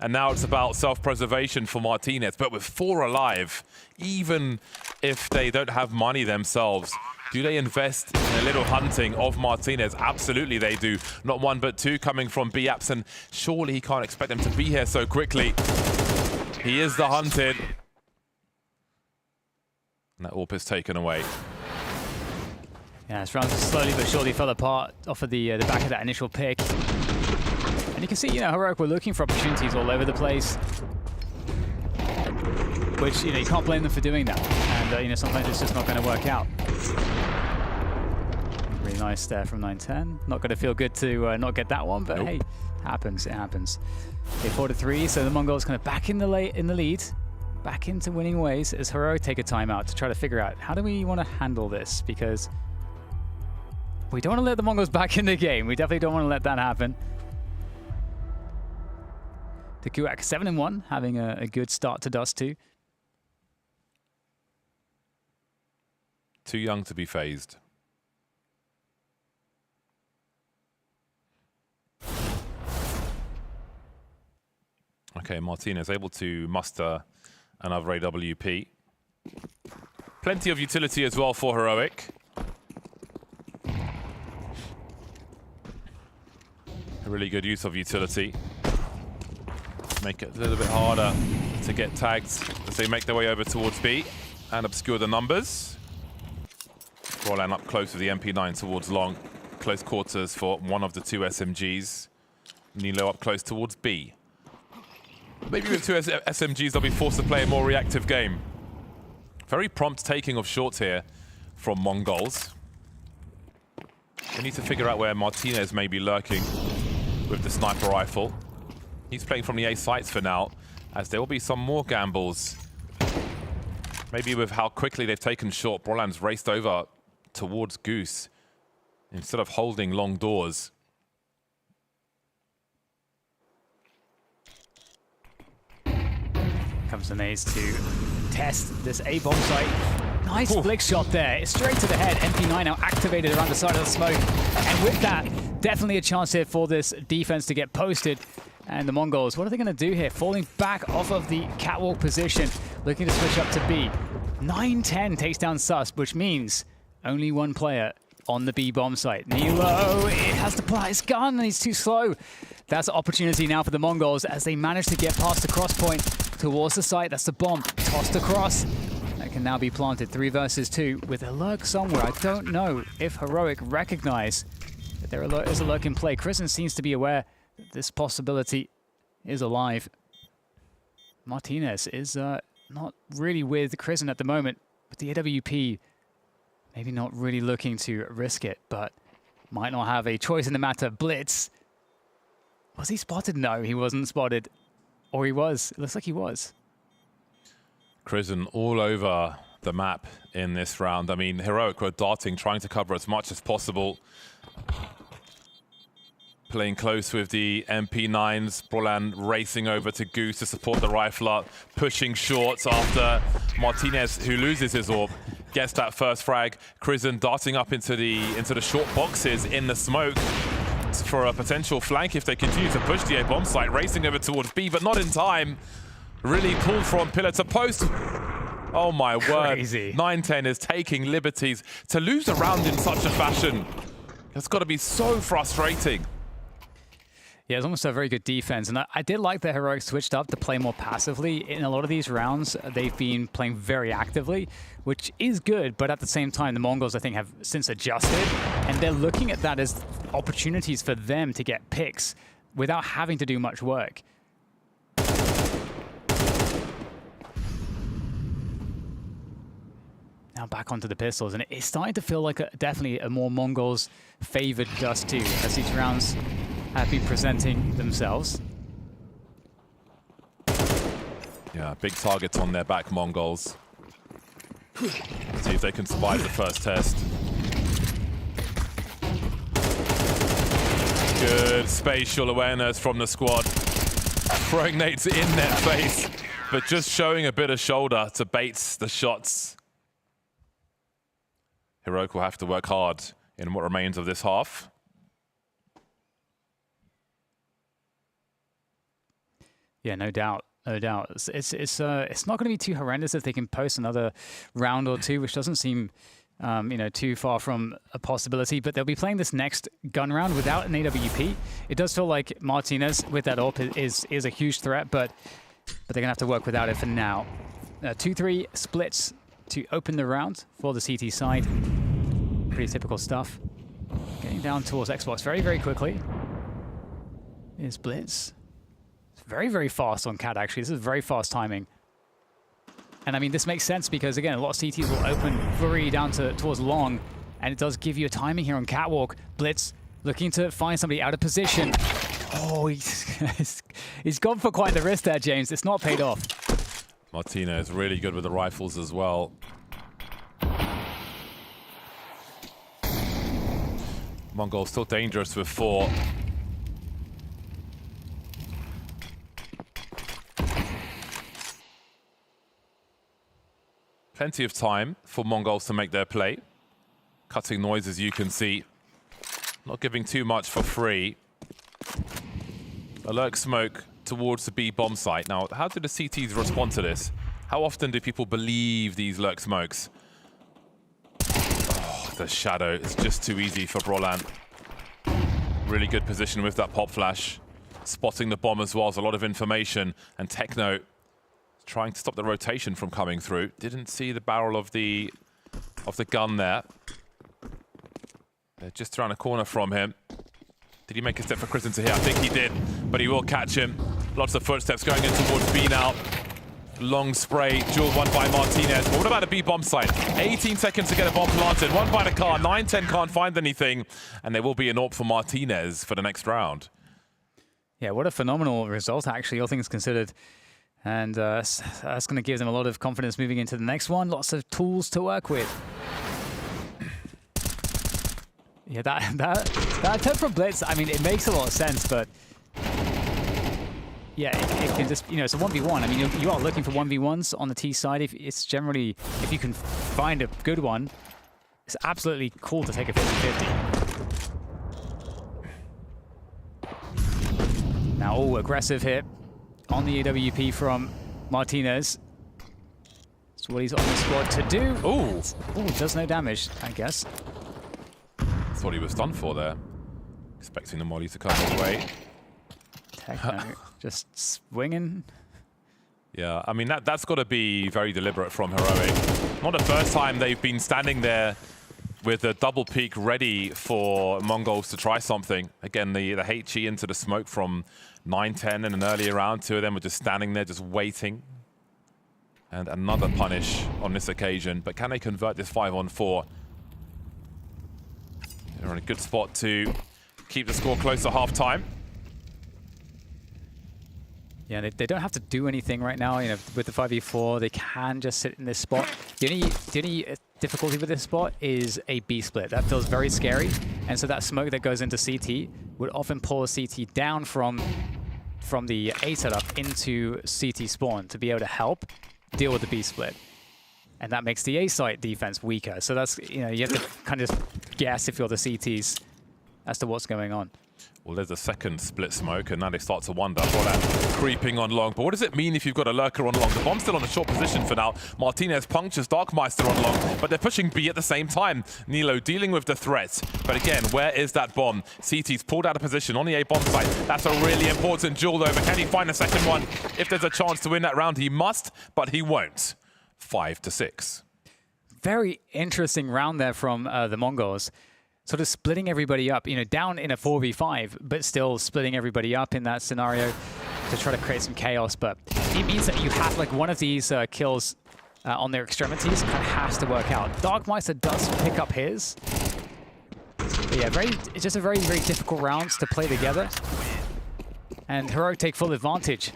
And now it's about self-preservation for Martinez. But with 4 alive, even if they don't have money themselves, do they invest in a little hunting of Martinez? Absolutely they do. Not 1, but 2 coming from B-Apps, and surely he can't expect them to be here so quickly. He is the hunted. And that AWP is taken away. Yeah, this round slowly but surely fell apart off of the back of that initial pick. And you can see, you know, Heroic were looking for opportunities all over the place. Which, you know, you can't blame them for doing that. And, you know, sometimes it's just not going to work out. Really nice there from 910. Not going to feel good to not get that one, but hey, happens. It happens. Okay, 4-3. So the Mongols kind of back in the lead, back into winning ways as Heroic take a timeout to try to figure out how do we want to handle this, because we don't want to let the Mongols back in the game. We definitely don't want to let that happen. Takuak 7-1, having a good start to Dust 2. Too young to be phased. Okay, Martinez able to muster another AWP. Plenty of utility as well for Heroic. A really good use of utility. Make it a little bit harder to get tagged as they make their way over towards B and obscure the numbers. Roland up close with the MP9 towards long. Close quarters for one of the 2 SMGs. Nilo up close towards B. Maybe with 2 SMGs, they'll be forced to play a more reactive game. Very prompt taking of shots here from Mongols. They need to figure out where Martinez may be lurking with the sniper rifle. He's playing from the A sites for now, as there will be some more gambles. Maybe with how quickly they've taken short, Broland's raced over towards Goose instead of holding long doors. Comes the maze to test this A bomb site. Nice flick shot there. It's straight to the head. MP9 now activated around the side of the smoke. And with that, definitely a chance here for this defense to get posted. And the Mongols, what are they going to do here? Falling back off of the catwalk position, looking to switch up to B. 910 takes down sus, which means only 1 player on the B bomb site. Nilo, it has to pull out his gun and he's too slow. That's an opportunity now for the Mongols as they manage to get past the cross point towards the site. That's the bomb tossed across. That can now be planted 3 versus 2 with a lurk somewhere. I don't know if Heroic recognize that there is a lurk in play. Kristen seems to be aware that this possibility is alive. Martinez is not really with Kristen at the moment, but the AWP maybe not really looking to risk it, but might not have a choice in the matter. Blitz. Was he spotted? No, he wasn't spotted. Or he was. It looks like he was. Kristen all over the map in this round. I mean, Heroic were darting, trying to cover as much as possible. Playing close with the MP9s. Brolan racing over to Goose to support the rifler. Pushing shorts after Martinez, who loses his orb, gets that first frag. Kristen darting up into the short boxes in the smoke for a potential flank if they continue to push the A bomb site. Racing over towards B, but not in time. Really pulled from pillar to post. Oh my word. 9-10 is taking liberties. To lose a round in such a fashion, it's got to be so frustrating. Yeah, it's almost a very good defense. And I did like that Heroic switched up to play more passively. In a lot of these rounds, they've been playing very actively, which is good. But at the same time, the Mongols, I think, have since adjusted. And they're looking at that as opportunities for them to get picks without having to do much work. Now back onto the pistols. And it's starting to feel like definitely a more Mongols favored Dust 2 as these rounds have been presenting themselves. Yeah, big targets on their back, Mongols. See if they can survive the first test. Good spatial awareness from the squad. Throwing nades in their face, but just showing a bit of shoulder to bait the shots. Heroic will have to work hard in what remains of this half. Yeah, no doubt, no doubt. It's not going to be too horrendous if they can post another round or two, which doesn't seem, too far from a possibility. But they'll be playing this next gun round without an AWP. It does feel like Martinez with that AWP is a huge threat, but they're gonna have to work without it for now. 2-3 splits to open the round for the CT side. Pretty typical stuff. Getting down towards Xbox very, very quickly. Is Blitz. Very, very fast on Cat, actually. This is very fast timing. And I mean, this makes sense because, again, a lot of CTs will open FURIA down towards long, and it does give you a timing here on Catwalk. Blitz looking to find somebody out of position. Oh, he's gone for quite the risk there, James. It's not paid off. Martinez really good with the rifles as well. Mongol still dangerous with 4. Plenty of time for Mongols to make their play. Cutting noise, as you can see. Not giving too much for free. A lurk smoke towards the B bomb site. Now, how do the CTs respond to this? How often do people believe these lurk smokes? Oh, the shadow. It's just too easy for Brolan. Really good position with that pop flash. Spotting the bomb as well as a lot of information. And Techno trying to stop the rotation from coming through. Didn't see the barrel of the gun there. They're just around a corner from him. Did he make a step for Kristen to hit? I think he did, but he will catch him. Lots of footsteps going in towards B now. Long spray, duel one by Martinez. But what about a B bomb site? 18 seconds to get a bomb planted. One by the car. 9-10 can't find anything. And there will be an AWP for Martinez for the next round. Yeah, what a phenomenal result, actually, all things considered. And that's going to give them a lot of confidence moving into the next one. Lots of tools to work with. Yeah, that attempt from Blitz, I mean, it makes a lot of sense, but yeah, it can just, it's a 1v1. I mean, you are looking for 1v1s on the T side. If you can find a good one, it's absolutely cool to take a 50-50. Now, aggressive hit on the AWP from Martinez. That's what he's on the squad to do. Oh, does no damage, I guess. Thought he was done for there. Expecting the molly to come his way. Techno just swinging. Yeah, I mean, that's got to be very deliberate from Heroic. Not the first time they've been standing there with a double peek ready for MongolZ to try something. Again, the HE into the smoke from 9-10 in an earlier round. Two of them were just standing there, just waiting. And another punish on this occasion. But can they convert this 5-on-4? They're in a good spot to keep the score close to half-time. Yeah, they don't have to do anything right now. You know, with the 5v4, they can just sit in this spot. The only difficulty with this spot is a B split. That feels very scary, and so that smoke that goes into CT would often pull a CT down from the A setup into CT spawn to be able to help deal with the B split, and that makes the A site defense weaker. So that's, you know, you have to kind of guess if you're the CTs as to what's going on. Well, there's a second split smoke, and now they start to wonder what that creeping on long. But what does it mean if you've got a lurker on long? The bomb's still on a short position for now. Martinez punctures Darkmeister on long, but they're pushing B at the same time. Nilo dealing with the threat. But again, where is that bomb? CT's pulled out of position on the A bomb site. That's a really important duel, though. But can he find a second one? If there's a chance to win that round, he must, but he won't. 5-6. Very interesting round there from the MongolZ. Sort of splitting everybody up, you know, down in a 4v5, but still splitting everybody up in that scenario to try to create some chaos. But it means that you have, like, one of these kills on their extremities kind of has to work out. Darkmeister does pick up his. But yeah, it's just a very, very difficult rounds to play together. And Heroic take full advantage.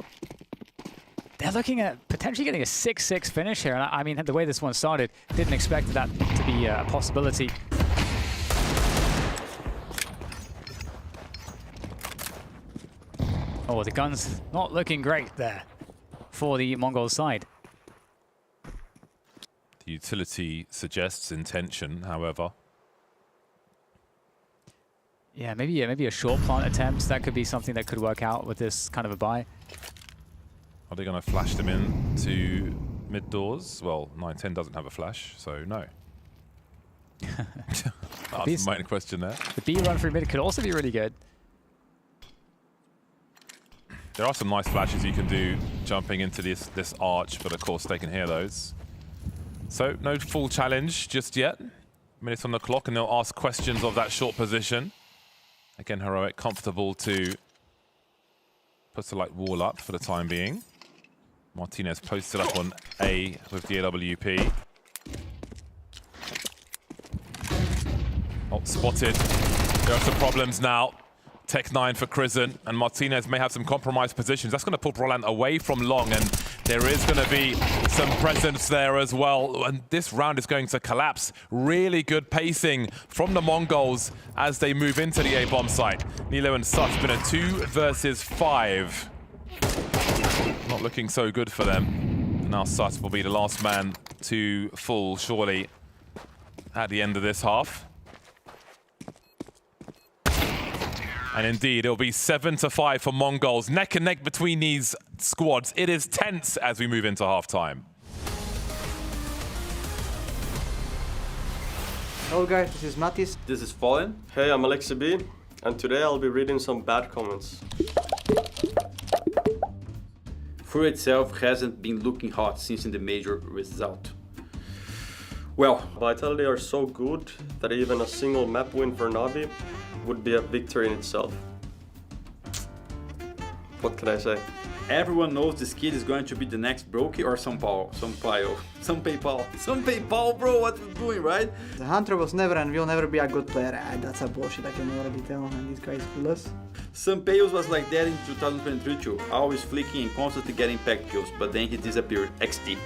They're looking at potentially getting a 6-6 finish here. And I mean, the way this one started, didn't expect that to be a possibility. Oh, the gun's not looking great there for the MongolZ side. The utility suggests intention, however. Yeah, maybe a short plant attempt. That could be something that could work out with this kind of a buy. Are they going to flash them in to mid doors? Well, 9-10 doesn't have a flash, so no. That's the main question there. The B run through mid could also be really good. There are some nice flashes you can do jumping into this arch, but of course they can hear those. So no full challenge just yet. Minutes on the clock, and they'll ask questions of that short position. Again, Heroic comfortable to put the light wall up for the time being. Martinez posted up on A with the AWP. Oh, spotted. There are some problems now. Tech 9 for Crizzen, and Martinez may have some compromised positions. That's going to pull Roland away from long, and there is going to be some presence there as well. And this round is going to collapse. Really good pacing from the MongolZ as they move into the A-bomb site. Nilo and Such been a 2 versus 5. Not looking so good for them. Now Such will be the last man to fall, surely, at the end of this half. And indeed, it'll be 7-5 for MongolZ. Neck and neck between these squads. It is tense as we move into halftime. Hello guys, this is Mattis. This is Fallen. Hey, I'm Alexi B, and today I'll be reading some bad comments. FURIA itself hasn't been looking hot since in the major result. Well, Vitality are so good that even a single map win for Navi would be a victory in itself. What can I say? Everyone knows this kid is going to be the next Brokey or Sampaio, bro, what you doing, right? The Hunter was never and will never be a good player. That's a bullshit, I can already tell, and this guy is clueless. Sampaio was like that in 2023 too, always flicking and constantly getting pack kills, but then he disappeared. XT.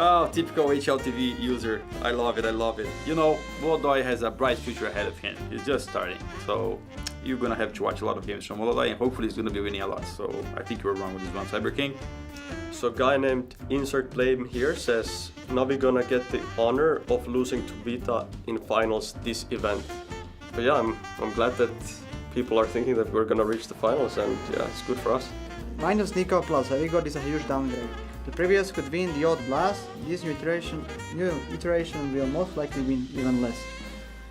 Oh, typical HLTV user. I love it, I love it. You know, Molodoi has a bright future ahead of him. He's just starting. So you're gonna have to watch a lot of games from Molodoi, and hopefully he's gonna be winning a lot. So I think you were wrong with this one, Cyber King. So a guy named Insert Blame here says Navi gonna get the honor of losing to Vita in finals this event. But yeah, I'm glad that people are thinking that we're gonna reach the finals, and yeah, it's good for us. Minus Nico plus Heavy is a huge downgrade. The previous could win the odd blast, this new iteration will most likely win even less.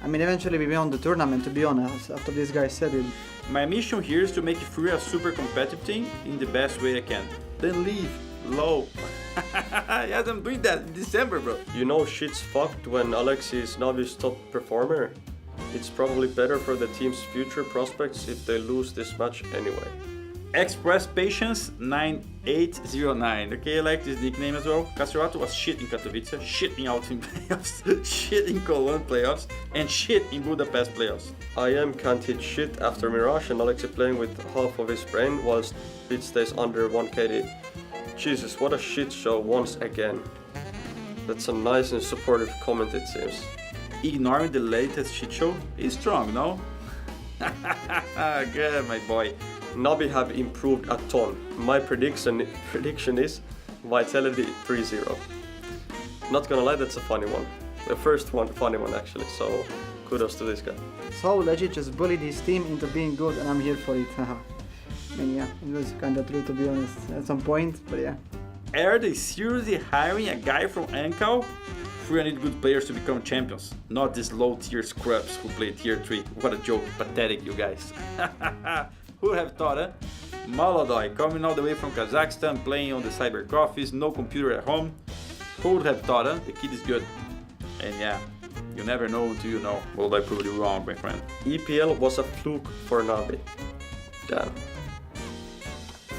I mean, eventually we won the tournament, to be honest, after this guy said it. My mission here is to make FURIA a super competitive team in the best way I can. Then leave. Low. Yes, I'm doing that in December, bro. You know shit's fucked when Alexi is Navi's top performer. It's probably better for the team's future prospects if they lose this match anyway. Express Patience 9809. Okay, I like this nickname as well. Castrato was shit in Katowice, shit in Altin playoffs, shit in Cologne playoffs, and shit in Budapest playoffs. I am can't hit shit after Mirage and Alexi playing with half of his brain whilst it stays under 1 KD. Jesus, what a shit show once again. That's a nice and supportive comment, it seems. Ignoring the latest shit show is strong, no? Good, my boy. Navi have improved a ton. My prediction is Vitality 3-0. Not gonna lie, that's a funny one. The first one, funny one actually, so kudos to this guy. So legit just bullied his team into being good and I'm here for it. I mean, yeah, it was kinda true to be honest at some point, but yeah. Are they seriously hiring a guy from Ancal? FURIA need good players to become champions, not these low-tier scrubs who play tier 3. What a joke, pathetic you guys. Who would have thought, eh? Maladoy, coming all the way from Kazakhstan, playing on the cyber coffees, no computer at home. Who would have thought, eh? The kid is good. And yeah, you never know until you know. Well, I proved you wrong, my friend. EPL was a fluke for Navi. Damn.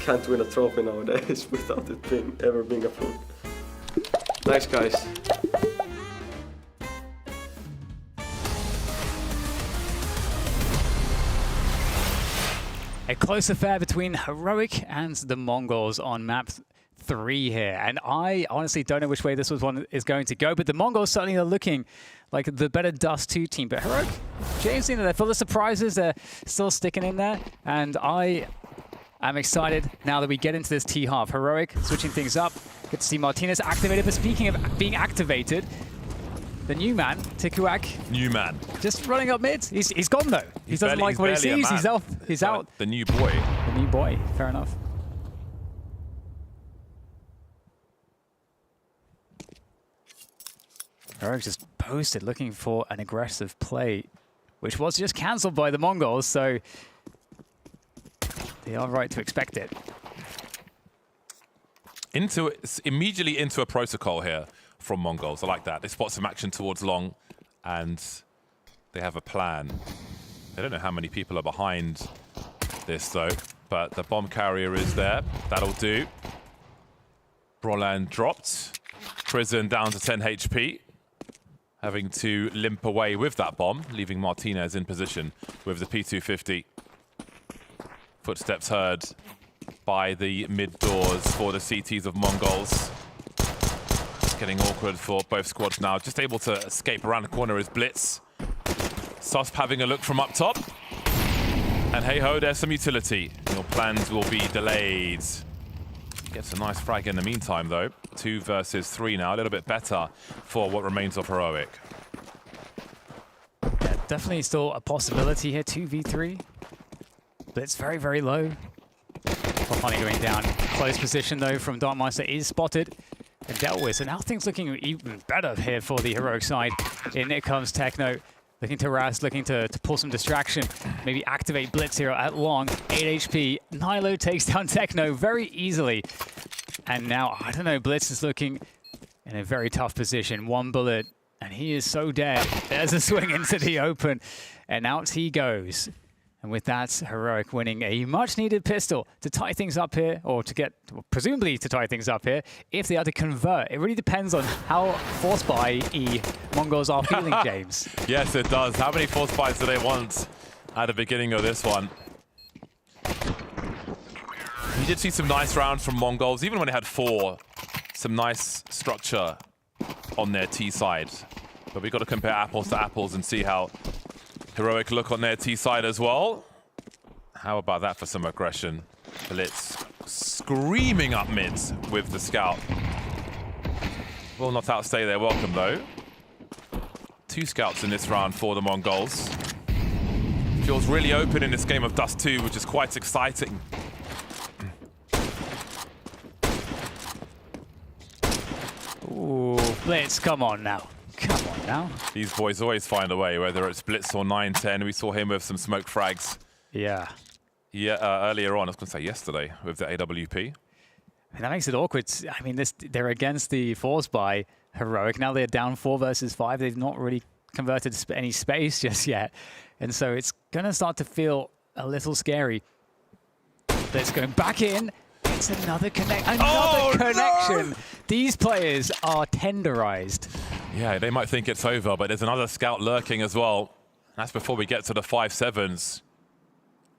Can't win a trophy nowadays without it ever being a fluke. Thanks, guys. A close affair between Heroic and the Mongols on map 3 here. And I honestly don't know which way this one is going to go, but the Mongols certainly are looking like the better Dust 2 team. But Heroic, James, you know, they're full of surprises. They're still sticking in there. And I am excited now that we get into this T-half. Heroic switching things up. Good to see Martinez activated. But speaking of being activated, the new man, Tikuak. New man. Just running up mid. He's gone though. He doesn't like what he sees. He's out. He's out. The new boy. The new boy. Fair enough. Heroic just posted looking for an aggressive play, which was just cancelled by the Mongols, so they are right to expect it. Immediately into a protocol here from MongolZ. I like that. They spot some action towards long, and they have a plan. They don't know how many people are behind this, though, but the bomb carrier is there. That'll do. Broland dropped. Prison down to 10 HP. Having to limp away with that bomb, leaving Martinez in position with the P250. Footsteps heard by the mid doors for the CTs of MongolZ. Getting awkward for both squads now. Just able to escape around the corner is Blitz. Susp having a look from up top. And hey ho, there's some utility. Your plans will be delayed. Gets a nice frag in the meantime though. 2 versus 3 now, a little bit better for what remains of Heroic. Yeah, definitely still a possibility here, 2v3. Blitz very, very low. Funny going down. Close position though from Darkmeister is spotted and dealt with. So now things looking even better here for the Heroic side. In it comes Techno, looking to harass, looking to pull some distraction. Maybe activate Blitz here at long. 8 HP. Nilo takes down Techno very easily. And now, I don't know, Blitz is looking in a very tough position. 1 bullet, and he is so dead. There's a swing into the open, and out he goes. And with that, Heroic winning a much-needed pistol to tie things up here, or to get, presumably to tie things up here, if they are to convert. It really depends on how force buy MongolZ are feeling, James. Yes, it does. How many force buys do they want at the beginning of this one? You did see some nice rounds from MongolZ, even when they had 4. Some nice structure on their T side. But we've got to compare apples to apples and see how Heroic look on their T side as well. How about that for some aggression? Blitz screaming up mids with the scout. Will not outstay their welcome though. 2 scouts in this round for the MongolZ. Feels really open in this game of Dust 2, which is quite exciting. Ooh, Blitz, come on now. Come on now. These boys always find a way, whether it's Blitz or 9-10. We saw him with some smoke frags. Yeah. Yeah, earlier on, I was going to say yesterday, with the AWP. And that makes it awkward. I mean, they're against the force by Heroic. Now they're down 4 versus 5. They've not really converted any space just yet. And so it's going to start to feel a little scary. But it's going back in. It's another connection. No! These players are tenderized. Yeah, they might think it's over, but there's another scout lurking as well. That's before we get to the 5-7s,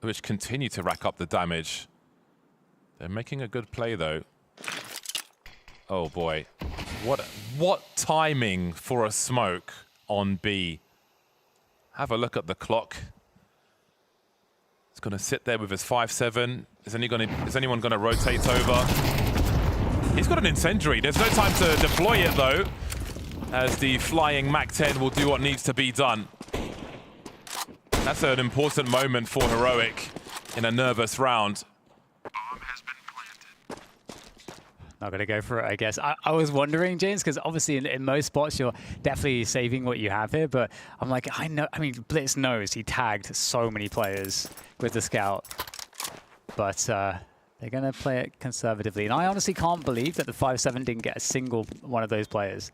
which continue to rack up the damage. They're making a good play, though. Oh, boy. What timing for a smoke on B. Have a look at the clock. It's going to sit there with his 5-7. Is anyone going to rotate over? He's got an incendiary. There's no time to deploy it, though, as the flying MAC-10 will do what needs to be done. That's an important moment for Heroic in a nervous round. Not going to go for it, I guess. I was wondering, James, because obviously in most spots you're definitely saving what you have here, but I'm like, I mean, Blitz knows he tagged so many players with the scout, but they're going to play it conservatively. And I honestly can't believe that the 5-7 didn't get a single one of those players.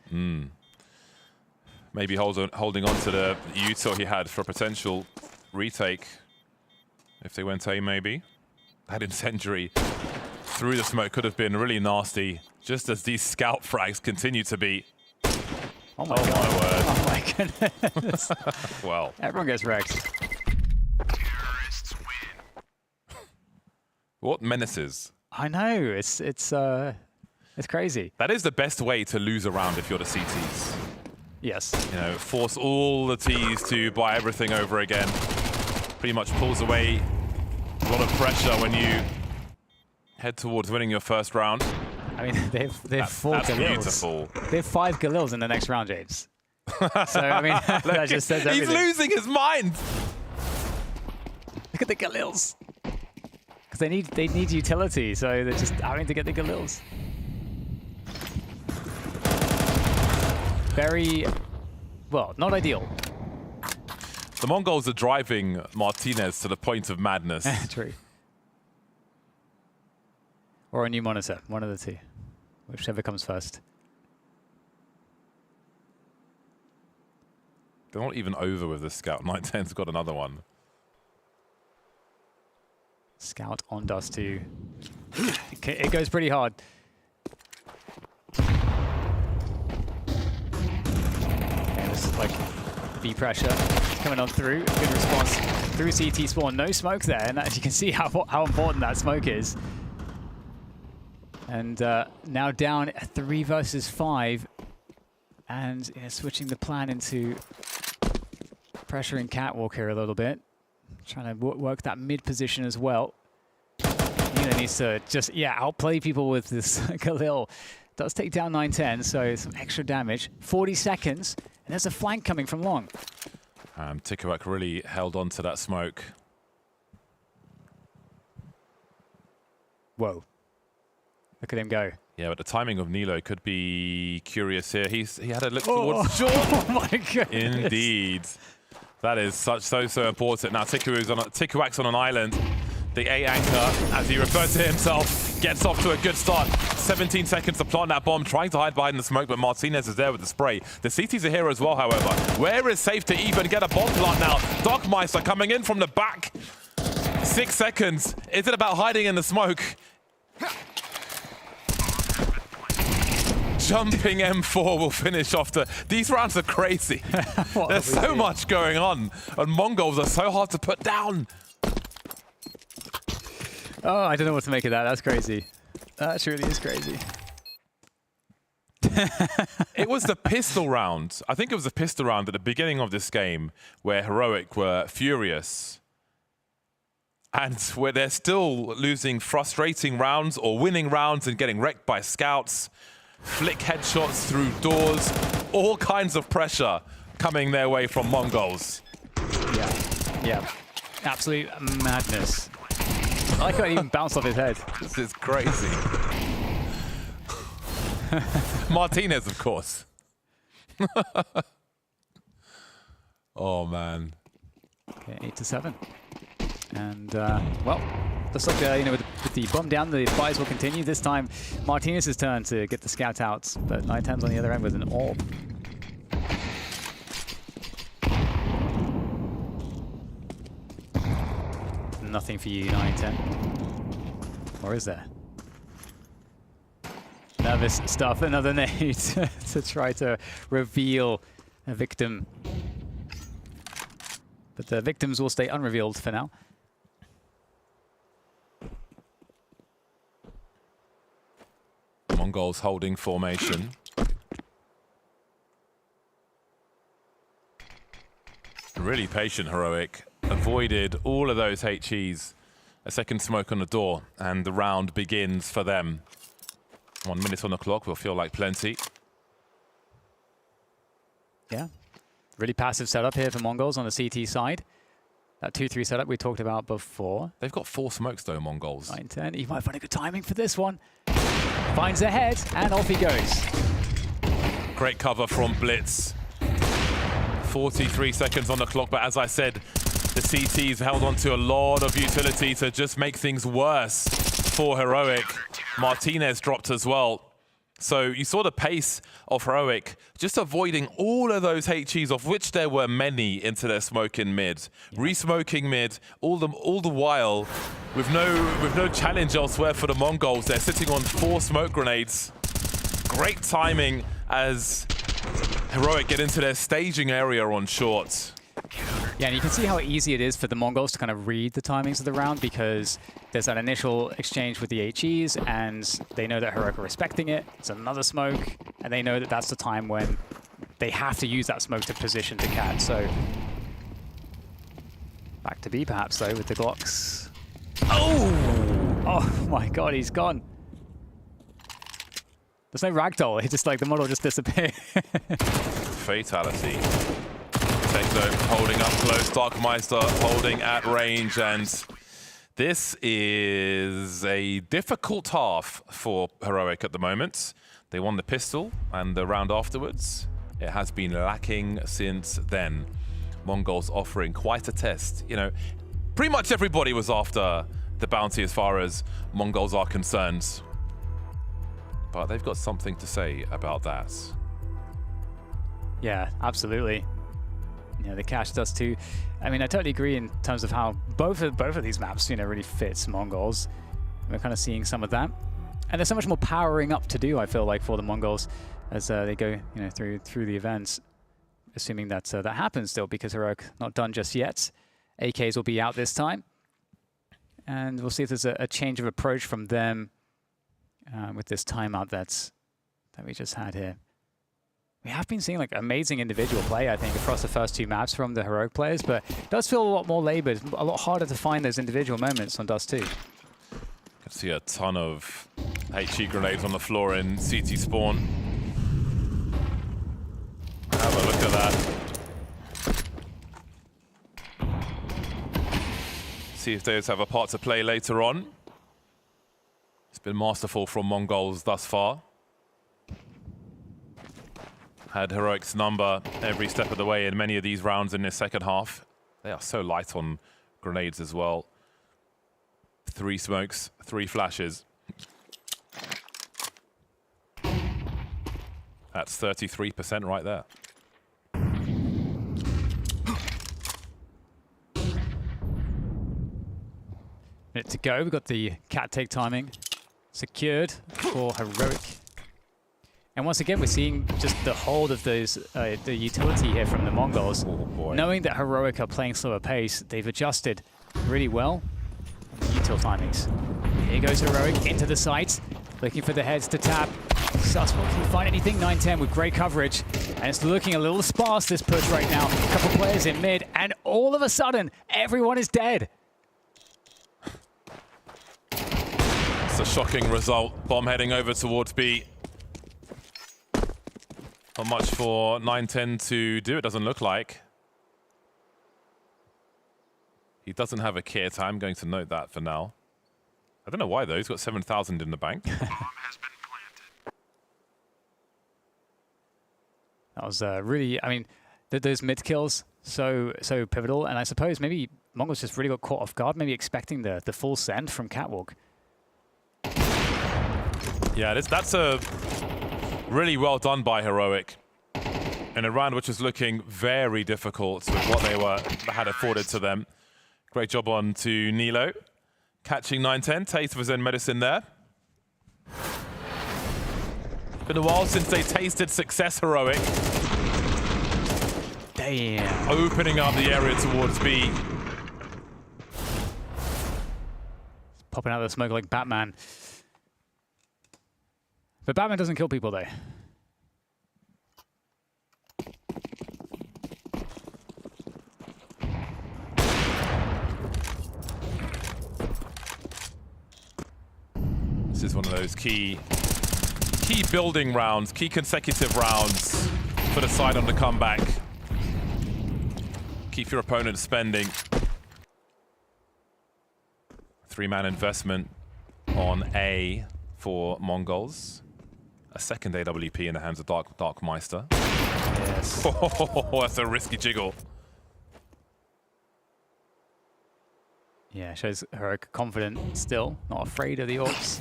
Maybe holding on to the util he had for a potential retake. If they went A, maybe. That incendiary through the smoke could have been really nasty, just as these scout frags continue to be. Oh my God. My word. Oh my goodness. Well. Everyone gets wrecked. What menaces? I know, it's crazy. That is the best way to lose a round if you're the CTs. Yes. You know, force all the Ts to buy everything over again. Pretty much pulls away a lot of pressure when you head towards winning your first round. I mean, they've 4 That's Galils. beautiful. They have 5 Galils in the next round, James. So, I mean, that just says everything. He's losing his mind. Look at the Galils. Because they need utility, so they're just having to get the Galils. Very, well, not ideal. The Mongols are driving Martinez to the point of madness. True. Or a new monitor, one of the two. Whichever comes first. They're not even over with the scout. 9-10's got another one. Scout on Dust 2. It goes pretty hard. Okay, this is like B pressure coming on through. Good response through CT spawn. No smoke there, and as you can see how important that smoke is. And now down 3 versus 5, and switching the plan into pressuring Catwalk here a little bit, trying to work that mid position as well. Nila needs to just outplay people with this Khalil. Does take down 9-10, so some extra damage. 40 seconds, and there's a flank coming from long. Tikuak really held on to that smoke. Whoa. Look at him go. Yeah, but the timing of Nilo could be curious here. He had a look towards short. Oh my goodness. Indeed. That is so important. Now Tikuak's on an island. The A anchor, as he referred to himself, gets off to a good start. 17 seconds to plant that bomb, trying to hide behind the smoke, but Martinez is there with the spray. The CT's are here as well, however. Where is safe to even get a bomb plant now? Darkmeister coming in from the back. 6 seconds. Is it about hiding in the smoke? Jumping M4 will finish off these rounds are crazy. There's so much going on, and Mongols are so hard to put down. Oh, I don't know what to make of that. That's crazy. That truly is crazy. It was the pistol round. I think it was the pistol round at the beginning of this game where Heroic were furious. And where they're still losing frustrating rounds or winning rounds and getting wrecked by scouts. Flick headshots through doors. All kinds of pressure coming their way from Mongols. Yeah. Absolute madness. I like how it even bounced off his head. This is crazy. Martinez, of course. Oh, man. Okay, 8-7. And, well, looks like, you know, with the bomb down, the fires will continue. This time, Martinez's turn to get the scout out, but 910's on the other end with an orb. Nothing for you, 910. Or is there? Nervous stuff, another nade to try to reveal a victim. But the victims will stay unrevealed for now. Mongols holding formation. Really patient, Heroic. Avoided all of those HEs. A second smoke on the door, and the round begins for them. 1 minute on the clock will feel like plenty. Yeah, really passive setup here for Mongols on the CT side. That 2-3 setup we talked about before. They've got 4 smokes though, Mongols. 910, he might find a good timing for this one. Finds the head, and off he goes. Great cover from Blitz. 43 seconds on the clock, but as I said, the CT's held on to a lot of utility to just make things worse for Heroic. Martinez dropped as well. So you saw the pace of Heroic just avoiding all of those HEs, of which there were many, into their smoke in mid. Re-smoking mid, all the while with no challenge elsewhere for the Mongols. They're sitting on 4 smoke grenades. Great timing as Heroic get into their staging area on short. Yeah, and you can see how easy it is for the Mongols to kind of read the timings of the round, because there's that initial exchange with the HEs, and they know that Heroic are respecting it. It's another smoke, and they know that that's the time when they have to use that smoke to position to cat. So back to B perhaps though with the Glocks. Oh my god, he's gone. There's no ragdoll. He just like the model just disappeared. Fatality. Techno holding up close, Darkmeister holding at range, and this is a difficult half for Heroic at the moment. They won the pistol and the round afterwards. It has been lacking since then. Mongols offering quite a test. You know, pretty much everybody was after the bounty as far as Mongols are concerned. But they've got something to say about that. Yeah, absolutely. You know, the cache does too. I mean, I totally agree in terms of how both of these maps, you know, really fits Mongols. We're kind of seeing some of that. And there's so much more powering up to do, I feel like, for the Mongols as they go, you know, through the events. Assuming that that happens still, because Heroic not done just yet. AKs will be out this time. And we'll see if there's a change of approach from them with this timeout that we just had here. We have been seeing like amazing individual play, I think, across the first 2 maps from the Heroic players, but it does feel a lot more labored, a lot harder to find those individual moments on Dust 2. Can see a ton of HE grenades on the floor in CT spawn. Have a look at that. See if those have a part to play later on. It's been masterful from Mongols thus far. Had Heroic's number every step of the way in many of these rounds in this second half. They are so light on grenades as well. 3 smokes, 3 flashes. That's 33% right there. Minute to go. We've got the cat take timing secured for Heroic. And once again, we're seeing just the hold of those, the utility here from the Mongols. Oh boy. Knowing that Heroic are playing slower pace, they've adjusted really well on the util timings. Here goes Heroic into the site, looking for the heads to tap. Suspect, can you find anything? 910 with great coverage. And it's looking a little sparse, this push right now. A couple players in mid, and all of a sudden, everyone is dead. It's a shocking result. Bomb heading over towards B. Not much for 910 to do, it doesn't look like. He doesn't have a kit. I'm going to note that for now. I don't know why, though. He's got 7,000 in the bank. That was really, I mean, those mid kills so pivotal, and I suppose maybe MongolZ just really got caught off guard, maybe expecting the full send from Catwalk. Yeah, that's a really well done by Heroic in a round which was looking very difficult with what they had afforded to them. Great job on to Nilo, catching 9-10, taste of his own medicine there. Been a while since they tasted success, Heroic. Damn. Opening up the area towards B. Popping out of the smoke like Batman. But Batman doesn't kill people, though. This is one of those key building rounds, key consecutive rounds for the side on the comeback. Keep your opponent spending. 3-man investment on A for MongolZ. A second AWP in the hands of Dark Meister. Yes. Oh, that's a risky jiggle. Yeah, shows Heroic confident still, not afraid of the orbs.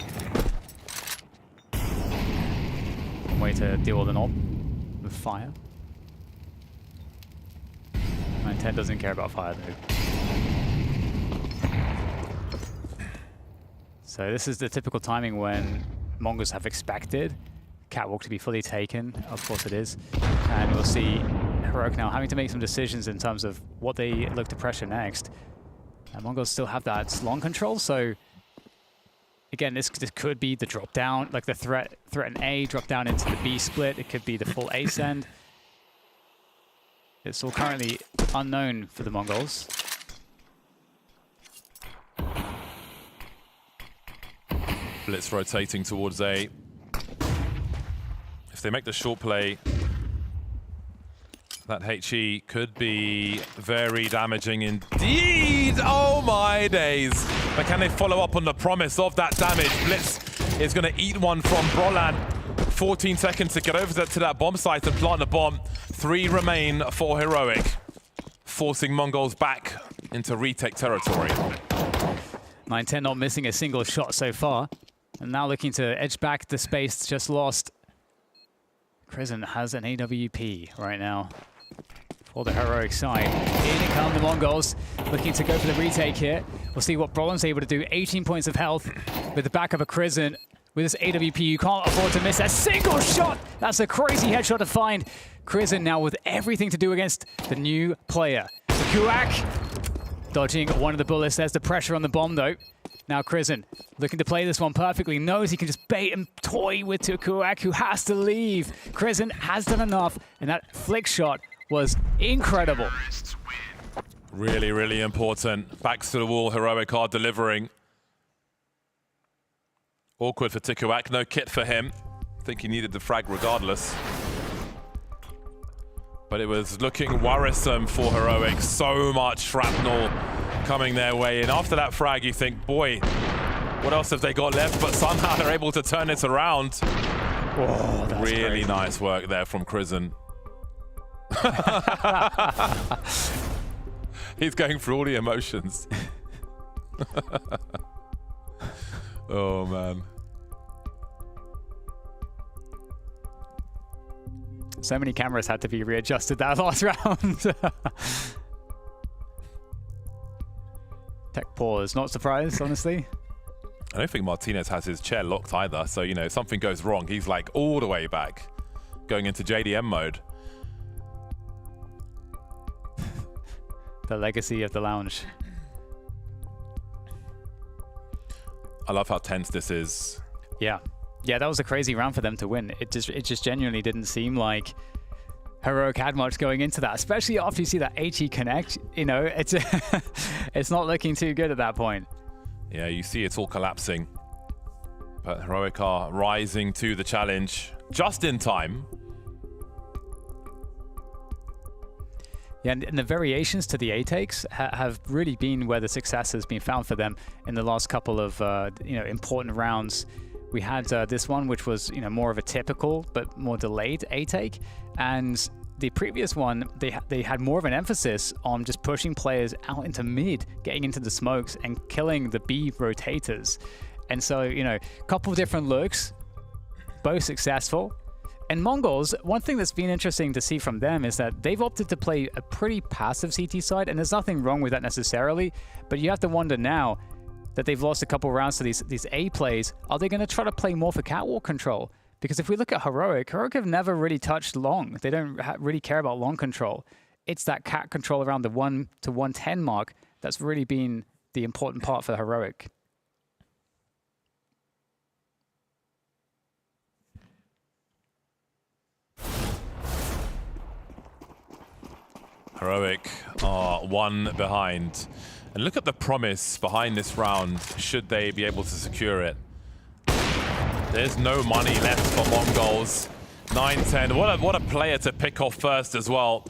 One way to deal with an orb with fire. 9-10 doesn't care about fire though. So this is the typical timing when MongolZ have expected Catwalk to be fully taken. Of course it is. And we'll see Heroic now having to make some decisions in terms of what they look to pressure next. And MongolZ still have that long control, so again, this could be the drop down, like the threat in A, drop down into the B split. It could be the full A send. It's all currently unknown for the MongolZ. Blitz rotating towards A. If they make the short play, that HE could be very damaging indeed. Oh my days. But can they follow up on the promise of that damage? Blitz is going to eat one from Brolan. 14 seconds to get over to that bomb site and plant the bomb. 3 remain for Heroic, forcing MongolZ back into retake territory. 9-10 not missing a single shot so far. And now looking to edge back the space just lost. Crizin has an AWP right now for the Heroic side. In come the MongolZ, looking to go for the retake here. We'll see what Brolan's able to do. 18 points of health with the back of a Crizin. With this AWP, you can't afford to miss a single shot. That's a crazy headshot to find. Crizin now with everything to do against the new player. Kuak dodging one of the bullets. There's the pressure on the bomb though. Now Crizin looking to play this one perfectly, knows he can just bait and toy with Tukuak, who has to leave. Crizin has done enough, and that flick shot was incredible. Really, really important. Backs to the wall, Heroic are delivering. Awkward for Tukuak, no kit for him. I think he needed the frag regardless. But it was looking worrisome for Heroic. So much shrapnel coming their way. And after that frag, you think, boy, what else have they got left? But somehow they're able to turn it around. Oh, that's really crazy. Nice work there from Crizin. He's going through all the emotions. Oh, man. So many cameras had to be readjusted that last round. Tech pause, not surprised, honestly. I don't think Martinez has his chair locked either. So, you know, if something goes wrong, he's like all the way back, going into JDM mode. The legacy of the lounge. I love how tense this is. Yeah. Yeah, that was a crazy round for them to win. It just genuinely didn't seem like Heroic had much going into that, especially after you see that HE connect. You know, it's it's not looking too good at that point. Yeah, you see it's all collapsing. But Heroic are rising to the challenge just in time. Yeah, and the variations to the A takes have really been where the success has been found for them in the last couple of important rounds. We had this one, which was more of a typical but more delayed A take, and the previous one, they had more of an emphasis on just pushing players out into mid, getting into the smokes and killing the B rotators. And so, you know, a couple of different looks, both successful. And MongolZ, one thing that's been interesting to see from them is that they've opted to play a pretty passive CT side, and there's nothing wrong with that necessarily, but you have to wonder now that they've lost a couple rounds to these A plays, are they going to try to play more for catwalk control? Because if we look at Heroic have never really touched long. They don't really care about long control. It's that cat control around the 1 to 110 mark that's really been the important part for Heroic. Heroic are 1 behind. And look at the promise behind this round, should they be able to secure it. There's no money left for MongolZ. 9-10, what a player to pick off first as well.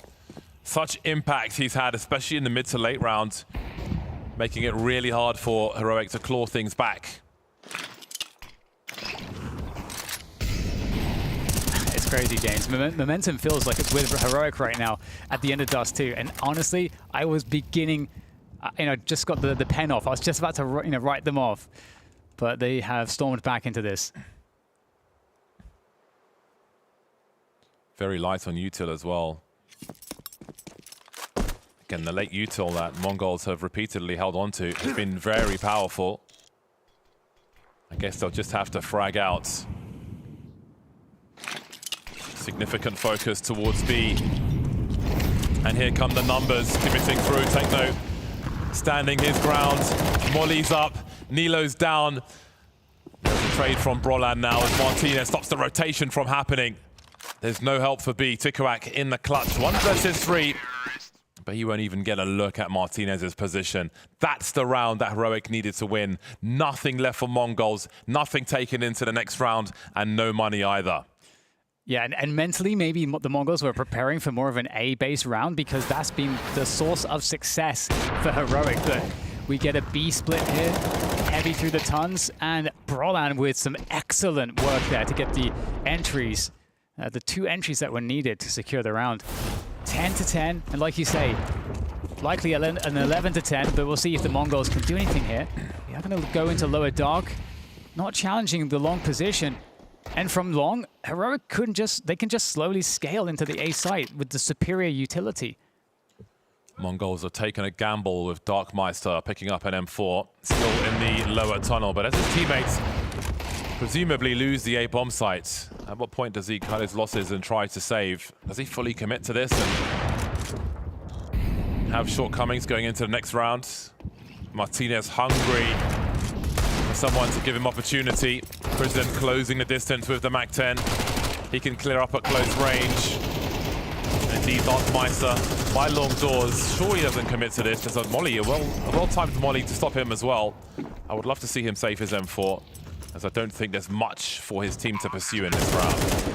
Such impact he's had, especially in the mid to late round, making it really hard for Heroic to claw things back. It's crazy, James. Momentum feels like it's with Heroic right now at the end of Dust 2. And honestly, I was beginning, just got the pen off. I was just about to, write them off. But they have stormed back into this. Very light on util as well. Again, the late util that MongolZ have repeatedly held on to has been very powerful. I guess they'll just have to frag out. Significant focus towards B. And here come the numbers committing through. Take note. Standing his ground. Molly's up. Nilo's down. There's a trade from Brolan now as Martinez stops the rotation from happening. There's no help for B. Tikuak in the clutch. 1 versus 3. But he won't even get a look at Martinez's position. That's the round that Heroic needed to win. Nothing left for MongolZ. Nothing taken into the next round. And no money either. Yeah, and mentally, maybe the MongolZ were preparing for more of an A-based round because that's been the source of success for Heroic. But we get a B split here, heavy through the tons, and Brolan with some excellent work there to get the entries, the 2 entries that were needed to secure the round. 10-10, and like you say, likely an 11-10, but we'll see if the MongolZ can do anything here. We are going to go into lower dark, not challenging the long position. And from long, Heroic can just slowly scale into the A site with the superior utility. MongolZ have taken a gamble with Darkmeister picking up an M4, still in the lower tunnel, but as his teammates presumably lose the A bomb site, at what point does he cut his losses and try to save? Does he fully commit to this and have shortcomings going into the next round? Martinez hungry for someone to give him opportunity. President closing the distance with the MAC-10. He can clear up at close range. Indeed, Darkmeister by long doors. Sure, he doesn't commit to this. There's a molly, a well-timed molly to stop him as well. I would love to see him save his M4, as I don't think there's much for his team to pursue in this round.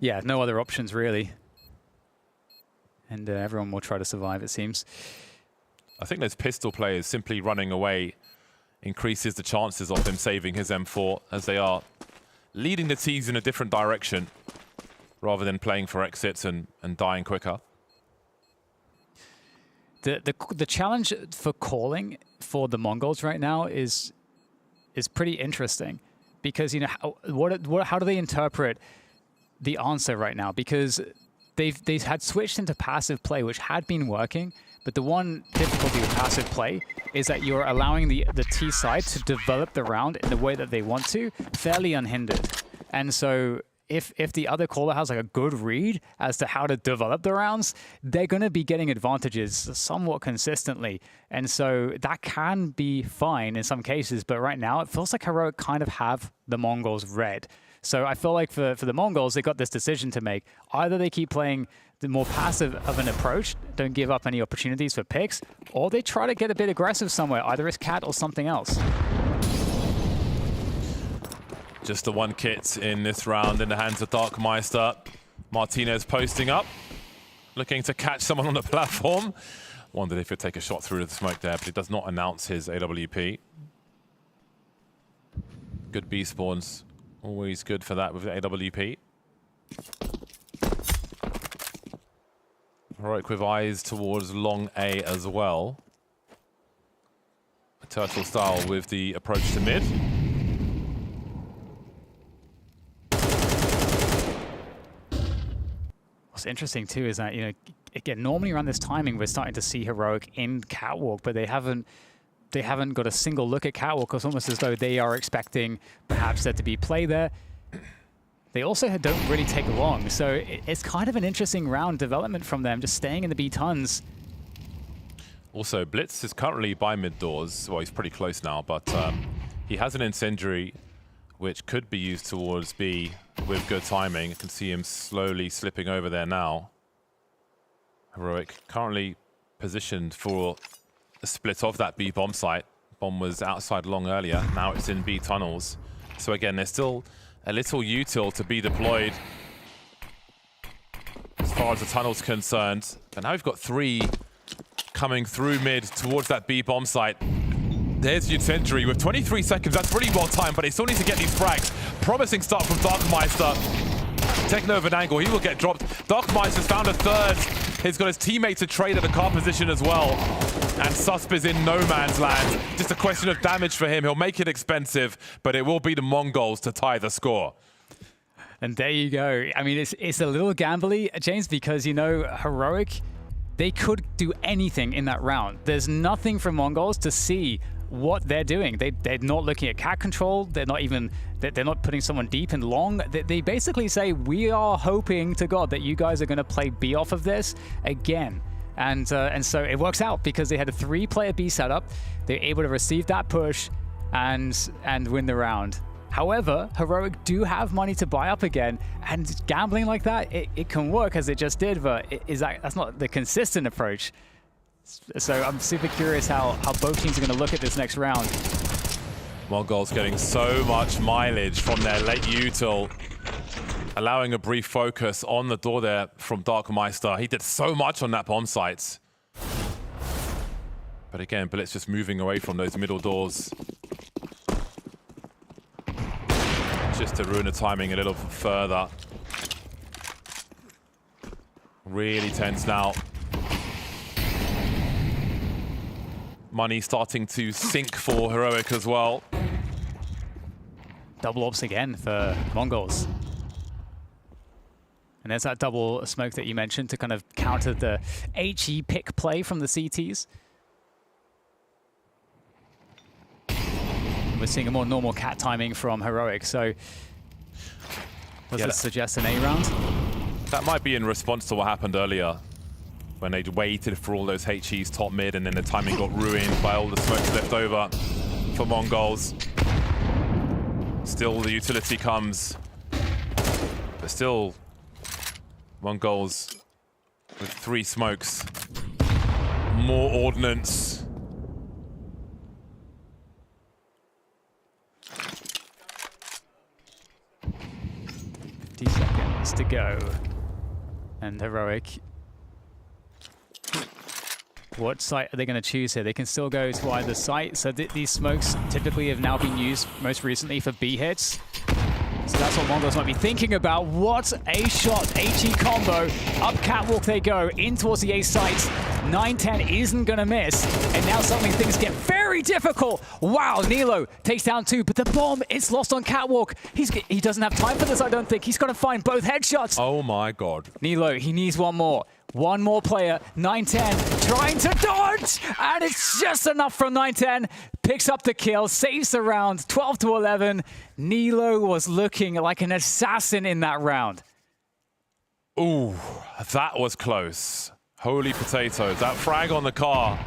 Yeah, no other options really. And everyone will try to survive, it seems. I think those pistol players simply running away increases the chances of him saving his M4, as they are leading the T's in a different direction rather than playing for exits and dying quicker. The challenge for calling for the MongolZ right now is pretty interesting, because how do they interpret the answer right now? Because they've had switched into passive play, which had been working. But the one difficulty with passive play is that you're allowing the T side to develop the round in the way that they want to, fairly unhindered. And so if the other caller has like a good read as to how to develop the rounds, they're going to be getting advantages somewhat consistently. And so that can be fine in some cases. But right now, it feels like Heroic kind of have the MongolZ read. So I feel like for the MongolZ, they got this decision to make. Either they keep playing the more passive of an approach, don't give up any opportunities for picks, or they try to get a bit aggressive somewhere, either as cat or something else. Just the 1 kit in this round in the hands of Darkmeister. Martinez posting up, looking to catch someone on the platform. Wondered if he'd take a shot through the smoke there, but he does not announce his AWP. Good B spawns. Always good for that with the AWP. Heroic with eyes towards long A as well. Turtle style with the approach to mid. What's interesting too is that, you know, again, normally around this timing, we're starting to see Heroic in Catwalk, but they haven't got a single look at Catwalk. It's almost as though they are expecting perhaps there to be play there. They also don't really take long, so it's kind of an interesting round development from them, just staying in the B tons. Also, Blitz is currently by mid doors. Well, he's pretty close now, but he has an incendiary which could be used towards B with good timing. You can see him slowly slipping over there now. Heroic currently positioned for a split of that B bomb site. Bomb was outside long earlier. Now it's in B tunnels. So again, there's still a little util to be deployed as far as the tunnel's concerned. But now we've got 3 coming through mid towards that B bomb site. There's Incendiary with 23 seconds. That's really well timed, but they still need to get these frags. Promising start from Darkmeister. Taking over an angle, he will get dropped. Darkmeister's found a third. He's got his teammate to trade at the car position as well. And Susp is in no man's land. Just a question of damage for him. He'll make it expensive, but it will be the Mongols to tie the score. And there you go. I mean, it's a little gambly, James, because, you know, Heroic, they could do anything in that round. There's nothing from Mongols to see what they're doing. They're not looking at cat control. They're not putting someone deep and long. They basically say, we are hoping to God that you guys are going to play B off of this again. And so it works out because they had a 3-player B setup. They're able to receive that push and win the round. However, Heroic do have money to buy up again, and gambling like that, it can work as it just did, but that's not the consistent approach. So I'm super curious how both teams are going to look at this next round. Mongols getting so much mileage from their late util, allowing a brief focus on the door there from Darkmeister. He did so much on that bomb site. But again, Blitz just moving away from those middle doors. Just to ruin the timing a little further. Really tense now. Money starting to sink for Heroic as well. Double ops again for Mongols. And there's that double smoke that you mentioned to kind of counter the HE pick play from the CTs. We're seeing a more normal cat timing from Heroic, so does this suggest an A round? That might be in response to what happened earlier, when they waited for all those HEs top mid, and then the timing got ruined by all the smokes left over for Mongols. Still, the utility comes, but still, Mongols with 3 smokes, more ordnance. 50 seconds to go. And Heroic, what site are they going to choose here? They can still go to either site. So these smokes typically have now been used most recently for B hits. So that's what Mongols might be thinking about. What a shot, HE combo. Up catwalk they go, in towards the A site. 9-10 isn't going to miss. And now suddenly things get very difficult. Wow, Nilo takes down 2, but the bomb, it's lost on catwalk. He doesn't have time for this, I don't think. He's got to find both headshots. Oh my God. Nilo, he needs one more. One more player, 9-10, trying to dodge, and it's just enough from 9-10. Picks up the kill, saves the round, 12-11. Nilo was looking like an assassin in that round. Ooh, that was close. Holy potatoes, that frag on the car.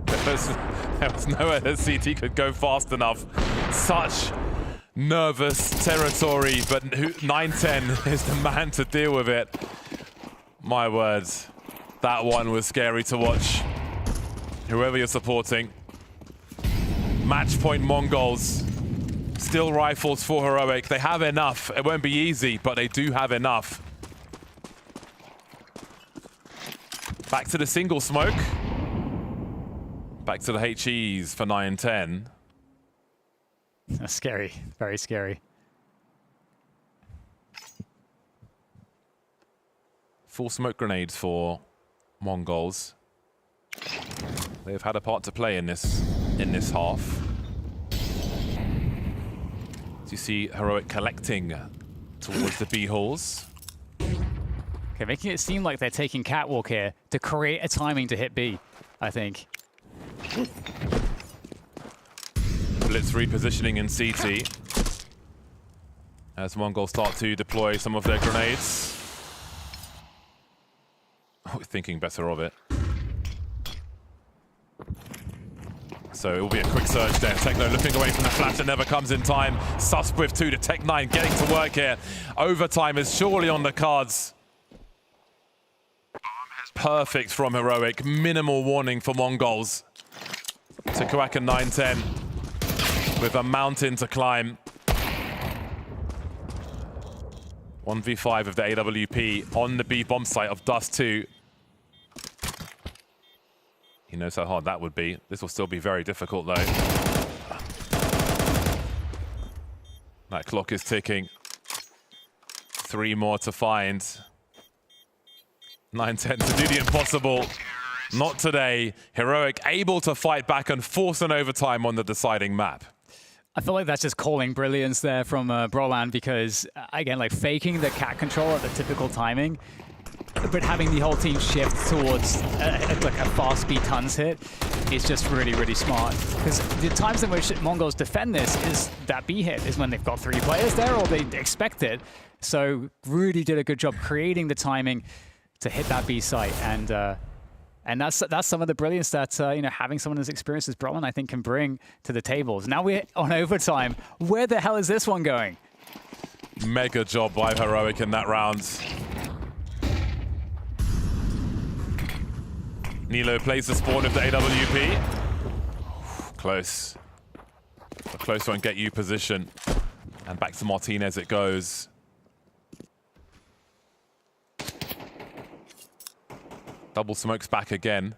There was nowhere that CT could go fast enough. Such nervous territory, but 9-10 is the man to deal with it. My words, that one was scary to watch. Whoever you're supporting. Match point Mongols. Still rifles for Heroic. They have enough. It won't be easy, but they do have enough. Back to the single smoke. Back to the HEs for 9-10. That's scary, very scary. Full smoke grenades for MongolZ. They've had a part to play in this half. As you see Heroic collecting towards the B halls. Okay, making it seem like they're taking catwalk here to create a timing to hit B, I think. Blitz repositioning in CT. As MongolZ start to deploy some of their grenades. Oh, thinking better of it. So it will be a quick surge there. Techno looking away from the flash that never comes in time. Susp with 2 to Tech9 getting to work here. Overtime is surely on the cards. Perfect from Heroic. Minimal warning for MongolZ. Takuak and 910 with a mountain to climb. 1v5 of the AWP on the B bomb site of Dust 2. He knows how hard that would be. This will still be very difficult though. That clock is ticking. 3 more to find. 910 to do the impossible. Not today. Heroic able to fight back and force an overtime on the deciding map. I feel like that's just calling brilliance there from Brolan because, again, like faking the cat control at the typical timing, but having the whole team shift towards like a fast speed tons hit is just really, really smart. Because the times in which MongolZ defend this is that B hit is when they've got 3 players there or they expect it. So really did a good job creating the timing to hit that B site, and that's some of the brilliance that you know, having someone as experienced as Brolan I think can bring to the tables. Now we're on overtime. Where the hell is this one going? Mega job by Heroic in that round. Nilo plays the spawn of the AWP. Close. A close one, get you position. And back to Martinez it goes. Double smokes back again.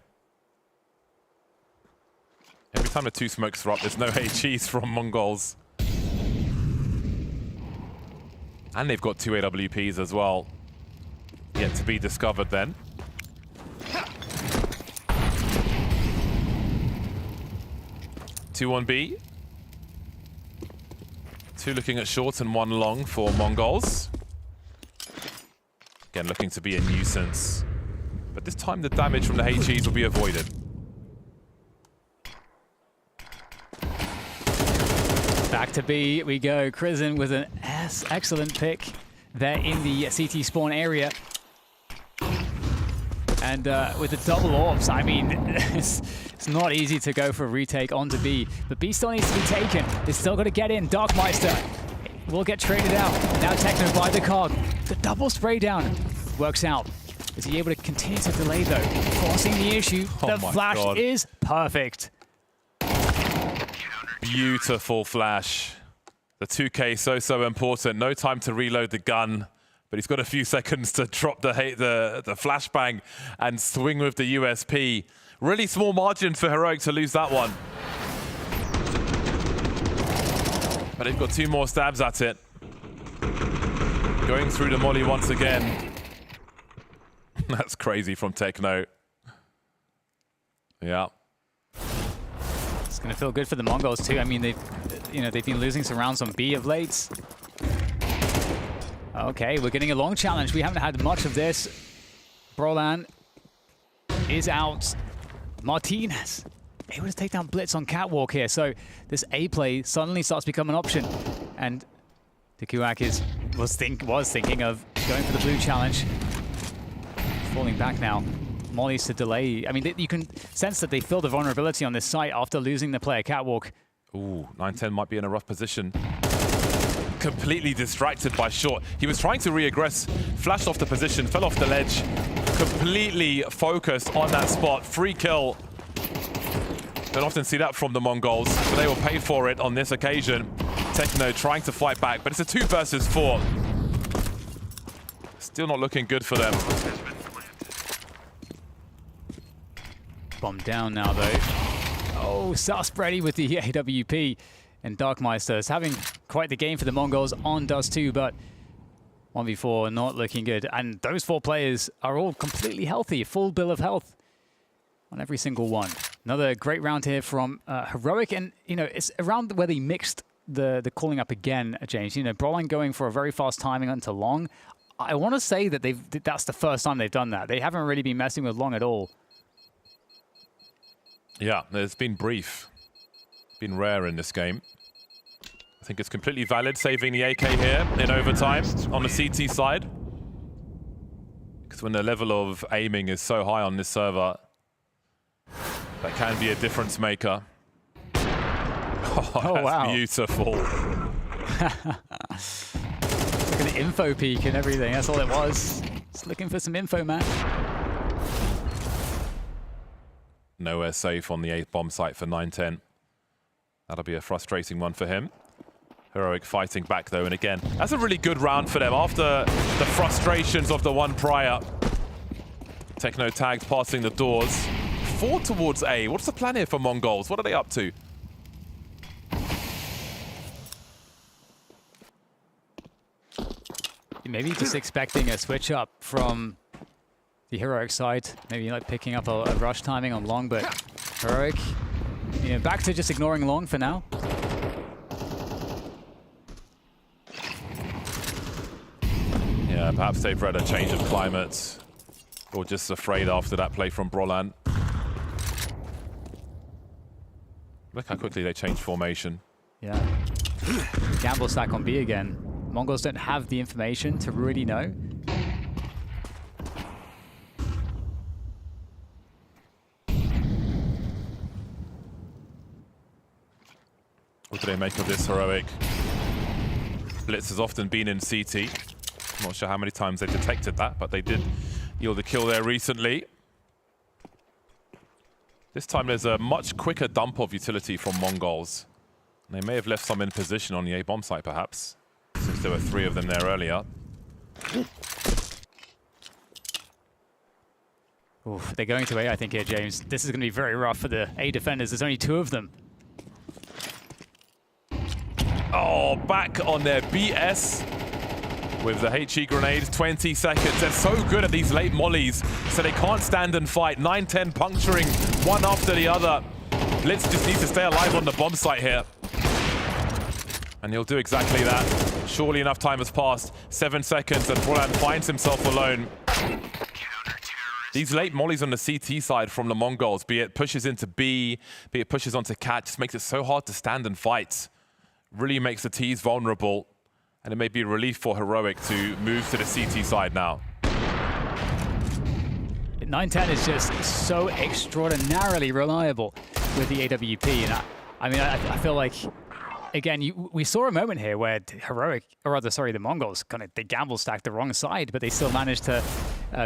Every time the 2 smokes are up, there's no HEs from MongolZ. And they've got 2 AWPs as well. Yet to be discovered then. Two on B. 2 looking at short and 1 long for MongolZ. Again, looking to be a nuisance. But this time the damage from the HEs will be avoided. Back to B we go. Crizin with an excellent pick there in the CT spawn area. And with the double orbs, I mean, it's not easy to go for a retake onto B. But B still needs to be taken. They still got to get in. Darkmeister will get traded out. Now Techno by the cog. The double spray down works out. Is he able to continue to delay though? Forcing the issue. The flash is perfect. Beautiful flash. The 2K so important. No time to reload the gun, but he's got a few seconds to drop the flashbang and swing with the USP. Really small margin for Heroic to lose that one. But they've got 2 more stabs at it. Going through the molly once again. That's crazy from Techno. Yeah. It's going to feel good for the MongolZ too. I mean, they've been losing some rounds on B of late. Okay, we're getting a long challenge. We haven't had much of this. Brolan is out. Martinez able to take down Blitz on catwalk here. So this A play suddenly starts to become an option. And Takuak was thinking of going for the blue challenge. Falling back now. Molly's to delay. I mean, you can sense that they feel the vulnerability on this site after losing the player catwalk. Ooh, 910 might be in a rough position. Completely distracted by short. He was trying to re-aggress, flashed off the position, fell off the ledge. Completely focused on that spot. Free kill. Don't often see that from the MongolZ, but they will pay for it on this occasion. Techno trying to fight back, but it's a 2 versus 4. Still not looking good for them. Bomb down now, though. Oh, Susp ready with the AWP. And Darkmeister is having quite the game for the MongolZ on Dust 2, but 1v4 not looking good. And those 4 players are all completely healthy, full bill of health on every single one. Another great round here from Heroic. And, you know, it's around where they mixed the calling up again, James. You know, Broline going for a very fast timing onto Long. I want to say that that's the first time they've done that. They haven't really been messing with Long at all. Yeah, it's been brief. Been rare in this game. I think it's completely valid saving the AK here in overtime on the CT side. Because when the level of aiming is so high on this server, that can be a difference maker. Oh, that's wow. Beautiful. Look at the info peak and everything. That's all it was. Just looking for some info, man. Nowhere safe on the 8th bomb site for 910. That'll be a frustrating one for him. Heroic fighting back though, and again, that's a really good round for them after the frustrations of the one prior. Techno tagged passing the doors. 4 towards A. What's the plan here for MongolZ? What are they up to? Maybe just expecting a switch up from the Heroic side. Maybe like picking up a rush timing on Long, but Heroic, you know, back to just ignoring Long for now. Yeah, perhaps they've read a change of climate, or just afraid after that play from Brolan. Look how quickly they changed formation. Yeah. Gamble stack on B again. MongolZ don't have the information to really know. What do they make of this Heroic? Blitz has often been in CT. I'm not sure how many times they detected that, but they did yield a kill there recently. This time there's a much quicker dump of utility from MongolZ. They may have left some in position on the A bomb site, perhaps, since there were 3 of them there earlier. Oof, they're going to A, I think, here, James. This is going to be very rough for the A defenders. There's only 2 of them. Oh, back on their BS with the HE grenade. 20 seconds. They're so good at these late mollies, so they can't stand and fight. 9-10 puncturing one after the other. Blitz just needs to stay alive on the bomb site here. And he'll do exactly that. Surely enough time has passed. 7 seconds, and Brolan finds himself alone. These late mollies on the CT side from the MongolZ, be it pushes into B, be it pushes onto Cat, just makes it so hard to stand and fight. Really makes the T's vulnerable. And it may be a relief for Heroic to move to the CT side now. 910 is just so extraordinarily reliable with the AWP. And I feel like, again, we saw a moment here where Heroic, or rather, sorry, the MongolZ, kind of, they gamble stacked the wrong side, but they still managed to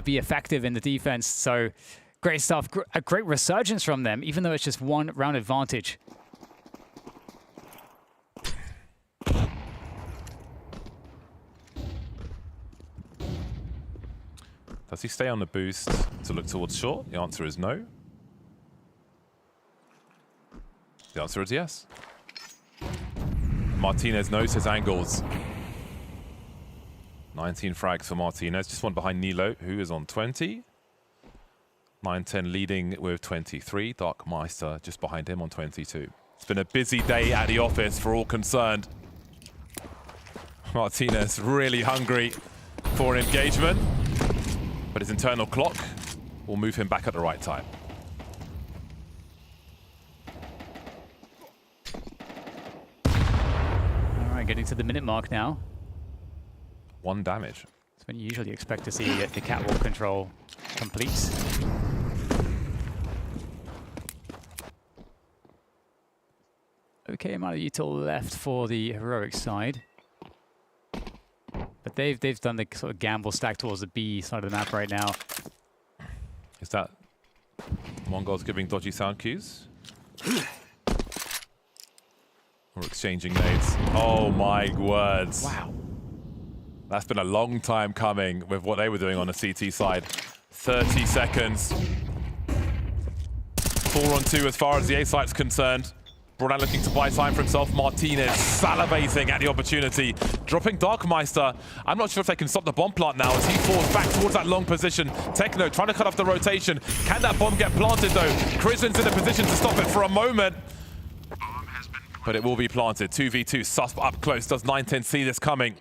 be effective in the defense. So great stuff, a great resurgence from them, even though it's just 1 round advantage. Does he stay on the boost to look towards short? The answer is no. The answer is yes. Martinez knows his angles. 19 frags for Martinez, just one behind Nilo, who is on 20. 9-10 leading with 23. Dark Meister just behind him on 22. It's been a busy day at the office for all concerned. Martinez really hungry for an engagement, but his internal clock will move him back at the right time. All right, getting to the minute mark now. 1 damage. That's when you usually expect to see the catwalk control complete. Okay amount of util left for the Heroic side. But they've done the sort of gamble stack towards the B side of the map right now. Is that MongolZ giving dodgy sound cues? Or exchanging nades? Oh my words. Wow. That's been a long time coming with what they were doing on the CT side. 30 seconds. 4 on 2 as far as the A site's concerned. Brolan looking to buy time for himself. Martinez salivating at the opportunity. Dropping Darkmeister. I'm not sure if they can stop the bomb plant now as he falls back towards that long position. Techno trying to cut off the rotation. Can that bomb get planted though? Krisen's in a position to stop it for a moment. But it will be planted. 2v2, Susp up close. Does 910 see this coming?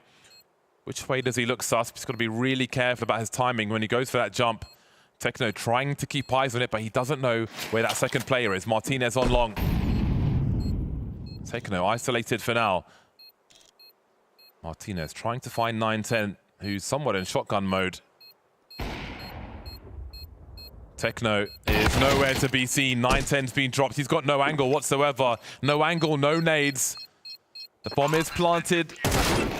Which way does he look, Susp? He's got to be really careful about his timing when he goes for that jump. Techno trying to keep eyes on it, but he doesn't know where that second player is. Martinez on long. Techno isolated for now. Martinez trying to find 910, who's somewhat in shotgun mode. Techno is nowhere to be seen. 910's been dropped. He's got no angle whatsoever. No angle, no nades. The bomb is planted.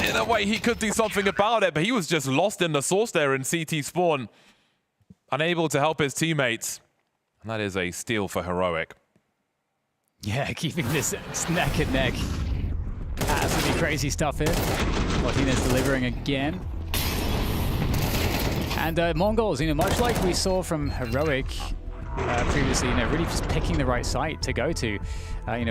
In a way, he could do something about it, but he was just lost in the sauce there in CT spawn. Unable to help his teammates. And that is a steal for Heroic. Yeah, keeping this neck and neck. Absolutely crazy stuff here. Martinez delivering again. And MongolZ, much like we saw from Heroic previously, really just picking the right site to go to.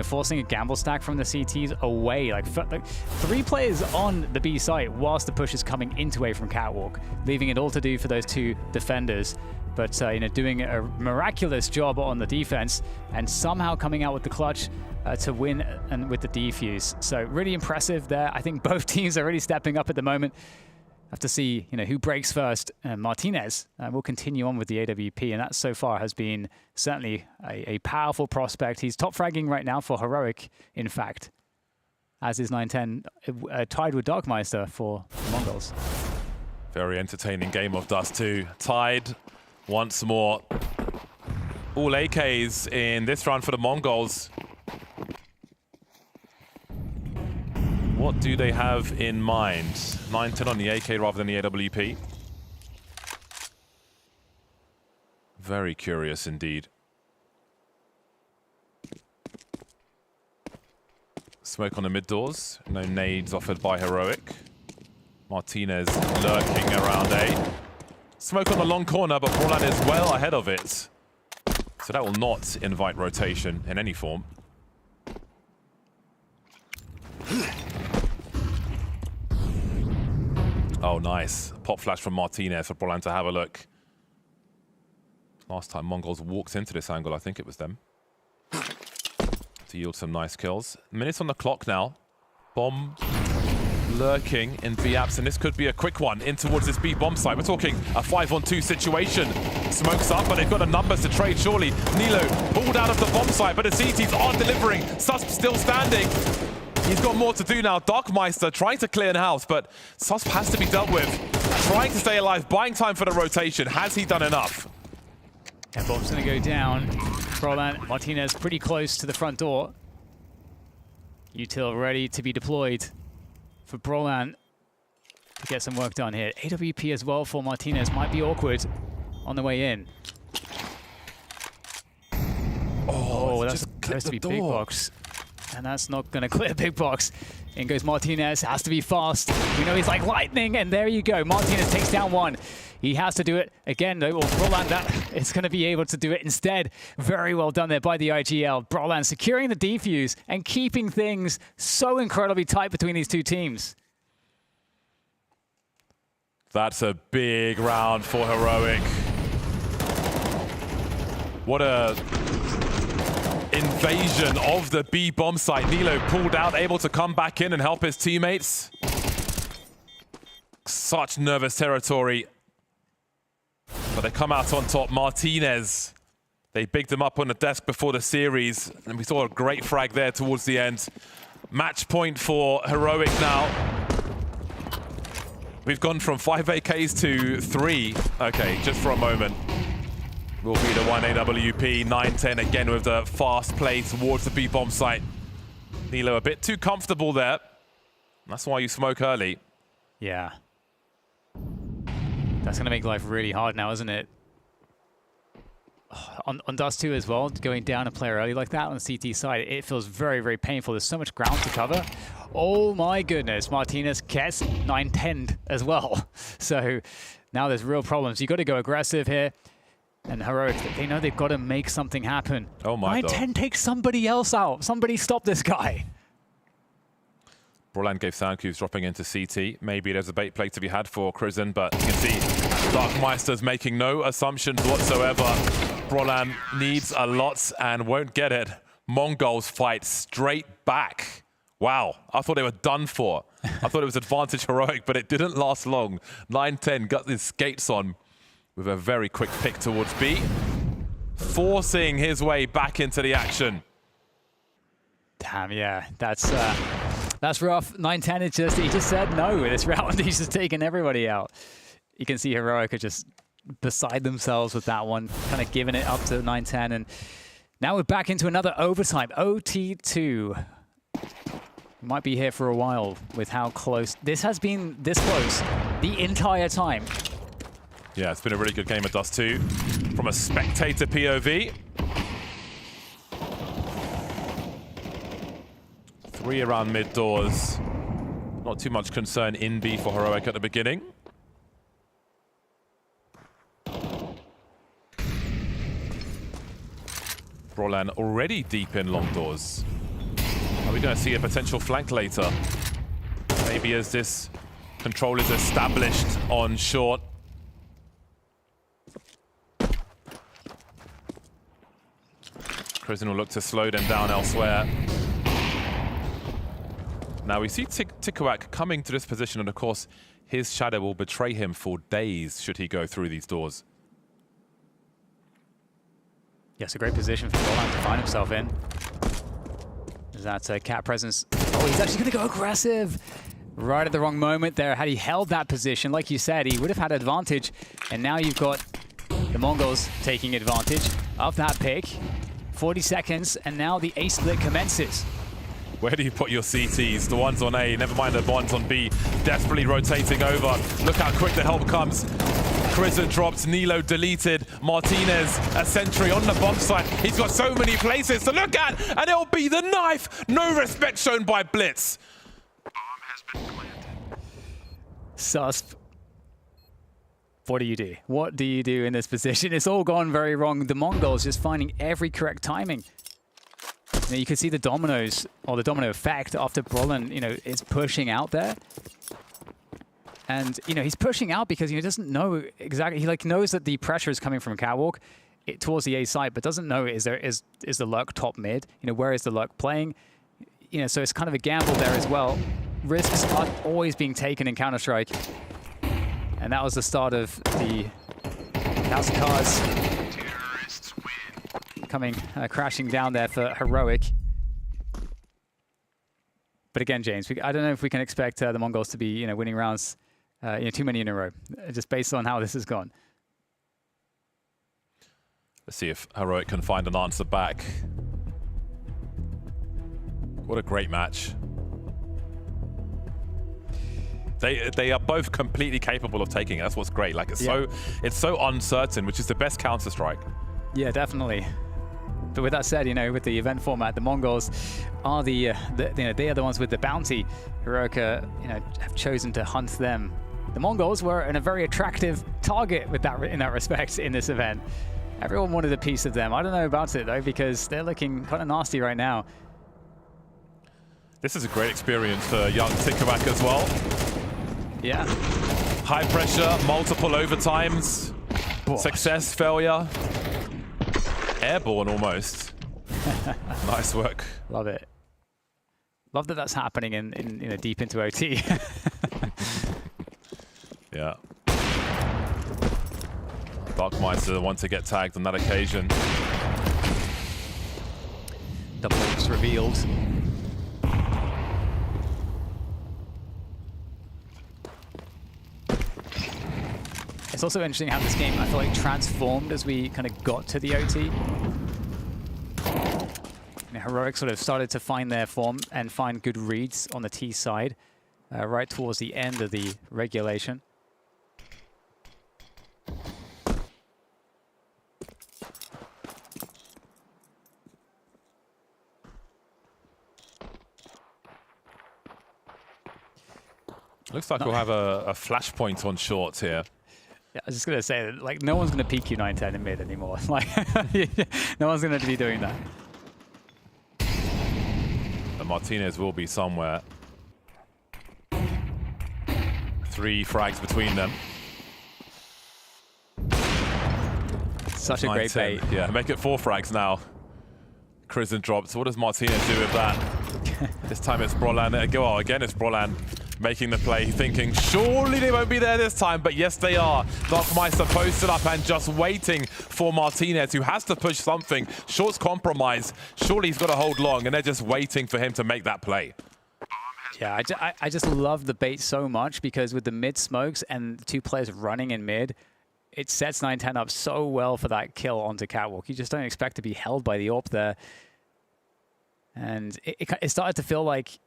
Forcing a gamble stack from the CTs away. Like 3 players on the B site whilst the push is coming into A from Catwalk, leaving it all to do for those 2 defenders. But doing a miraculous job on the defense and somehow coming out with the clutch to win and with the defuse. So really impressive there. I think both teams are really stepping up at the moment. Have to see, who breaks first. Martinez will continue on with the AWP, and that so far has been certainly a powerful prospect. He's top fragging right now for Heroic, in fact, as is 910, tied with Darkmeister for Mongols. Very entertaining game of Dust 2. Tied once more. All AKs in this round for the Mongols. What do they have in mind? 910 on the AK rather than the AWP. Very curious indeed. Smoke on the mid doors. No nades offered by Heroic. Martinez lurking around A. Smoke on the long corner, but Brolan is well ahead of it. So that will not invite rotation in any form. Oh, nice. Pop flash from Martinez for Brolan to have a look. Last time MongolZ walked into this angle, I think it was them. To yield some nice kills. Minutes on the clock now. Bomb lurking in B apps, and this could be a quick one in towards this B bomb site. We're talking a 5-on-2 situation. Smokes up, but they've got the numbers to trade, surely. Nilo pulled out of the bomb site, but the CTs aren't delivering. Susp still standing. He's got more to do now. Darkmeister trying to clear the house, but Susp has to be dealt with. Trying to stay alive, buying time for the rotation. Has he done enough? Yeah, bomb's gonna go down. Brolan, Martinez pretty close to the front door. Util ready to be deployed for Brolan to get some work done here. AWP as well for Martinez might be awkward on the way in. Oh, that's supposed to be big box. And that's not going to clear big box. In goes Martinez, has to be fast. We know he's like lightning, and there you go. Martinez takes down 1. He has to do it again, though. Well, Brolan, that is going to be able to do it instead. Very well done there by the IGL. Brolan securing the defuse and keeping things so incredibly tight between these 2 teams. That's a big round for Heroic. What a invasion of the B bomb site. Nilo pulled out, able to come back in and help his teammates. Such nervous territory. But they come out on top. Martinez, they bigged him up on the desk before the series, and we saw a great frag there towards the end. Match point for Heroic now. We've gone from 5 AKs to 3. Okay, just for a moment. Will be the 1 AWP, 910 again with the fast play towards the B-bomb site. Nilo a bit too comfortable there. That's why you smoke early. Yeah. That's going to make life really hard now, isn't it? On Dust 2 as well, going down a player early like that on the CT side, it feels very, very painful. There's so much ground to cover. Oh my goodness, Martinez gets 910'd as well. So now there's real problems. You've got to go aggressive here. And Heroic, they know they've got to make something happen. Oh my God. 910 takes somebody else out. Somebody stop this guy. Brolan gave sound cues dropping into CT. Maybe there's a bait play to be had for Krizen, but you can see Darkmeister's making no assumptions whatsoever. Brolan needs a lot and won't get it. Mongols fight straight back. Wow, I thought they were done for. I thought it was advantage Heroic, but it didn't last long. 910 got his skates on with a very quick pick towards B, forcing his way back into the action. Damn, yeah, that's rough. 910, he just said no this round. He's just taking everybody out. You can see Heroic are just beside themselves with that one, kind of giving it up to 910. And now we're back into another overtime, OT2. Might be here for a while with how close. This has been this close the entire time. Yeah, it's been a really good game of Dust 2 from a spectator POV. 3 around mid doors. Not too much concern in B for Heroic at the beginning. Brolan already deep in long doors. Are we going to see a potential flank later? Maybe as this control is established on short. Krizen will look to slow them down elsewhere. Now we see Tikuak coming to this position, and of course his shadow will betray him for days should he go through these doors. Yes, a great position for Brolan to find himself in. Is that cat presence? Oh, he's actually going to go aggressive. Right at the wrong moment there. Had he held that position, like you said, he would have had advantage. And now you've got the Mongols taking advantage of that pick. 40 seconds, and now the A split commences. Where do you put your CTs? The ones on A, never mind the ones on B. Desperately rotating over. Look how quick the help comes. Krizen dropped, Nilo deleted, Martinez, a sentry on the bomb site. He's got so many places to look at, and it'll be the knife. No respect shown by Blitz. Susp. What do you do? What do you do in this position? It's all gone very wrong. The Mongols just finding every correct timing. You know, you can see the dominoes, or the domino effect after Brolan, is pushing out there. And, he's pushing out because he doesn't know exactly. He knows that the pressure is coming from Catwalk towards the A side, but doesn't know is the Lurk top mid? Where is the Lurk playing? So it's kind of a gamble there as well. Risks are always being taken in Counter-Strike. And that was the start of the House of Cards coming crashing down there for Heroic. But again, James, I don't know if we can expect the Mongols to be winning rounds too many in a row, just based on how this has gone. Let's see if Heroic can find an answer back. What a great match. They are both completely capable of taking it. That's what's great. It's so uncertain, which is the best Counter-Strike. Yeah, definitely. But with that said, with the event format, the Mongols are they are the ones with the bounty. Heroic, have chosen to hunt them. The Mongols were a very attractive target in that respect in this event. Everyone wanted a piece of them. I don't know about it though, because they're looking kind of nasty right now. This is a great experience for young Tikuak as well. Yeah. High pressure, multiple overtimes, success, failure. Airborne almost. Nice work. Love it. Love that that's happening in deep into OT. Yeah. Darkmeister the one to get tagged on that occasion. Double ults revealed. It's also interesting how this game, I feel like, transformed as we kind of got to the OT. Heroic sort of started to find their form and find good reads on the T side right towards the end of the regulation. Looks like we'll have a flashpoint on short here. Yeah, I was just gonna say that, like, no one's gonna peek you 9-10 in mid anymore. Like, no one's gonna be doing that. And Martinez will be somewhere. 3 frags between them. Such a great bait. Yeah, make it 4 frags now. Crimson drops. What does Martinez do with that? This time it's Brolan. Well, again, it's Brolan making the play, thinking, surely they won't be there this time, but yes, they are. Darkmeister posted up and just waiting for Martinez, who has to push something. Short's compromise. Surely he's got to hold long, and they're just waiting for him to make that play. Yeah, I just love the bait so much, because with the mid smokes and the 2 players running in mid, it sets 9-10 up so well for that kill onto Catwalk. You just don't expect to be held by the AWP there. And it started to feel like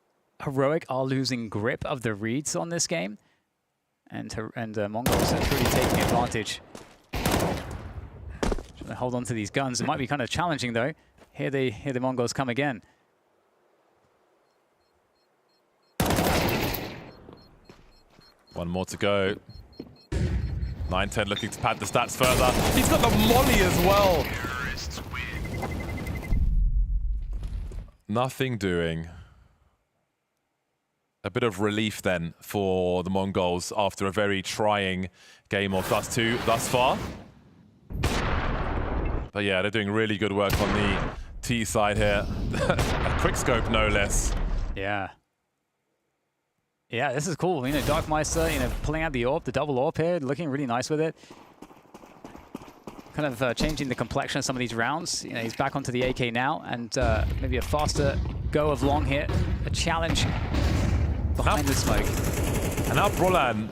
Heroic are losing grip of the reads on this game. And MongolZ is really taking advantage. Trying to hold on to these guns. It might be kind of challenging, though. Here the Mongols come again. One more to go. 9-10 looking to pad the stats further. He's got the molly as well. Nothing doing. A bit of relief then for the Mongols after a very trying game of Dust 2 thus far. But yeah, they're doing really good work on the T side here. A quick scope, no less. Yeah. Yeah, this is cool. You know, Darkmeister, you know, pulling out the AWP, the double AWP here, looking really nice with it. Kind of changing the complexion of some of these rounds. You know, he's back onto the AK now, and maybe a faster go of long here. A challenge behind the smoke. And now Brolan,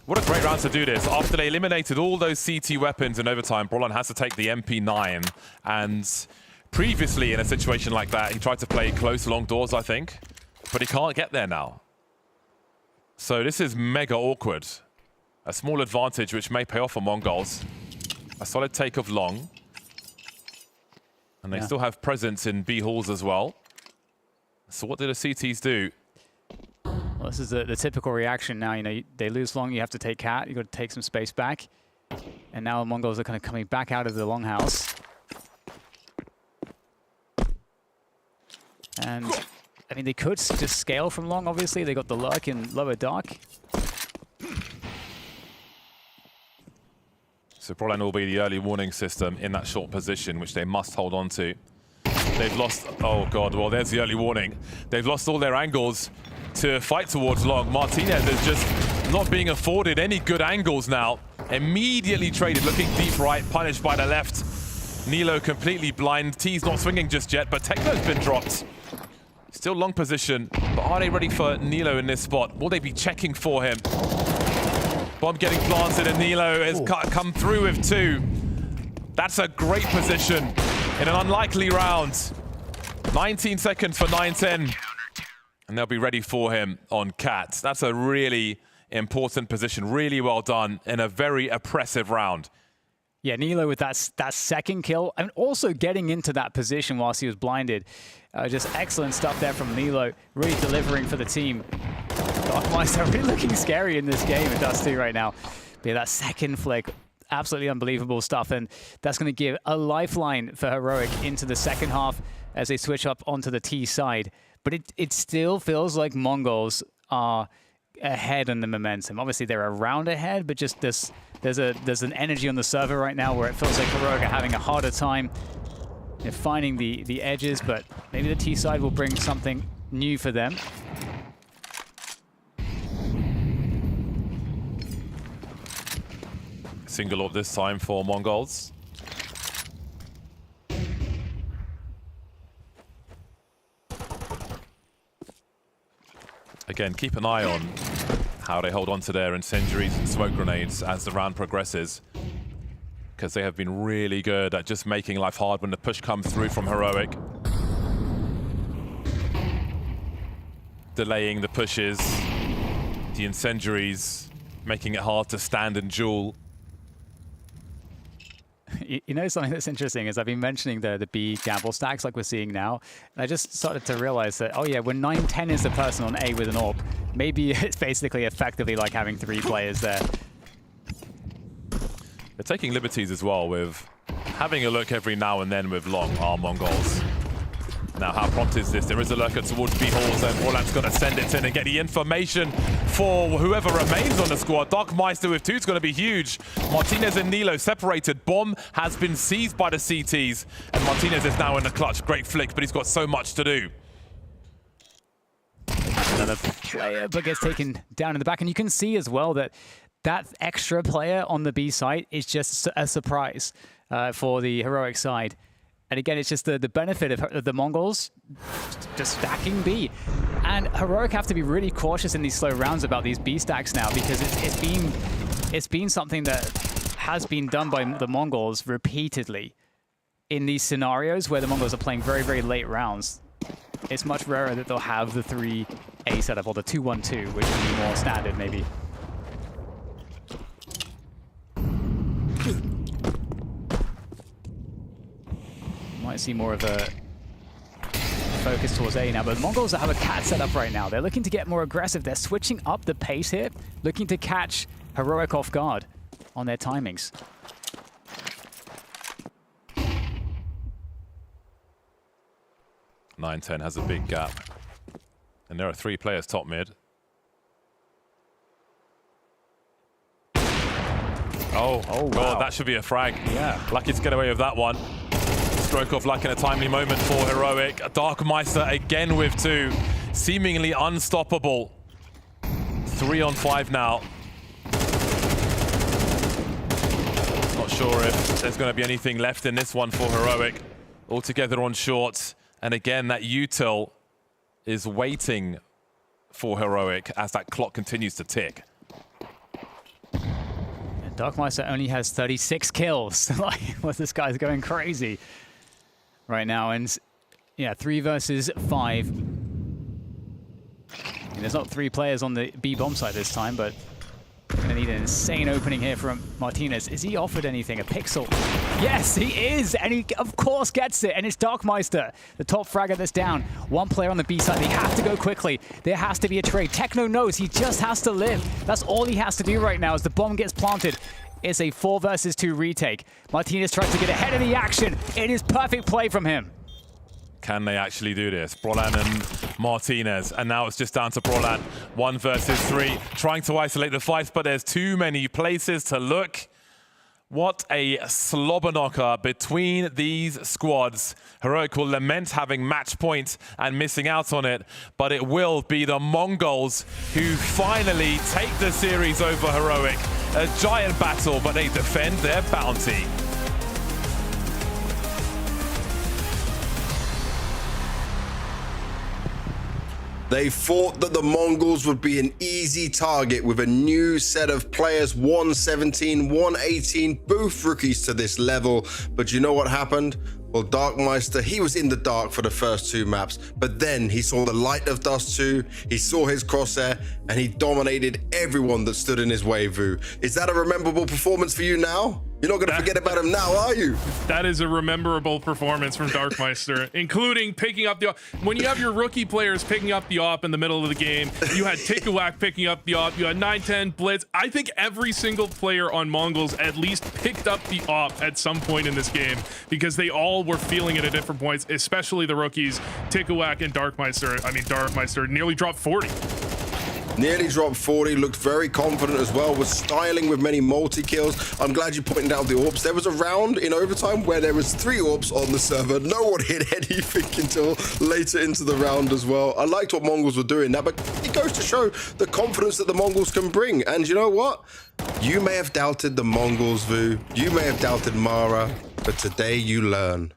what a great round to do this. After they eliminated all those CT weapons in overtime, Brolan has to take the MP9. And previously in a situation like that, he tried to play close long doors, I think. But he can't get there now. So this is mega awkward. A small advantage which may pay off for Mongols. A solid take of long. And they still have presence in B halls as well. So what do the CTs do? Well, this is the typical reaction now. You know, they lose long, you have to take cat. You've got to take some space back. And now the Mongols are kind of coming back out of the longhouse. And, I mean, they could just scale from long, obviously. They got the lurk in lower dark. So Brolan will be the early warning system in that short position, which they must hold on to. They've lost, oh God, well, there's the early warning. They've lost all their angles to fight towards long. Martinez is just not being afforded any good angles now. Immediately traded, looking deep right, punished by the left. Nilo completely blind. T's not swinging just yet, but Techno's been dropped. Still long position, but are they ready for Nilo in this spot? Will they be checking for him? Bomb getting planted, and Nilo has come through with 2. That's a great position in an unlikely round. 19 seconds for 9-10. And they'll be ready for him on Cat. That's a really important position. Really well done in a very oppressive round. Yeah, Nilo with that second kill, and also getting into that position whilst he was blinded. Just excellent stuff there from Nilo, really delivering for the team. Darkmeister really looking scary in this game at Dust 2 right now. But yeah, that second flick, absolutely unbelievable stuff, and that's going to give a lifeline for Heroic into the second half as they switch up onto the T side. But it still feels like Mongols are ahead on the momentum. Obviously, they're a round ahead, but just there's an energy on the server right now where it feels like Heroic are having a harder time finding the edges, but maybe the T side will bring something new for them. Single up this time for Mongols. Again, keep an eye on how they hold on to their incendiaries and smoke grenades as the round progresses, because they have been really good at just making life hard when the push comes through from Heroic. Delaying the pushes, the incendiaries, making it hard to stand and duel. You know, something that's interesting is I've been mentioning the B gamble stacks like we're seeing now, and I just started to realize that, oh yeah, when 9-10 is the person on A with an AWP, maybe it's basically effectively like having 3 players there. They're taking liberties as well with having a look every now and then with long our MongolZ. Now, how prompt is this? There is a lurker towards B halls, and Orland's going to send it in and get the information for whoever remains on the squad. Darkmeister with 2 is going to be huge. Martinez and Nilo separated. Bomb has been seized by the CTs, and Martinez is now in the clutch. Great flick, but he's got so much to do. Another player, but gets taken down in the back, and you can see as well that that extra player on the B site is just a surprise for the Heroic side. And again, it's just the benefit of the MongolZ just stacking B. And Heroic have to be really cautious in these slow rounds about these B stacks now, because it's been something that has been done by the MongolZ repeatedly in these scenarios where the MongolZ are playing very, very late rounds. It's much rarer that they'll have the 3A setup or the 2-1-2, which would be more standard maybe. Might see more of a focus towards A now, but the MongolZ have a cat set up right now. They're looking to get more aggressive. They're switching up the pace here, looking to catch Heroic off guard on their timings. (9-10) has a big gap, and there are 3 players top mid. Oh wow. God, that should be a frag. Yeah. Lucky to get away with that one. Stroke of luck in a timely moment for Heroic. Darkmeister again with 2. Seemingly unstoppable. 3 on 5 now. Not sure if there's going to be anything left in this one for Heroic. All together on short. And again, that util is waiting for Heroic as that clock continues to tick. And Darkmeister only has 36 kills. Like, this guy's going crazy right now. And yeah, 3 versus 5. And there's not 3 players on the B bomb side this time, but gonna need an insane opening here from Martinez. Is he offered anything? A pixel? Yes, he is, and he of course gets it. And it's Darkmeister, the top fragger that's down. 1 player on the B side. They have to go quickly. There has to be a trade. Techno knows he just has to live. That's all he has to do right now as the bomb gets planted. It's a 4 versus 2 retake. Martinez tries to get ahead of the action. It is perfect play from him. Can they actually do this? Brolan and Martinez, and now it's just down to Brolan. 1 versus 3, trying to isolate the fight, but there's too many places to look. What a slobber knocker between these squads. Heroic will lament having match point and missing out on it, but it will be the MongolZ who finally take the series over Heroic. A giant battle, but they defend their bounty. They thought that the MongolZ would be an easy target with a new set of players, 117, 118, both rookies to this level. But you know what happened? Well, Darkmeister, he was in the dark for the first 2 maps, but then he saw the light of Dust 2, he saw his crosshair, and he dominated everyone that stood in his way, Vu. Is that a rememberable performance for you now? You're not going to forget about him now, are you? That is a rememberable performance from Darkmeister, including picking up the op. When you have your rookie players picking up the op in the middle of the game, you had Tikuak picking up the op, you had 9-10, Blitz. I think every single player on MongolZ at least picked up the op at some point in this game because they all were feeling it at different points, especially the rookies, Tikuak and Darkmeister. I mean, Darkmeister nearly dropped 40. Nearly dropped 40, looked very confident as well, was styling with many multi-kills. I'm glad you pointed out the AWPs. There was a round in overtime where there was 3 AWPs on the server. No one hit anything until later into the round as well. I liked what MongolZ were doing that, but it goes to show the confidence that the MongolZ can bring. And you know what? You may have doubted the MongolZ, Vu. You may have doubted Mara, but today you learn.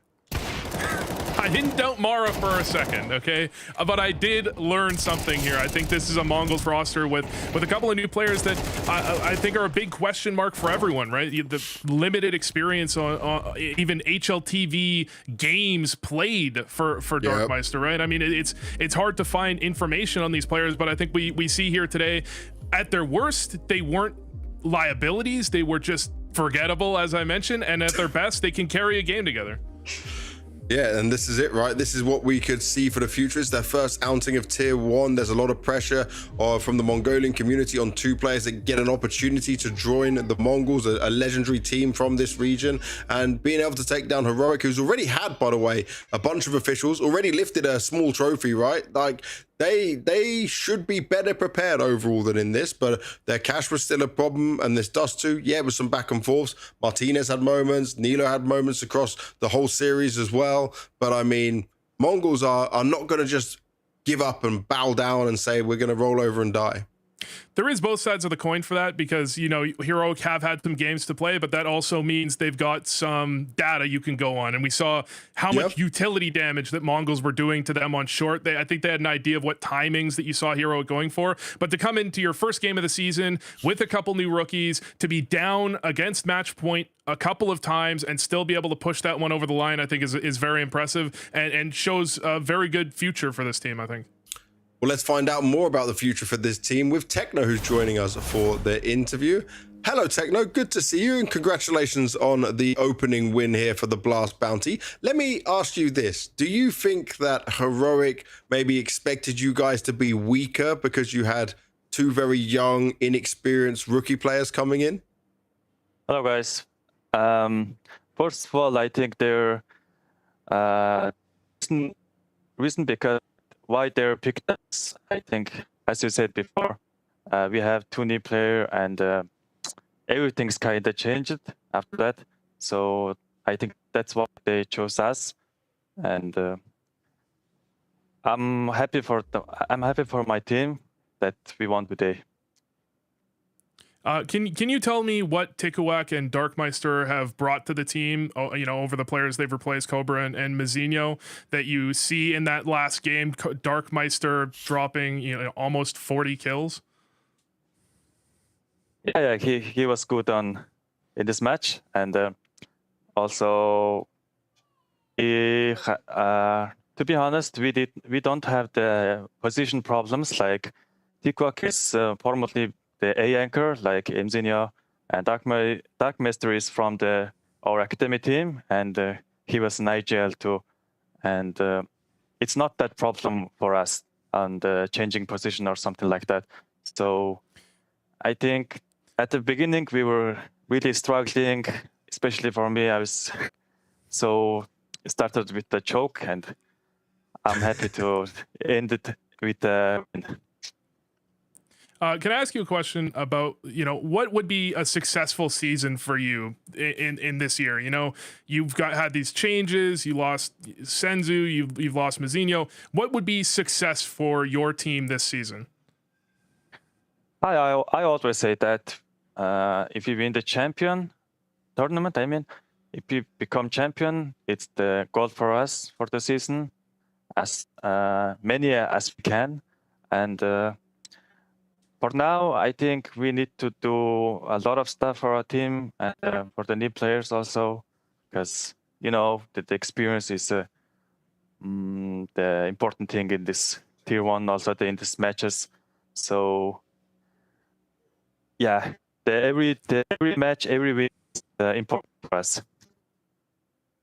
I didn't doubt Mara for a second, okay? But I did learn something here. I think this is a MongolZ roster with a couple of new players that I think are a big question mark for everyone, right? The limited experience on even HLTV games played for Darkmeister, right? I mean, it's hard to find information on these players, but I think we see here today, at their worst, they weren't liabilities. They were just forgettable, as I mentioned, and at their best, they can carry a game together. Yeah, and this is it, right? This is what we could see for the future. It's their first outing of Tier 1. There's a lot of pressure from the Mongolian community on two players that get an opportunity to join the Mongols, a legendary team from this region, and being able to take down Heroic, who's already had, by the way, a bunch of officials, already lifted a small trophy, right? Like, they should be better prepared overall than in this, but their cash was still a problem, and this Dust 2, yeah, with some back and forths. Martinez had moments, Nilo had moments across the whole series as well, but I mean, Mongols are not going to just give up and bow down and say we're going to roll over and die. There is both sides of the coin for that, because, you know, Heroic have had some games to play, but that also means they've got some data you can go on. And we saw how much utility damage that Mongols were doing to them on short. I think they had an idea of what timings that you saw Heroic going for. But to come into your first game of the season with a couple new rookies, to be down against match point a couple of times and still be able to push that one over the line, I think is very impressive and shows a very good future for this team, I think. Well, let's find out more about the future for this team with Techno, who's joining us for the interview. Hello, Techno. Good to see you, and congratulations on the opening win here for the Blast Bounty. Let me ask you this. Do you think that Heroic maybe expected you guys to be weaker because you had two very young, inexperienced rookie players coming in? Hello, guys. First of all, I think their reason because why they're picked us, I think, as you said before, we have two new players, and everything's kind of changed after that. So I think that's why they chose us, and I'm happy for my team that we won today. Can you tell me what Tikawak and Darkmeister have brought to the team, you know, over the players they've replaced, Cobra and Mizinho, that you see in that last game, Darkmeister dropping, you know, almost 40 kills? Yeah, he was good in this match, and also to be honest, we don't have the position problems like Tikawak is formerly the A anchor like Mizinho, and Darkmeister is from our academy team, and he was in IGL too, and it's not that problem for us on the changing position or something like that. So I think at the beginning we were really struggling, especially for me. I was so started with the choke, and I'm happy to end it with the win. Can I ask you a question about, you know, what would be a successful season for you in this year? You know, you've had these changes, you lost Senzu, you've lost Mizinho. What would be success for your team this season? I always say that if you win the champion tournament, I mean, if you become champion, it's the goal for us for the season, as many as we can, and for now, I think we need to do a lot of stuff for our team and for the new players also, because, you know, the experience is the important thing in this Tier 1, also in these matches. So, yeah, every match, every week is important for us.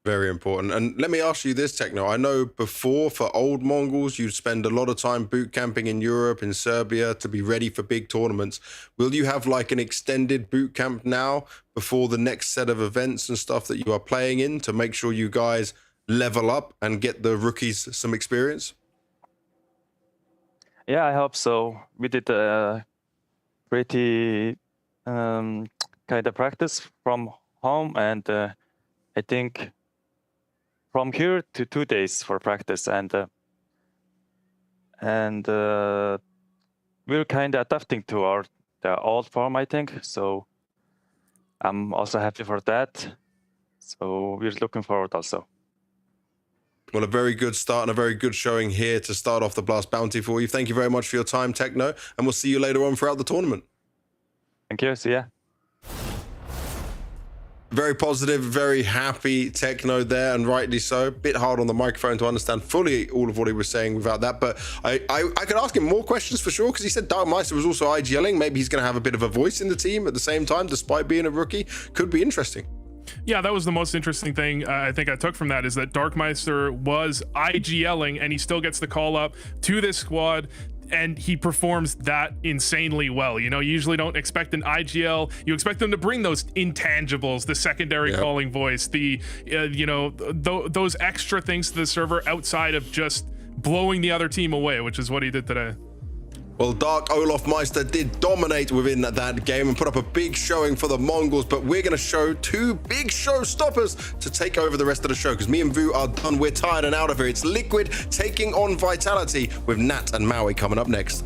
Very important. And let me ask you this, Techno. I know before, for old Mongols, you'd spend a lot of time boot camping in Europe, in Serbia, to be ready for big tournaments. Will you have like an extended boot camp now before the next set of events and stuff that you are playing in to make sure you guys level up and get the rookies some experience? Yeah, I hope so. We did a pretty kind of practice from home, and I think from here to 2 days for practice, and we're kind of adapting to the old form, I think. So I'm also happy for that. So we're looking forward also. Well, a very good start and a very good showing here to start off the Blast Bounty for you. Thank you very much for your time, Techno, and we'll see you later on throughout the tournament. Thank you. See ya. Very positive, very happy Techno there, and rightly so. Bit hard on the microphone to understand fully all of what he was saying without that, but I could ask him more questions for sure, because he said Darkmeister was also IGLing. Maybe he's going to have a bit of a voice in the team at the same time, despite being a rookie. Could be interesting. Yeah, that was the most interesting thing I think I took from that, is that Darkmeister was IGLing and he still gets the call up to this squad, and he performs that insanely well. You know, you usually don't expect an IGL. You expect them to bring those intangibles, the secondary calling voice, the, you know, those extra things to the server outside of just blowing the other team away, which is what he did today. Well, Dark Olaf Meister did dominate within that game and put up a big showing for the Mongols, but we're going to show two big showstoppers to take over the rest of the show, because me and Vu are done. We're tired and out of here. It's Liquid taking on Vitality, with Nat and Maui coming up next.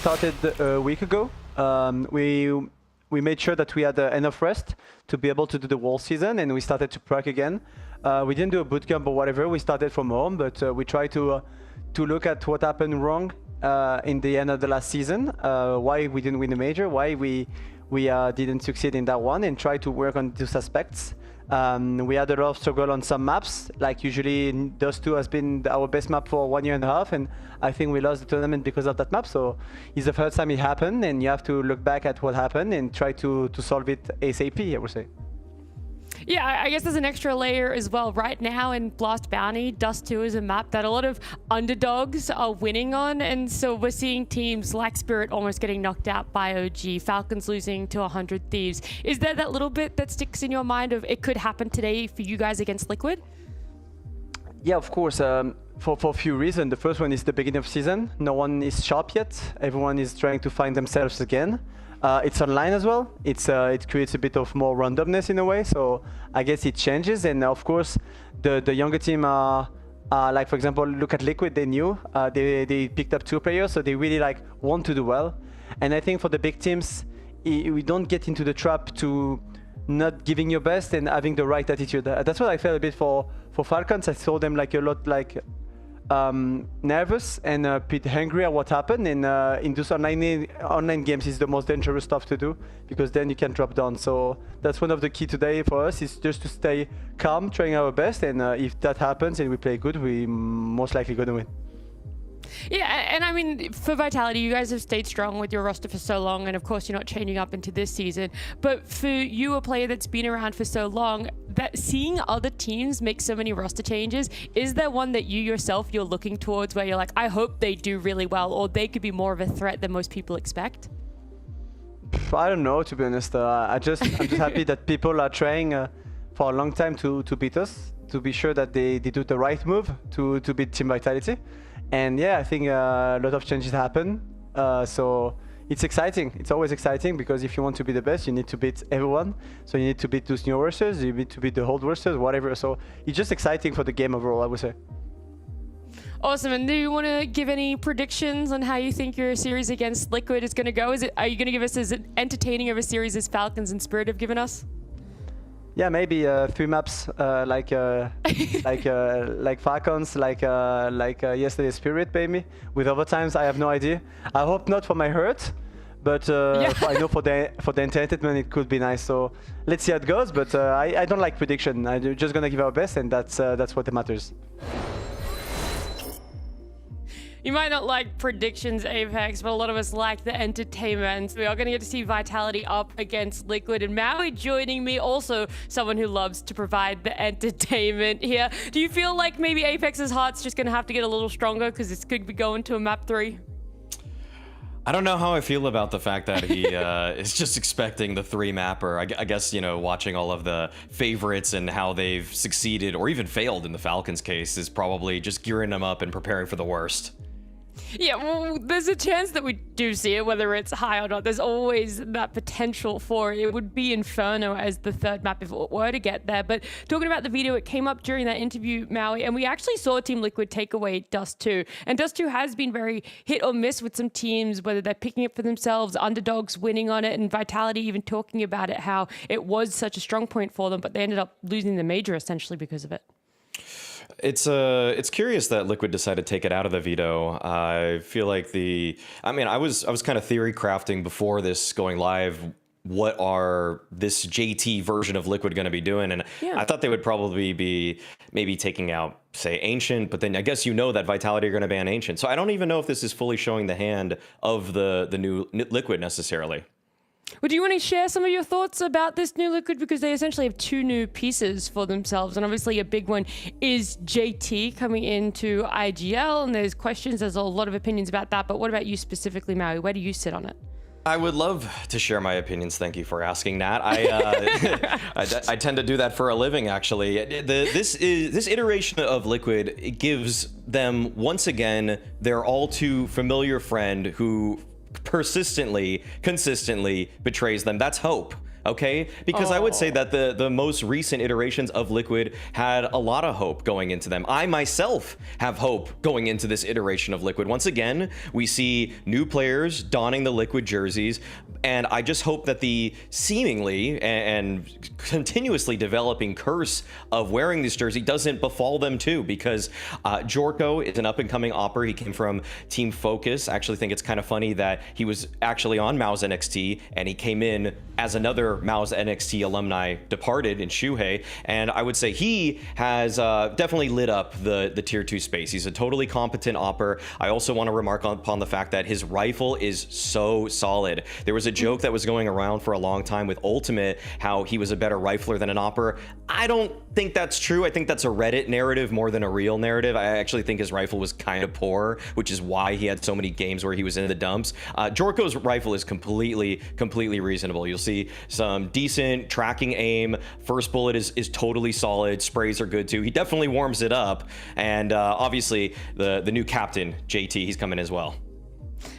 started a week ago. We made sure that we had enough rest to be able to do the whole season, and we started to prac again. We didn't do a bootcamp or whatever. We started from home, but we tried to look at what happened wrong in the end of the last season, why we didn't win the major, why we didn't succeed in that one, and try to work on those aspects. We had a lot of struggle on some maps, like usually Dust 2 has been our best map for 1.5 years, and I think we lost the tournament because of that map. So it's the first time it happened, and you have to look back at what happened and try to solve it ASAP, I would say. Yeah, I guess there's an extra layer as well. Right now in Blast Bounty, Dust 2 is a map that a lot of underdogs are winning on, and so we're seeing teams like Spirit almost getting knocked out by OG, Falcons losing to 100 Thieves. Is there that little bit that sticks in your mind of it could happen today for you guys against Liquid? Yeah, of course. For a few reasons. The first one is the beginning of season. No one is sharp yet. Everyone is trying to find themselves again. It's online as well. It creates a bit of more randomness in a way. So I guess it changes. And of course, the younger team are like, for example, look at Liquid. They knew they picked up 2 players, so they really like want to do well. And I think for the big teams, we don't get into the trap to not giving your best and having the right attitude. That's what I felt a bit for Falcons. I saw them like a lot like nervous and a bit angry at what happened. And in those online games is the most dangerous stuff to do, because then you can drop down. So that's one of the key today for us, is just to stay calm, trying our best. And if that happens and we play good, we most likely going to win. Yeah, and I mean, for Vitality, you guys have stayed strong with your roster for so long, and of course you're not changing up into this season. But for you, a player that's been around for so long, that seeing other teams make so many roster changes, is there one that you yourself you're looking towards where you're like, I hope they do really well, or they could be more of a threat than most people expect? I don't know, to be honest. I'm just happy that people are trying for a long time to beat us, to be sure that they do the right move to beat Team Vitality. And yeah, I think a lot of changes happen. So it's exciting. It's always exciting, because if you want to be the best, you need to beat everyone. So you need to beat those new rosters, you need to beat the old rosters, whatever. So it's just exciting for the game overall, I would say. Awesome. And do you want to give any predictions on how you think your series against Liquid is going to go? Are you going to give us as entertaining of a series as Falcons and Spirit have given us? Yeah, maybe 3 maps like Falcons, like yesterday Spirit, maybe with overtimes. I have no idea. I hope not for my hurt, but I know for the entertainment it could be nice. So let's see how it goes. But I don't like prediction. I'm just gonna give our best, and that's what matters. You might not like predictions, Apex, but a lot of us like the entertainment. We are going to get to see Vitality up against Liquid, and Maui joining me, also someone who loves to provide the entertainment here. Do you feel like maybe Apex's heart's just going to have to get a little stronger because this could be going to a map 3? I don't know how I feel about the fact that he is just expecting the 3 mapper. I guess, you know, watching all of the favorites and how they've succeeded or even failed in the Falcons case is probably just gearing them up and preparing for the worst. Yeah, well, there's a chance that we do see it, whether it's high or not. There's always that potential for it. It would be Inferno as the 3rd map if it were to get there. But talking about the video, it came up during that interview, Maui, and we actually saw Team Liquid take away Dust 2. And Dust 2 has been very hit or miss with some teams, whether they're picking it for themselves, underdogs winning on it, and Vitality even talking about it, how it was such a strong point for them, but they ended up losing the major essentially because of it. It's curious that Liquid decided to take it out of the veto. I feel like I was kind of theory crafting before this going live. What are this JT version of Liquid going to be doing? And I thought they would probably be maybe taking out, say, Ancient, but then I guess you know that Vitality are going to ban Ancient. So I don't even know if this is fully showing the hand of the new Liquid necessarily. Well, do you want to share some of your thoughts about this new Liquid? Because they essentially have 2 new pieces for themselves. And obviously a big one is JT coming into IGL. And there's questions, there's a lot of opinions about that. But what about you specifically, Maui? Where do you sit on it? I would love to share my opinions. Thank you for asking that. I tend to do that for a living, actually. This iteration of Liquid, it gives them, once again, their all too familiar friend who persistently, consistently betrays them. That's hope. Okay, because I would say that the most recent iterations of Liquid had a lot of hope going into them. I myself have hope going into this iteration of Liquid. Once again, we see new players donning the Liquid jerseys, and I just hope that the seemingly and continuously developing curse of wearing this jersey doesn't befall them too, because Jorko is an up-and-coming opper. He came from Team Focus. I actually think it's kind of funny that he was actually on MongolZ NXT, and he came in as another MongolZ NXT alumni departed in Shuhei, and I would say he has definitely lit up the tier 2 space. He's a totally competent opper. I also want to remark upon the fact that his rifle is so solid. There was a joke that was going around for a long time with Ultimate, how he was a better rifler than an opper. I don't think that's true. I think that's a Reddit narrative more than a real narrative. I actually think his rifle was kind of poor, which is why he had so many games where he was in the dumps. Jorko's rifle is completely reasonable. You'll see some decent tracking aim. First bullet is totally solid. Sprays are good too. He definitely warms it up. And obviously the new captain, JT, he's coming as well.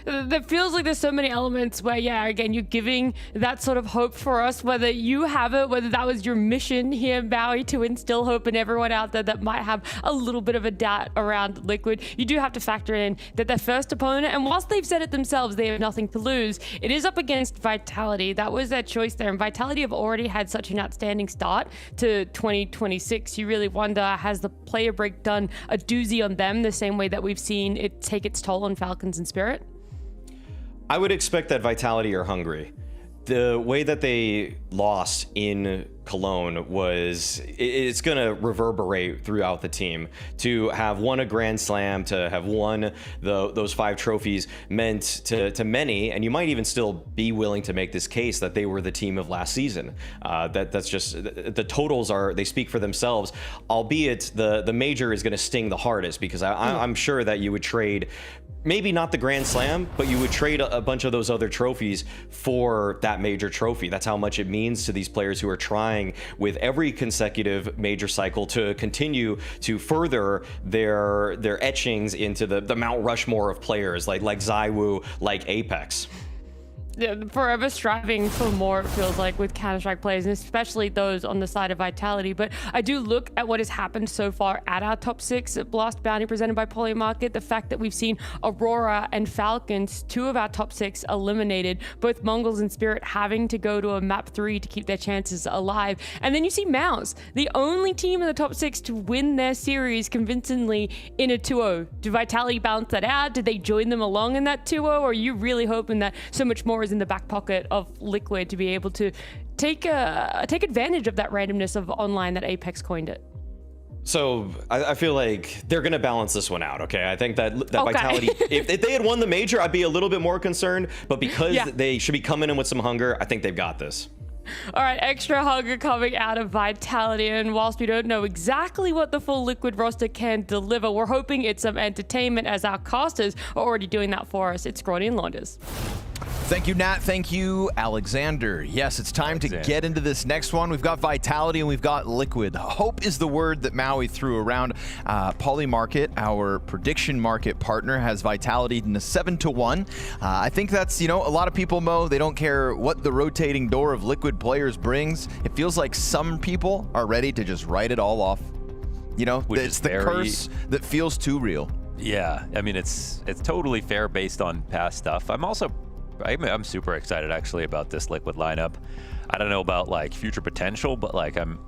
There feels like there's so many elements where, yeah, again, you're giving that sort of hope for us, whether you have it, whether that was your mission here, Maui, to instill hope in everyone out there that might have a little bit of a doubt around Liquid. You do have to factor in that their first opponent, and whilst they've said it themselves, they have nothing to lose, it is up against Vitality. That was their choice there, and Vitality have already had such an outstanding start to 2026. You really wonder, has the player break done a doozy on them the same way that we've seen it take its toll on Falcons and Spirit? I would expect that Vitality are hungry. The way that they lost in Cologne was, it's going to reverberate throughout the team. To have won a Grand Slam, to have won those 5 trophies meant to many, and you might even still be willing to make this case that they were the team of last season. That's just, the totals they speak for themselves, albeit the major is going to sting the hardest, because I'm sure that you would trade, maybe not the Grand Slam, but you would trade a bunch of those other trophies for that major trophy. That's how much it means to these players who are trying with every consecutive major cycle to continue to further their etchings into the Mount Rushmore of players like ZywOo, like Apex. Yeah, forever striving for more, it feels like, with Counter-Strike players, and especially those on the side of Vitality. But I do look at what has happened so far at our top 6 at Blast Bounty presented by Polymarket. The fact that we've seen Aurora and Falcons, 2 of our top 6 eliminated, both MongolZ and Spirit having to go to a map 3 to keep their chances alive. And then you see MongolZ, the only team in the top 6 to win their series convincingly in a 2-0. Do Vitality balance that out? Did they join them along in that 2-0? Or are you really hoping that so much more is in the back pocket of Liquid to be able to take advantage of that randomness of online that Apex coined it? So I feel like they're going to balance this one out, okay? I think that Vitality, if they had won the major, I'd be a little bit more concerned, but because they should be coming in with some hunger, I think they've got this. All right, extra hunger coming out of Vitality, and whilst we don't know exactly what the full Liquid roster can deliver, we're hoping it's some entertainment, as our casters are already doing that for us. It's Scrawny and Launders. Thank you, Nat. Thank you, Alexander. Yes, it's time to get into this next one. We've got Vitality and we've got Liquid. Hope is the word that Maui threw around. Polymarket, our prediction market partner, has Vitality in a 7-1. I think that's, a lot of people, Mo, they don't care what the rotating door of Liquid players brings. It feels like some people are ready to just write it all off. It's the curse that feels too real. Yeah, I mean, it's totally fair based on past stuff. I'm super excited actually about this Liquid lineup. I don't know about like future potential, but like I'm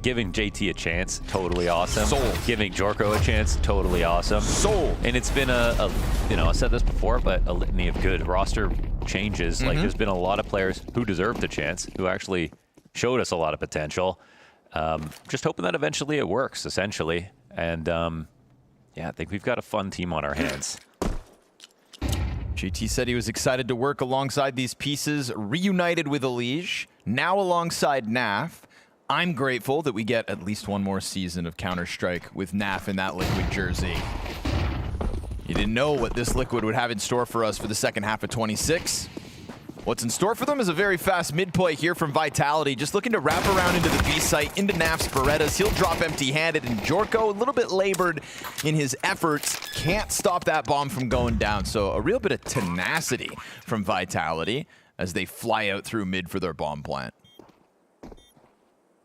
giving JT a chance, totally awesome. Sold. Giving Jorko a chance, totally awesome. Sold. And it's been I said this before, but a litany of good roster changes. Like there's been a lot of players who deserved a chance, who actually showed us a lot of potential. Just hoping that eventually it works, essentially. And I think we've got a fun team on our hands. JT said he was excited to work alongside these pieces, reunited with Elige, now alongside NAF. I'm grateful that we get at least one more season of Counter-Strike with NAF in that Liquid jersey. You didn't know what this Liquid would have in store for us for the second half of 26. What's in store for them is a very fast mid-play here from Vitality, just looking to wrap around into the B site, into Naf's Berettas. He'll drop empty-handed, and Jorko, a little bit labored in his efforts, can't stop that bomb from going down. So a real bit of tenacity from Vitality as they fly out through mid for their bomb plant.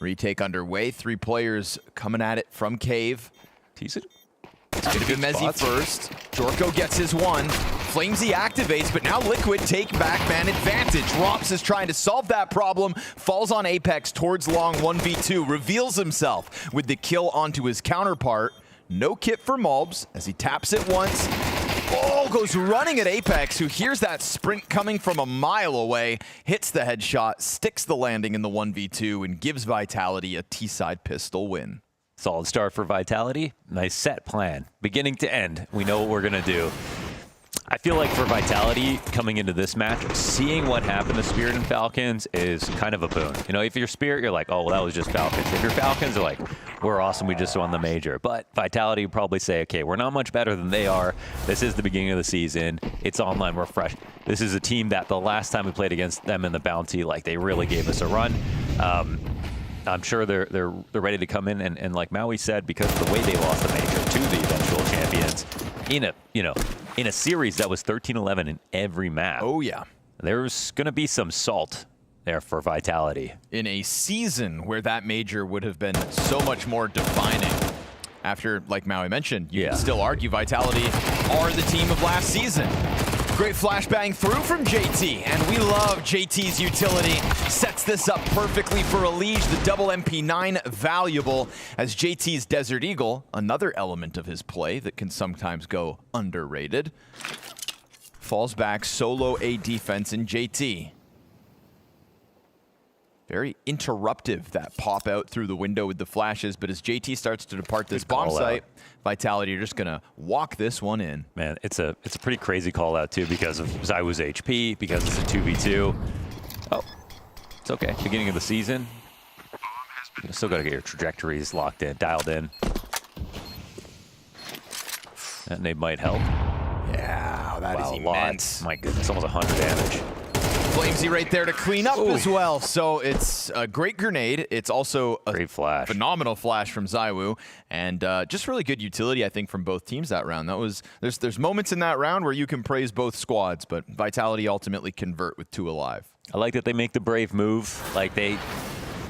Retake underway, 3 players coming at it from Cave. Tease it. It's going to be Mezzy first. Jorko gets his one. Flamesy activates, but now Liquid take back man advantage. Rops is trying to solve that problem. Falls on Apex towards long 1v2. Reveals himself with the kill onto his counterpart. No kit for MongolZ as he taps it once. Oh, goes running at Apex, who hears that sprint coming from a mile away. Hits the headshot, sticks the landing in the 1v2, and gives Vitality a T-side pistol win. Solid start for Vitality. Nice set plan. Beginning to end, we know what we're going to do. I feel like for Vitality, coming into this match, seeing what happened to Spirit and Falcons is kind of a boon. If you're Spirit, you're like, oh, well, that was just Falcons. If you're Falcons, you're like, we're awesome, we just won the major. But Vitality would probably say, okay, we're not much better than they are. This is the beginning of the season. It's online, we're fresh. This is a team that the last time we played against them in the Bounty, like, they really gave us a run. I'm sure they're ready to come in, and like Maui said, because of the way they lost the major to the eventual champions in a in a series that was 13-11 in every map. Oh, yeah. There's going to be some salt there for Vitality. In a season where that major would have been so much more defining. After, like Maui mentioned, you can still argue Vitality are the team of last season. Great flashbang through from JT, and we love JT's utility. Sets this up perfectly for Elige, the double MP9 valuable as JT's Desert Eagle, another element of his play that can sometimes go underrated. Falls back, solo A defense in JT. Very interruptive, that pop out through the window with the flashes, but as JT starts to depart this bomb site, Vitality are just gonna walk this one in. Man, it's a pretty crazy call out too because of ZywOo's HP, because it's a 2v2. Oh, it's okay. Beginning of the season. You still gotta get your trajectories locked in, dialed in. That nade might help. Yeah, that is immense. My goodness, almost 100 damage. FlamZ right there to clean up as well. So it's a great grenade. It's also a great flash. Phenomenal flash from ZywOo. And just really good utility, I think, from both teams that round. That was there's moments in that round where you can praise both squads, but Vitality ultimately convert with 2 alive. I like that they make the brave move. Like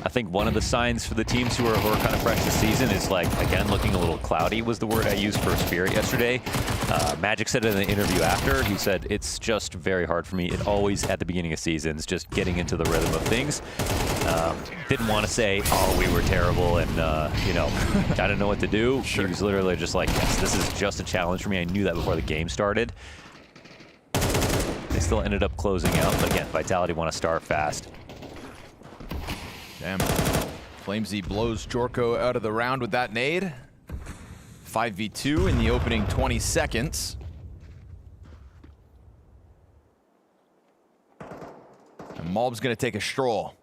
I think one of the signs for the teams who are kind of fresh this season is, like, again, looking a little cloudy was the word I used for Spirit yesterday. Magic said it in the interview after. He said, it's just very hard for me. It always, at the beginning of seasons, just getting into the rhythm of things. Didn't want to say, oh, we were terrible and, you know, I didn't know what to do. He was literally just like, yes, this is just a challenge for me. I knew that before the game started. They still ended up closing out. But again, Vitality want to start fast. Damn. FlamZ blows Jorko out of the round with that nade. 5v2 in the opening 20 seconds. And Malb's going to take a stroll.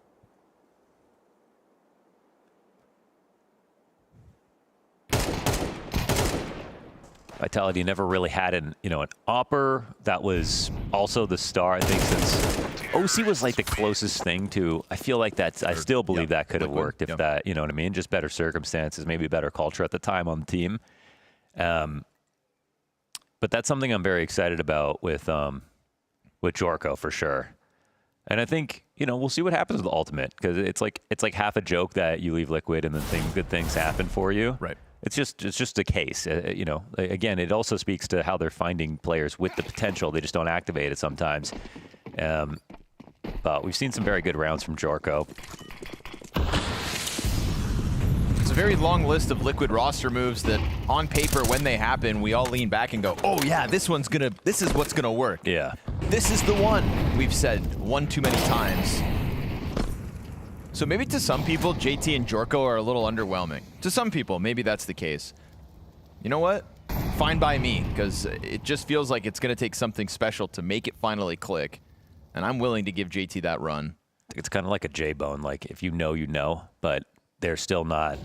Vitality never really had an opper that was also the star. I think since OC was like the closest thing to, I feel like that's, I still believe that could have worked if that, you know what I mean? Just better circumstances, maybe better culture at the time on the team. But that's something I'm very excited about with Jorko for sure. And I think, we'll see what happens with the ultimate, because it's like half a joke that you leave Liquid and then good things happen for you. Right. It's just a case, again, it also speaks to how they're finding players with the potential. They just don't activate it sometimes. But we've seen some very good rounds from Jorko. It's a very long list of Liquid roster moves that on paper, when they happen, we all lean back and go, oh yeah, this is what's gonna work. Yeah. This is the one, we've said one too many times. So maybe to some people, JT and Jorko are a little underwhelming. To some people, maybe that's the case. You know what? Fine by me, because it just feels like it's going to take something special to make it finally click. And I'm willing to give JT that run. I think it's kind of like a J-Bone. Like, if you know, but they're still not,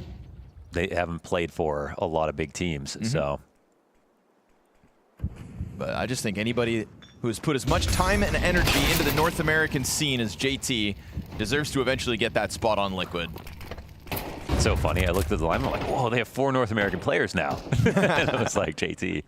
they haven't played for a lot of big teams, so. But I just think anybody who's put as much time and energy into the North American scene as JT deserves to eventually get that spot on Liquid. It's so funny. I looked at the line, I'm like, whoa, they have 4 North American players now. And I was like, JT.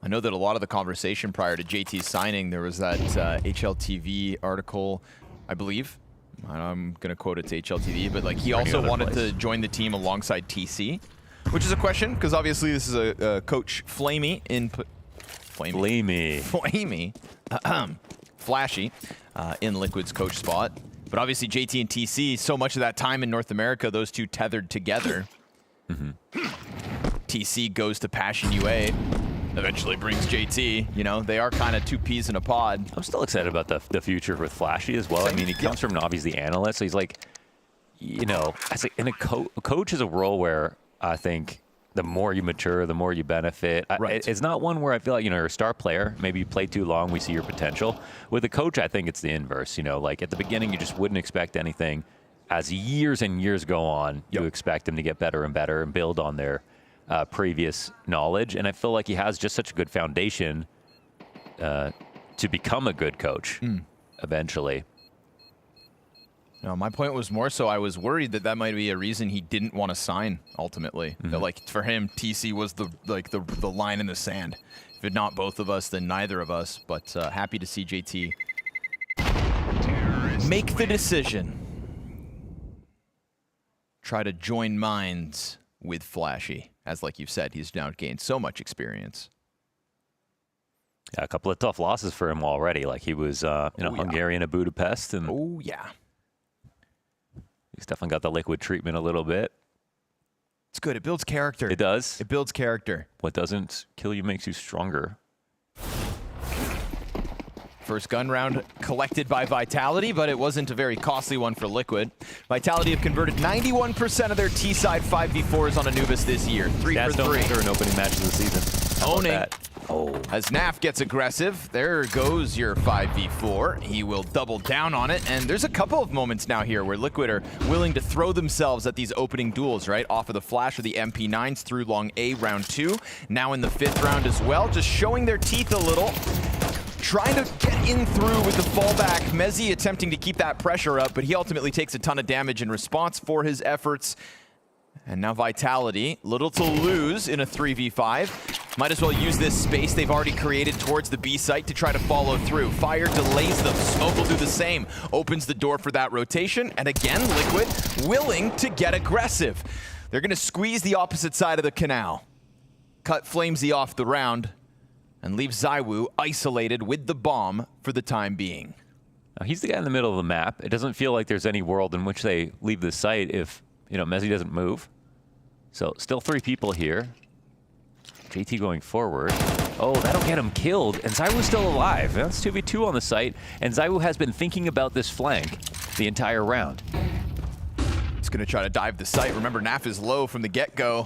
I know that a lot of the conversation prior to JT's signing, there was that HLTV article, I believe. I'm going to quote it to HLTV, but like he also wanted to join the team alongside TC, which is a question because obviously this is a coach Flamey input. Flamey. Flashy in Liquid's coach spot. But obviously JT and TC, so much of that time in North America, those two tethered together. TC goes to Passion UA. Eventually brings JT. They are kind of 2 peas in a pod. I'm still excited about the future with Flashy as well. I mean, he comes from an obviously analyst, so he's like, and a coach is a role where I think the more you mature, the more you benefit. It's not one where I feel like, you're a star player. Maybe you play too long, we see your potential. With a coach, I think it's the inverse. Like at the beginning, you just wouldn't expect anything. As years and years go on, you expect them to get better and better and build on their previous knowledge, and I feel like he has just such a good foundation to become a good coach eventually. No, my point was more so I was worried that that might be a reason he didn't want to sign ultimately. That like for him, TC was the line in the sand. If it's not both of us, then neither of us. But happy to see JT make the decision. Try to join minds with Flashy, as like you've said, he's now gained so much experience. Yeah, a couple of tough losses for him already. Like he was, Hungarian at Budapest, and he's definitely got the Liquid treatment a little bit. It's good. It builds character. It does. It builds character. What doesn't kill you makes you stronger. First gun round collected by Vitality, but it wasn't a very costly one for Liquid. Vitality have converted 91% of their T-side 5v4s on Anubis this year. 3 for 3. An opening match of the season. Owning. As Naf gets aggressive, there goes your 5v4. He will double down on it, and there's a couple of moments now here where Liquid are willing to throw themselves at these opening duels, right? Off of the flash of the MP9s through long A round 2. Now in the 5th round as well, just showing their teeth a little. Trying to get in through with the fallback. Mezzi attempting to keep that pressure up, but he ultimately takes a ton of damage in response for his efforts. And now Vitality, little to lose in a 3v5. Might as well use this space they've already created towards the B site to try to follow through. Fire delays them. Smoke will do the same. Opens the door for that rotation. And again, Liquid willing to get aggressive. They're going to squeeze the opposite side of the canal. Cut Flamesy off the round. And leave ZywOo isolated with the bomb for the time being. Now, he's the guy in the middle of the map. It doesn't feel like there's any world in which they leave the site if, Mezzi doesn't move. So still 3 people here. JT going forward. Oh, that'll get him killed. And ZywOo's still alive. That's 2v2 on the site. And ZywOo has been thinking about this flank the entire round. He's going to try to dive the site. Remember, Naf is low from the get-go.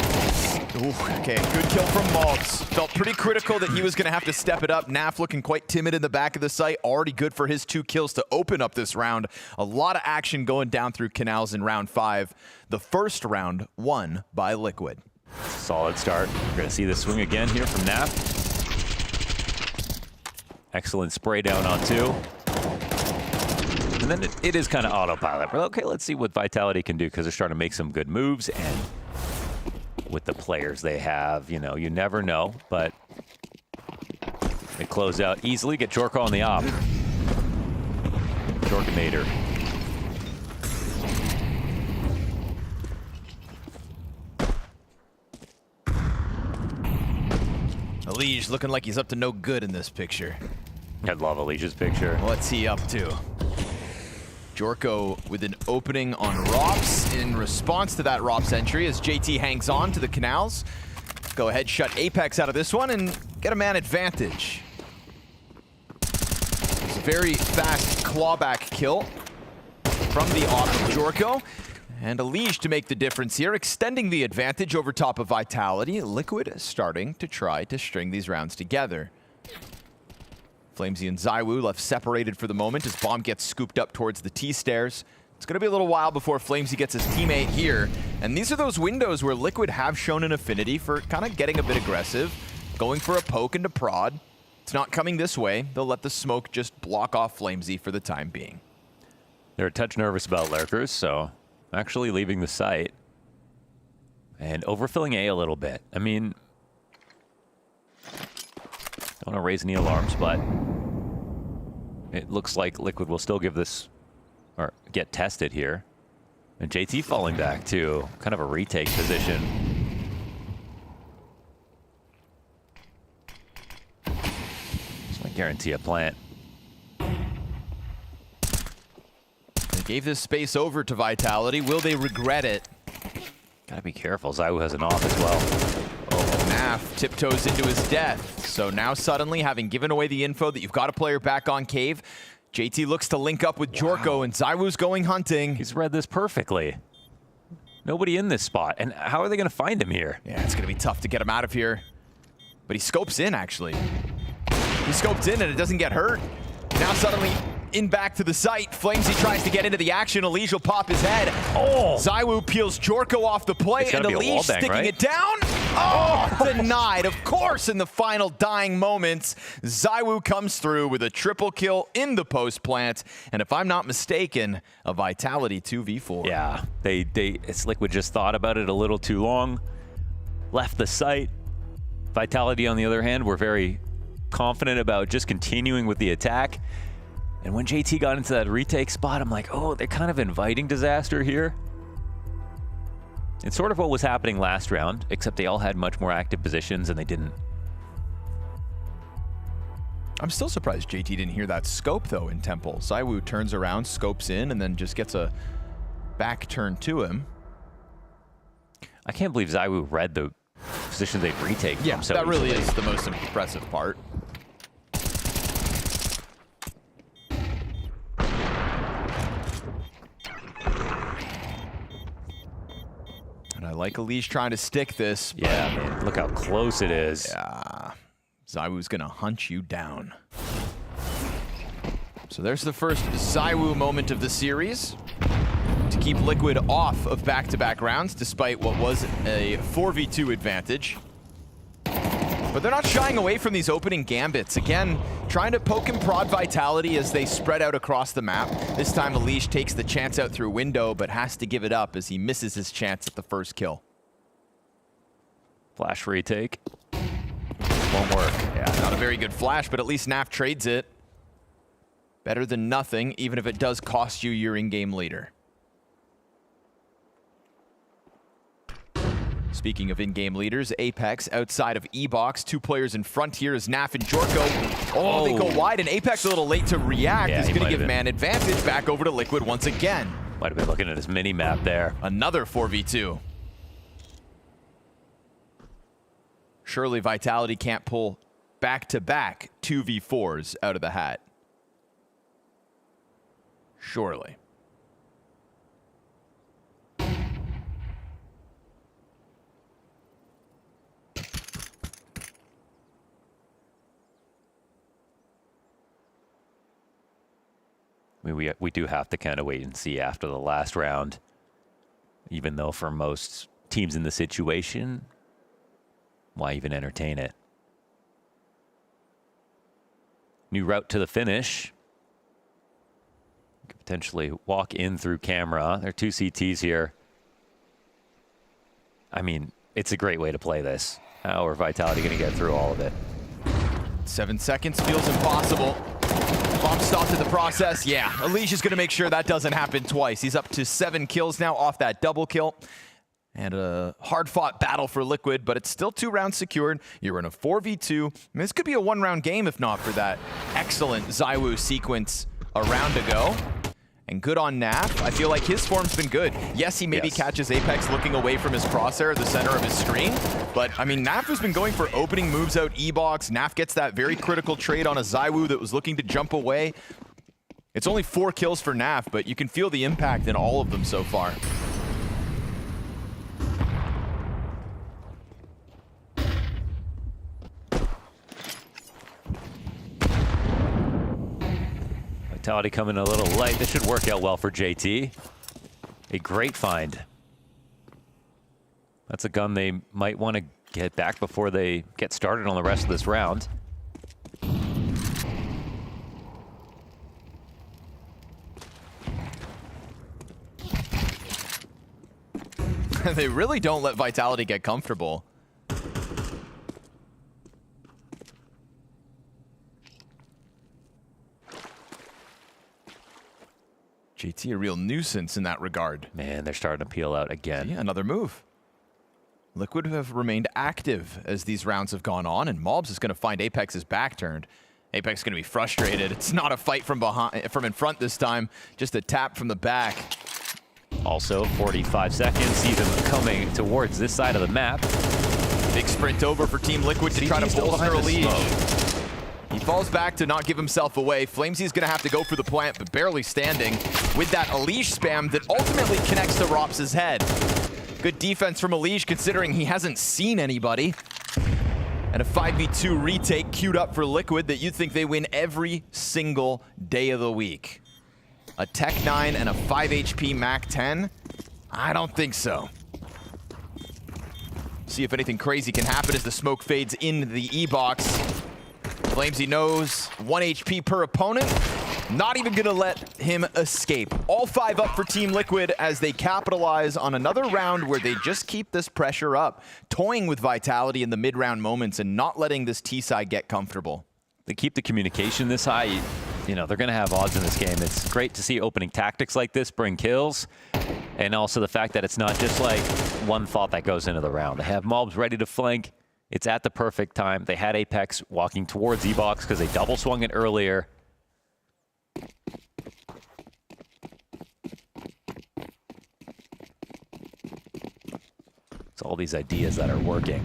Okay, good kill from MongolZ. Felt pretty critical that he was going to have to step it up. Naf looking quite timid in the back of the site. Already good for his 2 kills to open up this round. A lot of action going down through canals in round 5. The first round won by Liquid. Solid start. We're going to see the swing again here from Naf. Excellent spray down on 2. And then it is kind of autopilot. But okay, let's see what Vitality can do because they're starting to make some good moves. And with the players they have, you never know. But they close out easily. Get Jorko on the op. Jorkinator. Elige looking like he's up to no good in this picture. I love Elige's picture. What's he up to? Jorko with an opening on Rops in response to that Rops entry as JT hangs on to the canals. Go ahead, shut Apex out of this one and get a man advantage. It's a very fast clawback kill from the op of Jorko. And Elige to make the difference here, extending the advantage over top of Vitality. Liquid starting to try to string these rounds together. Flamesy and ZywOo left separated for the moment as Bomb gets scooped up towards the T-stairs. It's going to be a little while before Flamesy gets his teammate here. And these are those windows where Liquid have shown an affinity for kind of getting a bit aggressive, going for a poke and a prod. It's not coming this way. They'll let the smoke just block off Flamesy for the time being. They're a touch nervous about lurkers, so actually leaving the site and overfilling A a little bit. I mean, don't want to raise any alarms, but it looks like Liquid will still give this or get tested here. And JT falling back to kind of a retake position. This might guarantee a plant. They gave this space over to Vitality. Will they regret it? Gotta be careful. ZywOo has an off as well. Oh, Naf tiptoes into his death. So now suddenly, having given away the info that you've got a player back on Cave, JT looks to link up with Jorko, and ZywOo's going hunting. He's read this perfectly. Nobody in this spot. And how are they going to find him here? Yeah, it's going to be tough to get him out of here. But he scopes in, actually. He scopes in, and it doesn't get hurt. Now suddenly in back to the site. Flamesy tries to get into the action. Elige will pop his head. Oh! ZywOo peels Jorko off the play, and Elige sticking it down. Oh, denied. Of course, in the final dying moments, ZywOo comes through with a triple kill in the post plant. And if I'm not mistaken, a Vitality 2v4. Yeah, it's Liquid just thought about it a little too long, left the site. Vitality, on the other hand, were very confident about just continuing with the attack. And when JT got into that retake spot, I'm like, oh, they're kind of inviting disaster here. It's sort of what was happening last round, except they all had much more active positions and they didn't. I'm still surprised JT didn't hear that scope, though, in Temple. ZywOo turns around, scopes in, and then just gets a back turn to him. I can't believe ZywOo read the position they'd retake. Yeah, so that really easily. is the most impressive part. And I like Elise trying to stick this. Yeah, man, look how close it is. Yeah, ZywOo's gonna hunt you down. So there's the first ZywOo moment of the series to keep Liquid off of back-to-back rounds, despite what was a 4v2 advantage. But they're not shying away from these opening gambits. Again, trying to poke and prod Vitality as they spread out across the map. This time, Elish takes the chance out through window, but has to give it up as he misses his chance at the first kill. Flash retake. Won't work. Yeah, not a very good flash, but at least Naf trades it. Better than nothing, even if it does cost you your in-game leader. Speaking of in-game leaders, Apex outside of E-Box. 2 players in front here is Naf and Jorko. Oh, they go wide, and Apex a little late to react. Yeah, is he going to might give have man advantage back over to Liquid once again. Might have been looking at his mini-map there. Another 4v2. Surely Vitality can't pull back-to-back 2v4s out of the hat. Surely. I mean, we do have to kind of wait and see after the last round, even though for most teams in the situation, why even entertain it? New route to the finish. Could potentially walk in through camera. There are 2 CTs here. I mean, it's a great way to play this. How are Vitality going to get through all of it? 7 seconds feels impossible. Bomb stopped in the process. Yeah, Elish is going to make sure that doesn't happen twice. He's up to 7 kills now off that double kill. And a hard-fought battle for Liquid, but it's still 2 rounds secured. You're in a 4v2. I mean, this could be a 1-round game if not for that excellent ZywOo sequence a round ago. And good on Naf. I feel like his form's been good. Yes, he maybe catches Apex looking away from his crosshair at the center of his screen. But, I mean, Naf has been going for opening moves out E-Box. Naf gets that very critical trade on a ZywOo that was looking to jump away. It's only 4 kills for Naf, but you can feel the impact in all of them so far. Vitality coming a little light. This should work out well for JT. A great find. That's a gun they might want to get back before they get started on the rest of this round. They really don't let Vitality get comfortable. JT a real nuisance in that regard. Man, they're starting to peel out again. Yeah, another move. Liquid have remained active as these rounds have gone on, and MongolZ is going to find Apex's back turned. Apex is going to be frustrated. It's not a fight from behind, from in front this time, just a tap from the back. Also, 45 seconds, sees him coming towards this side of the map. Big sprint over for Team Liquid to try to bolster a lead. He falls back to not give himself away. Flamesy's gonna have to go for the plant, but barely standing with that Elish spam that ultimately connects to Rops' head. Good defense from Elish considering he hasn't seen anybody. And a 5v2 retake queued up for Liquid that you'd think they win every single day of the week. A Tech 9 and a 5 HP Mac 10? I don't think so. See if anything crazy can happen as the smoke fades in the E-box. Flamesy knows 1 HP per opponent. Not even gonna let him escape. All 5 up for Team Liquid as they capitalize on another round where they just keep this pressure up, toying with Vitality in the mid-round moments and not letting this T-side get comfortable. They keep the communication this high. You know, they're gonna have odds in this game. It's great to see opening tactics like this bring kills. And also the fact that it's not just like one thought that goes into the round. They have mobs ready to flank. It's at the perfect time. They had Apex walking towards E-box because they double swung it earlier. It's all these ideas that are working.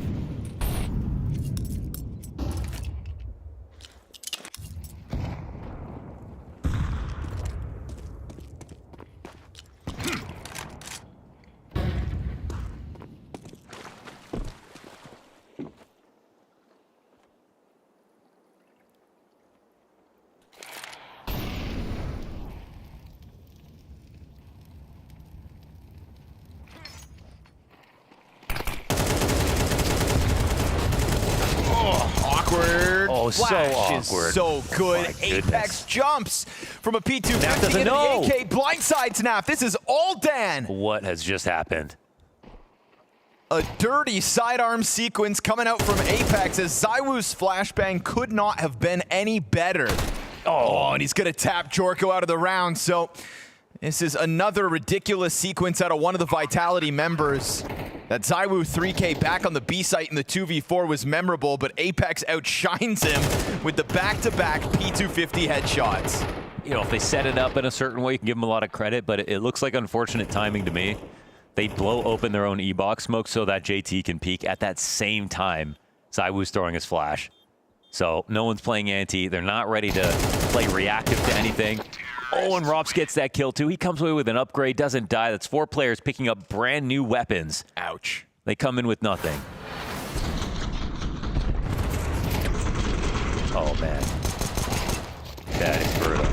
Oh, so awkward. Is so good. My Apex goodness. jumps from a P250 doesn't into know. the AK. Blindsides Naf. This is all Dan. What has just happened? A dirty sidearm sequence coming out from Apex as ZywOo's flashbang could not have been any better. Oh, and he's going to tap Jorko out of the round. So this is another ridiculous sequence out of one of the Vitality members. That ZywOo 3K back on the B site in the 2v4 was memorable, but Apex outshines him with the back-to-back P250 headshots. You know, if they set it up in a certain way, you can give them a lot of credit, but it looks like unfortunate timing to me. They blow open their own E-box smoke so that JT can peek at that same time ZywOo's throwing his flash. So no one's playing anti. They're not ready to play reactive to anything. Oh, and Rops gets that kill too. He comes away with an upgrade, doesn't die. That's 4 players picking up brand new weapons. Ouch. They come in with nothing. Oh, man. That is brutal.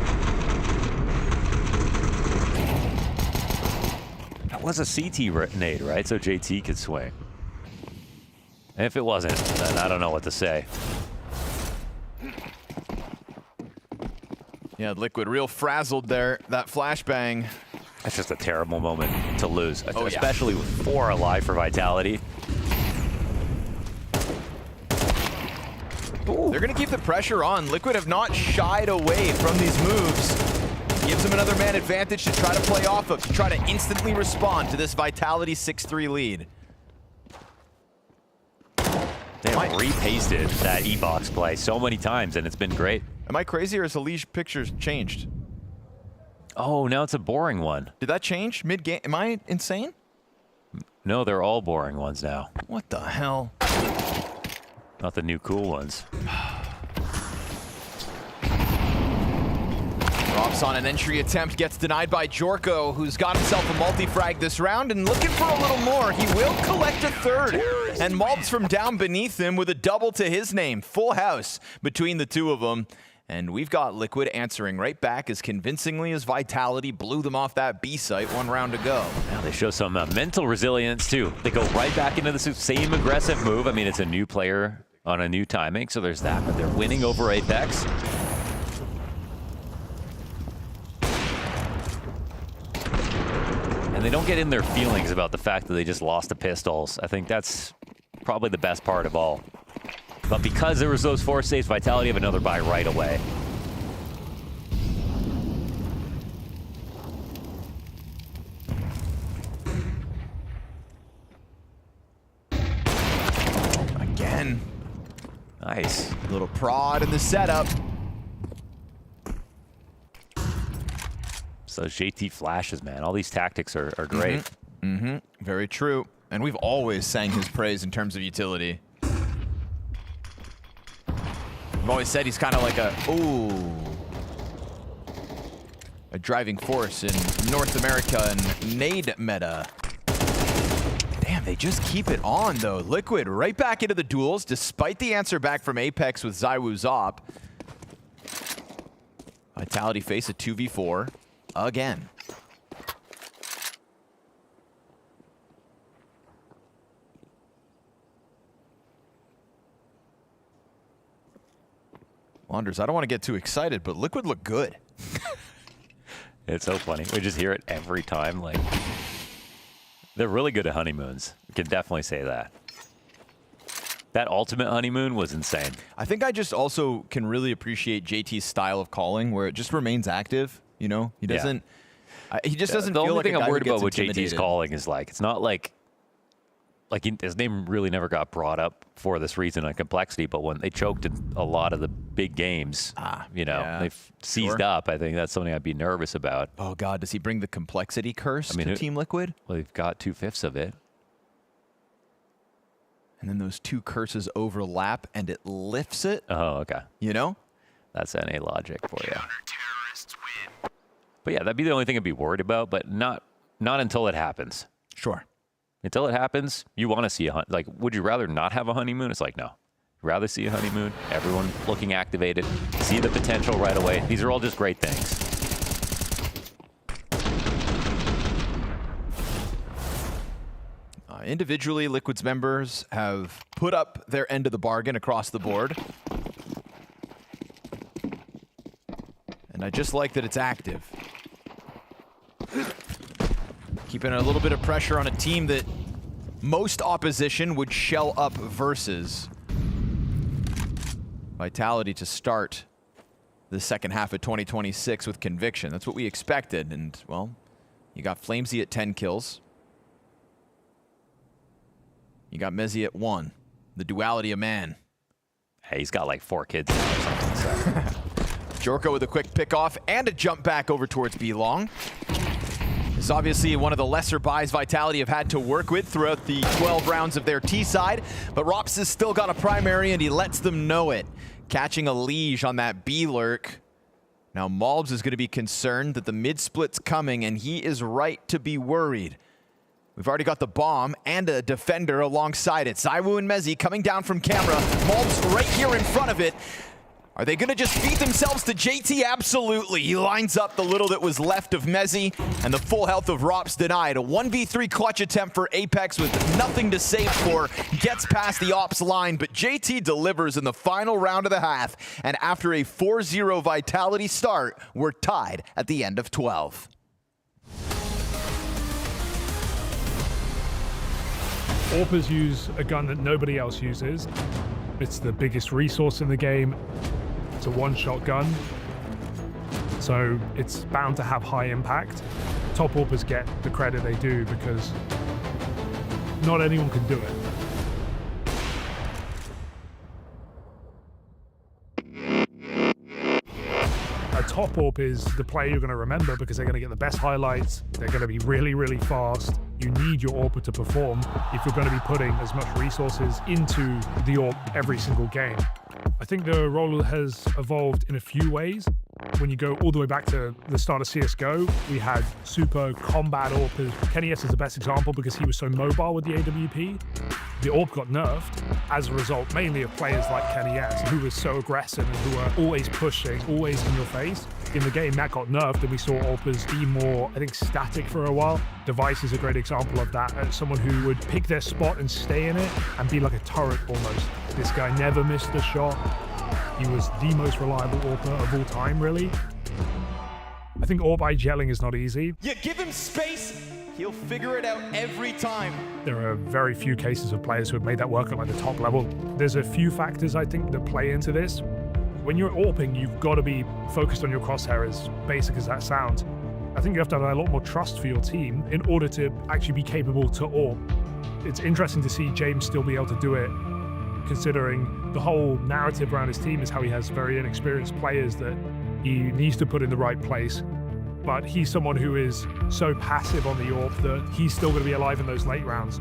That was a CT nade, right? So JT could swing. And if it wasn't, then I don't know what to say. Yeah, Liquid real frazzled there. That flashbang. That's just a terrible moment to lose, Oh, especially with 4 alive for Vitality. Ooh. They're going to keep the pressure on. Liquid have not shied away from these moves. Gives them another man advantage to try to play off of, to try to instantly respond to this Vitality 6-3 lead. They have repasted that E-box play so many times, and it's been great. Am I crazy or has the Liege pictures changed? Oh, now it's a boring one. Did that change mid-game? Am I insane? No, they're all boring ones now. What the hell? Not the new cool ones. Drops on an entry attempt, gets denied by Jorko, who's got himself a multi-frag this round and looking for a little more. He will collect a third. And Maltz from down beneath him with a double to his name. Full house between the two of them. And we've got Liquid answering right back as convincingly as Vitality blew them off that B site 1 round to go. Now they show some mental resilience too. They go right back into the same aggressive move. I mean, it's a new player on a new timing, so there's that, but they're winning over Apex. And they don't get in their feelings about the fact that they just lost the pistols. I think that's probably the best part of all. But because there was those 4 saves, Vitality have another buy right away. Again. Nice. A little prod in the setup. So JT flashes, man. All these tactics are great. Very true. And we've always sang his praise in terms of utility. I've always said he's kind of like a driving force in North America and nade meta. Damn, they just keep it on though. Liquid right back into the duels despite the answer back from Apex with ZywOo's op. Vitality face a 2v4 again. Wanders, I don't want to get too excited, but Liquid look good. It's so funny. We just hear it every time. Like, they're really good at honeymoons. We can definitely say that. That ultimate honeymoon was insane. I think I just also can really appreciate JT's style of calling, where it just remains active. You know, he doesn't. He just doesn't. The feel only like thing a guy I'm worried who about gets with JT's calling is like, it's not like his name really never got brought up for this reason on Complexity, but when they choked in a lot of the big games, you know, they've seized up. I think that's something I'd be nervous about. Oh God, does he bring the Complexity curse to Team Liquid? Well, they've got 2/5 of it. And then those two curses overlap and it lifts it. Oh, okay. You know? That's NA logic for you. But yeah, that'd be the only thing I'd be worried about, but not until it happens. Sure. Until it happens, you want to see a like, would you rather not have a honeymoon? It's like, no. Rather see a honeymoon, everyone looking activated, see the potential right away. These are all just great things. Individually, Liquid's members have put up their end of the bargain across the board. And I just like that it's active. Keeping a little bit of pressure on a team that most opposition would shell up versus. Vitality to start the second half of 2026 with conviction. That's what we expected. And, well, you got Flamesy at 10 kills. You got Mezzy at 1. The duality of man. Hey, he's got like 4 kids now or something. So. Jorko with a quick pick off and a jump back over towards B-Long. It's obviously one of the lesser buys Vitality have had to work with throughout the 12 rounds of their T side, but Rops has still got a primary and he lets them know it. Catching a Liege on that B lurk. Now MongolZ is going to be concerned that the mid split's coming, and he is right to be worried. We've already got the bomb and a defender alongside it. ZywOo and Mezzy coming down from camera. MongolZ right here in front of it. Are they going to just feed themselves to JT? Absolutely. He lines up the little that was left of Mezzy, and the full health of Rops denied. A 1v3 clutch attempt for Apex with nothing to save for. Gets past the Ops line, but JT delivers in the final round of the half. And after a 4-0 Vitality start, we're tied at the end of 12. AWPers use a gun that nobody else uses. It's the biggest resource in the game. It's a one-shot gun, so it's bound to have high impact. Top AWPers get the credit they do because not anyone can do it. A top AWP is the player you're going to remember because they're going to get the best highlights. They're going to be really, really fast. You need your AWPer to perform if you're going to be putting as much resources into the AWP every single game. I think the role has evolved in a few ways. When you go all the way back to the start of CSGO, we had super combat AWPers. KennyS is the best example because he was so mobile with the AWP. The AWP got nerfed as a result mainly of players like KennyS, who was so aggressive and who were always pushing, always in your face. In the game, that got nerfed and we saw AWPers be more, I think, static for a while. Device is a great example of that. Someone who would pick their spot and stay in it and be like a turret almost. This guy never missed a shot. He was the most reliable AWPer of all time, really. I think AWP gelling is not easy. You give him space, he'll figure it out every time. There are very few cases of players who have made that work at like the top level. There's a few factors, I think, that play into this. When you're AWPing, you've got to be focused on your crosshair, as basic as that sounds. I think you have to have a lot more trust for your team in order to actually be capable to AWP. It's interesting to see James still be able to do it, considering the whole narrative around his team is how he has very inexperienced players that he needs to put in the right place. But he's someone who is so passive on the AWP that he's still going to be alive in those late rounds.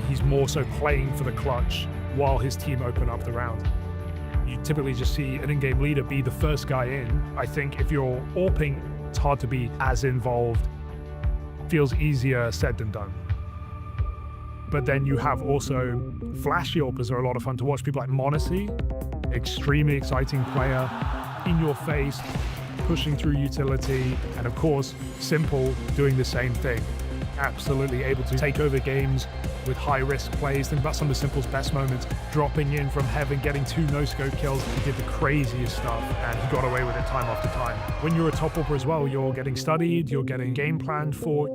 He's more so playing for the clutch while his team open up the round. You typically just see an in-game leader be the first guy in. I think if you're AWPing, it's hard to be as involved. Feels easier said than done. But then you have also flashy AWPers are a lot of fun to watch. People like MongolZ, extremely exciting player, in your face, pushing through utility, and of course, Simple doing the same thing. Absolutely able to take over games with high-risk plays. Think about some of Simple's best moments, dropping in from heaven, getting 2 no-scope kills. He did the craziest stuff, and he got away with it time after time. When you're a top AWPer as well, you're getting studied, you're getting game planned for.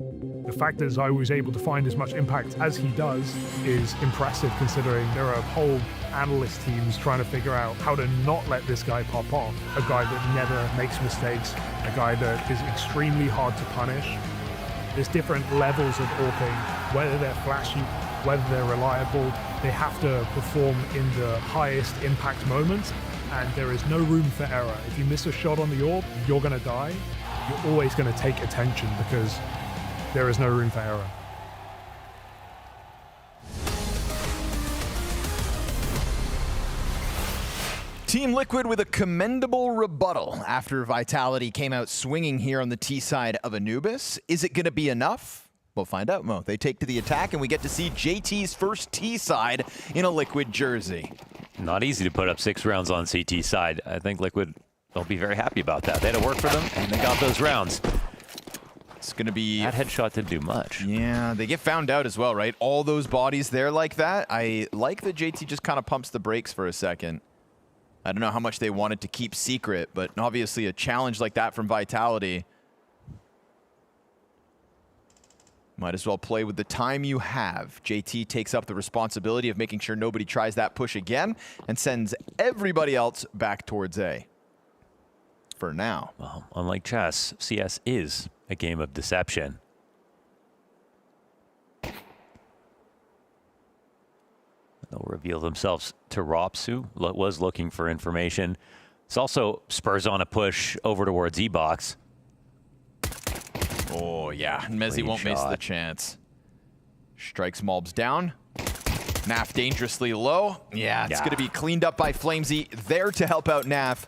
The fact that Zai was able to find as much impact as he does is impressive, considering there are whole analyst teams trying to figure out how to not let this guy pop off. A guy that never makes mistakes, a guy that is extremely hard to punish. There's different levels of AWPing, whether they're flashy, whether they're reliable. They have to perform in the highest impact moments, and there is no room for error. If you miss a shot on the AWP, you're going to die. You're always going to take attention because there is no room for error. Team Liquid with a commendable rebuttal after Vitality came out swinging here on the T side of Anubis. Is it going to be enough? We'll find out, Mo. They take to the attack, and we get to see JT's first T side in a Liquid jersey. Not easy to put up 6 rounds on CT side. I think Liquid will be very happy about that. They had to work for them, and they got those rounds. It's going to be... That headshot didn't do much. Yeah, they get found out as well, right? All those bodies there like that. I like that JT just kind of pumps the brakes for a second. I don't know how much they wanted to keep secret, but obviously a challenge like that from Vitality. Might as well play with the time you have. JT takes up the responsibility of making sure nobody tries that push again and sends everybody else back towards A. For now. Well, unlike chess, CS is a game of deception. They'll reveal themselves to Rops, who was looking for information. This also spurs on a push over towards E-Box. Oh, yeah. Mezzy won't miss the chance. Strikes Malbs down. Naf dangerously low. Yeah, it's going to be cleaned up by Flamesy there to help out Naf.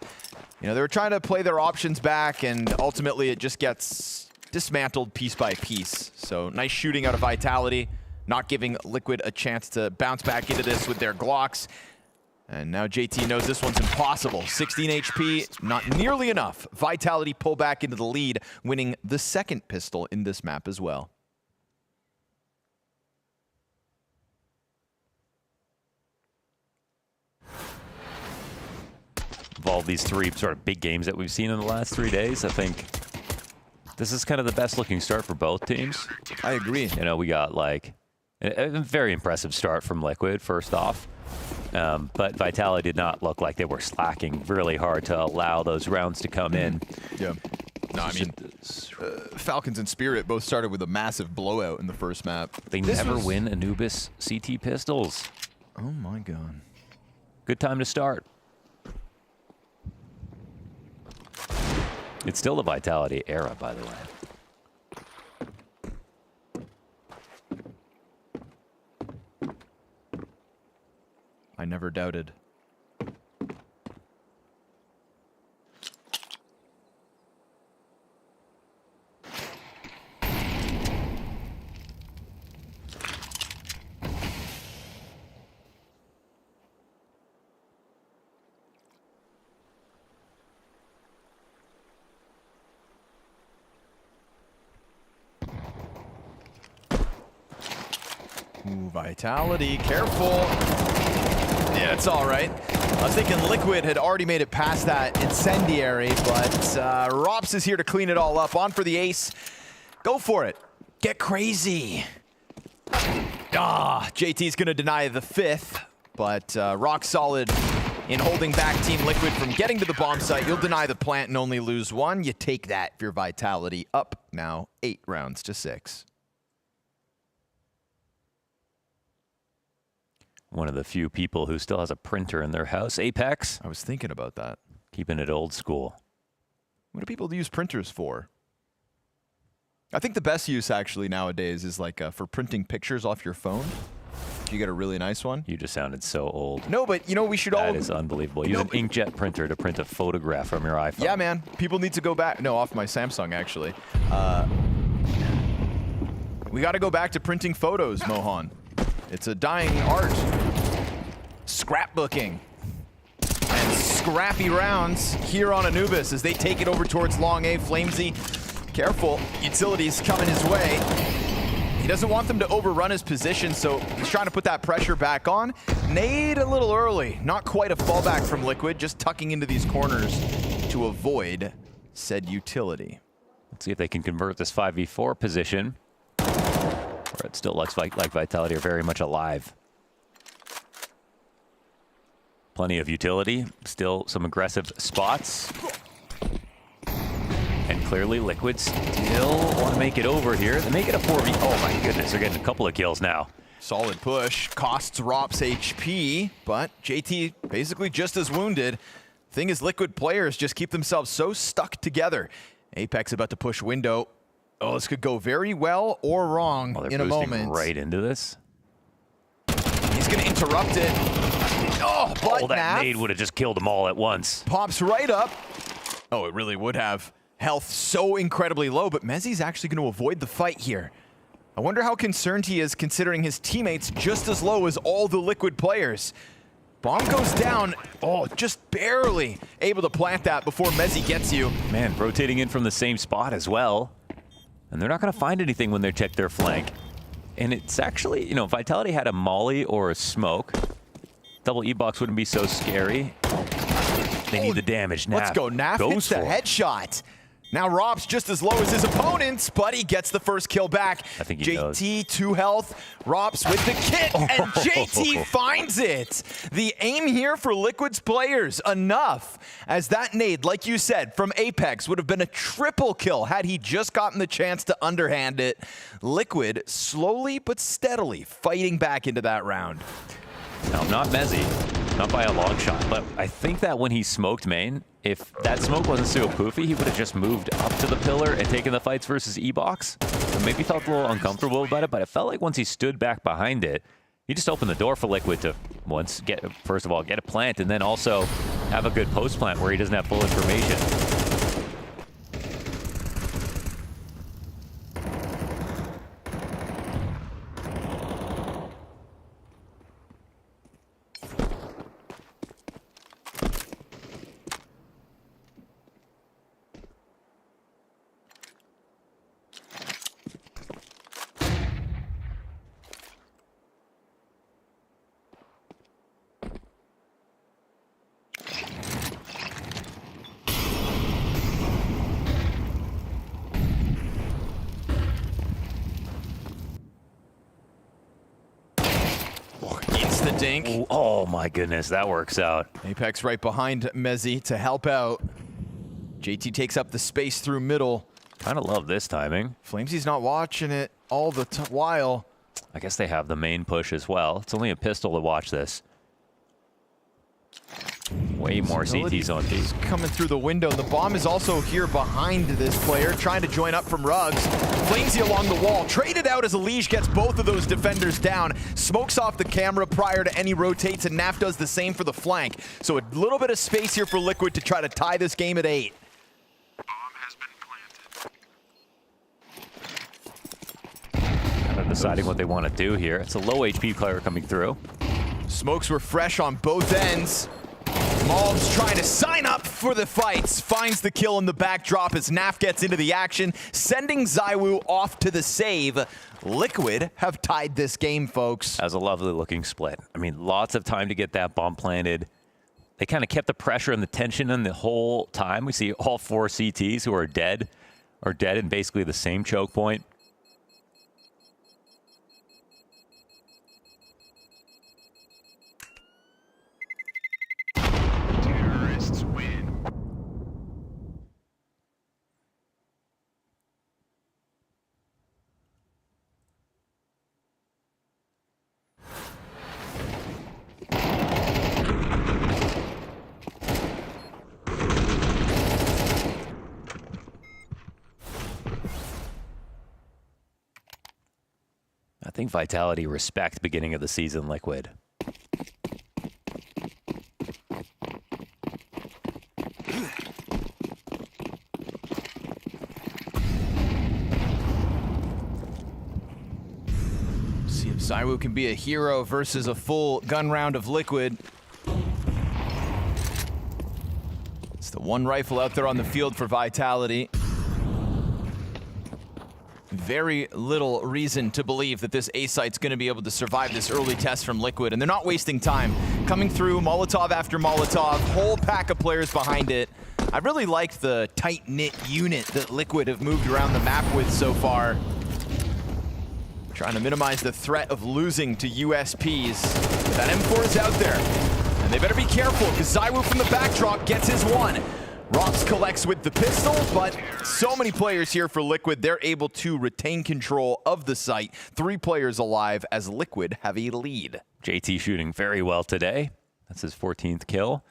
You know, they were trying to play their options back, and ultimately it just gets dismantled piece by piece. So nice shooting out of Vitality, not giving Liquid a chance to bounce back into this with their Glocks. And now JT knows this one's impossible. 16 HP, not nearly enough. Vitality pull back into the lead, winning the second pistol in this map as well. Of all these 3 sort of big games that we've seen in the last 3 days, I think this is kind of the best looking start for both teams. I agree. You know, we got like a very impressive start from Liquid, first off. But Vitality did not look like they were slacking really hard to allow those rounds to come in. Yeah. No, I mean, Falcons and Spirit both started with a massive blowout in the first map. They never win Anubis CT pistols. Oh my god. Good time to start. It's still the Vitality era, by the way. I never doubted. Ooh, Vitality, careful. Yeah, it's all right. I was thinking Liquid had already made it past that incendiary, but Rops is here to clean it all up. On for the ace. Go for it. Get crazy. JT's going to deny the 5th, but rock solid in holding back Team Liquid from getting to the bomb site. You'll deny the plant and only lose 1. You take that for your Vitality. Up now 8 rounds to 6. One of the few people who still has a printer in their house. Apex. I was thinking about that. Keeping it old school. What do people use printers for? I think the best use actually nowadays is like for printing pictures off your phone. If you get a really nice one. You just sounded so old. No, but you know, we should all... That is unbelievable. Use an inkjet printer to print a photograph from your iPhone. Yeah, man. People need to go back. No, off my Samsung, actually. We got to go back to printing photos, Mohan. It's a dying art. Scrapbooking. And scrappy rounds here on Anubis as they take it over towards long A. Flamesy, careful. Utilities coming his way. He doesn't want them to overrun his position, so he's trying to put that pressure back on. Nade a little early. Not quite a fallback from Liquid, just tucking into these corners to avoid said utility. Let's see if they can convert this 5v4 position. Where it still looks like Vitality are very much alive. Plenty of utility, still some aggressive spots. And clearly Liquid still want to make it over here. They make it a 4v. Oh my goodness, they're getting a couple of kills now. Solid push, costs Rop's HP, but JT basically just as wounded. Thing is, Liquid players just keep themselves so stuck together. Apex about to push window. Oh, this could go very well or wrong in a moment. Right into this. He's going to interrupt it. Oh, but that nade would have just killed them all at once. Pops right up. Oh, it really would have. Health so incredibly low, but Mezzi's actually going to avoid the fight here. I wonder how concerned he is considering his teammates just as low as all the Liquid players. Bomb goes down. Oh, just barely able to plant that before Mezzi gets you. Man, rotating in from the same spot as well. And they're not going to find anything when they check their flank. And it's actually, you know, Vitality had a molly or a smoke. Double E-box wouldn't be so scary. They need the damage. Let's go. Naf hits the headshot. Now Rob's just as low as his opponents, but he gets the first kill back. I think he JT, knows. 2 health. Rob's with the kit, and JT finds it. The aim here for Liquid's players, enough. As that nade, like you said, from Apex would have been a triple kill had he just gotten the chance to underhand it. Liquid slowly but steadily fighting back into that round. No, not Mezzi. Not by a long shot, but I think that when he smoked main, if that smoke wasn't so poofy, he would have just moved up to the pillar and taken the fights versus E-box. So maybe felt a little uncomfortable about it, but it felt like once he stood back behind it, he just opened the door for Liquid to first of all, get a plant, and then also have a good post plant where he doesn't have full information. Dink. Oh my goodness, that works out. Apex right behind Mezzi to help out. JT takes up the space through middle. Kind of love this timing. Flamesy's not watching it all the while. I guess they have the main push as well. It's only a pistol to watch this. Way more CTs on these. Coming through the window. The bomb is also here behind this player, trying to join up from Ruggs. Flamesy along the wall. Traded out as Elige gets both of those defenders down. Smokes off the camera prior to any rotates, and Naf does the same for the flank. So a little bit of space here for Liquid to try to tie this game at 8. Kind of deciding what they want to do here. It's a low HP player coming through. Smokes were fresh on both ends. MongolZ trying to sign up for the fights. Finds the kill in the backdrop as Naf gets into the action, sending ZywOo off to the save. Liquid have tied this game, folks. That was a lovely looking split. I mean, lots of time to get that bomb planted. They kind of kept the pressure and the tension in the whole time. We see all 4 CTs who are dead in basically the same choke point. I think Vitality respect beginning of the season Liquid. See if ZywOo can be a hero versus a full gun round of Liquid. It's the one rifle out there on the field for Vitality. very little reason to believe that this A site's going to be able to survive this early test from Liquid, and they're not wasting time. Coming through, Molotov after Molotov, whole pack of players behind it. I really like the tight-knit unit that Liquid have moved around the map with so far. Trying to minimize the threat of losing to USPs. But that M4 is out there, and they better be careful, because ZywOo from the backdrop gets his one. Rox collects with the pistol, but so many players here for Liquid, they're able to retain control of the site. 3 players alive as Liquid have a lead. JT shooting very well today. That's his 14th kill.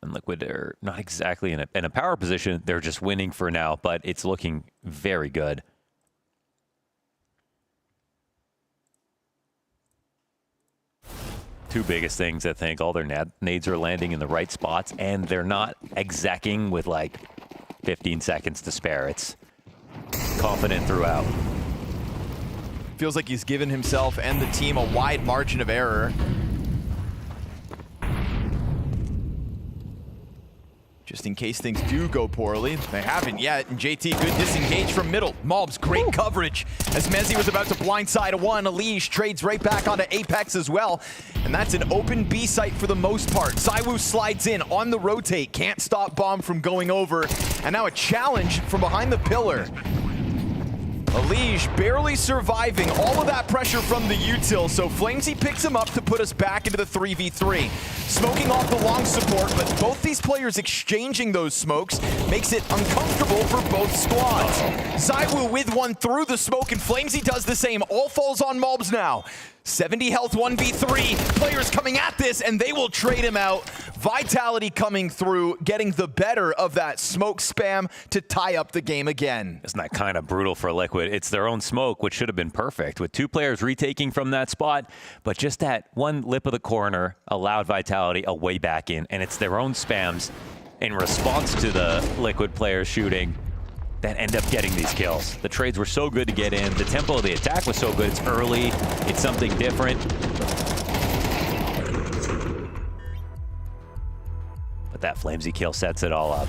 And Liquid are not exactly in a power position. They're just winning for now, but it's looking very good. Two biggest things, I think. All their nades are landing in the right spots, and they're not execing with like 15 seconds to spare. It's confident throughout. Feels like he's given himself and the team a wide margin of error. Just in case things do go poorly. They haven't yet, and JT, good disengage from middle. Malbs, great coverage as Mezzi was about to blindside a one. Elige trades right back onto Apex as well, and that's an open B site for the most part. ZywOo slides in on the rotate, can't stop Bomb from going over, and now a challenge from behind the pillar. Elige barely surviving all of that pressure from the util, so Flamesy picks him up to put us back into the 3v3. Smoking off the long support, but both these players exchanging those smokes makes it uncomfortable for both squads. ZywOo with one through the smoke, and Flamesy does the same. All falls on Malbs now. 70 health, 1v3. Players coming at this, and they will trade him out. Vitality coming through, getting the better of that smoke spam to tie up the game again. Isn't that kind of brutal for Liquid? It's their own smoke, which should have been perfect, with 2 players retaking from that spot, but just that one lip of the corner allowed Vitality a way back in, and it's their own spams in response to the Liquid players shooting that end up getting these kills. The trades were so good to get in. The tempo of the attack was so good. It's early. It's something different. But that Flamesy kill sets it all up.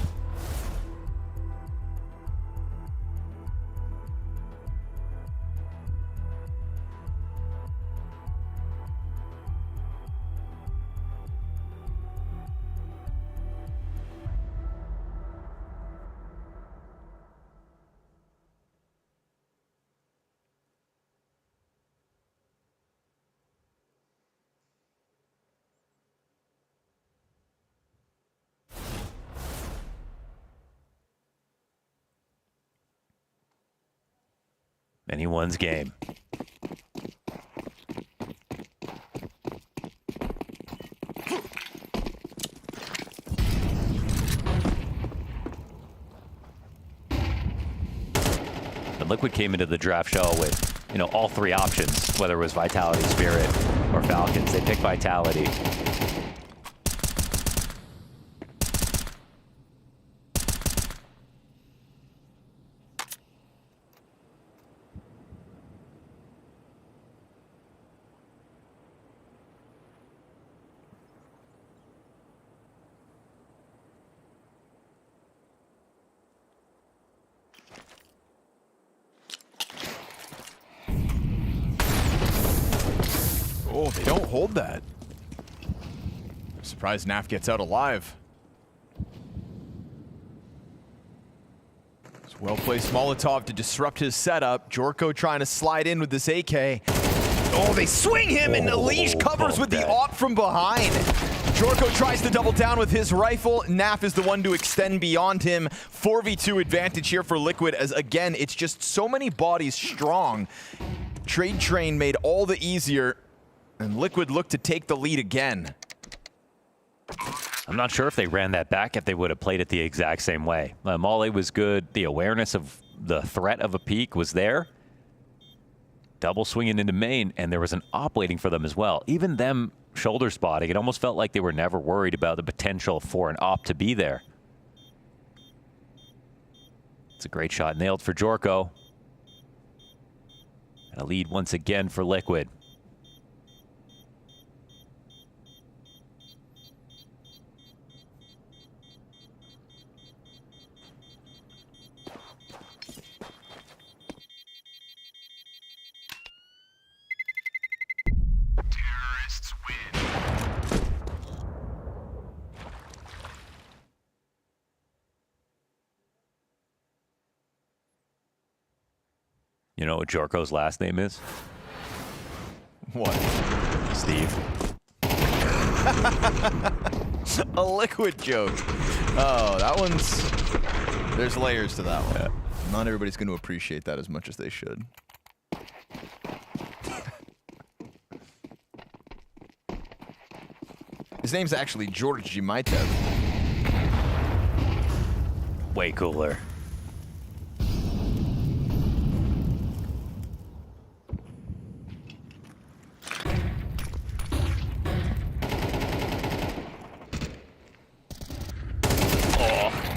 Anyone's game. But Liquid came into the draft shell with, you know, all 3 options, whether it was Vitality, Spirit, or Falcons. They picked Vitality. Oh, they don't hold that. I'm surprised Naf gets out alive. It's well-placed Molotov to disrupt his setup. Jorko trying to slide in with this AK. Oh, they swing him, and Elige covers with the op from behind. Jorko tries to double down with his rifle. Naf is the one to extend beyond him. 4v2 advantage here for Liquid, as again, it's just so many bodies strong. Trade train made all the easier, and Liquid looked to take the lead again. I'm not sure if they ran that back, if they would have played it the exact same way. Molly was good. The awareness of the threat of a peek was there. Double swinging into main, and there was an op waiting for them as well. Even them shoulder spotting, it almost felt like they were never worried about the potential for an op to be there. It's a great shot nailed for Jorko. And a lead once again for Liquid. You know what Jorko's last name is? What? Steve. A Liquid joke. Oh, that one's... There's layers to that one. Yeah. Not everybody's going to appreciate that as much as they should. His name's actually George Jimaitev. Way cooler.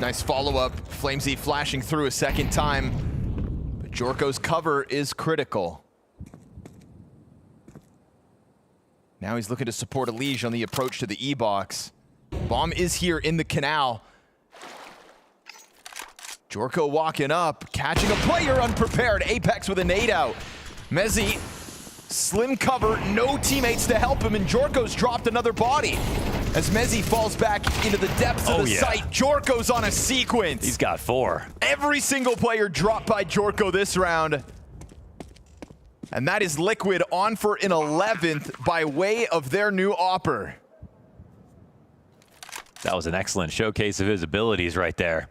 Nice follow-up. FlameZ flashing through a second time. But Jorko's cover is critical. Now he's looking to support Elige on the approach to the E-box. Bomb is here in the canal. Jorko walking up, catching a player unprepared. Apex with a nade out. Mezzi, slim cover, no teammates to help him, and Jorko's dropped another body. As Mezzi falls back into the depths of the site, Jorko's on a sequence. He's got 4. Every single player dropped by Jorko this round. And that is Liquid on for an 11th by way of their new Opper. That was an excellent showcase of his abilities right there.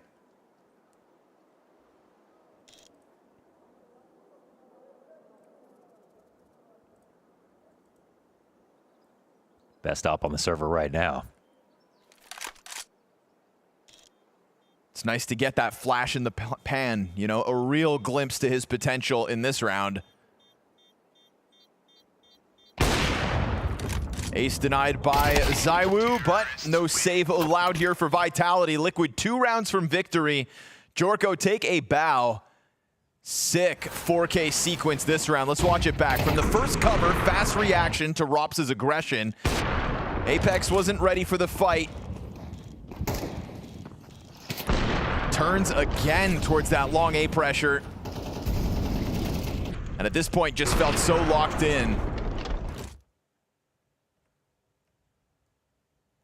Best op on the server right now. It's nice to get that flash in the pan, you know, a real glimpse to his potential in this round. Ace denied by ZywOo, but no save allowed here for Vitality. Liquid 2 rounds from victory. Jorko take a bow. Sick 4K sequence this round. Let's watch it back. From the first cover, fast reaction to Rops's aggression. Apex wasn't ready for the fight. Turns again towards that long A pressure. And at this point, just felt so locked in.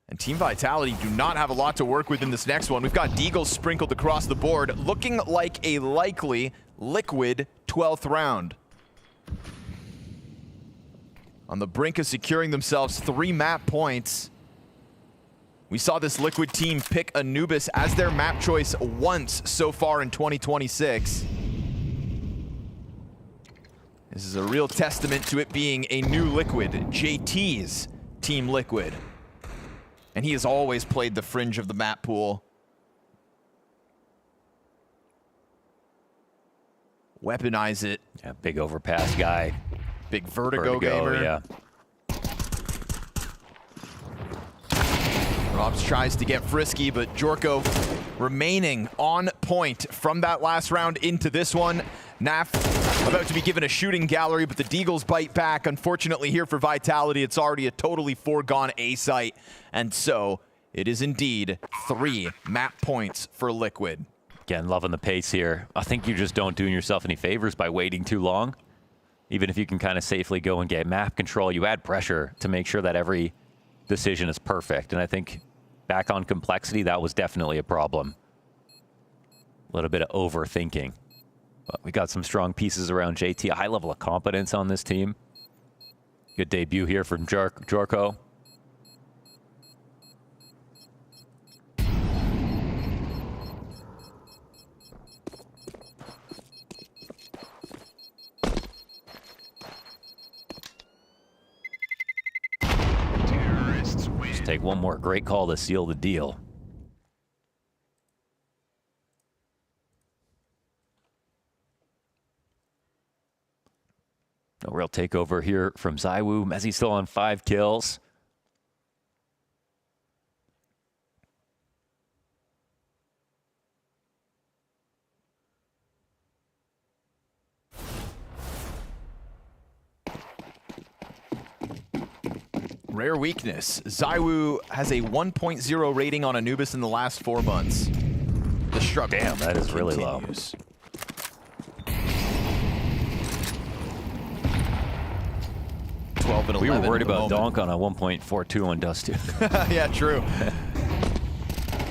And Team Vitality do not have a lot to work with in this next one. We've got Deagle sprinkled across the board, looking like a likely Liquid 12th round. On the brink of securing themselves 3 map points. We saw this Liquid team pick Anubis as their map choice once so far in 2026. This is a real testament to it being a new Liquid, JT's Team Liquid. And he has always played the fringe of the map pool. Weaponize it. Yeah, big overpass guy. Big vertigo gamer. Yeah. Robs tries to get frisky, but Jorko remaining on point from that last round into this one. Naf about to be given a shooting gallery, but the Deagles bite back. Unfortunately here for Vitality, it's already a totally foregone A site. And so it is indeed 3 map points for Liquid. Again, loving the pace here. I think you're just don't doing yourself any favors by waiting too long. Even if you can kind of safely go and get map control, you add pressure to make sure that every decision is perfect. And I think back on complexity, that was definitely a problem. A little bit of overthinking. But we got some strong pieces around JT, a high level of competence on this team. Good debut here from Jorko. Just take one more great call to seal the deal. No real takeover here from ZywOo. Mezzi still on 5 kills. Rare weakness. ZywOo has a 1.0 rating on Anubis in the last 4 months. The struggle. Damn, that is really low. We were worried about Donk on a 1.42 on Dust 2. Yeah, true.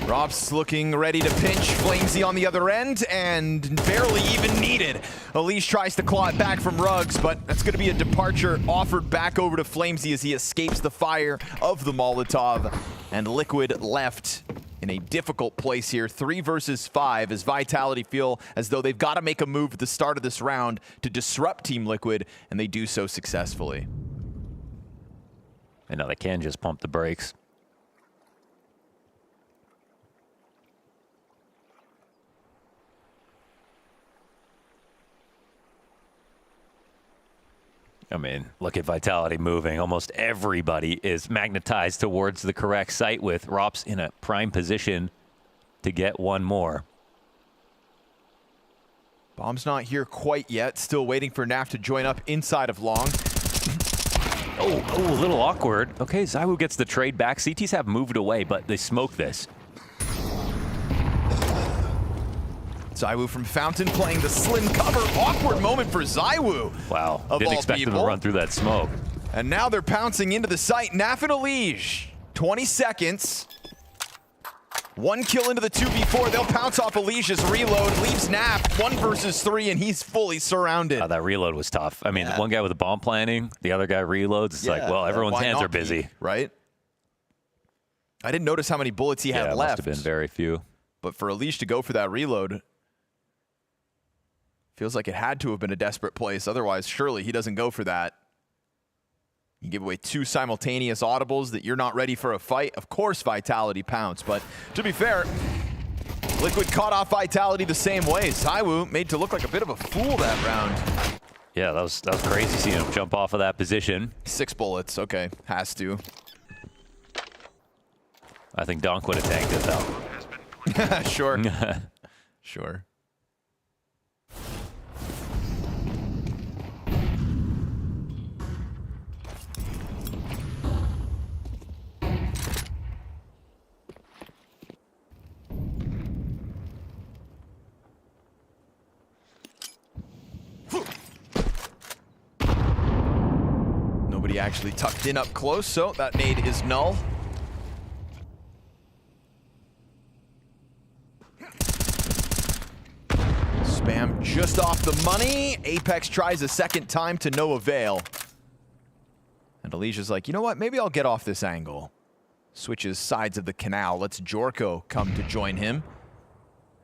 Rob's looking ready to pinch. FlamZ on the other end, and barely even needed. Elise tries to claw it back from Ruggs, but that's going to be a departure offered back over to FlamZ as he escapes the fire of the Molotov. And Liquid left in a difficult place here, 3 versus 5, as Vitality feel as though they've got to make a move at the start of this round to disrupt Team Liquid, and they do so successfully. And now they can just pump the brakes. I mean, look at Vitality moving. Almost everybody is magnetized towards the correct site, with Rops in a prime position to get one more. Bomb's not here quite yet. Still waiting for Naf to join up inside of long. Oh, a little awkward. Okay, ZywOo gets the trade back. CTs have moved away, but they smoke this. ZywOo from Fountain playing the slim cover. Awkward moment for ZywOo. Wow, didn't expect him to run through that smoke. And now they're pouncing into the site. Naf and Elige, 20 seconds. 1 kill into the 2v4. They'll pounce off Elige's reload. Leaves Naf 1 versus 3, and he's fully surrounded. That reload was tough. I mean, one guy with a bomb planning, the other guy reloads. It's like, well, everyone's hands are busy. Right? I didn't notice how many bullets he had left. Must have been very few. But for Elige to go for that reload, feels like it had to have been a desperate place. Otherwise, surely he doesn't go for that. You give away 2 simultaneous audibles that you're not ready for a fight. Of course, Vitality pounce. But to be fair, Liquid caught off Vitality the same way. ZywOo made to look like a bit of a fool that round. Yeah, that was crazy seeing him jump off of that position. 6 bullets. Okay, has to. I think Donk would have tanked it, though. Sure. Sure. Nobody actually tucked in up close, so that nade is null. Spam just off the money. Apex tries a second time to no avail. And Alicia's like, you know what? Maybe I'll get off this angle. Switches sides of the canal. Lets Jorko come to join him.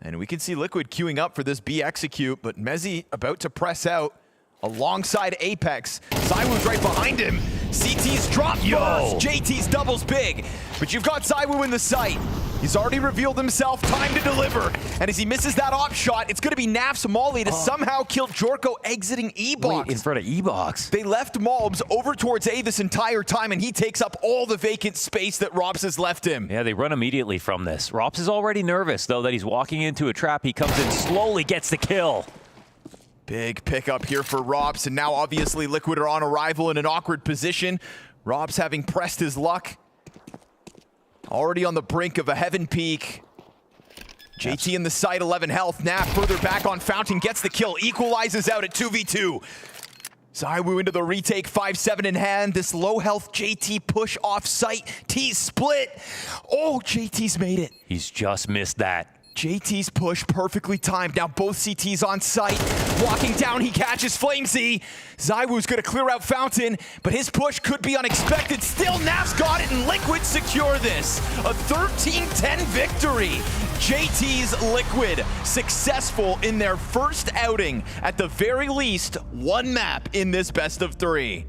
And we can see Liquid queuing up for this B execute, but Mezzi about to press out alongside Apex. ZywOo's right behind him. CT's drop first. JT's doubles big. But you've got ZywOo in the sight. He's already revealed himself. Time to deliver. And as he misses that op shot, it's going to be Naf's Molly to somehow kill Jorko exiting E-Box. Wait, in front of E-Box. They left Malbs over towards A this entire time, and he takes up all the vacant space that Rops has left him. Yeah, they run immediately from this. Rops is already nervous, though, that he's walking into a trap. He comes in slowly, gets the kill. Big pickup here for Rops, and now obviously Liquid are on arrival in an awkward position. Rops having pressed his luck. Already on the brink of a heaven peak. JT in the site, 11 health. Naf further back on Fountain, gets the kill, equalizes out at 2v2. ZywOo into the retake, 5-7 in hand. This low health JT push off site. T's split. Oh, JT's made it. He's just missed that. JT's push perfectly timed. Now both CTs on site. Walking down, he catches FlamZ. ZywOo's gonna clear out Fountain, but his push could be unexpected. Still, Naf's got it, and Liquid secure this. A 13-10 victory. JT's Liquid successful in their first outing. At the very least, 1 map in this best of 3.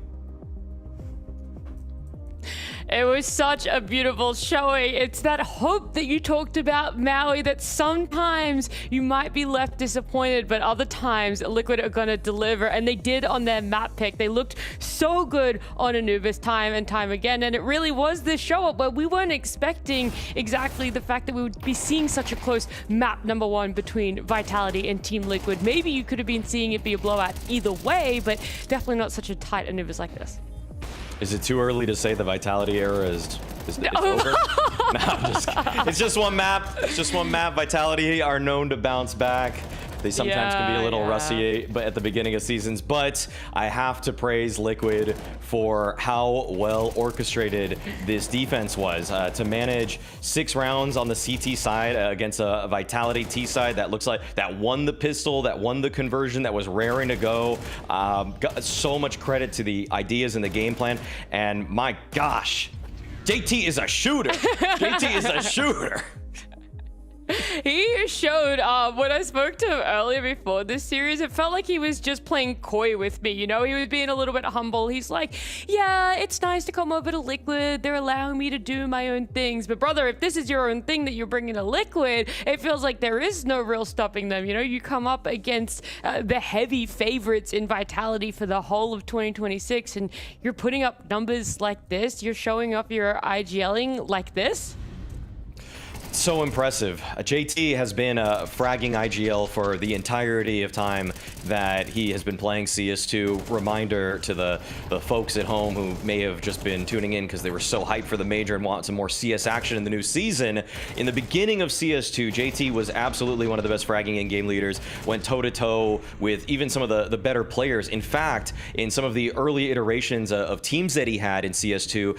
It was such a beautiful showing. It's that hope that you talked about, Maui, that sometimes you might be left disappointed, but other times Liquid are going to deliver, and they did on their map pick. They looked so good on Anubis time and time again, and it really was this show up, but we weren't expecting exactly the fact that we would be seeing such a close map #1 between Vitality and Team Liquid. Maybe you could have been seeing it be a blowout either way, but definitely not such a tight Anubis like this. Is it too early to say the Vitality era is over? No, I'm just kidding. It's just 1 map. It's just 1 map. Vitality are known to bounce back. They sometimes can be a little rusty but at the beginning of seasons, but I have to praise Liquid for how well orchestrated this defense was. To manage 6 rounds on the CT side against a Vitality T side that looks like that won the pistol, that won the conversion, that was raring to go. Got so much credit to the ideas and the game plan, and my gosh, JT is a shooter. JT is a shooter. He showed, when I spoke to him earlier before this series, it felt like he was just playing coy with me, you know? He was being a little bit humble. He's like, yeah, it's nice to come over to Liquid. They're allowing me to do my own things. But brother, if this is your own thing that you're bringing to Liquid, it feels like there is no real stopping them. You know, you come up against the heavy favorites in Vitality for the whole of 2026, and you're putting up numbers like this. You're showing off your IGLing like this. So impressive. JT has been fragging IGL for the entirety of time that he has been playing CS2. Reminder to the folks at home who may have just been tuning in because they were so hyped for the major and want some more CS action in the new season. In the beginning of CS2, JT was absolutely one of the best fragging in-game leaders, went toe-to-toe with even some of the better players. In fact, in some of the early iterations of teams that he had in CS2,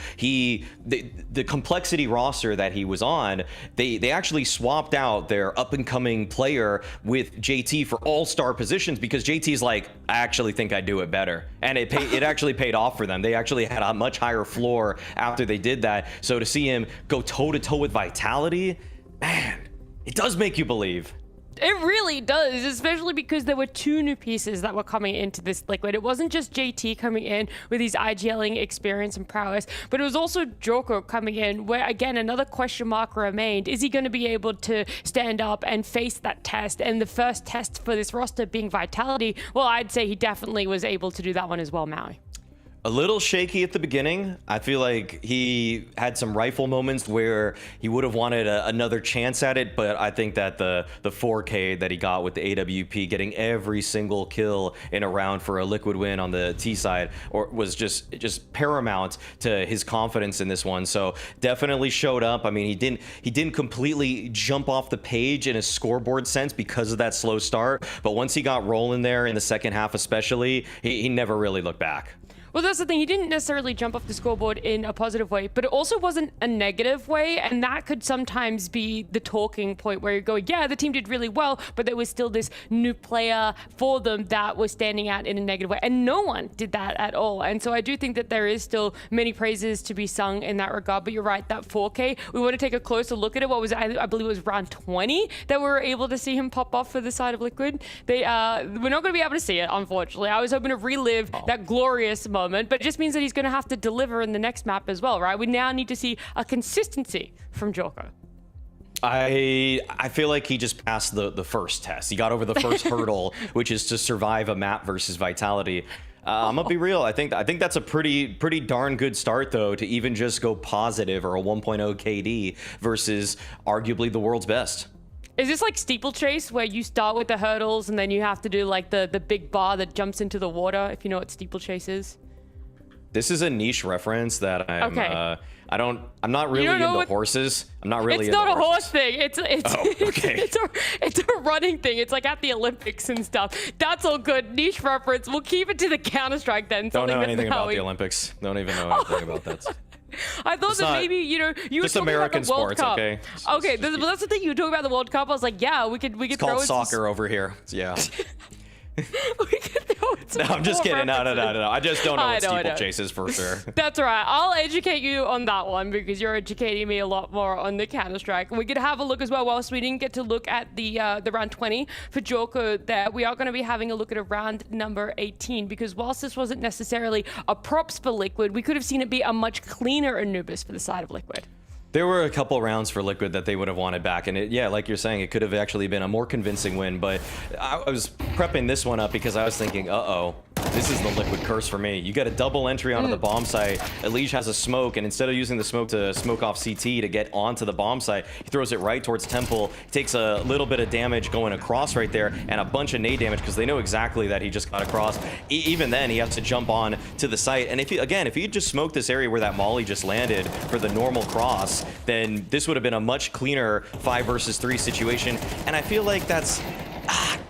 the complexity roster that he was on, they actually swapped out their up-and-coming player with JT for all-star positions because JT's like, I actually think I do it better. And it actually paid off for them. They actually had a much higher floor after they did that. So to see him go toe-to-toe with Vitality, man, it does make you believe. It really does, especially because there were 2 new pieces that were coming into this Liquid. It wasn't just JT coming in with his IGLing experience and prowess, but it was also Djoko coming in, where again another question mark remained. Is he going to be able to stand up and face that test? And the first test for this roster being Vitality, well, I'd say he definitely was able to do that one as well, Maui. A little shaky at the beginning. I feel like he had some rifle moments where he would have wanted another chance at it, but I think that the 4K that he got with the AWP, getting every single kill in a round for a Liquid win on the T side, was just paramount to his confidence in this one. So definitely showed up. I mean, he didn't completely jump off the page in a scoreboard sense because of that slow start, but once he got rolling there in the second half especially, he never really looked back. Well, that's the thing. He didn't necessarily jump off the scoreboard in a positive way, but it also wasn't a negative way. And that could sometimes be the talking point where you go, yeah, the team did really well, but there was still this new player for them that was standing out in a negative way. And no one did that at all. And so I do think that there is still many praises to be sung in that regard. But you're right, that 4K, we want to take a closer look at it. What was it? I believe it was round 20 that we were able to see him pop off for the side of Liquid. We're not going to be able to see it, unfortunately. I was hoping to relive that glorious moment. But it just means that he's going to have to deliver in the next map as well, right? We now need to see a consistency from Djoko. I feel like he just passed the first test. He got over the first hurdle, which is to survive a map versus Vitality. I'm gonna be real. I think that's a pretty darn good start, though, to even just go positive or a 1.0 KD versus arguably the world's best. Is this like steeplechase where you start with the hurdles and then you have to do like the big bar that jumps into the water, if you know what steeplechase is? This is a niche reference that I'm not really into horses. I'm not really into horses. It's not a horse thing. It's a running thing. It's like at the Olympics and stuff. That's all good. Niche reference. We'll keep it to the Counter-Strike then. Don't know anything about the Olympics. Don't even know anything about that. I thought that maybe, you were just talking American about the World sports, Cup. okay? Okay, that's the thing. You were talking about the World Cup. I was like, yeah, we could It's throw called in soccer over here. Yeah. No, I'm just kidding. No. I just don't know what steeplechase is for sure. That's right. I'll educate you on that one because you're educating me a lot more on the Counter-Strike. We could have a look as well. Whilst we didn't get to look at the round 20 for Djoko there, we are going to be having a look at a round number 18 because whilst this wasn't necessarily a props for Liquid, we could have seen it be a much cleaner Anubis for the side of Liquid. There were a couple rounds for Liquid that they would have wanted back, and yeah, like you're saying, it could have actually been a more convincing win, but I was prepping this one up because I was thinking, this is the Liquid curse for me. You get a double entry onto the bomb site. Elige has a smoke, and instead of using the smoke to smoke off CT to get onto the bomb site, he throws it right towards Temple. He takes a little bit of damage going across right there, and a bunch of nade damage because they know exactly that he just got across. Even then, he has to jump on to the site, and if he just smoked this area where that molly just landed for the normal cross, then this would have been a much cleaner 5 versus 3 situation, and I feel like that's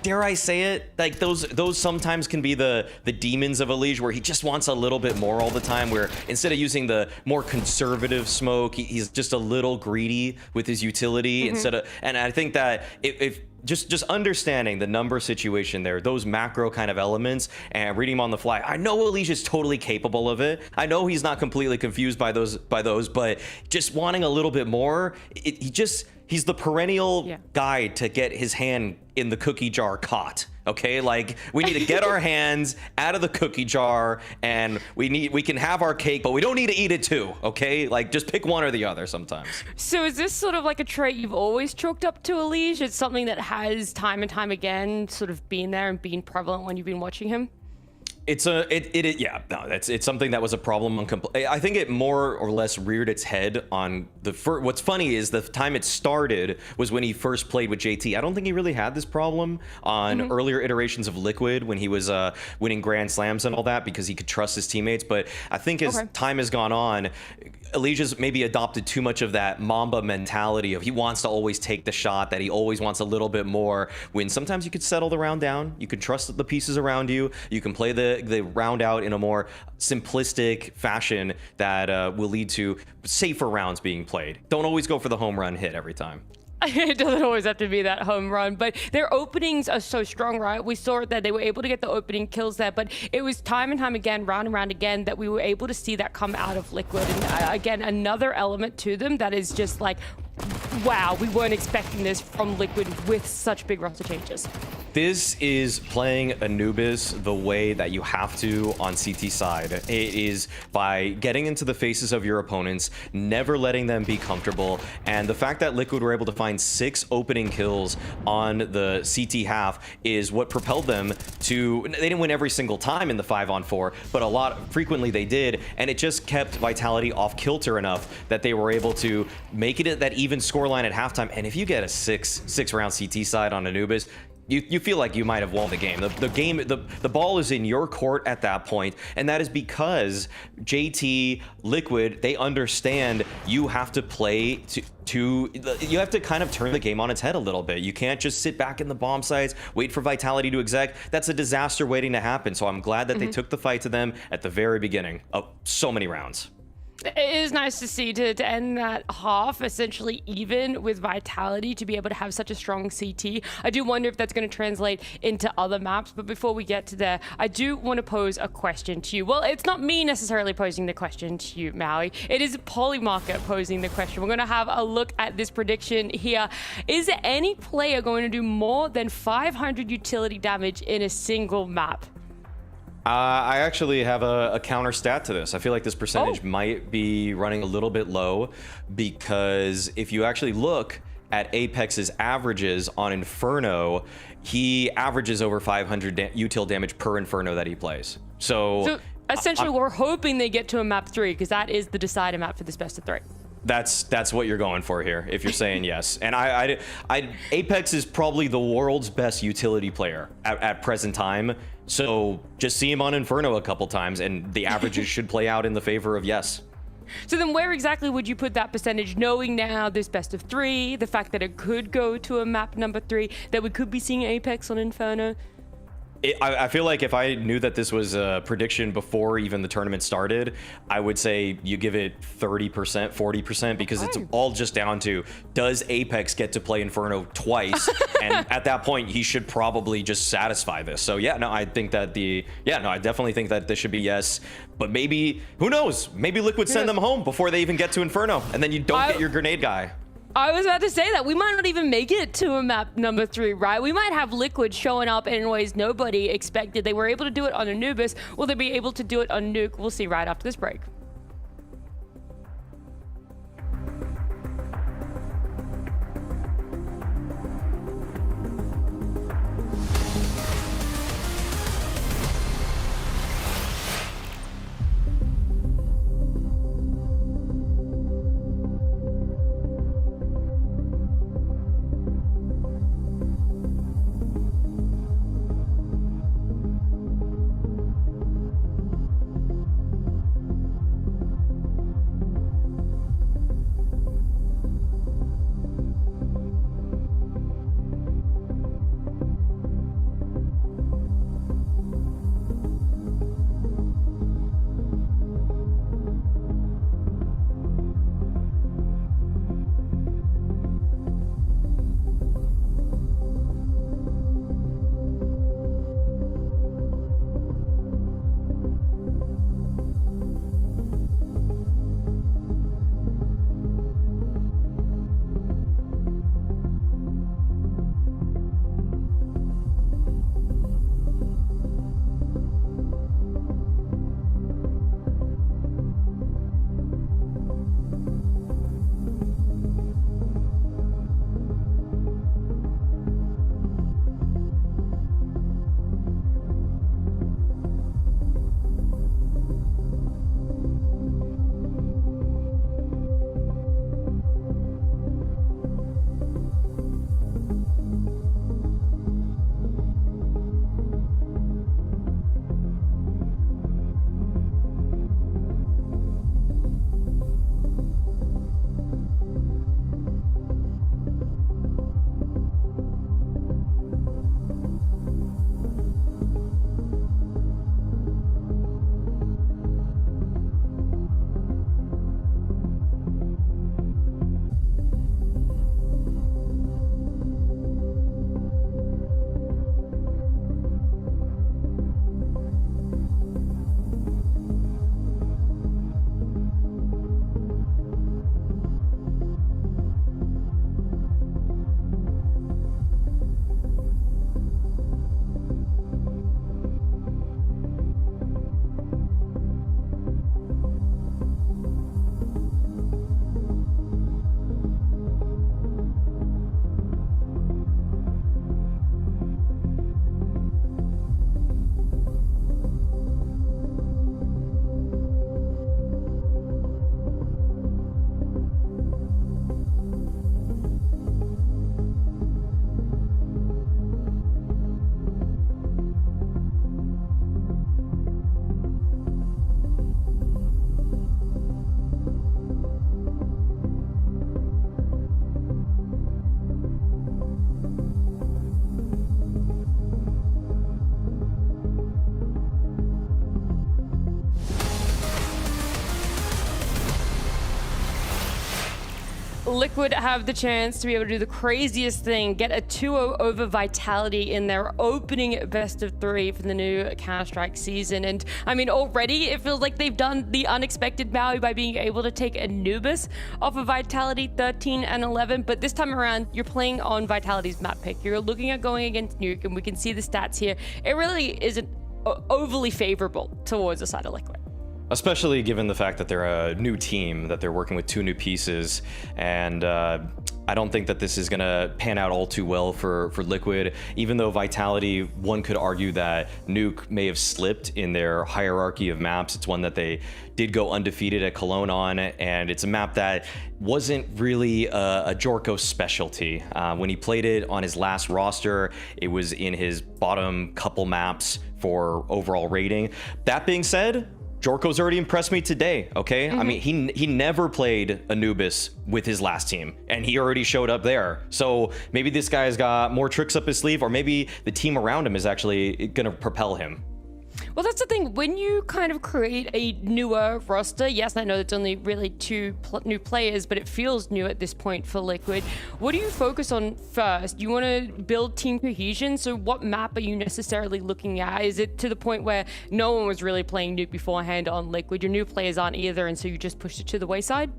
dare I say it, like those sometimes can be the demons of Elige, where he just wants a little bit more all the time, where instead of using the more conservative smoke, he's just a little greedy with his utility instead of, and I think that if just understanding the number situation there, those macro kind of elements, and reading them on the fly. I know Elige is totally capable of it. I know he's not completely confused by those, but just wanting a little bit more, he's the perennial guy to get his hand in the cookie jar caught. Okay, like we need to get our hands out of the cookie jar, and we can have our cake, but we don't need to eat it too. Okay, like just pick one or the other sometimes. So is this sort of like a trait you've always chalked up to Elige? It's something that has time and time again sort of been there and been prevalent when you've been watching him? It's something that was a problem on I think it more or less reared its head on the what's funny is the time it started was when he first played with JT. I don't think he really had this problem on earlier iterations of Liquid when he was winning Grand Slams and all that, because he could trust his teammates. But I think as time has gone on, Elige's maybe adopted too much of that Mamba mentality of he wants to always take the shot, that he always wants a little bit more, when sometimes you could settle the round down, you can trust the pieces around you, you can play the round out in a more simplistic fashion that will lead to safer rounds being played. Don't always go for the home run hit every time. It doesn't always have to be that home run, but their openings are so strong, right? We saw that they were able to get the opening kills there, but it was time and time again, round and round again, that we were able to see that come out of Liquid. And again, another element to them that is just like, wow, we weren't expecting this from Liquid with such big roster changes. This is playing Anubis the way that you have to on CT side. It is by getting into the faces of your opponents, never letting them be comfortable, and the fact that Liquid were able to find 6 opening kills on the CT half is what propelled them to, they didn't win every single time in the 5-on-4, but frequently they did, and it just kept Vitality off kilter enough that they were able to make it at that even scoreline at halftime. And if you get a six round CT side on Anubis, you feel like you might have won the game. The ball is in your court at that point, and that is because JT, Liquid, they understand you have to play you have to kind of turn the game on its head a little bit. You can't just sit back in the bomb sites, wait for Vitality to exec. That's a disaster waiting to happen. So I'm glad that they took the fight to them at the very beginning of so many rounds. It is nice to see to end that half essentially even with Vitality, to be able to have such a strong CT. I do wonder if that's going to translate into other maps, but before we get to there, I do want to pose a question to you. Well, it's not me necessarily posing the question to you, Maui. It is Polymarket posing the question. We're going to have a look at this prediction here. Is any player going to do more than 500 utility damage in a single map? I actually have a counter stat to this. I feel like this percentage might be running a little bit low, because if you actually look at Apex's averages on Inferno, he averages over 500 util damage per Inferno that he plays. So essentially, we're hoping they get to a map 3, because that is the decider map for this best of 3. That's what you're going for here, if you're saying yes. And Apex is probably the world's best utility player at present time. So just see him on Inferno a couple times, and the averages should play out in the favor of yes. So then where exactly would you put that percentage, knowing now this best of 3, the fact that it could go to a map number 3, that we could be seeing Apex on Inferno? I feel like if I knew that this was a prediction before even the tournament started, I would say you give it 30%, 40%, because it's all just down to, does Apex get to play Inferno twice? And at that point, he should probably just satisfy this. So yeah, no, I think that I definitely think that this should be yes. But maybe, who knows? Maybe Liquid send them home before they even get to Inferno, and then you don't get your grenade guy. I was about to say that. We might not even make it to a map number 3, right? We might have Liquid showing up in ways nobody expected. They were able to do it on Anubis. Will they be able to do it on Nuke? We'll see right after this break. Liquid have the chance to be able to do the craziest thing, get a 2-0 over Vitality in their opening best of 3 for the new Counter-Strike season. And I mean, already it feels like they've done the unexpected Maui by being able to take Anubis off of Vitality 13 and 11. But this time around, you're playing on Vitality's map pick. You're looking at going against Nuke, and we can see the stats here. It really isn't overly favorable towards the side of Liquid. Especially given the fact that they're a new team, that they're working with 2 new pieces, and I don't think that this is going to pan out all too well for Liquid. Even though Vitality, one could argue that Nuke may have slipped in their hierarchy of maps. It's one that they did go undefeated at Cologne on, and it's a map that wasn't really a Jorko specialty. When he played it on his last roster, it was in his bottom couple maps for overall rating. That being said, Jorko's already impressed me today, okay? I mean, he never played Anubis with his last team, and he already showed up there. So maybe this guy's got more tricks up his sleeve, or maybe the team around him is actually gonna propel him. Well, that's the thing. When you kind of create a newer roster, yes, I know it's only really 2 new players, but it feels new at this point for Liquid. What do you focus on first? You want to build team cohesion, so what map are you necessarily looking at? Is it to the point where no one was really playing Nuke beforehand on Liquid? Your new players aren't either, and so you just pushed it to the wayside?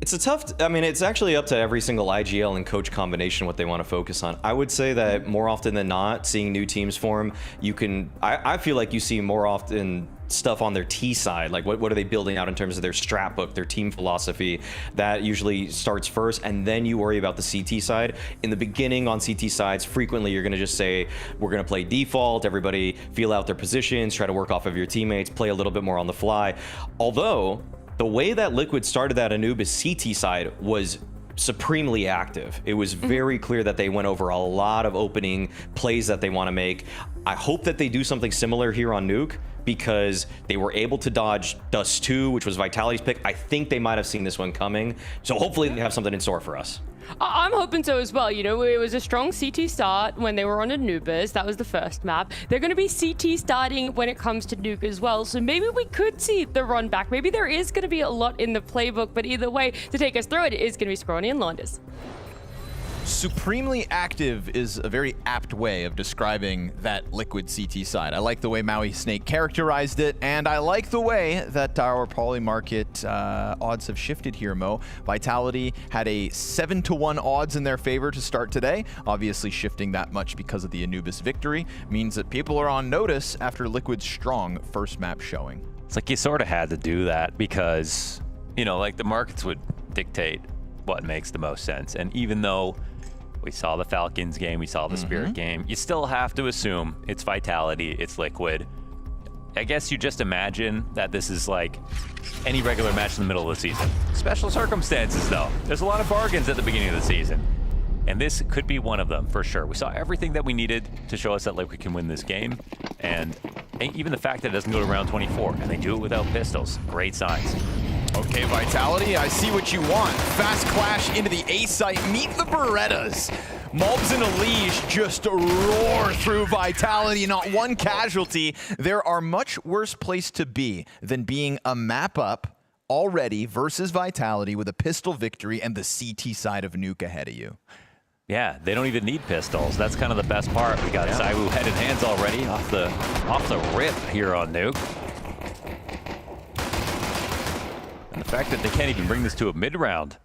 It's a tough, I mean, it's actually up to every single IGL and coach combination what they want to focus on. I would say that more often than not, seeing new teams form, you can, I feel like you see more often stuff on their T side, like what are they building out in terms of their strat book, their team philosophy. That usually starts first, and then you worry about the CT side. In the beginning on CT sides, frequently you're going to just say, we're going to play default, everybody feel out their positions, try to work off of your teammates, play a little bit more on the fly. Although, the way that Liquid started that Anubis CT side was supremely active. It was very clear that they went over a lot of opening plays that they want to make. I hope that they do something similar here on Nuke, because they were able to dodge Dust 2, which was Vitality's pick. I think they might have seen this one coming. So hopefully they have something in store for us. I'm hoping so as well. You know, it was a strong CT start when they were on Anubis. That was the first map. They're going to be CT starting when it comes to Nuke as well. So maybe we could see the run back. Maybe there is going to be a lot in the playbook, but either way, to take us through it, is going to be Scrawny and Launders. Supremely active is a very apt way of describing that Liquid CT side. I like the way Maui Snake characterized it, and I like the way that our poly market odds have shifted here, Mo. Vitality had a 7-to-1 odds in their favor to start today. Obviously shifting that much because of the Anubis victory means that people are on notice after Liquid's strong first map showing. It's like you sort of had to do that because, you know, like the markets would dictate what makes the most sense. And even though we saw the Falcons game, we saw the Spirit game, you still have to assume it's Vitality, it's Liquid. I guess you just imagine that this is like any regular match in the middle of the season. Special circumstances, though. There's a lot of bargains at the beginning of the season. And this could be one of them, for sure. We saw everything that we needed to show us that Liquid can win this game. And even the fact that it doesn't go to round 24, and they do it without pistols, great signs. Okay, Vitality, I see what you want. Fast clash into the A site, meet the Berettas. MongolZ and Elige just roar through Vitality, not one casualty. There are much worse place to be than being a map up already versus Vitality with a pistol victory and the CT side of Nuke ahead of you. Yeah, they don't even need pistols. That's kind of the best part. We got ZywOo head in hands already off the rip here on Nuke. And the fact that they can't even bring this to a mid-round.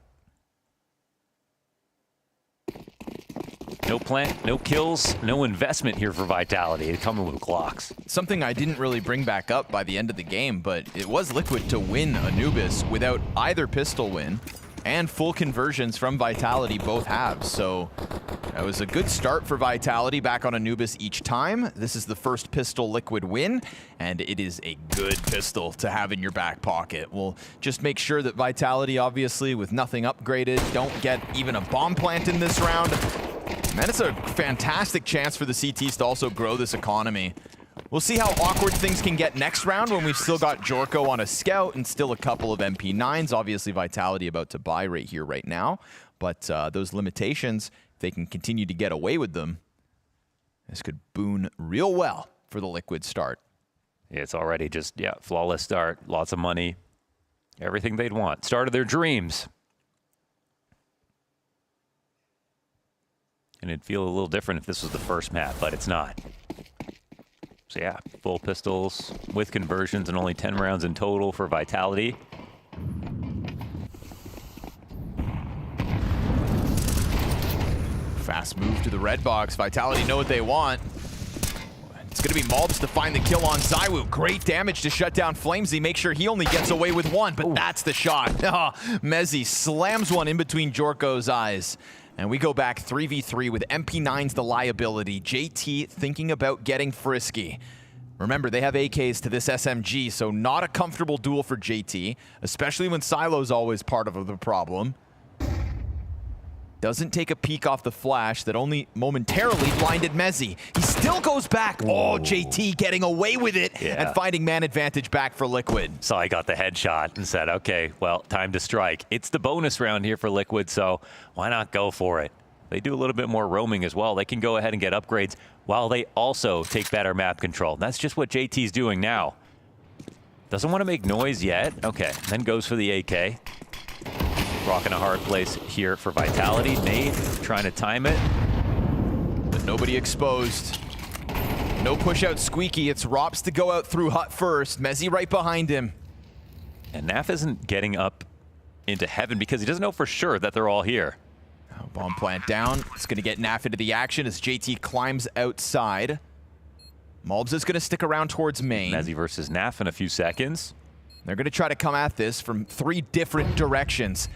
No plant, no kills, no investment here for Vitality. They're coming with Glocks. Something I didn't really bring back up by the end of the game, but it was Liquid to win Anubis without either pistol win and full conversions from Vitality both halves. So that was a good start for Vitality back on Anubis each time. This is the first pistol Liquid win, and it is a good pistol to have in your back pocket. We'll just make sure that Vitality, obviously, with nothing upgraded, don't get even a bomb plant in this round. Man, it's a fantastic chance for the CTs to also grow this economy. We'll see how awkward things can get next round when we've still got Jorko on a scout and still a couple of MP9s. Obviously, Vitality about to buy right here, right now. But those limitations, if they can continue to get away with them, this could boon real well for the Liquid start. Yeah, it's already just, flawless start. Lots of money. Everything they'd want. Start of their dreams. And it'd feel a little different if this was the first map, but it's not. So yeah, full pistols with conversions and only 10 rounds in total for Vitality. Fast move to the red box. Vitality know what they want. It's going to be MongolZ to find the kill on ZywOo. Great damage to shut down FlamZ. Make sure he only gets away with one, but that's the shot. Oh, MongolZ slams one in between Jorko's eyes. And we go back 3v3 with MP9's the liability. JT thinking about getting frisky. Remember, they have AKs to this SMG, so not a comfortable duel for JT, especially when Silo's always part of the problem. Doesn't take a peek off the flash that only momentarily blinded MongolZ. He still goes back. Oh, JT getting away with it and finding man advantage back for Liquid. So I got the headshot and said, okay, well, time to strike. It's the bonus round here for Liquid, so why not go for it? They do a little bit more roaming as well. They can go ahead and get upgrades while they also take better map control. That's just what JT's doing now. Doesn't want to make noise yet. Okay, then goes for the AK. Rocking a hard place here for Vitality. Nade trying to time it. But nobody exposed. No push out Squeaky. It's Rops to go out through Hut first. MongolZ right behind him. And Naf isn't getting up into heaven because he doesn't know for sure that they're all here. Oh, bomb plant down. It's going to get Naf into the action as JT climbs outside. MongolZ is going to stick around towards main. MongolZ versus Naf in a few seconds. They're going to try to come at this from 3 different directions.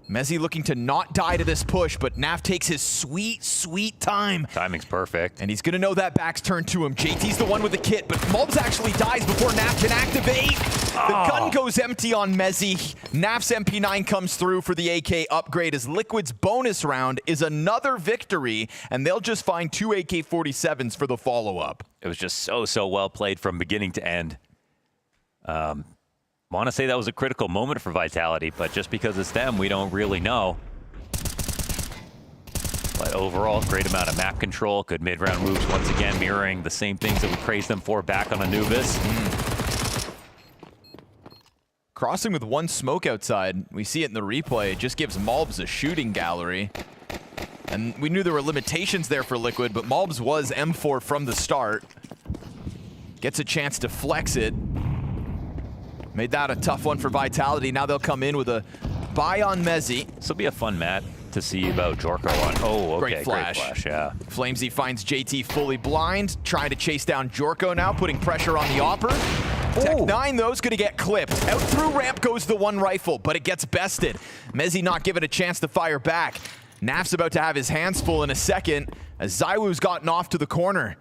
MongolZ looking to not die to this push, but Naf takes his sweet, sweet time. Timing's perfect. And he's going to know that back's turned to him. JT's the one with the kit, but MongolZ actually dies before Naf can activate. The gun goes empty on MongolZ. Naf's MP9 comes through for the AK upgrade as Liquid's bonus round is another victory, and they'll just find 2 AK-47s for the follow-up. It was just so well played from beginning to end. Want to say that was a critical moment for Vitality, but just because it's them, we don't really know. But overall, great amount of map control, good mid-round moves, once again mirroring the same things that we praised them for back on Anubis. Crossing with 1 smoke outside. We see it in the replay. It just gives MongolZ a shooting gallery. And we knew there were limitations there for Liquid, but MongolZ was M4 from the start. Gets a chance to flex it. Made that a tough one for Vitality. Now they'll come in with a buy on MongolZ. This will be a fun mat to see about Jorko on. Oh, okay, great flash, yeah. FlamZ finds JT fully blind, trying to chase down Jorko now, putting pressure on the Opper. Tech9, though, is going to get clipped. Out through ramp goes the 1 rifle, but it gets bested. MongolZ not given a chance to fire back. Naf's about to have his hands full in a second, as ZywOo's gotten off to the corner.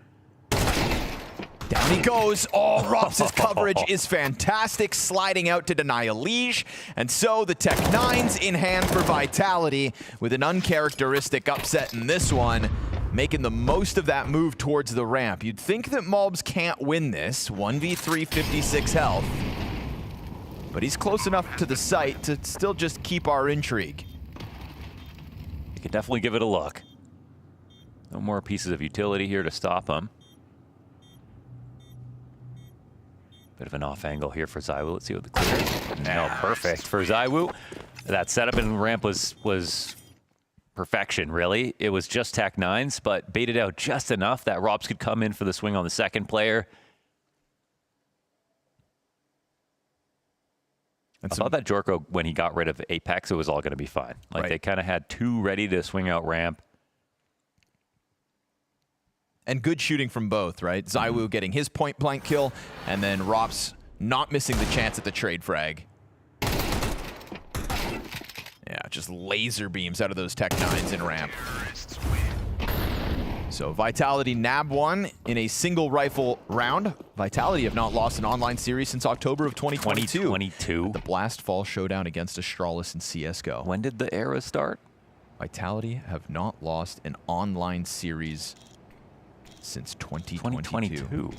Down he goes. Oh, Rops' coverage is fantastic, sliding out to deny a leash. And so the Tech9's in hand for Vitality with an uncharacteristic upset in this one, making the most of that move towards the ramp. You'd think that MongolZ can't win this. 1v3, 56 health. But he's close enough to the site to still just keep our intrigue. You can definitely give it a look. No more pieces of utility here to stop him. Bit of an off angle here for ZywOo. Let's see what the clear is. No, perfect for ZywOo. That setup and ramp was perfection, really. It was just Tech9's, but baited out just enough that Rops could come in for the swing on the second player. I thought that Jorko, when he got rid of Apex, it was all going to be fine. Like, they kind of had 2 ready to swing out ramp. And good shooting from both, right? ZywOo getting his point-blank kill, and then Rops not missing the chance at the trade frag. Yeah, just laser beams out of those Tech9s in ramp. So Vitality nab 1 in a single rifle round. Vitality have not lost an online series since October of 2022. The Blast Fall showdown against Astralis and CSGO. When did the era start? Vitality have not lost an online series since 2022.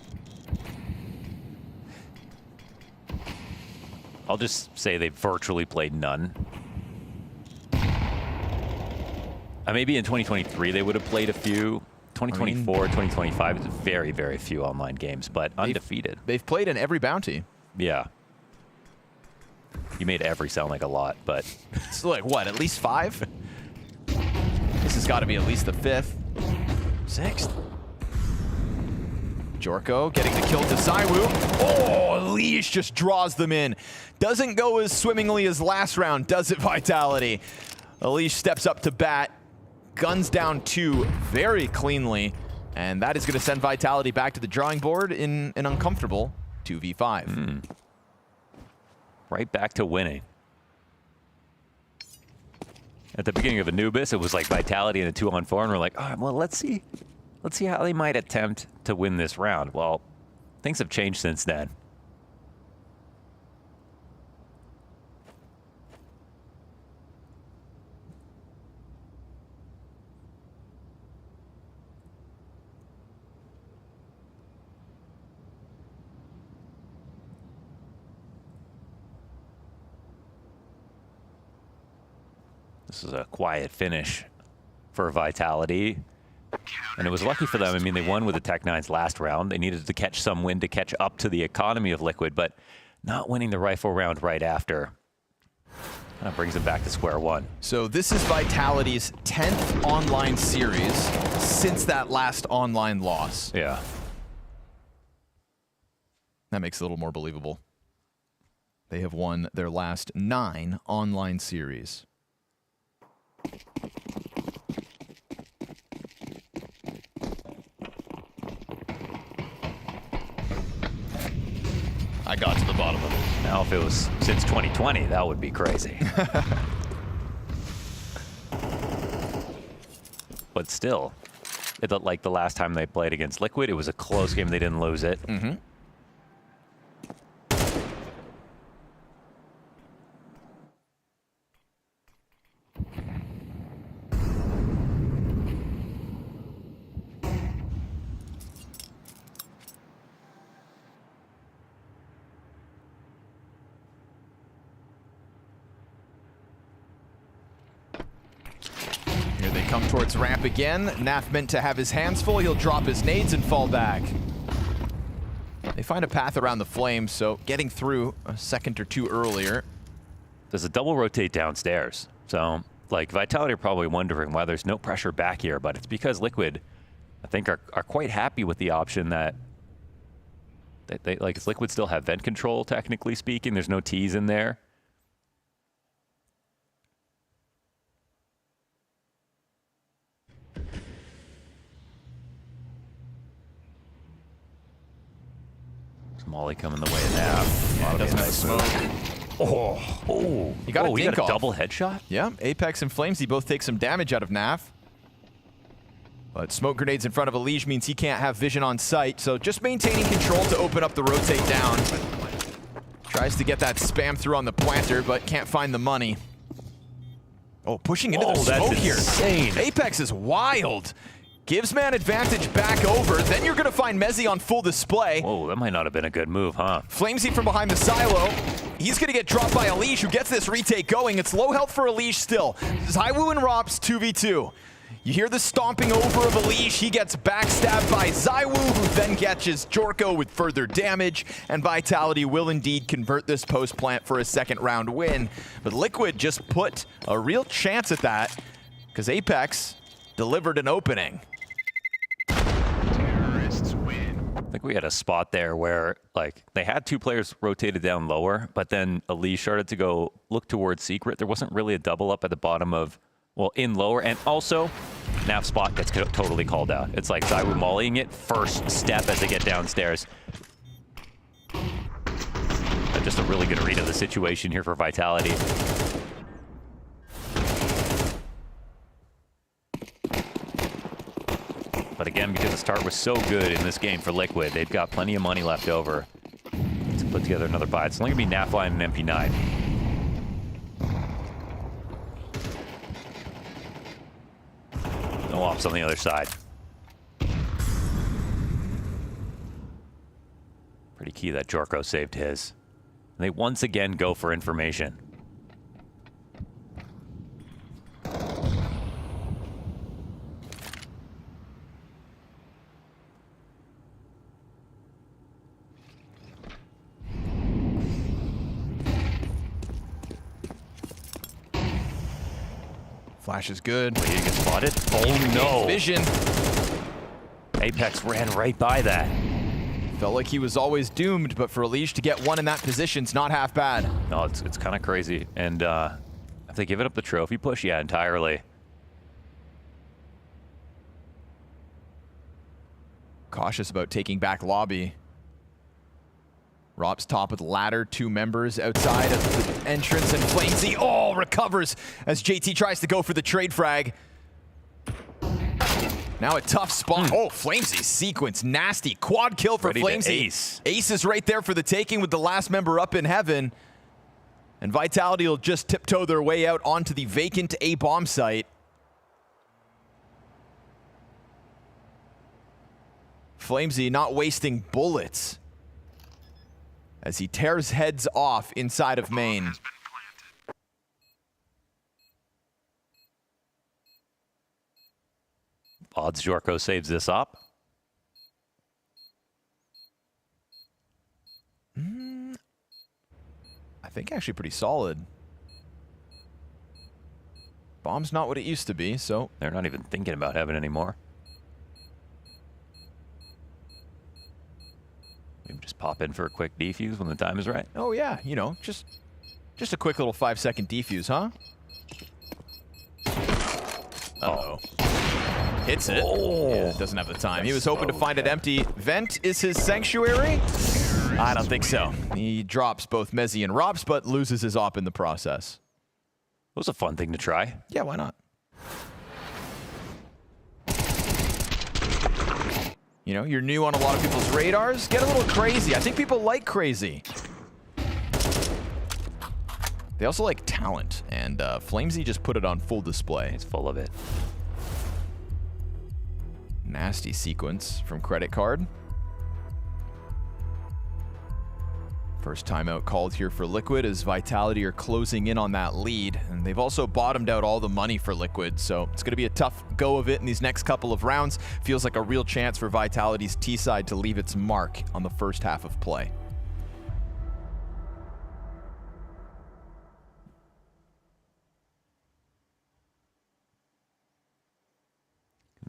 I'll just say they virtually played none. Maybe in 2023 they would have played a few. 2024, 2025 is very, very few online games, but undefeated. They've played in every bounty. Yeah. You made every sound like a lot, but... It's like, what, at least 5? This is It's got to be at least the 5th. 6th. Jorko getting the kill to Zywoo. Oh, Leash just draws them in. Doesn't go as swimmingly as last round, does it, Vitality? Leash steps up to bat, guns down 2 very cleanly, and that is going to send Vitality back to the drawing board in an uncomfortable 2v5. Right back to winning. At the beginning of Anubis, it was like Vitality in a 2-on-4, and we're like, all right, well, let's see how they might attempt to win this round. Well, things have changed since then. This is a quiet finish for Vitality. And it was lucky for them. I mean, they won with the Tech-9s last round. They needed to catch some win to catch up to the economy of Liquid, but not winning the rifle round right after kind of brings them back to square one. So this is Vitality's 10th online series since that last online loss. Yeah. That makes it a little more believable. They have won their last 9 online series. I got to the bottom of it. Now, if it was since 2020, that would be crazy. But still, like the last time they played against Liquid, it was a close game. They didn't lose it. Here they come towards ramp again. Naf meant to have his hands full. He'll drop his nades and fall back. They find a path around the flames, so getting through a second or two earlier. There's a double rotate downstairs. So, like, Vitality are probably wondering why there's no pressure back here, but it's because Liquid, I think, are quite happy with the option that they like, Liquid still have vent control, technically speaking. There's no T's in there. Molly coming the way of Nav. Yeah, doesn't have smoke. Oh, he got a double headshot? Yeah, Apex and Flamesy both take some damage out of Naf. But smoke grenades in front of Elige means he can't have vision on sight, so just maintaining control to open up the rotate down. Tries to get that spam through on the planter, but can't find the money. Oh, pushing into the smoke here. Insane. Apex is wild. Gives man advantage back over. Then you're going to find Mezzy on full display. Whoa, that might not have been a good move, huh? Flamesy from behind the silo. He's going to get dropped by Elige, who gets this retake going. It's low health for Elige still. Zywoo and Rops 2v2. You hear the stomping over of Elige. He gets backstabbed by Zywoo, who then catches Jorko with further damage. And Vitality will indeed convert this post plant for a second round win. But Liquid just put a real chance at that because Apex delivered an opening. I think we had a spot there where, like, they had 2 players rotated down lower, but then Elige started to go look towards Secret. There wasn't really a double up at the bottom of, well, in lower, and also Nav's spot gets totally called out. It's like Zywoo mollying it first step as they get downstairs. Just a really good read of the situation here for Vitality. But again, because the start was so good in this game for Liquid, they've got plenty of money left over to put together another buy. It's only going to be Nafline and MP9. No ops on the other side. Pretty key that Jorko saved his. And they once again go for information. Flash is good. He gets spotted. Oh no! Vision. Apex ran right by that. Felt like he was always doomed, but for Elige to get one in that position's not half bad. No, it's kind of crazy. And if they give it up the trophy push, yeah, entirely. Cautious about taking back lobby. Rob's top of the ladder, 2 members outside of the entrance, and FlamZ recovers as JT tries to go for the trade frag. Now a tough spot. Oh, FlamZ sequence, nasty. Quad kill for FlamZ. Ace. Ace is right there for the taking with the last member up in heaven. And Vitality will just tiptoe their way out onto the vacant A bomb site. FlamZ not wasting bullets as he tears heads off inside of main. Odds Jorko saves this up. I think actually pretty solid. Bomb's not what it used to be, so they're not even thinking about heaven anymore. Maybe just pop in for a quick defuse when the time is right. Oh yeah, you know, just a quick little 5-second defuse, huh? Uh-oh. Hits it. Oh. Yeah, doesn't have the time. He was hoping to find it empty. Vent is his sanctuary? I don't think so. He drops both Mezzi and Robs, but loses his op in the process. It was a fun thing to try. Yeah, why not? You know, you're new on a lot of people's radars. Get a little crazy. I think people like crazy. They also like talent, and FlamZ just put it on full display. He's full of it. Nasty sequence from Credit Card. First timeout called here for Liquid as Vitality are closing in on that lead. And they've also bottomed out all the money for Liquid, so it's going to be a tough go of it in these next couple of rounds. Feels like a real chance for Vitality's T-side to leave its mark on the first half of play.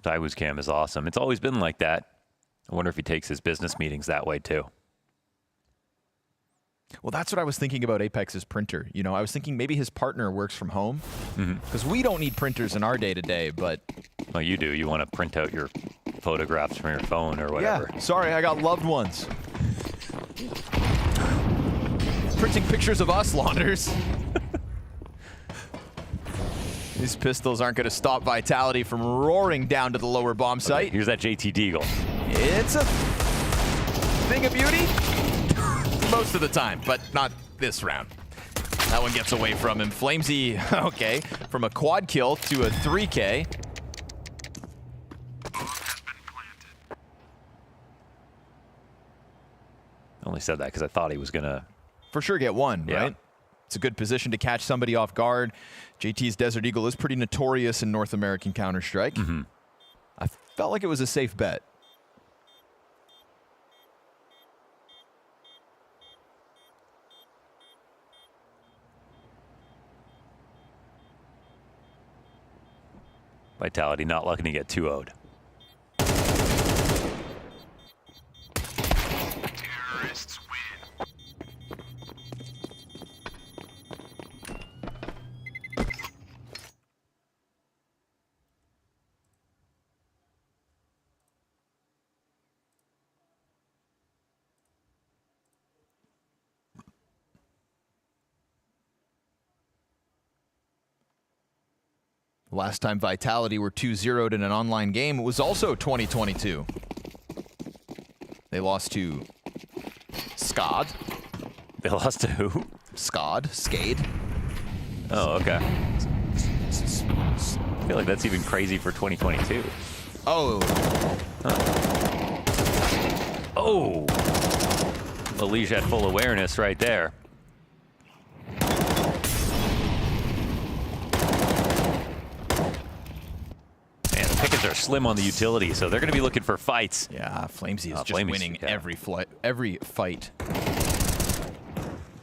Daiwu's cam is awesome. It's always been like that. I wonder if he takes his business meetings that way too. Well, that's what I was thinking about Apex's printer. You know, I was thinking maybe his partner works from home. Because we don't need printers in our day-to-day, but... Well, you do. You want to print out your photographs from your phone or whatever. Yeah, sorry, I got loved ones. Printing pictures of us, Launders. These pistols aren't going to stop Vitality from roaring down to the lower bomb site. Okay, here's that JT Deagle. It's a thing of beauty. Most of the time, but not this round. That one gets away from him. FlamZ, okay, from a quad kill to a 3K. I only said that because I thought he was going to... For sure get one, right? It's a good position to catch somebody off guard. JT's Desert Eagle is pretty notorious in North American Counter-Strike. I felt like it was a safe bet. Vitality not looking to get 2-0'd. Terrorists win. Last time Vitality were 2-0'd in an online game, it was also 2022. They lost to Skad. They lost to who? Skade. Oh, okay. I feel like that's even crazy for 2022. Oh. Oh. Elige had full awareness right there. Pickets are slim on the utility, so they're going to be looking for fights. Yeah, FlamZ is just winning every fight.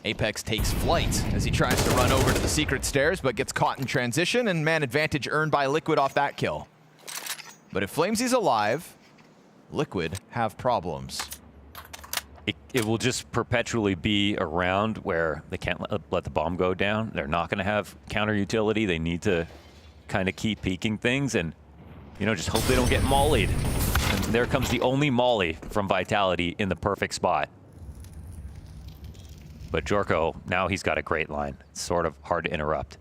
Apex takes flight as he tries to run over to the secret stairs, but gets caught in transition, and man advantage earned by Liquid off that kill. But if FlamZ's alive, Liquid have problems. It will just perpetually be around where they can't let the bomb go down. They're not going to have counter utility. They need to kind of keep peeking things and, you know, just hope they don't get mollied. And there comes the only molly from Vitality in the perfect spot. But Jorko, now he's got a great line. It's sort of hard to interrupt.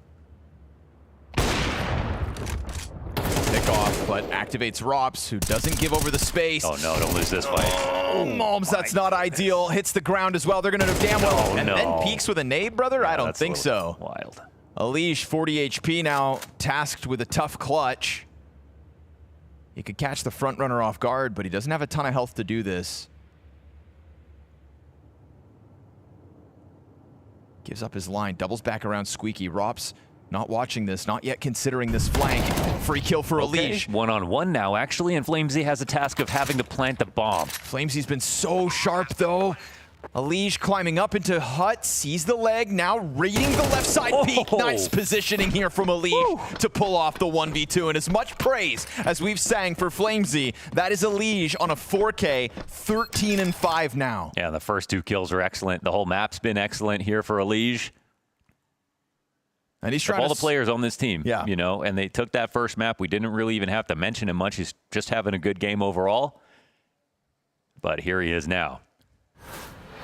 Pick off, but activates Rops, who doesn't give over the space. Oh no, don't lose this fight. Oh, MongolZ, that's not ideal. Hits the ground as well. They're gonna know damn well. And then peeks with a nade, brother? I don't think so. Wild. Alish, 40 HP now, tasked with a tough clutch. He could catch the front runner off guard, but he doesn't have a ton of health to do this. Gives up his line, doubles back around Squeaky. Rops not watching this, not yet considering this flank. Free kill for Alish. One-on-one now, actually, and FlamZ has a task of having to plant the bomb. FlamZ's been so sharp, though. Alish climbing up into Hut, sees the leg, now reading the left side peek. Nice positioning here from Alish to pull off the 1v2. And as much praise as we've sang for FlamZ, that is Alish on a 4K, 13-5 now. Yeah, the first 2 kills are excellent. The whole map's been excellent here for Alish. And he's trying all the players on this team, you know, and they took that first map. We didn't really even have to mention him much. He's just having a good game overall. But here he is now.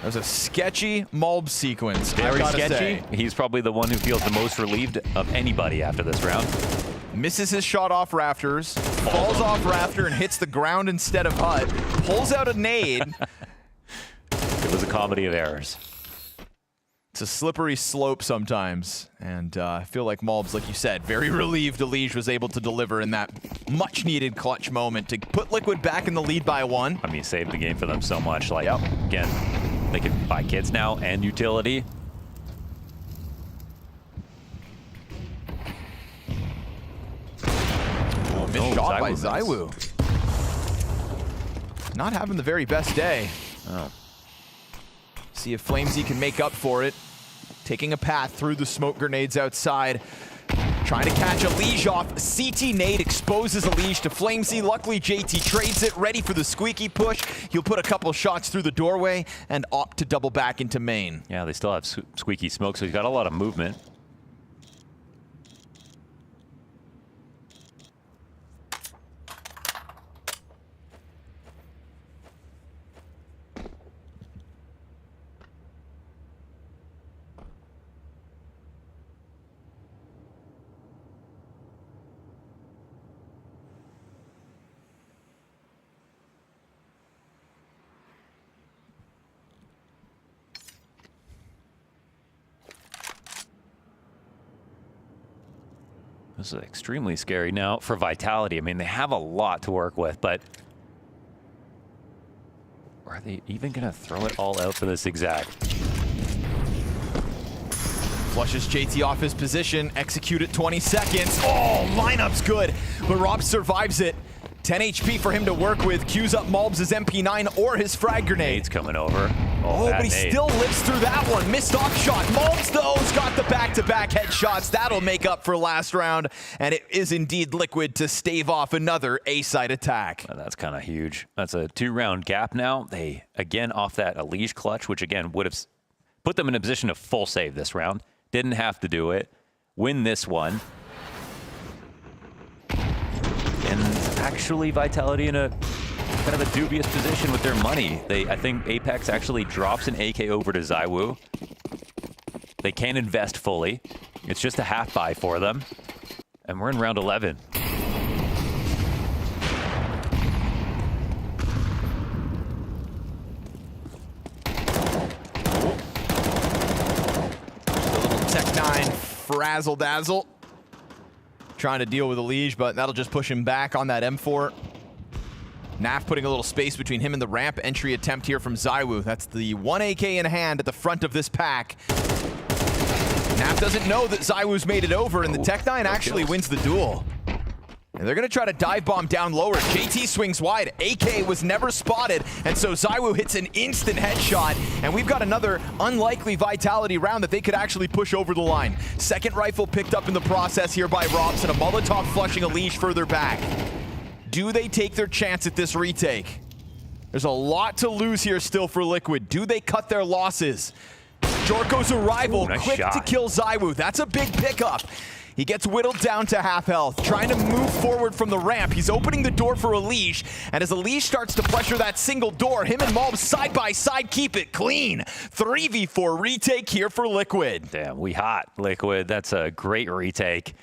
That was a sketchy MongolZ sequence. Very sketchy. Say. He's probably the one who feels the most relieved of anybody after this round. Misses his shot off rafters, falls off rafter and hits the ground instead of Hut. Pulls out a nade. It was a comedy of errors. It's a slippery slope sometimes, and I feel like MongolZ, like you said, very relieved Alish was able to deliver in that much-needed clutch moment to put Liquid back in the lead by 1. I mean, saved the game for them so much. Like, again, they can buy kits now and utility. Missed shot by ZywOo. Not having the very best day. Oh. See if FlamZ can make up for it. Taking a path through the smoke grenades outside. Trying to catch Alish off. CT nade exposes Alish to FlamZ. Luckily, JT trades it, ready for the squeaky push. He'll put a couple shots through the doorway and opt to double back into main. Yeah, they still have squeaky smoke, so he's got a lot of movement. This is extremely scary now for Vitality. I mean, they have a lot to work with, but are they even going to throw it all out for this exact? Flushes JT off his position, execute it 20 seconds. Oh, lineup's good, but Rob survives it. 10 HP for him to work with, queues up MongolZ's MP9 or his frag grenade. Nade's coming over. Oh, but he still lives through that one. Missed off shot. MongolZ, though, has got the back-to-back headshots. That'll make up for last round, and it is indeed Liquid to stave off another A-side attack. That's kind of huge. That's a 2-round gap now. They, again, off that Alish clutch, which, again, would have put them in a position of full save this round. Didn't have to do it. Win this one. And actually, Vitality in a kind of a dubious position with their money. I think Apex actually drops an AK over to ZywOo. They can't invest fully. It's just a half buy for them. And we're in round 11. Tech9 frazzle dazzle. Trying to deal with Alish, but that'll just push him back on that M4. Naf putting a little space between him and the ramp entry attempt here from ZywOo. That's the 1 AK in hand at the front of this pack. Naf doesn't know that ZywOo's made it over, and the Tech9 actually wins the duel. And they're gonna try to dive bomb down lower. JT swings wide. AK was never spotted, and so ZywOo hits an instant headshot, and we've got another unlikely Vitality round that they could actually push over the line. Second rifle picked up in the process here by Robs, and a Molotov flushing a leash further back. Do they take their chance at this retake? There's a lot to lose here still for Liquid. Do they cut their losses? Jorko's arrival, nice quick shot. to kill ZywOo. That's a big pickup. He gets whittled down to half health, trying to move forward from the ramp. He's opening the door for Elish, and as Elish starts to pressure that single door, him and MongolZ side by side keep it clean. 3v4 retake here for Liquid. Damn, we hot, Liquid. That's a great retake.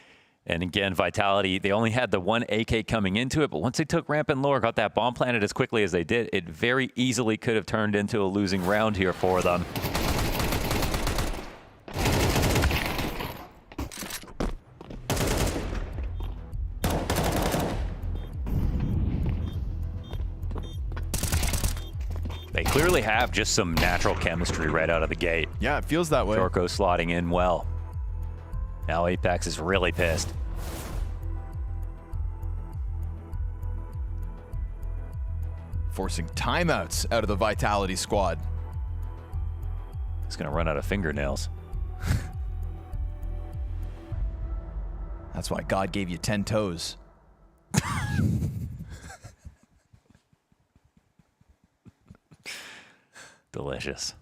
And again, Vitality, they only had the one AK coming into it, but once they took ramp and lower, got that bomb planted as quickly as they did, it very easily could have turned into a losing round here for them. They clearly have just some natural chemistry right out of the gate. Yeah, it feels that way. Jorko slotting in well. Now Apex is really pissed. Forcing timeouts out of the Vitality squad. He's gonna run out of fingernails. That's why God gave you 10 toes. Delicious.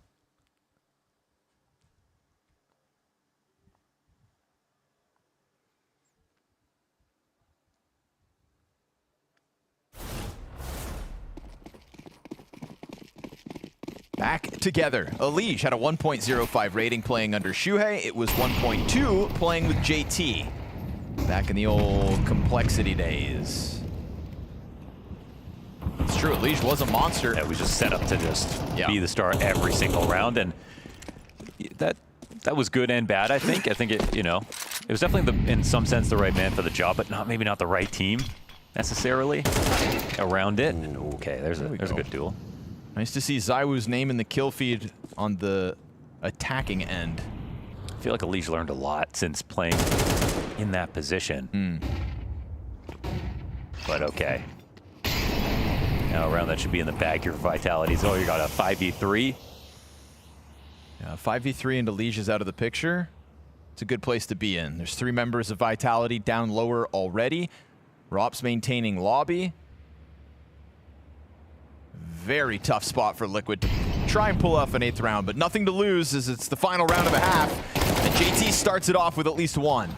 Back together. Elish had a 1.05 rating playing under Shuhei. It was 1.2 playing with JT. Back in the old complexity days. It's true, Elish was a monster. Yeah, we just set up to just be the star every single round, and that was good and bad, I think. I think it, it was definitely in some sense the right man for the job, but maybe not the right team necessarily around it. And okay, there's a good duel. Nice to see ZywOo's name in the kill feed on the attacking end. I feel like Elish learned a lot since playing in that position. But okay. Now a round that should be in the bag here for Vitality. So you got a 5v3. Yeah, 5v3 and Elish is out of the picture. It's a good place to be in. There's 3 members of Vitality down lower already. Rops maintaining lobby. Very tough spot for Liquid to try and pull off an 8th round, but nothing to lose as it's the final round of a half. And JT starts it off with at least 1.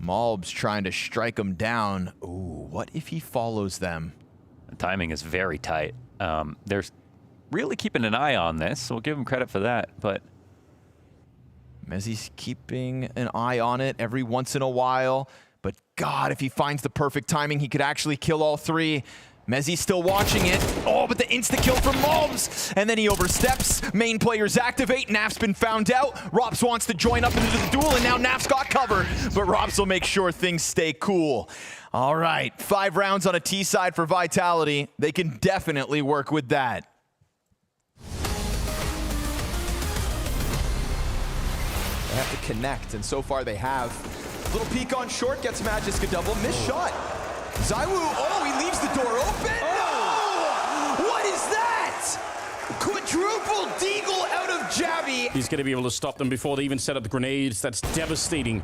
MongolZ trying to strike him down. Ooh, what if he follows them? The timing is very tight. They're really keeping an eye on this, so we'll give him credit for that, but Mezzi's keeping an eye on it every once in a while, but God, if he finds the perfect timing, he could actually kill all 3. Mezzi's still watching it. Oh, but the insta-kill from MongolZ. And then he oversteps. Main players activate. Naf's been found out. Rops wants to join up into the duel, and now Naf's got cover. But Rops will make sure things stay cool. All right, 5 rounds on a T side for Vitality. They can definitely work with that. They have to connect, and so far they have. Little peek on short, gets Magisk a double. Missed shot. ZywOo, oh, he leaves the door open. Oh! No! What is that? Quadruple deagle out of Javi. He's going to be able to stop them before they even set up the grenades. That's devastating.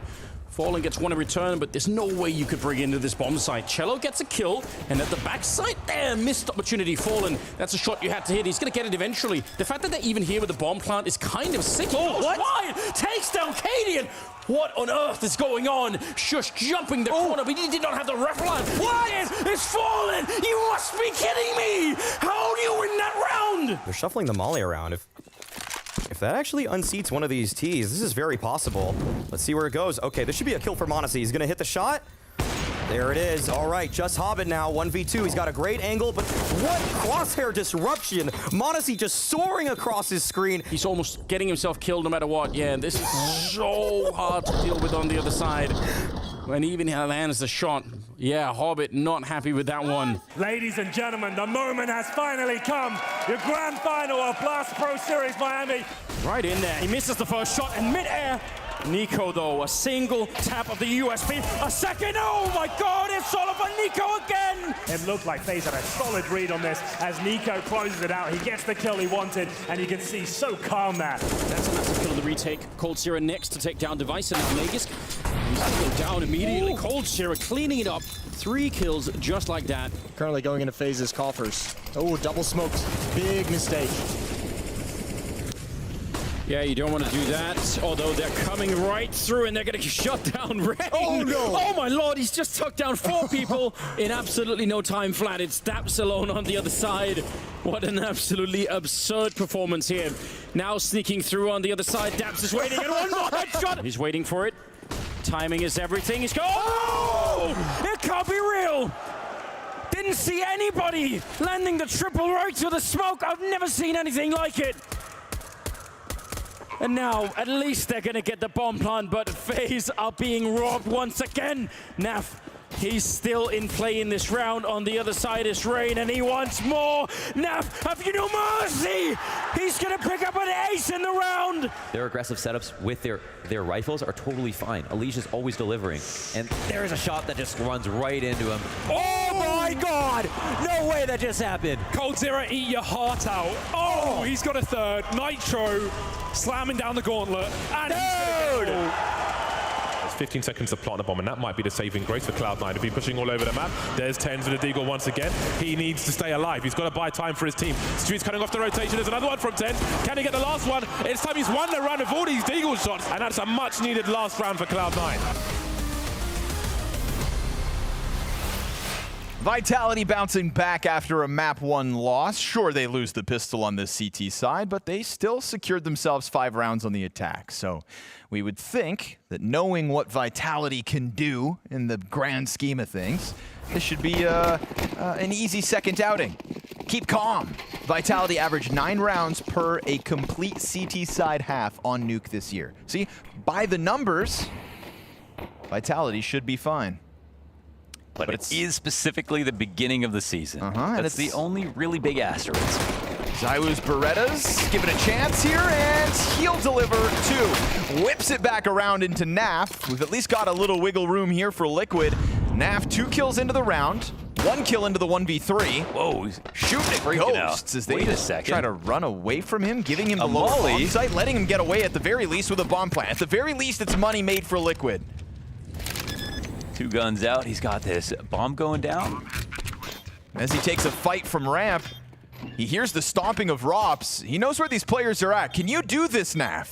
Fallen gets one in return, but there's no way you could bring into this bomb site. Cello gets a kill, and at the backside there, missed opportunity. Fallen, that's a shot you had to hit. He's going to get it eventually. The fact that they're even here with the bomb plant is kind of sick. Oh, what? Wide, takes down Cadian. What on earth is going on? Shush jumping the corner, but he did not have the ref line. What? It's Fallen! You must be kidding me! How do you win that round? They're shuffling the molly around. If that actually unseats one of these Ts, this is very possible. Let's see where it goes. Okay, this should be a kill for m0NESY. He's gonna hit the shot. There it is. All right, just Hobbit now, 1v2. He's got a great angle, but what crosshair disruption. m0NESY just soaring across his screen. He's almost getting himself killed no matter what. Yeah, this is so hard to deal with on the other side. When even he lands the shot. Yeah, Hobbit not happy with that one. Ladies and gentlemen, the moment has finally come. Your grand final of Blast Pro Series Miami. Right in there. He misses the first shot in mid-air. Nico, though, a single tap of the USB. A second, oh my god, it's all over Nico again! It looked like FaZe had a solid read on this as Nico closes it out. He gets the kill he wanted, and you can see so calm there. That's a massive kill of the retake. ColdZero next to take down Device, and now Magus. He's going to go down immediately. ColdZero cleaning it up. 3 kills just like that. Currently going into FaZe's coffers. Oh, double smoked. Big mistake. Yeah, you don't want to do that, although they're coming right through and they're going to shut down Rain. Oh, no. Oh, my lord, he's just took down 4 people in absolutely no time flat. It's Daps alone on the other side. What an absolutely absurd performance here. Now sneaking through on the other side. Daps is waiting, and one more headshot. He's waiting for it. Timing is everything. He's going, oh! It can't be real. Didn't see anybody landing the triple right to the smoke. I've never seen anything like it. And now, at least they're gonna get the bomb plant, but FaZe are being robbed once again. Naf, he's still in play in this round. On the other side is Rain, and he wants more. Naf, have you no mercy? He's gonna pick up an ace in the round. Their aggressive setups with their rifles are totally fine. Alicia's always delivering. And there is a shot that just runs right into him. Oh my god! No way that just happened. ColdZero, eat your heart out. Oh, he's got a third. Nitro slamming down the gauntlet. And Dude! There's 15 seconds to plant the bomb, and that might be the saving grace for Cloud9 to be pushing all over the map. There's Tens with a deagle once again. He needs to stay alive. He's got to buy time for his team. Street's cutting off the rotation. There's another one from Tens. Can he get the last one? It's time he's won the round of all these deagle shots, and that's a much-needed last round for Cloud9. Vitality bouncing back after a map 1 loss. Sure, they lose the pistol on the CT side, but they still secured themselves 5 rounds on the attack. So we would think that knowing what Vitality can do in the grand scheme of things, this should be an easy second outing. Keep calm. Vitality averaged 9 rounds per a complete CT side half on Nuke this year. See, by the numbers, Vitality should be fine. But it is specifically the beginning of the season. And That's the only really big asterisk. ZywOo's Berettas give it a chance here, and he'll deliver 2. Whips it back around into Naf. We've at least got a little wiggle room here for Liquid. Naf 2 kills into the round, 1 kill into the 1v3. Whoa, he's shooting at Ghosts as they Wait a second. try to run away from him, giving him the low molly. bomb site, letting him get away at the very least with a bomb plant. At the very least, it's money made for Liquid. 2 guns out. He's got this bomb going down. As he takes a fight from ramp, he hears the stomping of Rops. He knows where these players are at. Can you do this, Naf?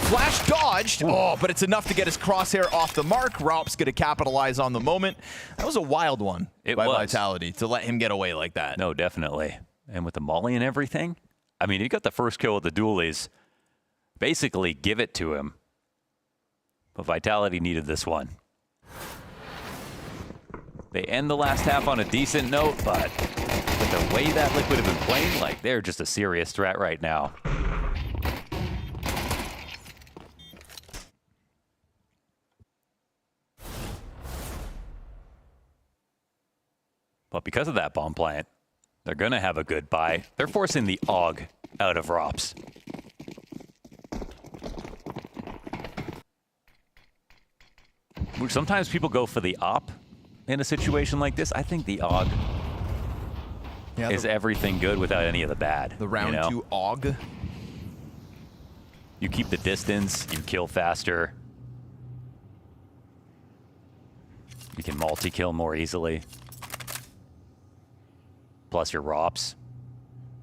Flash dodged. Oh, but it's enough to get his crosshair off the mark. Rops going to capitalize on the moment. That was a wild one by Vitality to let him get away like that. No, definitely. And with the molly and everything, I mean, he got the first kill with the dualies. Basically, give it to him. But Vitality needed this one. They end the last half on a decent note, but with the way that Liquid have been playing, like, they're just a serious threat right now. But because of that bomb plant, they're going to have a good buy. They're forcing the AUG out of Rops. Sometimes people go for the op in a situation like this. I think the AUG is everything good without any of the bad. The round 2 AUG. You keep the distance, you kill faster. You can multi-kill more easily. Plus your Rops.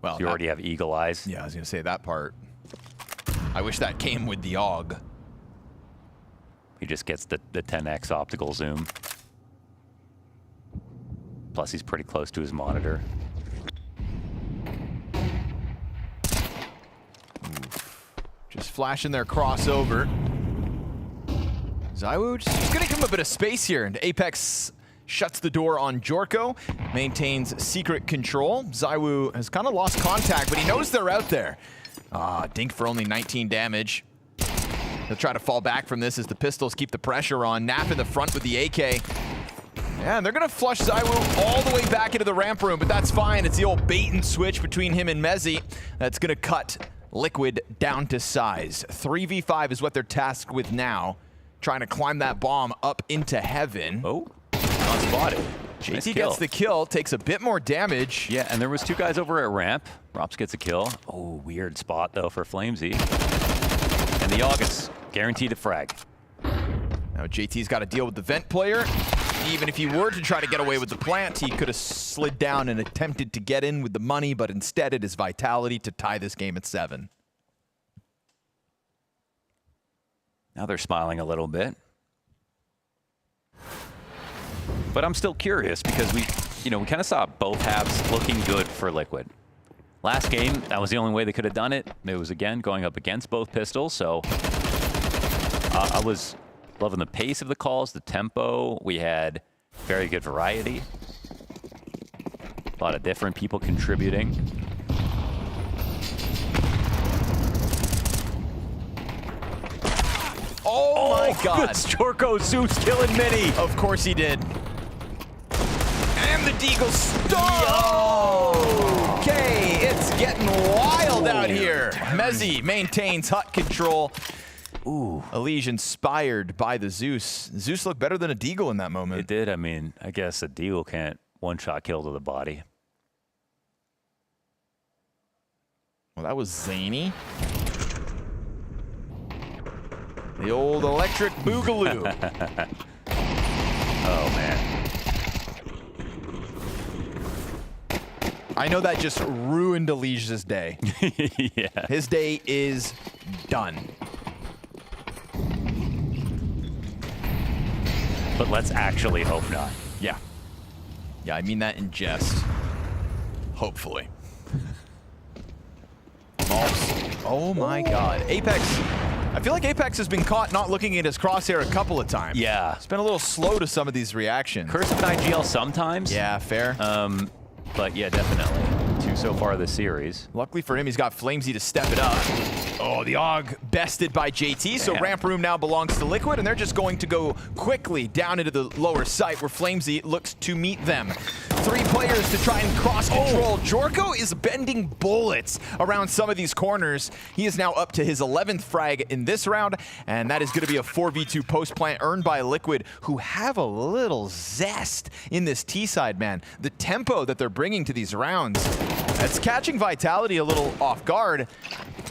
Well, you already have Eagle Eyes. Yeah, I was going to say that part. I wish that came with the AUG. He just gets the 10x optical zoom. Plus, he's pretty close to his monitor. Just flashing their crossover. ZywOo just going to give him a bit of space here. And Apex shuts the door on Jorko, maintains secret control. ZywOo has kind of lost contact, but he knows they're out there. Dink for only 19 damage. He'll try to fall back from this as the pistols keep the pressure on. Nap in the front with the AK. Yeah, and they're going to flush ZywOo all the way back into the ramp room, but that's fine. It's the old bait and switch between him and Mezzi that's going to cut Liquid down to size. 3v5 is what they're tasked with now. Trying to climb that bomb up into heaven. Oh, not spotted. JT gets the kill, takes a bit more damage. Yeah, and there was 2 guys over at ramp. Rops gets a kill. Oh, weird spot, though, for FlamZ. And the August, guaranteed a frag. Now JT's got to deal with the vent player. Even if he were to try to get away with the plant, he could have slid down and attempted to get in with the money, but instead it is Vitality to tie this game at 7. Now they're smiling a little bit. But I'm still curious because we kind of saw both halves looking good for Liquid. Last game, that was the only way they could have done it. It was, again, going up against both pistols, so I was loving the pace of the calls, the tempo. We had very good variety. A lot of different people contributing. Oh my God. It's Jorko Zeus killing Mini. Of course he did. And the Deagle stop. Okay, it's getting wild out here. Mezzy maintains hut control. Ooh. Elige inspired by the Zeus. Zeus looked better than a Deagle in that moment. It did. I mean, I guess a Deagle can't one-shot kill to the body. Well, that was zany. The old electric boogaloo. Oh, man. I know that just ruined Elige's day. Yeah. His day is done. But let's actually hope not. Yeah. Yeah, I mean that in jest. Hopefully. Oh my God. Apex. I feel like Apex has been caught not looking at his crosshair a couple of times. Yeah. It's been a little slow to some of these reactions. Curse of an IGL sometimes. Yeah, fair. But yeah, definitely. 2 so far this series. Luckily for him, he's got FlamZ to step it up. Oh, the AUG bested by JT, so ramp room now belongs to Liquid, and they're just going to go quickly down into the lower site where FlamZ looks to meet them. 3 players to try and cross control. Jorko is bending bullets around some of these corners. He is now up to his 11th frag in this round, and that is going to be a 4v2 post plant earned by Liquid, who have a little zest in this T side, man. The tempo that they're bringing to these rounds, that's catching Vitality a little off guard.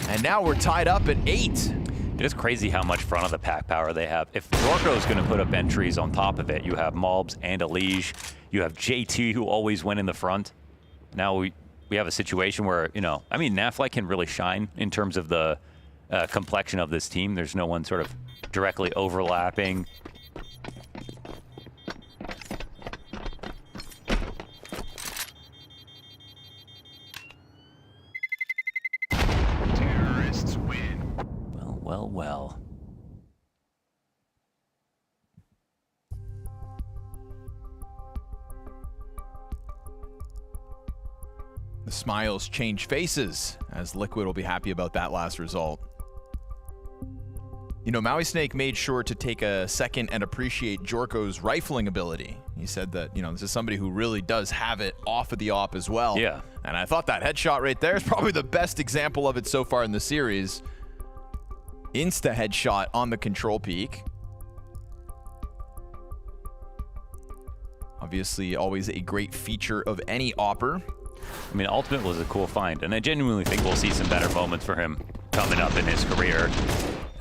And now we're tied up at 8. It is crazy how much front of the pack power they have. If Jorko is going to put up entries on top of it, you have MongolZ and Elige. You have JT, who always went in the front. Now we have a situation where, I mean, Naflight can really shine in terms of the complexion of this team. There's no one sort of directly overlapping. Well. The smiles change faces, as Liquid will be happy about that last result. Maui Snake made sure to take a second and appreciate Jorko's rifling ability. He said that, this is somebody who really does have it off of the op as well. Yeah. And I thought that headshot right there is probably the best example of it so far in the series. Insta headshot on the control peak. Obviously, always a great feature of any opper. I mean, Ultimate was a cool find, and I genuinely think we'll see some better moments for him coming up in his career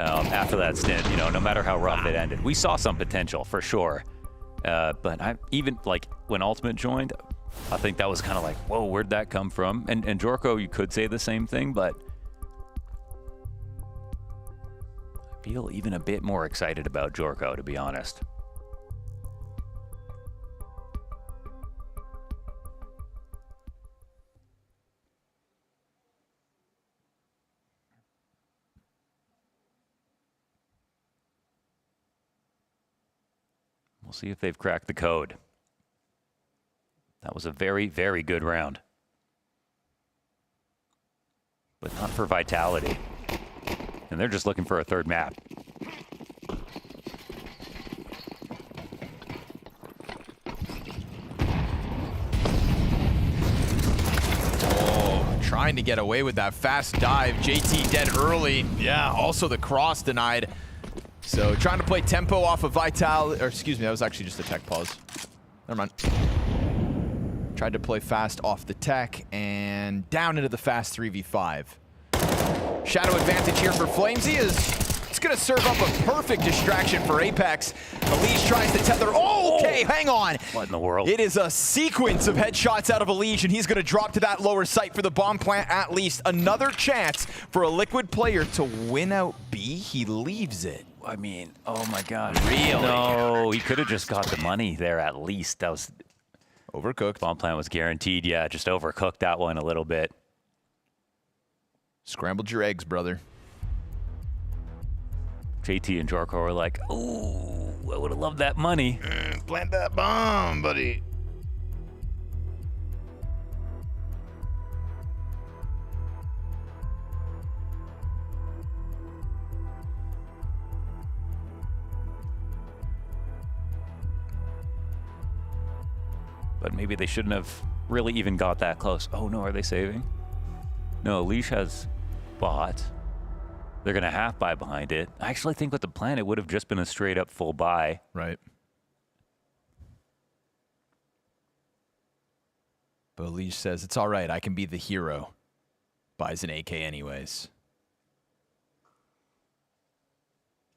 after that stint, no matter how rough it ended. We saw some potential, for sure. But even when Ultimate joined, I think that was kind of like, whoa, where'd that come from? And Jorko, you could say the same thing, but I feel even a bit more excited about Jorko, to be honest. We'll see if they've cracked the code. That was a very, very good round. But not for Vitality. And they're just looking for a third map. trying to get away with that fast dive. JT dead early. Yeah, also the cross denied. So trying to play tempo off of Vital, or excuse me, that was actually just a tech pause. Never mind. Tried to play fast off the tech and down into the fast 3v5. Shadow advantage here for Flamesy is it's gonna serve up a perfect distraction for Apex. Elige tries to tether. Oh, okay, hang on. What in the world? It is a sequence of headshots out of Elige, and he's gonna drop to that lower site for the bomb plant at least. Another chance for a Liquid player to win out B. He leaves it. I mean, oh my God. Really? No, he could have just got the money there at least. That was overcooked. Bomb plant was guaranteed. Yeah, just overcooked that one a little bit. Scrambled your eggs, brother. JT and Jorko were like, ooh, I would have loved that money. Plant that bomb, buddy. But maybe they shouldn't have really even got that close. Oh no, are they saving? No, Elige has bot. They're gonna half buy behind it. I actually think with the plan, it would have just been a straight up full buy. Right. But Elige says, it's all right, I can be the hero. Buys an AK anyways.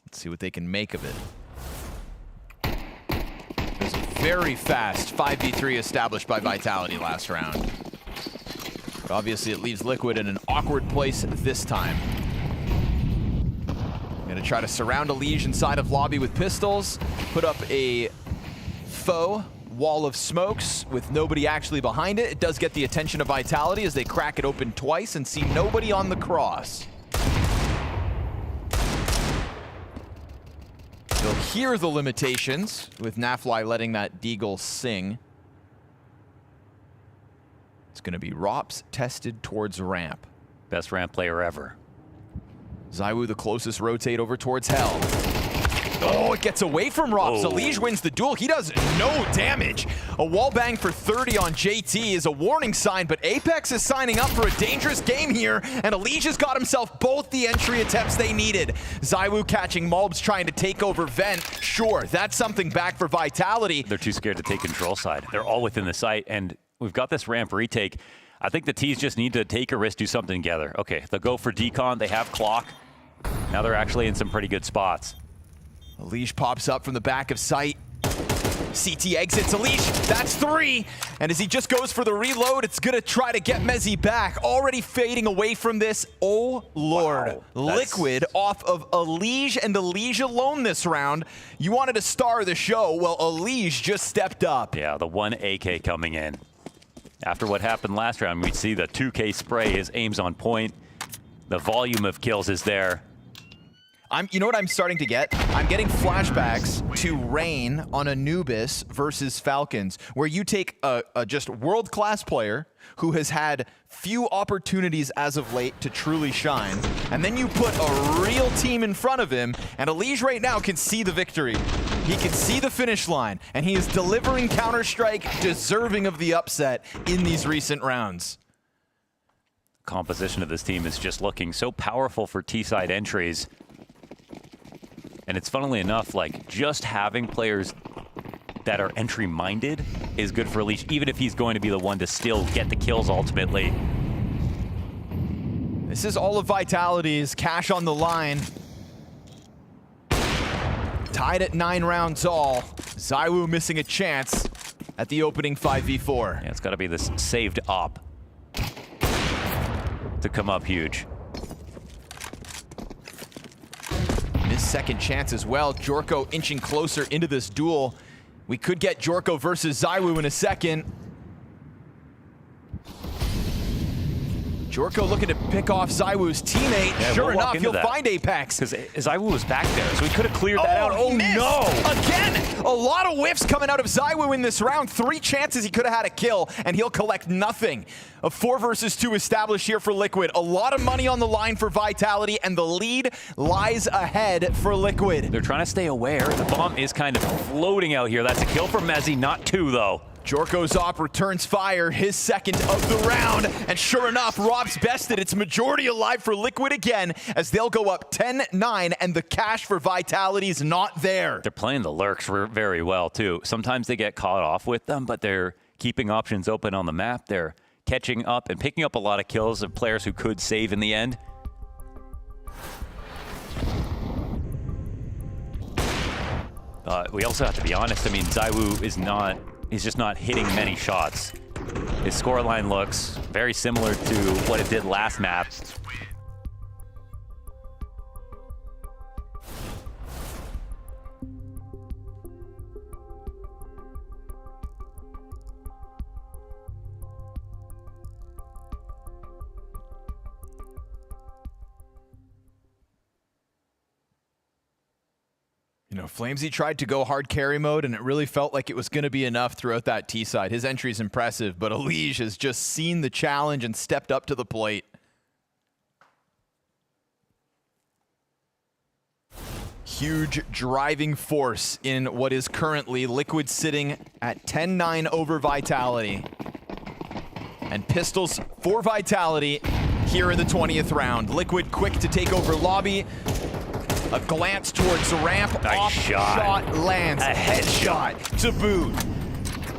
Let's see what they can make of it. There's a very fast 5v3 established by Vitality last round. But obviously it leaves Liquid in an awkward place this time. Gonna try to surround Elige inside of lobby with pistols, put up a faux wall of smokes with nobody actually behind it. It does get the attention of Vitality as they crack it open twice and see nobody on the cross. They'll hear the limitations with Nafly letting that Deagle sing. It's gonna be Rops tested towards ramp. Best ramp player ever. ZywOo the closest rotate over towards Hell. Oh, it gets away from Rops. Elige wins the duel. He does no damage. A wall bang for 30 on JT is a warning sign, but Apex is signing up for a dangerous game here, and Elige has got himself both the entry attempts they needed. ZywOo catching MongolZ trying to take over Vent. Sure, that's something back for Vitality. They're too scared to take control side. They're all within the site, and we've got this ramp retake. I think the T's just need to take a risk, do something together. Okay, they'll go for decon. They have clock. Now they're actually in some pretty good spots. Elige pops up from the back of sight. CT exits Elige. That's 3. And as he just goes for the reload, it's going to try to get Mezzy back. Already fading away from this. Oh, Lord. Wow, Liquid off of Elige and Elige alone this round. You wanted to star the show. Well, Elige just stepped up. Yeah, the 1 AK coming in. After what happened last round, we see the 2K spray. His aim's on point. The volume of kills is there. You know what I'm starting to get? I'm getting flashbacks to Rain on Anubis versus Falcons, where you take a just world-class player who has had few opportunities as of late to truly shine, and then you put a real team in front of him, and Elige right now can see the victory. He can see the finish line, and he is delivering Counter-Strike deserving of the upset in these recent rounds. Composition of this team is just looking so powerful for T-side entries. And it's funnily enough, like, just having players that are entry-minded is good for Elige, even if he's going to be the one to still get the kills ultimately. This is all of Vitality's cash on the line. Tied at 9 rounds all. ZywOo missing a chance at the opening 5v4. Yeah, it's got to be this saved op to come up huge. His second chance as well. Jorko inching closer into this duel. We could get Jorko versus ZywOo in a second. Jorko looking to pick off ZywOo's teammate. Yeah, sure enough, he'll find Apex. Because ZywOo was back there, so he could have cleared that out. Oh no! Again, a lot of whiffs coming out of ZywOo in this round. 3 chances he could have had a kill, and he'll collect nothing. A 4 versus 2 established here for Liquid. A lot of money on the line for Vitality, and the lead lies ahead for Liquid. They're trying to stay aware. The bomb is kind of floating out here. That's a kill for Mezzy, not 2 though. Jorko's op returns fire, his second of the round, and sure enough, Rob's bested. It's majority alive for Liquid again, as they'll go up 10-9, and the cash for Vitality's not there. They're playing the lurks very well, too. Sometimes they get caught off with them, but they're keeping options open on the map. They're catching up and picking up a lot of kills of players who could save in the end. We also have to be honest. I mean, ZywOo he's just not hitting many shots. His scoreline looks very similar to what it did last map. You know, Flamesy tried to go hard carry mode, and it really felt like it was going to be enough throughout that T side. His entry is impressive, but Elige has just seen the challenge and stepped up to the plate. Huge driving force in what is currently Liquid sitting at 10-9 over Vitality. And pistols for Vitality here in the 20th round. Liquid quick to take over lobby. A glance towards the ramp. Nice shot lands. A headshot to boot.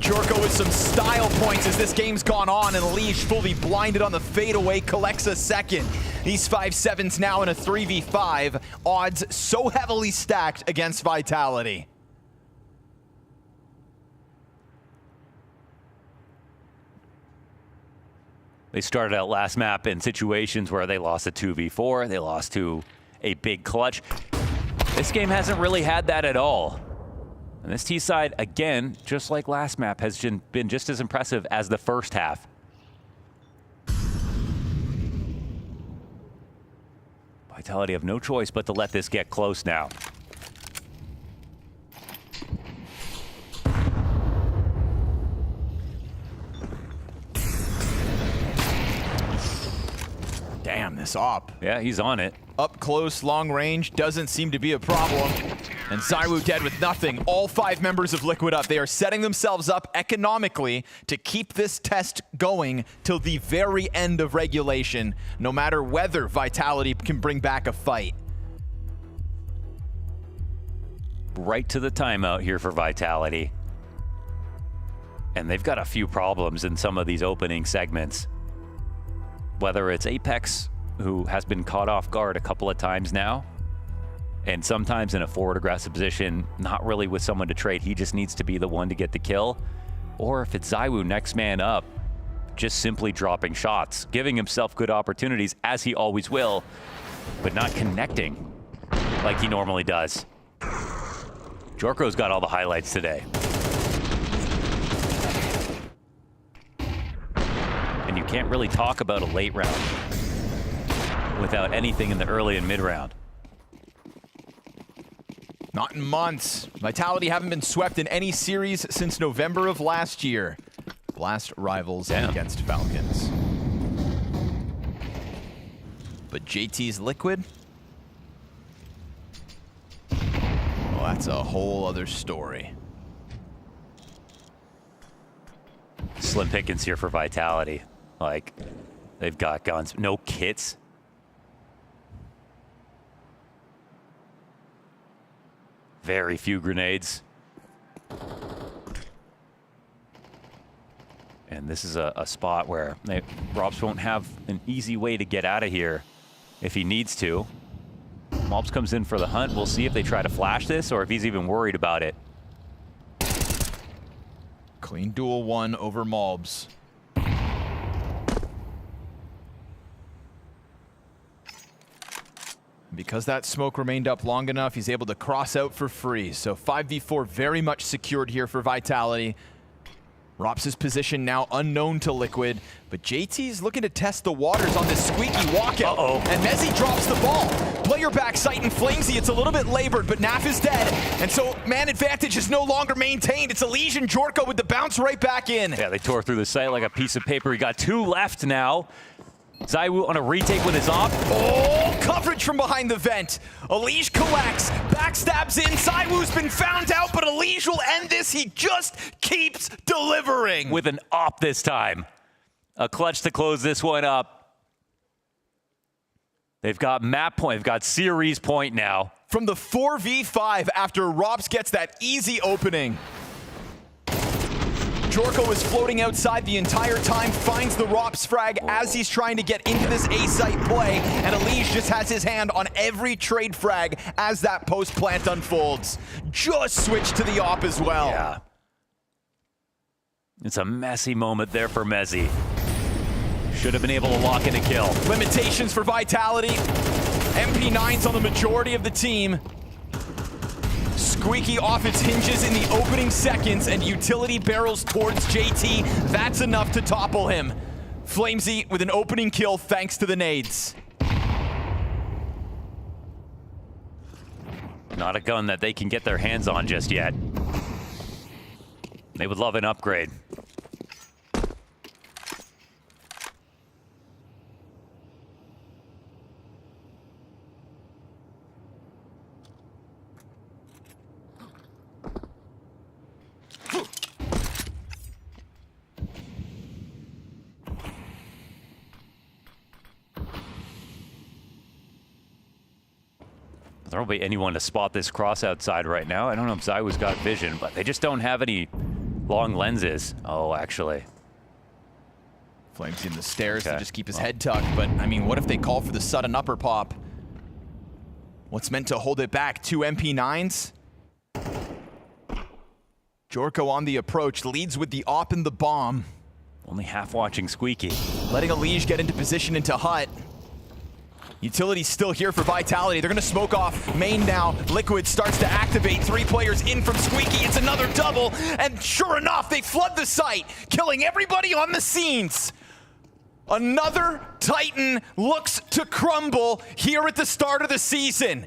Jorko with some style points as this game's gone on, and Elige fully blinded on the fadeaway collects a second. These 5-7s now in a 3v5. Odds so heavily stacked against Vitality. They started out last map in situations where they lost a 2v4. They lost to a big clutch. This game hasn't really had that at all. And this T side, again, just like last map, has been just as impressive as the first half. Vitality have no choice but to let this get close now. Damn, this op. Yeah, he's on it. Up close, long range, doesn't seem to be a problem. And ZywOo dead with nothing. All 5 members of Liquid up. They are setting themselves up economically to keep this test going till the very end of regulation, no matter whether Vitality can bring back a fight. Right to the timeout here for Vitality. And they've got a few problems in some of these opening segments. Whether it's Apex, who has been caught off guard a couple of times now, and sometimes in a forward aggressive position, not really with someone to trade, he just needs to be the one to get the kill. Or if it's ZywOo next man up, just simply dropping shots, giving himself good opportunities, as he always will, but not connecting like he normally does. Jorko's got all the highlights today. And you can't really talk about a late round without anything in the early and mid round. Not in months. Vitality haven't been swept in any series since November of last year. Last rivals against Falcons. But JT's Liquid? Well, that's a whole other story. Slim pickings here for Vitality. Like, they've got guns, no kits. Very few grenades. And this is a spot where Robs won't have an easy way to get out of here if he needs to. Malps comes in for the hunt. We'll see if they try to flash this or if he's even worried about it. Clean duel 1 over Malbs. Because that smoke remained up long enough, he's able to cross out for free. So 5v4 very much secured here for Vitality. Rops' position now unknown to Liquid, but JT's looking to test the waters on this squeaky walkout. And Mezzy drops the ball. Player back sight and Flamesy, it's a little bit labored, but Naf is dead. And so man advantage is no longer maintained. It's Elige and Jorko with the bounce right back in. Yeah, they tore through the site like a piece of paper. We got 2 left now. ZywOo on a retake with his op. Oh, coverage from behind the vent. Elige collects, backstabs in. ZywOo's been found out, but Elige will end this. He just keeps delivering. With an op this time. A clutch to close this one up. They've got map point, they've got series point now. From the 4v5 after Robs gets that easy opening. Jorko is floating outside the entire time, finds the Rops frag as he's trying to get into this A-site play, and Elige just has his hand on every trade frag as that post-plant unfolds. Just switch to the op as well. Yeah. It's a messy moment there for Mezzy. Should have been able to lock in a kill. Limitations for Vitality. MP9's on the majority of the team. Squeaky off its hinges in the opening seconds, and Utility barrels towards JT. That's enough to topple him. Flamesy with an opening kill thanks to the nades. Not a gun that they can get their hands on just yet. They would love an upgrade. There won't be anyone to spot this cross outside right now. I don't know if ZywOo's got vision, but they just don't have any long lenses. Oh, actually. Flames in the stairs to just keep his head tucked, but I mean, what if they call for the sudden upper pop? What's meant to hold it back? 2 MP9s? Jorko on the approach, leads with the op and the bomb. Only half watching Squeaky. Letting Elige get into position into Hut. Utility's still here for Vitality. They're gonna smoke off main now. Liquid starts to activate. 3 players in from Squeaky. It's another double, and sure enough, they flood the site, killing everybody on the scenes. Another Titan looks to crumble here at the start of the season.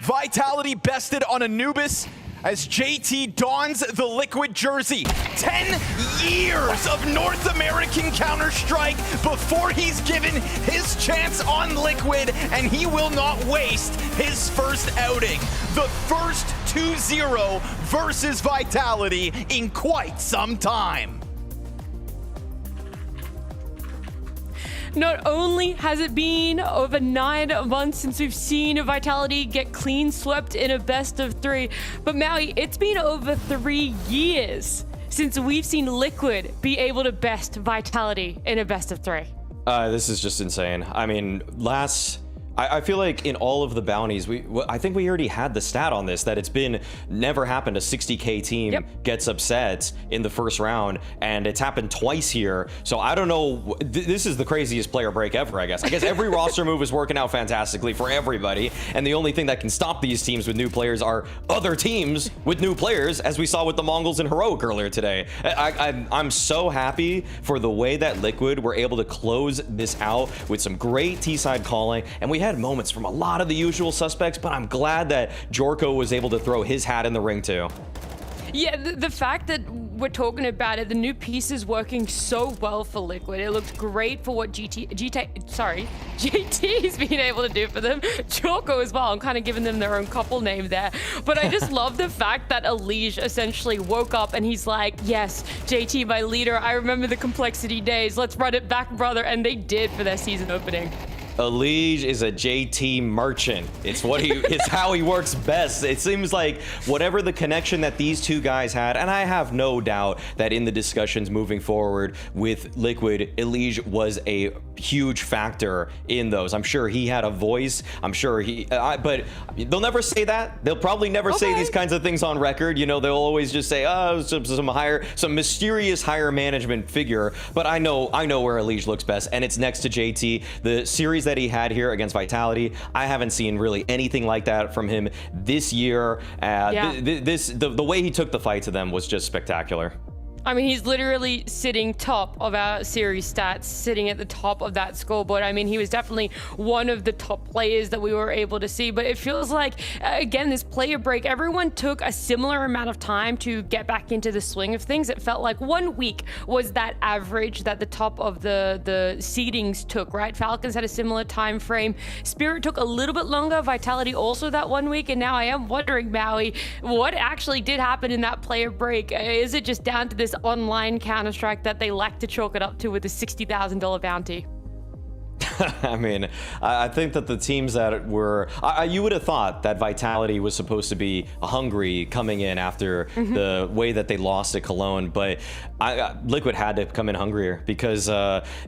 Vitality bested on Anubis as JT dons the Liquid jersey. 10 years of North American Counter-Strike before he's given his chance on Liquid, and he will not waste his first outing. The first 2-0 versus Vitality in quite some time. Not only has it been over 9 months since we've seen Vitality get clean swept in a best of 3, but Maui, it's been over 3 years since we've seen Liquid be able to best Vitality in a best of 3. This is just insane. I mean, I feel like in all of the bounties, I think we already had the stat on this, that it's been never happened a 60K team gets upset in the first round, and it's happened twice here. So I don't know, this is the craziest player break ever, I guess. I guess every roster move is working out fantastically for everybody, and the only thing that can stop these teams with new players are other teams with new players, as we saw with the MongolZ and HEROIC earlier today. I'm so happy for the way that Liquid were able to close this out with some great T-side calling, and we had moments from a lot of the usual suspects, but I'm glad that Jorko was able to throw his hat in the ring too. Yeah, the fact that we're talking about it, the new piece is working so well for Liquid. It looked great for what JT has been able to do for them. Jorko as well. I'm kind of giving them their own couple name there. But I just love the fact that Elige essentially woke up and he's like, yes, JT, my leader, I remember the complexity days. Let's run it back, brother. And they did for their season opening. Elige is a JT merchant. It's what it's how he works best. It seems like whatever the connection that these two guys had, and I have no doubt that in the discussions moving forward with Liquid, Elige was a huge factor in those. I'm sure he had a voice. I'm sure but they'll never say that. They'll probably never say these kinds of things on record. You know, they'll always just say, oh, some mysterious higher management figure. But I know where Elige looks best, and it's next to JT. The series that he had here against Vitality, I haven't seen really anything like that from him this year. The way he took the fight to them was just spectacular. I mean, he's literally sitting top of our series stats, sitting at the top of that scoreboard. I mean, he was definitely one of the top players that we were able to see, but it feels like, again, this player break, everyone took a similar amount of time to get back into the swing of things. It felt like 1 week was that average that the top of the seedings took, right? Falcons had a similar time frame. Spirit took a little bit longer, Vitality also that 1 week, and now I am wondering, Maui, what actually did happen in that player break? Is it just down to this online Counter-Strike that they like to chalk it up to with a $60,000 bounty? I mean, I think that the teams that were... you would have thought that Vitality was supposed to be hungry coming in after the way that they lost at Cologne, but Liquid had to come in hungrier because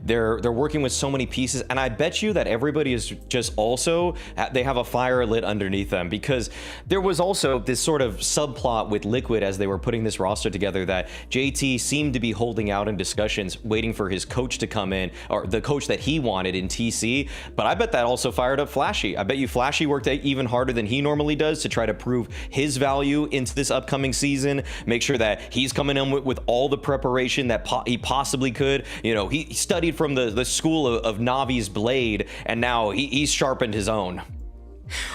they're working with so many pieces, and I bet you that everybody is just also... They have a fire lit underneath them, because there was also this sort of subplot with Liquid as they were putting this roster together that JT seemed to be holding out in discussions, waiting for his coach to come in, or the coach that he wanted in TC, but I bet that also fired up Flashy. I bet you Flashy worked even harder than he normally does to try to prove his value into this upcoming season, make sure that he's coming in with all the preparation that he possibly could. You know, he studied from the school of Navi's blade, and now he's sharpened his own.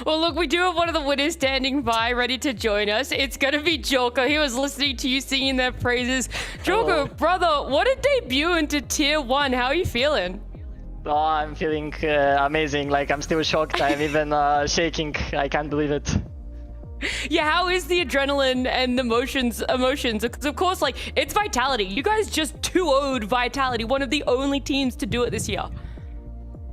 Well, look, we do have one of the winners standing by, ready to join us. It's going to be Jorko. He was listening to you singing their praises. Jorko, brother, what a debut into Tier 1. How are you feeling? Oh, I'm feeling amazing. Like, I'm still shocked. I'm even shaking. I can't believe it. Yeah, how is the adrenaline and the emotions? Because, of course, like, it's Vitality. You guys just 2-0'd Vitality, one of the only teams to do it this year.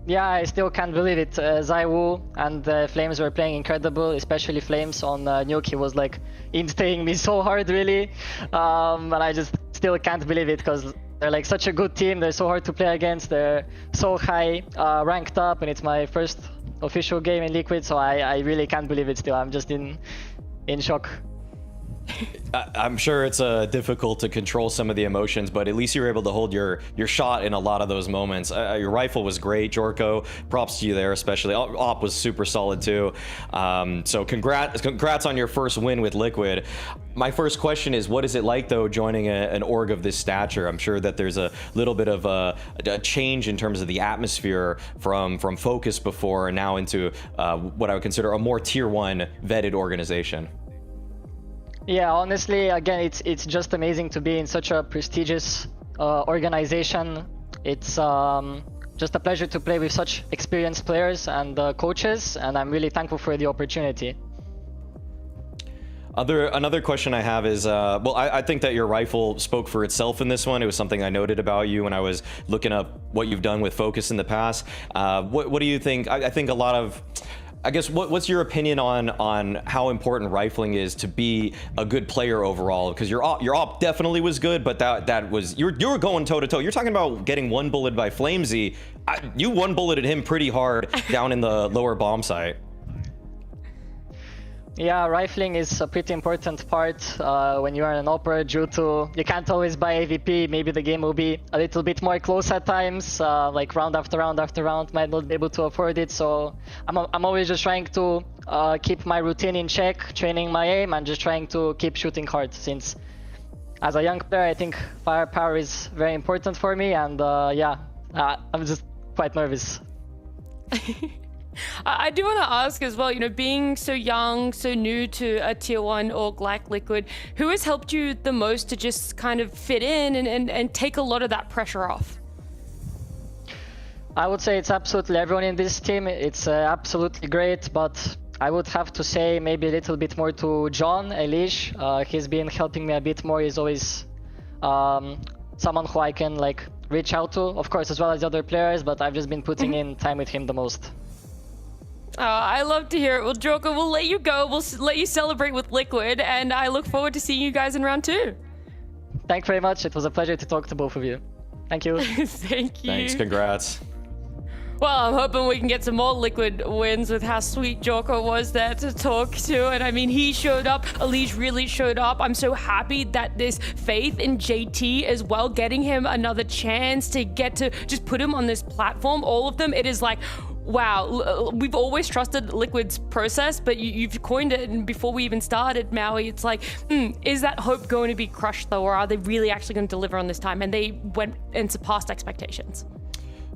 Yeah, I still can't believe it. ZywOo and Flames were playing incredible, especially Flames on Nuke. He was like instating me so hard, really. And I just still can't believe it because they're like such a good team. They're so hard to play against. They're so high ranked up, and it's my first official game in Liquid, so I really can't believe it still. I'm just in shock. I'm sure it's difficult to control some of the emotions, but at least you were able to hold your shot in a lot of those moments. Your rifle was great, Jorko. Props to you there, especially. Op was super solid too. So congrats on your first win with Liquid. My first question is, what is it like though joining an org of this stature? I'm sure that there's a little bit of a change in terms of the atmosphere from Focus before and now into what I would consider a more tier 1 vetted organization. Yeah, honestly, again, it's just amazing to be in such a prestigious organization. It's just a pleasure to play with such experienced players and coaches, and I'm really thankful for the opportunity. Another question I have is, well, I think that your rifle spoke for itself in this one. It was something I noted about you when I was looking up what you've done with Focus in the past. What do you think? I think a lot of... I guess what's your opinion on how important rifling is to be a good player overall? Because your op definitely was good, but that was you were going toe to toe. You're talking about getting one bulleted by Flamesy. You one bulleted him pretty hard down in the lower bomb site. Yeah, rifling is a pretty important part when you are an opera due to you can't always buy AVP. Maybe the game will be a little bit more close at times, like round after round after round, might not be able to afford it. So I'm always just trying to keep my routine in check, training my aim, and just trying to keep shooting hard. Since as a young player, I think firepower is very important for me, and yeah, I'm just quite nervous. I do want to ask as well, you know, being so young, so new to a tier 1 org like Liquid, who has helped you the most to just kind of fit in and take a lot of that pressure off? I would say it's absolutely everyone in this team. It's absolutely great, but I would have to say maybe a little bit more to John Elish. He's been helping me a bit more. He's always someone who I can like reach out to, of course, as well as the other players, but I've just been putting in time with him the most. I love to hear it. Well, Jorko, we'll let you go. We'll let you celebrate with Liquid, and I look forward to seeing you guys in round 2. Thank you very much. It was a pleasure to talk to both of you. Thank you. Thank you. Thanks. Congrats. Well, I'm hoping we can get some more Liquid wins with how sweet Jorko was there to talk to. And I mean, he showed up. Elige really showed up. I'm so happy that this faith in JT as well, getting him another chance to get to just put him on this platform. All of them, it is like, wow, we've always trusted Liquid's process, but you've coined it, and before we even started, Maui, it's like, is that hope going to be crushed though, or are they really actually going to deliver on this time? And they went and surpassed expectations.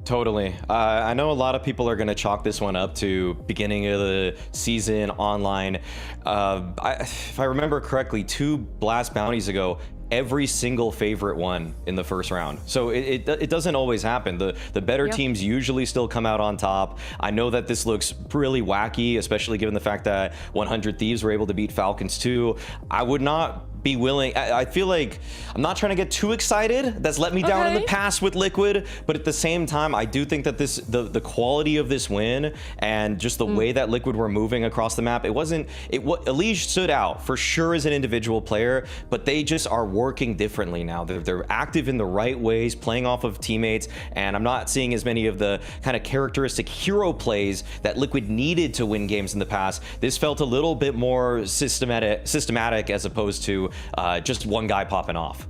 Totally. I know a lot of people are going to chalk this one up to beginning of the season online. If I remember correctly, 2 Blast Bounties ago, every single favorite won in the first round. So it doesn't always happen. The better teams usually still come out on top. I know that this looks really wacky, especially given the fact that 100 Thieves were able to beat Falcons too. I would not be willing. I feel like I'm not trying to get too excited. That's let me down in the past with Liquid, but at the same time, I do think that the quality of this win and just the way that Liquid were moving across the map, Elige stood out for sure as an individual player, but they just are working differently now. They're active in the right ways, playing off of teammates, and I'm not seeing as many of the kind of characteristic hero plays that Liquid needed to win games in the past. This felt a little bit more systematic as opposed to just one guy popping off.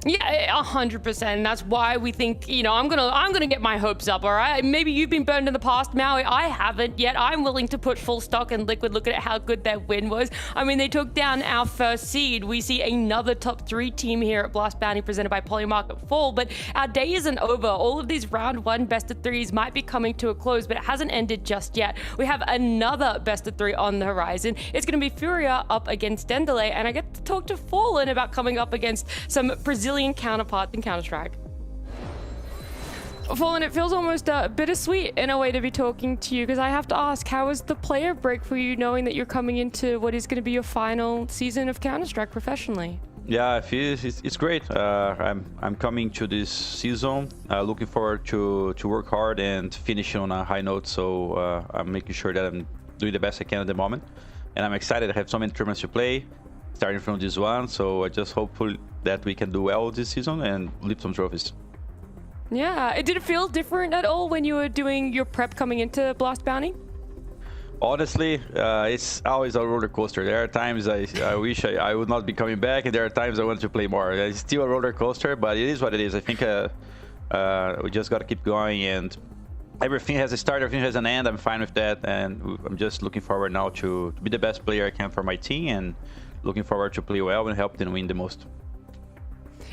Yeah, 100%. That's why we think, you know, I'm gonna get my hopes up, all right? Maybe you've been burned in the past, Maui. I haven't yet. I'm willing to put full stock in Liquid. Look at how good their win was. I mean, they took down our first seed. We see another top 3 team here at Blast Bounty presented by Polymarket Fall, but our day isn't over. All of these round 1 best of 3s might be coming to a close, but it hasn't ended just yet. We have another best of 3 on the horizon. It's gonna be FURIA up against DENDELE, and I get to talk to Fallen about coming up against some Brazilian counterparts in Counter-Strike. Fallen, it feels almost bittersweet in a way to be talking to you, because I have to ask, how was the player break for you, knowing that you're coming into what is going to be your final season of Counter-Strike professionally? Yeah, I feel it's great. I'm coming to this season, looking forward to work hard and finish on a high note. So I'm making sure that I'm doing the best I can at the moment, and I'm excited. I have so many tournaments to play, starting from this one. So I just hopefully that we can do well this season and lift some trophies. Yeah, did it feel different at all when you were doing your prep coming into Blast Bounty? Honestly, it's always a roller coaster. There are times I wish I would not be coming back, and there are times I want to play more. It's still a roller coaster, but it is what it is. I think we just got to keep going, and everything has a start, everything has an end. I'm fine with that, and I'm just looking forward now to be the best player I can for my team, and looking forward to play well and help them win the most.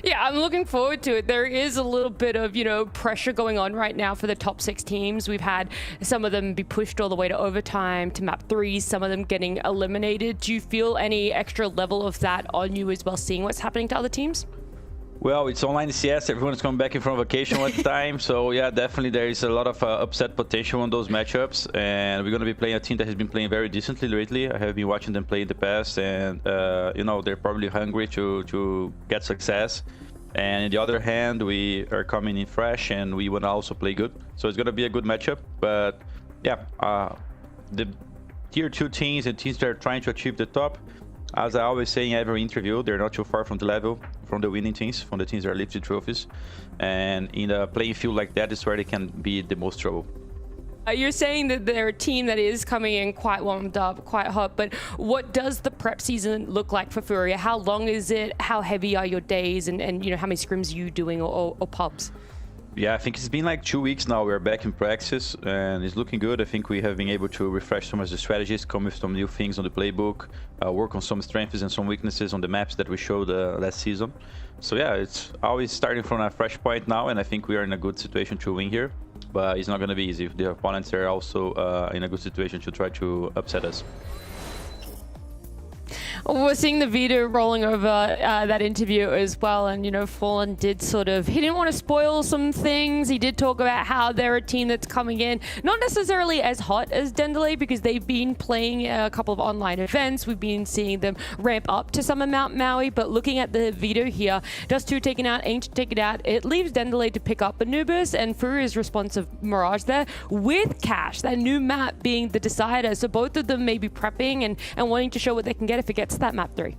Yeah, I'm looking forward to it. There is a little bit of, you know, pressure going on right now for the top 6 teams. We've had some of them be pushed all the way to overtime, to map 3s, some of them getting eliminated. Do you feel any extra level of that on you as well, seeing what's happening to other teams? Well, it's online CS. Everyone's coming back in from vacation at the time. So yeah, definitely there is a lot of upset potential on those matchups. And we're going to be playing a team that has been playing very decently lately. I have been watching them play in the past, and you know, they're probably hungry to get success. And on the other hand, we are coming in fresh, and we want to also play good. So it's going to be a good matchup. But yeah, the tier 2 teams and teams that are trying to achieve the top, as I always say in every interview, they're not too far from the level, from the winning teams, from the teams that are lifted trophies. And in a playing field like that is where they can be the most trouble. You're saying that they're a team that is coming in quite warmed up, quite hot, but what does the prep season look like for FURIA? How long is it? How heavy are your days? And you know, how many scrims are you doing, or pubs? Yeah, I think it's been like 2 weeks now. We're back in practice, and it's looking good. I think we have been able to refresh some of the strategies, come with some new things on the playbook, work on some strengths and some weaknesses on the maps that we showed last season. So yeah, it's always starting from a fresh point now, and I think we are in a good situation to win here. But it's not going to be easy. The opponents are also in a good situation to try to upset us. We're seeing the video rolling over that interview as well, and you know, Fallen did he didn't want to spoil some things. He did talk about how they're a team that's coming in, not necessarily as hot as DENDELE, because they've been playing a couple of online events. We've been seeing them ramp up to some amount, Maui, but looking at the video here, Dust2 taken out, Ancient taken out, it leaves DENDELE to pick up Anubis, and FURIA's response of Mirage there, with Cash, that new map being the decider. So both of them may be prepping and wanting to show what they can get if it gets to that map 3.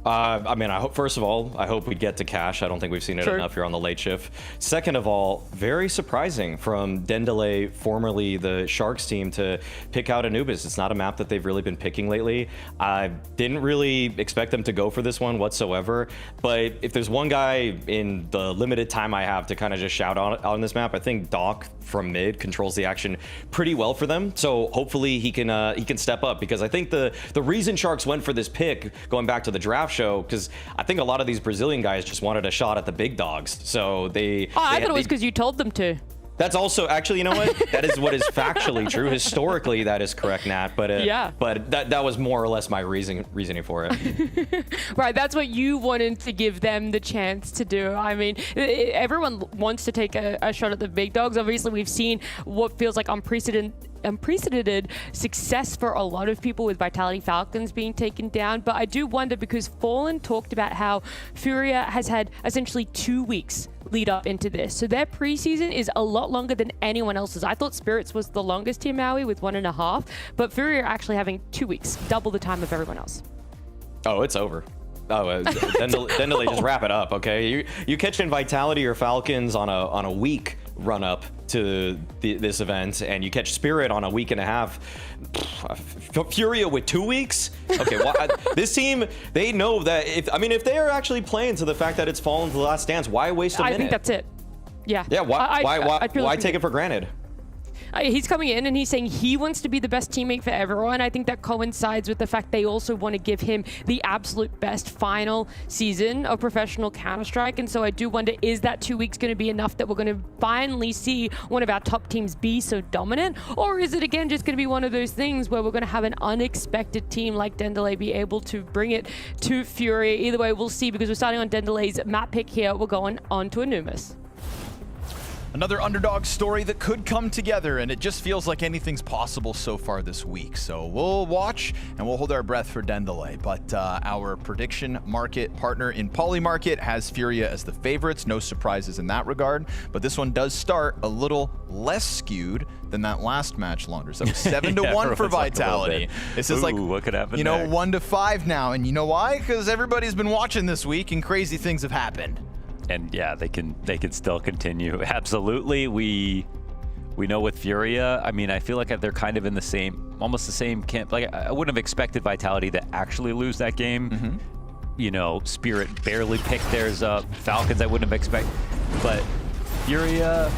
I mean, first of all, I hope we get to cash. I don't think we've seen it enough here on the late shift. Second of all, very surprising from DENDELE, formerly the Sharks team, to pick out Anubis. It's not a map that they've really been picking lately. I didn't really expect them to go for this one whatsoever, but if there's one guy in the limited time I have to kind of just shout out on this map, I think Doc from mid controls the action pretty well for them. So hopefully he can step up, because I think the reason Sharks went for this pick, going back to the draft show, because I think a lot of these Brazilian guys just wanted a shot at the big dogs. So I thought it was because you told them to. That's also, actually, you know what? That is what is factually true. Historically, that is correct, Nat. But yeah. But that was more or less my reasoning for it. Right, that's what you wanted to give them the chance to do. I mean, everyone wants to take a shot at the big dogs. Obviously, we've seen what feels like unprecedented success for a lot of people with Vitality Falcons being taken down. But I do wonder, because Fallen talked about how FURIA has had essentially 2 weeks lead up into this. So their preseason is a lot longer than anyone else's. I thought Spirits was the longest here, Maui, with 1.5, but FURIA are actually having 2 weeks, double the time of everyone else. Oh, it's over. Oh, DENDELE, just wrap it up, okay? You catch in Vitality or Falcons on a week run up to this event, and you catch Spirit on a week and a half. FURIA with 2 weeks? Okay, this team, they know that if they are actually playing to the fact that it's fallen to the last dance, why waste a minute? I think that's it. Yeah. Yeah, why take it for granted? He's coming in and he's saying he wants to be the best teammate for everyone. I think that coincides with the fact they also want to give him the absolute best final season of professional Counter-Strike. And so I do wonder, is that 2 weeks going to be enough that we're going to finally see one of our top teams be so dominant? Or is it, again, just going to be one of those things where we're going to have an unexpected team like DENDELE be able to bring it to FURIA? Either way, we'll see, because we're starting on DENDELE's map pick here. We're going on to Anumis. Another underdog story that could come together, and it just feels like anything's possible so far this week. So we'll watch and we'll hold our breath for DENDELE. But our prediction market partner in Polymarket has FURIA as the favorites. No surprises in that regard. But this one does start a little less skewed than that last match, Launders. That was 7-1 for Vitality. This is like, what could happen, 1-5 now. And you know why? Because everybody's been watching this week and crazy things have happened. And yeah, they can still continue. Absolutely. We know with FURIA, I mean, I feel like they're kind of in almost the same camp. Like, I wouldn't have expected Vitality to actually lose that game. Mm-hmm. You know, Spirit barely picked theirs up. Falcons, I wouldn't have expected. But FURIA,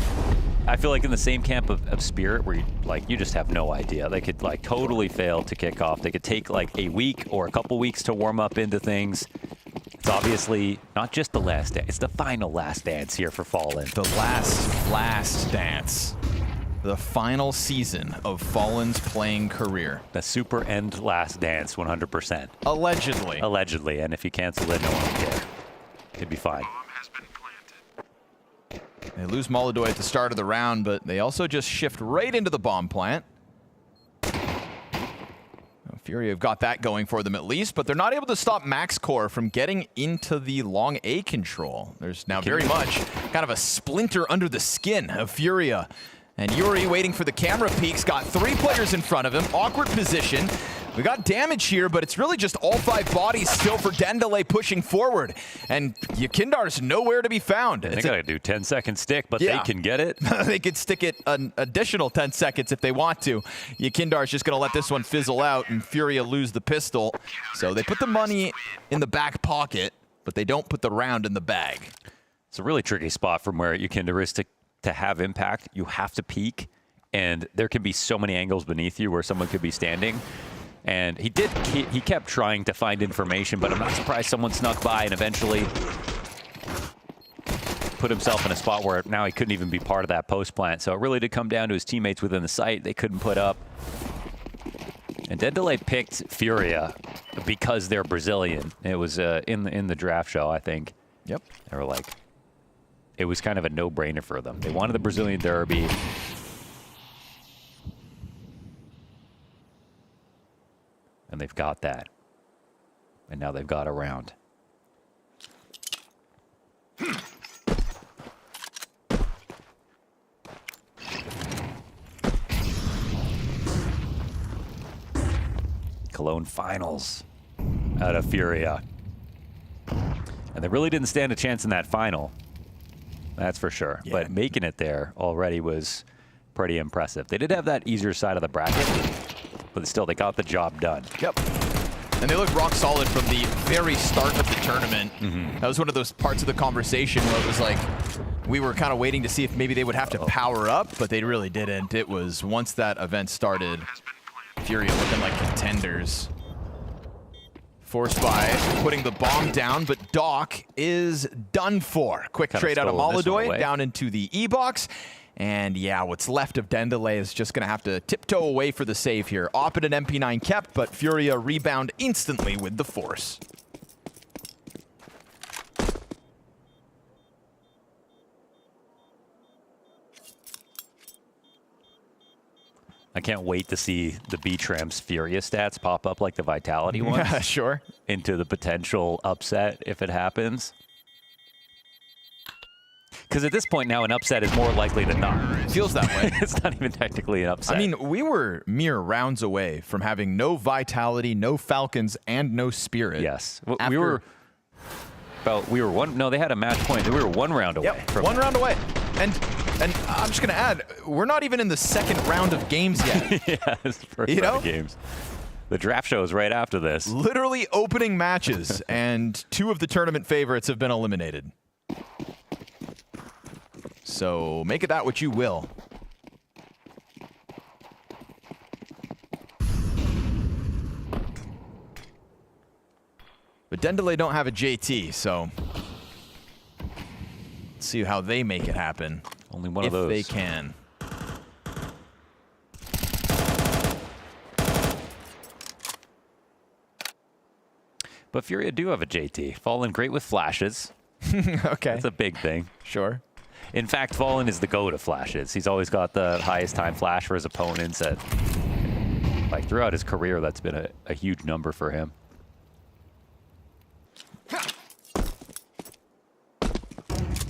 I feel like in the same camp of Spirit, where you just have no idea. They could totally fail to kick off. They could take a week or a couple weeks to warm up into things. It's obviously not just the last dance, it's the final last dance here for Fallen. The last dance. The final season of Fallen's playing career. The super end last dance, 100%. Allegedly. Allegedly, and if you cancel it, no one will care. It'd be fine. They lose Molodoi at the start of the round, but they also just shift right into the bomb plant. FURIA have got that going for them at least, but they're not able to stop MaxCore from getting into the long A control. There's now very much kind of a splinter under the skin of FURIA. And Yuri waiting for the camera peeks, got 3 players in front of him, awkward position. We got damage here, but it's really just all 5 bodies still for DENDELE pushing forward. And Yakindar's nowhere to be found. They gotta do 10-second stick, but they can get it. They could stick it an additional 10 seconds if they want to. Yakindar's just gonna let this one fizzle out and FURIA lose the pistol. So they put the money in the back pocket, but they don't put the round in the bag. It's a really tricky spot from where Yakindar is to have impact. You have to peek, and there can be so many angles beneath you where someone could be standing. And he kept trying to find information, but I'm not surprised someone snuck by and eventually put himself in a spot where now he couldn't even be part of that post plant. So it really did come down to his teammates within the site. They couldn't put up. And DENDELE picked FURIA because they're Brazilian. It was in the draft show, I think. Yep. They were like, it was kind of a no-brainer for them. They wanted the Brazilian Derby. And they've got that. And now they've got a round. Cologne finals out of FURIA. And they really didn't stand a chance in that final. That's for sure. Yeah. But making it there already was pretty impressive. They did have that easier side of the bracket, but still, they got the job done. Yep. And they looked rock solid from the very start of the tournament. That was one of those parts of the conversation where it was like, we were kind of waiting to see if maybe they would have to power up, but they really didn't. It was once that event started, FURIA looking like contenders. Forced by putting the bomb down, but Doc is done for. Quick trade out of MongolZ down into the E-box. And yeah, what's left of DENDELE is just going to have to tiptoe away for the save here. Op and an MP9 kept, but FURIA rebound instantly with the force. I can't wait to see the B-Tram's FURIA stats pop up like the Vitality ones. Yeah, sure. Into the potential upset if it happens. Because at this point now, an upset is more likely than not. It feels that way. It's not even technically an upset. I mean, we were mere rounds away from having no Vitality, no Falcons, and no Spirit. Yes. We were one. No, they had a match point. We were 1 round away. Yep, from 1 round away. And I'm just going to add, we're not even in the 2nd round of games yet. Yeah, it's the first round of games. The draft show is right after this. Literally opening matches, and 2 of the tournament favorites have been eliminated. So make of that what you will. But DENDELE don't have a JT, so let's see how they make it happen. Only one of those. If they can. But FURIA do have a JT. Fallen great with flashes. Okay. That's a big thing. Sure. In fact, Fallen is the GOAT of flashes. He's always got the highest time flash for his opponents. Like throughout his career, that's been a huge number for him.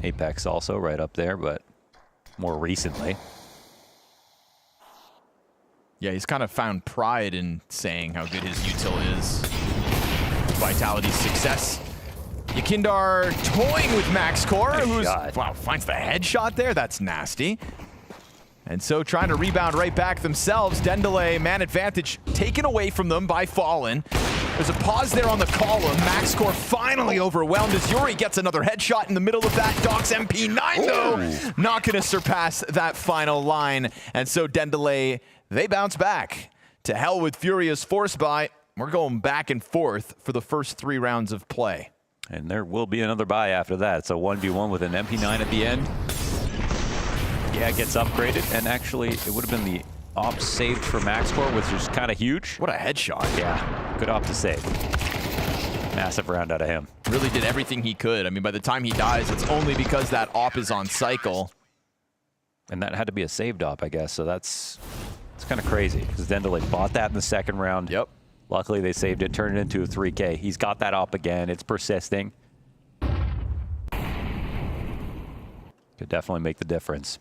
Apex also right up there, but more recently. Yeah, he's kind of found pride in saying how good his util is. Vitality's success. Yakindar toying with MaxCore, who's finds the headshot there. That's nasty. And so trying to rebound right back themselves. DENDELE, man advantage taken away from them by Fallen. There's a pause there on the column. MaxCore finally overwhelmed as Yuri gets another headshot in the middle of that. Doc's MP9, though, not going to surpass that final line. And so DENDELE, they bounce back. To hell with FURIA's force buy. We're going back and forth for the first 3 rounds of play. And there will be another buy after that. It's a 1v1 with an MP9 at the end. Yeah, it gets upgraded. And actually, it would have been the op saved for MaxCore, which is kind of huge. What a headshot. Yeah, good op to save. Massive round out of him. Really did everything he could. I mean, by the time he dies, it's only because that op is on cycle. And that had to be a saved op, I guess. So it's kind of crazy because DENDELE bought that in the 2nd round. Yep. Luckily, they saved it, turned it into a 3K. He's got that op again. It's persisting. Could definitely make the difference.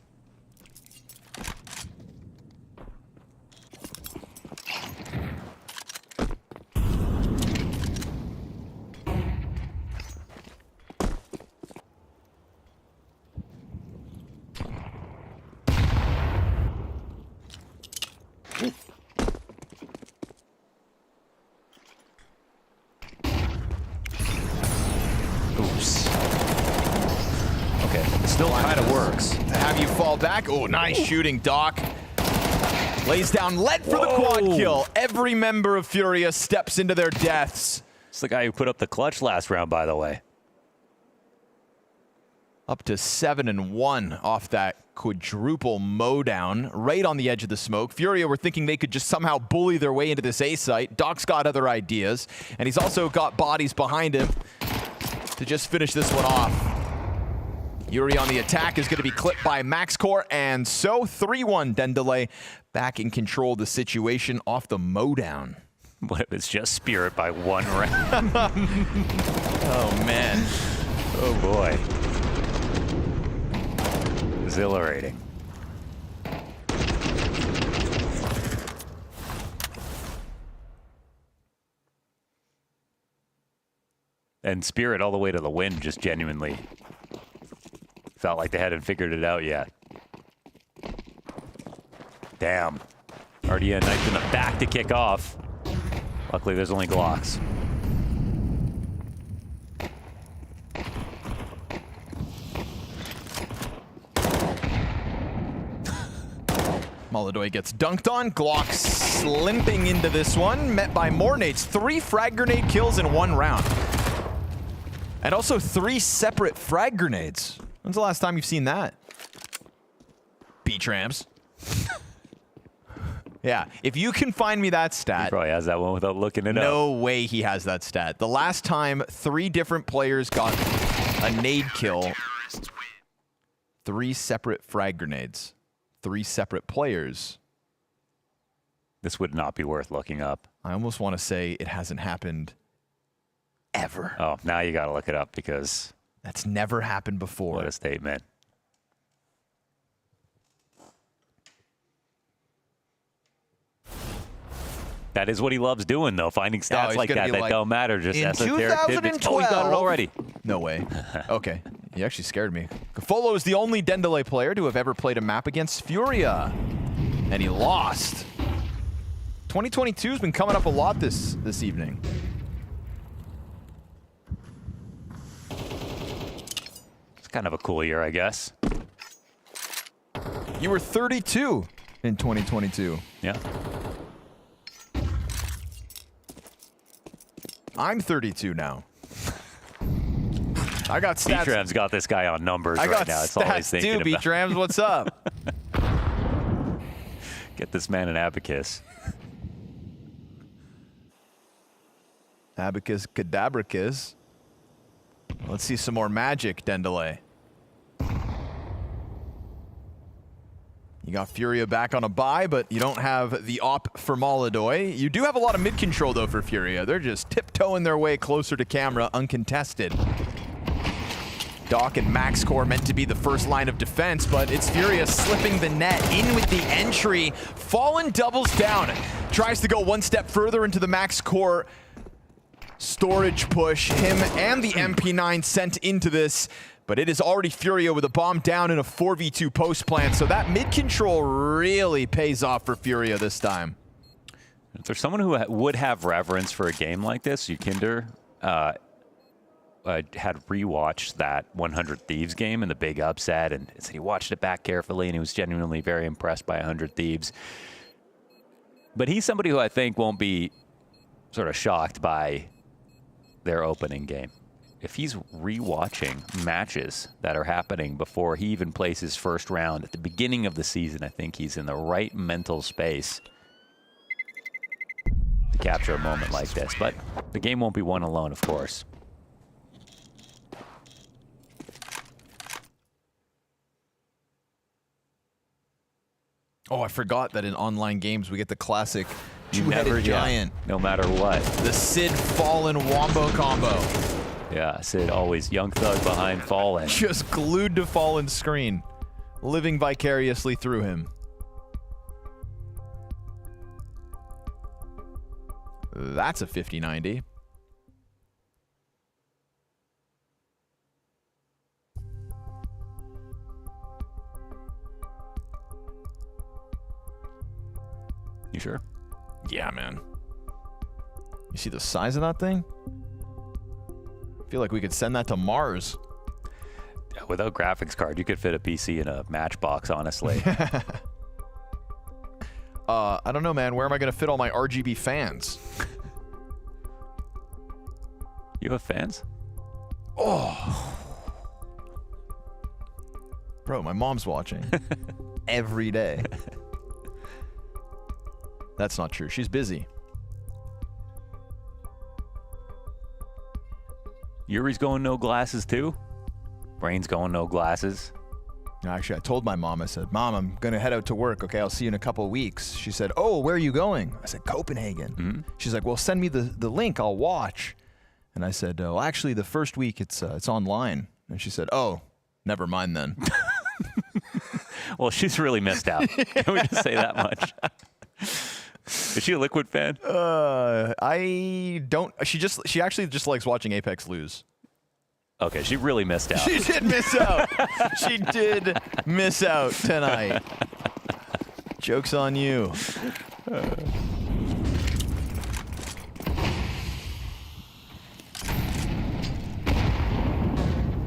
Oops. Okay, still kind of works. To have you fall back. Oh, nice shooting, Doc. Lays down lead for the quad kill. Every member of FURIA steps into their deaths. It's the guy who put up the clutch last round, by the way. Up to 7-1 off that quadruple mowdown right on the edge of the smoke. FURIA were thinking they could just somehow bully their way into this A site. Doc's got other ideas, and he's also got bodies behind him to just finish this one off. Yuri on the attack is going to be clipped by MaxCore, and so 3-1 DENDELE back in control of the situation off the mowdown. What if it's just Spirit by 1 round? Oh, man. Oh, boy. Exhilarating. And Spirit all the way to the win just genuinely felt like they hadn't figured it out yet. Damn. Already a knife in the back to kick off. Luckily, there's only Glocks. Maladoy gets dunked on. Glock limping into this one, met by more nades. 3 frag grenade kills in 1 round. And also 3 separate frag grenades. When's the last time you've seen that? B-Trams. Yeah, if you can find me that stat. He probably has that one without looking it up. No way he has that stat. The last time 3 different players got a nade kill, 3 separate frag grenades, 3 separate players. This would not be worth looking up. I almost want to say it hasn't happened ever. Oh, now you got to look it up because that's never happened before. What a statement. That is what he loves doing, though, finding stats like that that don't matter. Just in esoteric tidbits. Oh, he got it already. No way. Okay. You actually scared me. Gafolo is the only DENDELE player to have ever played a map against FURIA. And he lost. 2022 has been coming up a lot this evening. It's kind of a cool year, I guess. You were 32 in 2022. Yeah. I'm 32 now. I got stats. B-Tram's got this guy on numbers I right got now. It's all he's stats thinking too, about. B-Trams. What's up? Get this man an abacus. Abacus cadabricus. Let's see some more magic, DENDELE. You got FURIA back on a bye, but you don't have the op for Maladoy. You do have a lot of mid control, though, for FURIA. They're just tiptoeing their way closer to camera, uncontested. Doc and Max Core meant to be the first line of defense, but it's FURIA slipping the net in with the entry. Fallen doubles down. Tries to go one step further into the Max Core storage push. Him and the MP9 sent into this, but it is already FURIA with a bomb down in a 4v2 post plant, so that mid control really pays off for FURIA this time. If there's someone who would have reverence for a game like this, Yukinder had rewatched that 100 Thieves game in the big upset, and he watched it back carefully, and he was genuinely very impressed by 100 Thieves. But he's somebody who I think won't be sort of shocked by their opening game. If he's rewatching matches that are happening before he even plays his first round at the beginning of the season, I think he's in the right mental space to capture a moment like this. But the game won't be won alone, of course. Oh, I forgot that in online games we get the classic two-headed giant. No matter what. The Sid Fallen Wombo combo. Yeah, Sid always young thug behind Fallen. Just glued to Fallen's screen, living vicariously through him. That's a 50-90. You sure? Yeah, man. You see the size of that thing? I feel like we could send that to Mars. Yeah, without graphics card, you could fit a PC in a Matchbox, honestly. I don't know, man. Where am I going to fit all my RGB fans? You have fans? Oh. Bro, my mom's watching. Every day. That's not true. She's busy. Yuri's going no glasses too? Brain's going no glasses? Actually, I told my mom, I said, Mom, I'm going to head out to work. Okay, I'll see you in a couple of weeks. She said, oh, where are you going? I said, Copenhagen. Mm-hmm. She's like, well, send me the link. I'll watch. And I said, well, actually, the first week it's online. And she said, oh, never mind then. Well, she's really missed out. Can we just say that much? Is she a Liquid fan? I don't. She actually just likes watching Apex lose. Okay, she really missed out. She did miss out. She did miss out tonight. Joke's on you.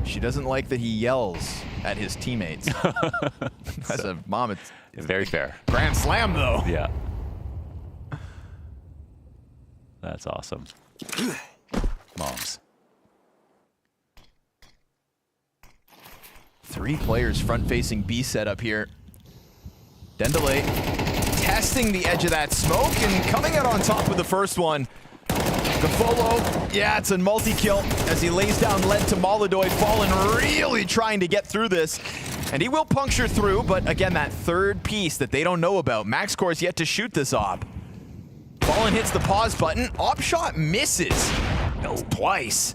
She doesn't like that he yells at his teammates. As a mom, it's very fair. Grand slam, though. Yeah. That's awesome. Moms. 3 players front-facing B setup here. DENDELE testing the edge of that smoke and coming out on top with the first one. Gafolo, yeah, it's a multi-kill as he lays down lead to Molodoy. Fallen really trying to get through this. And he will puncture through, but again, that third piece that they don't know about. MaxCore's yet to shoot this op. Fallen hits the pause button. Op shot misses. No, twice.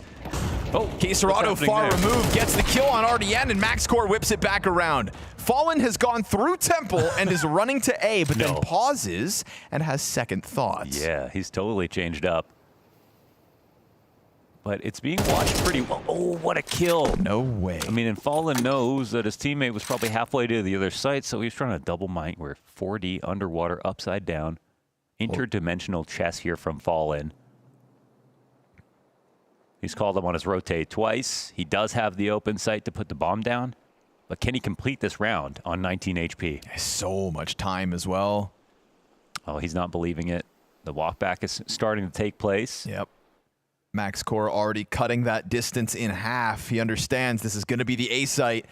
Oh, Queserato far removed, gets the kill on RDN, and MaxCore whips it back around. Fallen has gone through Temple and is running to A, but then pauses and has second thoughts. Yeah, he's totally changed up. But it's being watched pretty well. Oh, what a kill. No way. I mean, and Fallen knows that his teammate was probably halfway to the other site, so he's trying to double mine. We're 4D underwater, upside down. Interdimensional chess here from Fallen. He's called him on his rotate twice. He does have the open site to put the bomb down. But can he complete this round on 19 HP? So much time as well. Oh, he's not believing it. The walkback is starting to take place. Yep. MaxCore already cutting that distance in half. He understands this is going to be the A site.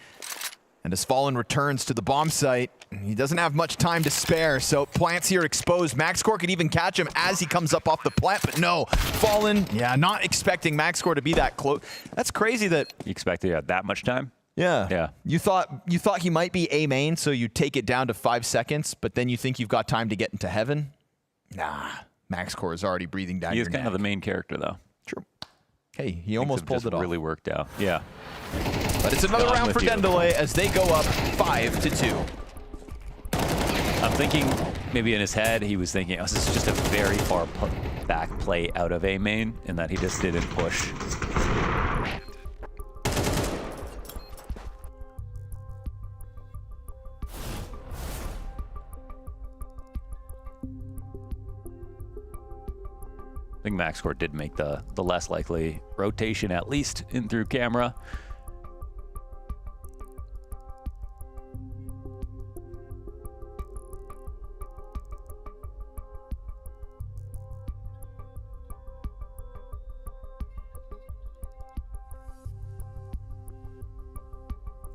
And as Fallen returns to the bomb site, he doesn't have much time to spare, so plants here exposed. MaxCore could even catch him as he comes up off the plant, but no. Fallen, yeah, not expecting MaxCore to be that close. That's crazy that... You expected he had that much time? Yeah. Yeah. You thought he might be A main, so you take it down to 5 seconds, but then you think you've got time to get into heaven? Nah. MaxCore is already breathing down your neck. He is kind of the main character, though. True. Hey, he almost pulled it off. Really worked out. Yeah. But it's another round for DENDELE as they go up 5-2. I'm thinking maybe in his head he was thinking, oh, this is just a very far back play out of A main, and that he just didn't push. I think MaxCore did make the less likely rotation, at least in through camera.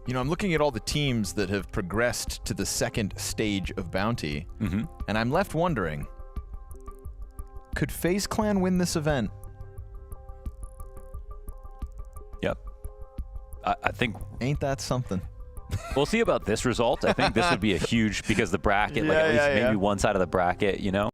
You know, I'm looking at all the teams that have progressed to the second stage of Bounty, and I'm left wondering, could FaZe Clan win this event? Yep. I think... Ain't that something? We'll see about this result. I think this would be a huge, because the bracket, like at least maybe one side of the bracket, you know?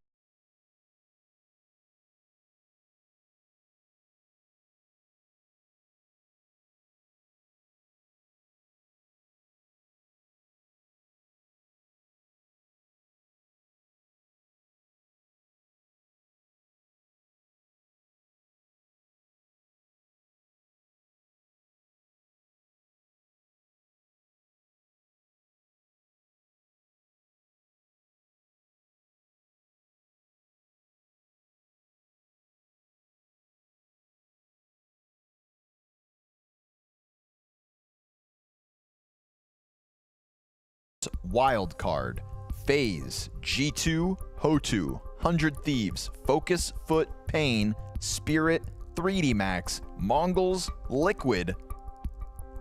Wild card, FaZe, G2, HOTU, 100 Thieves, Focus, Foot, Pain, Spirit, 3D Max, MongolZ, Liquid,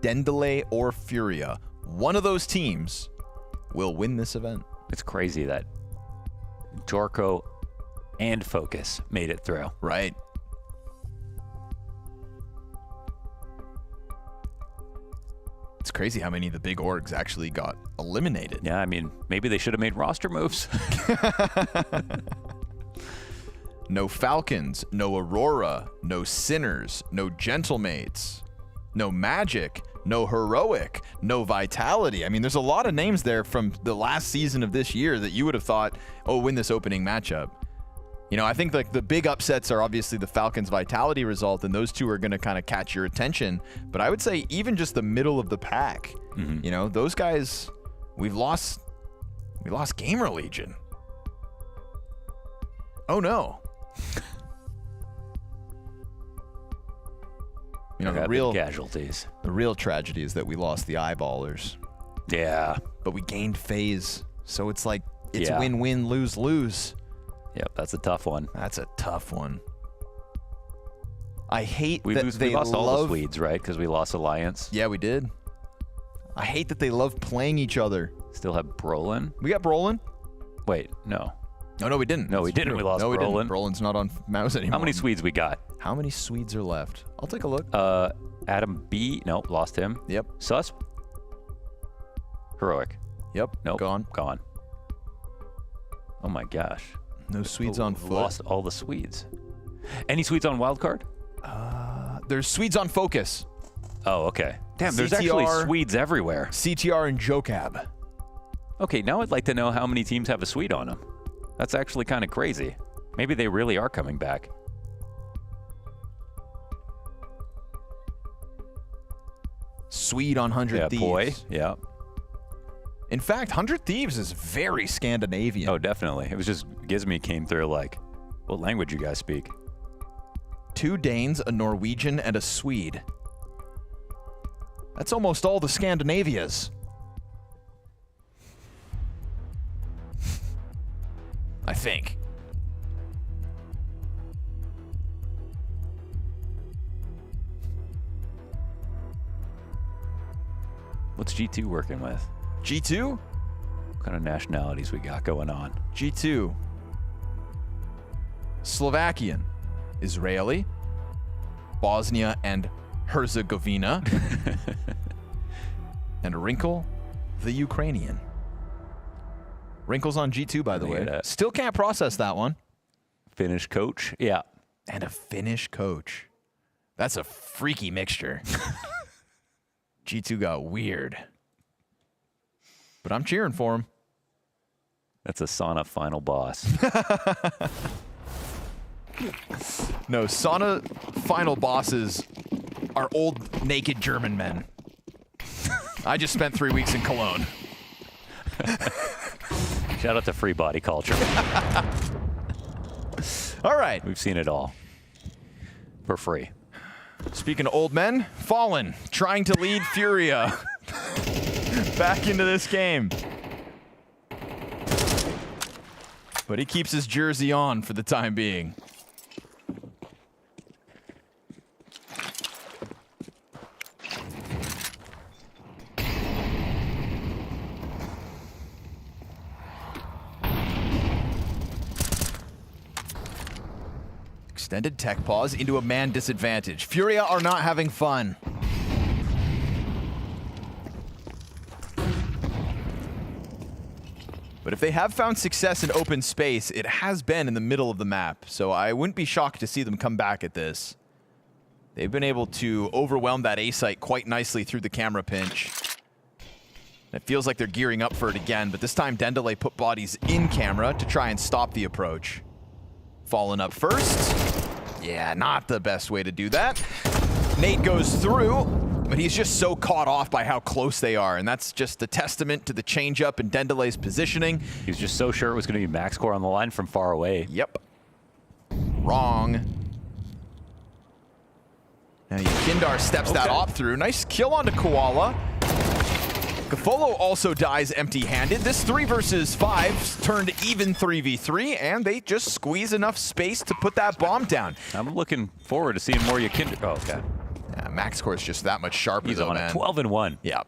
DENDELE, or FURIA. One of those teams will win this event. It's crazy that Jorko and Focus made it through. Right. It's crazy how many of the big orgs actually got eliminated. Yeah, I mean, maybe they should have made roster moves. No Falcons, no Aurora, no Sinners, no Gentlemates, no Magic, no Heroic, no Vitality. I mean, there's a lot of names there from the last season of this year that you would have thought, oh, win this opening matchup. You know, I think like the big upsets are obviously the Falcons' Vitality result, and those two are going to kind of catch your attention. But I would say even just the middle of the pack, you know, those guys, we lost Gamer Legion. Oh no. You know, the real casualties. The real tragedy is that we lost the Eyeballers. Yeah. But we gained FaZe, so it's like it's win-win, lose-lose. Yep, that's a tough one. That's a tough one. I hate we that we lost all the Swedes, right? Because we lost Alliance. Yeah, we did. I hate that they love playing each other. Still have Brolin. We got Brolin. Wait, no. No, we didn't. No, we didn't. We lost no, Brolin. We didn't. Brolin's not on mouse anymore. How many Swedes we got? How many Swedes are left? I'll take a look. Adam B. Nope, lost him. Yep. Sus. Heroic. Yep. Nope. Gone. Gone. Oh my gosh. No Swedes on foot. Lost all the Swedes. Any Swedes on wildcard? There's Swedes on focus. Oh, okay. Damn, there's CTR, actually Swedes everywhere. CTR and Jocab. Okay, now I'd like to know how many teams have a Swede on them. That's actually kind of crazy. Maybe they really are coming back. Swede on 100 Thieves. Boy. Yeah. In fact, 100 Thieves is very Scandinavian. Oh, definitely. It was just Gizmy came through like, what language you guys speak? 2 Danes, a Norwegian, and a Swede. That's almost all the Scandinavias. I think. What's G2 working with? G2? What kind of nationalities we got going on? G2. Slovakian, Israeli, Bosnia and Herzegovina, and Wrinkle, the Ukrainian. Wrinkle's on G2, by the way. Still can't process that one. Finnish coach? Yeah. And a Finnish coach. That's a freaky mixture. G2 got weird. But I'm cheering for him. That's a sauna final boss. No, sauna final bosses are old naked German men. I just spent 3 weeks in Cologne. Shout out to free body culture. All right. We've seen it all. For free. Speaking of old men, Fallen trying to lead FURIA back into this game. But he keeps his jersey on for the time being. Extended tech pause into a man disadvantage. FURIA are not having fun. But if they have found success in open space, it has been in the middle of the map. So I wouldn't be shocked to see them come back at this. They've been able to overwhelm that A site quite nicely through the camera pinch. It feels like they're gearing up for it again, but this time DENDELE put bodies in camera to try and stop the approach. Fallen up first. Yeah, not the best way to do that. Nate goes through, but he's just so caught off by how close they are, and that's just a testament to the changeup and DENDELE's positioning. He was just so sure it was going to be MaxCore on the line from far away. Yep. Wrong. Now Kindar steps that op through. Nice kill onto Koala. Gafolo also dies empty-handed. This 3 versus 5 turned even 3v3, and they just squeeze enough space to put that bomb down. I'm looking forward to seeing more Yakinder. Oh, okay. Yeah, MaxCore is just that much sharper, He's though, on man. 12-1. Yeah.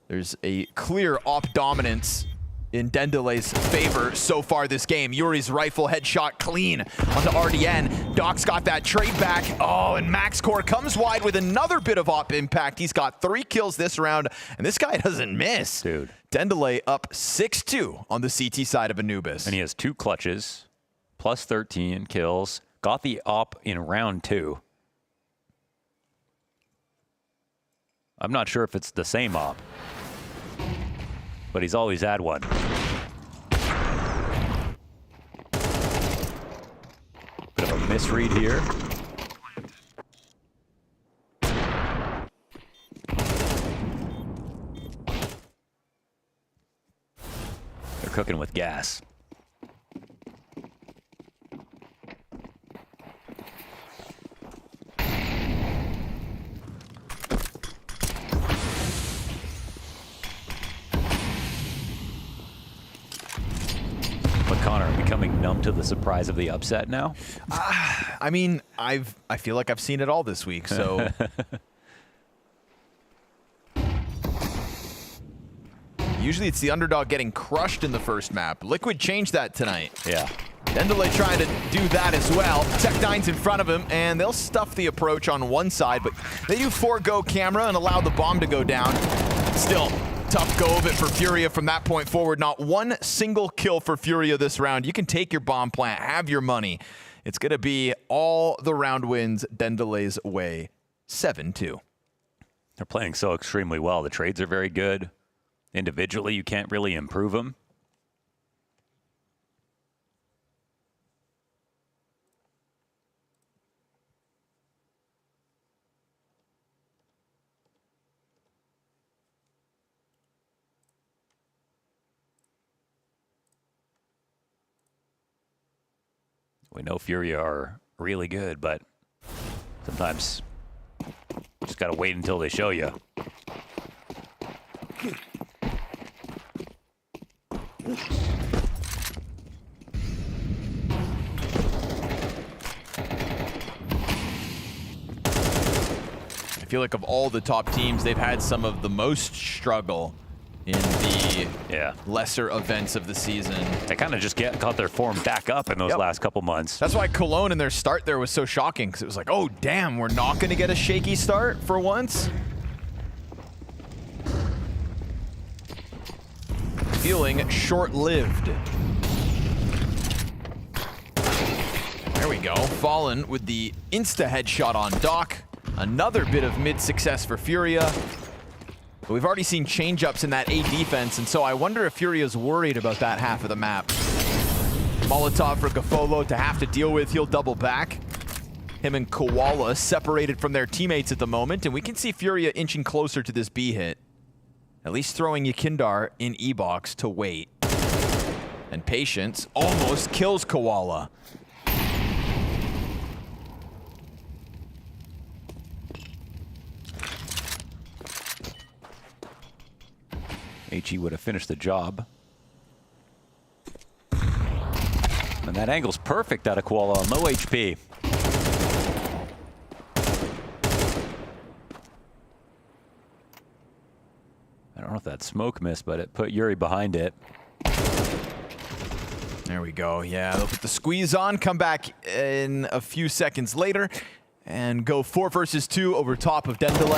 There's a clear op dominance in DENDELE's favor so far this game. Yuri's rifle headshot clean onto RDN. Doc's got that trade back. Oh, and MaxCore comes wide with another bit of op impact. He's got 3 kills this round, and this guy doesn't miss. Dude. DENDELE up 6-2 on the CT side of Anubis. And he has 2 clutches, plus 13 kills. Got the op in round 2. I'm not sure if it's the same op, but he's always had one. misread here. They're cooking with gas. But Connor, becoming numb to the surprise of the upset now? I mean, I feel like I've seen it all this week, so... Usually it's the underdog getting crushed in the first map. Liquid changed that tonight. Yeah. DENDELE trying to do that as well. Tech9's in front of him, and they'll stuff the approach on one side, but they do forego camera and allow the bomb to go down. Still, tough go of it for FURIA from that point forward. Not one single kill for FURIA this round. You can take your bomb plant, have your money. It's going to be all the round wins DENDELE's way, 7-2. They're playing so extremely well. The trades are very good. Individually, you can't really improve them. We know FURIA are really good, but sometimes just got to wait until they show you. I feel like of all the top teams, they've had some of the most struggle in the lesser events of the season. They kind of just got their form back up in those last couple months. That's why Cologne in their start there was so shocking, because it was like, oh, damn, we're not going to get a shaky start for once. Feeling short-lived. There we go. Fallen with the insta headshot on Doc. Another bit of mid-success for FURIA. But we've already seen change-ups in that A defense, and so I wonder if FURIA's worried about that half of the map. Molotov for Gafolo to have to deal with. He'll double back. Him and Koala separated from their teammates at the moment, and we can see FURIA inching closer to this B hit. At least throwing Yakindar in E-box to wait. And Patience almost kills Koala. HE would have finished the job. And that angle's perfect out of Koala on low HP. I don't know if that smoke missed, but it put Yuri behind it. There we go. Yeah, they'll put the squeeze on, come back in a few seconds later, and go 4 versus 2 over top of DENDELE.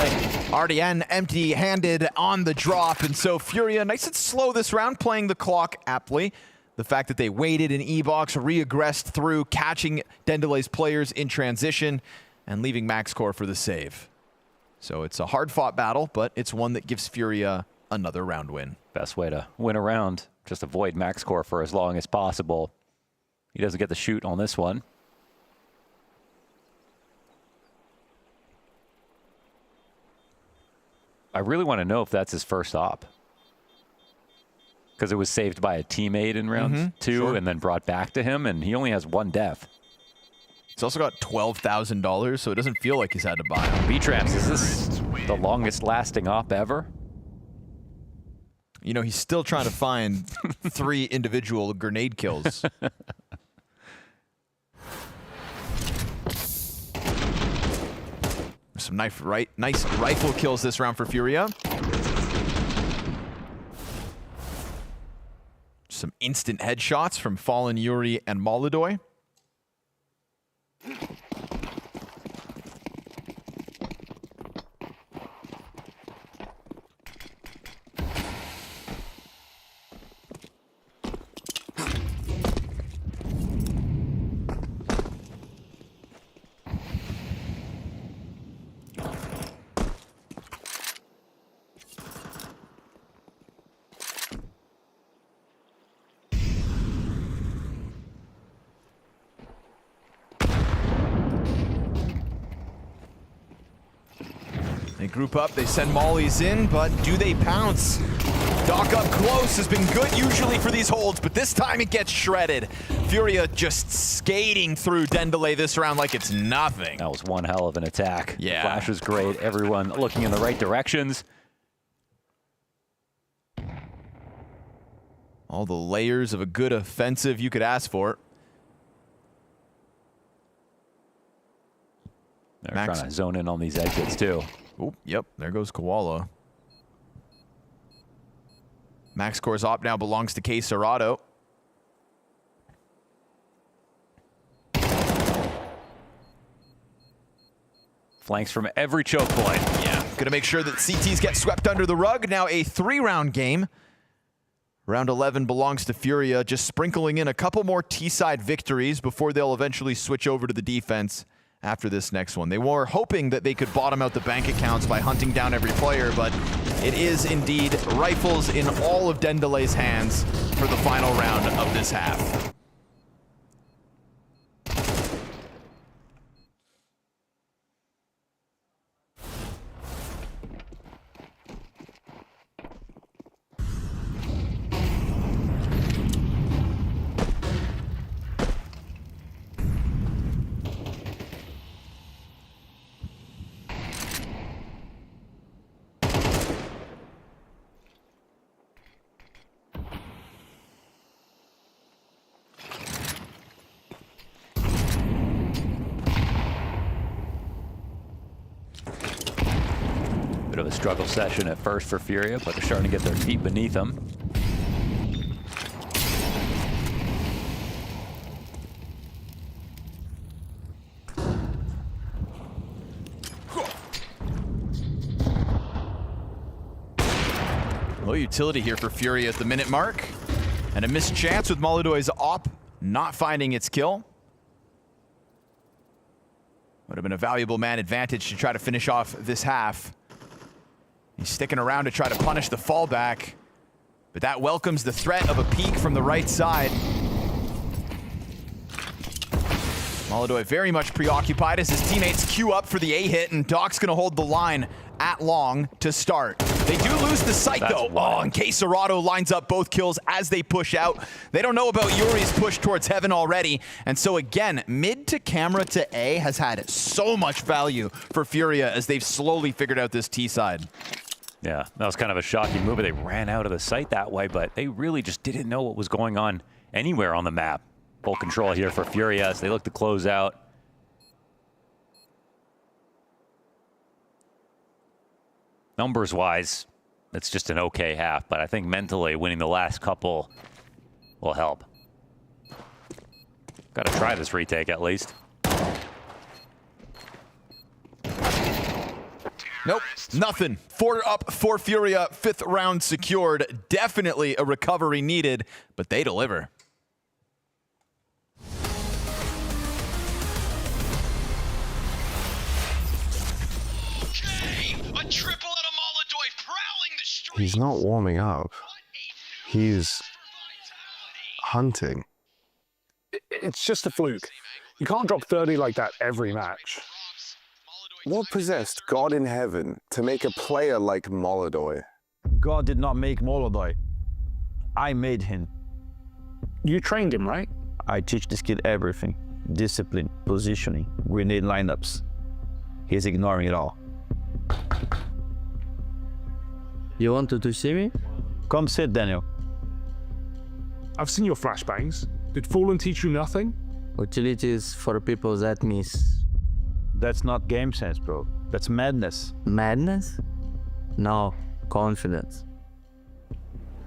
RDN empty-handed on the drop, and so FURIA nice and slow this round, playing the clock aptly. The fact that they waited in E-box, re-aggressed through, catching DENDELE's players in transition, and leaving MaxCore for the save. So it's a hard-fought battle, but it's one that gives FURIA another round win. Best way to win a round, just avoid MaxCore for as long as possible. He doesn't get the shoot on this one. I really want to know if that's his first op. Because it was saved by a teammate in round 2 and then brought back to him, and he only has 1 death. He's also got $12,000, so it doesn't feel like he's had to buy him. B-Traps, is this the longest lasting op ever? You know, he's still trying to find 3 individual grenade kills. Some nice rifle kills this round for FURIA. Some instant headshots from Fallen Yuri and Molodoy. group up, they send mollies in, but do they pounce? Doc up close has been good usually for these holds, but this time it gets shredded. FURIA just skating through DENDELE this round like it's nothing. That was one hell of an attack. Yeah. The flash was great. Everyone looking in the right directions. All the layers of a good offensive you could ask for. They're trying to zone in on these exits too. Oh, yep, there goes Koala. Max Core's op now belongs to csgo. Flanks from every choke point. Yeah, gonna make sure that CTs get swept under the rug. Now a 3-round game. Round 11 belongs to FURIA, just sprinkling in a couple more T-side victories before they'll eventually switch over to the defense after this next one. They were hoping that they could bottom out the bank accounts by hunting down every player, but it is indeed rifles in all of DENDELE's hands for the final round of this half. Bit of a struggle session at first for FURIA, but they're starting to get their feet beneath them. Low utility here for FURIA at the minute mark. And a missed chance with MongolZ's op not finding its kill. Would have been a valuable man advantage to try to finish off this half. He's sticking around to try to punish the fallback, but that welcomes the threat of a peek from the right side. MongolZ very much preoccupied as his teammates queue up for the A-hit, and Doc's gonna hold the line at long to start. They do lose the sight though. Oh, and csgo lines up both kills as they push out. They don't know about Yuri's push towards heaven already. And so again, mid to camera to A has had so much value for FURIA as they've slowly figured out this T side. Yeah, that was kind of a shocking move. They ran out of the site that way, but they really just didn't know what was going on anywhere on the map. Full control here for FURIA as they look to close out. Numbers-wise, it's just an okay half, but I think mentally winning the last couple will help. Got to try this retake at least. Nope, nothing. 4 up for FURIA, 5th round secured. Definitely a recovery needed, but they deliver. He's not warming up. He's hunting. It's just a fluke. You can't drop 30 like that every match. What possessed God in heaven to make a player like MongolZ? God did not make MongolZ. I made him. You trained him, right? I teach this kid everything. Discipline, positioning, grenade lineups. He's ignoring it all. You wanted to see me? Come sit, Daniel. I've seen your flashbangs. Did Fallen teach you nothing? Utilities for people that miss. That's not game sense, bro. That's madness. Madness? No, confidence.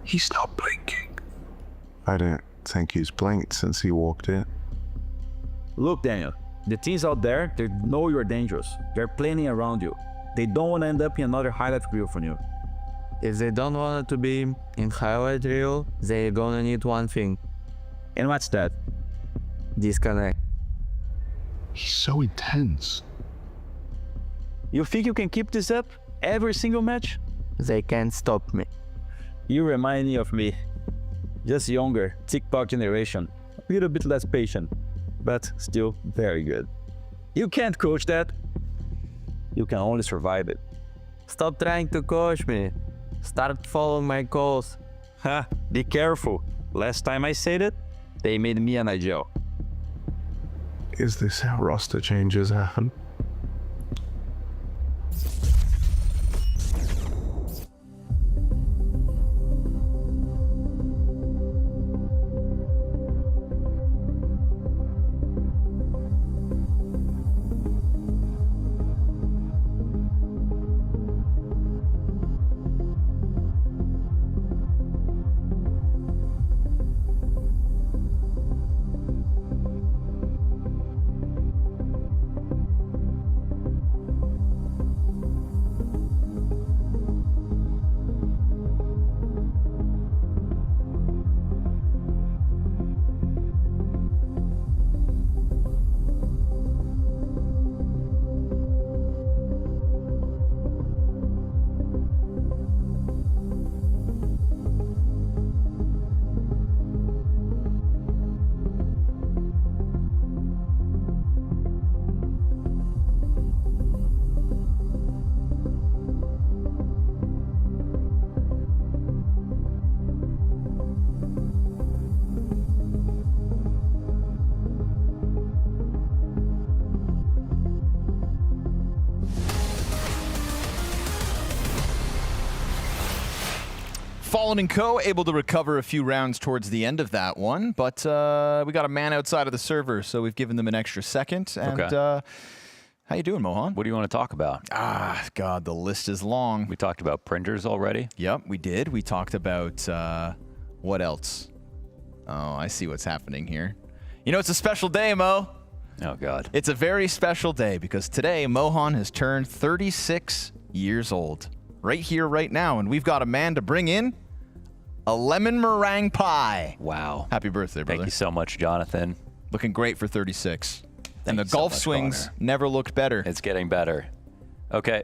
He's not blinking. I don't think he's blinked since he walked in. Look, Daniel, the teams out there, they know you're dangerous. They're planning around you. They don't want to end up in another highlight reel from you. If they don't want it to be in highlight reel, they're gonna need one thing. And what's that? Disconnect. He's so intense. You think you can keep this up every single match? They can't stop me. You remind me of me. Just younger, TikTok generation. A little bit less patient, but still very good. You can't coach that. You can only survive it. Stop trying to coach me. Start following my goals. Ha, be careful. Last time I said it, they made me an IGL. Is this how roster changes happen? Fallen and Co. able to recover a few rounds towards the end of that one, but we got a man outside of the server, so we've given them an extra second. And how you doing, Mohan? What do you want to talk about? Ah, God, the list is long. We talked about printers already. Yep, we did. We talked about what else? Oh, I see what's happening here. You know, it's a special day, Mo. Oh, God. It's a very special day because today Mohan has turned 36 years old. Right here, right now, and we've got a man to bring in a lemon meringue pie. Wow. Happy birthday, brother. Thank you so much, Jonathan. Looking great for 36. Thank and the you so golf much, swings Connor. never looked better. It's getting better. Okay.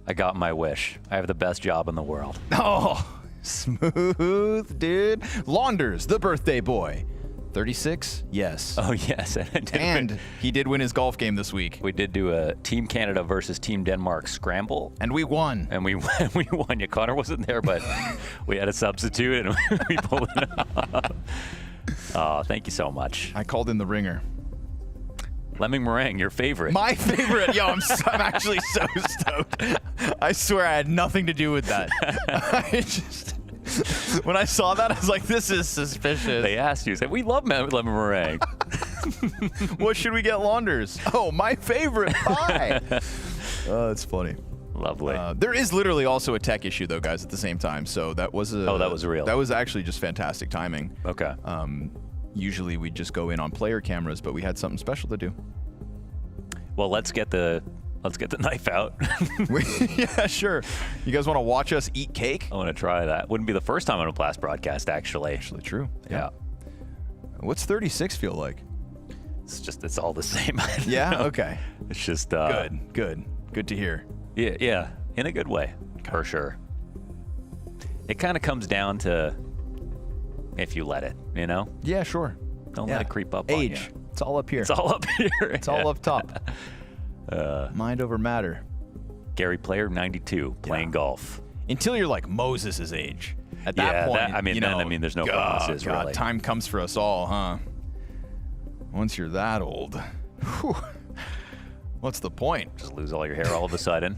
I got my wish. I have the best job in the world. Oh, smooth, dude. Launders, the birthday boy. 36? Yes. Oh, yes. And he did win his golf game this week. We did do a Team Canada versus Team Denmark scramble. And we won. And we won. Yeah, Connor wasn't there, but we had a substitute and we pulled it off. Oh, thank you so much. I called in the ringer. Lemon meringue, your favorite. My favorite. Yo, I'm actually so stoked. I swear I had nothing to do with that. I just... When I saw that, I was like, this is suspicious. They asked you, said, we love lemon meringue. What should we get, Launders? Oh, my favorite pie. Oh, that's funny. Lovely. There is literally also a tech issue, though, guys, at the same time. So that was that was real. That was actually just fantastic timing. Okay. Usually we just go in on player cameras, but we had something special to do. Well, let's get the knife out. Yeah, sure. You guys want to watch us eat cake? I want to try that. Wouldn't be the first time on a Blast broadcast, actually. Actually true. Yeah. What's 36 feel like? It's all the same. Yeah? Okay. It's just... Good to hear. Yeah, in a good way, for sure. It kind of comes down to if you let it, you know? Yeah, sure. Don't let it creep up on you. Age. It's all up here. It's all up here. It's all up top. Mind over matter. Gary Player, 92, playing golf. Until you're like Moses' age. At that point, there's no promises, really. Time comes for us all, huh? Once you're that old, whew, what's the point? Just lose all your hair all of a sudden.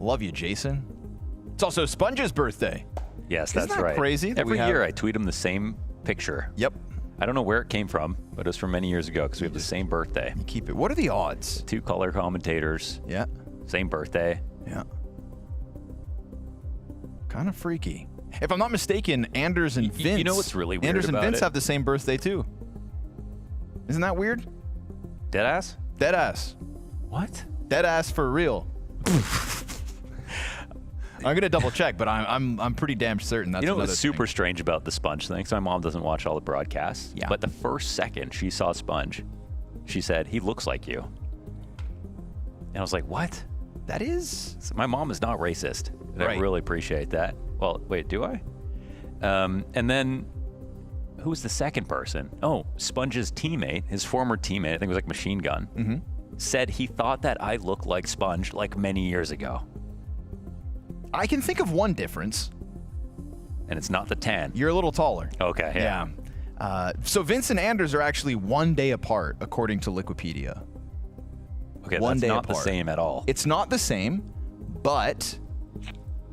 Love you, Jason. It's also Sponge's birthday. Yes, Isn't that's that right. crazy that Every we have- year I tweet him the same picture. Yep. I don't know where it came from, but it was from many years ago because we have the same birthday. You keep it. What are the odds? 2 color commentators. Yeah. Same birthday. Yeah. Kind of freaky. If I'm not mistaken, Anders and Vince. You know what's really weird Anders and about Vince it? have the same birthday too. Isn't that weird? Deadass? Deadass. What? Deadass for real. I'm gonna double check, but I'm pretty damn certain that's You know another what's super strange about the Sponge thing? So my mom doesn't watch all the broadcasts. Yeah. But the first second she saw Sponge, she said, "He looks like you." And I was like, "What?" That is. So my mom is not racist. And Right. I really appreciate that. Well, wait, do I? And then who's the second person? Oh, Sponge's teammate, his former teammate, I think it was like Machine Gun, said he thought that I looked like Sponge like many years ago. I can think of one difference. And it's not the tan. You're a little taller. Okay, yeah. So Vince and Anders are actually 1 day apart, according to Liquipedia. Okay, One that's day not apart. the same at all. It's not the same, but...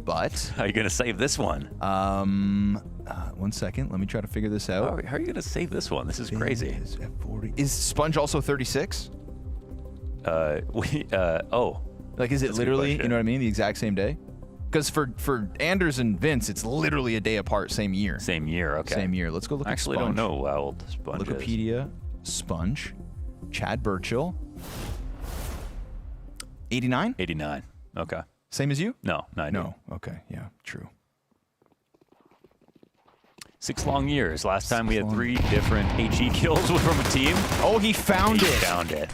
How are you going to save this one? 1 second. Let me try to figure this out. How are you going to save this one? This is crazy. Is Sponge also 36? Oh. Like, is it literally, you know what I mean, the exact same day? Because for Anders and Vince, it's literally a day apart, same year. Same year, okay. Same year. Let's go look I at actually Sponge. don't know how old Sponge is. Wikipedia, Sponge, Chad Burchill. 89? 89, okay. Same as you? No, 90. No, okay, yeah, true. 6 long years. Last time we had 3 different HE kills from a team. Oh, he found it. Found it.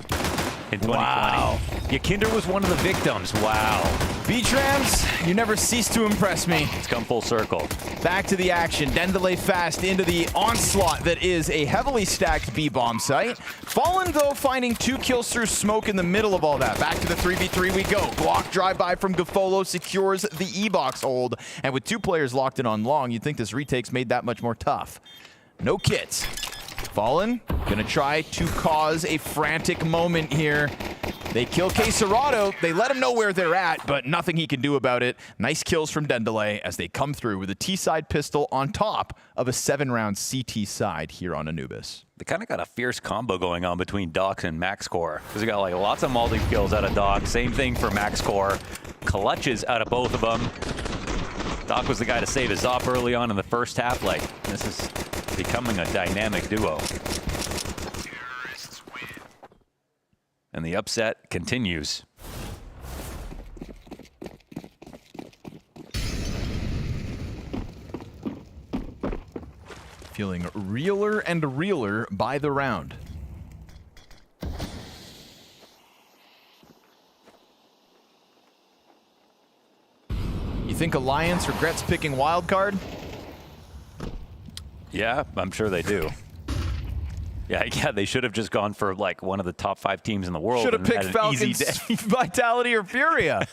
In 2020. Wow. Yeah, Kinder was one of the victims. Wow. B-Trams, you never cease to impress me. It's come full circle. Back to the action. Dendele fast into the onslaught that is a heavily stacked B-bomb site. Fallen, though, finding 2 kills through smoke in the middle of all that. Back to the 3v3 we go. Glock drive-by from Gafolo secures the E-box hold. And with 2 players locked in on long, you'd think this retake's made that much more tough. No kits. Fallen, gonna try to cause a frantic moment here. They kill Quesarado. They let him know where they're at, but nothing he can do about it. Nice kills from Dendele as they come through with a T-side pistol on top of a 7-round CT side here on Anubis. They kind of got a fierce combo going on between Docs and MaxCore. Because we got like lots of multi kills out of Doc. Same thing for MaxCore. Clutches out of both of them. Doc was the guy to save his op early on in the first half. Like, this is becoming a dynamic duo. And the upset continues. Feeling realer and realer by the round. You think Alliance regrets picking wildcard? Yeah, I'm sure they do. Yeah, they should have just gone for like one of the top 5 teams in the world. Should have picked Falcons, Vitality, or Furia.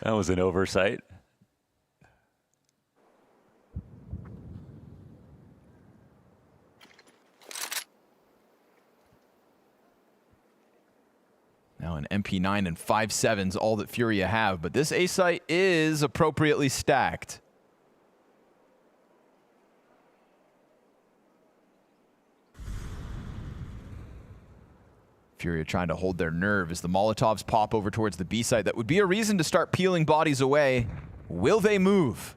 That was an oversight. Now an MP9 and 5.7's all that Furia have, but this A site is appropriately stacked. Furia trying to hold their nerve as the Molotovs pop over towards the B site. That would be a reason to start peeling bodies away. Will they move?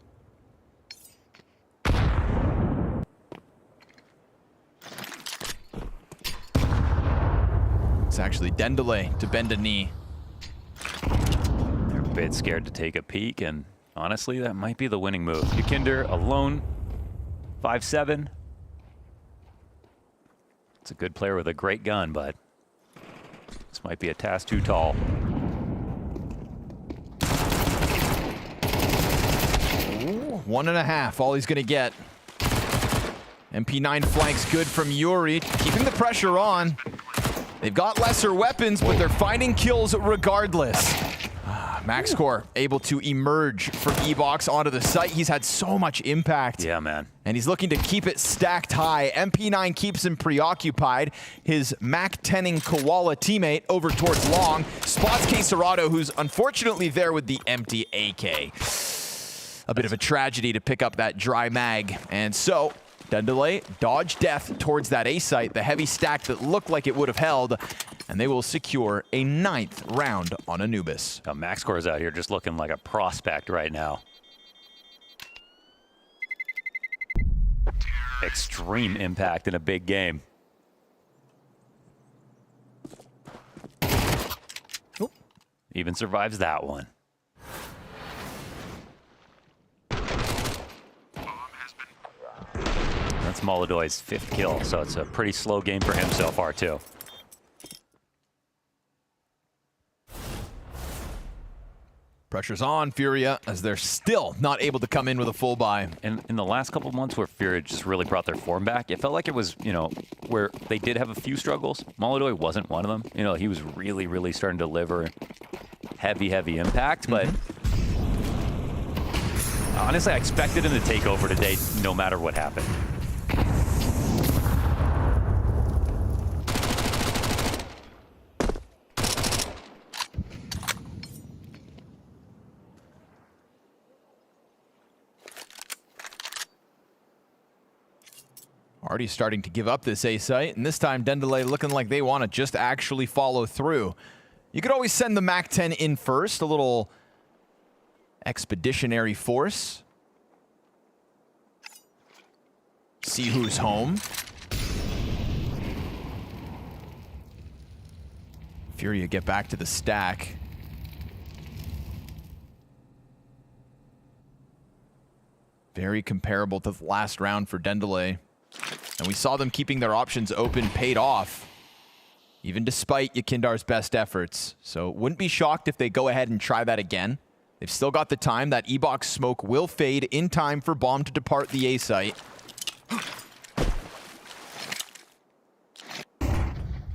It's actually Dendele to bend a knee. They're a bit scared to take a peek, and honestly, that might be the winning move. Yukinder alone, 5.7. It's a good player with a great gun, but this might be a task too tall. Ooh, 1.5, all he's gonna get. MP9 flanks good from Yuri, keeping the pressure on. They've got lesser weapons, but they're finding kills regardless. MaxCore able to emerge from E-Box onto the site. He's had so much impact. Yeah, man. And he's looking to keep it stacked high. MP9 keeps him preoccupied. His Mac-10ing Koala teammate over towards long. Spots Quesarado, who's unfortunately there with the empty AK. A bit of a tragedy to pick up that dry mag. And so, Dendele dodge death towards that A site, the heavy stack that looked like it would have held, and they will secure a 9th round on Anubis. Now, MaxCore is out here just looking like a prospect right now. Extreme impact in a big game. Oop. Even survives that one. That's Molodoy's 5th kill, so it's a pretty slow game for him so far, too. Pressure's on FURIA as they're still not able to come in with a full buy. And in the last couple of months where FURIA just really brought their form back, it felt like it was, you know, where they did have a few struggles. MongolZ wasn't one of them. You know, he was really, really starting to deliver heavy impact, but honestly, I expected him to take over today no matter what happened. Already starting to give up this A site, and this time DENDELE looking like they want to just actually follow through. You could always send the MAC-10 in first, a little expeditionary force. See who's home. FURIA get back to the stack. Very comparable to the last round for DENDELE. And we saw them keeping their options open paid off, even despite Yakindar's best efforts. So wouldn't be shocked if they go ahead and try that again. They've still got the time. That E-box smoke will fade in time for Bomb to depart the A site.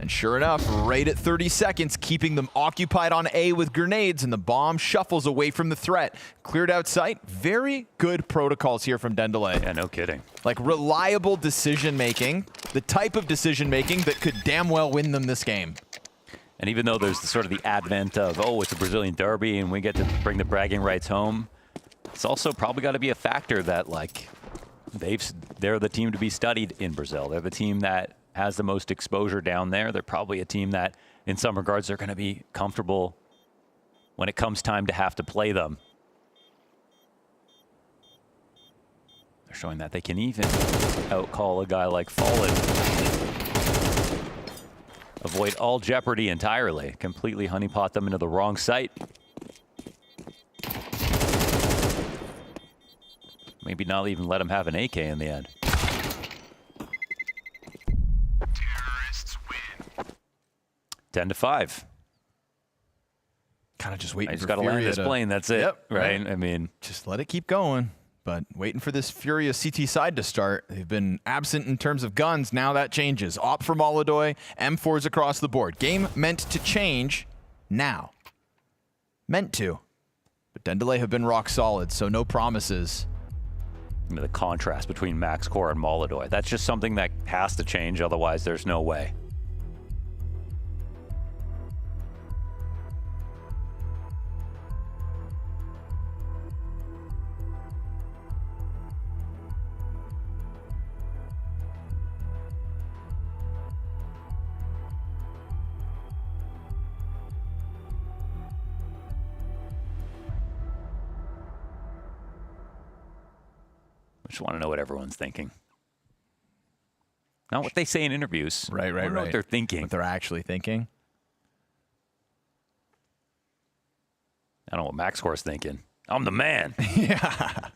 And sure enough, right at 30 seconds, keeping them occupied on A with grenades, and the bomb shuffles away from the threat. Cleared out sight. Very good protocols here from DENDELE. Yeah, no kidding. Like reliable decision-making, the type of decision-making that could damn well win them this game. And even though there's sort of the advent of, oh, it's a Brazilian derby and we get to bring the bragging rights home, it's also probably got to be a factor that, like, they're the team to be studied in Brazil. They're the team that has the most exposure down there. They're probably a team that, in some regards, they're going to be comfortable when it comes time to have to play them. They're showing that they can even outcall a guy like Fallen. Avoid all jeopardy entirely. Completely honeypot them into the wrong site. Maybe not even let him have an AK in the end. 10-5. Kind of just waiting for just got to land this plane. That's it, yep, right? I mean, just let it keep going. But waiting for this FURIA CT side to start. They've been absent in terms of guns. Now that changes. Op for MongolZ, M4s across the board. Game meant to change now. Meant to. But DENDELE have been rock solid, so no promises. I mean, the contrast between Max Core and MongolZ. That's just something that has to change. Otherwise, there's no way. Just want to know what everyone's thinking. Not what they say in interviews. Right. I don't know what they're thinking. What they're actually thinking. I don't know what Max Core's thinking. I'm the man. Yeah.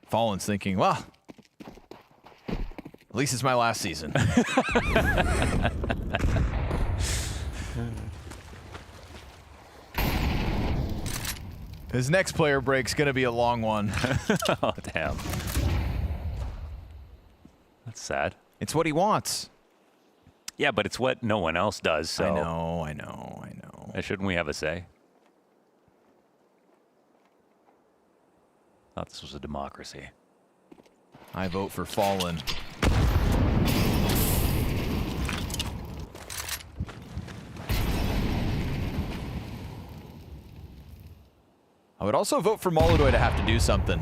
Fallen's thinking, well, at least it's my last season. His next player break's going to be a long one. Oh, damn. That's sad. It's what he wants. Yeah, but it's what no one else does, so... I know. Shouldn't we have a say? Thought this was a democracy. I vote for Fallen. I would also vote for MongolZ to have to do something.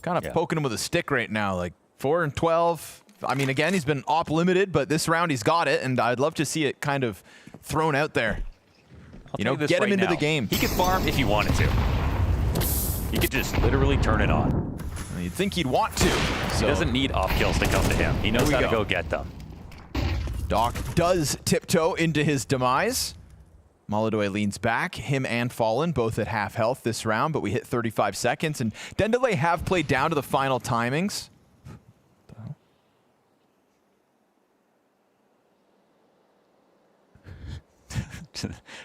Kind of poking him with a stick right now, like 4 and 12. I mean, again, he's been op limited, but this round he's got it, and I'd love to see it kind of thrown out there. You know, get him into the game. He could farm if he wanted to. He could just literally turn it on. You'd think he'd want to. He doesn't need off kills to come to him. He knows how to go get them. Doc does tiptoe into his demise. MongolZ leans back, him and Fallen both at half health this round, but we hit 35 seconds, and DENDELE have played down to the final timings.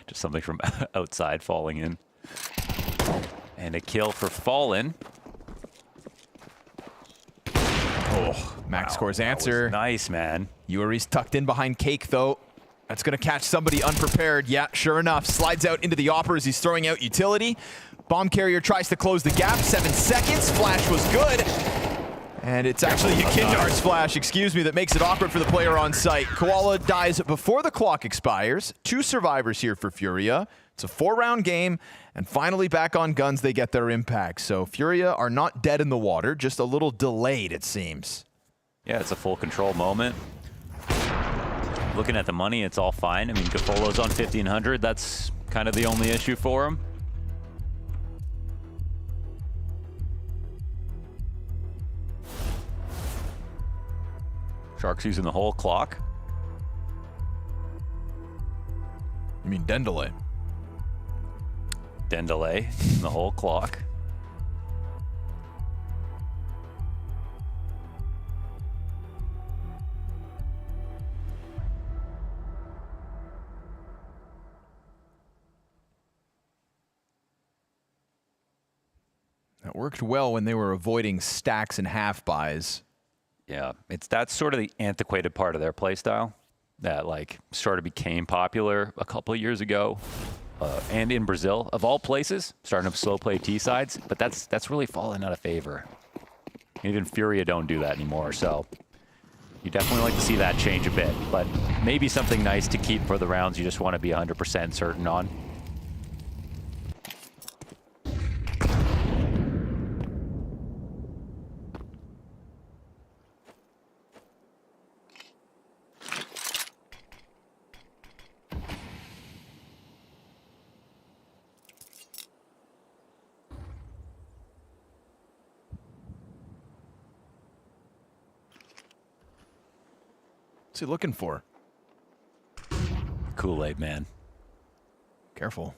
Just something from outside falling in. And a kill for Fallen. Oh, Max scores answer. Nice, man. Yuri's tucked in behind Cake, though. That's going to catch somebody unprepared. Yeah, sure enough. Slides out into the Opera as he's throwing out utility. Bomb Carrier tries to close the gap. 7 seconds. Flash was good. And it's actually Yakindar's flash, excuse me, that makes it awkward for the player on site. Koala dies before the clock expires. 2 survivors here for Furia. It's a 4-round game. And finally back on guns, they get their impact. So Furia are not dead in the water, just a little delayed, it seems. Yeah, it's a full control moment. Looking at the money, it's all fine. I mean, Gafolo's on 1,500. That's kind of the only issue for him. Sharks using the whole clock. You mean DENDELE? DENDELE, the whole clock. That worked well when they were avoiding stacks and half buys. Yeah, that's sort of the antiquated part of their playstyle that like sort of became popular a couple of years ago. And in Brazil, of all places, starting to slow play T-sides, but that's really fallen out of favor. Even Furia don't do that anymore, so you definitely like to see that change a bit, but maybe something nice to keep for the rounds you just want to be 100% certain on. What's he looking for? Kool-Aid man. Careful.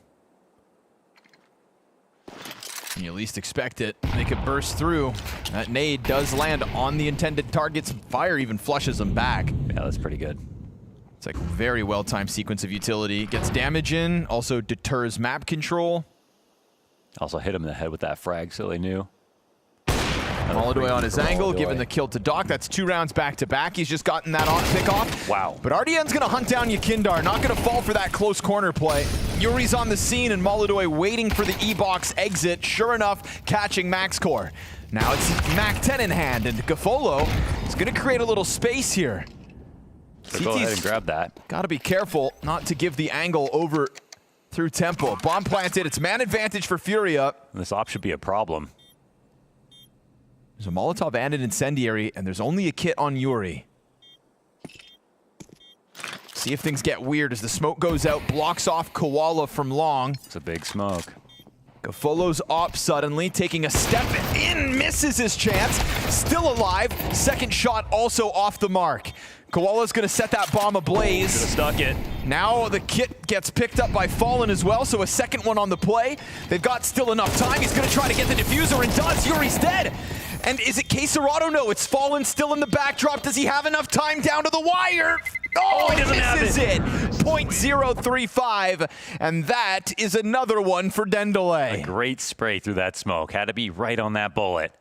When you least expect it, they could burst through. That nade does land on the intended targets. Fire even flushes them back. Yeah, that's pretty good. It's like a very well-timed sequence of utility. Gets damage in, also deters map control. Also hit him in the head with that frag, so they knew. MongolZ on his angle, giving the kill to Doc. That's 2 rounds back-to-back. He's just gotten that pick off. Wow. But RDN's going to hunt down Yakindar. Not going to fall for that close corner play. Yuri's on the scene, and MongolZ waiting for the E-box exit. Sure enough, catching MaxCore. Now it's Mac 10 in hand, and Gafolo is going to create a little space here. So go ahead and grab that. Got to be careful not to give the angle over through tempo. Bomb planted. It's man advantage for Furia. This op should be a problem. There's a Molotov and an Incendiary, and there's only a kit on Yuri. See if things get weird as the smoke goes out, blocks off Koala from long. It's a big smoke. Gafolo's op suddenly, taking a step in, misses his chance. Still alive, second shot also off the mark. Koala's gonna set that bomb ablaze. Should've stuck it. Now the kit gets picked up by Fallen as well, so a second one on the play. They've got still enough time. He's gonna try to get the diffuser and does. Yuri's dead. And is it Queserato? No, it's Fallen still in the backdrop. Does he have enough time down to the wire? Oh, he doesn't have it. 0.035, and that is another one for DENDELE. A great spray through that smoke. Had to be right on that bullet.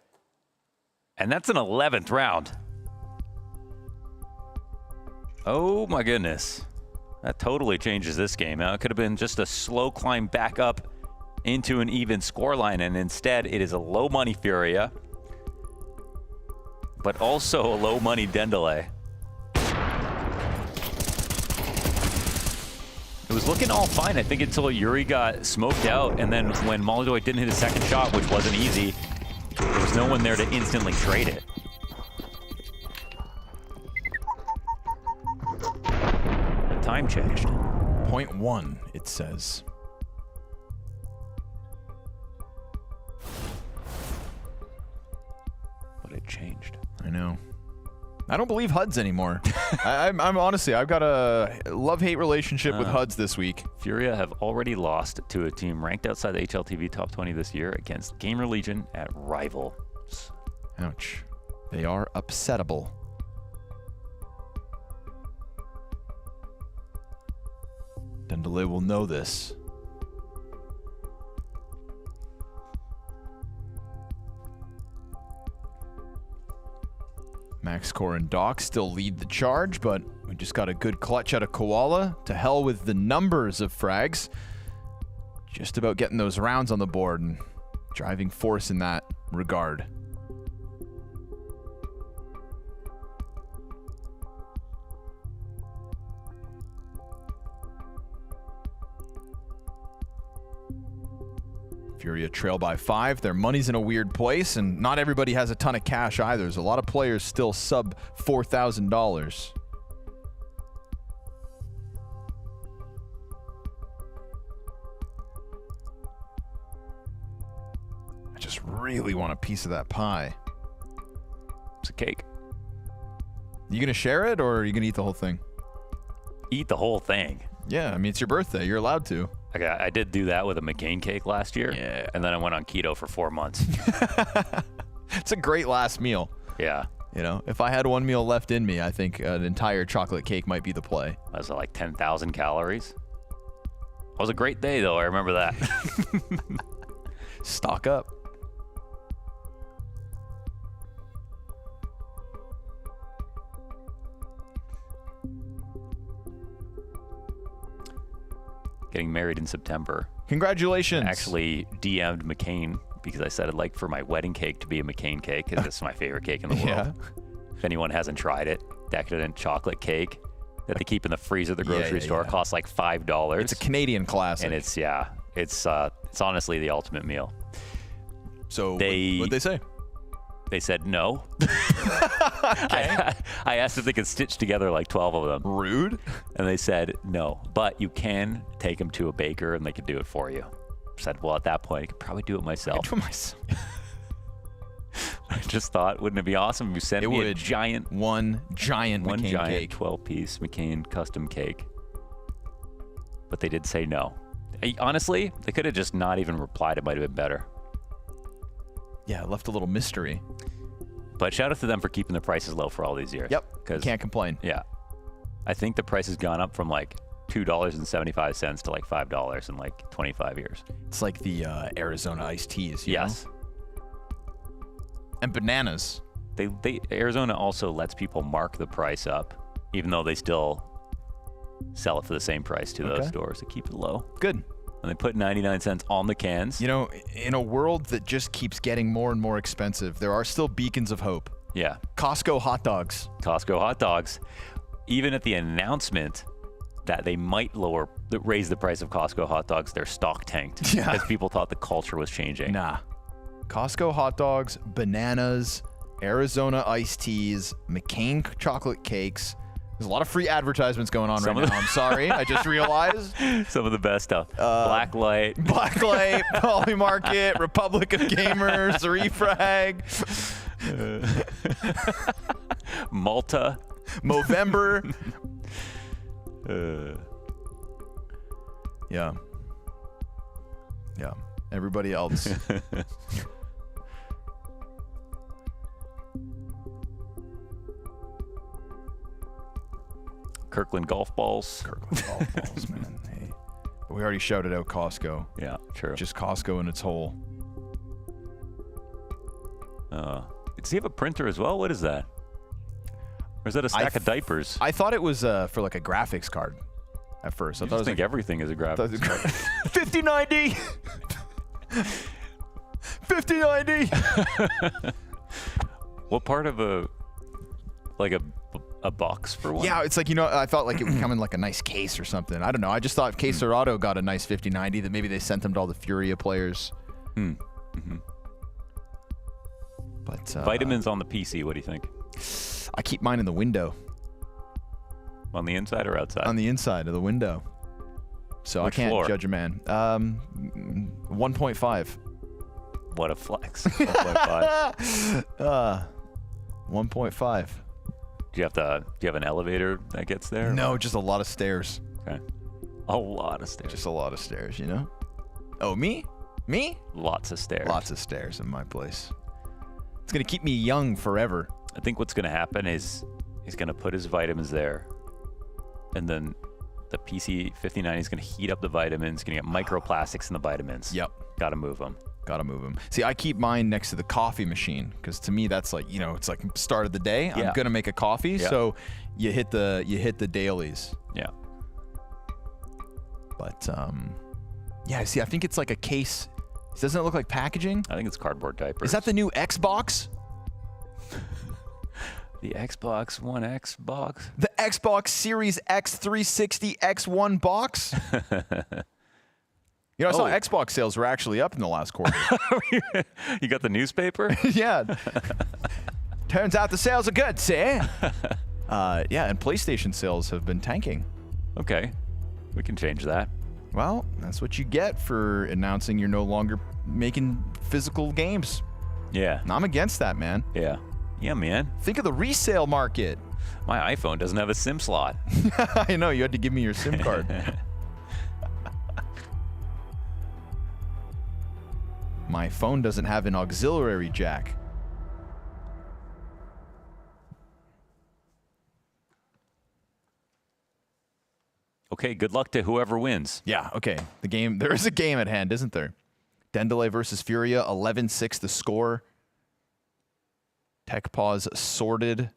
And that's an 11th round. Oh my goodness. That totally changes this game. Now, it could have been just a slow climb back up into an even scoreline, and instead it is a low money Furia, but also a low money DENDELE. It was looking all fine, I think, until Yuri got smoked out, and then when MongolZ didn't hit his second shot, which wasn't easy, there was no one there to instantly trade it. The time changed. 0.1, it says. But it changed. I know. I don't believe HUDs anymore. I'm honestly, I've got a love-hate relationship with HUDs this week. Furia have already lost to a team ranked outside the HLTV top 20 this year against Gamer Legion at Rivals. Ouch. They are upsettable. DENDELE will know this. Max Core and Doc still lead the charge, but we just got a good clutch out of Koala. To hell with the numbers of frags. Just about getting those rounds on the board and driving force in that regard. FURIA trail by 5. Their money's in a weird place, and not everybody has a ton of cash either. There's a lot of players still sub $4,000. I just really want a piece of that pie. It's a cake. You gonna share it, or are you gonna eat the whole thing? Eat the whole thing. Yeah, I mean, it's your birthday. You're allowed to. I did do that with a McCain cake last year. Yeah. And then I went on keto for 4 months. It's a great last meal. Yeah. You know, if I had one meal left in me, I think an entire chocolate cake might be the play. Was it like 10,000 calories? It was a great day, though. I remember that. Stock up. Getting married in September. Congratulations. I actually DM'd McCain because I said I'd like for my wedding cake to be a McCain cake because it's my favorite cake in the world. Yeah. If anyone hasn't tried it, decadent chocolate cake that they keep in the freezer at the grocery store costs like $5. It's a Canadian classic. And it's honestly the ultimate meal. So what'd they say? They said no. I asked if they could stitch together like 12 of them. Rude. And they said no, but you can take them to a baker and they could do it for you. I said, well, at that point, I could probably do it myself. I just thought, wouldn't it be awesome if you sent me a giant McCain cake. 12-piece McCain custom cake? But they did say no. Honestly, they could have just not even replied. It might have been better. Yeah, it left a little mystery. But shout out to them for keeping the prices low for all these years. Yep, can't complain. Yeah. I think the price has gone up from like $2.75 to like $5 in like 25 years. It's like the Arizona iced teas, you yes. know? And bananas. Arizona also lets people mark the price up, even though they still sell it for the same price to those stores to keep it low. Good. And they put 99 cents on the cans. You know, in a world that just keeps getting more and more expensive, there are still beacons of hope. Yeah. Costco hot dogs. Costco hot dogs. Even at the announcement that they might raise the price of Costco hot dogs, their stock tanked. Yeah. Because people thought the culture was changing. Nah. Costco hot dogs, bananas, Arizona iced teas, McCain chocolate cakes. There's a lot of free advertisements going on right now. I'm sorry. I just realized. Some of the best stuff. Blacklight, Poly Market, Republic of Gamers, Refrag. Malta. Movember. Yeah. Everybody else. Kirkland golf balls. Man. Hey, we already shouted out Costco. Yeah, true. Just Costco in its whole. Does he have a printer as well? What is that? Or is that a stack of diapers? I thought it was for like a graphics card at first. I think everything is a graphics card. 5090. 5090. What part of a box for one? Yeah, it's like, I thought like it would come in like a nice case or something. I don't know. I just thought K Serato got a nice 5090 that maybe they sent them to all the FURIA players. But vitamins on the PC, what do you think? I keep mine in the window. On the inside or outside? On the inside of the window. So Which I can't floor? judge a man. 1.5. What a flex. 1.5. 1.5. Do you have an elevator that gets there? No, just a lot of stairs. Okay. A lot of stairs. Just a lot of stairs, you know? Oh, me? Me? Lots of stairs. Lots of stairs in my place. It's going to keep me young forever. I think what's going to happen is he's going to put his vitamins there and then the PC59 is going to heat up the vitamins, going to get microplastics in the vitamins. Yep. Got to move them. Gotta move them. See, I keep mine next to the coffee machine because to me that's like, you know, it's like start of the day. Yeah. I'm gonna make a coffee, Yeah. so you hit the dailies. Yeah. But yeah, see, I think it's like a case. Doesn't it look like packaging? I think it's cardboard diapers. Is that the new Xbox? The Xbox One X box? The Xbox Series X 360 X1 box? You know, I saw Xbox sales were actually up in the last quarter. You got the newspaper? Yeah. Turns out the sales are good, see? Yeah, and PlayStation sales have been tanking. Okay. We can change that. Well, that's what you get for announcing you're no longer making physical games. Yeah. And I'm against that, man. Yeah. Yeah, man. Think of the resale market. My iPhone doesn't have a SIM slot. I know, you had to give me your SIM card. My phone doesn't have an auxiliary jack. Okay, good luck to whoever wins. Yeah, okay. The game, there is a game at hand, isn't there? DENDELE versus FURIA, 11-6 the score. Tech pause sorted.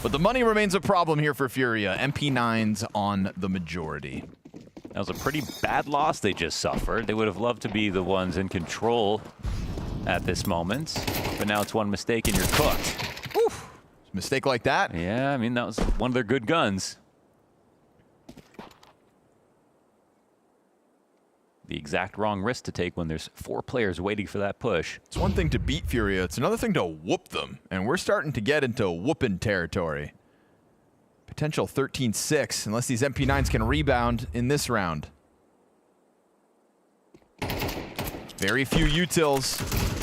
But the money remains a problem here for FURIA. MP9s on the majority. That was a pretty bad loss they just suffered. They would have loved to be the ones in control at this moment. But now it's one mistake and you're cooked. Oof. Mistake like that? Yeah, I mean, that was one of their good guns. The exact wrong risk to take when there's 4 players waiting for that push. It's one thing to beat FURIA. It's another thing to whoop them. And we're starting to get into whooping territory. Potential 13-6, unless these MP9s can rebound in this round. Very few utils.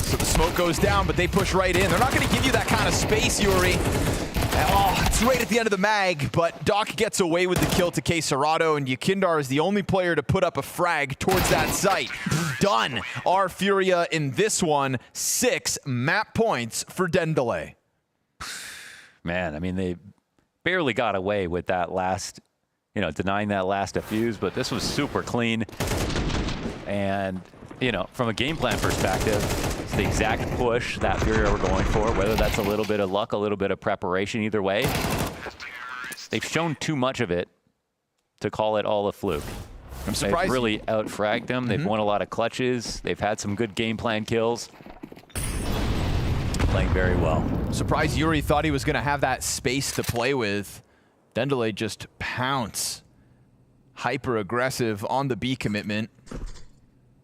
So the smoke goes down, but they push right in. They're not going to give you that kind of space, Yuri. Oh, it's right at the end of the mag, but Doc gets away with the kill to csgo, and Yakindar is the only player to put up a frag towards that site. Done. Our FURIA in this one, 6 map points for DENDELE. Man, I mean, they barely got away with that last, you know, denying that last defuse, but this was super clean. And, you know, from a game plan perspective, it's the exact push that FURIA were going for, whether that's a little bit of luck, a little bit of preparation, either way. They've shown too much of it to call it all a fluke. I'm surprised. They've really out-fragged them. They've won a lot of clutches. They've had some good game plan kills. Playing very well. Surprised Yuri thought he was going to have that space to play with. DENDELE just pounce. Hyper-aggressive on the B commitment.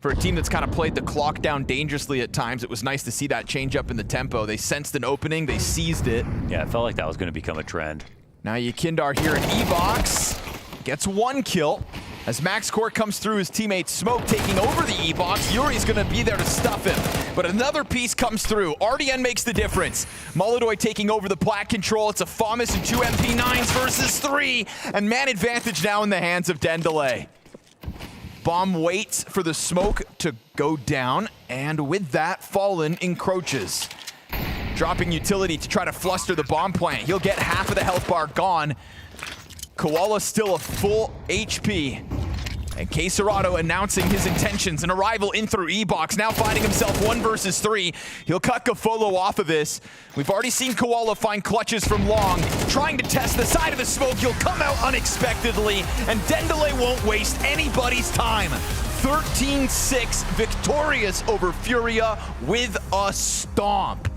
For a team that's kind of played the clock down dangerously at times, it was nice to see that change up in the tempo. They sensed an opening, they seized it. Yeah, it felt like that was going to become a trend. Now Yakindar here in E-Box. Gets 1 kill. As Max Court comes through, his teammate Smoke taking over the E-Box. Yuri's going to be there to stuff him. But another piece comes through. RDN makes the difference. MongolZ taking over the plat control. It's a FAMAS and 2 MP9s versus 3. And man advantage now in the hands of DENDELE. Bomb waits for the smoke to go down. And with that, Fallen encroaches. Dropping utility to try to fluster the bomb plant. He'll get half of the health bar gone. Koala still a full HP. And csgo announcing his intentions. An arrival in through E-Box, now finding himself 1 versus 3. He'll cut Gafolo off of this. We've already seen Koala find clutches from long. Trying to test the side of the smoke. He'll come out unexpectedly. And DENDELE won't waste anybody's time. 13-6, victorious over FURIA with a stomp.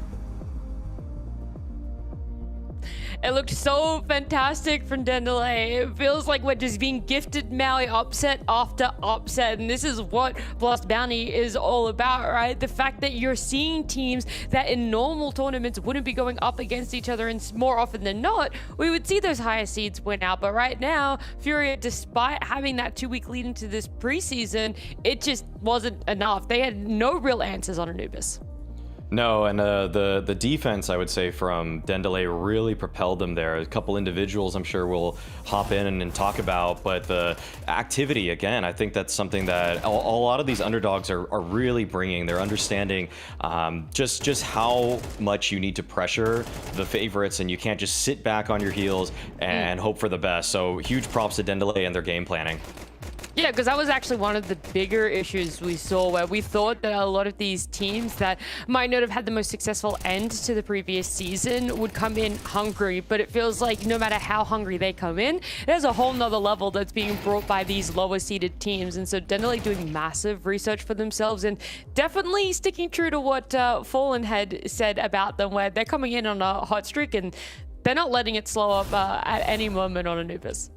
It looked so fantastic from DENDELE. It feels like we're just being gifted Maui upset after upset. And this is what Blast Bounty is all about, right? The fact that you're seeing teams that in normal tournaments wouldn't be going up against each other, and more often than not, we would see those higher seeds win out. But right now, FURIA, despite having that 2-week lead into this preseason, it just wasn't enough. They had no real answers on Anubis. No, and the defense, I would say, from DENDELE really propelled them there. A couple individuals I'm sure we'll hop in and talk about, but the activity, again, I think that's something that a lot of these underdogs are really bringing. They're understanding just how much you need to pressure the favorites, and you can't just sit back on your heels and hope for the best. So huge props to DENDELE and their game planning. Yeah, because that was actually one of the bigger issues we saw, where we thought that a lot of these teams that might not have had the most successful end to the previous season would come in hungry, but it feels like no matter how hungry they come in, there's a whole nother level that's being brought by these lower seeded teams. And so DENDELE doing massive research for themselves and definitely sticking true to what Fallen had said about them, where they're coming in on a hot streak and they're not letting it slow up at any moment on Anubis.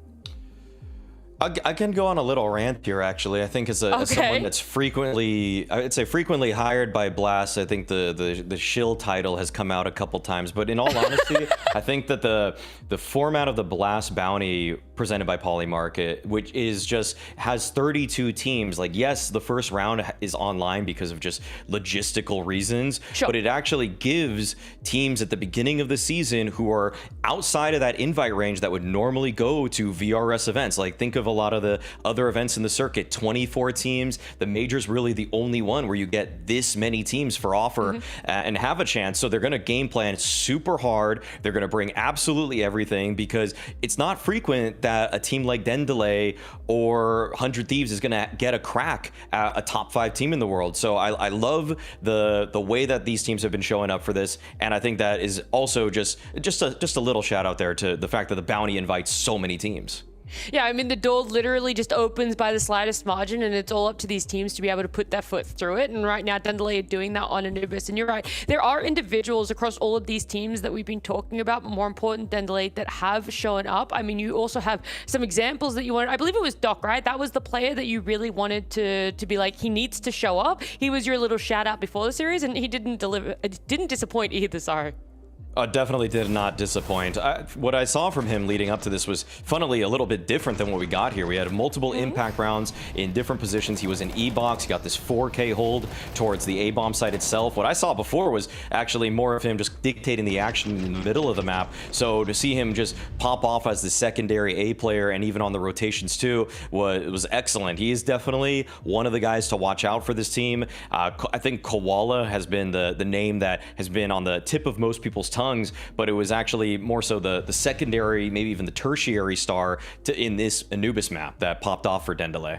I can go on a little rant here, actually. I think as someone that's frequently, I would say frequently hired by Blast, I think the shill title has come out a couple times. But in all honesty, I think that the format of the Blast Bounty presented by Polymarket, which is just has 32 teams. Like, yes, the first round is online because of just logistical reasons, but it actually gives teams at the beginning of the season who are outside of that invite range that would normally go to VRS events. Like, think of a lot of the other events in the circuit, 24 teams. The major's really the only one where you get this many teams for offer and have a chance. So they're going to game plan super hard. They're going to bring absolutely everything, because it's not frequent that a team like DENDELE or 100 Thieves is going to get a crack at a top 5 team in the world. So I love the way that these teams have been showing up for this, and I think that is also just a little shout out there to the fact that the Bounty invites so many teams. Yeah, I mean, the door literally just opens by the slightest margin, and it's all up to these teams to be able to put their foot through it. And right now, DENDELE are doing that on Anubis. And you're right, there are individuals across all of these teams that we've been talking about, but more important, DENDELE, that have shown up. I mean, you also have some examples that you wanted. I believe it was Doc, right? That was the player that you really wanted to be like, he needs to show up. He was your little shout out before the series, and he didn't disappoint either, sorry. Definitely did not disappoint. What I saw from him leading up to this was, funnily, a little bit different than what we got here. We had multiple impact rounds in different positions. He was in E-box. He got this 4K hold towards the A-bomb site itself. What I saw before was actually more of him just dictating the action in the middle of the map. So to see him just pop off as the secondary A player, and even on the rotations too, was excellent. He is definitely one of the guys to watch out for this team. I think Koala has been the name that has been on the tip of most people's tongues, but it was actually more so the secondary, maybe even the tertiary star in this Anubis map that popped off for DENDELE.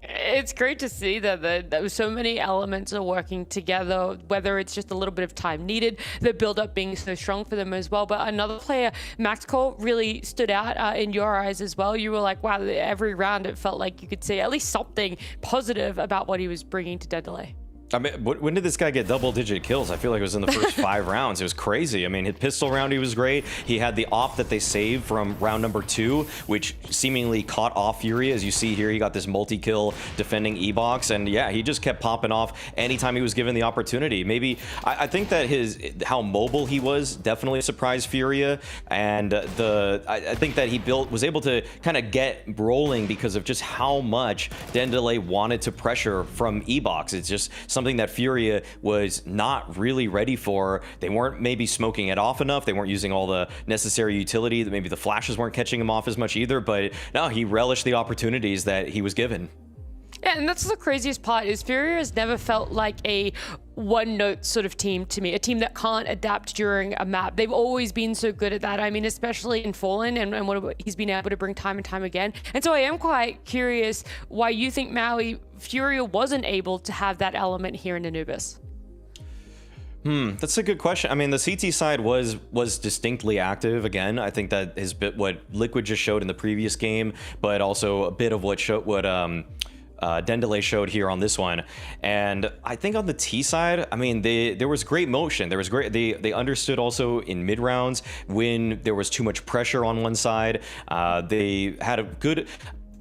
It's great to see that so many elements are working together, whether it's just a little bit of time needed, the build-up being so strong for them as well. But another player, MaxCore, really stood out in your eyes as well. You were like, wow, every round it felt like you could see at least something positive about what he was bringing to DENDELE. I mean, when did this guy get double-digit kills? I feel like it was in the first 5 rounds. It was crazy. I mean, his pistol round, he was great. He had the op that they saved from round number 2, which seemingly caught off FURIA. As you see here, he got this multi-kill defending E-box, and yeah, he just kept popping off anytime he was given the opportunity. Maybe, I think that how mobile he was definitely surprised FURIA, and I think that he was able to kind of get rolling because of just how much DENDELE wanted to pressure from E-box. It's just something that FURIA was not really ready for. They weren't maybe smoking it off enough. They weren't using all the necessary utility. Maybe the flashes weren't catching him off as much either, but no, he relished the opportunities that he was given. Yeah, and that's the craziest part, is FURIA has never felt like a one-note sort of team to me, a team that can't adapt during a map. They've always been so good at that. I mean, especially in Fallen and what he's been able to bring time and time again. And so I am quite curious why you think Maui FURIA wasn't able to have that element here in Anubis. That's a good question. I mean, the CT side was distinctly active. Again, I think that is what Liquid just showed in the previous game, but also a bit of what DENDELE showed here on this one. And I think on the T side, I mean, there was great motion. There was great. They understood also in mid rounds when there was too much pressure on one side. They had a good.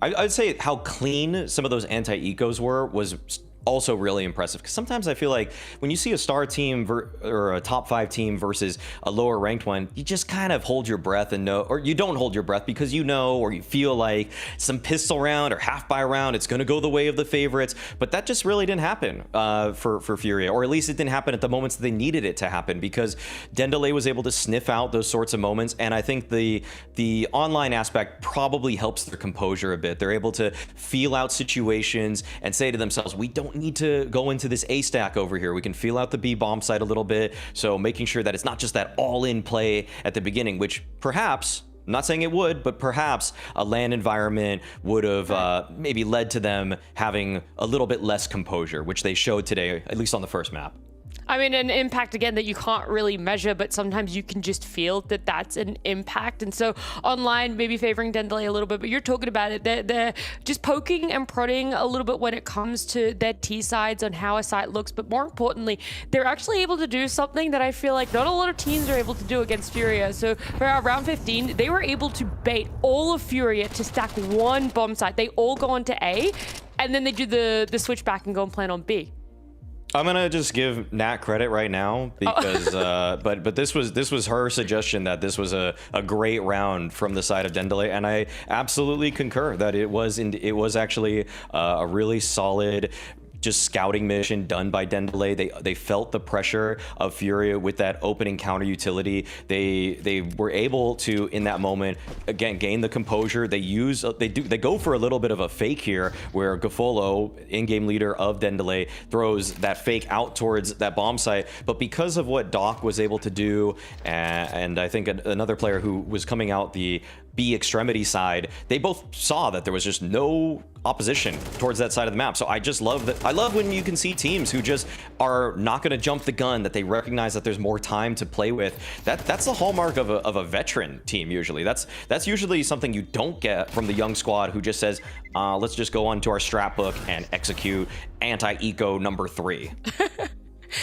I'd say how clean some of those anti-ecos was also really impressive, because sometimes I feel like when you see a star team or a top 5 team versus a lower ranked one, you just kind of hold your breath and know, or you don't hold your breath because you know, or you feel like some pistol round or half buy round, it's going to go the way of the favorites. But that just really didn't happen for FURIA, or at least it didn't happen at the moments that they needed it to happen, because DENDELE was able to sniff out those sorts of moments. And I think the online aspect probably helps their composure a bit. They're able to feel out situations and say to themselves, we don't need to go into this A stack over here. We can feel out the B bomb site a little bit. So making sure that it's not just that all-in play at the beginning, which perhaps, I'm not saying it would, but perhaps a LAN environment would have maybe led to them having a little bit less composure, which they showed today, at least on the first map. I mean, an impact, again, that you can't really measure, but sometimes you can just feel that that's an impact. And so online, maybe favoring DENDELE a little bit, but you're talking about it. They're just poking and prodding a little bit when it comes to their T sides on how a site looks. But more importantly, they're actually able to do something that I feel like not a lot of teams are able to do against FURIA. So for our round 15, they were able to bait all of FURIA to stack one bomb site. They all go onto A, and then they do the switch back and go and plan on B. I'm gonna just give Nat credit right now because, but this was her suggestion that this was a great round from the side of DENDELE, and I absolutely concur that it was actually a really solid just scouting mission done by DENDELE. They felt the pressure of FURIA with that opening counter utility. They were able to, in that moment, again, gain the composure. They go for a little bit of a fake here, where Gafolo, in-game leader of DENDELE, throws that fake out towards that bomb site. But because of what Doc was able to do, and I think another player who was coming out the B extremity side, they both saw that there was just no opposition towards that side of the map. So I just love that. I love when you can see teams who just are not going to jump the gun, that they recognize that there's more time to play with. That's the hallmark of a veteran team. Usually that's usually something you don't get from the young squad who just says, let's just go onto our strat book and execute anti-eco number 3.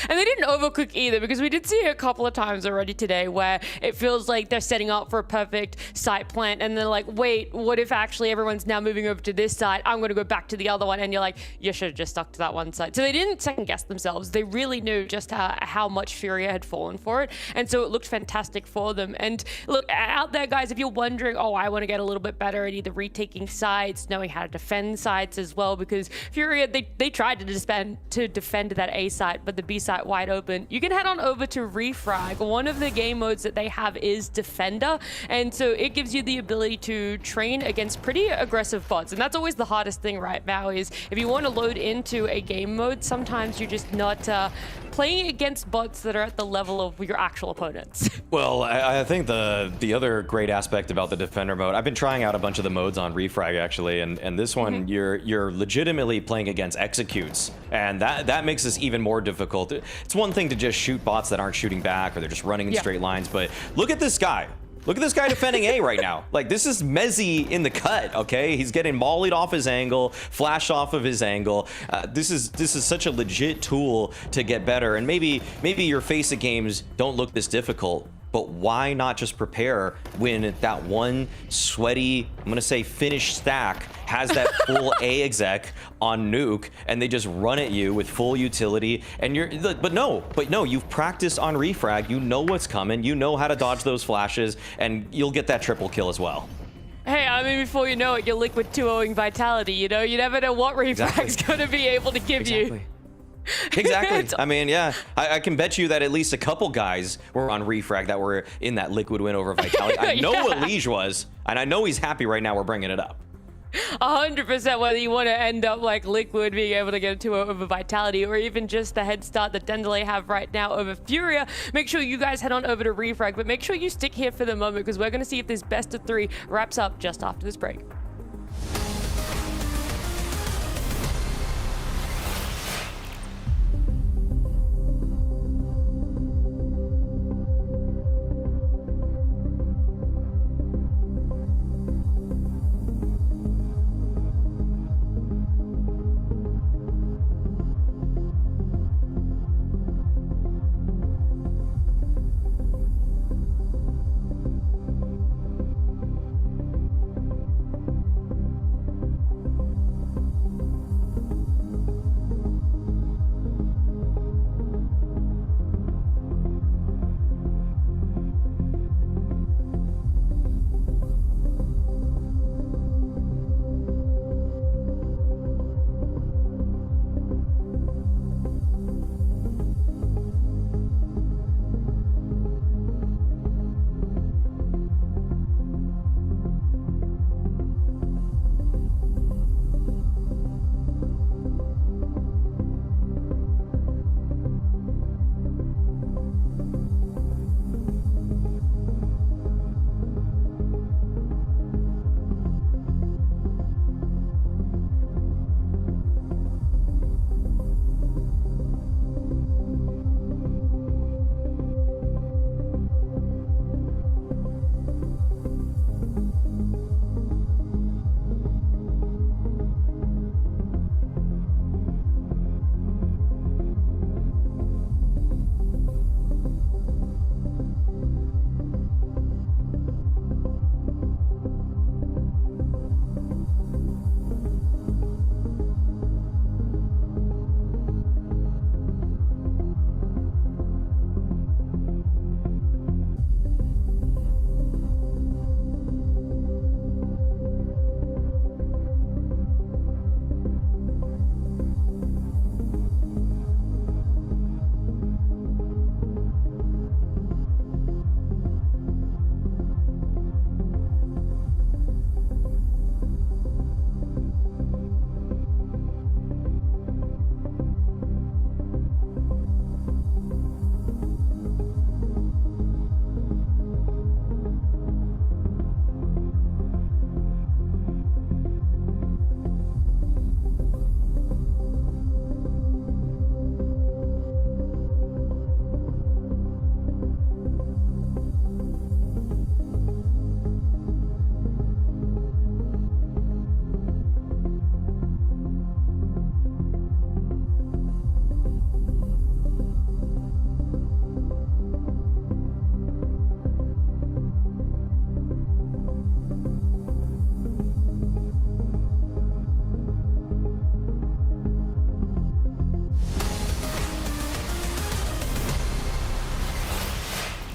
And they didn't overcook either, because we did see a couple of times already today where it feels like they're setting up for a perfect site plant, and they're like, wait, what if actually everyone's now moving over to this side? I'm going to go back to the other one. And you're like, you should have just stuck to that one side. So they didn't second guess themselves. They really knew just how much FURIA had fallen for it. And so it looked fantastic for them. And look, out there, guys, if you're wondering, oh, I want to get a little bit better at either retaking sites, knowing how to defend sites as well, because FURIA, they tried to defend that A site, but the B site wide open. You can head on over to Refrag. One of the game modes that they have is Defender, and so it gives you the ability to train against pretty aggressive bots, and that's always the hardest thing right now, is if you want to load into a game mode, sometimes you're just not playing against bots that are at the level of your actual opponents. Well, I think the other great aspect about the Defender mode, I've been trying out a bunch of the modes on Refrag actually, and this one you're legitimately playing against executes, and that makes this even more difficult. It's one thing to just shoot bots that aren't shooting back, or they're just running in straight lines, but look at this guy. Look at this guy defending A right now. Like, this is Mezzy in the cut, okay? He's getting mollied off his angle, flashed off of his angle. This is such a legit tool to get better, and maybe your FACEIT games don't look this difficult, but why not just prepare when that one sweaty, I'm gonna say finished stack, has that full A exec on nuke, and they just run at you with full utility, and but no, you've practiced on Refrag, you know what's coming, you know how to dodge those flashes, and you'll get that triple kill as well. Hey, I mean, before you know it, you're Liquid 2-0ing Vitality, you know? You never know what Refrag's gonna be able to give you. Exactly. I mean, yeah, I can bet you that at least a couple guys were on Refrag that were in that Liquid win over Vitality. I know what Liege was, and I know he's happy right now we're bringing it up. 100%, whether you want to end up like Liquid being able to get a 2-0 over Vitality, or even just the head start that DENDELE have right now over FURIA, make sure you guys head on over to Refrag, but make sure you stick here for the moment, because we're going to see if this best of 3 wraps up just after this break.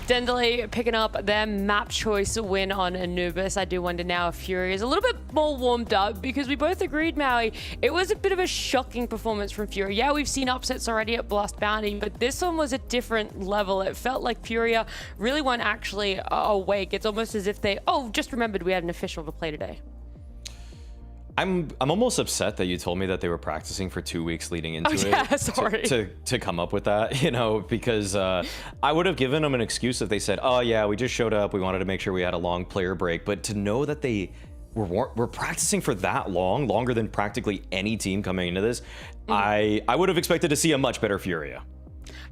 DENDELE picking up their map choice win on Anubis. I do wonder now if FURIA is a little bit more warmed up, because we both agreed, Maui, it was a bit of a shocking performance from FURIA. Yeah, we've seen upsets already at Blast Bounty, but this one was a different level. It felt like FURIA really weren't actually awake. It's almost as if they, just remembered we had an official to play today. I'm almost upset that you told me that they were practicing for 2 weeks leading into it. Sorry. To come up with that, because I would have given them an excuse if they said, oh yeah, we just showed up, we wanted to make sure we had a long player break. But to know that they were practicing for that long, longer than practically any team coming into this, I would have expected to see a much better FURIA.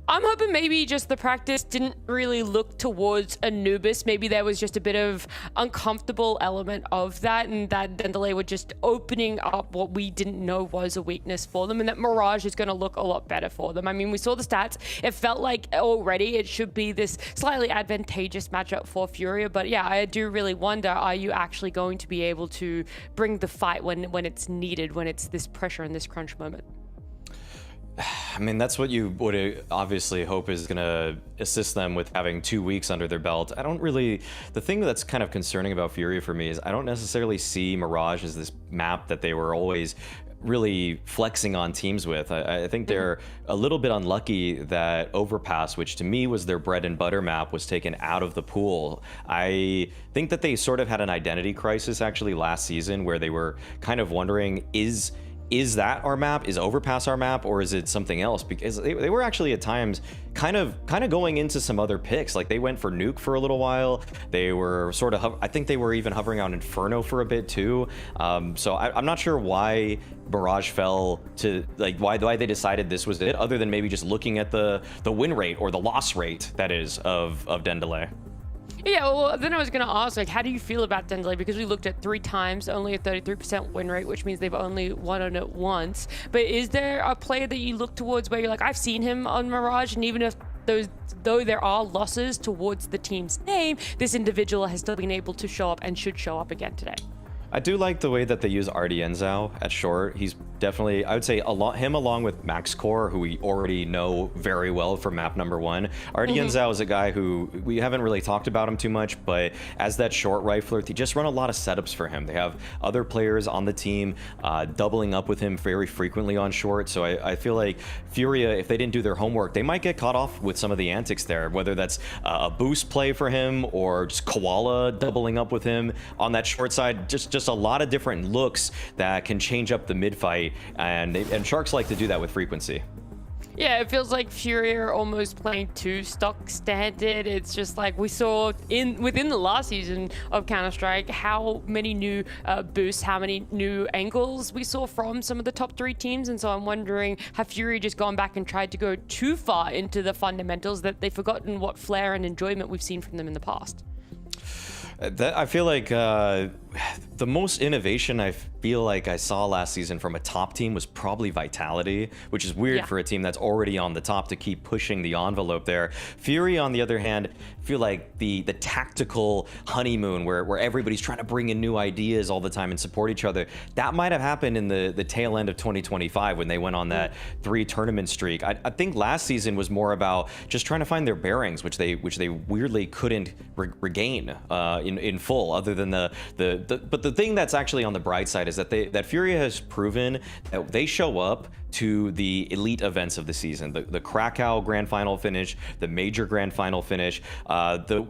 I'm hoping maybe just the practice didn't really look towards Anubis. Maybe there was just a bit of uncomfortable element of that, and that DENDELE were just opening up what we didn't know was a weakness for them, and that Mirage is going to look a lot better for them. I mean, we saw the stats. It felt like already it should be this slightly advantageous matchup for FURIA, but yeah, I do really wonder, are you actually going to be able to bring the fight when it's needed, when it's this pressure and this crunch moment? I mean, that's what you would obviously hope is going to assist them with having 2 weeks under their belt. The thing that's kind of concerning about FURIA for me is I don't necessarily see Mirage as this map that they were always really flexing on teams with. I think they're a little bit unlucky that Overpass, which to me was their bread and butter map, was taken out of the pool. I think that they sort of had an identity crisis actually last season, where they were kind of wondering, is that our map? Is Overpass our map, or is it something else? Because they were actually at times kind of going into some other picks. Like they went for Nuke for a little while. They were sort of, I think they were even hovering on Inferno for a bit too. So I'm not sure why Mirage fell to, like, why they decided this was it, other than maybe just looking at the win rate or the loss rate, that is, of DENDELE. Yeah, well, then I was going to ask, like, how do you feel about DENDELE? Because we looked at 3 times, only a 33% win rate, which means they've only won on it once. But is there a player that you look towards where you're like, I've seen him on Mirage, and even if though there are losses towards the team's name, this individual has still been able to show up and should show up again today? I do like the way that they use Ardienzao at short. He's definitely, I would say, him along with Max Core, who we already know very well from map number 1. Ardienzao is a guy who we haven't really talked about him too much, but as that short rifler, they just run a lot of setups for him. They have other players on the team doubling up with him very frequently on short. So I feel like FURIA, if they didn't do their homework, they might get caught off with some of the antics there, whether that's a boost play for him or just Koala doubling up with him on that short side. Just a lot of different looks that can change up the mid fight, and Sharks like to do that with frequency. Yeah, it feels like FURIA are almost playing too stock standard. It's just like we saw within the last season of Counter-Strike, how many new boosts, how many new angles we saw from some of the top 3 teams. And so I'm wondering, have FURIA just gone back and tried to go too far into the fundamentals that they've forgotten what flair and enjoyment we've seen from them in the past? I feel like the most innovation I feel like I saw last season from a top team was probably Vitality, which is weird for a team that's already on the top to keep pushing the envelope there. FURIA, on the other hand, feel like the tactical honeymoon where everybody's trying to bring in new ideas all the time and support each other. That might have happened in the tail end of 2025 when they went on that 3 tournament streak. I think last season was more about just trying to find their bearings, which they weirdly couldn't regain in full, other than but the thing that's actually on the bright side is that FURIA has proven that they show up to the elite events of the season, the Krakow Grand Final finish, the Major Grand Final finish.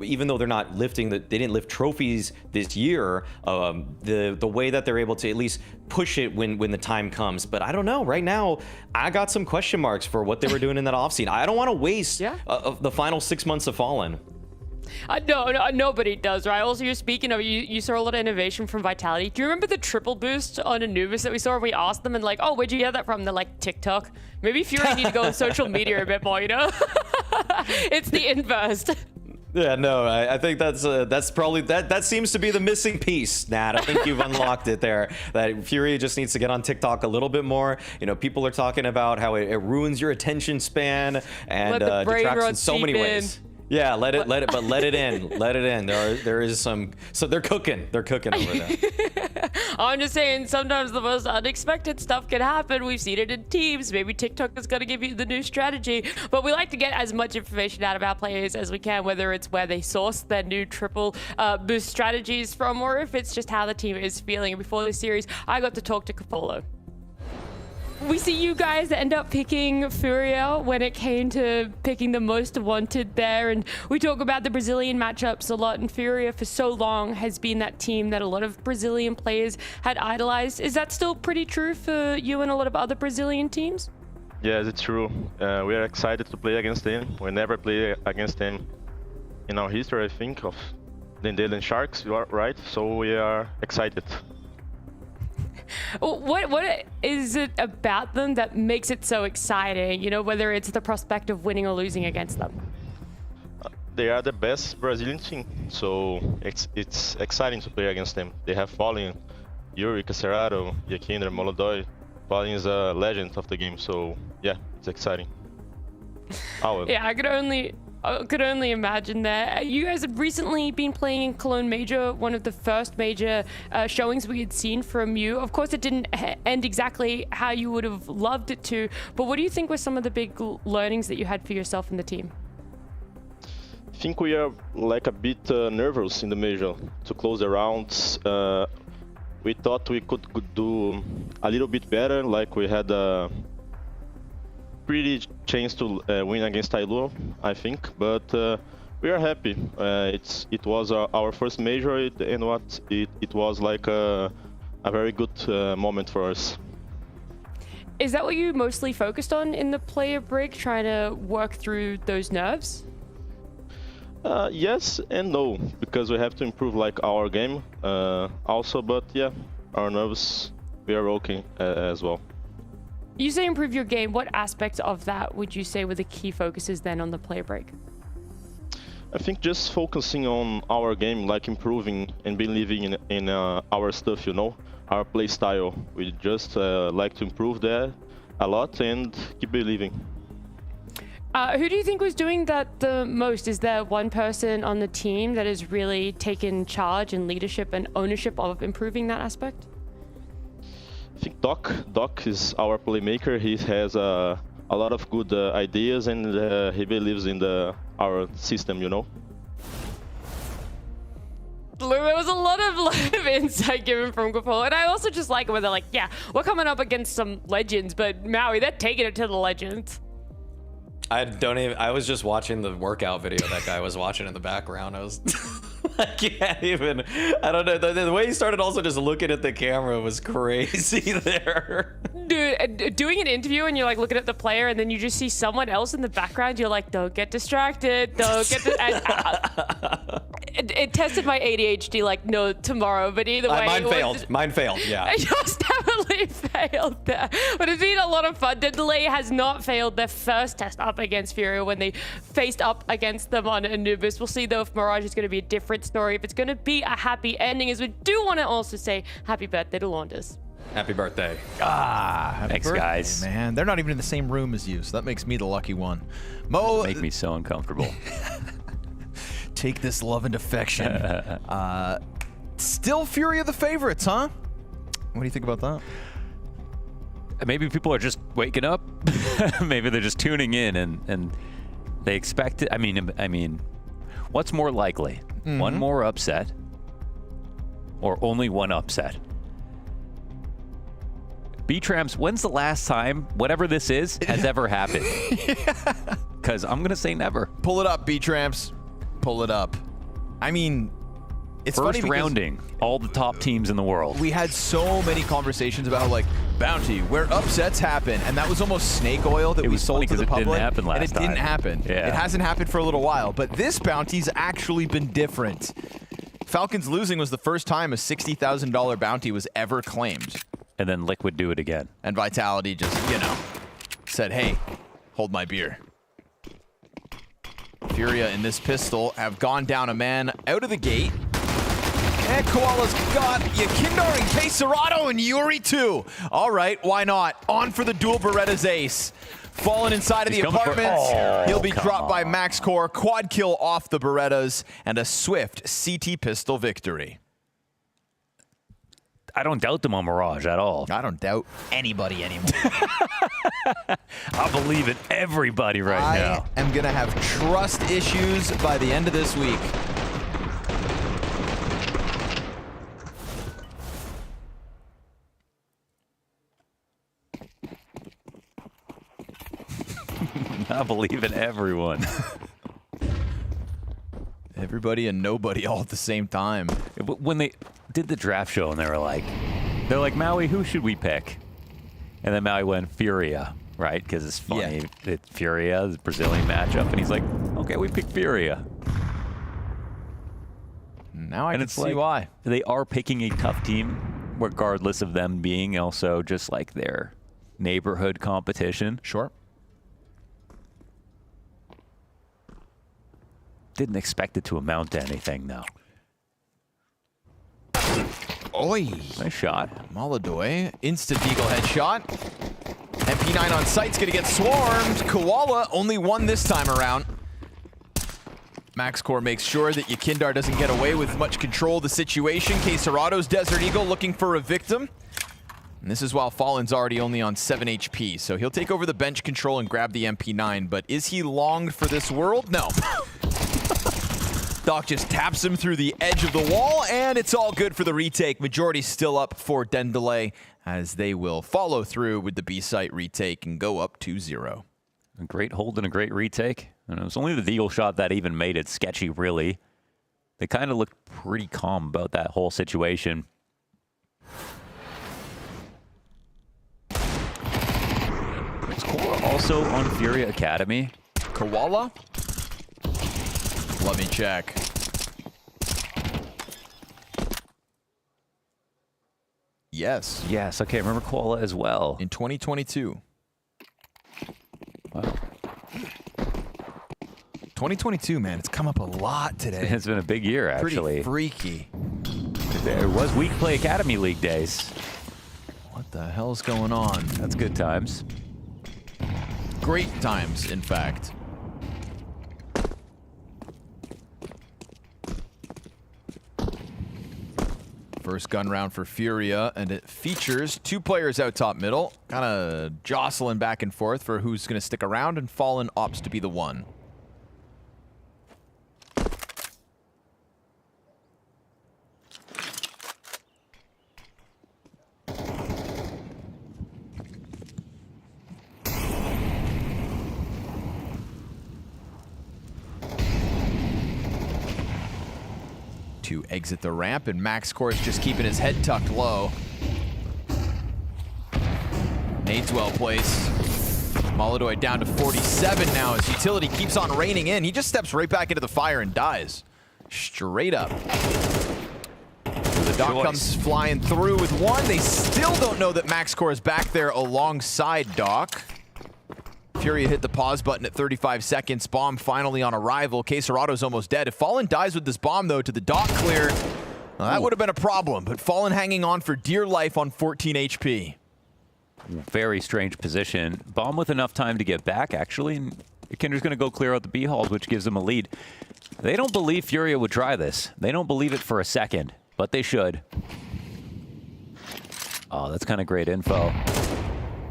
Even though they're not lifting, they didn't lift trophies this year. The way that they're able to at least push it when the time comes. But I don't know. Right now, I got some question marks for what they were doing in that offseason. I don't want to waste the final 6 months of Fallen. No, nobody does, right? Also, you're speaking of, you saw a lot of innovation from Vitality. Do you remember the triple boost on Anubis that we saw? We asked them and like, oh, where'd you hear that from? They're like, TikTok. Maybe FURIA need to go on social media a bit more, you know? It's the inverse. Yeah, no, I think that's probably, that seems to be the missing piece, Nat. I think you've unlocked it there. That FURIA just needs to get on TikTok a little bit more. You know, people are talking about how it ruins your attention span and detracts in so many ways. Yeah, let it in. There is some, so they're cooking over there. I'm just saying sometimes the most unexpected stuff can happen. We've seen it in teams. Maybe TikTok is going to give you the new strategy. But we like to get as much information out of our players as we can, whether it's where they source their new triple boost strategies from or if it's just how the team is feeling. Before this series, I got to talk to Capolo. We see you guys end up picking FURIA when it came to picking the most wanted there, and we talk about the Brazilian matchups a lot, and FURIA for so long has been that team that a lot of Brazilian players had idolized. Is that still pretty true for you and a lot of other Brazilian teams? Yes, it's true. We are excited to play against them. We never play against them in our history, I think, of DENDELE and Sharks, you are right? So we are excited. What is it about them that makes it so exciting? You know, whether it's the prospect of winning or losing against them. They are the best Brazilian team, so it's exciting to play against them. They have Fallen, Yuri, Cacerado, Yakinder, Molodoi. Fallen is a legend of the game, so yeah, it's exciting. Yeah, I could only imagine that. You guys have recently been playing in Cologne Major, one of the first major showings we had seen from you. Of course, it didn't end exactly how you would have loved it to, but what do you think were some of the big learnings that you had for yourself and the team? I think we are like a bit nervous in the major to close the rounds. We thought we could do a little bit better, like we had a pretty chance to win against Tailu, I think, but we are happy. It was our first major, and it was like a very good moment for us. Is that what you mostly focused on in the player break, trying to work through those nerves? Yes and no, because we have to improve like our game also, but yeah, our nerves, we are okay as well. You say improve your game. What aspects of that would you say were the key focuses then on the player break? I think just focusing on our game, like improving and believing in our stuff, you know, our play style. We just like to improve that a lot and keep believing. Who do you think was doing that the most? Is there one person on the team that has really taken charge and leadership and ownership of improving that aspect? I think Doc is our playmaker. He has a lot of good ideas, and he believes in our system, you know. There was a lot of insight given from Capolo, and I also just like it when they're like, yeah, we're coming up against some legends, but Maui, they're taking it to the legends. I was just watching the workout video that guy was watching in the background. I can't even, I don't know. The way he started also just looking at the camera was crazy there. Dude, doing an interview and you're like looking at the player and then you just see someone else in the background. You're like, don't get distracted. Don't get it tested my ADHD like no tomorrow, but either way. Mine failed, yeah. Yours definitely failed there. But it's been a lot of fun. DENDELE has not failed their first test up against FURIA when they faced up against them on Anubis. We'll see though if Mirage is going to be a different story, if it's going to be a happy ending, as we do want to also say happy birthday to Launders. Happy birthday. Thanks, birthday, guys. Man, they're not even in the same room as you, so that makes me the lucky one. Mo, make me so uncomfortable. Take this love and affection. Still FURIA the favorites, huh? What do you think about that? Maybe people are just waking up. Maybe they're just tuning in and they expect it. I mean, what's more likely? Mm-hmm. One more upset or only one upset? B-Tramps, when's the last time whatever this is has ever happened? Because I'm going to say never. Pull it up, B-Tramps. Pull it up. I mean, it's first funny rounding all the top teams in the world. We had so many conversations about like Bounty, where upsets happen, and that was almost snake oil that we sold to the public. It didn't happen last time. And it didn't happen. Yeah. It hasn't happened for a little while, but this Bounty's actually been different. Falcons losing was the first time a $60,000 bounty was ever claimed. And then Liquid do it again. And Vitality just, you know, said, hey, hold my beer. FURIA in this pistol have gone down a man out of the gate. And Koala's got Yakinder and Cacerado and Yuri too. All right, why not? On for the dual Beretta's ace. Fallen inside of the apartments. He'll be dropped by Max Core. Quad kill off the Berettas and a swift CT pistol victory. I don't doubt them on Mirage at all. I don't doubt anybody anymore. I believe in everybody right now. I am going to have trust issues by the end of this week. I believe in everyone. Everybody and nobody all at the same time. When they did the draft show and they're like, Maui, who should we pick? And then Maui went FURIA, right? Because it's funny. Yeah. It's FURIA, the Brazilian matchup. And he's like, okay, we pick FURIA. Now I can see why. They are picking a tough team, regardless of them being also just like their neighborhood competition. Sure. Didn't expect it to amount to anything, though. Oi. Nice shot. MongolZ, instant Eagle headshot. MP9 on site's gonna get swarmed. Koala only one this time around. MaxCore makes sure that Yakindar doesn't get away with much control of the situation. K-Serato's Desert Eagle looking for a victim. And this is while Fallen's already only on 7 HP, so he'll take over the bench control and grab the MP9, but is he longed for this world? No. Doc just taps him through the edge of the wall, and it's all good for the retake. Majority still up for DENDELE, as they will follow through with the B-site retake and go up 2-0. A great hold and a great retake. And it was only the Deagle shot that even made it sketchy, really. They kind of looked pretty calm about that whole situation. Is Koala also on FURIA Academy? Koala? Let me check. Yes. Yes, okay, remember Koala as well. In 2022. Wow. 2022, man, it's come up a lot today. It's been a big year, actually. Pretty freaky. There was Week Play Academy League days. What the hell's going on? That's good times. Great times, in fact. First gun round for FURIA, and it features two players out top middle, kind of jostling back and forth for who's going to stick around, and Fallen opts to be the one. To exit the ramp, and MaxCore is just keeping his head tucked low. Nades well placed. MongolZ down to 47 now as Utility keeps on raining in. He just steps right back into the fire and dies. Straight up. The Doc comes flying through with one. They still don't know that MaxCore is back there alongside Doc. FURIA hit the pause button at 35 seconds. Bomb finally on arrival. K-Serato's almost dead. If Fallen dies with this bomb, though, to the Doc clear, well, that would have been a problem. But Fallen hanging on for dear life on 14 HP. Very strange position. Bomb with enough time to get back, actually. And Kinder's going to go clear out the B halls, which gives them a lead. They don't believe FURIA would try this. They don't believe it for a second, but they should. Oh, that's kind of great info.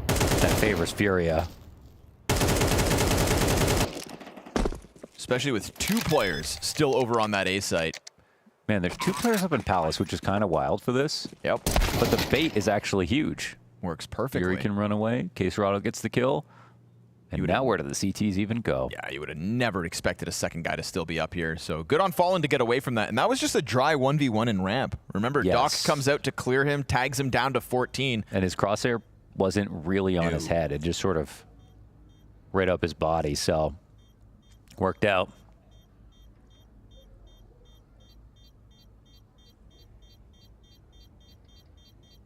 That favors FURIA. Especially with two players still over on that A site. Man, there's two players up in Palace, which is kind of wild for this. Yep. But the bait is actually huge. Works perfectly. FURIA can run away. K-Serrato gets the kill. And now where do the CTs even go? Yeah, you would have never expected a second guy to still be up here. So good on Fallen to get away from that. And that was just a dry 1v1 in ramp. Remember, Yes. Doc comes out to clear him, tags him down to 14. And his crosshair wasn't really on his head. It just sort of right up his body. So worked out.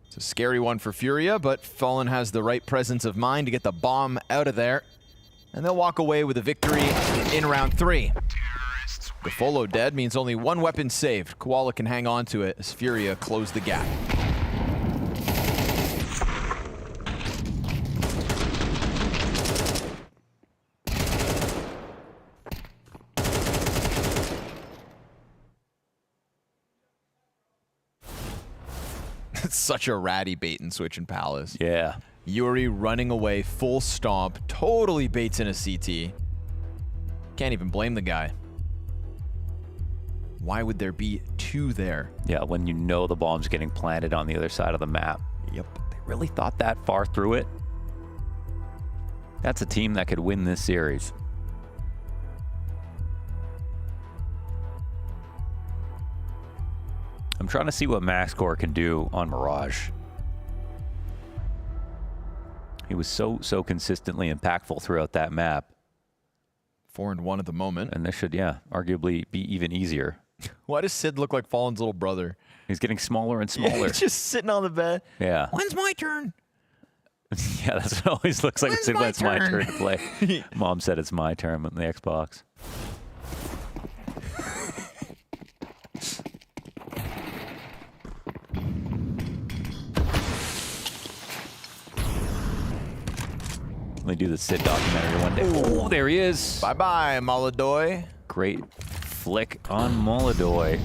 It's a scary one for FURIA, but Fallen has the right presence of mind to get the bomb out of there. And they'll walk away with a victory in round 3. Defolo dead means only one weapon saved. Koala can hang on to it as FURIA close the gap. Such a ratty bait and switch in Palace. Yeah. Yuri running away, full stomp, totally baits in a CT. Can't even blame the guy. Why would there be 2 there? Yeah, when you know the bomb's getting planted on the other side of the map. Yep. They really thought that far through it. That's a team that could win this series. I'm trying to see what MaxCore can do on Mirage. He was so consistently impactful throughout that map. 4-1 at the moment. And this should, yeah, arguably be even easier. Why does Sid look like Fallen's little brother? He's getting smaller and smaller. Yeah, he's just sitting on the bed. Yeah. When's my turn? Yeah, that's what it always looks like. It's my turn to play. Mom said it's my turn on the Xbox. Let me do the Sid documentary one day. Oh, there he is. Bye-bye, Molodoy. Great flick on Molodoy.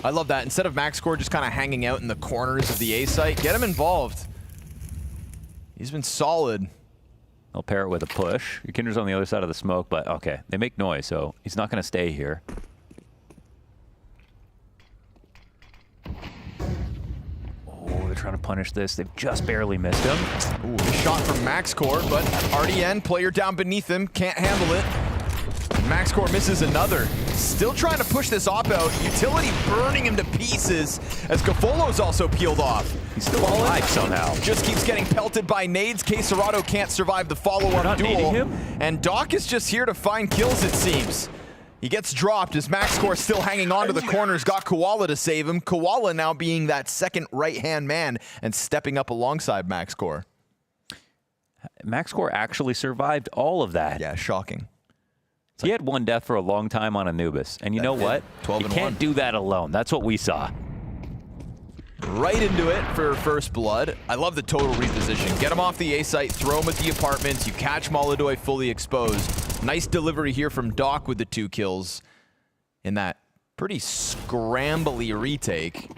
I love that. Instead of MaxCore just kind of hanging out in the corners of the A site, get him involved. He's been solid. I'll pair it with a push. Your Kinder's on the other side of the smoke, but okay. They make noise, so he's not going to stay here. Oh, they're trying to punish this. They've just barely missed him. Ooh, a shot from MaxCore, but RDN, player down beneath him, can't handle it. MaxCore misses another. Still trying to push this op out. Utility burning him to pieces as Gafolo's also peeled off. He's still alive somehow. Just keeps getting pelted by nades. Quesarado can't survive the follow-up duel. Him? And Doc is just here to find kills, it seems. He gets dropped as MaxCore still hanging on to the corners. Got Koala to save him. Koala now being that second right-hand man and stepping up alongside MaxCore. MaxCore actually survived all of that. Yeah, shocking. He had 1 death for a long time on Anubis. And you know what? 12 you and can't 1. do that alone. That's what we saw. Right into it for first blood. I love the total reposition. Get him off the A site, throw him at the apartments. You catch Molodoy fully exposed. Nice delivery here from Doc with the 2 kills in that pretty scrambly retake.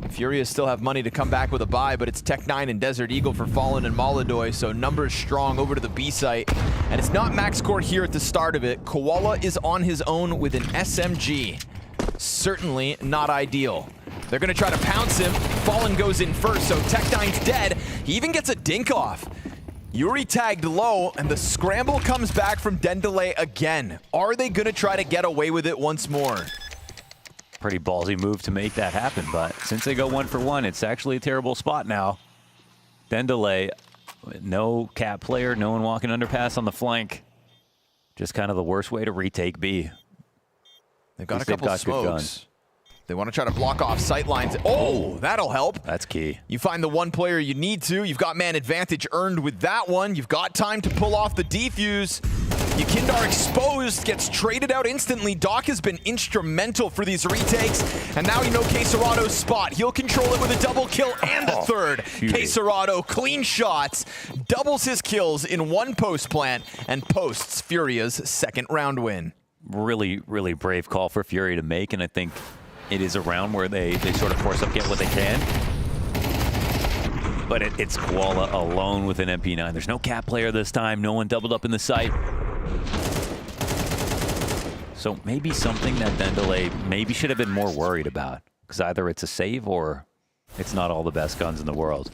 FURIA still have money to come back with a buy, but it's Tech9 and Desert Eagle for Fallen and Molodoy, so numbers strong over to the B site. And it's not MaxCore here at the start of it. Koala is on his own with an SMG. Certainly not ideal. They're going to try to pounce him. Fallen goes in first, so Tech9's dead. He even gets a dink off. Yuri tagged low, and the scramble comes back from DENDELE again. Are they going to try to get away with it once more? Pretty ballsy move to make that happen, but since they go 1 for 1, it's actually a terrible spot now. DENDELE, no cap player, no one walking underpass on the flank. Just kind of the worst way to retake B. They've got a couple smokes. They want to try to block off sight lines. Oh, that'll help. That's key. You find the 1 player you need to. You've got man advantage earned with that one. You've got time to pull off the defuse. Yukindar exposed, gets traded out instantly. Doc has been instrumental for these retakes, and now you know Quesarado's spot. He'll control it with a double kill and a third. Quesarado, clean shots, doubles his kills in 1 post plant, and posts Furia's 2nd round win. Really, really brave call for FURIA to make, and I think it is a round where they sort of force up, get what they can. But it's Koala alone with an MP9. There's no cap player this time. No one doubled up in the site. So maybe something that DENDELE maybe should have been more worried about. Because either it's a save or it's not all the best guns in the world.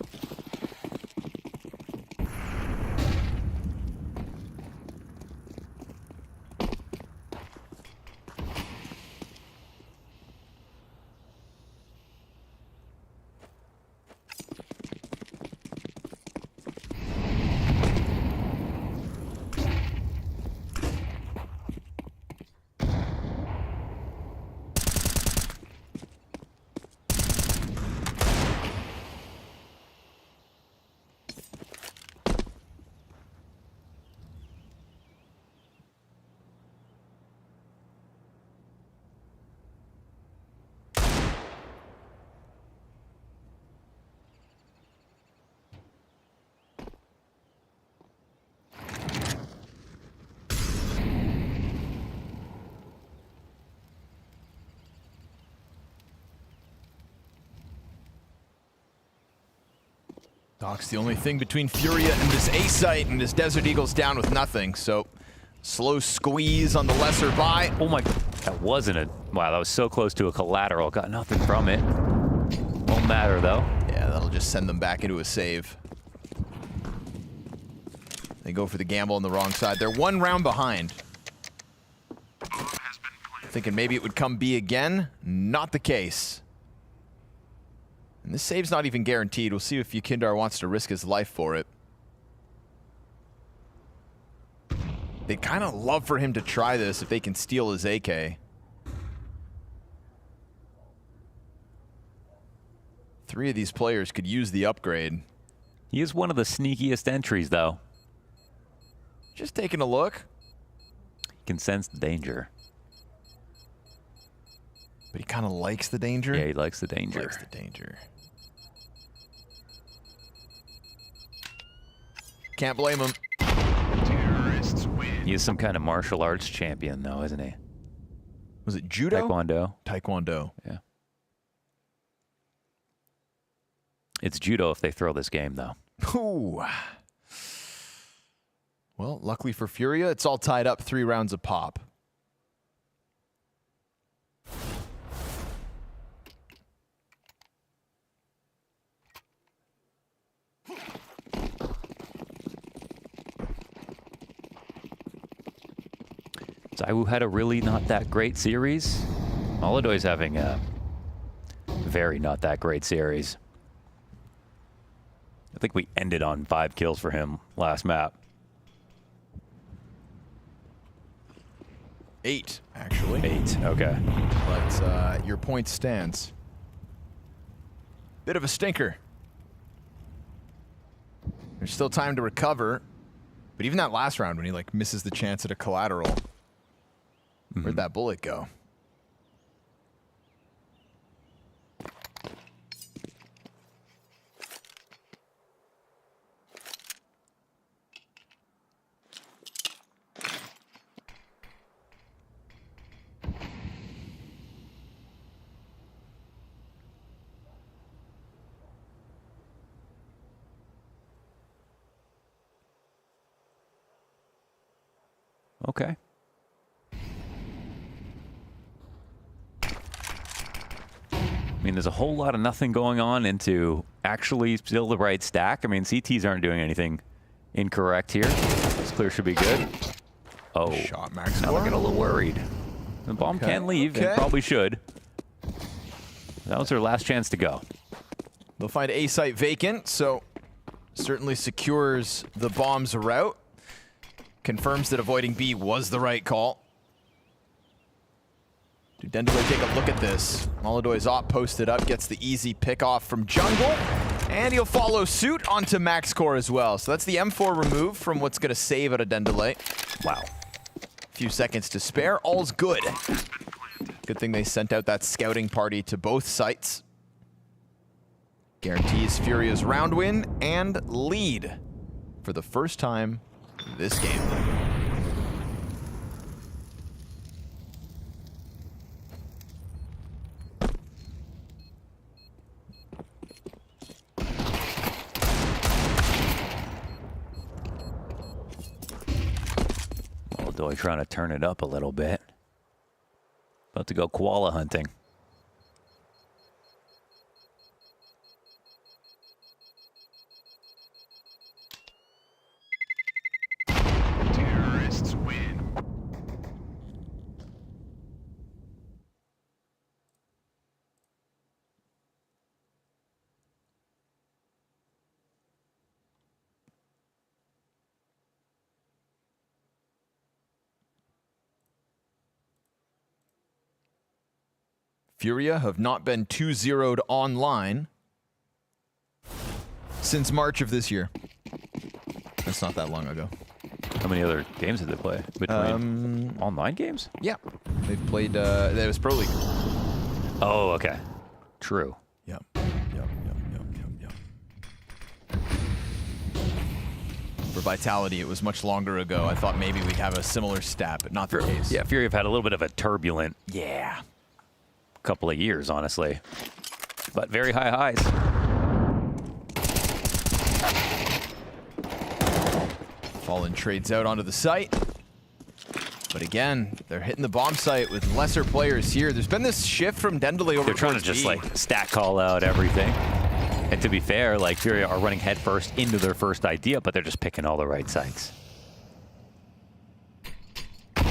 Doc's the only thing between Furia and this A site, and this Desert Eagle's down with nothing, so slow squeeze on the lesser buy. Oh my, that wasn't a, wow, that was so close to a collateral. Got nothing from it. Won't matter though. Yeah, that'll just send them back into a save. They go for the gamble on the wrong side. They're 1 round behind. Thinking maybe it would come B again. Not the case. And this save's not even guaranteed. We'll see if Yukindar wants to risk his life for it. They'd kind of love for him to try this if they can steal his AK. 3 of these players could use the upgrade. He is one of the sneakiest entries, though. Just taking a look. He can sense the danger. But he kind of likes the danger? Yeah, he likes the danger. Likes the danger. Can't blame him. He is some kind of martial arts champion, though, isn't he? Was it judo? Taekwondo. Taekwondo. Yeah. It's judo if they throw this game, though. Ooh. Well, luckily for Furia, it's all tied up, 3 rounds of pop. ZywOo had a really not that great series. Molodoy's having a very not that great series. I think we ended on 5 kills for him last map. 8, actually. 8, okay. But your point stands. Bit of a stinker. There's still time to recover. But even that last round when he like misses the chance at a collateral. Where'd that bullet go? Okay. I mean, there's a whole lot of nothing going on into actually still the right stack. I mean, CTs aren't doing anything incorrect here. This clear should be good. Oh, shot max. Now I get a little worried. The bomb can leave, and probably should. That was their last chance to go. They'll find A site vacant, so certainly secures the bomb's route. Confirms that avoiding B was the right call. Do DENDELE take a look at this? Molodoy's op posted up, gets the easy pick off from jungle, and he'll follow suit onto max core as well. So that's the M4 removed from what's going to save out of DENDELE. Wow. Few seconds to spare, all's good. Good thing they sent out that scouting party to both sites. Guarantees Furia's round win and lead for the first time this game. Molodoy trying to turn it up a little bit. About to go koala hunting. Terrorists win. Furia have not been 2-0'd online since March of this year. That's not that long ago. How many other games did they play? Between online games? Yeah. They've played, that was Pro League. Oh, okay. True. Yep. For Vitality, it was much longer ago. I thought maybe we'd have a similar stat, but not the case. Yeah, Furia have had a little bit of a turbulent couple of years, honestly. But very high highs. Fallen trades out onto the site. But again, they're hitting the bomb site with lesser players here. There's been this shift from DENDELE over. They're trying to just like stack call out everything. And to be fair, like FURIA are running headfirst into their first idea, but they're just picking all the right sites. They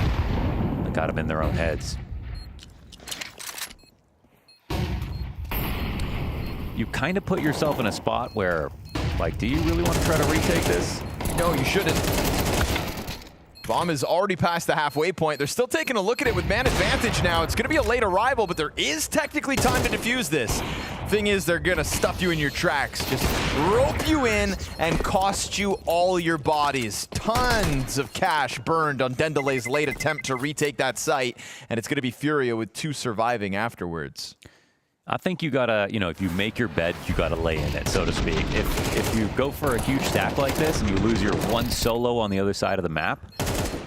got them in their own heads. You kind of put yourself in a spot where, like, do you really want to try to retake this? No, you shouldn't. Bomb is already past the halfway point. They're still taking a look at it with man advantage now. It's going to be a late arrival, but there is technically time to defuse this. Thing is, they're going to stuff you in your tracks. Just rope you in and cost you all your bodies. Tons of cash burned on DENDELE's late attempt to retake that site, and it's going to be FURIA with 2 surviving afterwards. I think you gotta, you know, if you make your bed, you gotta lay in it, so to speak. If you go for a huge stack like this and you lose your one solo on the other side of the map,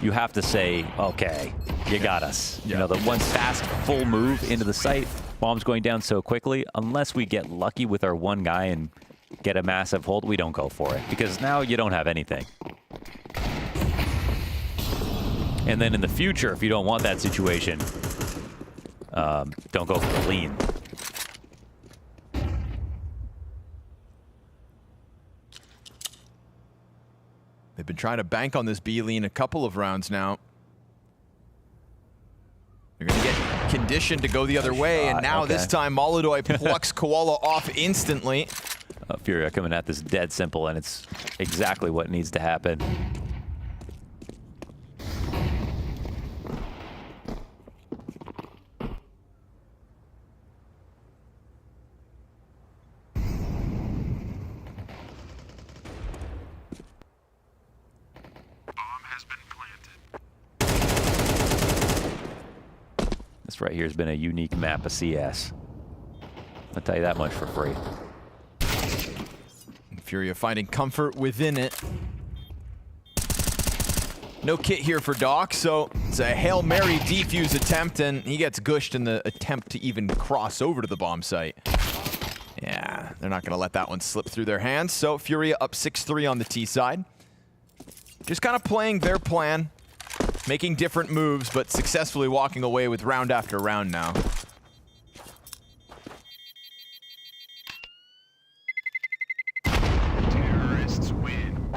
you have to say, okay, you got us. You know, the one fast, full move into the site, bomb's going down so quickly, unless we get lucky with our one guy and get a massive hold, we don't go for it, because now you don't have anything. And then in the future, if you don't want that situation, don't go for the lean. They've been trying to bank on this B lean a couple of rounds now. They're going to get conditioned to go the other way, and now this time Molodoi plucks Koala off instantly. FURIA coming at this dead simple, and it's exactly what needs to happen. This right here has been a unique map of CS. I'll tell you that much for free. FURIA finding comfort within it. No kit here for Doc, so it's a Hail Mary defuse attempt, and he gets gushed in the attempt to even cross over to the bomb site. Yeah, they're not going to let that one slip through their hands, so FURIA up 6-3 on the T side. Just kind of playing their plan. Making different moves, but successfully walking away with round after round now. Terrorists win.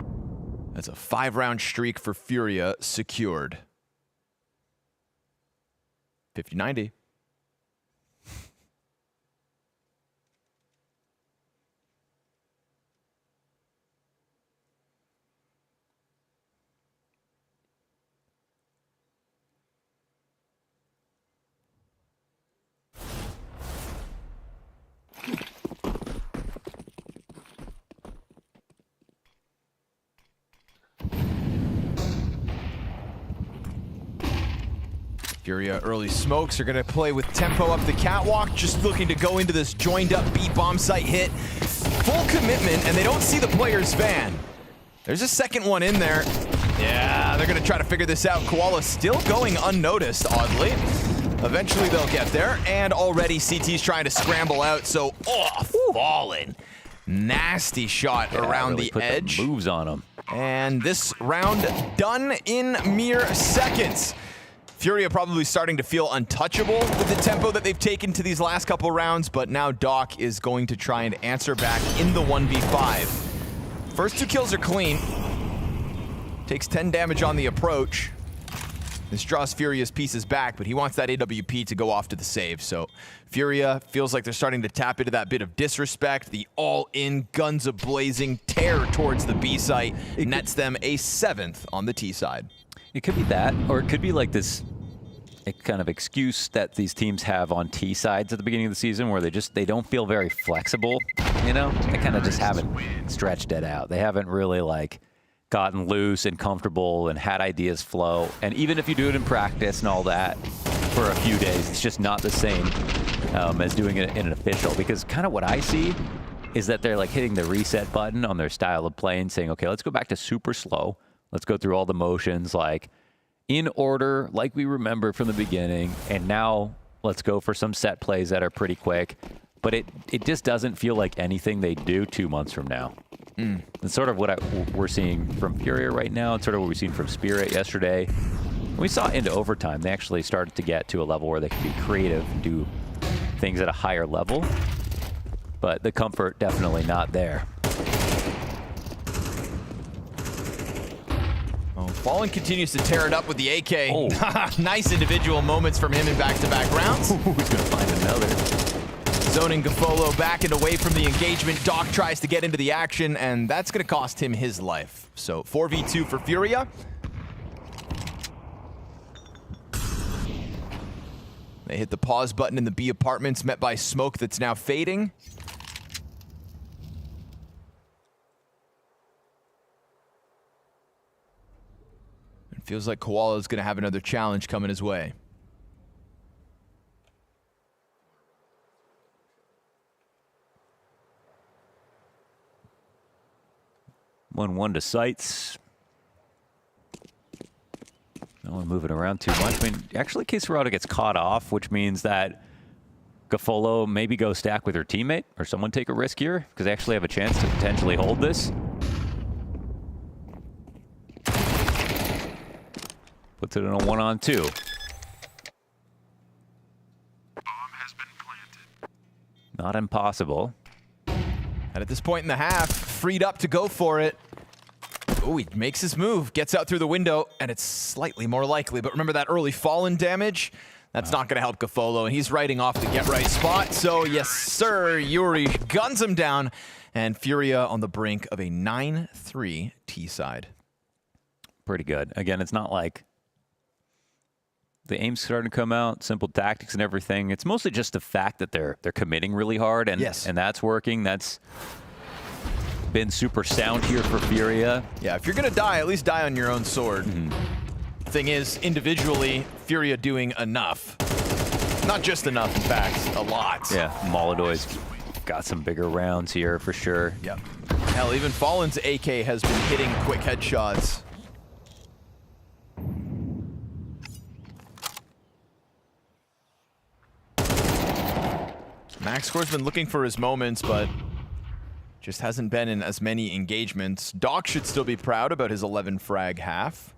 That's a 5-round streak for FURIA secured. 50-90. FURIA early smokes are going to play with tempo up the catwalk, just looking to go into this joined up B bomb site hit. Full commitment, and they don't see the player's van. There's a second one in there. Yeah, they're going to try to figure this out. Koala still going unnoticed, oddly. Eventually they'll get there, and already CT's trying to scramble out, so Fallen. Nasty shot around really the put edge. The moves on him. And this round done in mere seconds. FURIA probably starting to feel untouchable with the tempo that they've taken to these last couple rounds, but now Doc is going to try and answer back in the 1v5. First 2 kills are clean. Takes 10 damage on the approach. This draws FURIA's pieces back, but he wants that AWP to go off to the save, so FURIA feels like they're starting to tap into that bit of disrespect. The all-in, guns a-blazing tear towards the B site nets them a 7th on the T side. It could be that, or it could be like this kind of excuse that these teams have on T sides at the beginning of the season where they don't feel very flexible, you know? They kind of just haven't stretched it out. They haven't really like gotten loose and comfortable and had ideas flow. And even if you do it in practice and all that for a few days, it's just not the same as doing it in an official, because kind of what I see is that they're like hitting the reset button on their style of play and saying, okay, let's go back to super slow. Let's go through all the motions, like in order, like we remember from the beginning. And now let's go for some set plays that are pretty quick. But it just doesn't feel like anything they do 2 months from now. It's sort of what we're seeing from FURIA right now. It's sort of what we've seen from Spirit yesterday. We saw into overtime. They actually started to get to a level where they can be creative, do things at a higher level. But the comfort definitely not there. Fallen continues to tear it up with the AK. Oh. Nice individual moments from him in back-to-back rounds. Who's going to find another? Zoning Gafolo back and away from the engagement. Doc tries to get into the action, and that's going to cost him his life. So 4v2 for FURIA. They hit the pause button in the B apartments, met by smoke that's now fading. It feels like Koala is going to have another challenge coming his way. 1-1 to sights. No one moving around too much. I mean, actually, csgo gets caught off, which means that Gafolo maybe go stack with her teammate or someone take a risk here because they actually have a chance to potentially hold this. Puts it in a 1-on-2. Bomb has been planted. Not impossible. And at this point in the half, freed up to go for it. Oh, he makes his move, gets out through the window, and it's slightly more likely. But remember that early Fallen damage? That's not going to help Gafolo, and he's riding off the get-right spot. So, yes, sir, Yuri guns him down, and FURIA on the brink of a 9-3 T-side. Pretty good. Again, it's not like the aim's starting to come out, simple tactics and everything. It's mostly just the fact that they're committing really hard, and and that's working. That's been super sound here for FURIA. Yeah, if you're gonna die, at least die on your own sword. Thing is, individually, FURIA doing enough. Not just enough, in fact, a lot. Yeah, MongolZ's got some bigger rounds here for sure. Yep. Hell, even Fallen's AK has been hitting quick headshots. Maxcore's been looking for his moments, but just hasn't been in as many engagements. Doc should still be proud about his 11 frag half.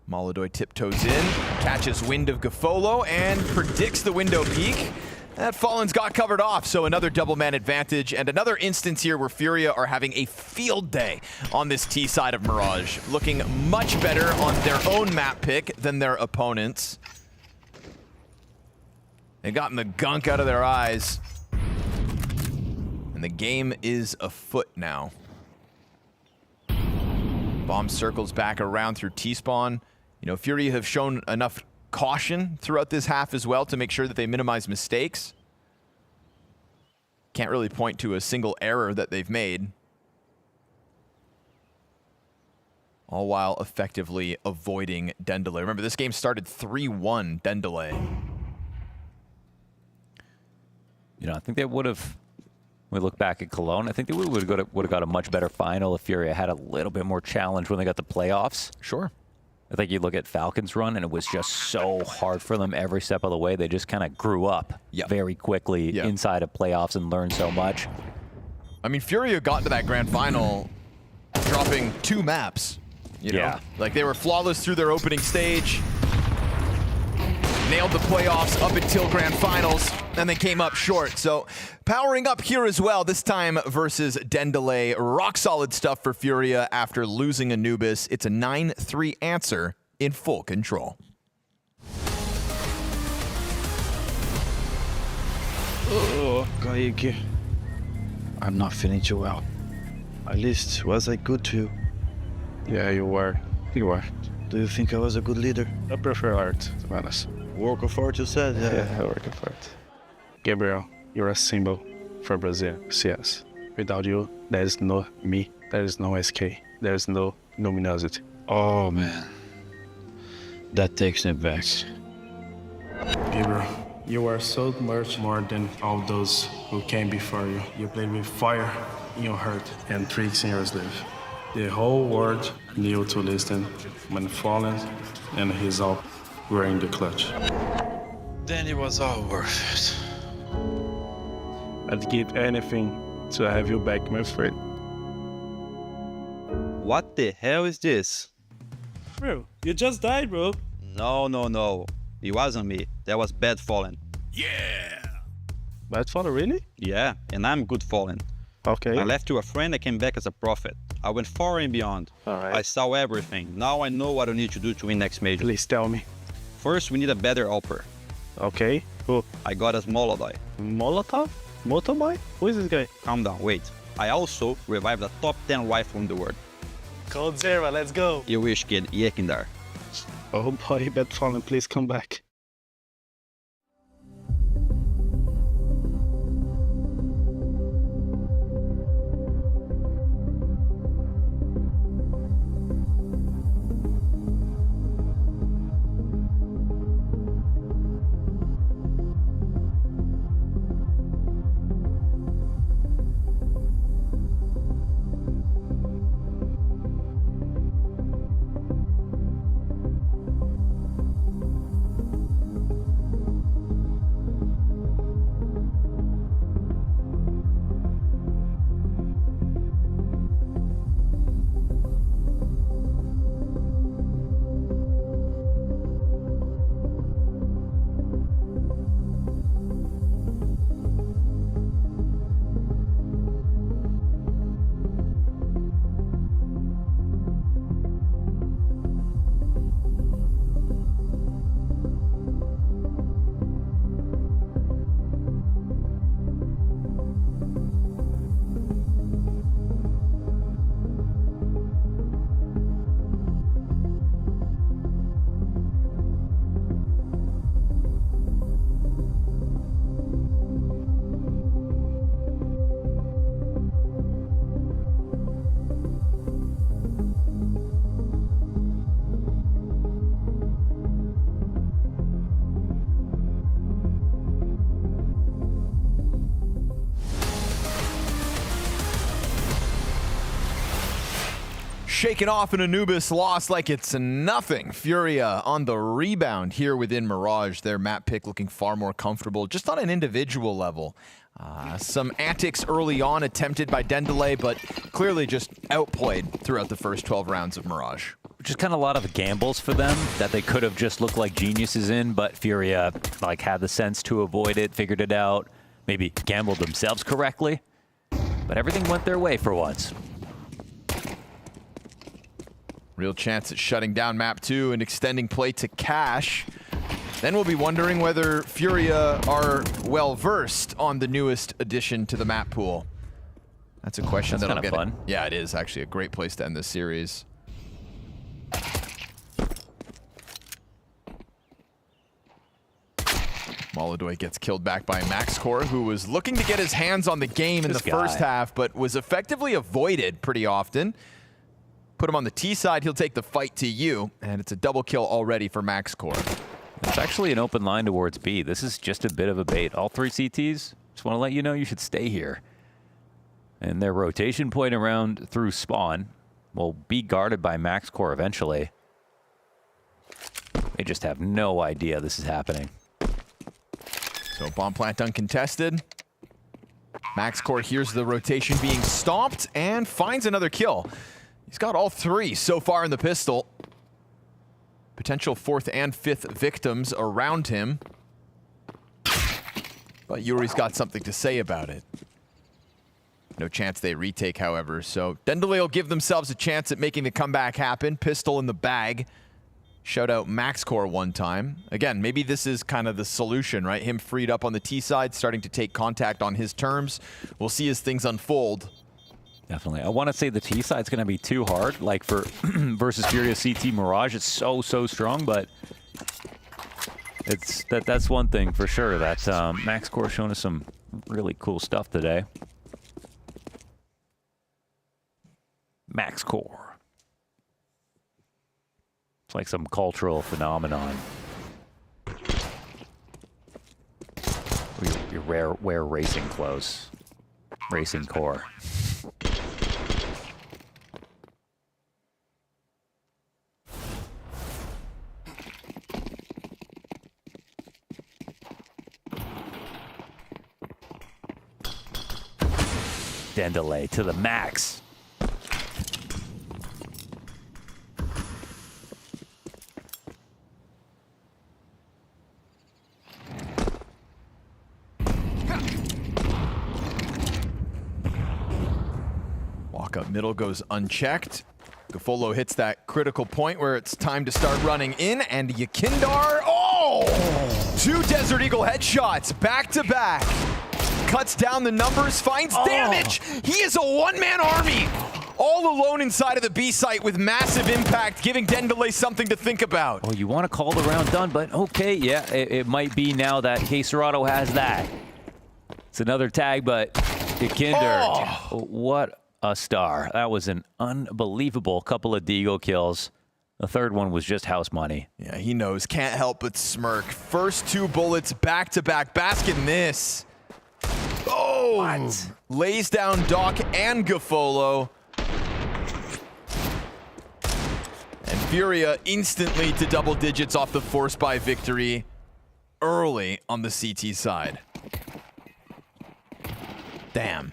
MongolZ tiptoes in, catches wind of Gafolo, and predicts the window peek. That Fallen's got covered off, so another double man advantage, and another instance here where FURIA are having a field day on this T side of Mirage, looking much better on their own map pick than their opponents. They've gotten the gunk out of their eyes, and the game is afoot now. Bomb circles back around through T-spawn. You know, FURIA have shown enough caution throughout this half as well to make sure that they minimize mistakes. Can't really point to a single error that they've made. All while effectively avoiding DENDELE. Remember, this game started 3-1 DENDELE. You know, I think they would have, when we look back at Cologne, I think they would have got a much better final if FURIA had a little bit more challenge when they got the playoffs. Sure. I think you look at Falcon's run, and it was just so hard for them every step of the way. They just kind of grew up very quickly inside of playoffs and learned so much. I mean, FURIA got to that grand final dropping 2 maps. You know? Like, they were flawless through their opening stage, nailed the playoffs up until grand finals, and then came up short. So powering up here as well, this time versus DENDELE. Rock solid stuff for FURIA after losing Anubis. It's a 9-3 answer in full control. Oh, Kaique. I'm not feeling too well. At least, was I good to you? Yeah, you were. You were. Do you think I was a good leader? I prefer art, to be honest. Work of art, you said? Yeah, work of art. Gabriel, you're a symbol for Brazil, CS. Without you, there is no me, there is no SK, there is no luminosity. Oh, man. That takes me back. Gabriel, you are so much more than all those who came before you. You played with fire in your heart and tricks in your sleeve. The whole world knew to listen when Fallen and his all were in the clutch. then it was all worth it. I'd give anything to have you back, my friend. What the hell is this? Bro, you just died, bro. No. It wasn't me. That was Bad Fallen. Bad Fallen, really? Yeah, and I'm Good Fallen. Okay. I left to a friend, I came back as a prophet. I went far and beyond. Alright. I saw everything. Now I know what I need to do to win next major. Please tell me. First, we need a better AWPer. Okay, who? I got a Molotov. Molotov? Motoboy? Who is this guy? Calm down, wait. I also revived the top 10 rifle in the world. Cold Zero, let's go. You wish, kid. Yekindar. Oh boy, Bad Fallen, please come back. Shaken off, and Anubis lost like it's nothing. FURIA on the rebound here within Mirage. Their map pick looking far more comfortable, just on an individual level. Some antics early on attempted by DENDELE, but clearly just outplayed throughout the first 12 rounds of Mirage. Just kind of a lot of gambles for them that they could have just looked like geniuses in, but FURIA like had the sense to avoid it, figured it out, maybe gambled themselves correctly. But everything went their way for once. Real chance at shutting down map 2 and extending play to Cash. Then we'll be wondering whether FURIA are well-versed on the newest addition to the map pool. That's a question that'll get fun. Yeah, it is actually a great place to end this series. Molotov gets killed back by MaxCore, who was looking to get his hands on the game in the first half, but was effectively avoided pretty often. Put him on the T side, he'll take the fight to you, and it's a double kill already for MaxCore. It's actually an open line towards B. This is just a bit of a bait. All three CTs, just want to let you know you should stay here. And their rotation point around through spawn will be guarded by MaxCore eventually. They just have no idea this is happening. So bomb plant uncontested. MaxCore hears the rotation being stomped and finds another kill. He's got all three so far in the pistol. Potential fourth and fifth victims around him. But Yuri's got something to say about it. No chance they retake, however, so DENDELE will give themselves a chance at making the comeback happen. Pistol in the bag. Shout out MaxCore one time. Again, maybe this is kind of the solution, right? Him freed up on the T side, starting to take contact on his terms. We'll see as things unfold. Definitely. I want to say the T side's going to be too hard, like for versus FURIA CT Mirage. It's so strong, but it's that's one thing for sure. That's MaxCore showing us some really cool stuff today. MaxCore. It's like some cultural phenomenon. You wear racing clothes. Racing core. DENDELE to the max. Walk up middle goes unchecked. Gafolo hits that critical point where it's time to start running in, and Yakindar, two Desert Eagle headshots back to back. Cuts down the numbers, finds damage. He is a one-man army, all alone inside of the B site with massive impact, giving DENDELE something to think about. Well, you want to call the round done, but okay, yeah, it might be now that K-Serato has that. It's another tag, but Yakinder, what a star. That was an unbelievable couple of Deagle kills. The third one was just house money. Yeah, he knows. Can't help but smirk. First 2 bullets back-to-back. Basket miss. Oh! What? Lays down Doc and Gafolo. And FURIA instantly to double digits off the force buy victory early on the CT side. Damn.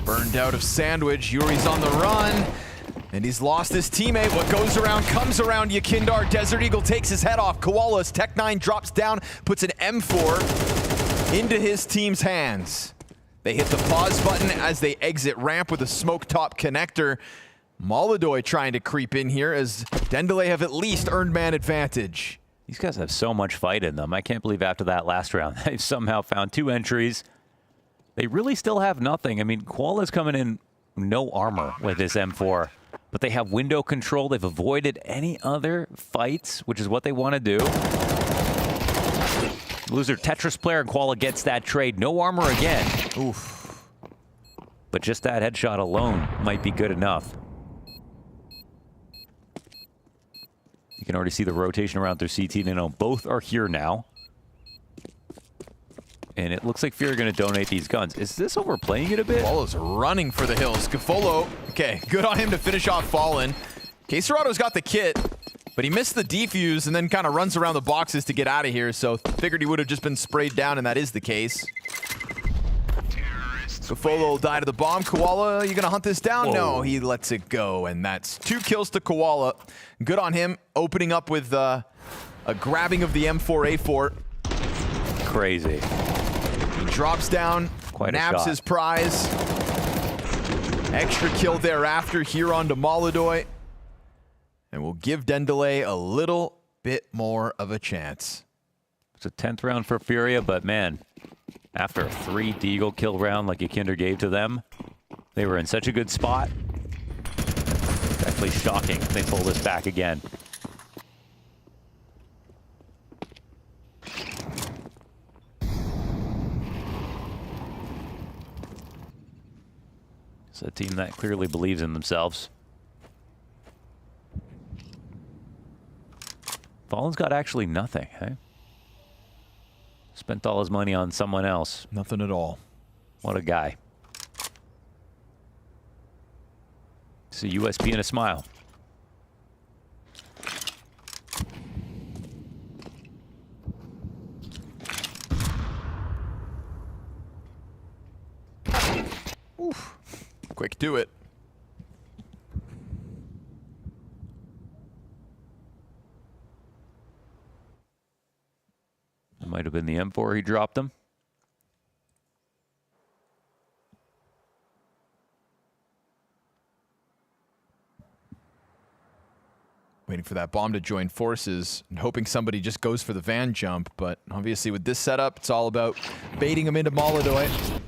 Burned out of sandwich. Yuri's on the run. And he's lost his teammate. What goes around comes around. Yakindar. Desert Eagle takes his head off. Koala's Tech9 drops down, puts an M4 into his team's hands. They hit the pause button as they exit ramp with a smoke top connector. MongolZ trying to creep in here as DENDELE have at least earned man advantage. These guys have so much fight in them. I can't believe after that last round, they've somehow found 2 entries. They really still have nothing. I mean, Koala's coming in no armor with this M4, but they have window control. They've avoided any other fights, which is what they want to do. Loser Tetris player, and Koala gets that trade. No armor again. Oof. But just that headshot alone might be good enough. You can already see the rotation around through CT. They know both are here now. And it looks like FURIA are going to donate these guns. Is this overplaying it a bit? Koala's running for the hills. Gafolo, okay, good on him to finish off Fallen. K-Serato's got the kit, but he missed the defuse and then kind of runs around the boxes to get out of here, so figured he would have just been sprayed down, and that is the case. Gafolo will die to the bomb. Koala, you gonna hunt this down? Whoa. No, he lets it go, and that's 2 kills to Koala. Good on him, opening up with a grabbing of the M4A4. Crazy. He drops down, naps his prize. Extra kill thereafter here on to MongolZ. And will give DENDELE a little bit more of a chance. It's a 10th round for FURIA, but man, after a 3 Deagle kill round like Yakinder gave to them, they were in such a good spot. Definitely shocking if they pull this back again. It's a team that clearly believes in themselves. Fallen's got actually nothing, hey? Spent all his money on someone else. Nothing at all. What a guy. It's a USP and a smile. Oof. Quick do it. It might have been the M4 he dropped him. Waiting for that bomb to join forces and hoping somebody just goes for the van jump, but obviously with this setup, it's all about baiting him into MongolZ.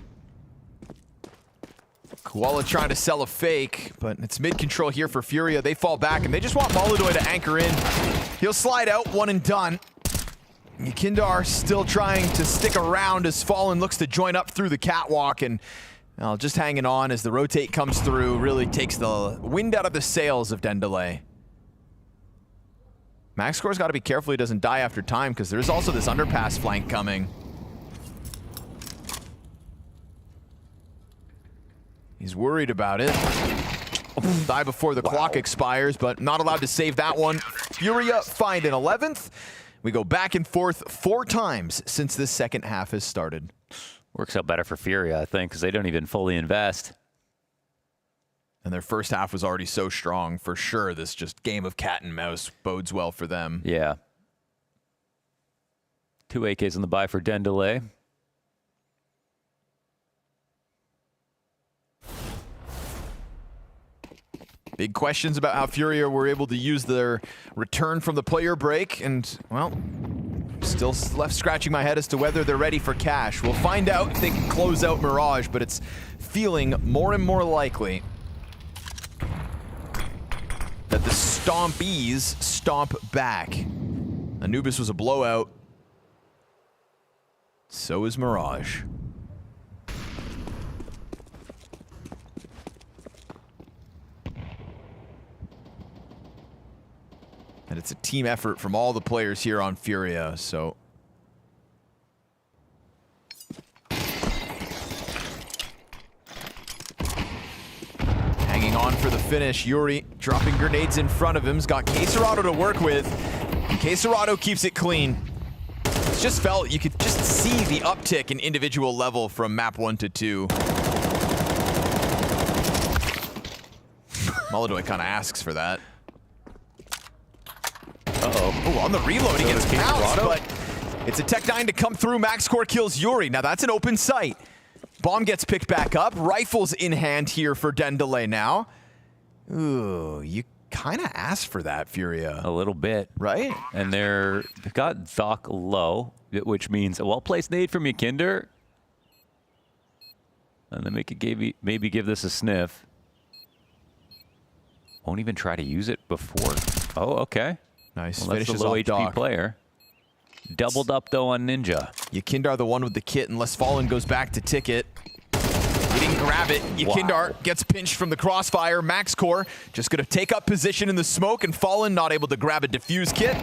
Koala trying to sell a fake, but it's mid-control here for FURIA. They fall back, and they just want MongolZ to anchor in. He'll slide out, one and done. Yakindar still trying to stick around as Fallen looks to join up through the catwalk, and just hanging on as the rotate comes through, really takes the wind out of the sails of DENDELE. MaxCore's got to be careful he doesn't die after time, because there's also this underpass flank coming. He's worried about it. Die before the clock expires, but not allowed to save that one. Furia find an 11th. We go back and forth 4 times since this second half has started. Works out better for Furia, I think, because they don't even fully invest. And their first half was already so strong. For sure, this just game of cat and mouse bodes well for them. Yeah. 2 AKs on the buy for DENDELE. Big questions about how Furia were able to use their return from the player break, and, well, still left scratching my head as to whether they're ready for cash. We'll find out if they can close out Mirage, but it's feeling more and more likely that the Stompies stomp back. Anubis was a blowout. So is Mirage. And it's a team effort from all the players here on Furia, so. Hanging on for the finish. Yuri dropping grenades in front of him. He's got csgo to work with. And csgo keeps it clean. It's just felt, you could just see the uptick in individual level from map 1 to 2. MongolZ kind of asks for that. Oh, on the reload he gets pounced, but it's a Tech9 to come through. MaxCore kills Yuri. Now that's an open sight. Bomb gets picked back up. Rifles in hand here for DENDELE now. Ooh, you kind of asked for that, Furia. A little bit. Right? And they've got Doc low, which means a well-placed nade from Ykinder. And then maybe give this a sniff. Won't even try to use it before. Oh, okay. Nice. Well, that's finishes a low off HP Doc. player. Doubled up, though, on Ninja. Ykinder the one with the kit, unless Fallen goes back to Ticket. He didn't grab it. Ykinder gets pinched from the crossfire. MaxCore just going to take up position in the smoke, and Fallen not able to grab a defuse kit.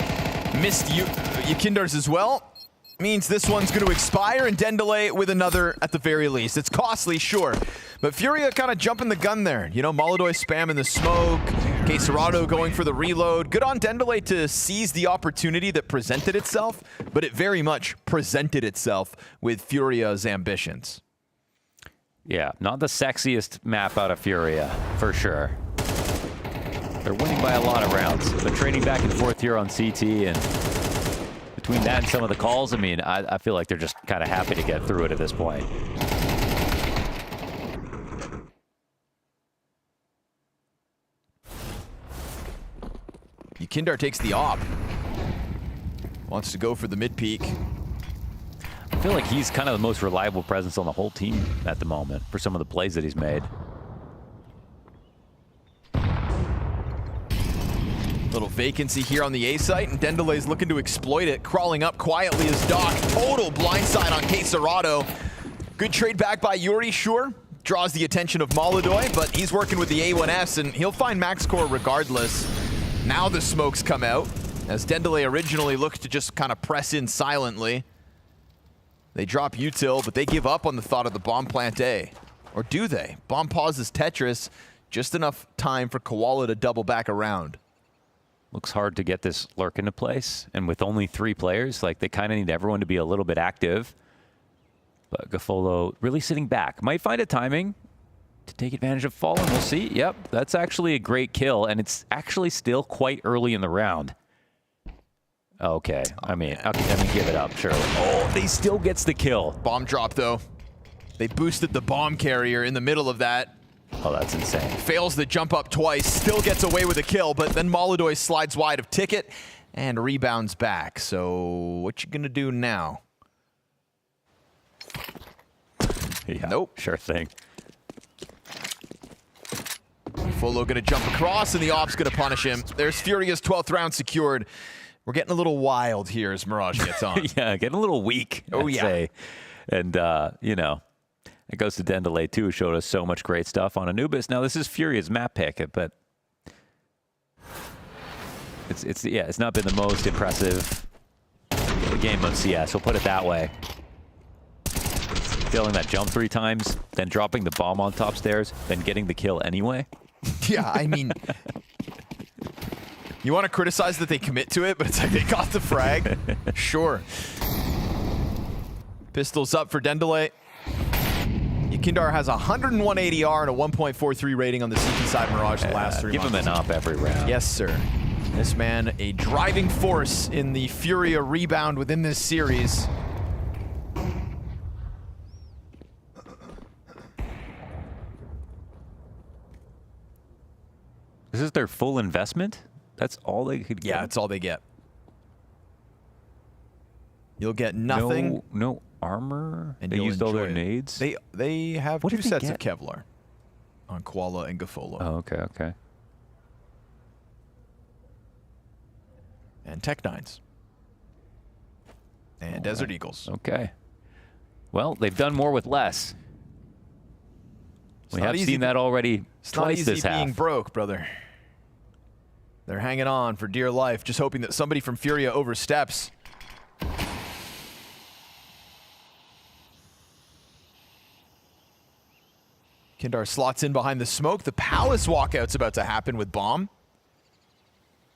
Missed Ykinder's as well. Means this one's going to expire, and DENDELE with another at the very least. It's costly, sure, but Furia kind of jumping the gun there. You know, MongolZ spamming the smoke, csgo going for the reload. Good on DENDELE to seize the opportunity that presented itself, but it very much presented itself with Furia's ambitions. Yeah, not the sexiest map out of Furia, for sure. They're winning by a lot of rounds, but trading back and forth here on CT, and between that and some of the calls, I mean, I feel like they're just kind of happy to get through it at this point. Ykinder takes the op. Wants to go for the mid-peak. I feel like he's kind of the most reliable presence on the whole team at the moment for some of the plays that he's made. Little vacancy here on the A site, and DENDELE's looking to exploit it. Crawling up quietly as Doc. Total blindside on csgo. Good trade back by Yuri, sure. Draws the attention of MongolZ, but he's working with the A1S, and he'll find MaxCore regardless. Now the smokes come out, as DENDELE originally looked to just kind of press in silently. They drop util, but they give up on the thought of the bomb plant A. Or do they? Bomb pauses Tetris, just enough time for Koala to double back around. Looks hard to get this lurk into place, and with only 3 players, like, they kind of need everyone to be a little bit active. But Gafolo really sitting back. Might find a timing to take advantage of Fallen. We'll see. Yep, that's actually a great kill, and it's actually still quite early in the round. Okay, I mean, give it up, surely. Oh, he still gets the kill. Bomb drop, though. They boosted the bomb carrier in the middle of that. Oh, that's insane. Fails the jump up twice, still gets away with a kill, but then MongolZ slides wide of Ticket and rebounds back. So what you gonna do now? Yeah, nope. Sure thing. Folo gonna jump across, and the op's gonna punish him. There's Furia's 12th round secured. We're getting a little wild here as Mirage gets on. Yeah, getting a little weak, I'd say. And, you know, it goes to DENDELE, too, who showed us so much great stuff on Anubis. Now, this is Furia's map pick, but It's not been the most impressive game of CS. We'll put it that way. Failing that jump 3 times, then dropping the bomb on top stairs, then getting the kill anyway. Yeah, I mean, you want to criticize that they commit to it, but it's like they got the frag. Sure. Pistols up for DENDELE. Yekindar has 101 ADR and a 1.43 rating on the CT side Mirage the last 3 Give months. him an up every round. Yes, sir. This man, a driving force in the FURIA rebound within this series. This is their full investment? That's all they could get? Yeah, that's all they get. You'll get nothing. No armor? And they you'll used all their enjoy it. nades? They have What 2 did they sets of get? Kevlar on Koala and Gafolo. Oh, okay. And Tech 9s. And Desert Eagles. Okay. Well, they've done more with less. We not have easy seen that already It's not twice easy this being half. broke, brother. They're hanging on for dear life, just hoping that somebody from FURIA oversteps. Kindar slots in behind the smoke. The Palace walkout's about to happen with Bomb.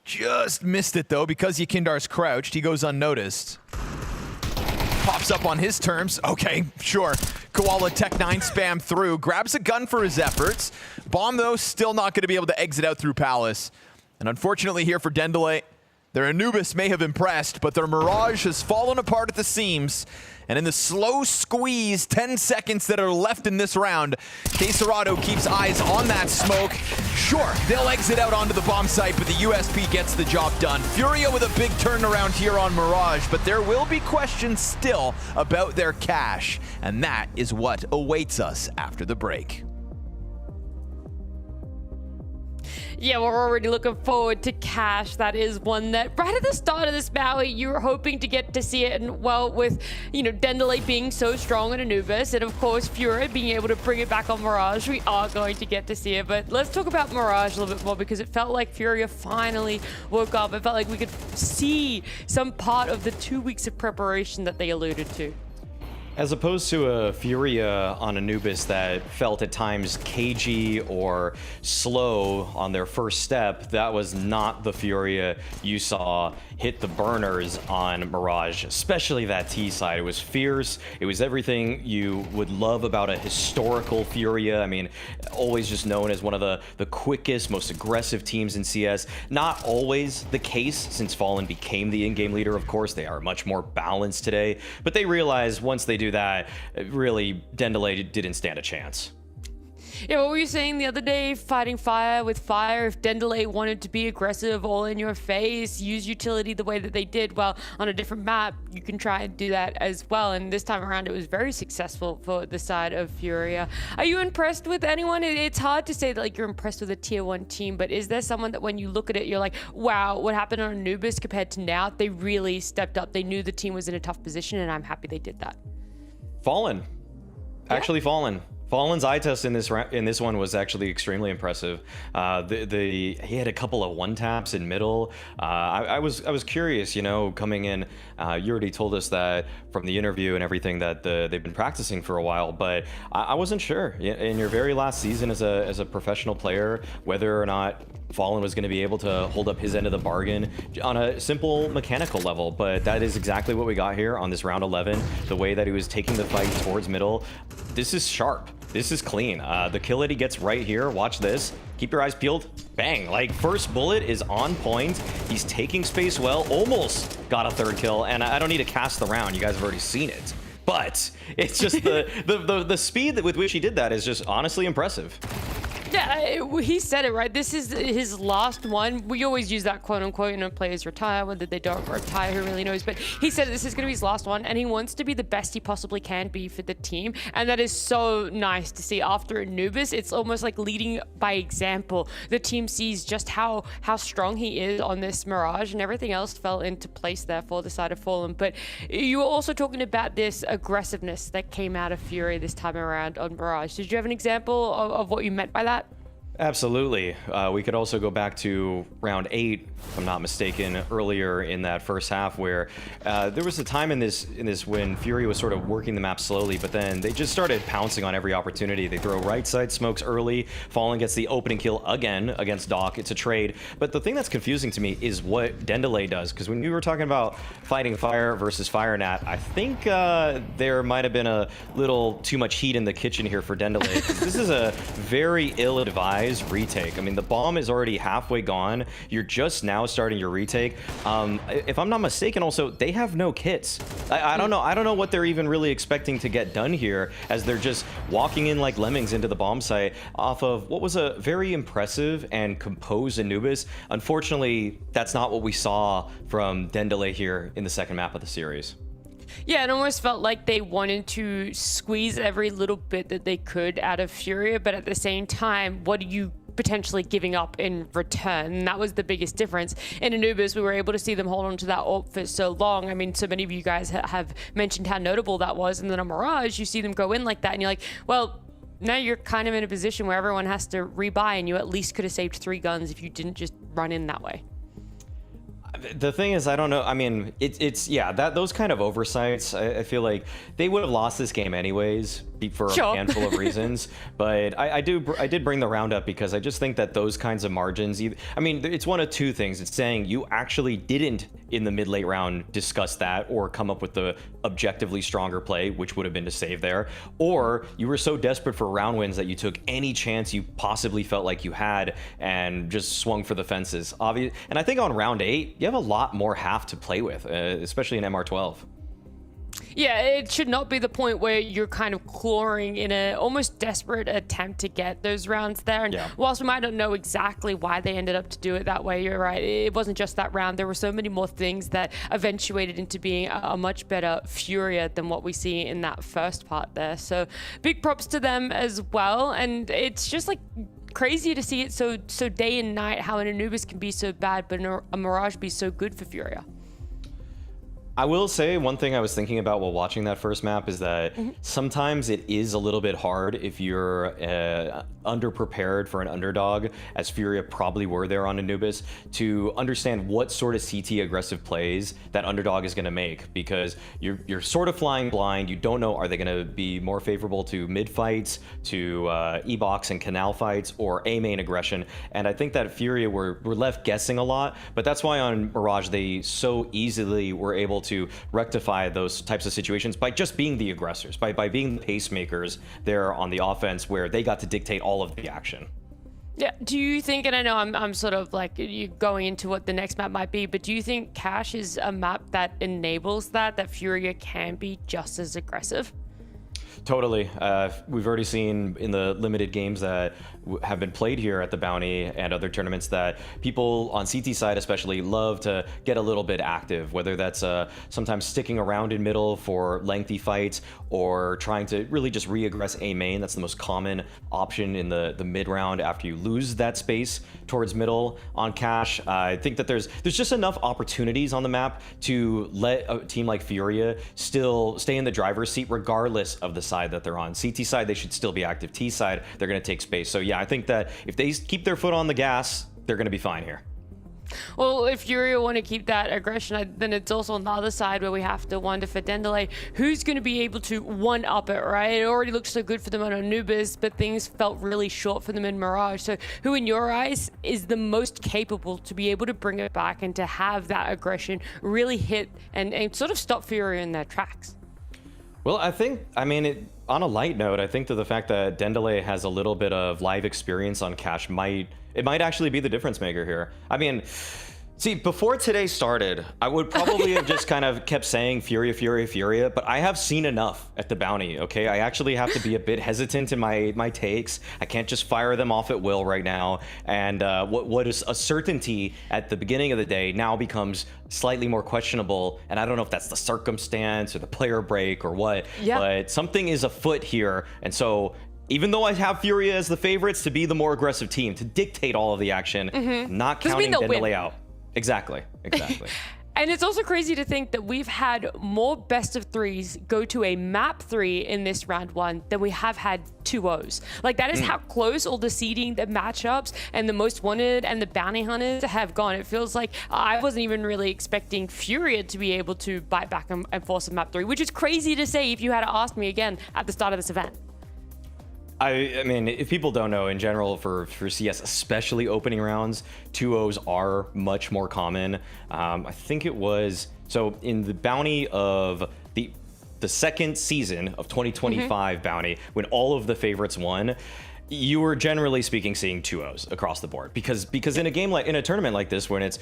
Just missed it, though, because Yekindar's crouched. He goes unnoticed. Pops up on his terms. Okay, sure. Koala Tech 9 spam through. Grabs a gun for his efforts. Bomb, though, still not going to be able to exit out through Palace. And unfortunately here for DENDELE, their Anubis may have impressed, but their Mirage has fallen apart at the seams. And in the slow squeeze, 10 seconds that are left in this round, Queserado keeps eyes on that smoke. Sure, they'll exit out onto the bomb site, but the USP gets the job done. FURIA with a big turnaround here on Mirage, but there will be questions still about their cash. And that is what awaits us after the break. Yeah, we're already looking forward to cash. That is one that right at the start of this Maui, you were hoping to get to see it. And well, with, DENDELE being so strong in Anubis, and of course FURIA being able to bring it back on Mirage, we are going to get to see it. But let's talk about Mirage a little bit more, because it felt like FURIA finally woke up. It felt like we could see some part of the 2 weeks of preparation that they alluded to. As opposed to a FURIA on Anubis that felt at times cagey or slow on their first step, that was not the FURIA you saw hit the burners on Mirage, especially that T side. It was fierce. It was everything you would love about a historical FURIA. I mean, always just known as one of the quickest, most aggressive teams in CS. Not always the case since Fallen became the in-game leader, of course. They are much more balanced today, but they realized once they do that, really, DENDELE didn't stand a chance. Yeah, what were you saying the other day? Fighting fire with fire. If DENDELE wanted to be aggressive, all in your face, use utility the way that they did, well, on a different map, you can try and do that as well. And this time around, it was very successful for the side of FURIA. Are you impressed with anyone? It's hard to say that like you're impressed with a tier 1 team, but is there someone that when you look at it, you're like, wow, what happened on Anubis compared to now? They really stepped up. They knew the team was in a tough position, and I'm happy they did that. Fallen. Actually Fallen. Fallen's eye test in this one was actually extremely impressive. He had a couple of one taps in middle. I was curious, coming in. You already told us that from the interview and everything that they've been practicing for a while, but I wasn't sure in your very last season as a professional player whether or not Fallen was going to be able to hold up his end of the bargain on a simple mechanical level. But that is exactly what we got here on this round 11. The way that he was taking the fight towards middle, this is sharp. This is clean. The kill that he gets right here, watch this. Keep your eyes peeled. Bang, like first bullet is on point. He's taking space well, almost got a third kill, and I don't need to cast the round. You guys have already seen it. But it's just the speed with which he did that is just honestly impressive. Yeah, he said it, right? This is his last one. We always use that quote unquote, players retire, whether they don't retire, who really knows? But he said this is going to be his last one, and he wants to be the best he possibly can be for the team. And that is so nice to see. After Anubis, it's almost like leading by example. The team sees just how strong he is on this Mirage, and everything else fell into place there for the side of Fallen. But you were also talking about this aggressiveness that came out of FURIA this time around on Mirage. Did you have an example of what you meant by that? Absolutely. We could also go back to round 8, if I'm not mistaken, earlier in that first half, where there was a time in this when Furia was sort of working the map slowly, but then they just started pouncing on every opportunity. They throw right side smokes early. Fallen gets the opening kill again against Doc. It's a trade. But the thing that's confusing to me is what DENDELE does, because when we were talking about fighting fire versus FireNat, I think there might have been a little too much heat in the kitchen here for DENDELE. This is a very ill-advised retake. I mean, the bomb is already halfway gone. You're just now starting your retake. If I'm not mistaken, also, they have no kits. I don't know. I don't know what they're even really expecting to get done here, as they're just walking in like lemmings into the bomb site off of what was a very impressive and composed Anubis. Unfortunately, that's not what we saw from DENDELE here in the second map of the series. Yeah, it almost felt like they wanted to squeeze every little bit that they could out of Furia, but at the same time, what are you potentially giving up in return? And that was the biggest difference. In Anubis, we were able to see them hold on to that ult for so long. I mean, so many of you guys have mentioned how notable that was, and then on Mirage, you see them go in like that, and you're like, well, now you're kind of in a position where everyone has to rebuy, and you at least could have saved 3 guns if you didn't just run in that way. The thing is, I don't know. I mean, it's yeah, those kind of oversights, I feel like they would have lost this game anyways for a handful of reasons. But I did bring the round up because I just think that those kinds of margins, I mean, it's one of two things. It's saying you actually didn't in the mid-late round discuss that or come up with the objectively stronger play, which would have been to save there, or you were so desperate for round wins that you took any chance you possibly felt like you had and just swung for the fences. And I think on round 8, you have a lot more half to play with, especially in MR12. Yeah, it should not be the point where you're kind of clawing in a almost desperate attempt to get those rounds there. And whilst we might not know exactly why they ended up to do it that way, you're right. It wasn't just that round. There were so many more things that eventuated into being a much better Furia than what we see in that first part there. So big props to them as well. And it's just like crazy to see it so day and night, how an Anubis can be so bad, but a Mirage be so good for Furia. I will say one thing I was thinking about while watching that first map is that sometimes it is a little bit hard if you're underprepared for an underdog, as Furia probably were there on Anubis, to understand what sort of CT aggressive plays that underdog is going to make, because you're sort of flying blind. You don't know, are they going to be more favorable to mid fights, to E-box and canal fights, or A main aggression. And I think that Furia were left guessing a lot, but that's why on Mirage they so easily were able to rectify those types of situations by just being the aggressors, by being the pacemakers there on the offense, where they got to dictate all of the action. Yeah, do you think, and I know I'm sort of like you going into what the next map might be, but do you think Cache is a map that enables that Furia can be just as aggressive? Totally. We've already seen in the limited games that have been played here at the Bounty and other tournaments that people on CT side especially love to get a little bit active, whether that's sometimes sticking around in middle for lengthy fights or trying to really just re-aggress A main. That's the most common option in the mid round after you lose that space towards middle on Cache. I think that there's just enough opportunities on the map to let a team like Furia still stay in the driver's seat regardless of the side that they're on. CT side, they should still be active. T side, they're going to take space. So yeah, I think that if they keep their foot on the gas, they're going to be fine here. Well, if Furia want to keep that aggression, then it's also on the other side where we have to wonder for DENDELE, who's going to be able to one-up it, right? It already looked so good for them on Anubis, but things felt really short for them in Mirage. So who, in your eyes, is the most capable to be able to bring it back and to have that aggression really hit and sort of stop Furia in their tracks? Well, I mean, on a light note, I think that the fact that DENDELE has a little bit of live experience on Cache might actually be the difference maker here. I mean, see, before today started, I would probably have just kind of kept saying Furia, Furia, Furia, but I have seen enough at the Bounty, okay? I actually have to be a bit hesitant in my takes. I can't just fire them off at will right now. And what is a certainty at the beginning of the day now becomes slightly more questionable. And I don't know if that's the circumstance or the player break or what, but something is afoot here. And so even though I have Furia as the favorites to be the more aggressive team, to dictate all of the action, not counting DENDELE out. Exactly. And it's also crazy to think that we've had more best of threes go to a map 3 in this round 1 than we have had 2-0s. Like, that is how close all the seeding, the matchups, and the most wanted and the bounty hunters have gone. It feels like I wasn't even really expecting FURIA to be able to bite back and force a map 3, which is crazy to say if you had asked me again at the start of this event. I mean, if people don't know, in general, for CS, especially opening rounds, 2-0s are much more common. I think it was, so in the bounty of the second season of 2025 bounty, when all of the favorites won, you were generally speaking seeing 2-0s across the board. Because in a game like, in a tournament like this, when it's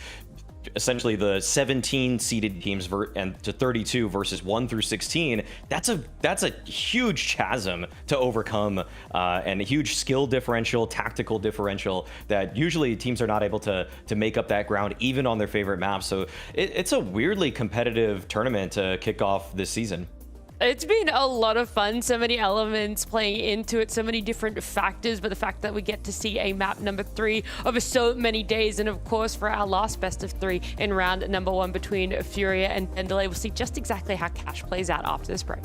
essentially the 17 seeded teams and to 32 versus 1 through 16, that's a huge chasm to overcome, and a huge skill differential, tactical differential that usually teams are not able to make up that ground even on their favorite maps. So it's a weirdly competitive tournament to kick off this season. It's been a lot of fun, so many elements playing into it, so many different factors, but the fact that we get to see a map number 3 over so many days, and of course for our last best of 3 in round number 1 between FURIA and DENDELE, we'll see just exactly how Cash plays out after this break.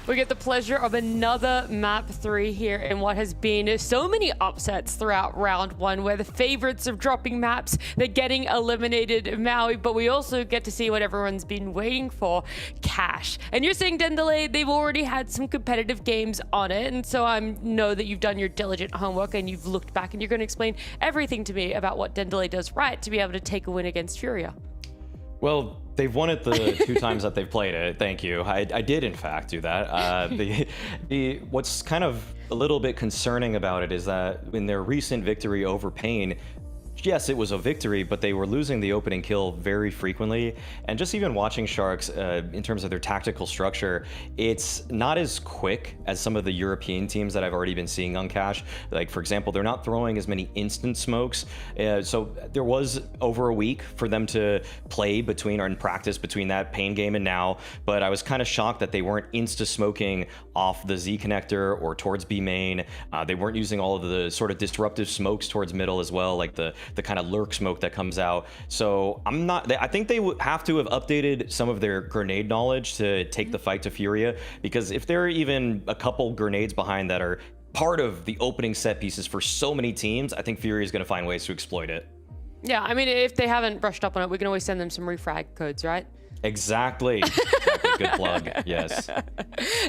We get the pleasure of another map 3 here in what has been so many upsets throughout round 1, where the favorites of dropping maps, they're getting eliminated Maui, but we also get to see what everyone's been waiting for, Cash. And you're saying DENDELE, they've already had some competitive games on it, and so I know that you've done your diligent homework and you've looked back and you're going to explain everything to me about what DENDELE does right to be able to take a win against FURIA. Well, they've won it the 2 times that they've played it. Thank you. I did, in fact, do that. What's kind of a little bit concerning about it is that in their recent victory over Pain, yes, it was a victory, but they were losing the opening kill very frequently. And just even watching Sharks in terms of their tactical structure, it's not as quick as some of the European teams that I've already been seeing on Cash. Like, for example, they're not throwing as many instant smokes. So there was over a week for them to play between or in practice between that Pain game and now. But I was kind of shocked that they weren't insta-smoking off the Z connector or towards B main. They weren't using all of the sort of disruptive smokes towards middle as well, like the kind of lurk smoke that comes out. So I think they would have to have updated some of their grenade knowledge to take the fight to FURIA, because if there are even a couple grenades behind that are part of the opening set pieces for so many teams, I think FURIA is going to find ways to exploit it. Yeah, I mean, if they haven't brushed up on it, we can always send them some refrag codes, right? Exactly. Good plug. Yes.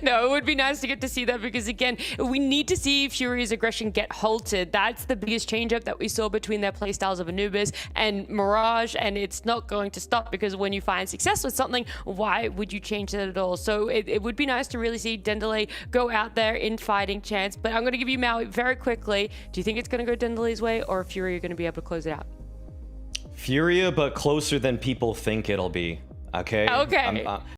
No, it would be nice to get to see that, because again, we need to see FURIA's aggression get halted. That's the biggest change up that we saw between their playstyles of Anubis and Mirage, and it's not going to stop, because when you find success with something, why would you change that at all? So it would be nice to really see DENDELE go out there in fighting chance. But I'm going to give you Maui very quickly. Do you think it's going to go DENDELE's way, or FURIA going to be able to close it out? FURIA, but closer than people think it'll be. Okay. Okay.